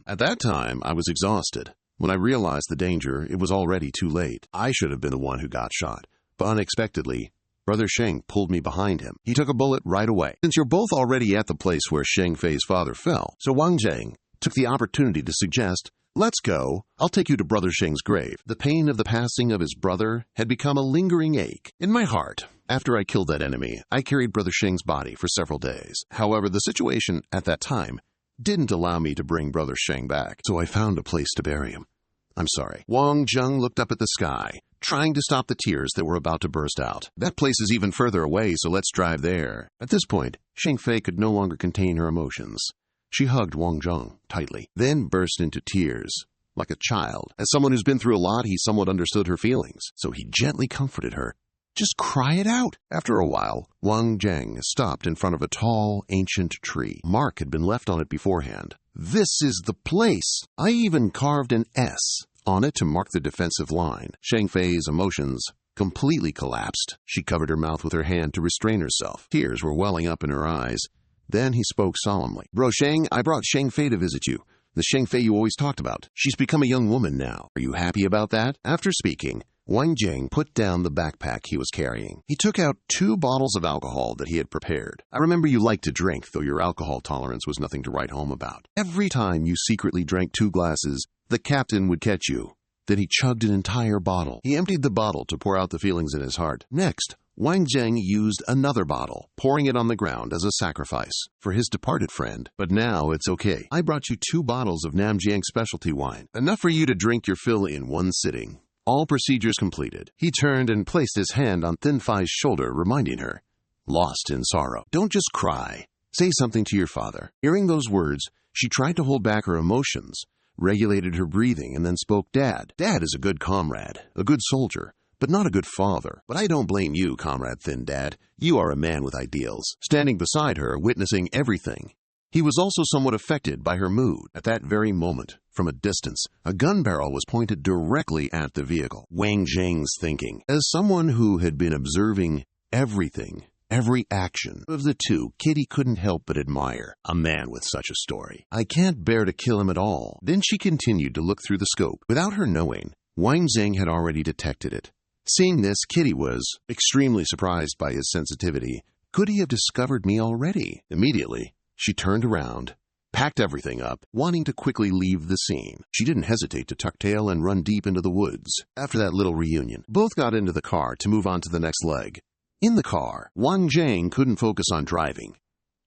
S1: At that time, I was exhausted. When I realized the danger, it was already too late. I should have been the one who got shot. But unexpectedly, Brother Sheng pulled me behind him. He took a bullet right away. Since you're both already at the place where Sheng Fei's father fell, so Wang Zheng took the opportunity to suggest, "Let's go. I'll take you to Brother Sheng's grave." The pain of the passing of his brother had become a lingering ache in my heart. After I killed that enemy, I carried Brother Sheng's body for several days. However, the situation at that time didn't allow me to bring Brother Sheng back, so I found a place to bury him. I'm sorry. Wang Zheng looked up at the sky, trying to stop the tears that were about to burst out. "That place is even further away, so let's drive there." At this point, Sheng Fei could no longer contain her emotions. She hugged Wang Zheng tightly, then burst into tears. Like a child. As someone who's been through a lot, he somewhat understood her feelings, so he gently comforted her. "Just cry it out." After a while, Wang Zheng stopped in front of a tall, ancient tree. Mark had been left on it beforehand. "This is the place." I even carved an S on it to mark the defensive line. Sheng Fei's emotions completely collapsed. She covered her mouth with her hand to restrain herself. Tears were welling up in her eyes. Then he spoke solemnly. "Bro Sheng, I brought Sheng Fei to visit you. The Sheng Fei you always talked about. She's become a young woman now. Are you happy about that?" After speaking, Wang Zheng put down the backpack he was carrying. He took out 2 bottles of alcohol that he had prepared. "I remember you liked to drink, though your alcohol tolerance was nothing to write home about. Every time you secretly drank 2 glasses, the captain would catch you." Then he chugged an entire bottle. He emptied the bottle to pour out the feelings in his heart. Next, Wang Zheng used another bottle, pouring it on the ground as a sacrifice for his departed friend. "But now it's okay. I brought you 2 bottles of Namjiang specialty wine, enough for you to drink your fill in one sitting." All procedures completed, he turned and placed his hand on Thin Phi's shoulder, reminding her, "Lost in sorrow. Don't just cry. Say something to your father." Hearing those words, she tried to hold back her emotions, regulated her breathing, and then spoke. Dad is a good comrade, a good soldier, but not a good father. But I don't blame you, Comrade Thin Dad. You are a man with ideals." Standing beside her, witnessing everything, he was also somewhat affected by her mood. At that very moment, from a distance, a gun barrel was pointed directly at the vehicle. Wang Zheng's thinking. As someone who had been observing everything, every action of the two, Kitty couldn't help but admire a man with such a story. "I can't bear to kill him at all." Then she continued to look through the scope. Without her knowing, Wang Zheng had already detected it. Seeing this, Kitty was extremely surprised by his sensitivity. Could he have discovered me already? Immediately, she turned around, packed everything up, wanting to quickly leave the scene. She didn't hesitate to tuck tail and run deep into the woods. After that little reunion, both got into the car to move on to the next leg. In the car, Wang Zheng couldn't focus on driving.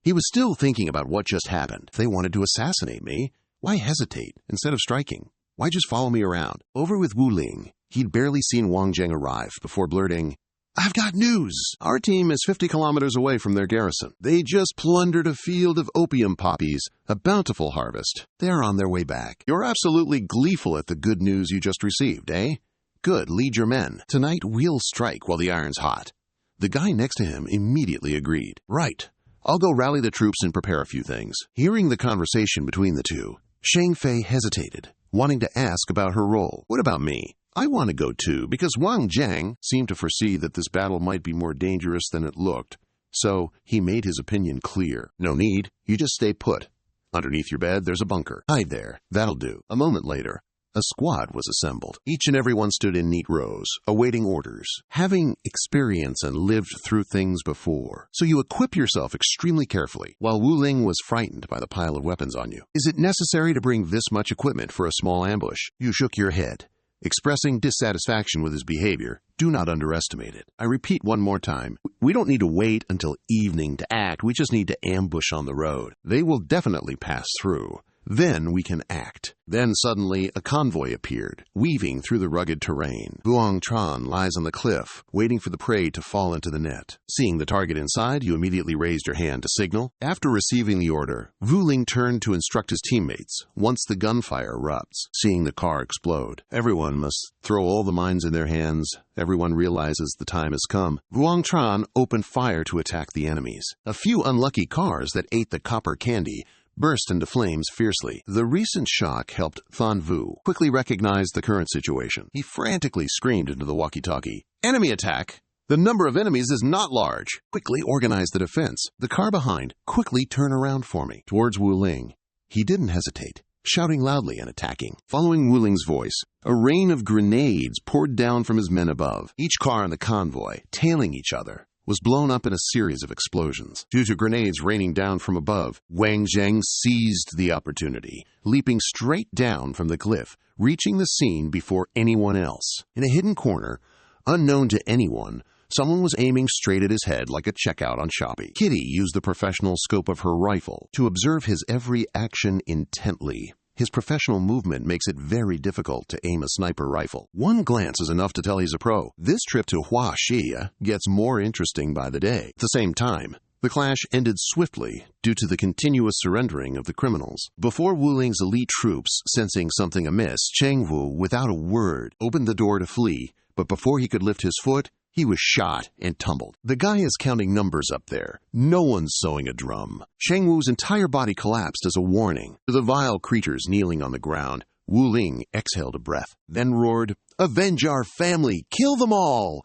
S1: He was still thinking about what just happened. If they wanted to assassinate me, why hesitate instead of striking? Why just follow me around? Over with Wu Ling, he'd barely seen Wang Zheng arrive before blurting, "I've got news. Our team is 50 kilometers away from their garrison. They just plundered a field of opium poppies, a bountiful harvest. They're on their way back. You're absolutely gleeful at the good news you just received, eh? Good, lead your men. Tonight we'll strike while the iron's hot." The guy next to him immediately agreed. "Right. I'll go rally the troops and prepare a few things." Hearing the conversation between the two, Sheng Fei hesitated, wanting to ask about her role. "What about me? I want to go too," because Wang Zheng seemed to foresee that this battle might be more dangerous than it looked, so he made his opinion clear. "No need. You just stay put. Underneath your bed, there's a bunker. Hide there. That'll do." A moment later, a squad was assembled. Each and every one stood in neat rows, awaiting orders, having experience and lived through things before. So you equip yourself extremely carefully, while Wu Ling was frightened by the pile of weapons on you. "Is it necessary to bring this much equipment for a small ambush?" You shook your head, expressing dissatisfaction with his behavior. "Do not underestimate it. I repeat one more time. We don't need to wait until evening to act. We just need to ambush on the road. They will definitely pass through. Then we can act. Then suddenly a convoy appeared, weaving through the rugged terrain. Vuong Tran lies on the cliff, waiting for the prey to fall into the net. Seeing the target inside, you immediately raised your hand to signal. After receiving the order, Wu Ling turned to instruct his teammates once the gunfire erupts. Seeing the car explode, everyone must throw all the mines in their hands. Everyone realizes the time has come. Vuong Tran opened fire to attack the enemies. A few unlucky cars that ate the copper candy burst into flames fiercely. The recent shock helped Than Vu quickly recognize the current situation. He frantically screamed into the walkie-talkie, "Enemy attack! The number of enemies is not large. Quickly organize the defense. The car behind, quickly turn around for me." Towards Wu Ling, he didn't hesitate, shouting loudly and attacking. Following Wu Ling's voice, a rain of grenades poured down from his men above. Each car in the convoy, tailing each other, was blown up in a series of explosions. Due to grenades raining down from above, Wang Zheng seized the opportunity, leaping straight down from the cliff, reaching the scene before anyone else. In a hidden corner, unknown to anyone, someone was aiming straight at his head like a checkout on Shopee. Kitty used the professional scope of her rifle to observe his every action intently. His professional movement makes it very difficult to aim a sniper rifle. One glance is enough to tell he's a pro. This trip to Huaxi gets more interesting by the day. At the same time, the clash ended swiftly due to the continuous surrendering of the criminals. Before Wu Ling's elite troops, sensing something amiss, Cheng Wu, without a word, opened the door to flee, but before he could lift his foot, he was shot and tumbled. The guy is counting numbers up there. No one's sewing a drum. Cheng Wu's entire body collapsed as a warning. To the vile creatures kneeling on the ground, Wu Ling exhaled a breath, then roared, "Avenge our family! Kill them all!"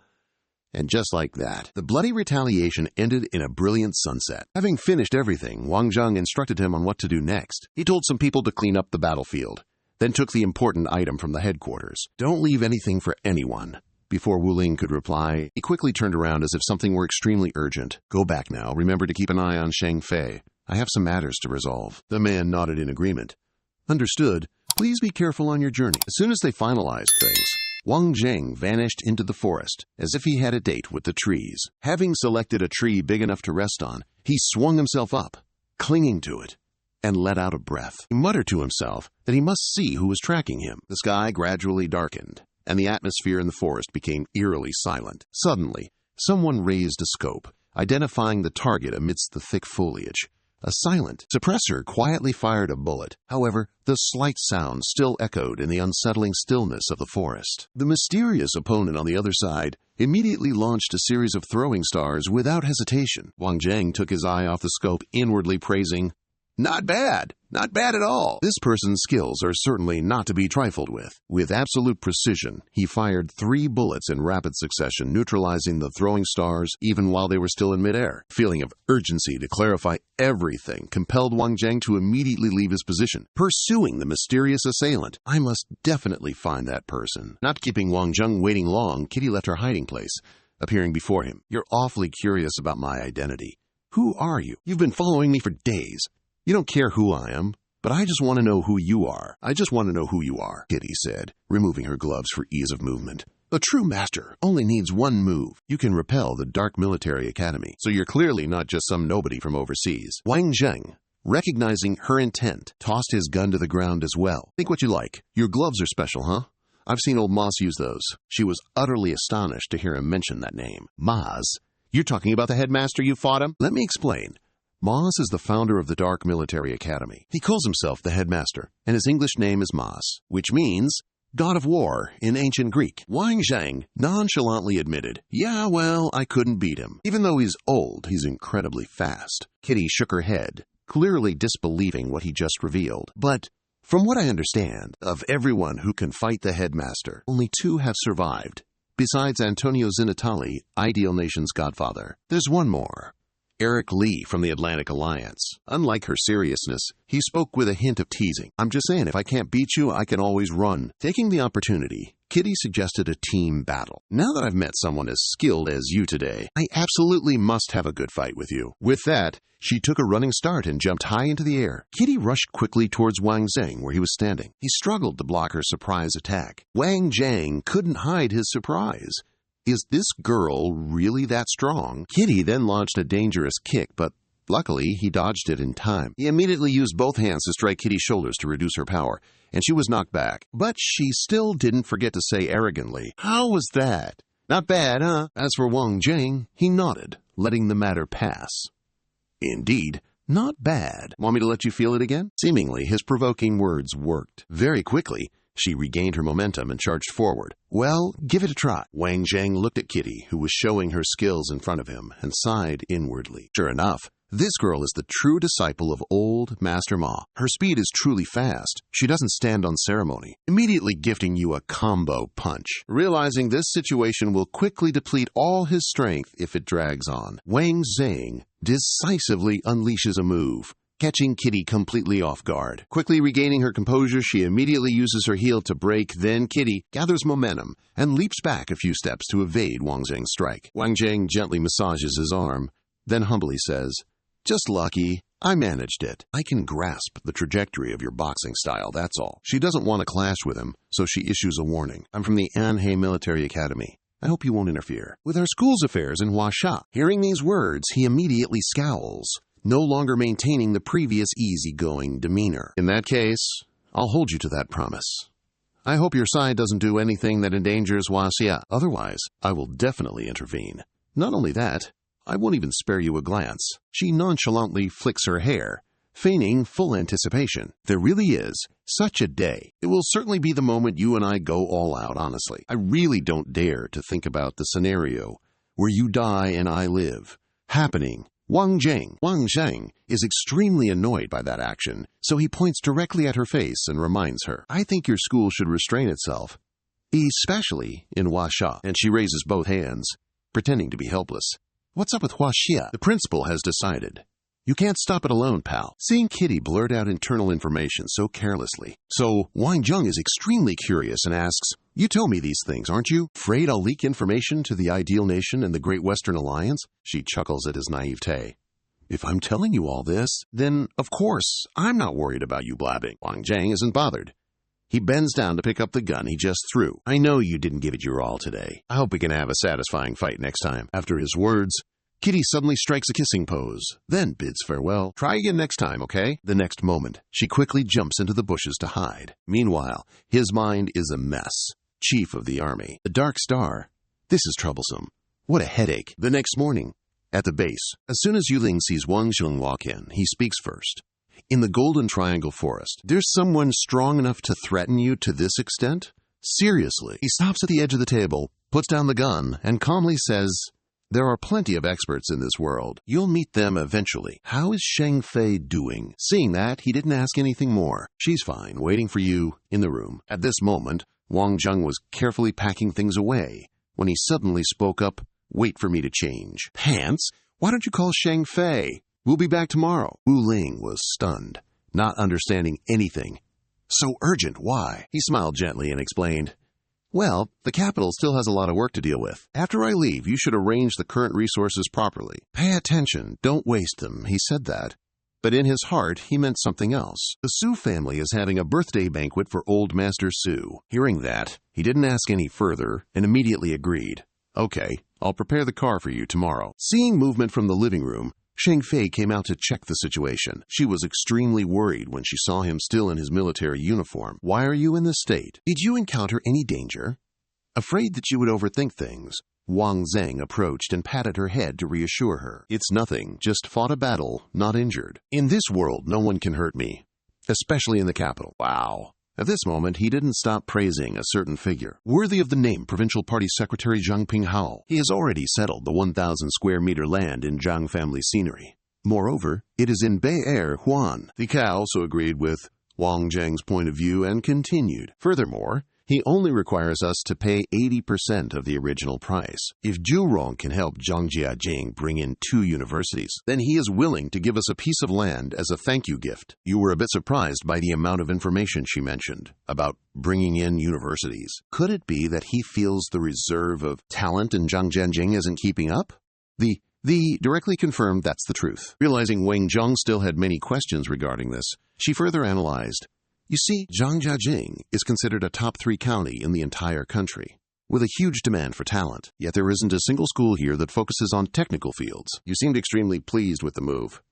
S1: And just like that, the bloody retaliation ended in a brilliant sunset. Having finished everything, Wang Zheng instructed him on what to do next. He told some people to clean up the battlefield, then took the important item from the headquarters. "Don't leave anything for anyone." Before Wu Ling could reply, he quickly turned around as if something were extremely urgent. "Go back now. Remember to keep an eye on Shang Fei. I have some matters to resolve." The man nodded in agreement. "Understood. Please be careful on your journey." As soon as they finalized things, Wang Zheng vanished into the forest as if he had a date with the trees. Having selected a tree big enough to rest on, he swung himself up, clinging to it, and let out a breath. He muttered to himself that he must see who was tracking him. The sky gradually darkened, and the atmosphere in the forest became eerily silent. Suddenly, someone raised a scope, identifying the target amidst the thick foliage. A silent suppressor quietly fired a bullet. However, the slight sound still echoed in the unsettling stillness of the forest. The mysterious opponent on the other side immediately launched a series of throwing stars without hesitation. Wang Zheng took his eye off the scope, inwardly praising, "Not bad. Not bad at all." This person's skills are certainly not to be trifled with. With absolute precision, he fired 3 bullets in rapid succession, neutralizing the throwing stars even while they were still in midair. A feeling of urgency to clarify everything compelled Wang Zheng to immediately leave his position, pursuing the mysterious assailant. "I must definitely find that person." Not keeping Wang Zheng waiting long, Kitty left her hiding place, appearing before him. "You're awfully curious about my identity. Who are you? You've been following me for days. You don't care who I am, but I just want to know who you are." "I just want to know who you are," Kitty said, removing her gloves for ease of movement. "A true master only needs one move. You can repel the Dark Military Academy, so you're clearly not just some nobody from overseas." Wang Zheng, recognizing her intent, tossed his gun to the ground as well. "Think what you like. Your gloves are special, huh? I've seen old Moss use those." She was utterly astonished to hear him mention that name. "Maz? You're talking about the headmaster you fought him?" "Let me explain. Moss is the founder of the Dark Military Academy. He calls himself the headmaster, and his English name is Mas, which means God of War in ancient Greek." Wang Zheng nonchalantly admitted, "Yeah, well, I couldn't beat him. Even though he's old, he's incredibly fast." Kitty shook her head, clearly disbelieving what he just revealed. "But from what I understand, of everyone who can fight the headmaster, only 2 have survived. Besides Antonio Zinatali, Ideal Nation's godfather. There's one more. Eric Lee from the Atlantic Alliance." Unlike her seriousness, he spoke with a hint of teasing. "I'm just saying, if I can't beat you, I can always run." Taking the opportunity, Kitty suggested a team battle. "Now that I've met someone as skilled as you today, I absolutely must have a good fight with you." With that, she took a running start and jumped high into the air. Kitty rushed quickly towards Wang Zheng, where he was standing. He struggled to block her surprise attack. Wang Zheng couldn't hide his surprise. Is this girl really that strong? Kitty then launched a dangerous kick, but Luckily, he dodged it in time. He immediately used both hands to strike Kitty's shoulders to reduce her power, and she was knocked back. But she still didn't forget to say arrogantly, "How was that? Not bad, huh?" As for Wang Jing, he nodded, letting the matter pass. Indeed, not bad. Want me to let you feel it again? Seemingly, his provoking words worked. Very quickly, she regained her momentum and charged forward. Well, give it a try. Wang Zhang looked at Kitty, who was showing her skills in front of him, and sighed inwardly. Sure enough, this girl is the true disciple of old Master Ma. Her speed is truly fast. She doesn't stand on ceremony, immediately gifting you a combo punch. Realizing this situation will quickly deplete all his strength if it drags on, Wang Zhang decisively unleashes a move, catching Kitty completely off guard. Quickly regaining her composure, she immediately uses her heel to break, then Kitty gathers momentum and leaps back a few steps to evade Wang Zhang's strike. Wang Zhang gently massages his arm, then humbly says, "Just lucky. I managed it. I can grasp the trajectory of your boxing style, that's all." She doesn't want to clash with him, so she issues a warning. "I'm from the Anhe Military Academy. I hope you won't interfere with our school's affairs in Huasha." Hearing these words, he immediately scowls, no longer maintaining the previous easygoing demeanor. "In that case, I'll hold you to that promise. I hope your side doesn't do anything that endangers Huaxia. Otherwise, I will definitely intervene. Not only that, I won't even spare you a glance." She nonchalantly flicks her hair, feigning full anticipation. There really is such a day. It will certainly be the moment you and I go all out, honestly. I really don't dare to think about the scenario where you die and I live happening. Wang Zhang is extremely annoyed by that action, so he points directly at her face and reminds her, "I think your school should restrain itself, especially in Huasha." And she raises both hands, pretending to be helpless. "What's up with Huaxia? The principal has decided. You can't stop it alone, pal." Seeing Kitty blurt out internal information so carelessly. So Wang Zhang is extremely curious and asks, "You tell me these things, aren't you? Afraid I'll leak information to the Ideal Nation and the Great Western Alliance?" She chuckles at his naivete. "If I'm telling you all this, then, of course, I'm not worried about you blabbing." Wang Zhang isn't bothered. He bends down to pick up the gun he just threw. "I know you didn't give it your all today. I hope we can have a satisfying fight next time." After his words, Kitty suddenly strikes a kissing pose, then bids farewell. "Try again next time, okay?" The next moment, she quickly jumps into the bushes to hide. Meanwhile, his mind is a mess. Chief of the army. The Dark Star. This is troublesome. What a headache. The next morning, at the base, as soon as Yuling sees Wang Zheng walk in, he speaks first. "In the Golden Triangle Forest, there's someone strong enough to threaten you to this extent? Seriously?" He stops at the edge of the table, puts down the gun, and calmly says, "There are plenty of experts in this world. You'll meet them eventually. How is Sheng Fei doing?" Seeing that, he didn't ask anything more. "She's fine, waiting for you in the room." At this moment, Wang Zheng was carefully packing things away when he suddenly spoke up, "Wait for me to change." "Pants? Why don't you call Sheng Fei? We'll be back tomorrow." Wu Ling was stunned, not understanding anything. "So urgent, why?" He smiled gently and explained, "Well, the capital still has a lot of work to deal with. After I leave, you should arrange the current resources properly. Pay attention, don't waste them." He said that, but in his heart, he meant something else. The Su family is having a birthday banquet for old Master Su. Hearing that, he didn't ask any further and immediately agreed. "Okay, I'll prepare the car for you tomorrow." Seeing movement from the living room, Sheng Fei came out to check the situation. She was extremely worried when she saw him still in his military uniform. "Why are you in this state? Did you encounter any danger?" Afraid that you would overthink things, Wang Zhang approached and patted her head to reassure her. "It's nothing, just fought a battle, not injured. In this world, no one can hurt me, especially in the capital." Wow. At this moment, he didn't stop praising a certain figure. Worthy of the name Provincial Party Secretary Zhang Pinghao. He has already settled the 1,000 square meter land in Zhang family scenery. Moreover, it is in Bay Air, Huan. The Cao also agreed with Wang Zhang's point of view and continued. Furthermore, he only requires us to pay 80% of the original price. If Zhurong can help Zhang Jiajing bring in 2 universities, then he is willing to give us a piece of land as a thank you gift. You were a bit surprised by the amount of information she mentioned about bringing in universities. Could it be that he feels the reserve of talent in Zhang Jiajing isn't keeping up? The directly confirmed that's the truth. Realizing Wang Zhang still had many questions regarding this, she further analyzed. You see, Zhangjiajing is considered a top 3 county in the entire country, with a huge demand for talent. Yet there isn't a single school here that focuses on technical fields. You seemed extremely pleased with the move.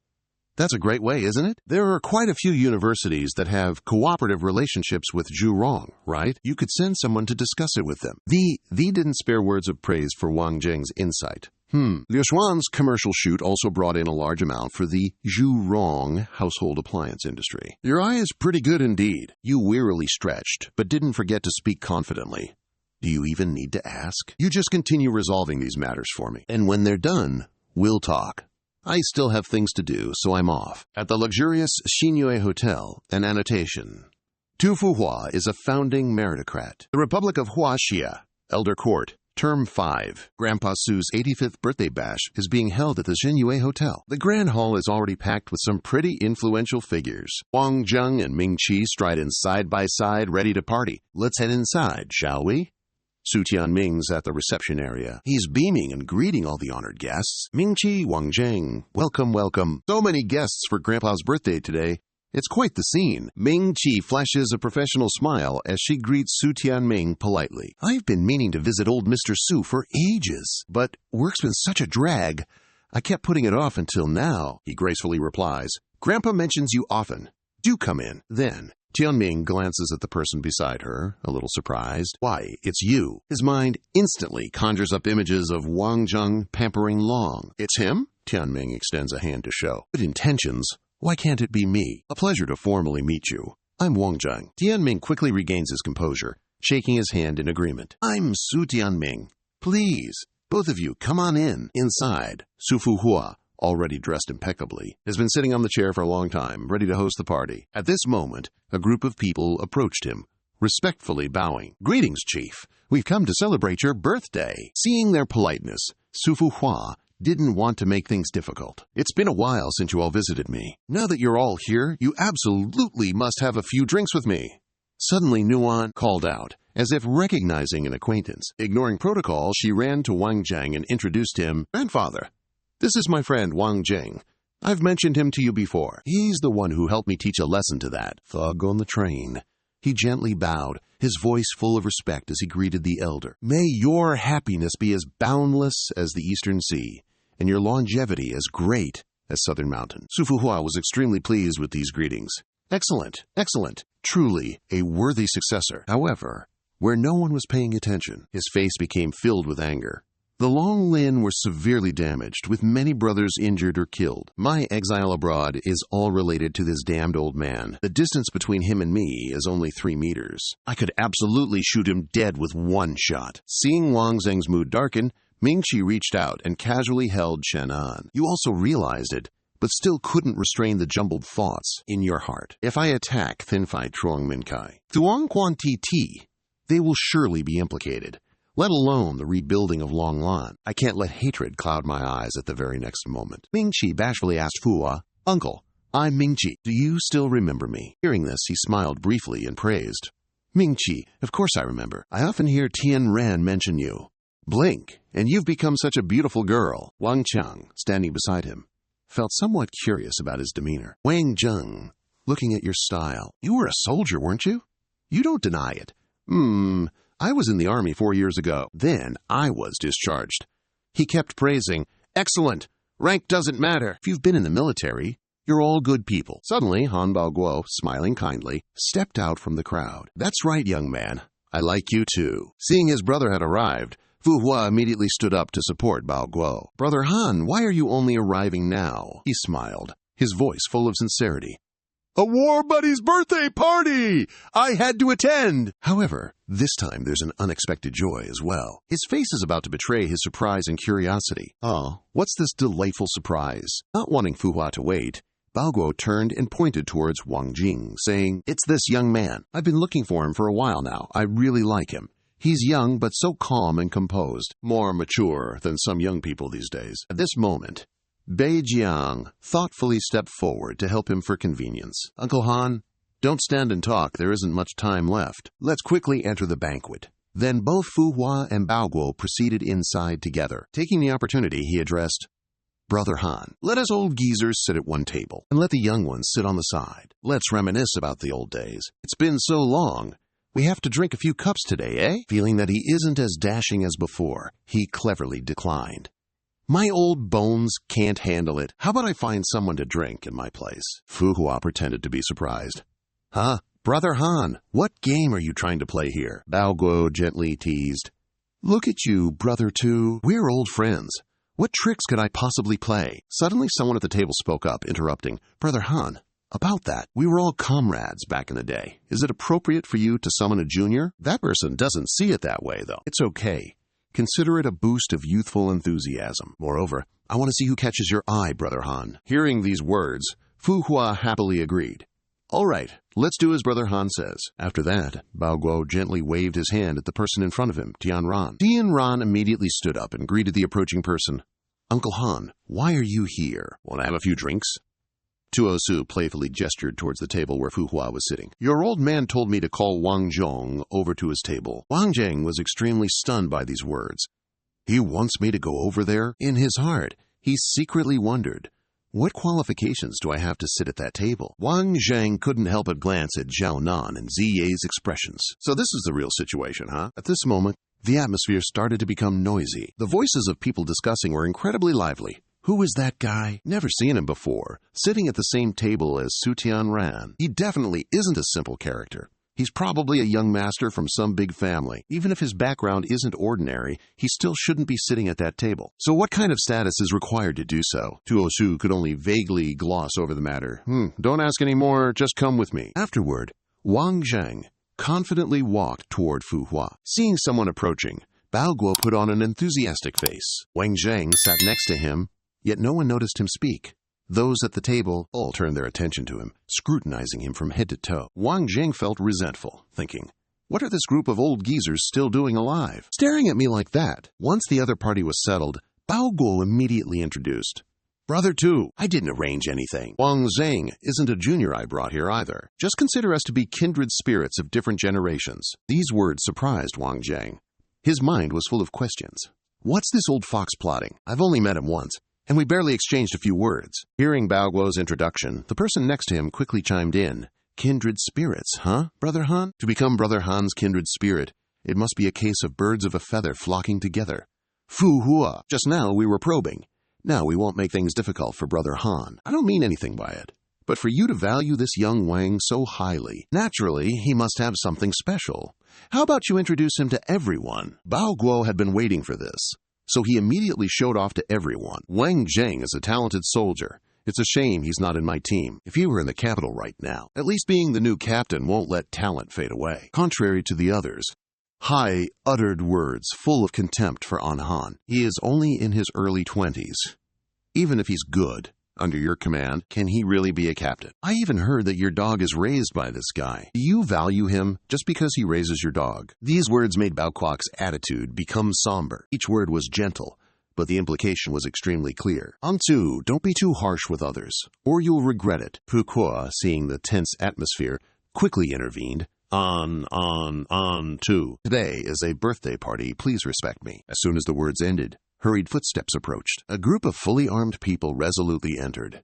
S1: That's a great way, isn't it? There are quite a few universities that have cooperative relationships with Zhurong, right? You could send someone to discuss it with them. The didn't spare words of praise for Wang Jing's insight. Liu Xuan's commercial shoot also brought in a large amount for the Zhurong household appliance industry. Your eye is pretty good indeed. You wearily stretched, but didn't forget to speak confidently. Do you even need to ask? You just continue resolving these matters for me. And when they're done, we'll talk. I still have things to do, so I'm off. At the luxurious Xinyue Hotel, an annotation. Tu Fuhua is a founding meritocrat. The Republic of Huaxia, Elder Court, Term 5. Grandpa Su's 85th birthday bash is being held at the Xinyue Hotel. The Grand Hall is already packed with some pretty influential figures. Wang Zheng and Ming Qi stride in side by side, ready to party. Let's head inside, shall we? Su Tianming's at the reception area. He's beaming and greeting all the honored guests. Ming Qi, Wang Zheng, welcome, welcome. So many guests for Grandpa's birthday today. It's quite the scene. Ming Qi flashes a professional smile as she greets Su Tianming politely. I've been meaning to visit old Mr. Su for ages, but work's been such a drag. I kept putting it off until now, he gracefully replies. Grandpa mentions you often. Do come in. Then, Tianming glances at the person beside her, a little surprised. Why, it's you. His mind instantly conjures up images of Wang Zheng pampering Long. It's him? Tianming extends a hand to show. Good intentions. Why can't it be me? A pleasure to formally meet you. I'm Wang Zheng. Tianming quickly regains his composure, shaking his hand in agreement. I'm Su Tianming. Please, both of you, come on in. Inside, Su Fuhua, already dressed impeccably, has been sitting on the chair for a long time, ready to host the party. At this moment, a group of people approached him, respectfully bowing. Greetings, Chief. We've come to celebrate your birthday. Seeing their politeness, Su Fuhua didn't want to make things difficult. It's been a while since you all visited me. Now that you're all here, you absolutely must have a few drinks with me. Suddenly, Nuan called out, as if recognizing an acquaintance. Ignoring protocol, she ran to Wang Zheng and introduced him. Grandfather, this is my friend Wang Jing. I've mentioned him to you before. He's the one who helped me teach a lesson to that thug on the train. He gently bowed, his voice full of respect as he greeted the elder. May your happiness be as boundless as the eastern sea, and your longevity as great as Southern Mountain. Su Fuhua was extremely pleased with these greetings. Excellent, excellent, truly a worthy successor. However, where no one was paying attention, his face became filled with anger. The Long Lin were severely damaged, with many brothers injured or killed. My exile abroad is all related to this damned old man. The distance between him and me is only 3 meters. I could absolutely shoot him dead with one shot. Seeing Wang Zheng's mood darken, Ming Qi reached out and casually held Chen An. You also realized it, but still couldn't restrain the jumbled thoughts in your heart. If I attack Thinfai Truong Minkai, Thuong Quan Ti Ti, they will surely be implicated, let alone the rebuilding of Long Lan. I can't let hatred cloud my eyes at the very next moment. Ming Qi bashfully asked Fuwa, Uncle, I'm Ming Qi. Do you still remember me? Hearing this, he smiled briefly and praised. Ming Qi, of course I remember. I often hear Tian Ran mention you. Blink, and you've become such a beautiful girl. Wang Qiang, standing beside him, felt somewhat curious about his demeanor. Wang Zheng, looking at your style. You were a soldier, weren't you? You don't deny it. I was in the army 4 years ago. Then I was discharged. He kept praising. Excellent. Rank doesn't matter. If you've been in the military, you're all good people. Suddenly, Han Baoguo, smiling kindly, stepped out from the crowd. That's right, young man. I like you too. Seeing his brother had arrived, Fu Hua immediately stood up to support Baoguo. Brother Han, why are you only arriving now? He smiled, his voice full of sincerity. A war buddy's birthday party! I had to attend! However, this time there's an unexpected joy as well. His face is about to betray his surprise and curiosity. Oh, what's this delightful surprise? Not wanting Fu Hua to wait, Baoguo turned and pointed towards Wang Jing, saying, It's this young man. I've been looking for him for a while now. I really like him. He's young but so calm and composed, more mature than some young people these days. At this moment, Bei Jiang thoughtfully stepped forward to help him for convenience. Uncle Han, don't stand and talk. There isn't much time left. Let's quickly enter the banquet. Then both Fu Hua and Baoguo proceeded inside together. Taking the opportunity, he addressed, Brother Han, let us old geezers sit at one table, and let the young ones sit on the side. Let's reminisce about the old days. It's been so long. We have to drink a few cups today, eh? Feeling that he isn't as dashing as before, he cleverly declined. My old bones can't handle it. How about I find someone to drink in my place? Fu Hua pretended to be surprised. Huh? Brother Han, what game are you trying to play here? ManhwaGO gently teased. Look at you, Brother Two. We're old friends. What tricks could I possibly play? Suddenly someone at the table spoke up, interrupting. Brother Han, about that. We were all comrades back in the day. Is it appropriate for you to summon a junior? That person doesn't see it that way, though. It's okay. Consider it a boost of youthful enthusiasm. Moreover, I want to see who catches your eye, Brother Han. Hearing these words, Fu Hua happily agreed. All right, let's do as Brother Han says. After that, ManhwaGO gently waved his hand at the person in front of him, Tian Ran. Tian Ran immediately stood up and greeted the approaching person. Uncle Han, why are you here? Want to have a few drinks? Tuo Su playfully gestured towards the table where Fu Hua was sitting. Your old man told me to call Wang Zhong over to his table. Wang Zheng was extremely stunned by these words. He wants me to go over there? In his heart, he secretly wondered, what qualifications do I have to sit at that table? Wang Zheng couldn't help but glance at Zhao Nan and Ziye's expressions. So this is the real situation, huh? At this moment, the atmosphere started to become noisy. The voices of people discussing were incredibly lively. Who is that guy? Never seen him before. Sitting at the same table as Su Tian Ran. He definitely isn't a simple character. He's probably a young master from some big family. Even if his background isn't ordinary, he still shouldn't be sitting at that table. So what kind of status is required to do so? Tuo Su could only vaguely gloss over the matter. Don't ask any more, just come with me. Afterward, Wang Zheng confidently walked toward Fu Hua. Seeing someone approaching, ManhwaGO put on an enthusiastic face. Wang Zheng sat next to him, yet no one noticed him speak. Those at the table all turned their attention to him, scrutinizing him from head to toe. Wang Zheng felt resentful, thinking, what are this group of old geezers still doing alive? Staring at me like that. Once the other party was settled, ManhwaGO immediately introduced. Brother Two, I didn't arrange anything. Wang Zheng isn't a junior I brought here either. Just consider us to be kindred spirits of different generations. These words surprised Wang Zheng. His mind was full of questions. What's this old fox plotting? I've only met him once, and we barely exchanged a few words. Hearing ManhwaGO's introduction, the person next to him quickly chimed in. Kindred spirits, huh, Brother Han? To become Brother Han's kindred spirit, it must be a case of birds of a feather flocking together. Fu Hua, just now we were probing. Now we won't make things difficult for Brother Han. I don't mean anything by it. But for you to value this young Wang so highly, naturally, he must have something special. How about you introduce him to everyone? ManhwaGO had been waiting for this. So he immediately showed off to everyone. Wang Zheng is a talented soldier. It's a shame he's not in my team. If he were in the capital right now, at least being the new captain won't let talent fade away. Contrary to the others, Hai uttered words full of contempt for An Han. He is only in his early 20s. Even if he's good, under your command, can he really be a captain? I even heard that your dog is raised by this guy. Do you value him just because he raises your dog? These words made Bao Kwok's attitude become somber. Each word was gentle, but the implication was extremely clear. Antu, don't be too harsh with others, or you'll regret it. Fu Hua, seeing the tense atmosphere, quickly intervened. Antu. Today is a birthday party. Please respect me. As soon as the words ended, hurried footsteps approached. A group of fully armed people resolutely entered.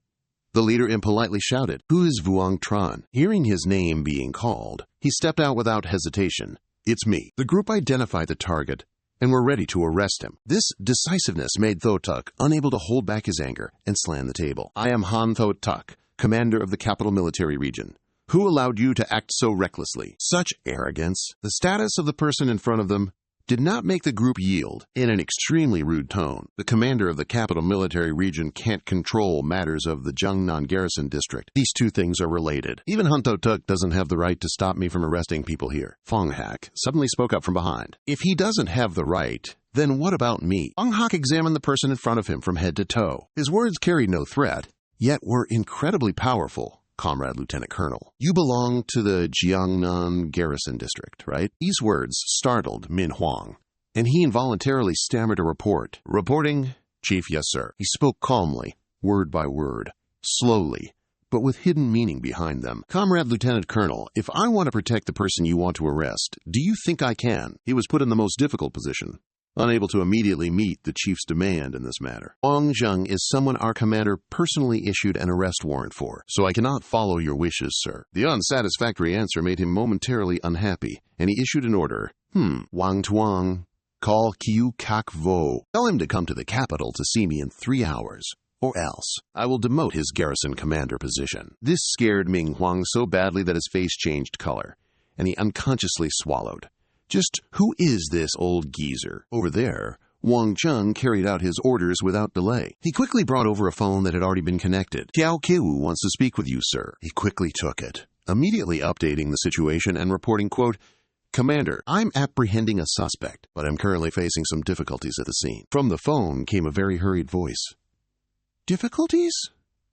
S1: The leader impolitely shouted, Who is Vuong Tran? Hearing his name being called, he stepped out without hesitation. It's me. The group identified the target and were ready to arrest him. This decisiveness made Tho Tuk unable to hold back his anger and slammed the table. I am Han Tho Tuk, commander of the capital military region. Who allowed you to act so recklessly? Such arrogance. The status of the person in front of them did not make the group yield. In an extremely rude tone, the commander of the capital military region can't control matters of the Jiangnan garrison district. These two things are related. Even Han Tho Tuk doesn't have the right to stop me from arresting people here. Fong Hak suddenly spoke up from behind. If he doesn't have the right, then what about me? Fong Hak examined the person in front of him from head to toe. His words carried no threat, yet were incredibly powerful. Comrade Lieutenant Colonel, you belong to the Jiangnan garrison district, right? These words startled Min Huang, and he involuntarily stammered a report. Reporting, Chief, yes, sir. He spoke calmly, word by word, slowly, but with hidden meaning behind them. Comrade Lieutenant Colonel, if I want to protect the person you want to arrest, do you think I can? He was put in the most difficult position, unable to immediately meet the chief's demand in this matter. Wang Zheng is someone our commander personally issued an arrest warrant for, so I cannot follow your wishes, sir. The unsatisfactory answer made him momentarily unhappy, and he issued an order. Wang Tuang, Call Kiu Kak Vo. Tell him to come to the capital to see me in 3 hours. Or else, I will demote his garrison commander position. This scared Ming Huang so badly that his face changed color, and he unconsciously swallowed. Just who is this old geezer? Over there, Wang Zheng carried out his orders without delay. He quickly brought over a phone that had already been connected. Tiao Keu wants to speak with you, sir. He quickly took it, immediately updating the situation and reporting, quote, Commander, I'm apprehending a suspect, but I'm currently facing some difficulties at the scene. From the phone came a very hurried voice. Difficulties?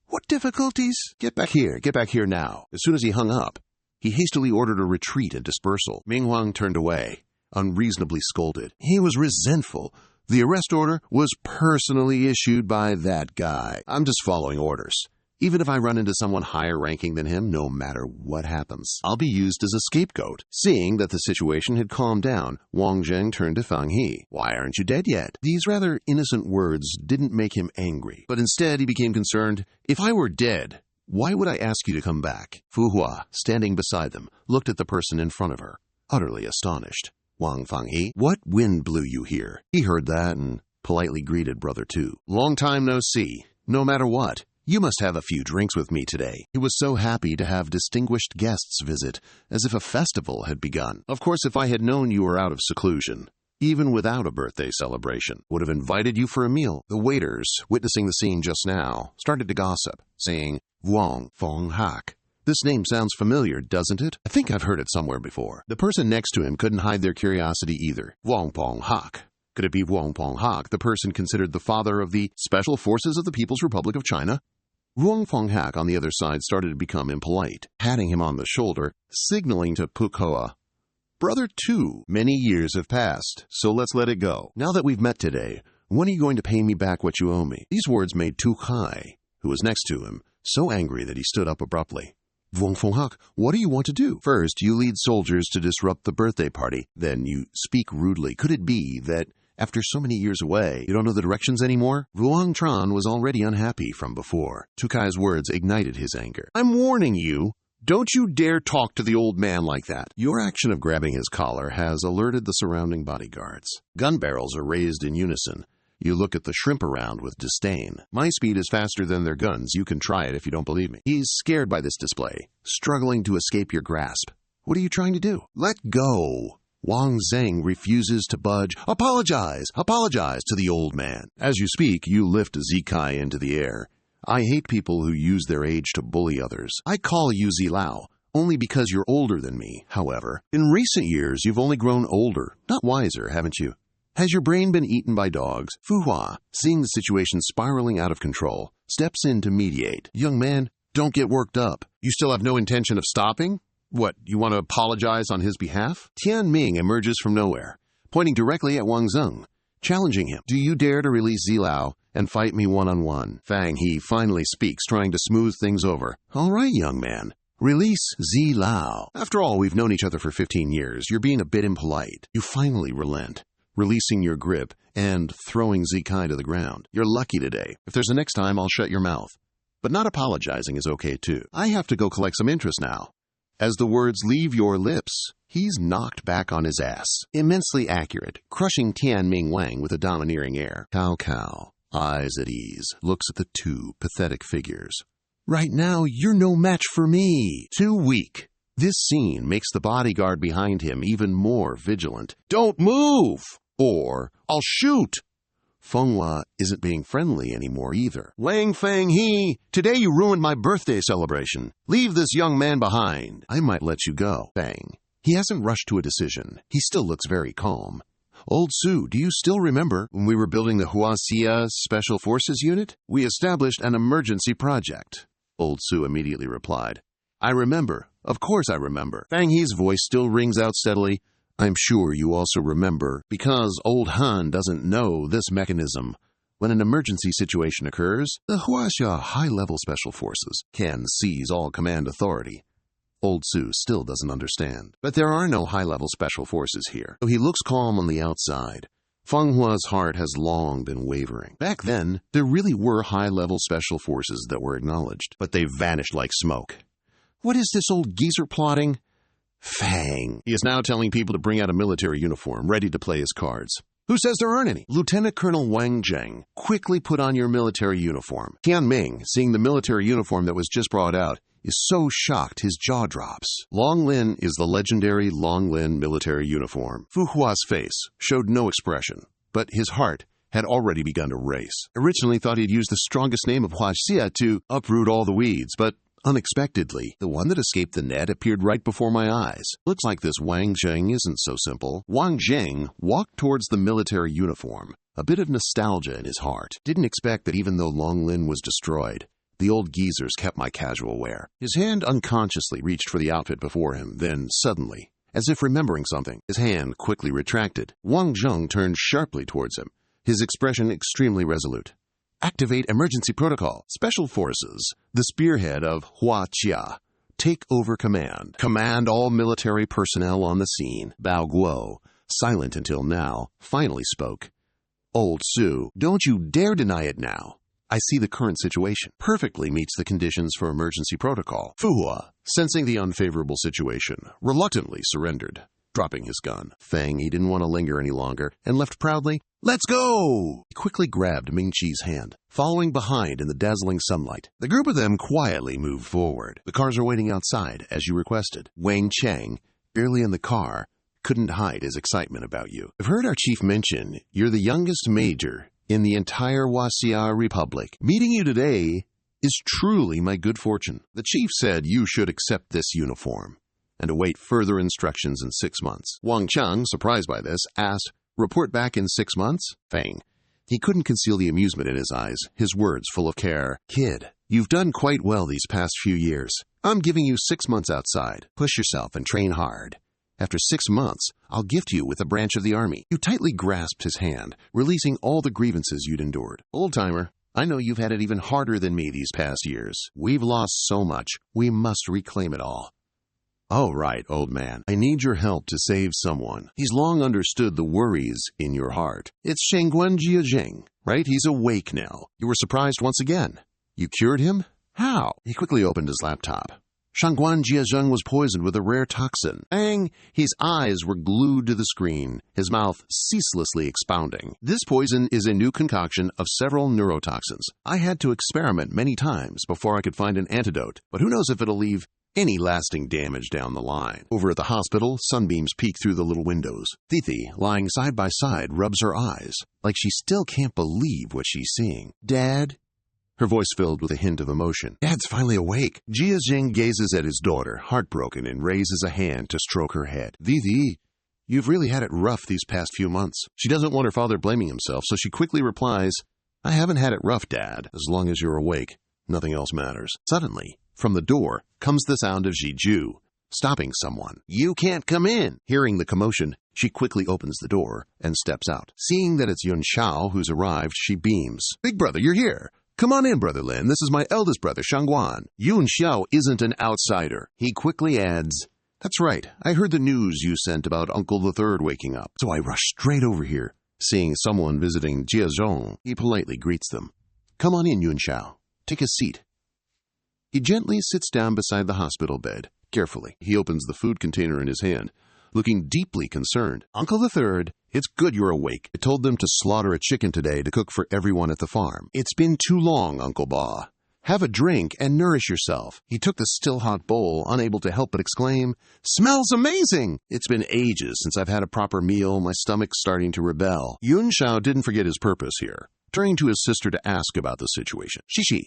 S1: What difficulties? Get back here now. As soon as he hung up, he hastily ordered a retreat and dispersal. Ming Huang turned away, unreasonably scolded. He was resentful. The arrest order was personally issued by that guy. I'm just following orders. Even if I run into someone higher ranking than him, no matter what happens, I'll be used as a scapegoat. Seeing that the situation had calmed down, Wang Zheng turned to Fang He. Why aren't you dead yet? These rather innocent words didn't make him angry, but instead he became concerned. If I were dead, why would I ask you to come back? Fu Hua, standing beside them, looked at the person in front of her, utterly astonished. Wang Fanghe, what wind blew you here? He heard that and politely greeted Brother Tu. Long time no see. No matter what, you must have a few drinks with me today. He was so happy to have distinguished guests visit, as if a festival had begun. Of course, if I had known you were out of seclusion, even without a birthday celebration, would have invited you for a meal. The waiters, witnessing the scene just now, started to gossip, saying, Wang Fong Hak. This name sounds familiar, doesn't it? I think I've heard it somewhere before. The person next to him couldn't hide their curiosity either. Wang Fong Hak. Could it be Wang Fong Hak, the person considered the father of the Special Forces of the People's Republic of China? Wang Fong Hak on the other side started to become impolite, patting him on the shoulder, signaling to Pukoa. Brother Tu, many years have passed, so let's let it go. Now that we've met today, when are you going to pay me back what you owe me? These words made Tu Kai, who was next to him, so angry that he stood up abruptly. Wang Fong Hak, what do you want to do? First, you lead soldiers to disrupt the birthday party. Then you speak rudely. Could it be that after so many years away, you don't know the directions anymore? Vuong Tran was already unhappy from before. Tu Kai's words ignited his anger. I'm warning you. Don't you dare talk to the old man like that. Your action of grabbing his collar has alerted the surrounding bodyguards. Gun barrels are raised in unison. You look at the shrimp around with disdain. My speed is faster than their guns. You can try it if you don't believe me. He's scared by this display, struggling to escape your grasp. What are you trying to do? Let go. Wang Zheng refuses to budge. Apologize to the old man. As you speak, you lift Zikai into the air. I hate people who use their age to bully others. I call you Zilao, only because you're older than me, however. In recent years, you've only grown older, not wiser, haven't you? Has your brain been eaten by dogs? Fu Hua, seeing the situation spiraling out of control, steps in to mediate. Young man, don't get worked up. You still have no intention of stopping? What, you want to apologize on his behalf? Tian Ming emerges from nowhere, pointing directly at Wang Zheng, challenging him. Do you dare to release Zilao and fight me one-on-one? Fang He finally speaks, trying to smooth things over. All right, young man. Release Zilao. After all, we've known each other for 15 years. You're being a bit impolite. You finally relent, releasing your grip and throwing Zikai to the ground. You're lucky today. If there's a next time, I'll shut your mouth. But not apologizing is okay, too. I have to go collect some interest now. As the words leave your lips, he's knocked back on his ass. Immensely accurate, crushing Tian Ming Wang with a domineering air. Cao Cao, eyes at ease, looks at the two pathetic figures. Right now, you're no match for me. Too weak. This scene makes the bodyguard behind him even more vigilant. Don't move, or I'll shoot. Fenghua isn't being friendly anymore either. Wang Fang He, today you ruined my birthday celebration. Leave this young man behind. I might let you go. Bang. He hasn't rushed to a decision. He still looks very calm. Old Su, do you still remember when we were building the Huaxia Special Forces Unit? We established an emergency project. Old Su immediately replied. I remember. Of course I remember. Fang He's voice still rings out steadily. I'm sure you also remember, because old Han doesn't know this mechanism. When an emergency situation occurs, the Huaxia high-level special forces can seize all command authority. Old Su still doesn't understand. But there are no high-level special forces here. Though he looks calm on the outside, Fenghua's heart has long been wavering. Back then, there really were high-level special forces that were acknowledged, but they vanished like smoke. What is this old geezer plotting? Fang. He is now telling people to bring out a military uniform, ready to play his cards. Who says there aren't any? Lieutenant Colonel Wang Zheng, quickly put on your military uniform. Tian Ming, seeing the military uniform that was just brought out, is so shocked his jaw drops. Long Lin is the legendary Long Lin military uniform. Fu Hua's face showed no expression, but his heart had already begun to race. Originally thought he'd use the strongest name of Hua Xia to uproot all the weeds, but unexpectedly, the one that escaped the net appeared right before my eyes. Looks like this Wang Zheng isn't so simple. Wang Zheng walked towards the military uniform, a bit of nostalgia in his heart. Didn't expect that even though Long Lin was destroyed, the old geezers kept my casual wear. His hand unconsciously reached for the outfit before him, then suddenly, as if remembering something, his hand quickly retracted. Wang Zheng turned sharply towards him, his expression extremely resolute. Activate emergency protocol. Special forces, the spearhead of Hua Xia, take over command. Command all military personnel on the scene. Bao Guo, silent until now, finally spoke. Old Su, don't you dare deny it now. I see the current situation perfectly meets the conditions for emergency protocol. Fu Hua, sensing the unfavorable situation, reluctantly surrendered, dropping his gun. Feng, he didn't want to linger any longer, and left proudly. Let's go! He quickly grabbed Ming Chi's hand, following behind in the dazzling sunlight. The group of them quietly moved forward. The cars are waiting outside, as you requested. Wang Cheng, barely in the car, couldn't hide his excitement about you. I've heard our chief mention you're the youngest major in the entire Wasia Republic. Meeting you today is truly my good fortune. The chief said you should accept this uniform and await further instructions in 6 months. Wang Cheng, surprised by this, asked, report back in 6 months? Feng. He couldn't conceal the amusement in his eyes, his words full of care. Kid, you've done quite well these past few years. I'm giving you 6 months outside. Push yourself and train hard. After 6 months, I'll gift you with a branch of the army. You tightly grasped his hand, releasing all the grievances you'd endured. Old-timer, I know you've had it even harder than me these past years. We've lost so much, we must reclaim it all. Oh, right, old man. I need your help to save someone. He's long understood the worries in your heart. It's Shengguan Jiajing, right? He's awake now. You were surprised once again. You cured him? How? He quickly opened his laptop. Shangguan Jiazheng was poisoned with a rare toxin. Bang! His eyes were glued to the screen, his mouth ceaselessly expounding. This poison is a new concoction of several neurotoxins. I had to experiment many times before I could find an antidote, but who knows if it'll leave any lasting damage down the line. Over at the hospital, sunbeams peek through the little windows. Thithi, lying side by side, rubs her eyes, like she still can't believe what she's seeing. Dad? Her voice filled with a hint of emotion. Dad's finally awake. Jiajing gazes at his daughter, heartbroken, and raises a hand to stroke her head. Thithi, you've really had it rough these past few months. She doesn't want her father blaming himself, so she quickly replies, I haven't had it rough, Dad. As long as you're awake, nothing else matters. Suddenly, from the door comes the sound of Zhiju, stopping someone. You can't come in. Hearing the commotion, she quickly opens the door and steps out. Seeing that it's Yun Xiao who's arrived, she beams. Big brother, you're here. Come on in, Brother Lin. This is my eldest brother, Shangguan. Yun Xiao isn't an outsider. He quickly adds, That's right. I heard the news you sent about Uncle the Third waking up, so I rushed straight over here. Seeing someone visiting Jiazhong, he politely greets them. Come on in, Yun Xiao. Take a seat. He gently sits down beside the hospital bed. Carefully, he opens the food container in his hand, looking deeply concerned. Uncle the Third, it's good you're awake. I told them to slaughter a chicken today to cook for everyone at the farm. It's been too long, Uncle Ba. Have a drink and nourish yourself. He took the still-hot bowl, unable to help but exclaim, Smells amazing! It's been ages since I've had a proper meal. My stomach's starting to rebel. Yun Xiao didn't forget his purpose here, turning to his sister to ask about the situation. Shishi,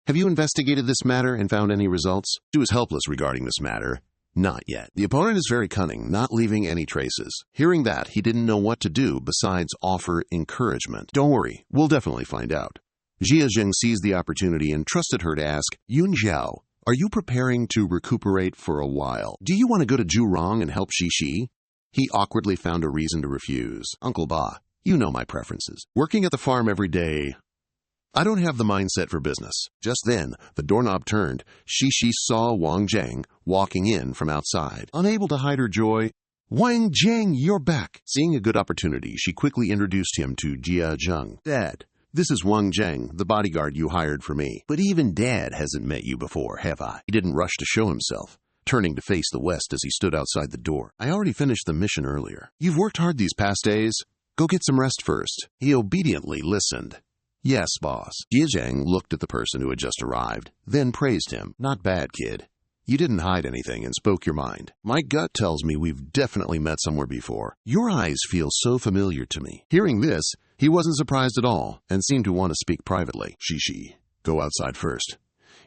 S1: have you investigated this matter and found any results? She was helpless regarding this matter. Not yet. The opponent is very cunning, not leaving any traces. Hearing that, he didn't know what to do besides offer encouragement. Don't worry, we'll definitely find out. Jiajing seized the opportunity and trusted her to ask, Yun Xiao, are you preparing to recuperate for a while? Do you want to go to Zhurong and help Shishi? He awkwardly found a reason to refuse. Uncle Ba, you know my preferences. Working at the farm every day, I don't have the mindset for business. Just then, the doorknob turned. Shishi saw Wang Zheng walking in from outside. Unable to hide her joy, Wang Zheng, you're back. Seeing a good opportunity, she quickly introduced him to Jia Zheng. Dad, this is Wang Zheng, the bodyguard you hired for me. But even Dad hasn't met you before, have I? He didn't rush to show himself, turning to face the west as he stood outside the door. I already finished the mission earlier. You've worked hard these past days. Go get some rest first. He obediently listened. Yes, boss. Jie Zheng looked at the person who had just arrived, then praised him. Not bad, kid. You didn't hide anything and spoke your mind. My gut tells me we've definitely met somewhere before. Your eyes feel so familiar to me. Hearing this, he wasn't surprised at all and seemed to want to speak privately. Shishi, go outside first.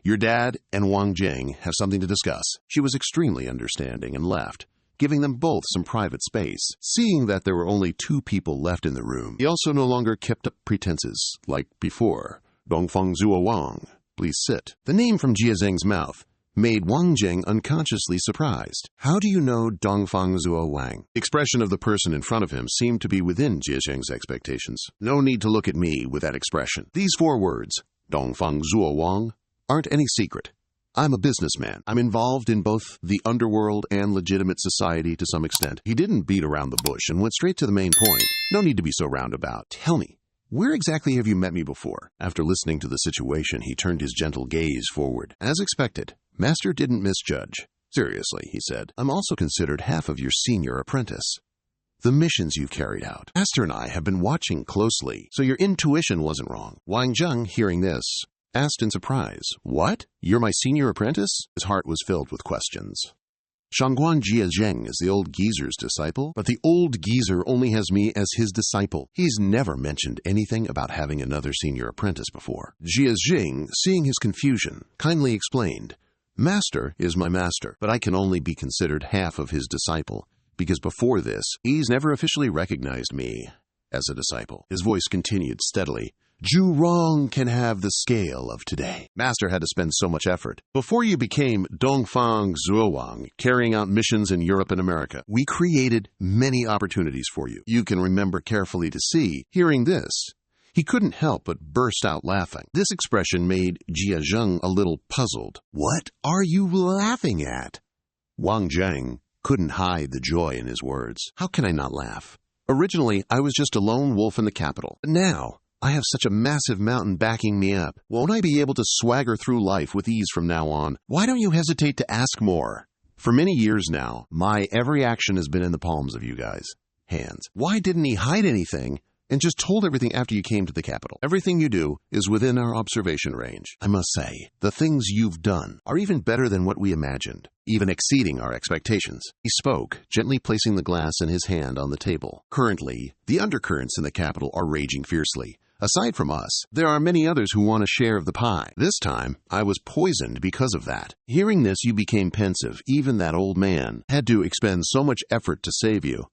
S1: Your dad and Wang Jing have something to discuss. She was extremely understanding and left, giving them both some private space. Seeing that there were only 2 people left in the room, he also no longer kept up pretenses like before. Dongfang Zuo Wang, please sit. The name from Jie Zheng's mouth made Wang Jing unconsciously surprised. How do you know Dongfang Zuo Wang? The expression of the person in front of him seemed to be within Jie Zheng's expectations. No need to look at me with that expression. These 4 words, Dongfang Zuo Wang, aren't any secret. I'm a businessman. I'm involved in both the underworld and legitimate society to some extent. He didn't beat around the bush and went straight to the main point. No need to be so roundabout. Tell me, where exactly have you met me before? After listening to the situation, he turned his gentle gaze forward. As expected, Master didn't misjudge. Seriously, he said, I'm also considered half of your senior apprentice. The missions you've carried out. Master and I have been watching closely, so your intuition wasn't wrong. Wang Zheng, hearing this, asked in surprise, What? You're my senior apprentice? His heart was filled with questions. Shangguan Jie Zheng is the old geezer's disciple, but the old geezer only has me as his disciple. He's never mentioned anything about having another senior apprentice before. Jie Zheng, seeing his confusion, kindly explained, Master is my master, but I can only be considered half of his disciple, because before this, he's never officially recognized me as a disciple. His voice continued steadily. Zhurong can have the scale of today. Master had to spend so much effort. Before you became Dongfang Zuowang, carrying out missions in Europe and America, we created many opportunities for you. You can remember carefully to see. Hearing this, he couldn't help but burst out laughing. This expression made Jie Zheng a little puzzled. What are you laughing at? Wang Zheng couldn't hide the joy in his words. How can I not laugh? Originally, I was just a lone wolf in the capital. But now, I have such a massive mountain backing me up. Won't I be able to swagger through life with ease from now on? Why don't you hesitate to ask more? For many years now, my every action has been in the palms of you guys' hands. Why didn't he hide anything and just told everything after you came to the capital? Everything you do is within our observation range. I must say, the things you've done are even better than what we imagined, even exceeding our expectations. He spoke, gently placing the glass in his hand on the table. Currently, the undercurrents in the capital are raging fiercely. Aside from us, there are many others who want a share of the pie. This time, I was poisoned because of that. Hearing this, you became pensive. Even that old man had to expend so much effort to save you.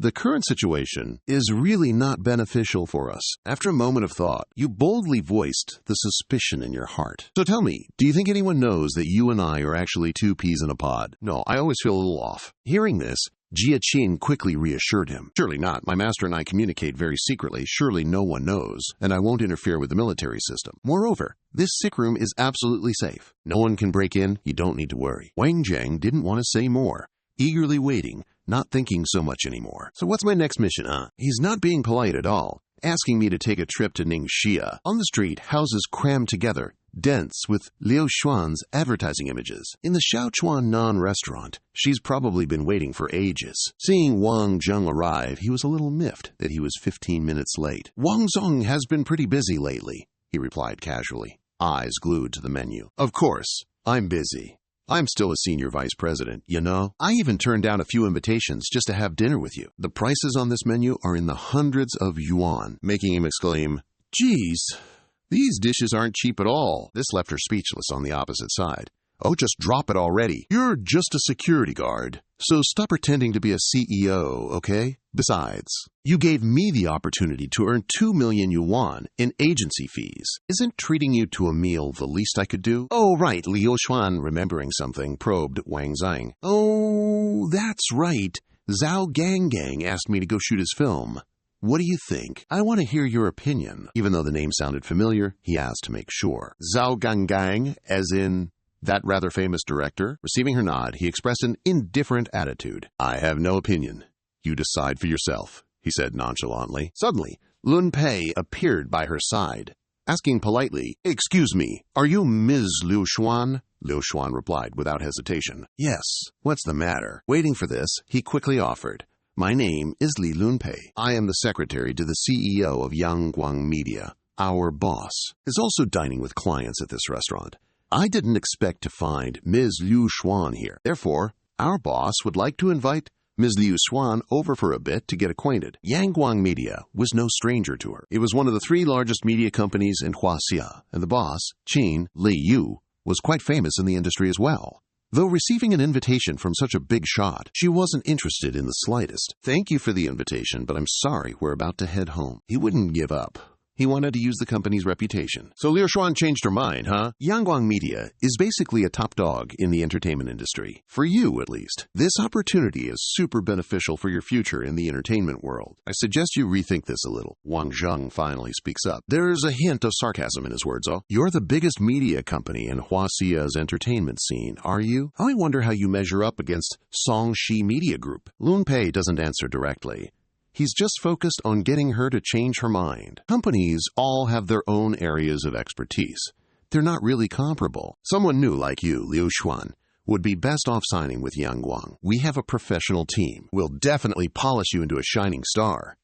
S1: The current situation is really not beneficial for us. After a moment of thought, you boldly voiced the suspicion in your heart. So tell me, do you think anyone knows that you and I are actually 2 peas in a pod? No, I always feel a little off. Hearing this, Jie Qin quickly reassured him. Surely not. My master and I communicate very secretly. Surely no one knows, and I won't interfere with the military system. Moreover, this sick room is absolutely safe. No one can break in. You don't need to worry. Wang Zheng didn't want to say more, eagerly waiting, not thinking so much anymore. So what's my next mission, huh? He's not being polite at all, asking me to take a trip to Ningxia. On the street, houses crammed together, dense with Liu Xuan's advertising images. In the Xiaochuan non-restaurant, she's probably been waiting for ages. Seeing Wang Zheng arrive, he was a little miffed that he was 15 minutes late. Wang Zheng has been pretty busy lately, he replied casually, eyes glued to the menu. Of course, I'm busy. I'm still a senior vice president, you know? I even turned down a few invitations just to have dinner with you. The prices on this menu are in the hundreds of yuan, making him exclaim, Geez, these dishes aren't cheap at all. This left her speechless on the opposite side. Oh, just drop it already. You're just a security guard, so stop pretending to be a CEO, okay? Besides, you gave me the opportunity to earn 2 million yuan in agency fees. Isn't treating you to a meal the least I could do? Oh, right, Liu Xuan, remembering something, probed Wang Zheng. Oh, that's right. Zhao Gang asked me to go shoot his film. What do you think? I want to hear your opinion. Even though the name sounded familiar, he asked to make sure. Zhao Gang, as in that rather famous director? Receiving her nod, he expressed an indifferent attitude. I have no opinion. You decide for yourself, he said nonchalantly. Suddenly, Lun Pei appeared by her side, asking politely, Excuse me, are you Ms. Liu Xuan? Liu Xuan replied without hesitation. Yes, what's the matter? Waiting for this, he quickly offered, My name is Li Lunpei. I am the secretary to the CEO of Yangguang Media. Our boss is also dining with clients at this restaurant. I didn't expect to find Ms. Liu Xuan here. Therefore, our boss would like to invite Ms. Liu Xuan over for a bit to get acquainted. Yangguang Media was no stranger to her. It was one of the 3 largest media companies in Huaxia, and the boss, Qin Li Yu, was quite famous in the industry as well. Though receiving an invitation from such a big shot, she wasn't interested in the slightest. Thank you for the invitation, but I'm sorry we're about to head home. He wouldn't give up. He wanted to use the company's reputation. So Liu Xuan changed her mind, huh? Yangguang Media is basically a top dog in the entertainment industry. For you, at least. This opportunity is super beneficial for your future in the entertainment world. I suggest you rethink this a little. Wang Zheng finally speaks up. There's a hint of sarcasm in his words, though. You're the biggest media company in Huaxia's entertainment scene, are you? I wonder how you measure up against Songshi Media Group. Lunpei doesn't answer directly. He's just focused on getting her to change her mind. Companies all have their own areas of expertise. They're not really comparable. Someone new like you, Liu Xuan, would be best off signing with Yangguang. We have a professional team. We'll definitely polish you into a shining star.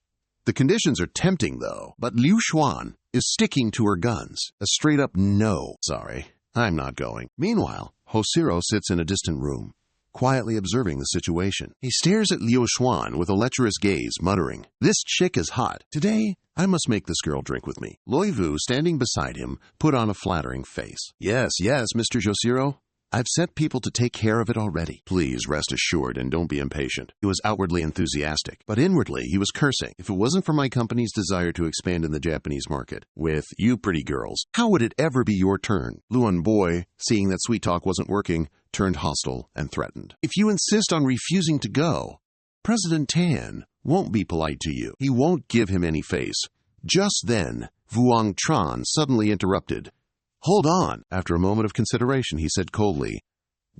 S1: The conditions are tempting, though, but Liu Xuan is sticking to her guns. A straight-up no. Sorry, I'm not going. Meanwhile, Hoshiro sits in a distant room, quietly observing the situation. He stares at Liu Xuan with a lecherous gaze, muttering, "This chick is hot. Today, I must make this girl drink with me." Loi Vu, standing beside him, put on a flattering face. Yes, Mr. Hoshiro. I've sent people to take care of it already. Please rest assured and don't be impatient. He was outwardly enthusiastic, but inwardly he was cursing. If it wasn't for my company's desire to expand in the Japanese market, with you pretty girls, how would it ever be your turn? Luan Boy, seeing that sweet talk wasn't working, turned hostile and threatened. If you insist on refusing to go, President Tan won't be polite to you. He won't give him any face. Just then, Vuong Tran suddenly interrupted. Hold on. After a moment of consideration, he said coldly,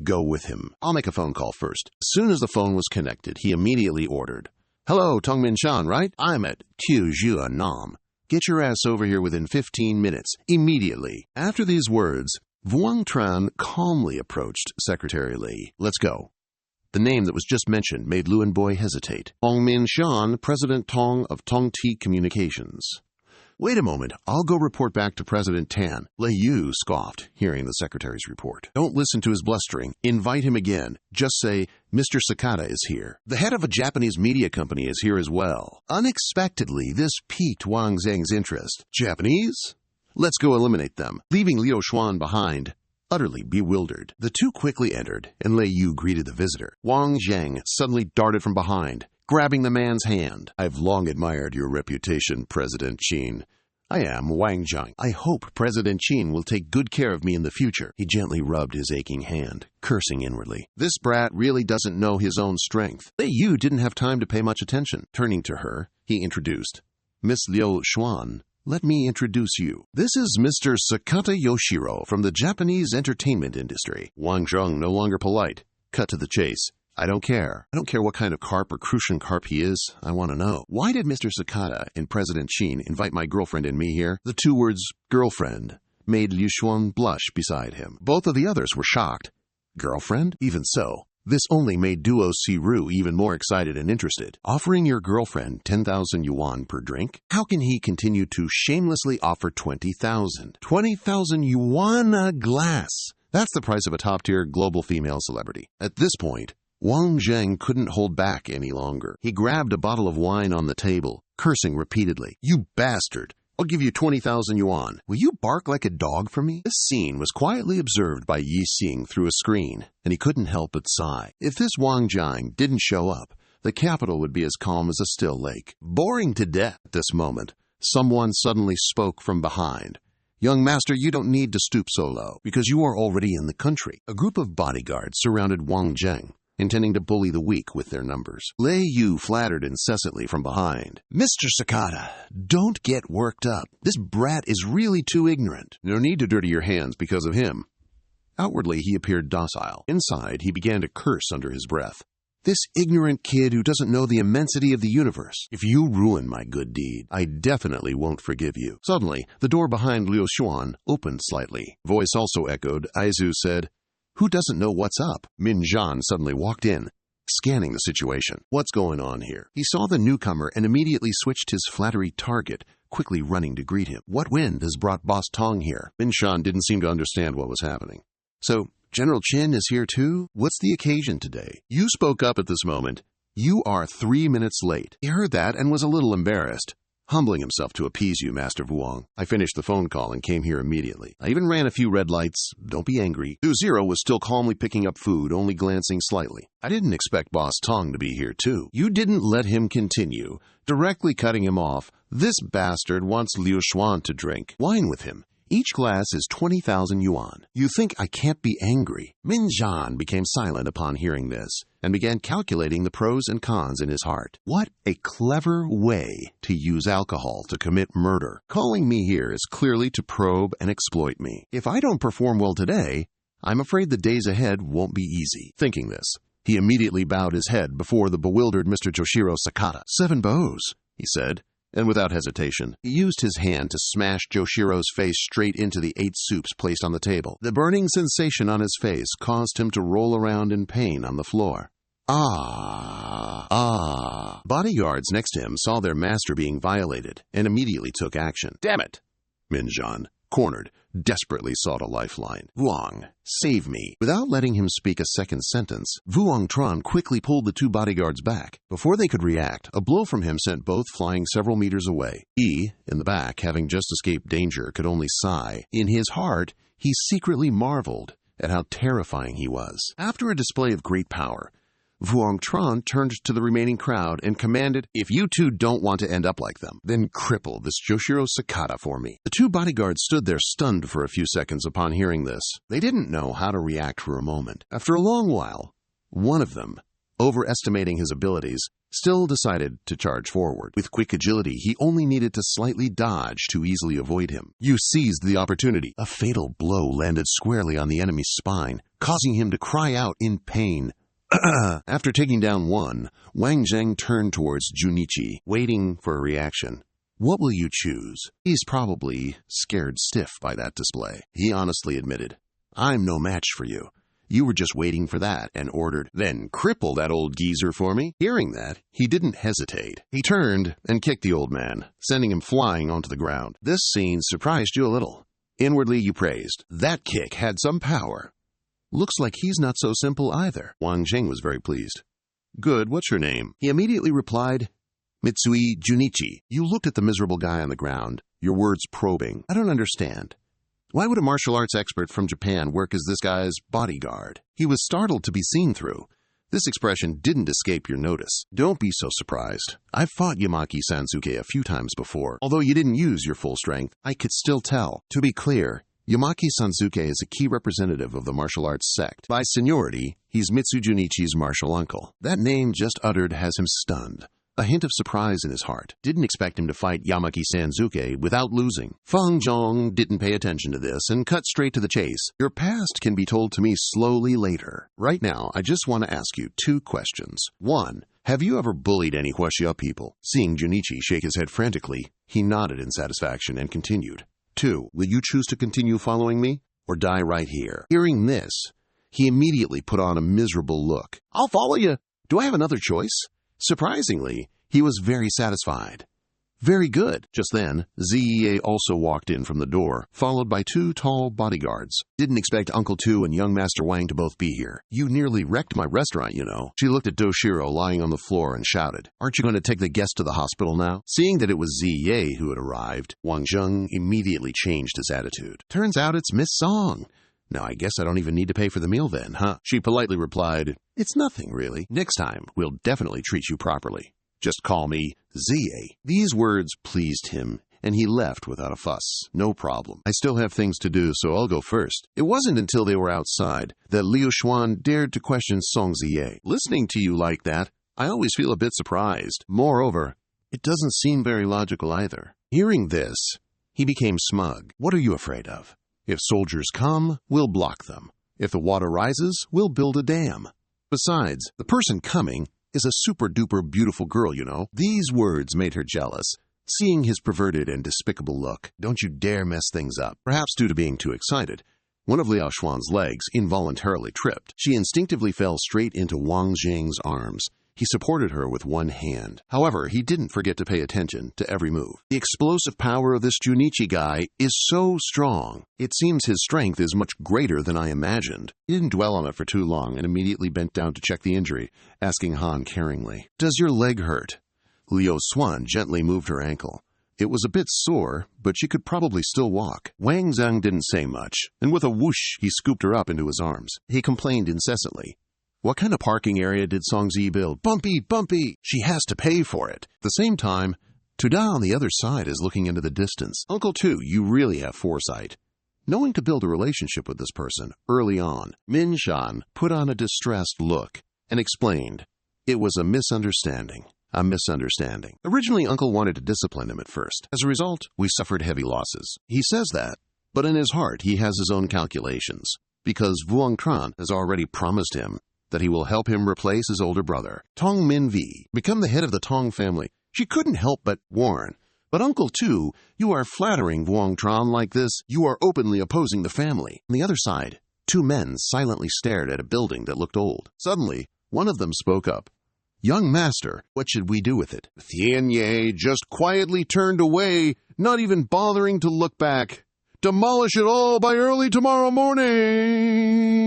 S1: "Go with him. I'll make a phone call first." As soon as the phone was connected, he immediately ordered, "Hello, Tongmin Shan, right? I'm at Qiuzhua Nam. Get your ass over here within 15 minutes, immediately." After these words, Vuong Tran calmly approached Secretary Li. "Let's go." The name that was just mentioned made Luan Boy hesitate. Tongmin Shan, President Tong of Tongti Communications. "Wait a moment, I'll go report back to President Tan." Lei Yu scoffed, hearing the secretary's report. "Don't listen to his blustering. Invite him again. Just say, Mr. Sakata is here. The head of a Japanese media company is here as well." Unexpectedly, this piqued Wang Zheng's interest. Japanese? Let's go eliminate them, leaving Liu Xuan behind, utterly bewildered. The two quickly entered, and Lei Yu greeted the visitor. Wang Zheng suddenly darted from behind, grabbing the man's hand. "I've long admired your reputation, President Qin. I am Wang Zheng. I hope President Qin will take good care of me in the future." He gently rubbed his aching hand, cursing inwardly. This brat really doesn't know his own strength. Lei Yu didn't have time to pay much attention. Turning to her, he introduced, "Miss Liu Xuan, let me introduce you. This is Mr. Sakata Yoshiro from the Japanese entertainment industry." Wang Zheng, no longer polite, cut to the chase. I don't care. I don't care what kind of carp or crucian carp he is. I want to know. Why did Mr. Sakata and President Qin invite my girlfriend and me here? The two words, girlfriend, made Liu Xuan blush beside him. Both of the others were shocked. Girlfriend? Even so, this only made Duo Siru even more excited and interested. Offering your girlfriend 10,000 yuan per drink? How can he continue to shamelessly offer 20,000? 20,000 yuan a glass! That's the price of a top-tier global female celebrity. At this point, Wang Zheng couldn't hold back any longer. He grabbed a bottle of wine on the table, cursing repeatedly. "You bastard! I'll give you 20,000 yuan. Will you bark like a dog for me?" This scene was quietly observed by Yi Xing through a screen, and he couldn't help but sigh. If this Wang Zheng didn't show up, the capital would be as calm as a still lake. Boring to death at this moment, someone suddenly spoke from behind. "Young master, you don't need to stoop so low, because you are already in the country." A group of bodyguards surrounded Wang Zheng, intending to bully the weak with their numbers. Lei Yu flattered incessantly from behind. "Mr. Sakata, don't get worked up. This brat is really too ignorant. No need to dirty your hands because of him." Outwardly, he appeared docile. Inside, he began to curse under his breath. "This ignorant kid who doesn't know the immensity of the universe. If you ruin my good deed, I definitely won't forgive you." Suddenly, the door behind Liu Xuan opened slightly. Voice also echoed. Aizu said, "Who doesn't know what's up?" Min Zhan suddenly walked in, scanning the situation. What's going on here? He saw the newcomer and immediately switched his flattery target, quickly running to greet him. What wind has brought Boss Tong here? Min Shan didn't seem to understand what was happening. So, General Chin is here too? What's the occasion today? You spoke up at this moment. You are 3 minutes late. He heard that and was a little embarrassed. Humbling himself to appease you, Master Vuong. I finished the phone call and came here immediately. I even ran a few red lights. Don't be angry. 2-0 was still calmly picking up food, only glancing slightly. I didn't expect Boss Tong to be here too. You didn't let him continue, directly cutting him off. This bastard wants Liu Xuan to drink wine with him. Each glass is 20,000 yuan. You think I can't be angry? Min Zhan became silent upon hearing this and began calculating the pros and cons in his heart. What a clever way to use alcohol to commit murder. Calling me here is clearly to probe and exploit me. If I don't perform well today, I'm afraid the days ahead won't be easy. Thinking this, he immediately bowed his head before the bewildered Mr. Joshiro Sakata. 7 bows, he said. And without hesitation, he used his hand to smash Joshiro's face straight into the 8 soups placed on the table. The burning sensation on his face caused him to roll around in pain on the floor. Ah. Bodyguards next to him saw their master being violated and immediately took action. Damn it! Min Zhan, cornered, desperately sought a lifeline. Vuong, save me. Without letting him speak a second sentence, Vuong Tron quickly pulled the 2 bodyguards back. Before they could react, a blow from him sent both flying several meters away. He, in the back, having just escaped danger, could only sigh. In his heart, he secretly marveled at how terrifying he was. After a display of great power, Vuong Tron turned to the remaining crowd and commanded, if you two don't want to end up like them, then cripple this Joshiro Sakata for me. The 2 bodyguards stood there stunned for a few seconds upon hearing this. They didn't know how to react for a moment. After a long while, one of them, overestimating his abilities, still decided to charge forward. With quick agility, he only needed to slightly dodge to easily avoid him. You seized the opportunity. A fatal blow landed squarely on the enemy's spine, causing him to cry out in pain. After taking down one, Wang Zheng turned towards Junichi, waiting for a reaction. What will you choose? He's probably scared stiff by that display. He honestly admitted, I'm no match for you. You were just waiting for that and ordered, then cripple that old geezer for me. Hearing that, he didn't hesitate. He turned and kicked the old man, sending him flying onto the ground. This scene surprised you a little. Inwardly, you praised. That kick had some power. Looks like he's not so simple either. Wang Zheng was very pleased. Good, what's your name? He immediately replied, Mitsui Junichi. You looked at the miserable guy on the ground, your words probing. I don't understand. Why would a martial arts expert from Japan work as this guy's bodyguard? He was startled to be seen through. This expression didn't escape your notice. Don't be so surprised. I've fought Yamaki Sansuke a few times before. Although you didn't use your full strength, I could still tell. To be clear, Yamaki Sansuke is a key representative of the martial arts sect. By seniority, he's Mitsu Junichi's martial uncle. That name just uttered has him stunned. A hint of surprise in his heart. Didn't expect him to fight Yamaki Sansuke without losing. Feng Zhong didn't pay attention to this and cut straight to the chase. Your past can be told to me slowly later. Right now, I just want to ask you 2 questions. 1. Have you ever bullied any Huaxia people? Seeing Junichi shake his head frantically, he nodded in satisfaction and continued. 2. Will you choose to continue following me or die right here? Hearing this, he immediately put on a miserable look. I'll follow you. Do I have another choice? Surprisingly, he was very satisfied. Very good. Just then, Ziyie also walked in from the door, followed by 2 tall bodyguards. Didn't expect Uncle Tu and young Master Wang to both be here. You nearly wrecked my restaurant, you know. She looked at Doshiro lying on the floor and shouted, Aren't you going to take the guest to the hospital now? Seeing that it was Ziyie who had arrived, Wang Zheng immediately changed his attitude. Turns out it's Miss Song. Now I guess I don't even need to pay for the meal then, huh? She politely replied, It's nothing, really. Next time, we'll definitely treat you properly. Just call me Ziyie. These words pleased him, and he left without a fuss. No problem. I still have things to do, so I'll go first. It wasn't until they were outside that Liu Xuan dared to question Song Ziyie. Listening to you like that, I always feel a bit surprised. Moreover, it doesn't seem very logical either. Hearing this, he became smug. What are you afraid of? If soldiers come, we'll block them. If the water rises, we'll build a dam. Besides, the person coming is a super-duper beautiful girl, you know. These words made her jealous. Seeing his perverted and despicable look, don't you dare mess things up. Perhaps due to being too excited, One of Liao Xuan's legs involuntarily tripped. She instinctively fell straight into Wang Zheng's arms. He supported her with one hand. However, he didn't forget to pay attention to every move. The explosive power of this Junichi guy is so strong. It seems his strength is much greater than I imagined. He didn't dwell on it for too long and immediately bent down to check the injury, asking Han caringly, "Does your leg hurt?" Liao Xuan gently moved her ankle. It was a bit sore, but she could probably still walk. Wang Zheng didn't say much, and with a whoosh, he scooped her up into his arms. He complained incessantly. What kind of parking area did Songzi build? Bumpy, bumpy! She has to pay for it. At the same time, Tuda on the other side is looking into the distance. Uncle Tu, you really have foresight. Knowing to build a relationship with this person early on, Min Shan put on a distressed look and explained, "It was a misunderstanding. A misunderstanding. Originally, Uncle wanted to discipline him at first. As a result, we suffered heavy losses. He says that, but in his heart he has his own calculations, because Vuong Tran has already promised him that he will help him replace his older brother, Tong Min Vi, become the head of the Tong family." She couldn't help but warn, "But Uncle Tu, you are flattering Vuong Tran like this. You are openly opposing the family." On the other side, two men silently stared at a building that looked old. Suddenly, one of them spoke up. "Young master, what should we do with it?" Thien Ye just quietly turned away, not even bothering to look back. "Demolish it all by early tomorrow morning."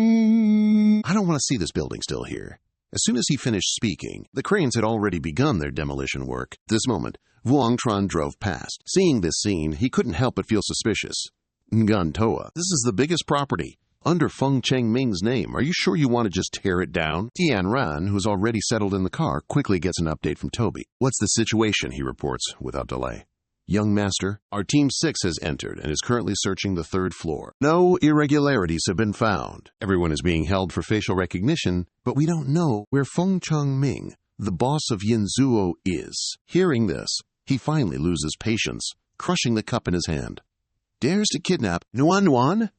S1: I don't want to see this building still here. As soon as he finished speaking, the cranes had already begun their demolition work. At this moment, Vuong Tran drove past. Seeing this scene, he couldn't help but feel suspicious. "Ngan Toa, this is the biggest property under Feng Chengming's name. Are you sure you want to just tear it down?" Tian Ran, who's already settled in the car, quickly gets an update from Toby. "What's the situation?" he reports without delay. "Young master, our Team 6 has entered and is currently searching the 3rd floor. No irregularities have been found. Everyone is being held for facial recognition, but we don't know where Feng Chengming, the boss of Yinzuo, is." Hearing this, he finally loses patience, crushing the cup in his hand. "Dares to kidnap Nuan Nuan?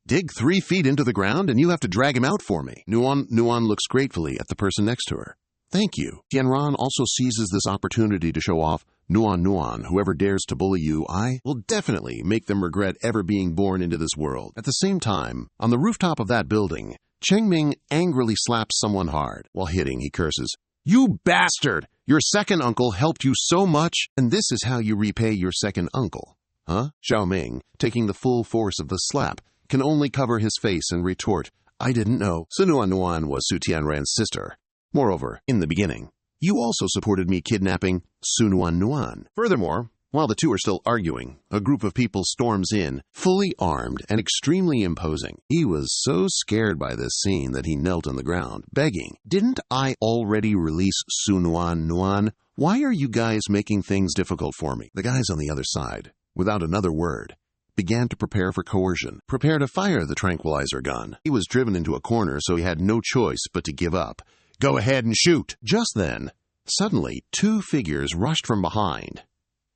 S1: Dig 3 feet into the ground and you have to drag him out for me." Nuan looks gratefully at the person next to her. "Thank you." Tianran also seizes this opportunity to show off, Nuan, whoever dares to bully you, I will definitely make them regret ever being born into this world." At the same time, on the rooftop of that building, Chengming angrily slaps someone hard. While hitting, he curses, "You bastard! Your second uncle helped you so much, and this is how you repay your second uncle." Huh? Xiaoming, taking the full force of the slap, can only cover his face and retort, "I didn't know." So Nuan was Su Tianran's sister. Moreover, in the beginning, you also supported me kidnapping Su Nuan. Furthermore, while the two are still arguing, a group of people storms in, fully armed and extremely imposing. He was so scared by this scene that he knelt on the ground, begging, "Didn't I already release Su Nuan? Why are you guys making things difficult for me?" The guys on the other side, without another word, began to prepare for coercion, prepare to fire the tranquilizer gun. He was driven into a corner, so he had no choice but to give up. "Go ahead and shoot." Just then, suddenly, 2 figures rushed from behind.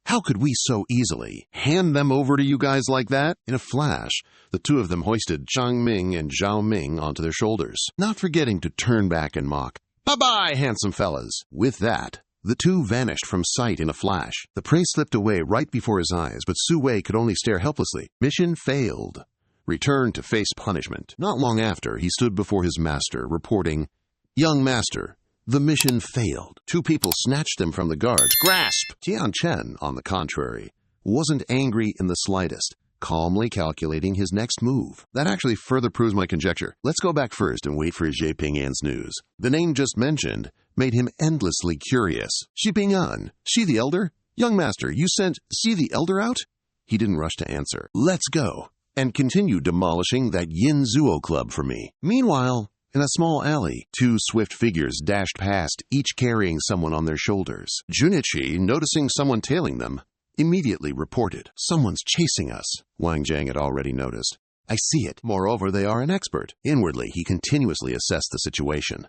S1: "How could we so easily hand them over to you guys like that?" In a flash, the 2 of them hoisted Zhang Ming and Zhao Ming onto their shoulders, not forgetting to turn back and mock, "Bye-bye, handsome fellas." With that, the 2 vanished from sight in a flash. The prey slipped away right before his eyes, but Su Wei could only stare helplessly. Mission failed. Returned to face punishment. Not long after, he stood before his master, reporting, "Young master, the mission failed." 2 people snatched them from the guards. Grasp! Tian Chen, on the contrary, wasn't angry in the slightest, calmly calculating his next move. That actually further proves my conjecture. Let's go back first and wait for Xie Ping'an's news. The name just mentioned made him endlessly curious. Xi Ping'an, she the elder? Young master, you sent Xi the elder out? He didn't rush to answer. Let's go, and continue demolishing that Yinzuo club for me. Meanwhile, in a small alley, 2 swift figures dashed past, each carrying someone on their shoulders. Junichi, noticing someone tailing them, immediately reported, "Someone's chasing us." Wang Zheng had already noticed. "I see it." Moreover, they are an expert. Inwardly, he continuously assessed the situation.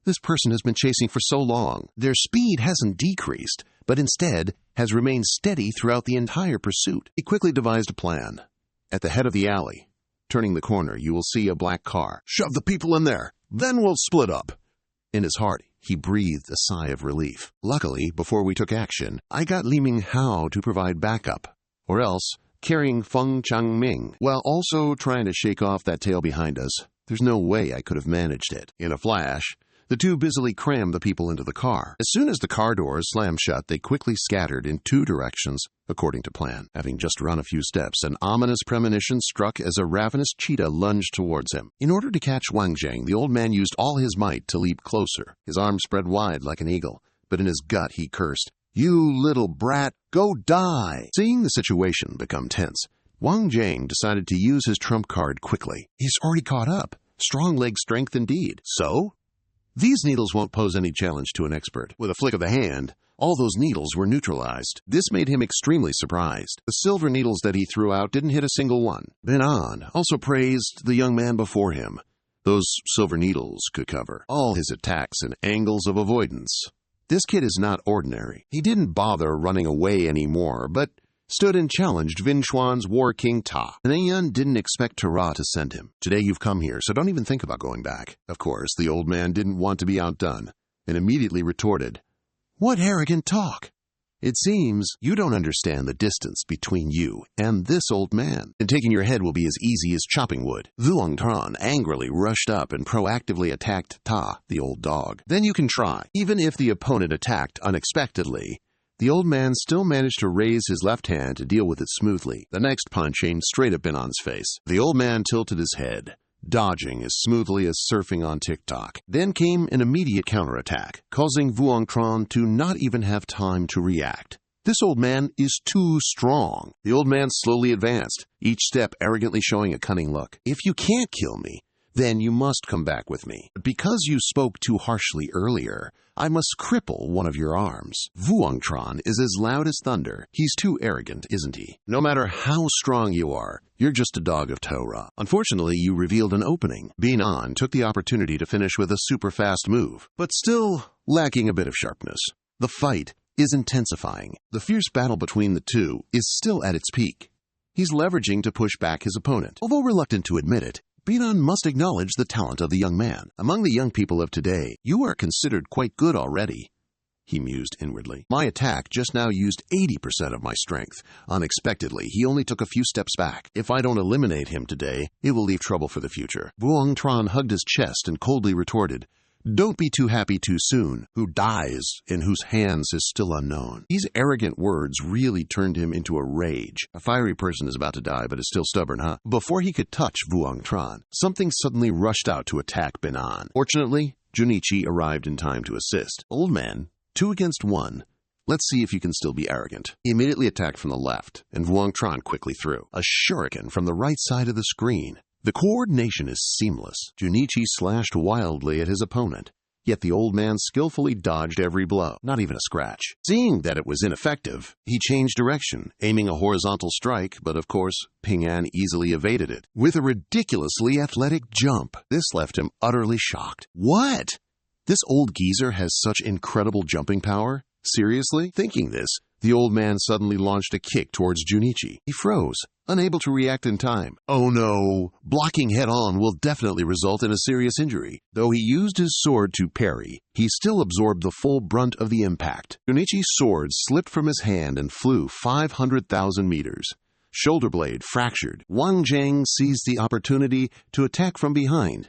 S1: This person has been chasing for so long. Their speed hasn't decreased, but instead has remained steady throughout the entire pursuit. He quickly devised a plan. At the head of the alley, turning the corner, you will see a black car. "Shove the people in there, then we'll split up." In his heart, he breathed a sigh of relief. Luckily, before we took action, I got Li Minghao to provide backup, or else carrying Feng Changming, while also trying to shake off that tail behind us. There's no way I could have managed it. In a flash, the two busily crammed the people into the car. As soon as the car doors slammed shut, they quickly scattered in two directions, according to plan. Having just run a few steps, an ominous premonition struck as a ravenous cheetah lunged towards him. In order to catch Wang Zheng, the old man used all his might to leap closer. His arms spread wide like an eagle, but in his gut he cursed, "You little brat, go die!" Seeing the situation become tense, Wang Zheng decided to use his trump card quickly. He's already caught up. Strong leg strength indeed. So? These needles won't pose any challenge to an expert. With a flick of the hand, all those needles were neutralized. This made him extremely surprised. The silver needles that he threw out didn't hit a single one. Benan also praised the young man before him. Those silver needles could cover all his attacks and angles of avoidance. This kid is not ordinary. He didn't bother running away anymore, but stood and challenged Vin Xuan's War King Ta. And Yun didn't expect Ta to send him. Today you've come here, so don't even think about going back. Of course, the old man didn't want to be outdone, and immediately retorted, "What arrogant talk! It seems you don't understand the distance between you and this old man, and taking your head will be as easy as chopping wood." Vuong Tran angrily rushed up and proactively attacked Ta, the old dog. Then you can try. Even if the opponent attacked unexpectedly, the old man still managed to raise his left hand to deal with it smoothly. The next punch aimed straight at Benan's face. The old man tilted his head, dodging as smoothly as surfing on TikTok. Then came an immediate counterattack, causing Vuong Tran to not even have time to react. This old man is too strong. The old man slowly advanced, each step arrogantly showing a cunning look. "If you can't kill me, then you must come back with me. But because you spoke too harshly earlier, I must cripple one of your arms." Vuong Tran is as loud as thunder. He's too arrogant, isn't he? No matter how strong you are, you're just a dog of Torah. Unfortunately, you revealed an opening. Benan took the opportunity to finish with a super fast move, but still lacking a bit of sharpness. The fight is intensifying. The fierce battle between the two is still at its peak. He's leveraging to push back his opponent. Although reluctant to admit it, Benan must acknowledge the talent of the young man. Among the young people of today, you are considered quite good already. He mused inwardly. My attack just now used 80% of my strength. Unexpectedly, he only took a few steps back. If I don't eliminate him today, it will leave trouble for the future. Vuong Tran hugged his chest and coldly retorted, "Don't be too happy too soon. Who dies in whose hands is still unknown." These arrogant words really turned him into a rage. A fiery person is about to die, but is still stubborn, huh? Before he could touch Vuong Tran, something suddenly rushed out to attack Benan. Fortunately, Junichi arrived in time to assist. "Old man, 2 against 1. Let's see if you can still be arrogant." He immediately attacked from the left, and Vuong Tran quickly threw a shuriken from the right side of the screen. The coordination is seamless. Junichi slashed wildly at his opponent, yet the old man skillfully dodged every blow, not even a scratch. Seeing that it was ineffective, he changed direction, aiming a horizontal strike, but of course, Ping An easily evaded it. With a ridiculously athletic jump, this left him utterly shocked. What? This old geezer has such incredible jumping power? Seriously? Thinking this, the old man suddenly launched a kick towards Junichi. He froze, unable to react in time. Oh no! Blocking head-on will definitely result in a serious injury. Though he used his sword to parry, he still absorbed the full brunt of the impact. Junichi's sword slipped from his hand and flew 500,000 meters. Shoulder blade fractured. Wang Zheng seized the opportunity to attack from behind.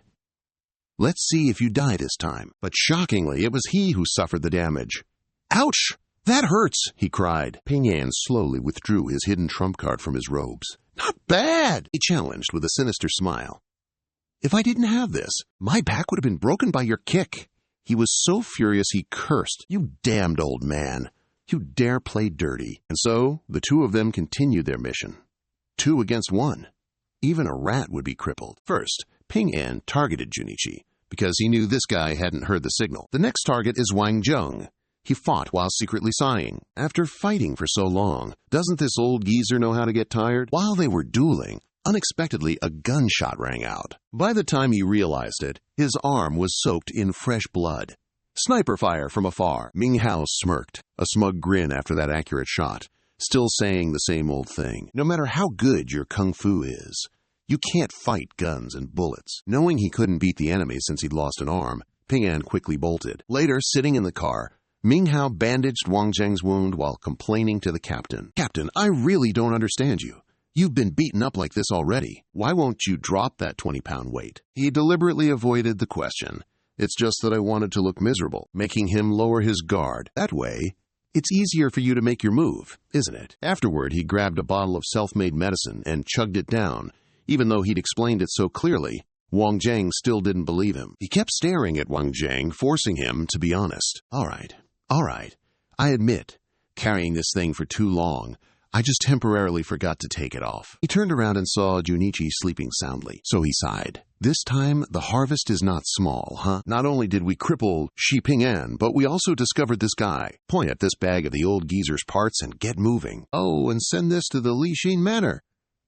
S1: Let's see if you die this time. But shockingly, it was he who suffered the damage. Ouch! That hurts, he cried. Ping An slowly withdrew his hidden trump card from his robes. Not bad, he challenged with a sinister smile. If I didn't have this, my back would have been broken by your kick. He was so furious he cursed. You damned old man. You dare play dirty. And so, the two of them continued their mission. 2 against 1. Even a rat would be crippled. First, Ping An targeted Junichi, because he knew this guy hadn't heard the signal. The next target is Wang Zheng. He fought while secretly sighing. After fighting for so long, doesn't this old geezer know how to get tired? While they were dueling, unexpectedly a gunshot rang out. By the time he realized it, his arm was soaked in fresh blood. Sniper fire from afar. Ming Hao smirked, a smug grin after that accurate shot, still saying the same old thing. No matter how good your kung fu is, you can't fight guns and bullets. Knowing he couldn't beat the enemy since he'd lost an arm, Ping An quickly bolted. Later, sitting in the car, Ming Hao bandaged Wang Zheng's wound while complaining to the captain. Captain, I really don't understand you. You've been beaten up like this already. Why won't you drop that 20-pound weight? He deliberately avoided the question. It's just that I wanted to look miserable, making him lower his guard. That way, it's easier for you to make your move, isn't it? Afterward, he grabbed a bottle of self-made medicine and chugged it down. Even though he'd explained it so clearly, Wang Zhang still didn't believe him. He kept staring at Wang Zhang, forcing him to be honest. All right. I admit, carrying this thing for too long, I just temporarily forgot to take it off. He turned around and saw Junichi sleeping soundly, so he sighed. This time, the harvest is not small, huh? Not only did we cripple Shi Ping'an, but we also discovered this guy. Point at this bag of the old geezer's parts and get moving. Oh, and send this to the Li Xin Manor.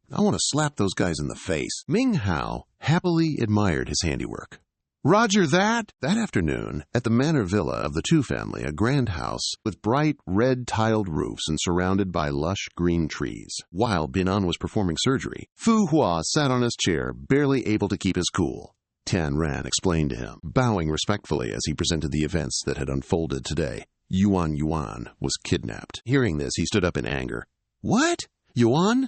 S1: I want to slap those guys in the face. Ming Hao happily admired his handiwork. Roger that! That afternoon, at the manor villa of the Tu family, a grand house with bright red tiled roofs and surrounded by lush green trees. While Binan was performing surgery, Fu Hua sat on his chair, barely able to keep his cool. Tian Ran explained to him, bowing respectfully as he presented the events that had unfolded today. Yuan was kidnapped. Hearing this, he stood up in anger. What? Yuan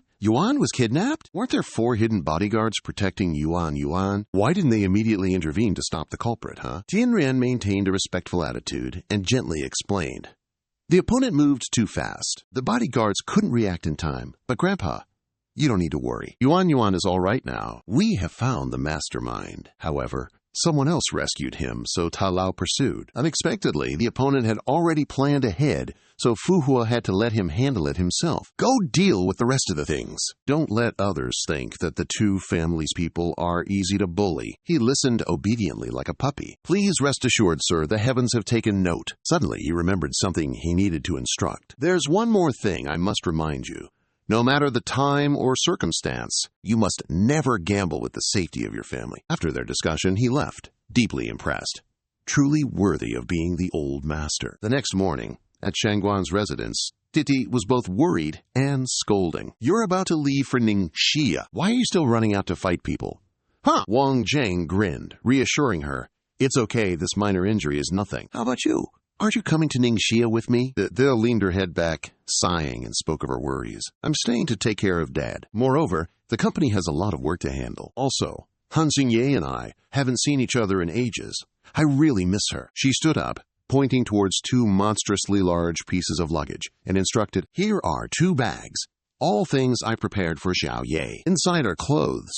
S1: was kidnapped? Weren't there 4 hidden bodyguards protecting Yuan? Why didn't they immediately intervene to stop the culprit, huh? Tianren maintained a respectful attitude and gently explained. The opponent moved too fast. The bodyguards couldn't react in time. But Grandpa, you don't need to worry. Yuan is all right now. We have found the mastermind. However, someone else rescued him, so Ta Lao pursued. Unexpectedly, the opponent had already planned ahead, so Fu Hua had to let him handle it himself. Go deal with the rest of the things. Don't let others think that the Tu family's people are easy to bully. He listened obediently like a puppy. Please rest assured, sir, the heavens have taken note. Suddenly, he remembered something he needed to instruct. There's one more thing I must remind you. No matter the time or circumstance, you must never gamble with the safety of your family. After their discussion, he left, deeply impressed, truly worthy of being the old master. The next morning, at Shangguan's residence, Titi was both worried and scolding. You're about to leave for Ningxia. Why are you still running out to fight people? Huh! Wang Zhang grinned, reassuring her. It's okay, this minor injury is nothing. How about you? Aren't you coming to Ningxia with me? They'll leaned her head back, sighing, and spoke of her worries. I'm staying to take care of Dad. Moreover, the company has a lot of work to handle. Also, Han Xingye and I haven't seen each other in ages. I really miss her. She stood up, pointing towards 2 monstrously large pieces of luggage, and instructed, Here are 2 bags, all things I prepared for Xiao Ye. Inside are clothes,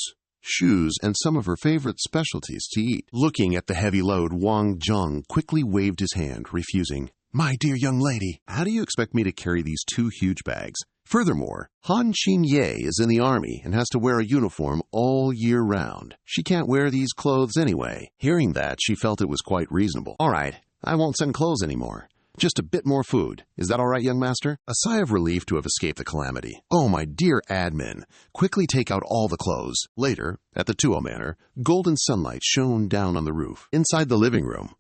S1: shoes, and some of her favorite specialties to eat. Looking at the heavy load, Wang Zheng quickly waved his hand, refusing. My dear young lady, how do you expect me to carry these 2 huge bags? Furthermore, Han Xingye is in the army and has to wear a uniform all year round. She can't wear these clothes anyway. Hearing that, she felt it was quite reasonable. All right, I won't send clothes anymore. Just a bit more food. Is that all right, young master? A sigh of relief to have escaped the calamity. Oh, my dear admin, quickly take out all the clothes. Later, at the Tuo Manor, golden sunlight shone down on the roof. Inside the living room,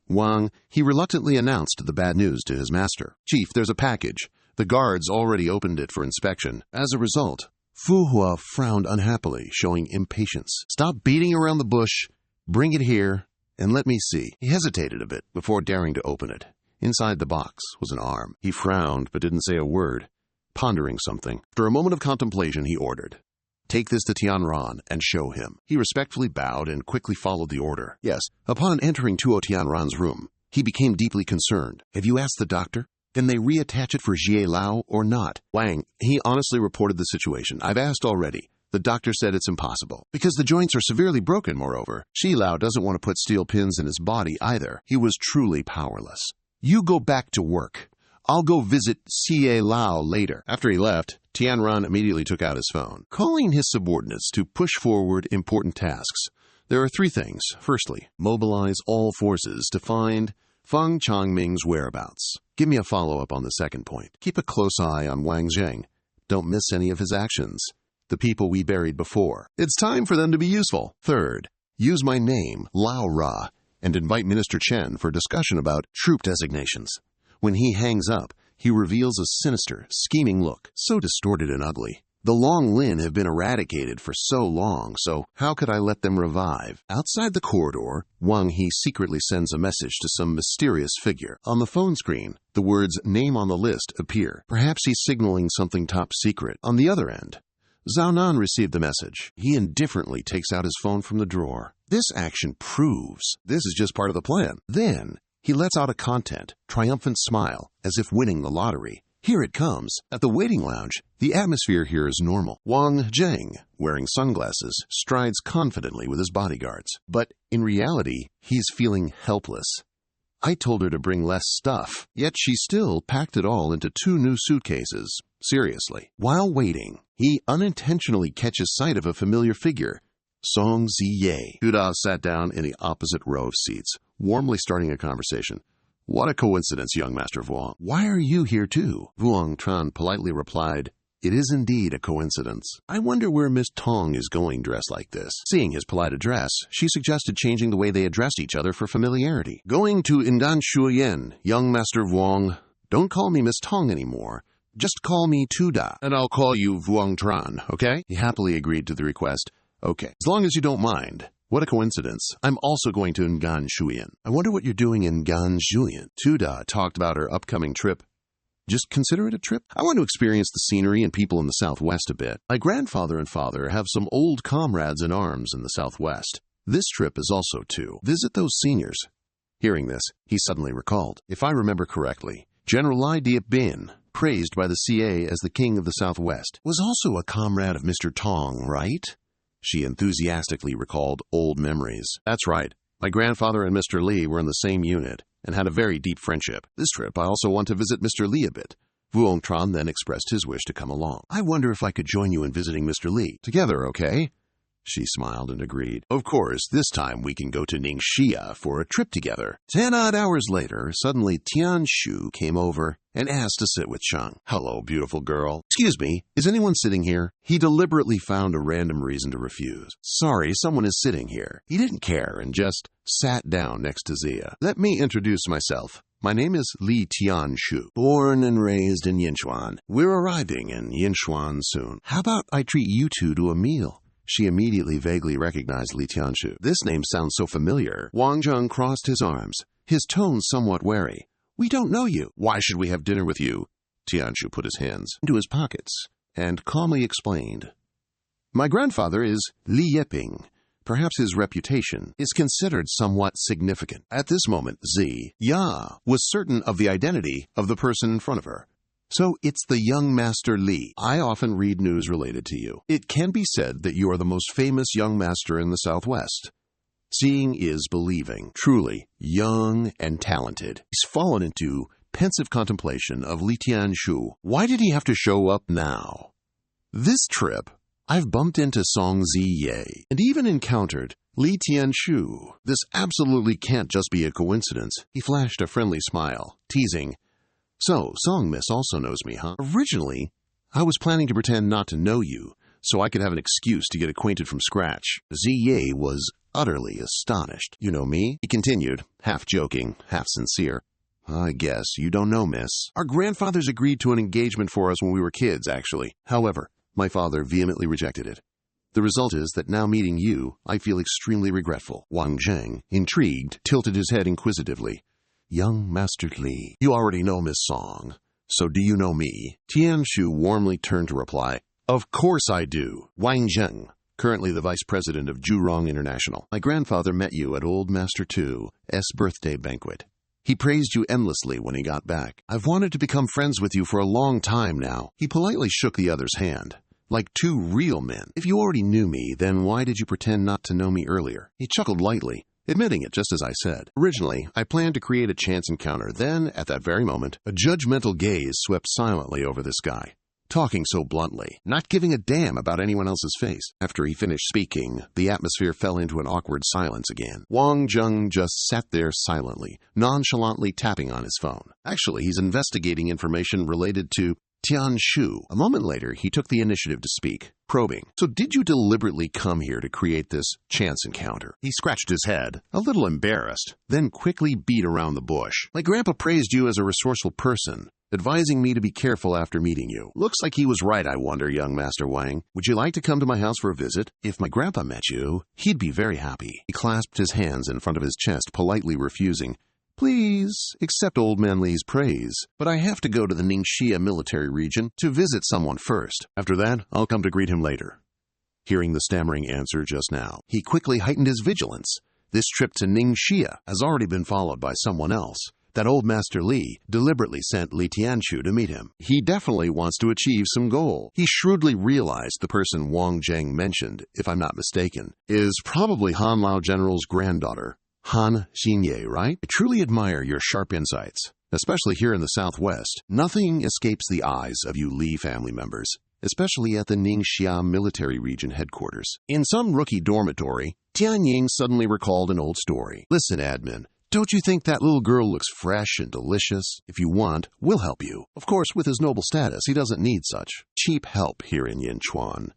S1: he reluctantly announced the bad news to his master. Chief, there's a package. The guards already opened it for inspection. As a result, Fu Hua frowned unhappily, showing impatience. Stop beating around the bush. Bring it here, and let me see. He hesitated a bit before daring to open it. Inside the box was an arm. He frowned but didn't say a word, pondering something. After a moment of contemplation, he ordered, Take this to Tianran and show him. He respectfully bowed and quickly followed the order. Yes, upon entering Tuo Tianran's room, he became deeply concerned. Have you asked the doctor? Can they reattach it for Jie Lao or not? Wang, he honestly reported the situation. I've asked already. The doctor said it's impossible. Because the joints are severely broken, moreover. Xi Lao doesn't want to put steel pins in his body either. He was truly powerless. You go back to work. I'll go visit Xie Lao later. After he left, Tianran immediately took out his phone, calling his subordinates to push forward important tasks. There are 3 things. Firstly, mobilize all forces to find Feng Changming's whereabouts. Give me a follow-up on the second point. Keep a close eye on Wang Zheng. Don't miss any of his actions. The people we buried before. It's time for them to be useful. Third, use my name, Lao Ra, and invite Minister Chen for a discussion about troop designations. When he hangs up, he reveals a sinister, scheming look, so distorted and ugly. The Long Lin have been eradicated for so long, so how could I let them revive? Outside the corridor, Wang He secretly sends a message to some mysterious figure. On the phone screen, the words name on the list appear. Perhaps he's signaling something top secret. On the other end, Zhao Nan received the message. He indifferently takes out his phone from the drawer. This action proves this is just part of the plan. Then he lets out a content, triumphant smile, as if winning the lottery. Here it comes. At the waiting lounge, the atmosphere here is normal. Wang Zheng, wearing sunglasses, strides confidently with his bodyguards. But in reality, he's feeling helpless. I told her to bring less stuff, yet she still packed it all into 2 new suitcases. Seriously. While waiting, he unintentionally catches sight of a familiar figure. Song Ziye. Huda sat down in the opposite row of seats, warmly starting a conversation. What a coincidence, young Master Vuong. Why are you here too? Vuong Tran politely replied, It is indeed a coincidence. I wonder where Miss Tong is going dressed like this. Seeing his polite address, she suggested changing the way they addressed each other for familiarity. Going to Indan Shuyen, young Master Vuong. Don't call me Miss Tong anymore. Just call me Tuda, and I'll call you Vuong Tran, okay? He happily agreed to the request. Okay, as long as you don't mind. What a coincidence. I'm also going to Ngan Shuyen. I wonder what you're doing in Ngan Shuyen. Tuda talked about her upcoming trip. Just consider it a trip. I want to experience the scenery and people in the Southwest a bit. My grandfather and father have some old comrades in arms in the Southwest. This trip is also to visit those seniors. Hearing this, he suddenly recalled. If I remember correctly, General Lai Diep Bin, praised by the CA as the king of the Southwest, was also a comrade of Mr. Tong, right? She enthusiastically recalled old memories. That's right. My grandfather and Mr. Li were in the same unit and had a very deep friendship. This trip, I also want to visit Mr. Li a bit. Vuong Tran then expressed his wish to come along. I wonder if I could join you in visiting Mr. Li. Together, okay? She smiled and agreed. Of course, this time we can go to Ningxia for a trip together. 10 odd hours later, suddenly Tian Shu came over and asked to sit with Shang. Hello, beautiful girl. Excuse me, is anyone sitting here? He deliberately found a random reason to refuse. Sorry, someone is sitting here. He didn't care and just sat down next to Zia. Let me introduce myself. My name is Li Tianshu, born and raised in Yinchuan. We're arriving in Yinchuan soon. How about I treat you two to a meal? She immediately vaguely recognized Li Tianshu. This name sounds so familiar. Wang Zheng crossed his arms, his tone somewhat wary. We don't know you. Why should we have dinner with you? Tianshu put his hands into his pockets and calmly explained. My grandfather is Li Yeping. Perhaps his reputation is considered somewhat significant. At this moment, Ya was certain of the identity of the person in front of her. So it's the young Master Li. I often read news related to you. It can be said that you are the most famous young master in the Southwest. Seeing is believing. Truly young and talented. He's fallen into pensive contemplation of Li Tianshu. Why did he have to show up now? This trip, I've bumped into Song Ziye and even encountered Li Tianshu. This absolutely can't just be a coincidence. He flashed a friendly smile, teasing. So, Song Miss also knows me, huh? Originally, I was planning to pretend not to know you, so I could have an excuse to get acquainted from scratch. Ziye was utterly astonished. You know me? He continued, half joking, half sincere. I guess you don't know, miss. Our grandfathers agreed to an engagement for us when we were kids, actually. However, my father vehemently rejected it. The result is that now meeting you, I feel extremely regretful. Wang Zheng, intrigued, tilted his head inquisitively. Young Master Li, you already know Miss Song. So do you know me? Tianshu warmly turned to reply, Of course I do. Wang Zheng, currently the vice president of Jurong International. My grandfather met you at Old Master Tu's birthday banquet. He praised you endlessly when he got back. I've wanted to become friends with you for a long time now. He politely shook the other's hand, like two real men. If you already knew me, then why did you pretend not to know me earlier? He chuckled lightly, admitting it just as I said. Originally, I planned to create a chance encounter. Then, at that very moment, a judgmental gaze swept silently over this guy, talking so bluntly, not giving a damn about anyone else's face. After he finished speaking, the atmosphere fell into an awkward silence again. Wang Zheng just sat there silently, nonchalantly tapping on his phone. Actually, he's investigating information related to Tianshu. A moment later, he took the initiative to speak, probing. So did you deliberately come here to create this chance encounter? He scratched his head, a little embarrassed, then quickly beat around the bush. My grandpa praised you as a resourceful person, advising me to be careful after meeting you. Looks like he was right, I wonder, young Master Wang. Would you like to come to my house for a visit? If my grandpa met you, he'd be very happy. He clasped his hands in front of his chest, politely refusing. Please accept Old Man Lee's praise, but I have to go to the Ningxia military region to visit someone first. After that, I'll come to greet him later. Hearing the stammering answer just now, he quickly heightened his vigilance. This trip to Ningxia has already been followed by someone else. That old Master Li deliberately sent Li Tianchu to meet him. He definitely wants to achieve some goal. He shrewdly realized the person Wang Zheng mentioned, if I'm not mistaken, is probably Han Lao General's granddaughter, Han Xinye, right? I truly admire your sharp insights, especially here in the Southwest. Nothing escapes the eyes of you Li family members, especially at the Ningxia military region headquarters. In some rookie dormitory, Tianying suddenly recalled an old story. Listen, admin, don't you think that little girl looks fresh and delicious? If you want, we'll help you. Of course, with his noble status, he doesn't need such cheap help here in Yinchuan.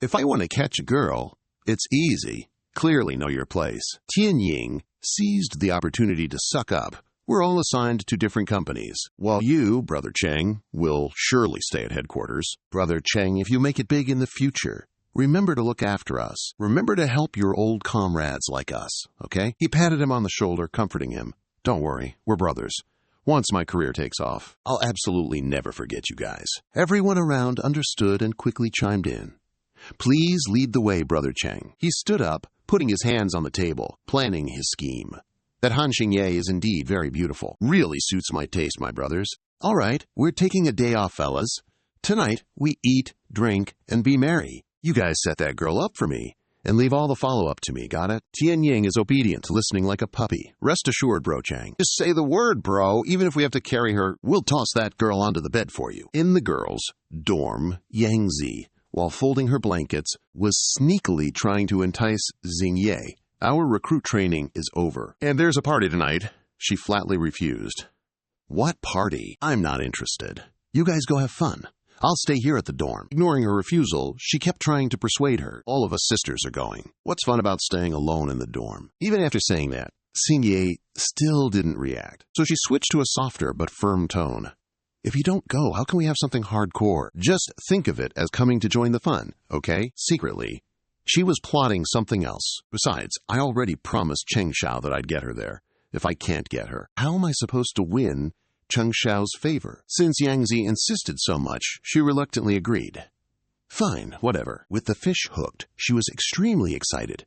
S1: If I want to catch a girl, it's easy. Clearly know your place. Tianying seized the opportunity to suck up. We're all assigned to different companies, while you, Brother Cheng, will surely stay at headquarters. Brother Cheng, if you make it big in the future, remember to look after us. Remember to help your old comrades like us, okay? He patted him on the shoulder, comforting him. Don't worry, we're brothers. Once my career takes off, I'll absolutely never forget you guys. Everyone around understood and quickly chimed in. Please lead the way, Brother Cheng. He stood up, putting his hands on the table, planning his scheme. That Han Xingye is indeed very beautiful. Really suits my taste, my brothers. All right, we're taking a day off, fellas. Tonight, we eat, drink, and be merry. You guys set that girl up for me, and leave all the follow-up to me, got it? Tianying is obedient, listening like a puppy. Rest assured, Bro Chang. Just say the word, bro. Even if we have to carry her, we'll toss that girl onto the bed for you. In the girls' dorm, Yangzi, while folding her blankets, was sneakily trying to entice Xingye. Our recruit training is over, and there's a party tonight. She flatly refused. What party? I'm not interested. You guys go have fun. I'll stay here at the dorm. Ignoring her refusal, she kept trying to persuade her. All of us sisters are going. What's fun about staying alone in the dorm? Even after saying that, Xingye still didn't react, so she switched to a softer but firm tone. If you don't go, how can we have something hardcore? Just think of it as coming to join the fun, okay? Secretly, she was plotting something else. Besides, I already promised Cheng Shao that I'd get her there. If I can't get her, how am I supposed to win Cheng Shao's favor? Since Yangzi insisted so much, she reluctantly agreed. Fine, whatever. With the fish hooked, she was extremely excited.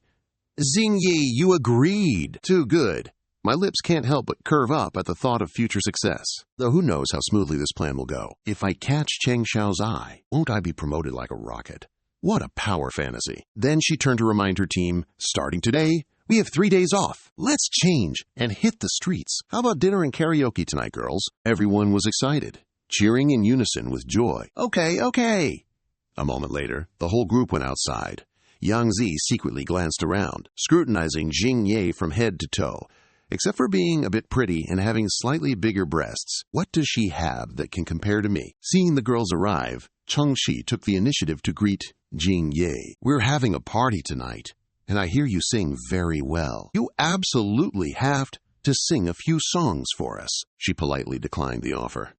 S1: Xingye, you agreed. Too good. My lips can't help but curve up at the thought of future success. Though who knows how smoothly this plan will go. If I catch Cheng Shao's eye, won't I be promoted like a rocket? What a power fantasy. Then she turned to remind her team, starting today, we have 3 days off. Let's change and hit the streets. How about dinner and karaoke tonight, girls? Everyone was excited, cheering in unison with joy. Okay. A moment later, the whole group went outside. Yangzi secretly glanced around, scrutinizing Xingye from head to toe. Except for being a bit pretty and having slightly bigger breasts, what does she have that can compare to me? Seeing the girls arrive, Chengshi took the initiative to greet Xingye. We're having a party tonight, and I hear you sing very well. You absolutely have to sing a few songs for us. She politely declined the offer.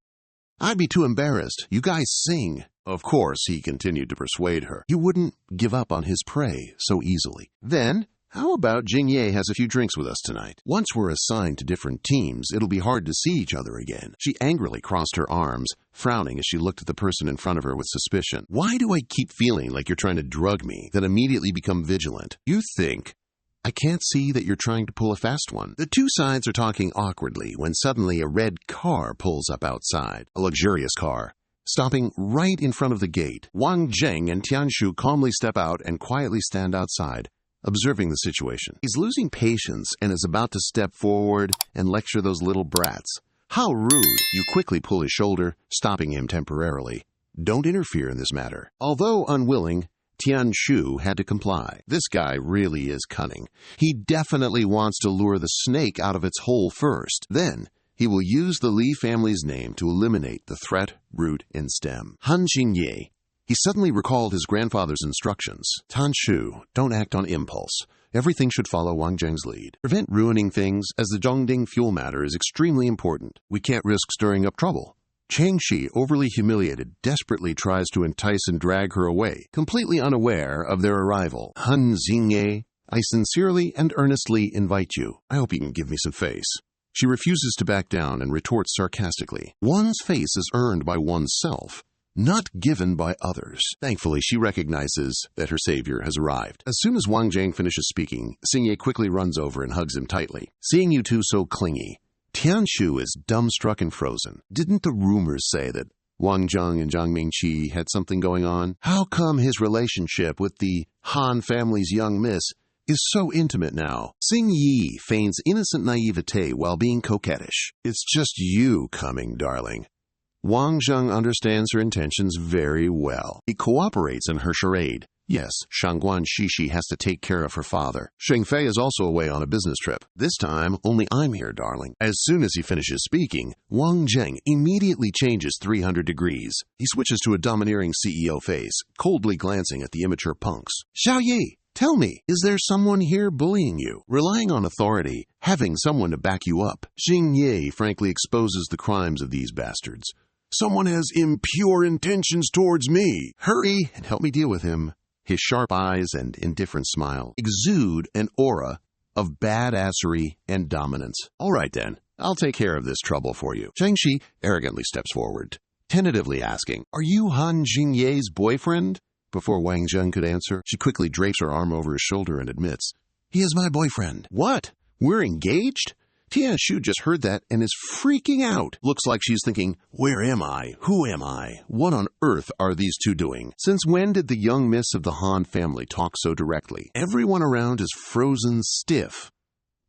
S1: I'd be too embarrassed. You guys sing. Of course, he continued to persuade her. You wouldn't give up on his prey so easily. Then, how about Xingye has a few drinks with us tonight? Once we're assigned to different teams, it'll be hard to see each other again. She angrily crossed her arms, frowning as she looked at the person in front of her with suspicion. Why do I keep feeling like you're trying to drug me, then immediately become vigilant? You think I can't see that you're trying to pull a fast one. The two sides are talking awkwardly when suddenly a red car pulls up outside. A luxurious car. Stopping right in front of the gate. Wang Zheng and Tianshu calmly step out and quietly stand outside, observing the situation. He's losing patience and is about to step forward and lecture those little brats. How rude! You quickly pull his shoulder, stopping him temporarily. Don't interfere in this matter. Although unwilling, Tianshu had to comply. This guy really is cunning. He definitely wants to lure the snake out of its hole first. Then, he will use the Li family's name to eliminate the threat, root, and stem. Han Xingye. He suddenly recalled his grandfather's instructions. Tanshu, don't act on impulse. Everything should follow Wang Zheng's lead. Prevent ruining things, as the Zhongding fuel matter is extremely important. We can't risk stirring up trouble. Changxi, overly humiliated, desperately tries to entice and drag her away, completely unaware of their arrival. Han Xingye, I sincerely and earnestly invite you. I hope you can give me some face. She refuses to back down and retorts sarcastically. One's face is earned by oneself, not given by others. Thankfully, she recognizes that her savior has arrived. As soon as Wang Jing finishes speaking, Xingye quickly runs over and hugs him tightly. Seeing you two so clingy, Tianshu is dumbstruck and frozen. Didn't the rumors say that Wang Zheng and Zhang Mingqi had something going on? How come his relationship with the Han family's young miss is so intimate now? Xing Yi feigns innocent naivete while being coquettish. It's just you coming, darling. Wang Zheng understands her intentions very well. He cooperates in her charade. Yes, Shangguan Shishi has to take care of her father. Sheng Fei is also away on a business trip. This time, only I'm here, darling. As soon as he finishes speaking, Wang Zheng immediately changes 300 degrees. He switches to a domineering CEO face, coldly glancing at the immature punks. Xiao Yi, tell me, is there someone here bullying you? Relying on authority, having someone to back you up. Xing Ye frankly exposes the crimes of these bastards. Someone has impure intentions towards me. Hurry and help me deal with him. His sharp eyes and indifferent smile exude an aura of badassery and dominance. All right, then. I'll take care of this trouble for you. Zhang Shi arrogantly steps forward, tentatively asking, Are you Han Jingye's boyfriend? Before Wang Zheng could answer, she quickly drapes her arm over his shoulder and admits, He is my boyfriend. What? We're engaged? Tianshu just heard that and is freaking out. Looks like she's thinking, where am I? Who am I? What on earth are these two doing? Since when did the young miss of the Han family talk so directly? Everyone around is frozen stiff.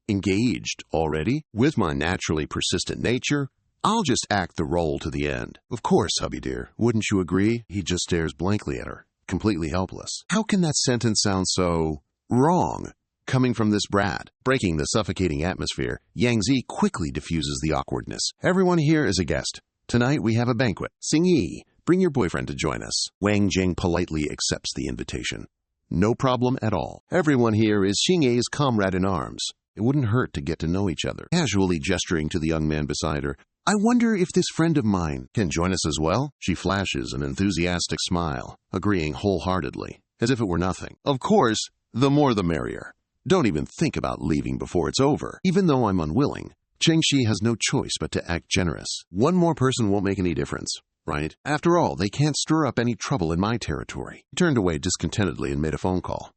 S1: Engaged already? With my naturally persistent nature, I'll just act the role to the end. Of course, hubby dear. Wouldn't you agree? He just stares blankly at her, completely helpless. How can that sentence sound so wrong? Coming from this brat. Breaking the suffocating atmosphere, Yang Zi quickly diffuses the awkwardness. Everyone here is a guest. Tonight we have a banquet. Xing Yi, bring your boyfriend to join us. Wang Jing politely accepts the invitation. No problem at all. Everyone here is Xing Yi's comrade in arms. It wouldn't hurt to get to know each other. Casually gesturing to the young man beside her, I wonder if this friend of mine can join us as well? She flashes an enthusiastic smile, agreeing wholeheartedly, as if it were nothing. Of course, the more the merrier. Don't even think about leaving before it's over. Even though I'm unwilling, Chengxi has no choice but to act generous. One more person won't make any difference, right? After all, they can't stir up any trouble in my territory. He turned away discontentedly and made a phone call.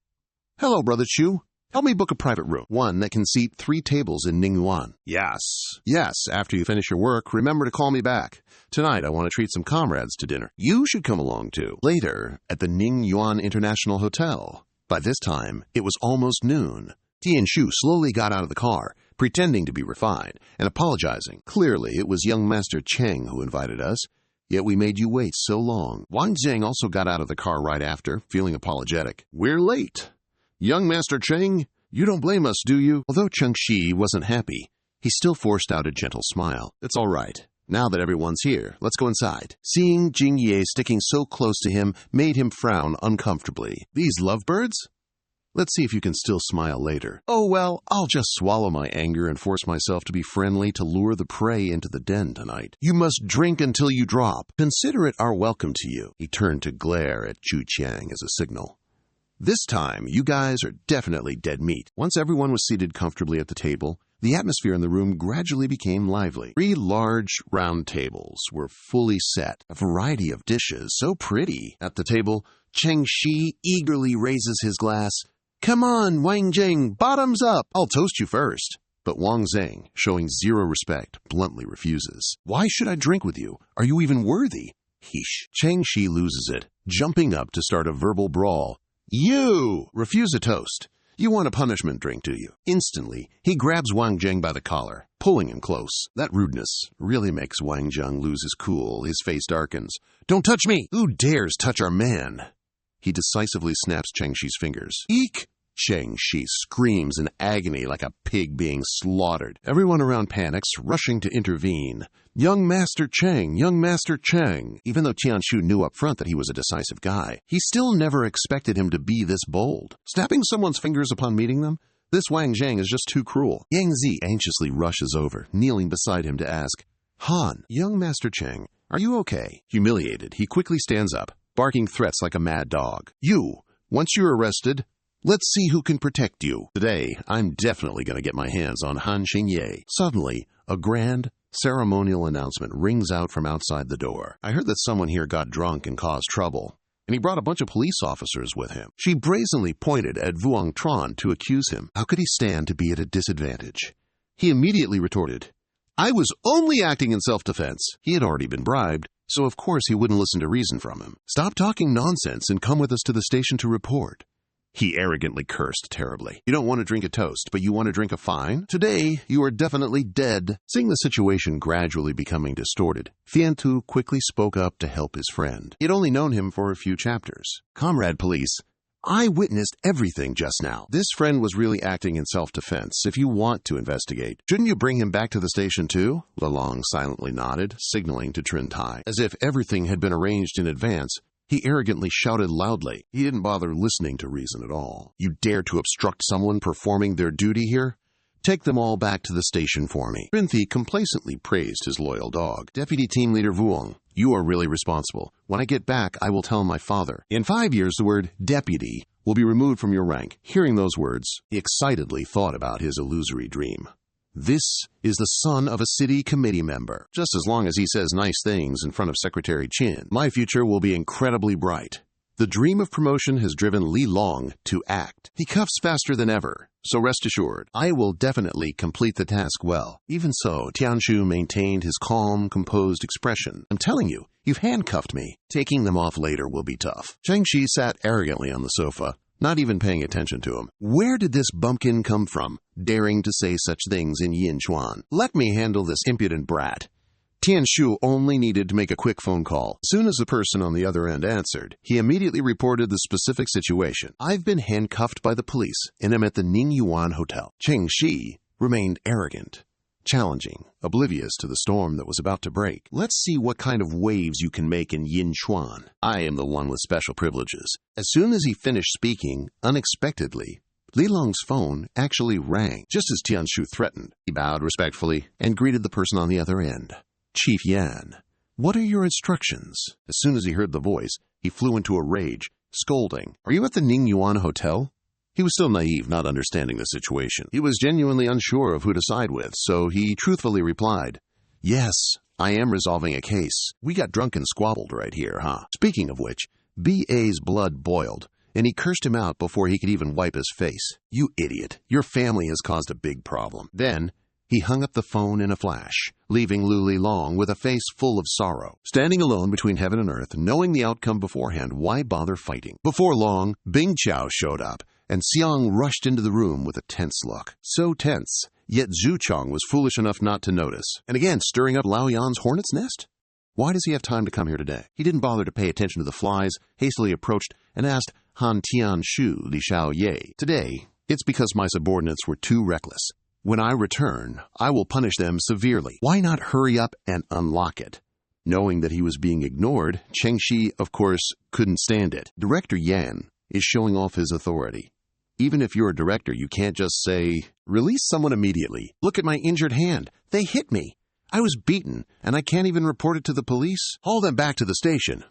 S1: Hello, Brother Chu. Help me book a private room, one that can seat 3 tables in Ningyuan. Yes, after you finish your work, remember to call me back. Tonight I want to treat some comrades to dinner. You should come along too. Later, at the Ningyuan International Hotel. By this time, it was almost noon. Tianshu slowly got out of the car, pretending to be refined, and apologizing. Clearly, it was young Master Cheng who invited us, yet we made you wait so long. Wang Zheng also got out of the car right after, feeling apologetic. We're late. Young Master Cheng, you don't blame us, do you? Although Chengxi wasn't happy, he still forced out a gentle smile. It's all right. Now that everyone's here, let's go inside. Seeing Jingye sticking so close to him made him frown uncomfortably. These lovebirds? Let's see if you can still smile later. Oh well, I'll just swallow my anger and force myself to be friendly to lure the prey into the den tonight. You must drink until you drop. Consider it our welcome to you. He turned to glare at Chu Qiang as a signal. This time, you guys are definitely dead meat. Once everyone was seated comfortably at the table, the atmosphere in the room gradually became lively. 3 large round tables were fully set, a variety of dishes, so pretty. At the table, Cheng Shi eagerly raises his glass. Come on, Wang Jing, bottoms up! I'll toast you first. But Wang Zheng, showing zero respect, bluntly refuses. Why should I drink with you? Are you even worthy? Heesh. Cheng Shi loses it, jumping up to start a verbal brawl. You! Refuse a toast. You want a punishment drink, do you? Instantly, he grabs Wang Zheng by the collar, pulling him close. That rudeness really makes Wang Zheng lose his cool. His face darkens. Don't touch me! Who dares touch our man? He decisively snaps Cheng Shi's fingers. Eek! Cheng Shi screams in agony like a pig being slaughtered. Everyone around panics, rushing to intervene. Young Master Cheng, young Master Cheng. Even though Tianshu knew up front that he was a decisive guy, he still never expected him to be this bold. Snapping someone's fingers upon meeting them? This Wang Zheng is just too cruel. Yang Zi anxiously rushes over, kneeling beside him to ask, Han, young Master Cheng, are you okay? Humiliated, he quickly stands up, barking threats like a mad dog. You, once you're arrested, Let's see who can protect you. Today, I'm definitely going to get my hands on Han Xingye. Suddenly, a grand ceremonial announcement rings out from outside the door. I heard that someone here got drunk and caused trouble, and he brought a bunch of police officers with him. She brazenly pointed at Vuong Tran to accuse him. How could he stand to be at a disadvantage? He immediately retorted, I was only acting in self-defense. He had already been bribed, so of course he wouldn't listen to reason from him. Stop talking nonsense and come with us to the station to report. He arrogantly cursed terribly. You don't want to drink a toast, but you want to drink a fine? Today, you are definitely dead. Seeing the situation gradually becoming distorted, Thian Tu quickly spoke up to help his friend. He had only known him for a few chapters. Comrade police, I witnessed everything just now. This friend was really acting in self-defense. If you want to investigate, shouldn't you bring him back to the station too? Lalong silently nodded, signaling to Trin Tai. As if everything had been arranged in advance, he arrogantly shouted loudly. He didn't bother listening to reason at all. You dare to obstruct someone performing their duty here? Take them all back to the station for me. Rinthi complacently praised his loyal dog. Deputy Team Leader Vuong, you are really responsible. When I get back, I will tell my father. In 5 years, the word deputy will be removed from your rank. Hearing those words, he excitedly thought about his illusory dream. This is the son of a city committee member. Just as long as he says nice things in front of Secretary Qin, my future will be incredibly bright. The dream of promotion has driven Li Long to act. He cuffs faster than ever, so rest assured, I will definitely complete the task well. Even so, Tianshu maintained his calm, composed expression. I'm telling you, you've handcuffed me. Taking them off later will be tough. Changshi sat arrogantly on the sofa, not even paying attention to him. Where did this bumpkin come from, daring to say such things in Yinchuan? Let me handle this impudent brat. Tianshu only needed to make a quick phone call. As soon as the person on the other end answered, he immediately reported the specific situation. I've been handcuffed by the police, and am at the Ningyuan Hotel. Cheng Shi remained arrogant, challenging, oblivious to the storm that was about to break. Let's see what kind of waves you can make in Yinchuan. I am the one with special privileges. As soon as he finished speaking, unexpectedly, Li Long's phone actually rang, just as Tianshu threatened. He bowed respectfully and greeted the person on the other end. Chief Yan, what are your instructions? As soon as he heard the voice, he flew into a rage, scolding. Are you at the Ningyuan Hotel? He was still naive, not understanding the situation. He was genuinely unsure of who to side with, so he truthfully replied, Yes, I am resolving a case. We got drunk and squabbled right here, huh? Speaking of which, B.A.'s blood boiled, and he cursed him out before he could even wipe his face. You idiot, your family has caused a big problem. Then, he hung up the phone in a flash, leaving Lu Li Long with a face full of sorrow. Standing alone between heaven and earth, knowing the outcome beforehand, why bother fighting? Before long, Bing Chao showed up, and Xiang rushed into the room with a tense look. So tense, yet Zhu Chong was foolish enough not to notice. And again, stirring up Lao Yan's hornet's nest? Why does he have time to come here today? He didn't bother to pay attention to the flies, hastily approached, and asked Han Tian Shu Li Xiao Ye. Today, it's because my subordinates were too reckless. When I return, I will punish them severely. Why not hurry up and unlock it? Knowing that he was being ignored, Cheng Shi, of course, couldn't stand it. Director Yan is showing off his authority. Even if you're a director, you can't just say, release someone immediately. Look at my injured hand. They hit me. I was beaten, and I can't even report it to the police. Haul them back to the station.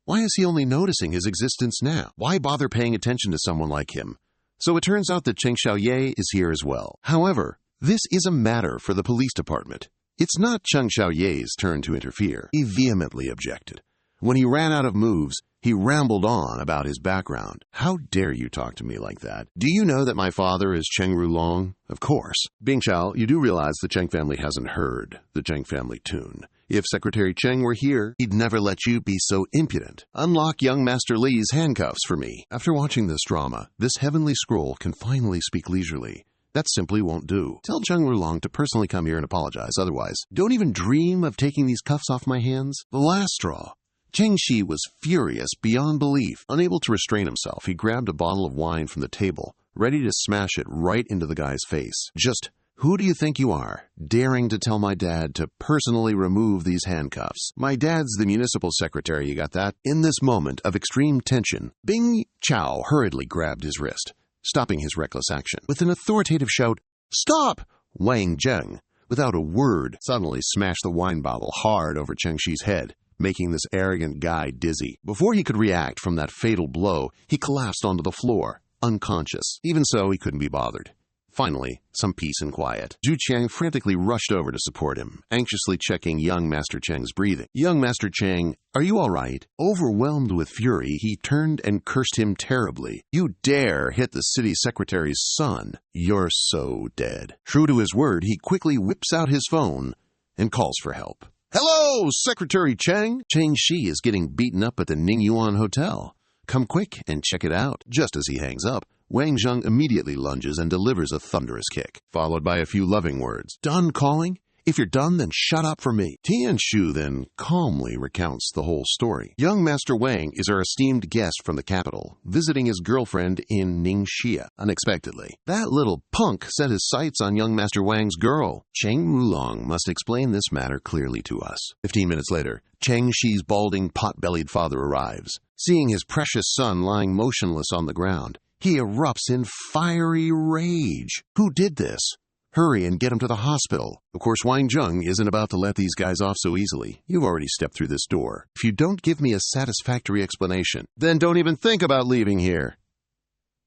S1: Why is he only noticing his existence now? Why bother paying attention to someone like him? So it turns out that Cheng Xiaoye is here as well. However, this is a matter for the police department. It's not Cheng Xiaoye's turn to interfere. He vehemently objected. When he ran out of moves, he rambled on about his background. How dare you talk to me like that? Do you know that my father is Cheng Rulong? Of course. Bing Chao, you do realize the Cheng family hasn't heard the Cheng family tune. If Secretary Cheng were here, he'd never let you be so impudent. Unlock young Master Li's handcuffs for me. After watching this drama, this heavenly scroll can finally speak leisurely. That simply won't do. Tell Cheng Rulong to personally come here and apologize. Otherwise, don't even dream of taking these cuffs off my hands. The last straw. Cheng Shi was furious beyond belief. Unable to restrain himself, he grabbed a bottle of wine from the table, ready to smash it right into the guy's face. Just, who do you think you are, daring to tell my dad to personally remove these handcuffs? My dad's the municipal secretary, you got that? In this moment of extreme tension, Bing Chao hurriedly grabbed his wrist, stopping his reckless action. With an authoritative shout, "Stop!" Wang Zheng, without a word, suddenly smashed the wine bottle hard over Cheng Shi's head, making this arrogant guy dizzy. Before he could react from that fatal blow, he collapsed onto the floor, unconscious. Even so, he couldn't be bothered. Finally, some peace and quiet. Zhu Qiang frantically rushed over to support him, anxiously checking young Master Cheng's breathing. Young Master Cheng, are you all right? Overwhelmed with fury, he turned and cursed him terribly. You dare hit the city secretary's son. You're so dead. True to his word, he quickly whips out his phone and calls for help. Hello, Secretary Cheng. Cheng Shi is getting beaten up at the Ningyuan Hotel. Come quick and check it out. Just as he hangs up, Wang Zheng immediately lunges and delivers a thunderous kick, followed by a few loving words. Done calling? If you're done, then shut up for me. Tian Shu then calmly recounts the whole story. Young Master Wang is our esteemed guest from the capital, visiting his girlfriend in Ningxia unexpectedly. That little punk set his sights on young Master Wang's girl. Cheng Rulong must explain this matter clearly to us. 15 minutes later, Cheng Shi's balding, pot-bellied father arrives. Seeing his precious son lying motionless on the ground, he erupts in fiery rage. Who did this? Hurry and get him to the hospital. Of course, Wang Zheng isn't about to let these guys off so easily. You've already stepped through this door. If you don't give me a satisfactory explanation, then don't even think about leaving here.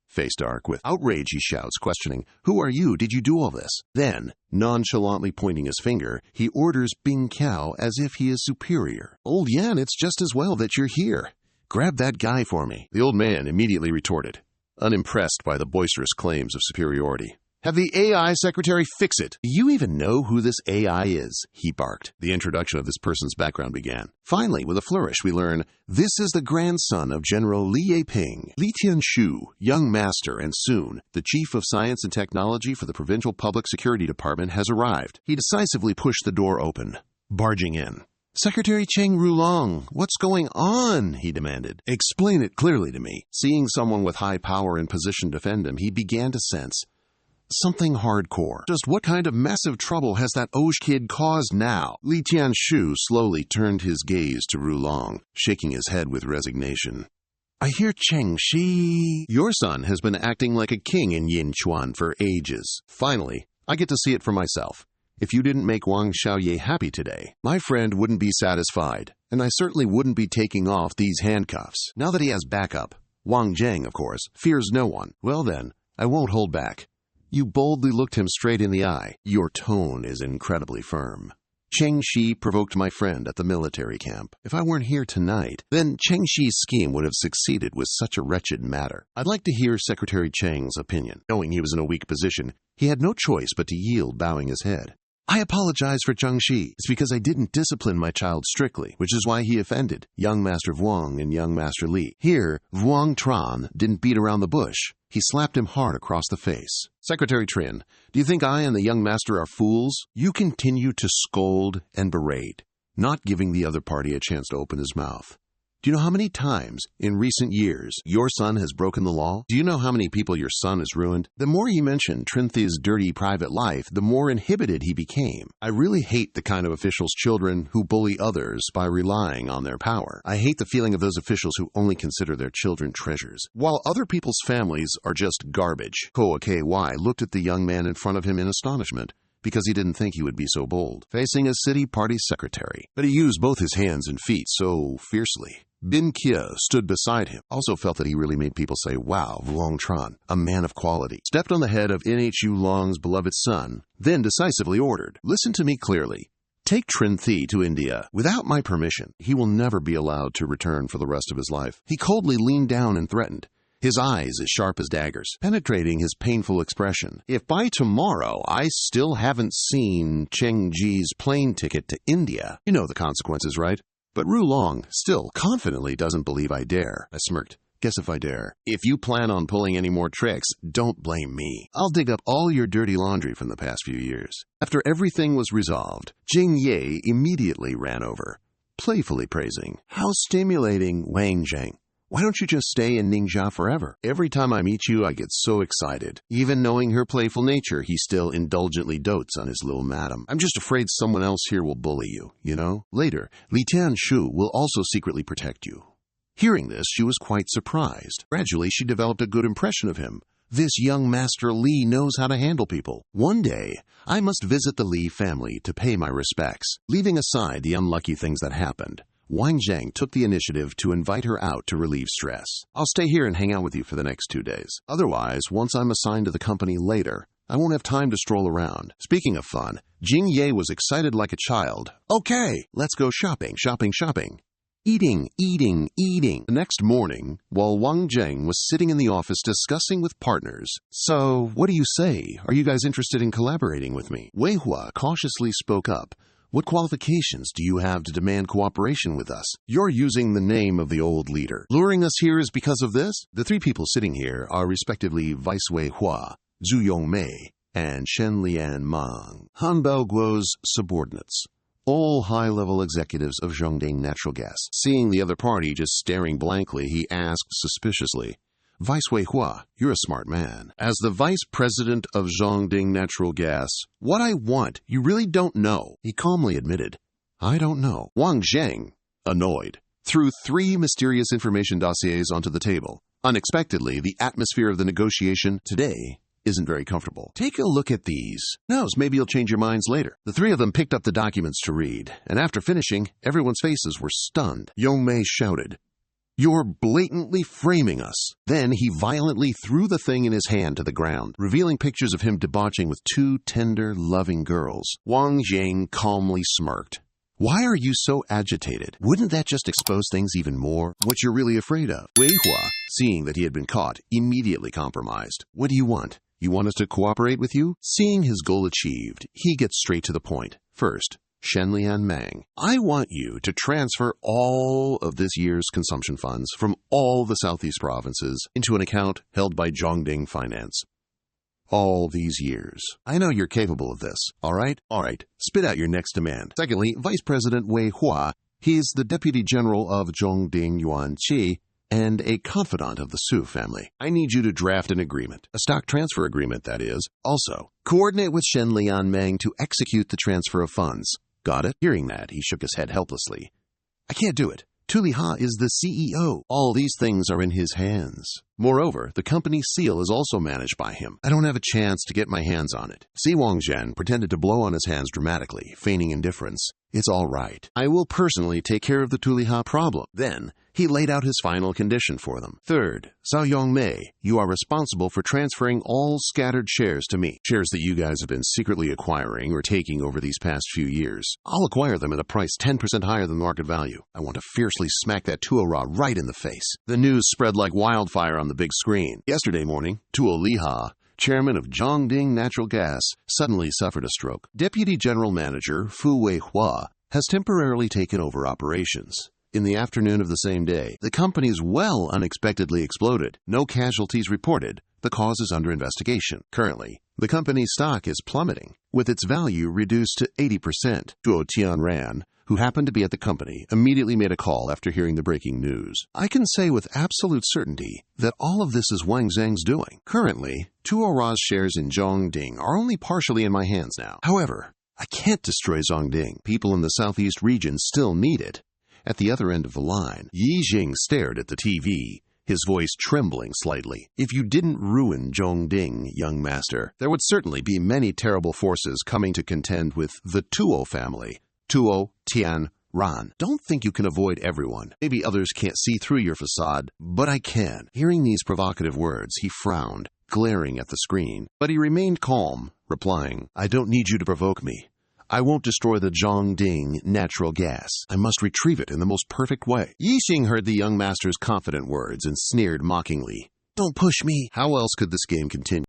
S1: Face dark with outrage, he shouts, questioning, Who are you? Did you do all this? Then, nonchalantly pointing his finger, he orders Bing Cao as if he is superior. Old Yan, it's just as well that you're here. Grab that guy for me. The old man immediately retorted, unimpressed by the boisterous claims of superiority. Have the AI secretary fix it. Do you even know who this AI is? He barked. The introduction of this person's background began. Finally, with a flourish, we learn, this is the grandson of General Li Yeping, Li Tianshu, young master, and soon, the chief of science and technology for the Provincial Public Security Department has arrived. He decisively pushed the door open, barging in. Secretary Cheng Rulong, what's going on? He demanded. Explain it clearly to me. Seeing someone with high power and position defend him, he began to sense something hardcore. Just what kind of massive trouble has that Oj kid caused now? Li Tianshu slowly turned his gaze to Rulong, shaking his head with resignation. I hear Cheng Shi. Your son has been acting like a king in Yinchuan for ages. Finally, I get to see it for myself. If you didn't make Wang Xiaoye happy today, my friend wouldn't be satisfied, and I certainly wouldn't be taking off these handcuffs. Now that he has backup, Wang Zheng, of course, fears no one. Well then, I won't hold back. You boldly looked him straight in the eye. Your tone is incredibly firm. Cheng Shi provoked my friend at the military camp. If I weren't here tonight, then Cheng Shi's scheme would have succeeded with such a wretched matter. I'd like to hear Secretary Cheng's opinion. Knowing he was in a weak position, he had no choice but to yield, bowing his head. I apologize for Cheng Shi. It's because I didn't discipline my child strictly, which is why he offended young Master Vuong and young Master Li. Here, Vuong Tran didn't beat around the bush. He slapped him hard across the face. Secretary Trin, do you think I and the young master are fools? You continue to scold and berate, not giving the other party a chance to open his mouth. Do you know how many times in recent years your son has broken the law? Do you know how many people your son has ruined? The more he mentioned Trinthi's dirty private life, the more inhibited he became. I really hate the kind of officials' children who bully others by relying on their power. I hate the feeling of those officials who only consider their children treasures, while other people's families are just garbage. Koa KY looked at the young man in front of him in astonishment, because he didn't think he would be so bold, facing a city party secretary. But he used both his hands and feet so fiercely. Bin Kia stood beside him, also felt that he really made people say, wow, Vuong Tran, a man of quality, stepped on the head of NHU Long's beloved son, then decisively ordered, listen to me clearly. Take Trin Thi to India. Without my permission, he will never be allowed to return for the rest of his life. He coldly leaned down and threatened, his eyes as sharp as daggers, penetrating his painful expression. If by tomorrow I still haven't seen Cheng Ji's plane ticket to India, you know the consequences, right? But Rulong still confidently doesn't believe I dare. I smirked. Guess if I dare. If you plan on pulling any more tricks, don't blame me. I'll dig up all your dirty laundry from the past few years. After everything was resolved, Jing Ye immediately ran over, playfully praising, how stimulating, Wang Zheng. Why don't you just stay in Ningxia forever? Every time I meet you, I get so excited. Even knowing her playful nature, he still indulgently dotes on his little madam. I'm just afraid someone else here will bully you, you know? Later, Li Tianshu will also secretly protect you. Hearing this, she was quite surprised. Gradually, she developed a good impression of him. This young Master Li knows how to handle people. One day, I must visit the Li family to pay my respects. Leaving aside the unlucky things that happened, Wang Zheng took the initiative to invite her out to relieve stress. "I'll stay here and hang out with you for the next 2 days. Otherwise, once I'm assigned to the company later, I won't have time to stroll around." Speaking of fun, Jing Ye was excited like a child. "Okay, let's go shopping. Eating. The next morning, while Wang Zheng was sitting in the office discussing with partners, "So, what do you say? Are you guys interested in collaborating with me?" Wei Hua cautiously spoke up. "What qualifications do you have to demand cooperation with us? You're using the name of the old leader. Luring us here is because of this?" The 3 people sitting here are respectively Vice Wei Hua, Zhu Yongmei, and Shen Lian Mang, ManhwaGO's subordinates. All high-level executives of Zhongding Natural Gas. Seeing the other party just staring blankly, he asked suspiciously, "Vice Wei Hua, you're a smart man. As the vice president of Zhongding Natural Gas, what I want, you really don't know." He calmly admitted, "I don't know." Wang Zheng, annoyed, threw 3 mysterious information dossiers onto the table. Unexpectedly, the atmosphere of the negotiation today isn't very comfortable. "Take a look at these. Knows, maybe you'll change your minds later." The 3 of them picked up the documents to read, and after finishing, everyone's faces were stunned. Yongmei shouted, "You're blatantly framing us." Then he violently threw the thing in his hand to the ground, revealing pictures of him debauching with 2 tender, loving girls. Wang Zheng calmly smirked. "Why are you so agitated? Wouldn't that just expose things even more? What you're really afraid of?" Wei Hua, seeing that he had been caught, immediately compromised. "What do you want? You want us to cooperate with you?" Seeing his goal achieved, he gets straight to the point. "First, Shen Lian Mang, I want you to transfer all of this year's consumption funds from all the southeast provinces into an account held by Zhongding Finance. All these years. I know you're capable of this, all right? All right, spit out your next demand." Secondly, Vice President Wei Hua, he's the Deputy General of Zhongding Yuanqi and a confidant of the Su family. "I need you to draft an agreement, a stock transfer agreement, that is. Also, coordinate with Shen Lian Mang to execute the transfer of funds." "Got it?" Hearing that, he shook his head helplessly. "I can't do it. Tu Liha is the CEO. All these things are in his hands. Moreover, the company's seal is also managed by him. I don't have a chance to get my hands on it." Si Wang Zhen pretended to blow on his hands dramatically, feigning indifference. "It's all right. I will personally take care of the Tu Liha problem." Then he laid out his final condition for them. "Third, Zhao Yongmei, you are responsible for transferring all scattered shares to me. Shares that you guys have been secretly acquiring or taking over these past few years. I'll acquire them at a price 10% higher than market value. I want to fiercely smack that Tuo right in the face." The news spread like wildfire on the big screen. Yesterday morning, Tuo Liha, chairman of Zhongding Natural Gas, suddenly suffered a stroke. Deputy General Manager Fu Wei Hua has temporarily taken over operations. In the afternoon of the same day, the company's well unexpectedly exploded. No casualties reported. The cause is under investigation. Currently, the company's stock is plummeting, with its value reduced to 80%. Zhuo Tianran, who happened to be at the company, immediately made a call after hearing the breaking news. "I can say with absolute certainty that all of this is Wang Zheng's doing. Currently, Tuora's shares in Zhongding are only partially in my hands now. However, I can't destroy Zhongding. People in the southeast region still need it." At the other end of the line, Yi Jing stared at the TV, his voice trembling slightly. "If you didn't ruin Zhongding, young master, there would certainly be many terrible forces coming to contend with the Tuo family. Tuo Tianran. Don't think you can avoid everyone. Maybe others can't see through your facade, but I can." Hearing these provocative words, he frowned, glaring at the screen. But he remained calm, replying, "I don't need you to provoke me. I won't destroy the Zhongding natural gas. I must retrieve it in the most perfect way." Yi Xing heard the young master's confident words and sneered mockingly, "Don't push me." How else could this game continue?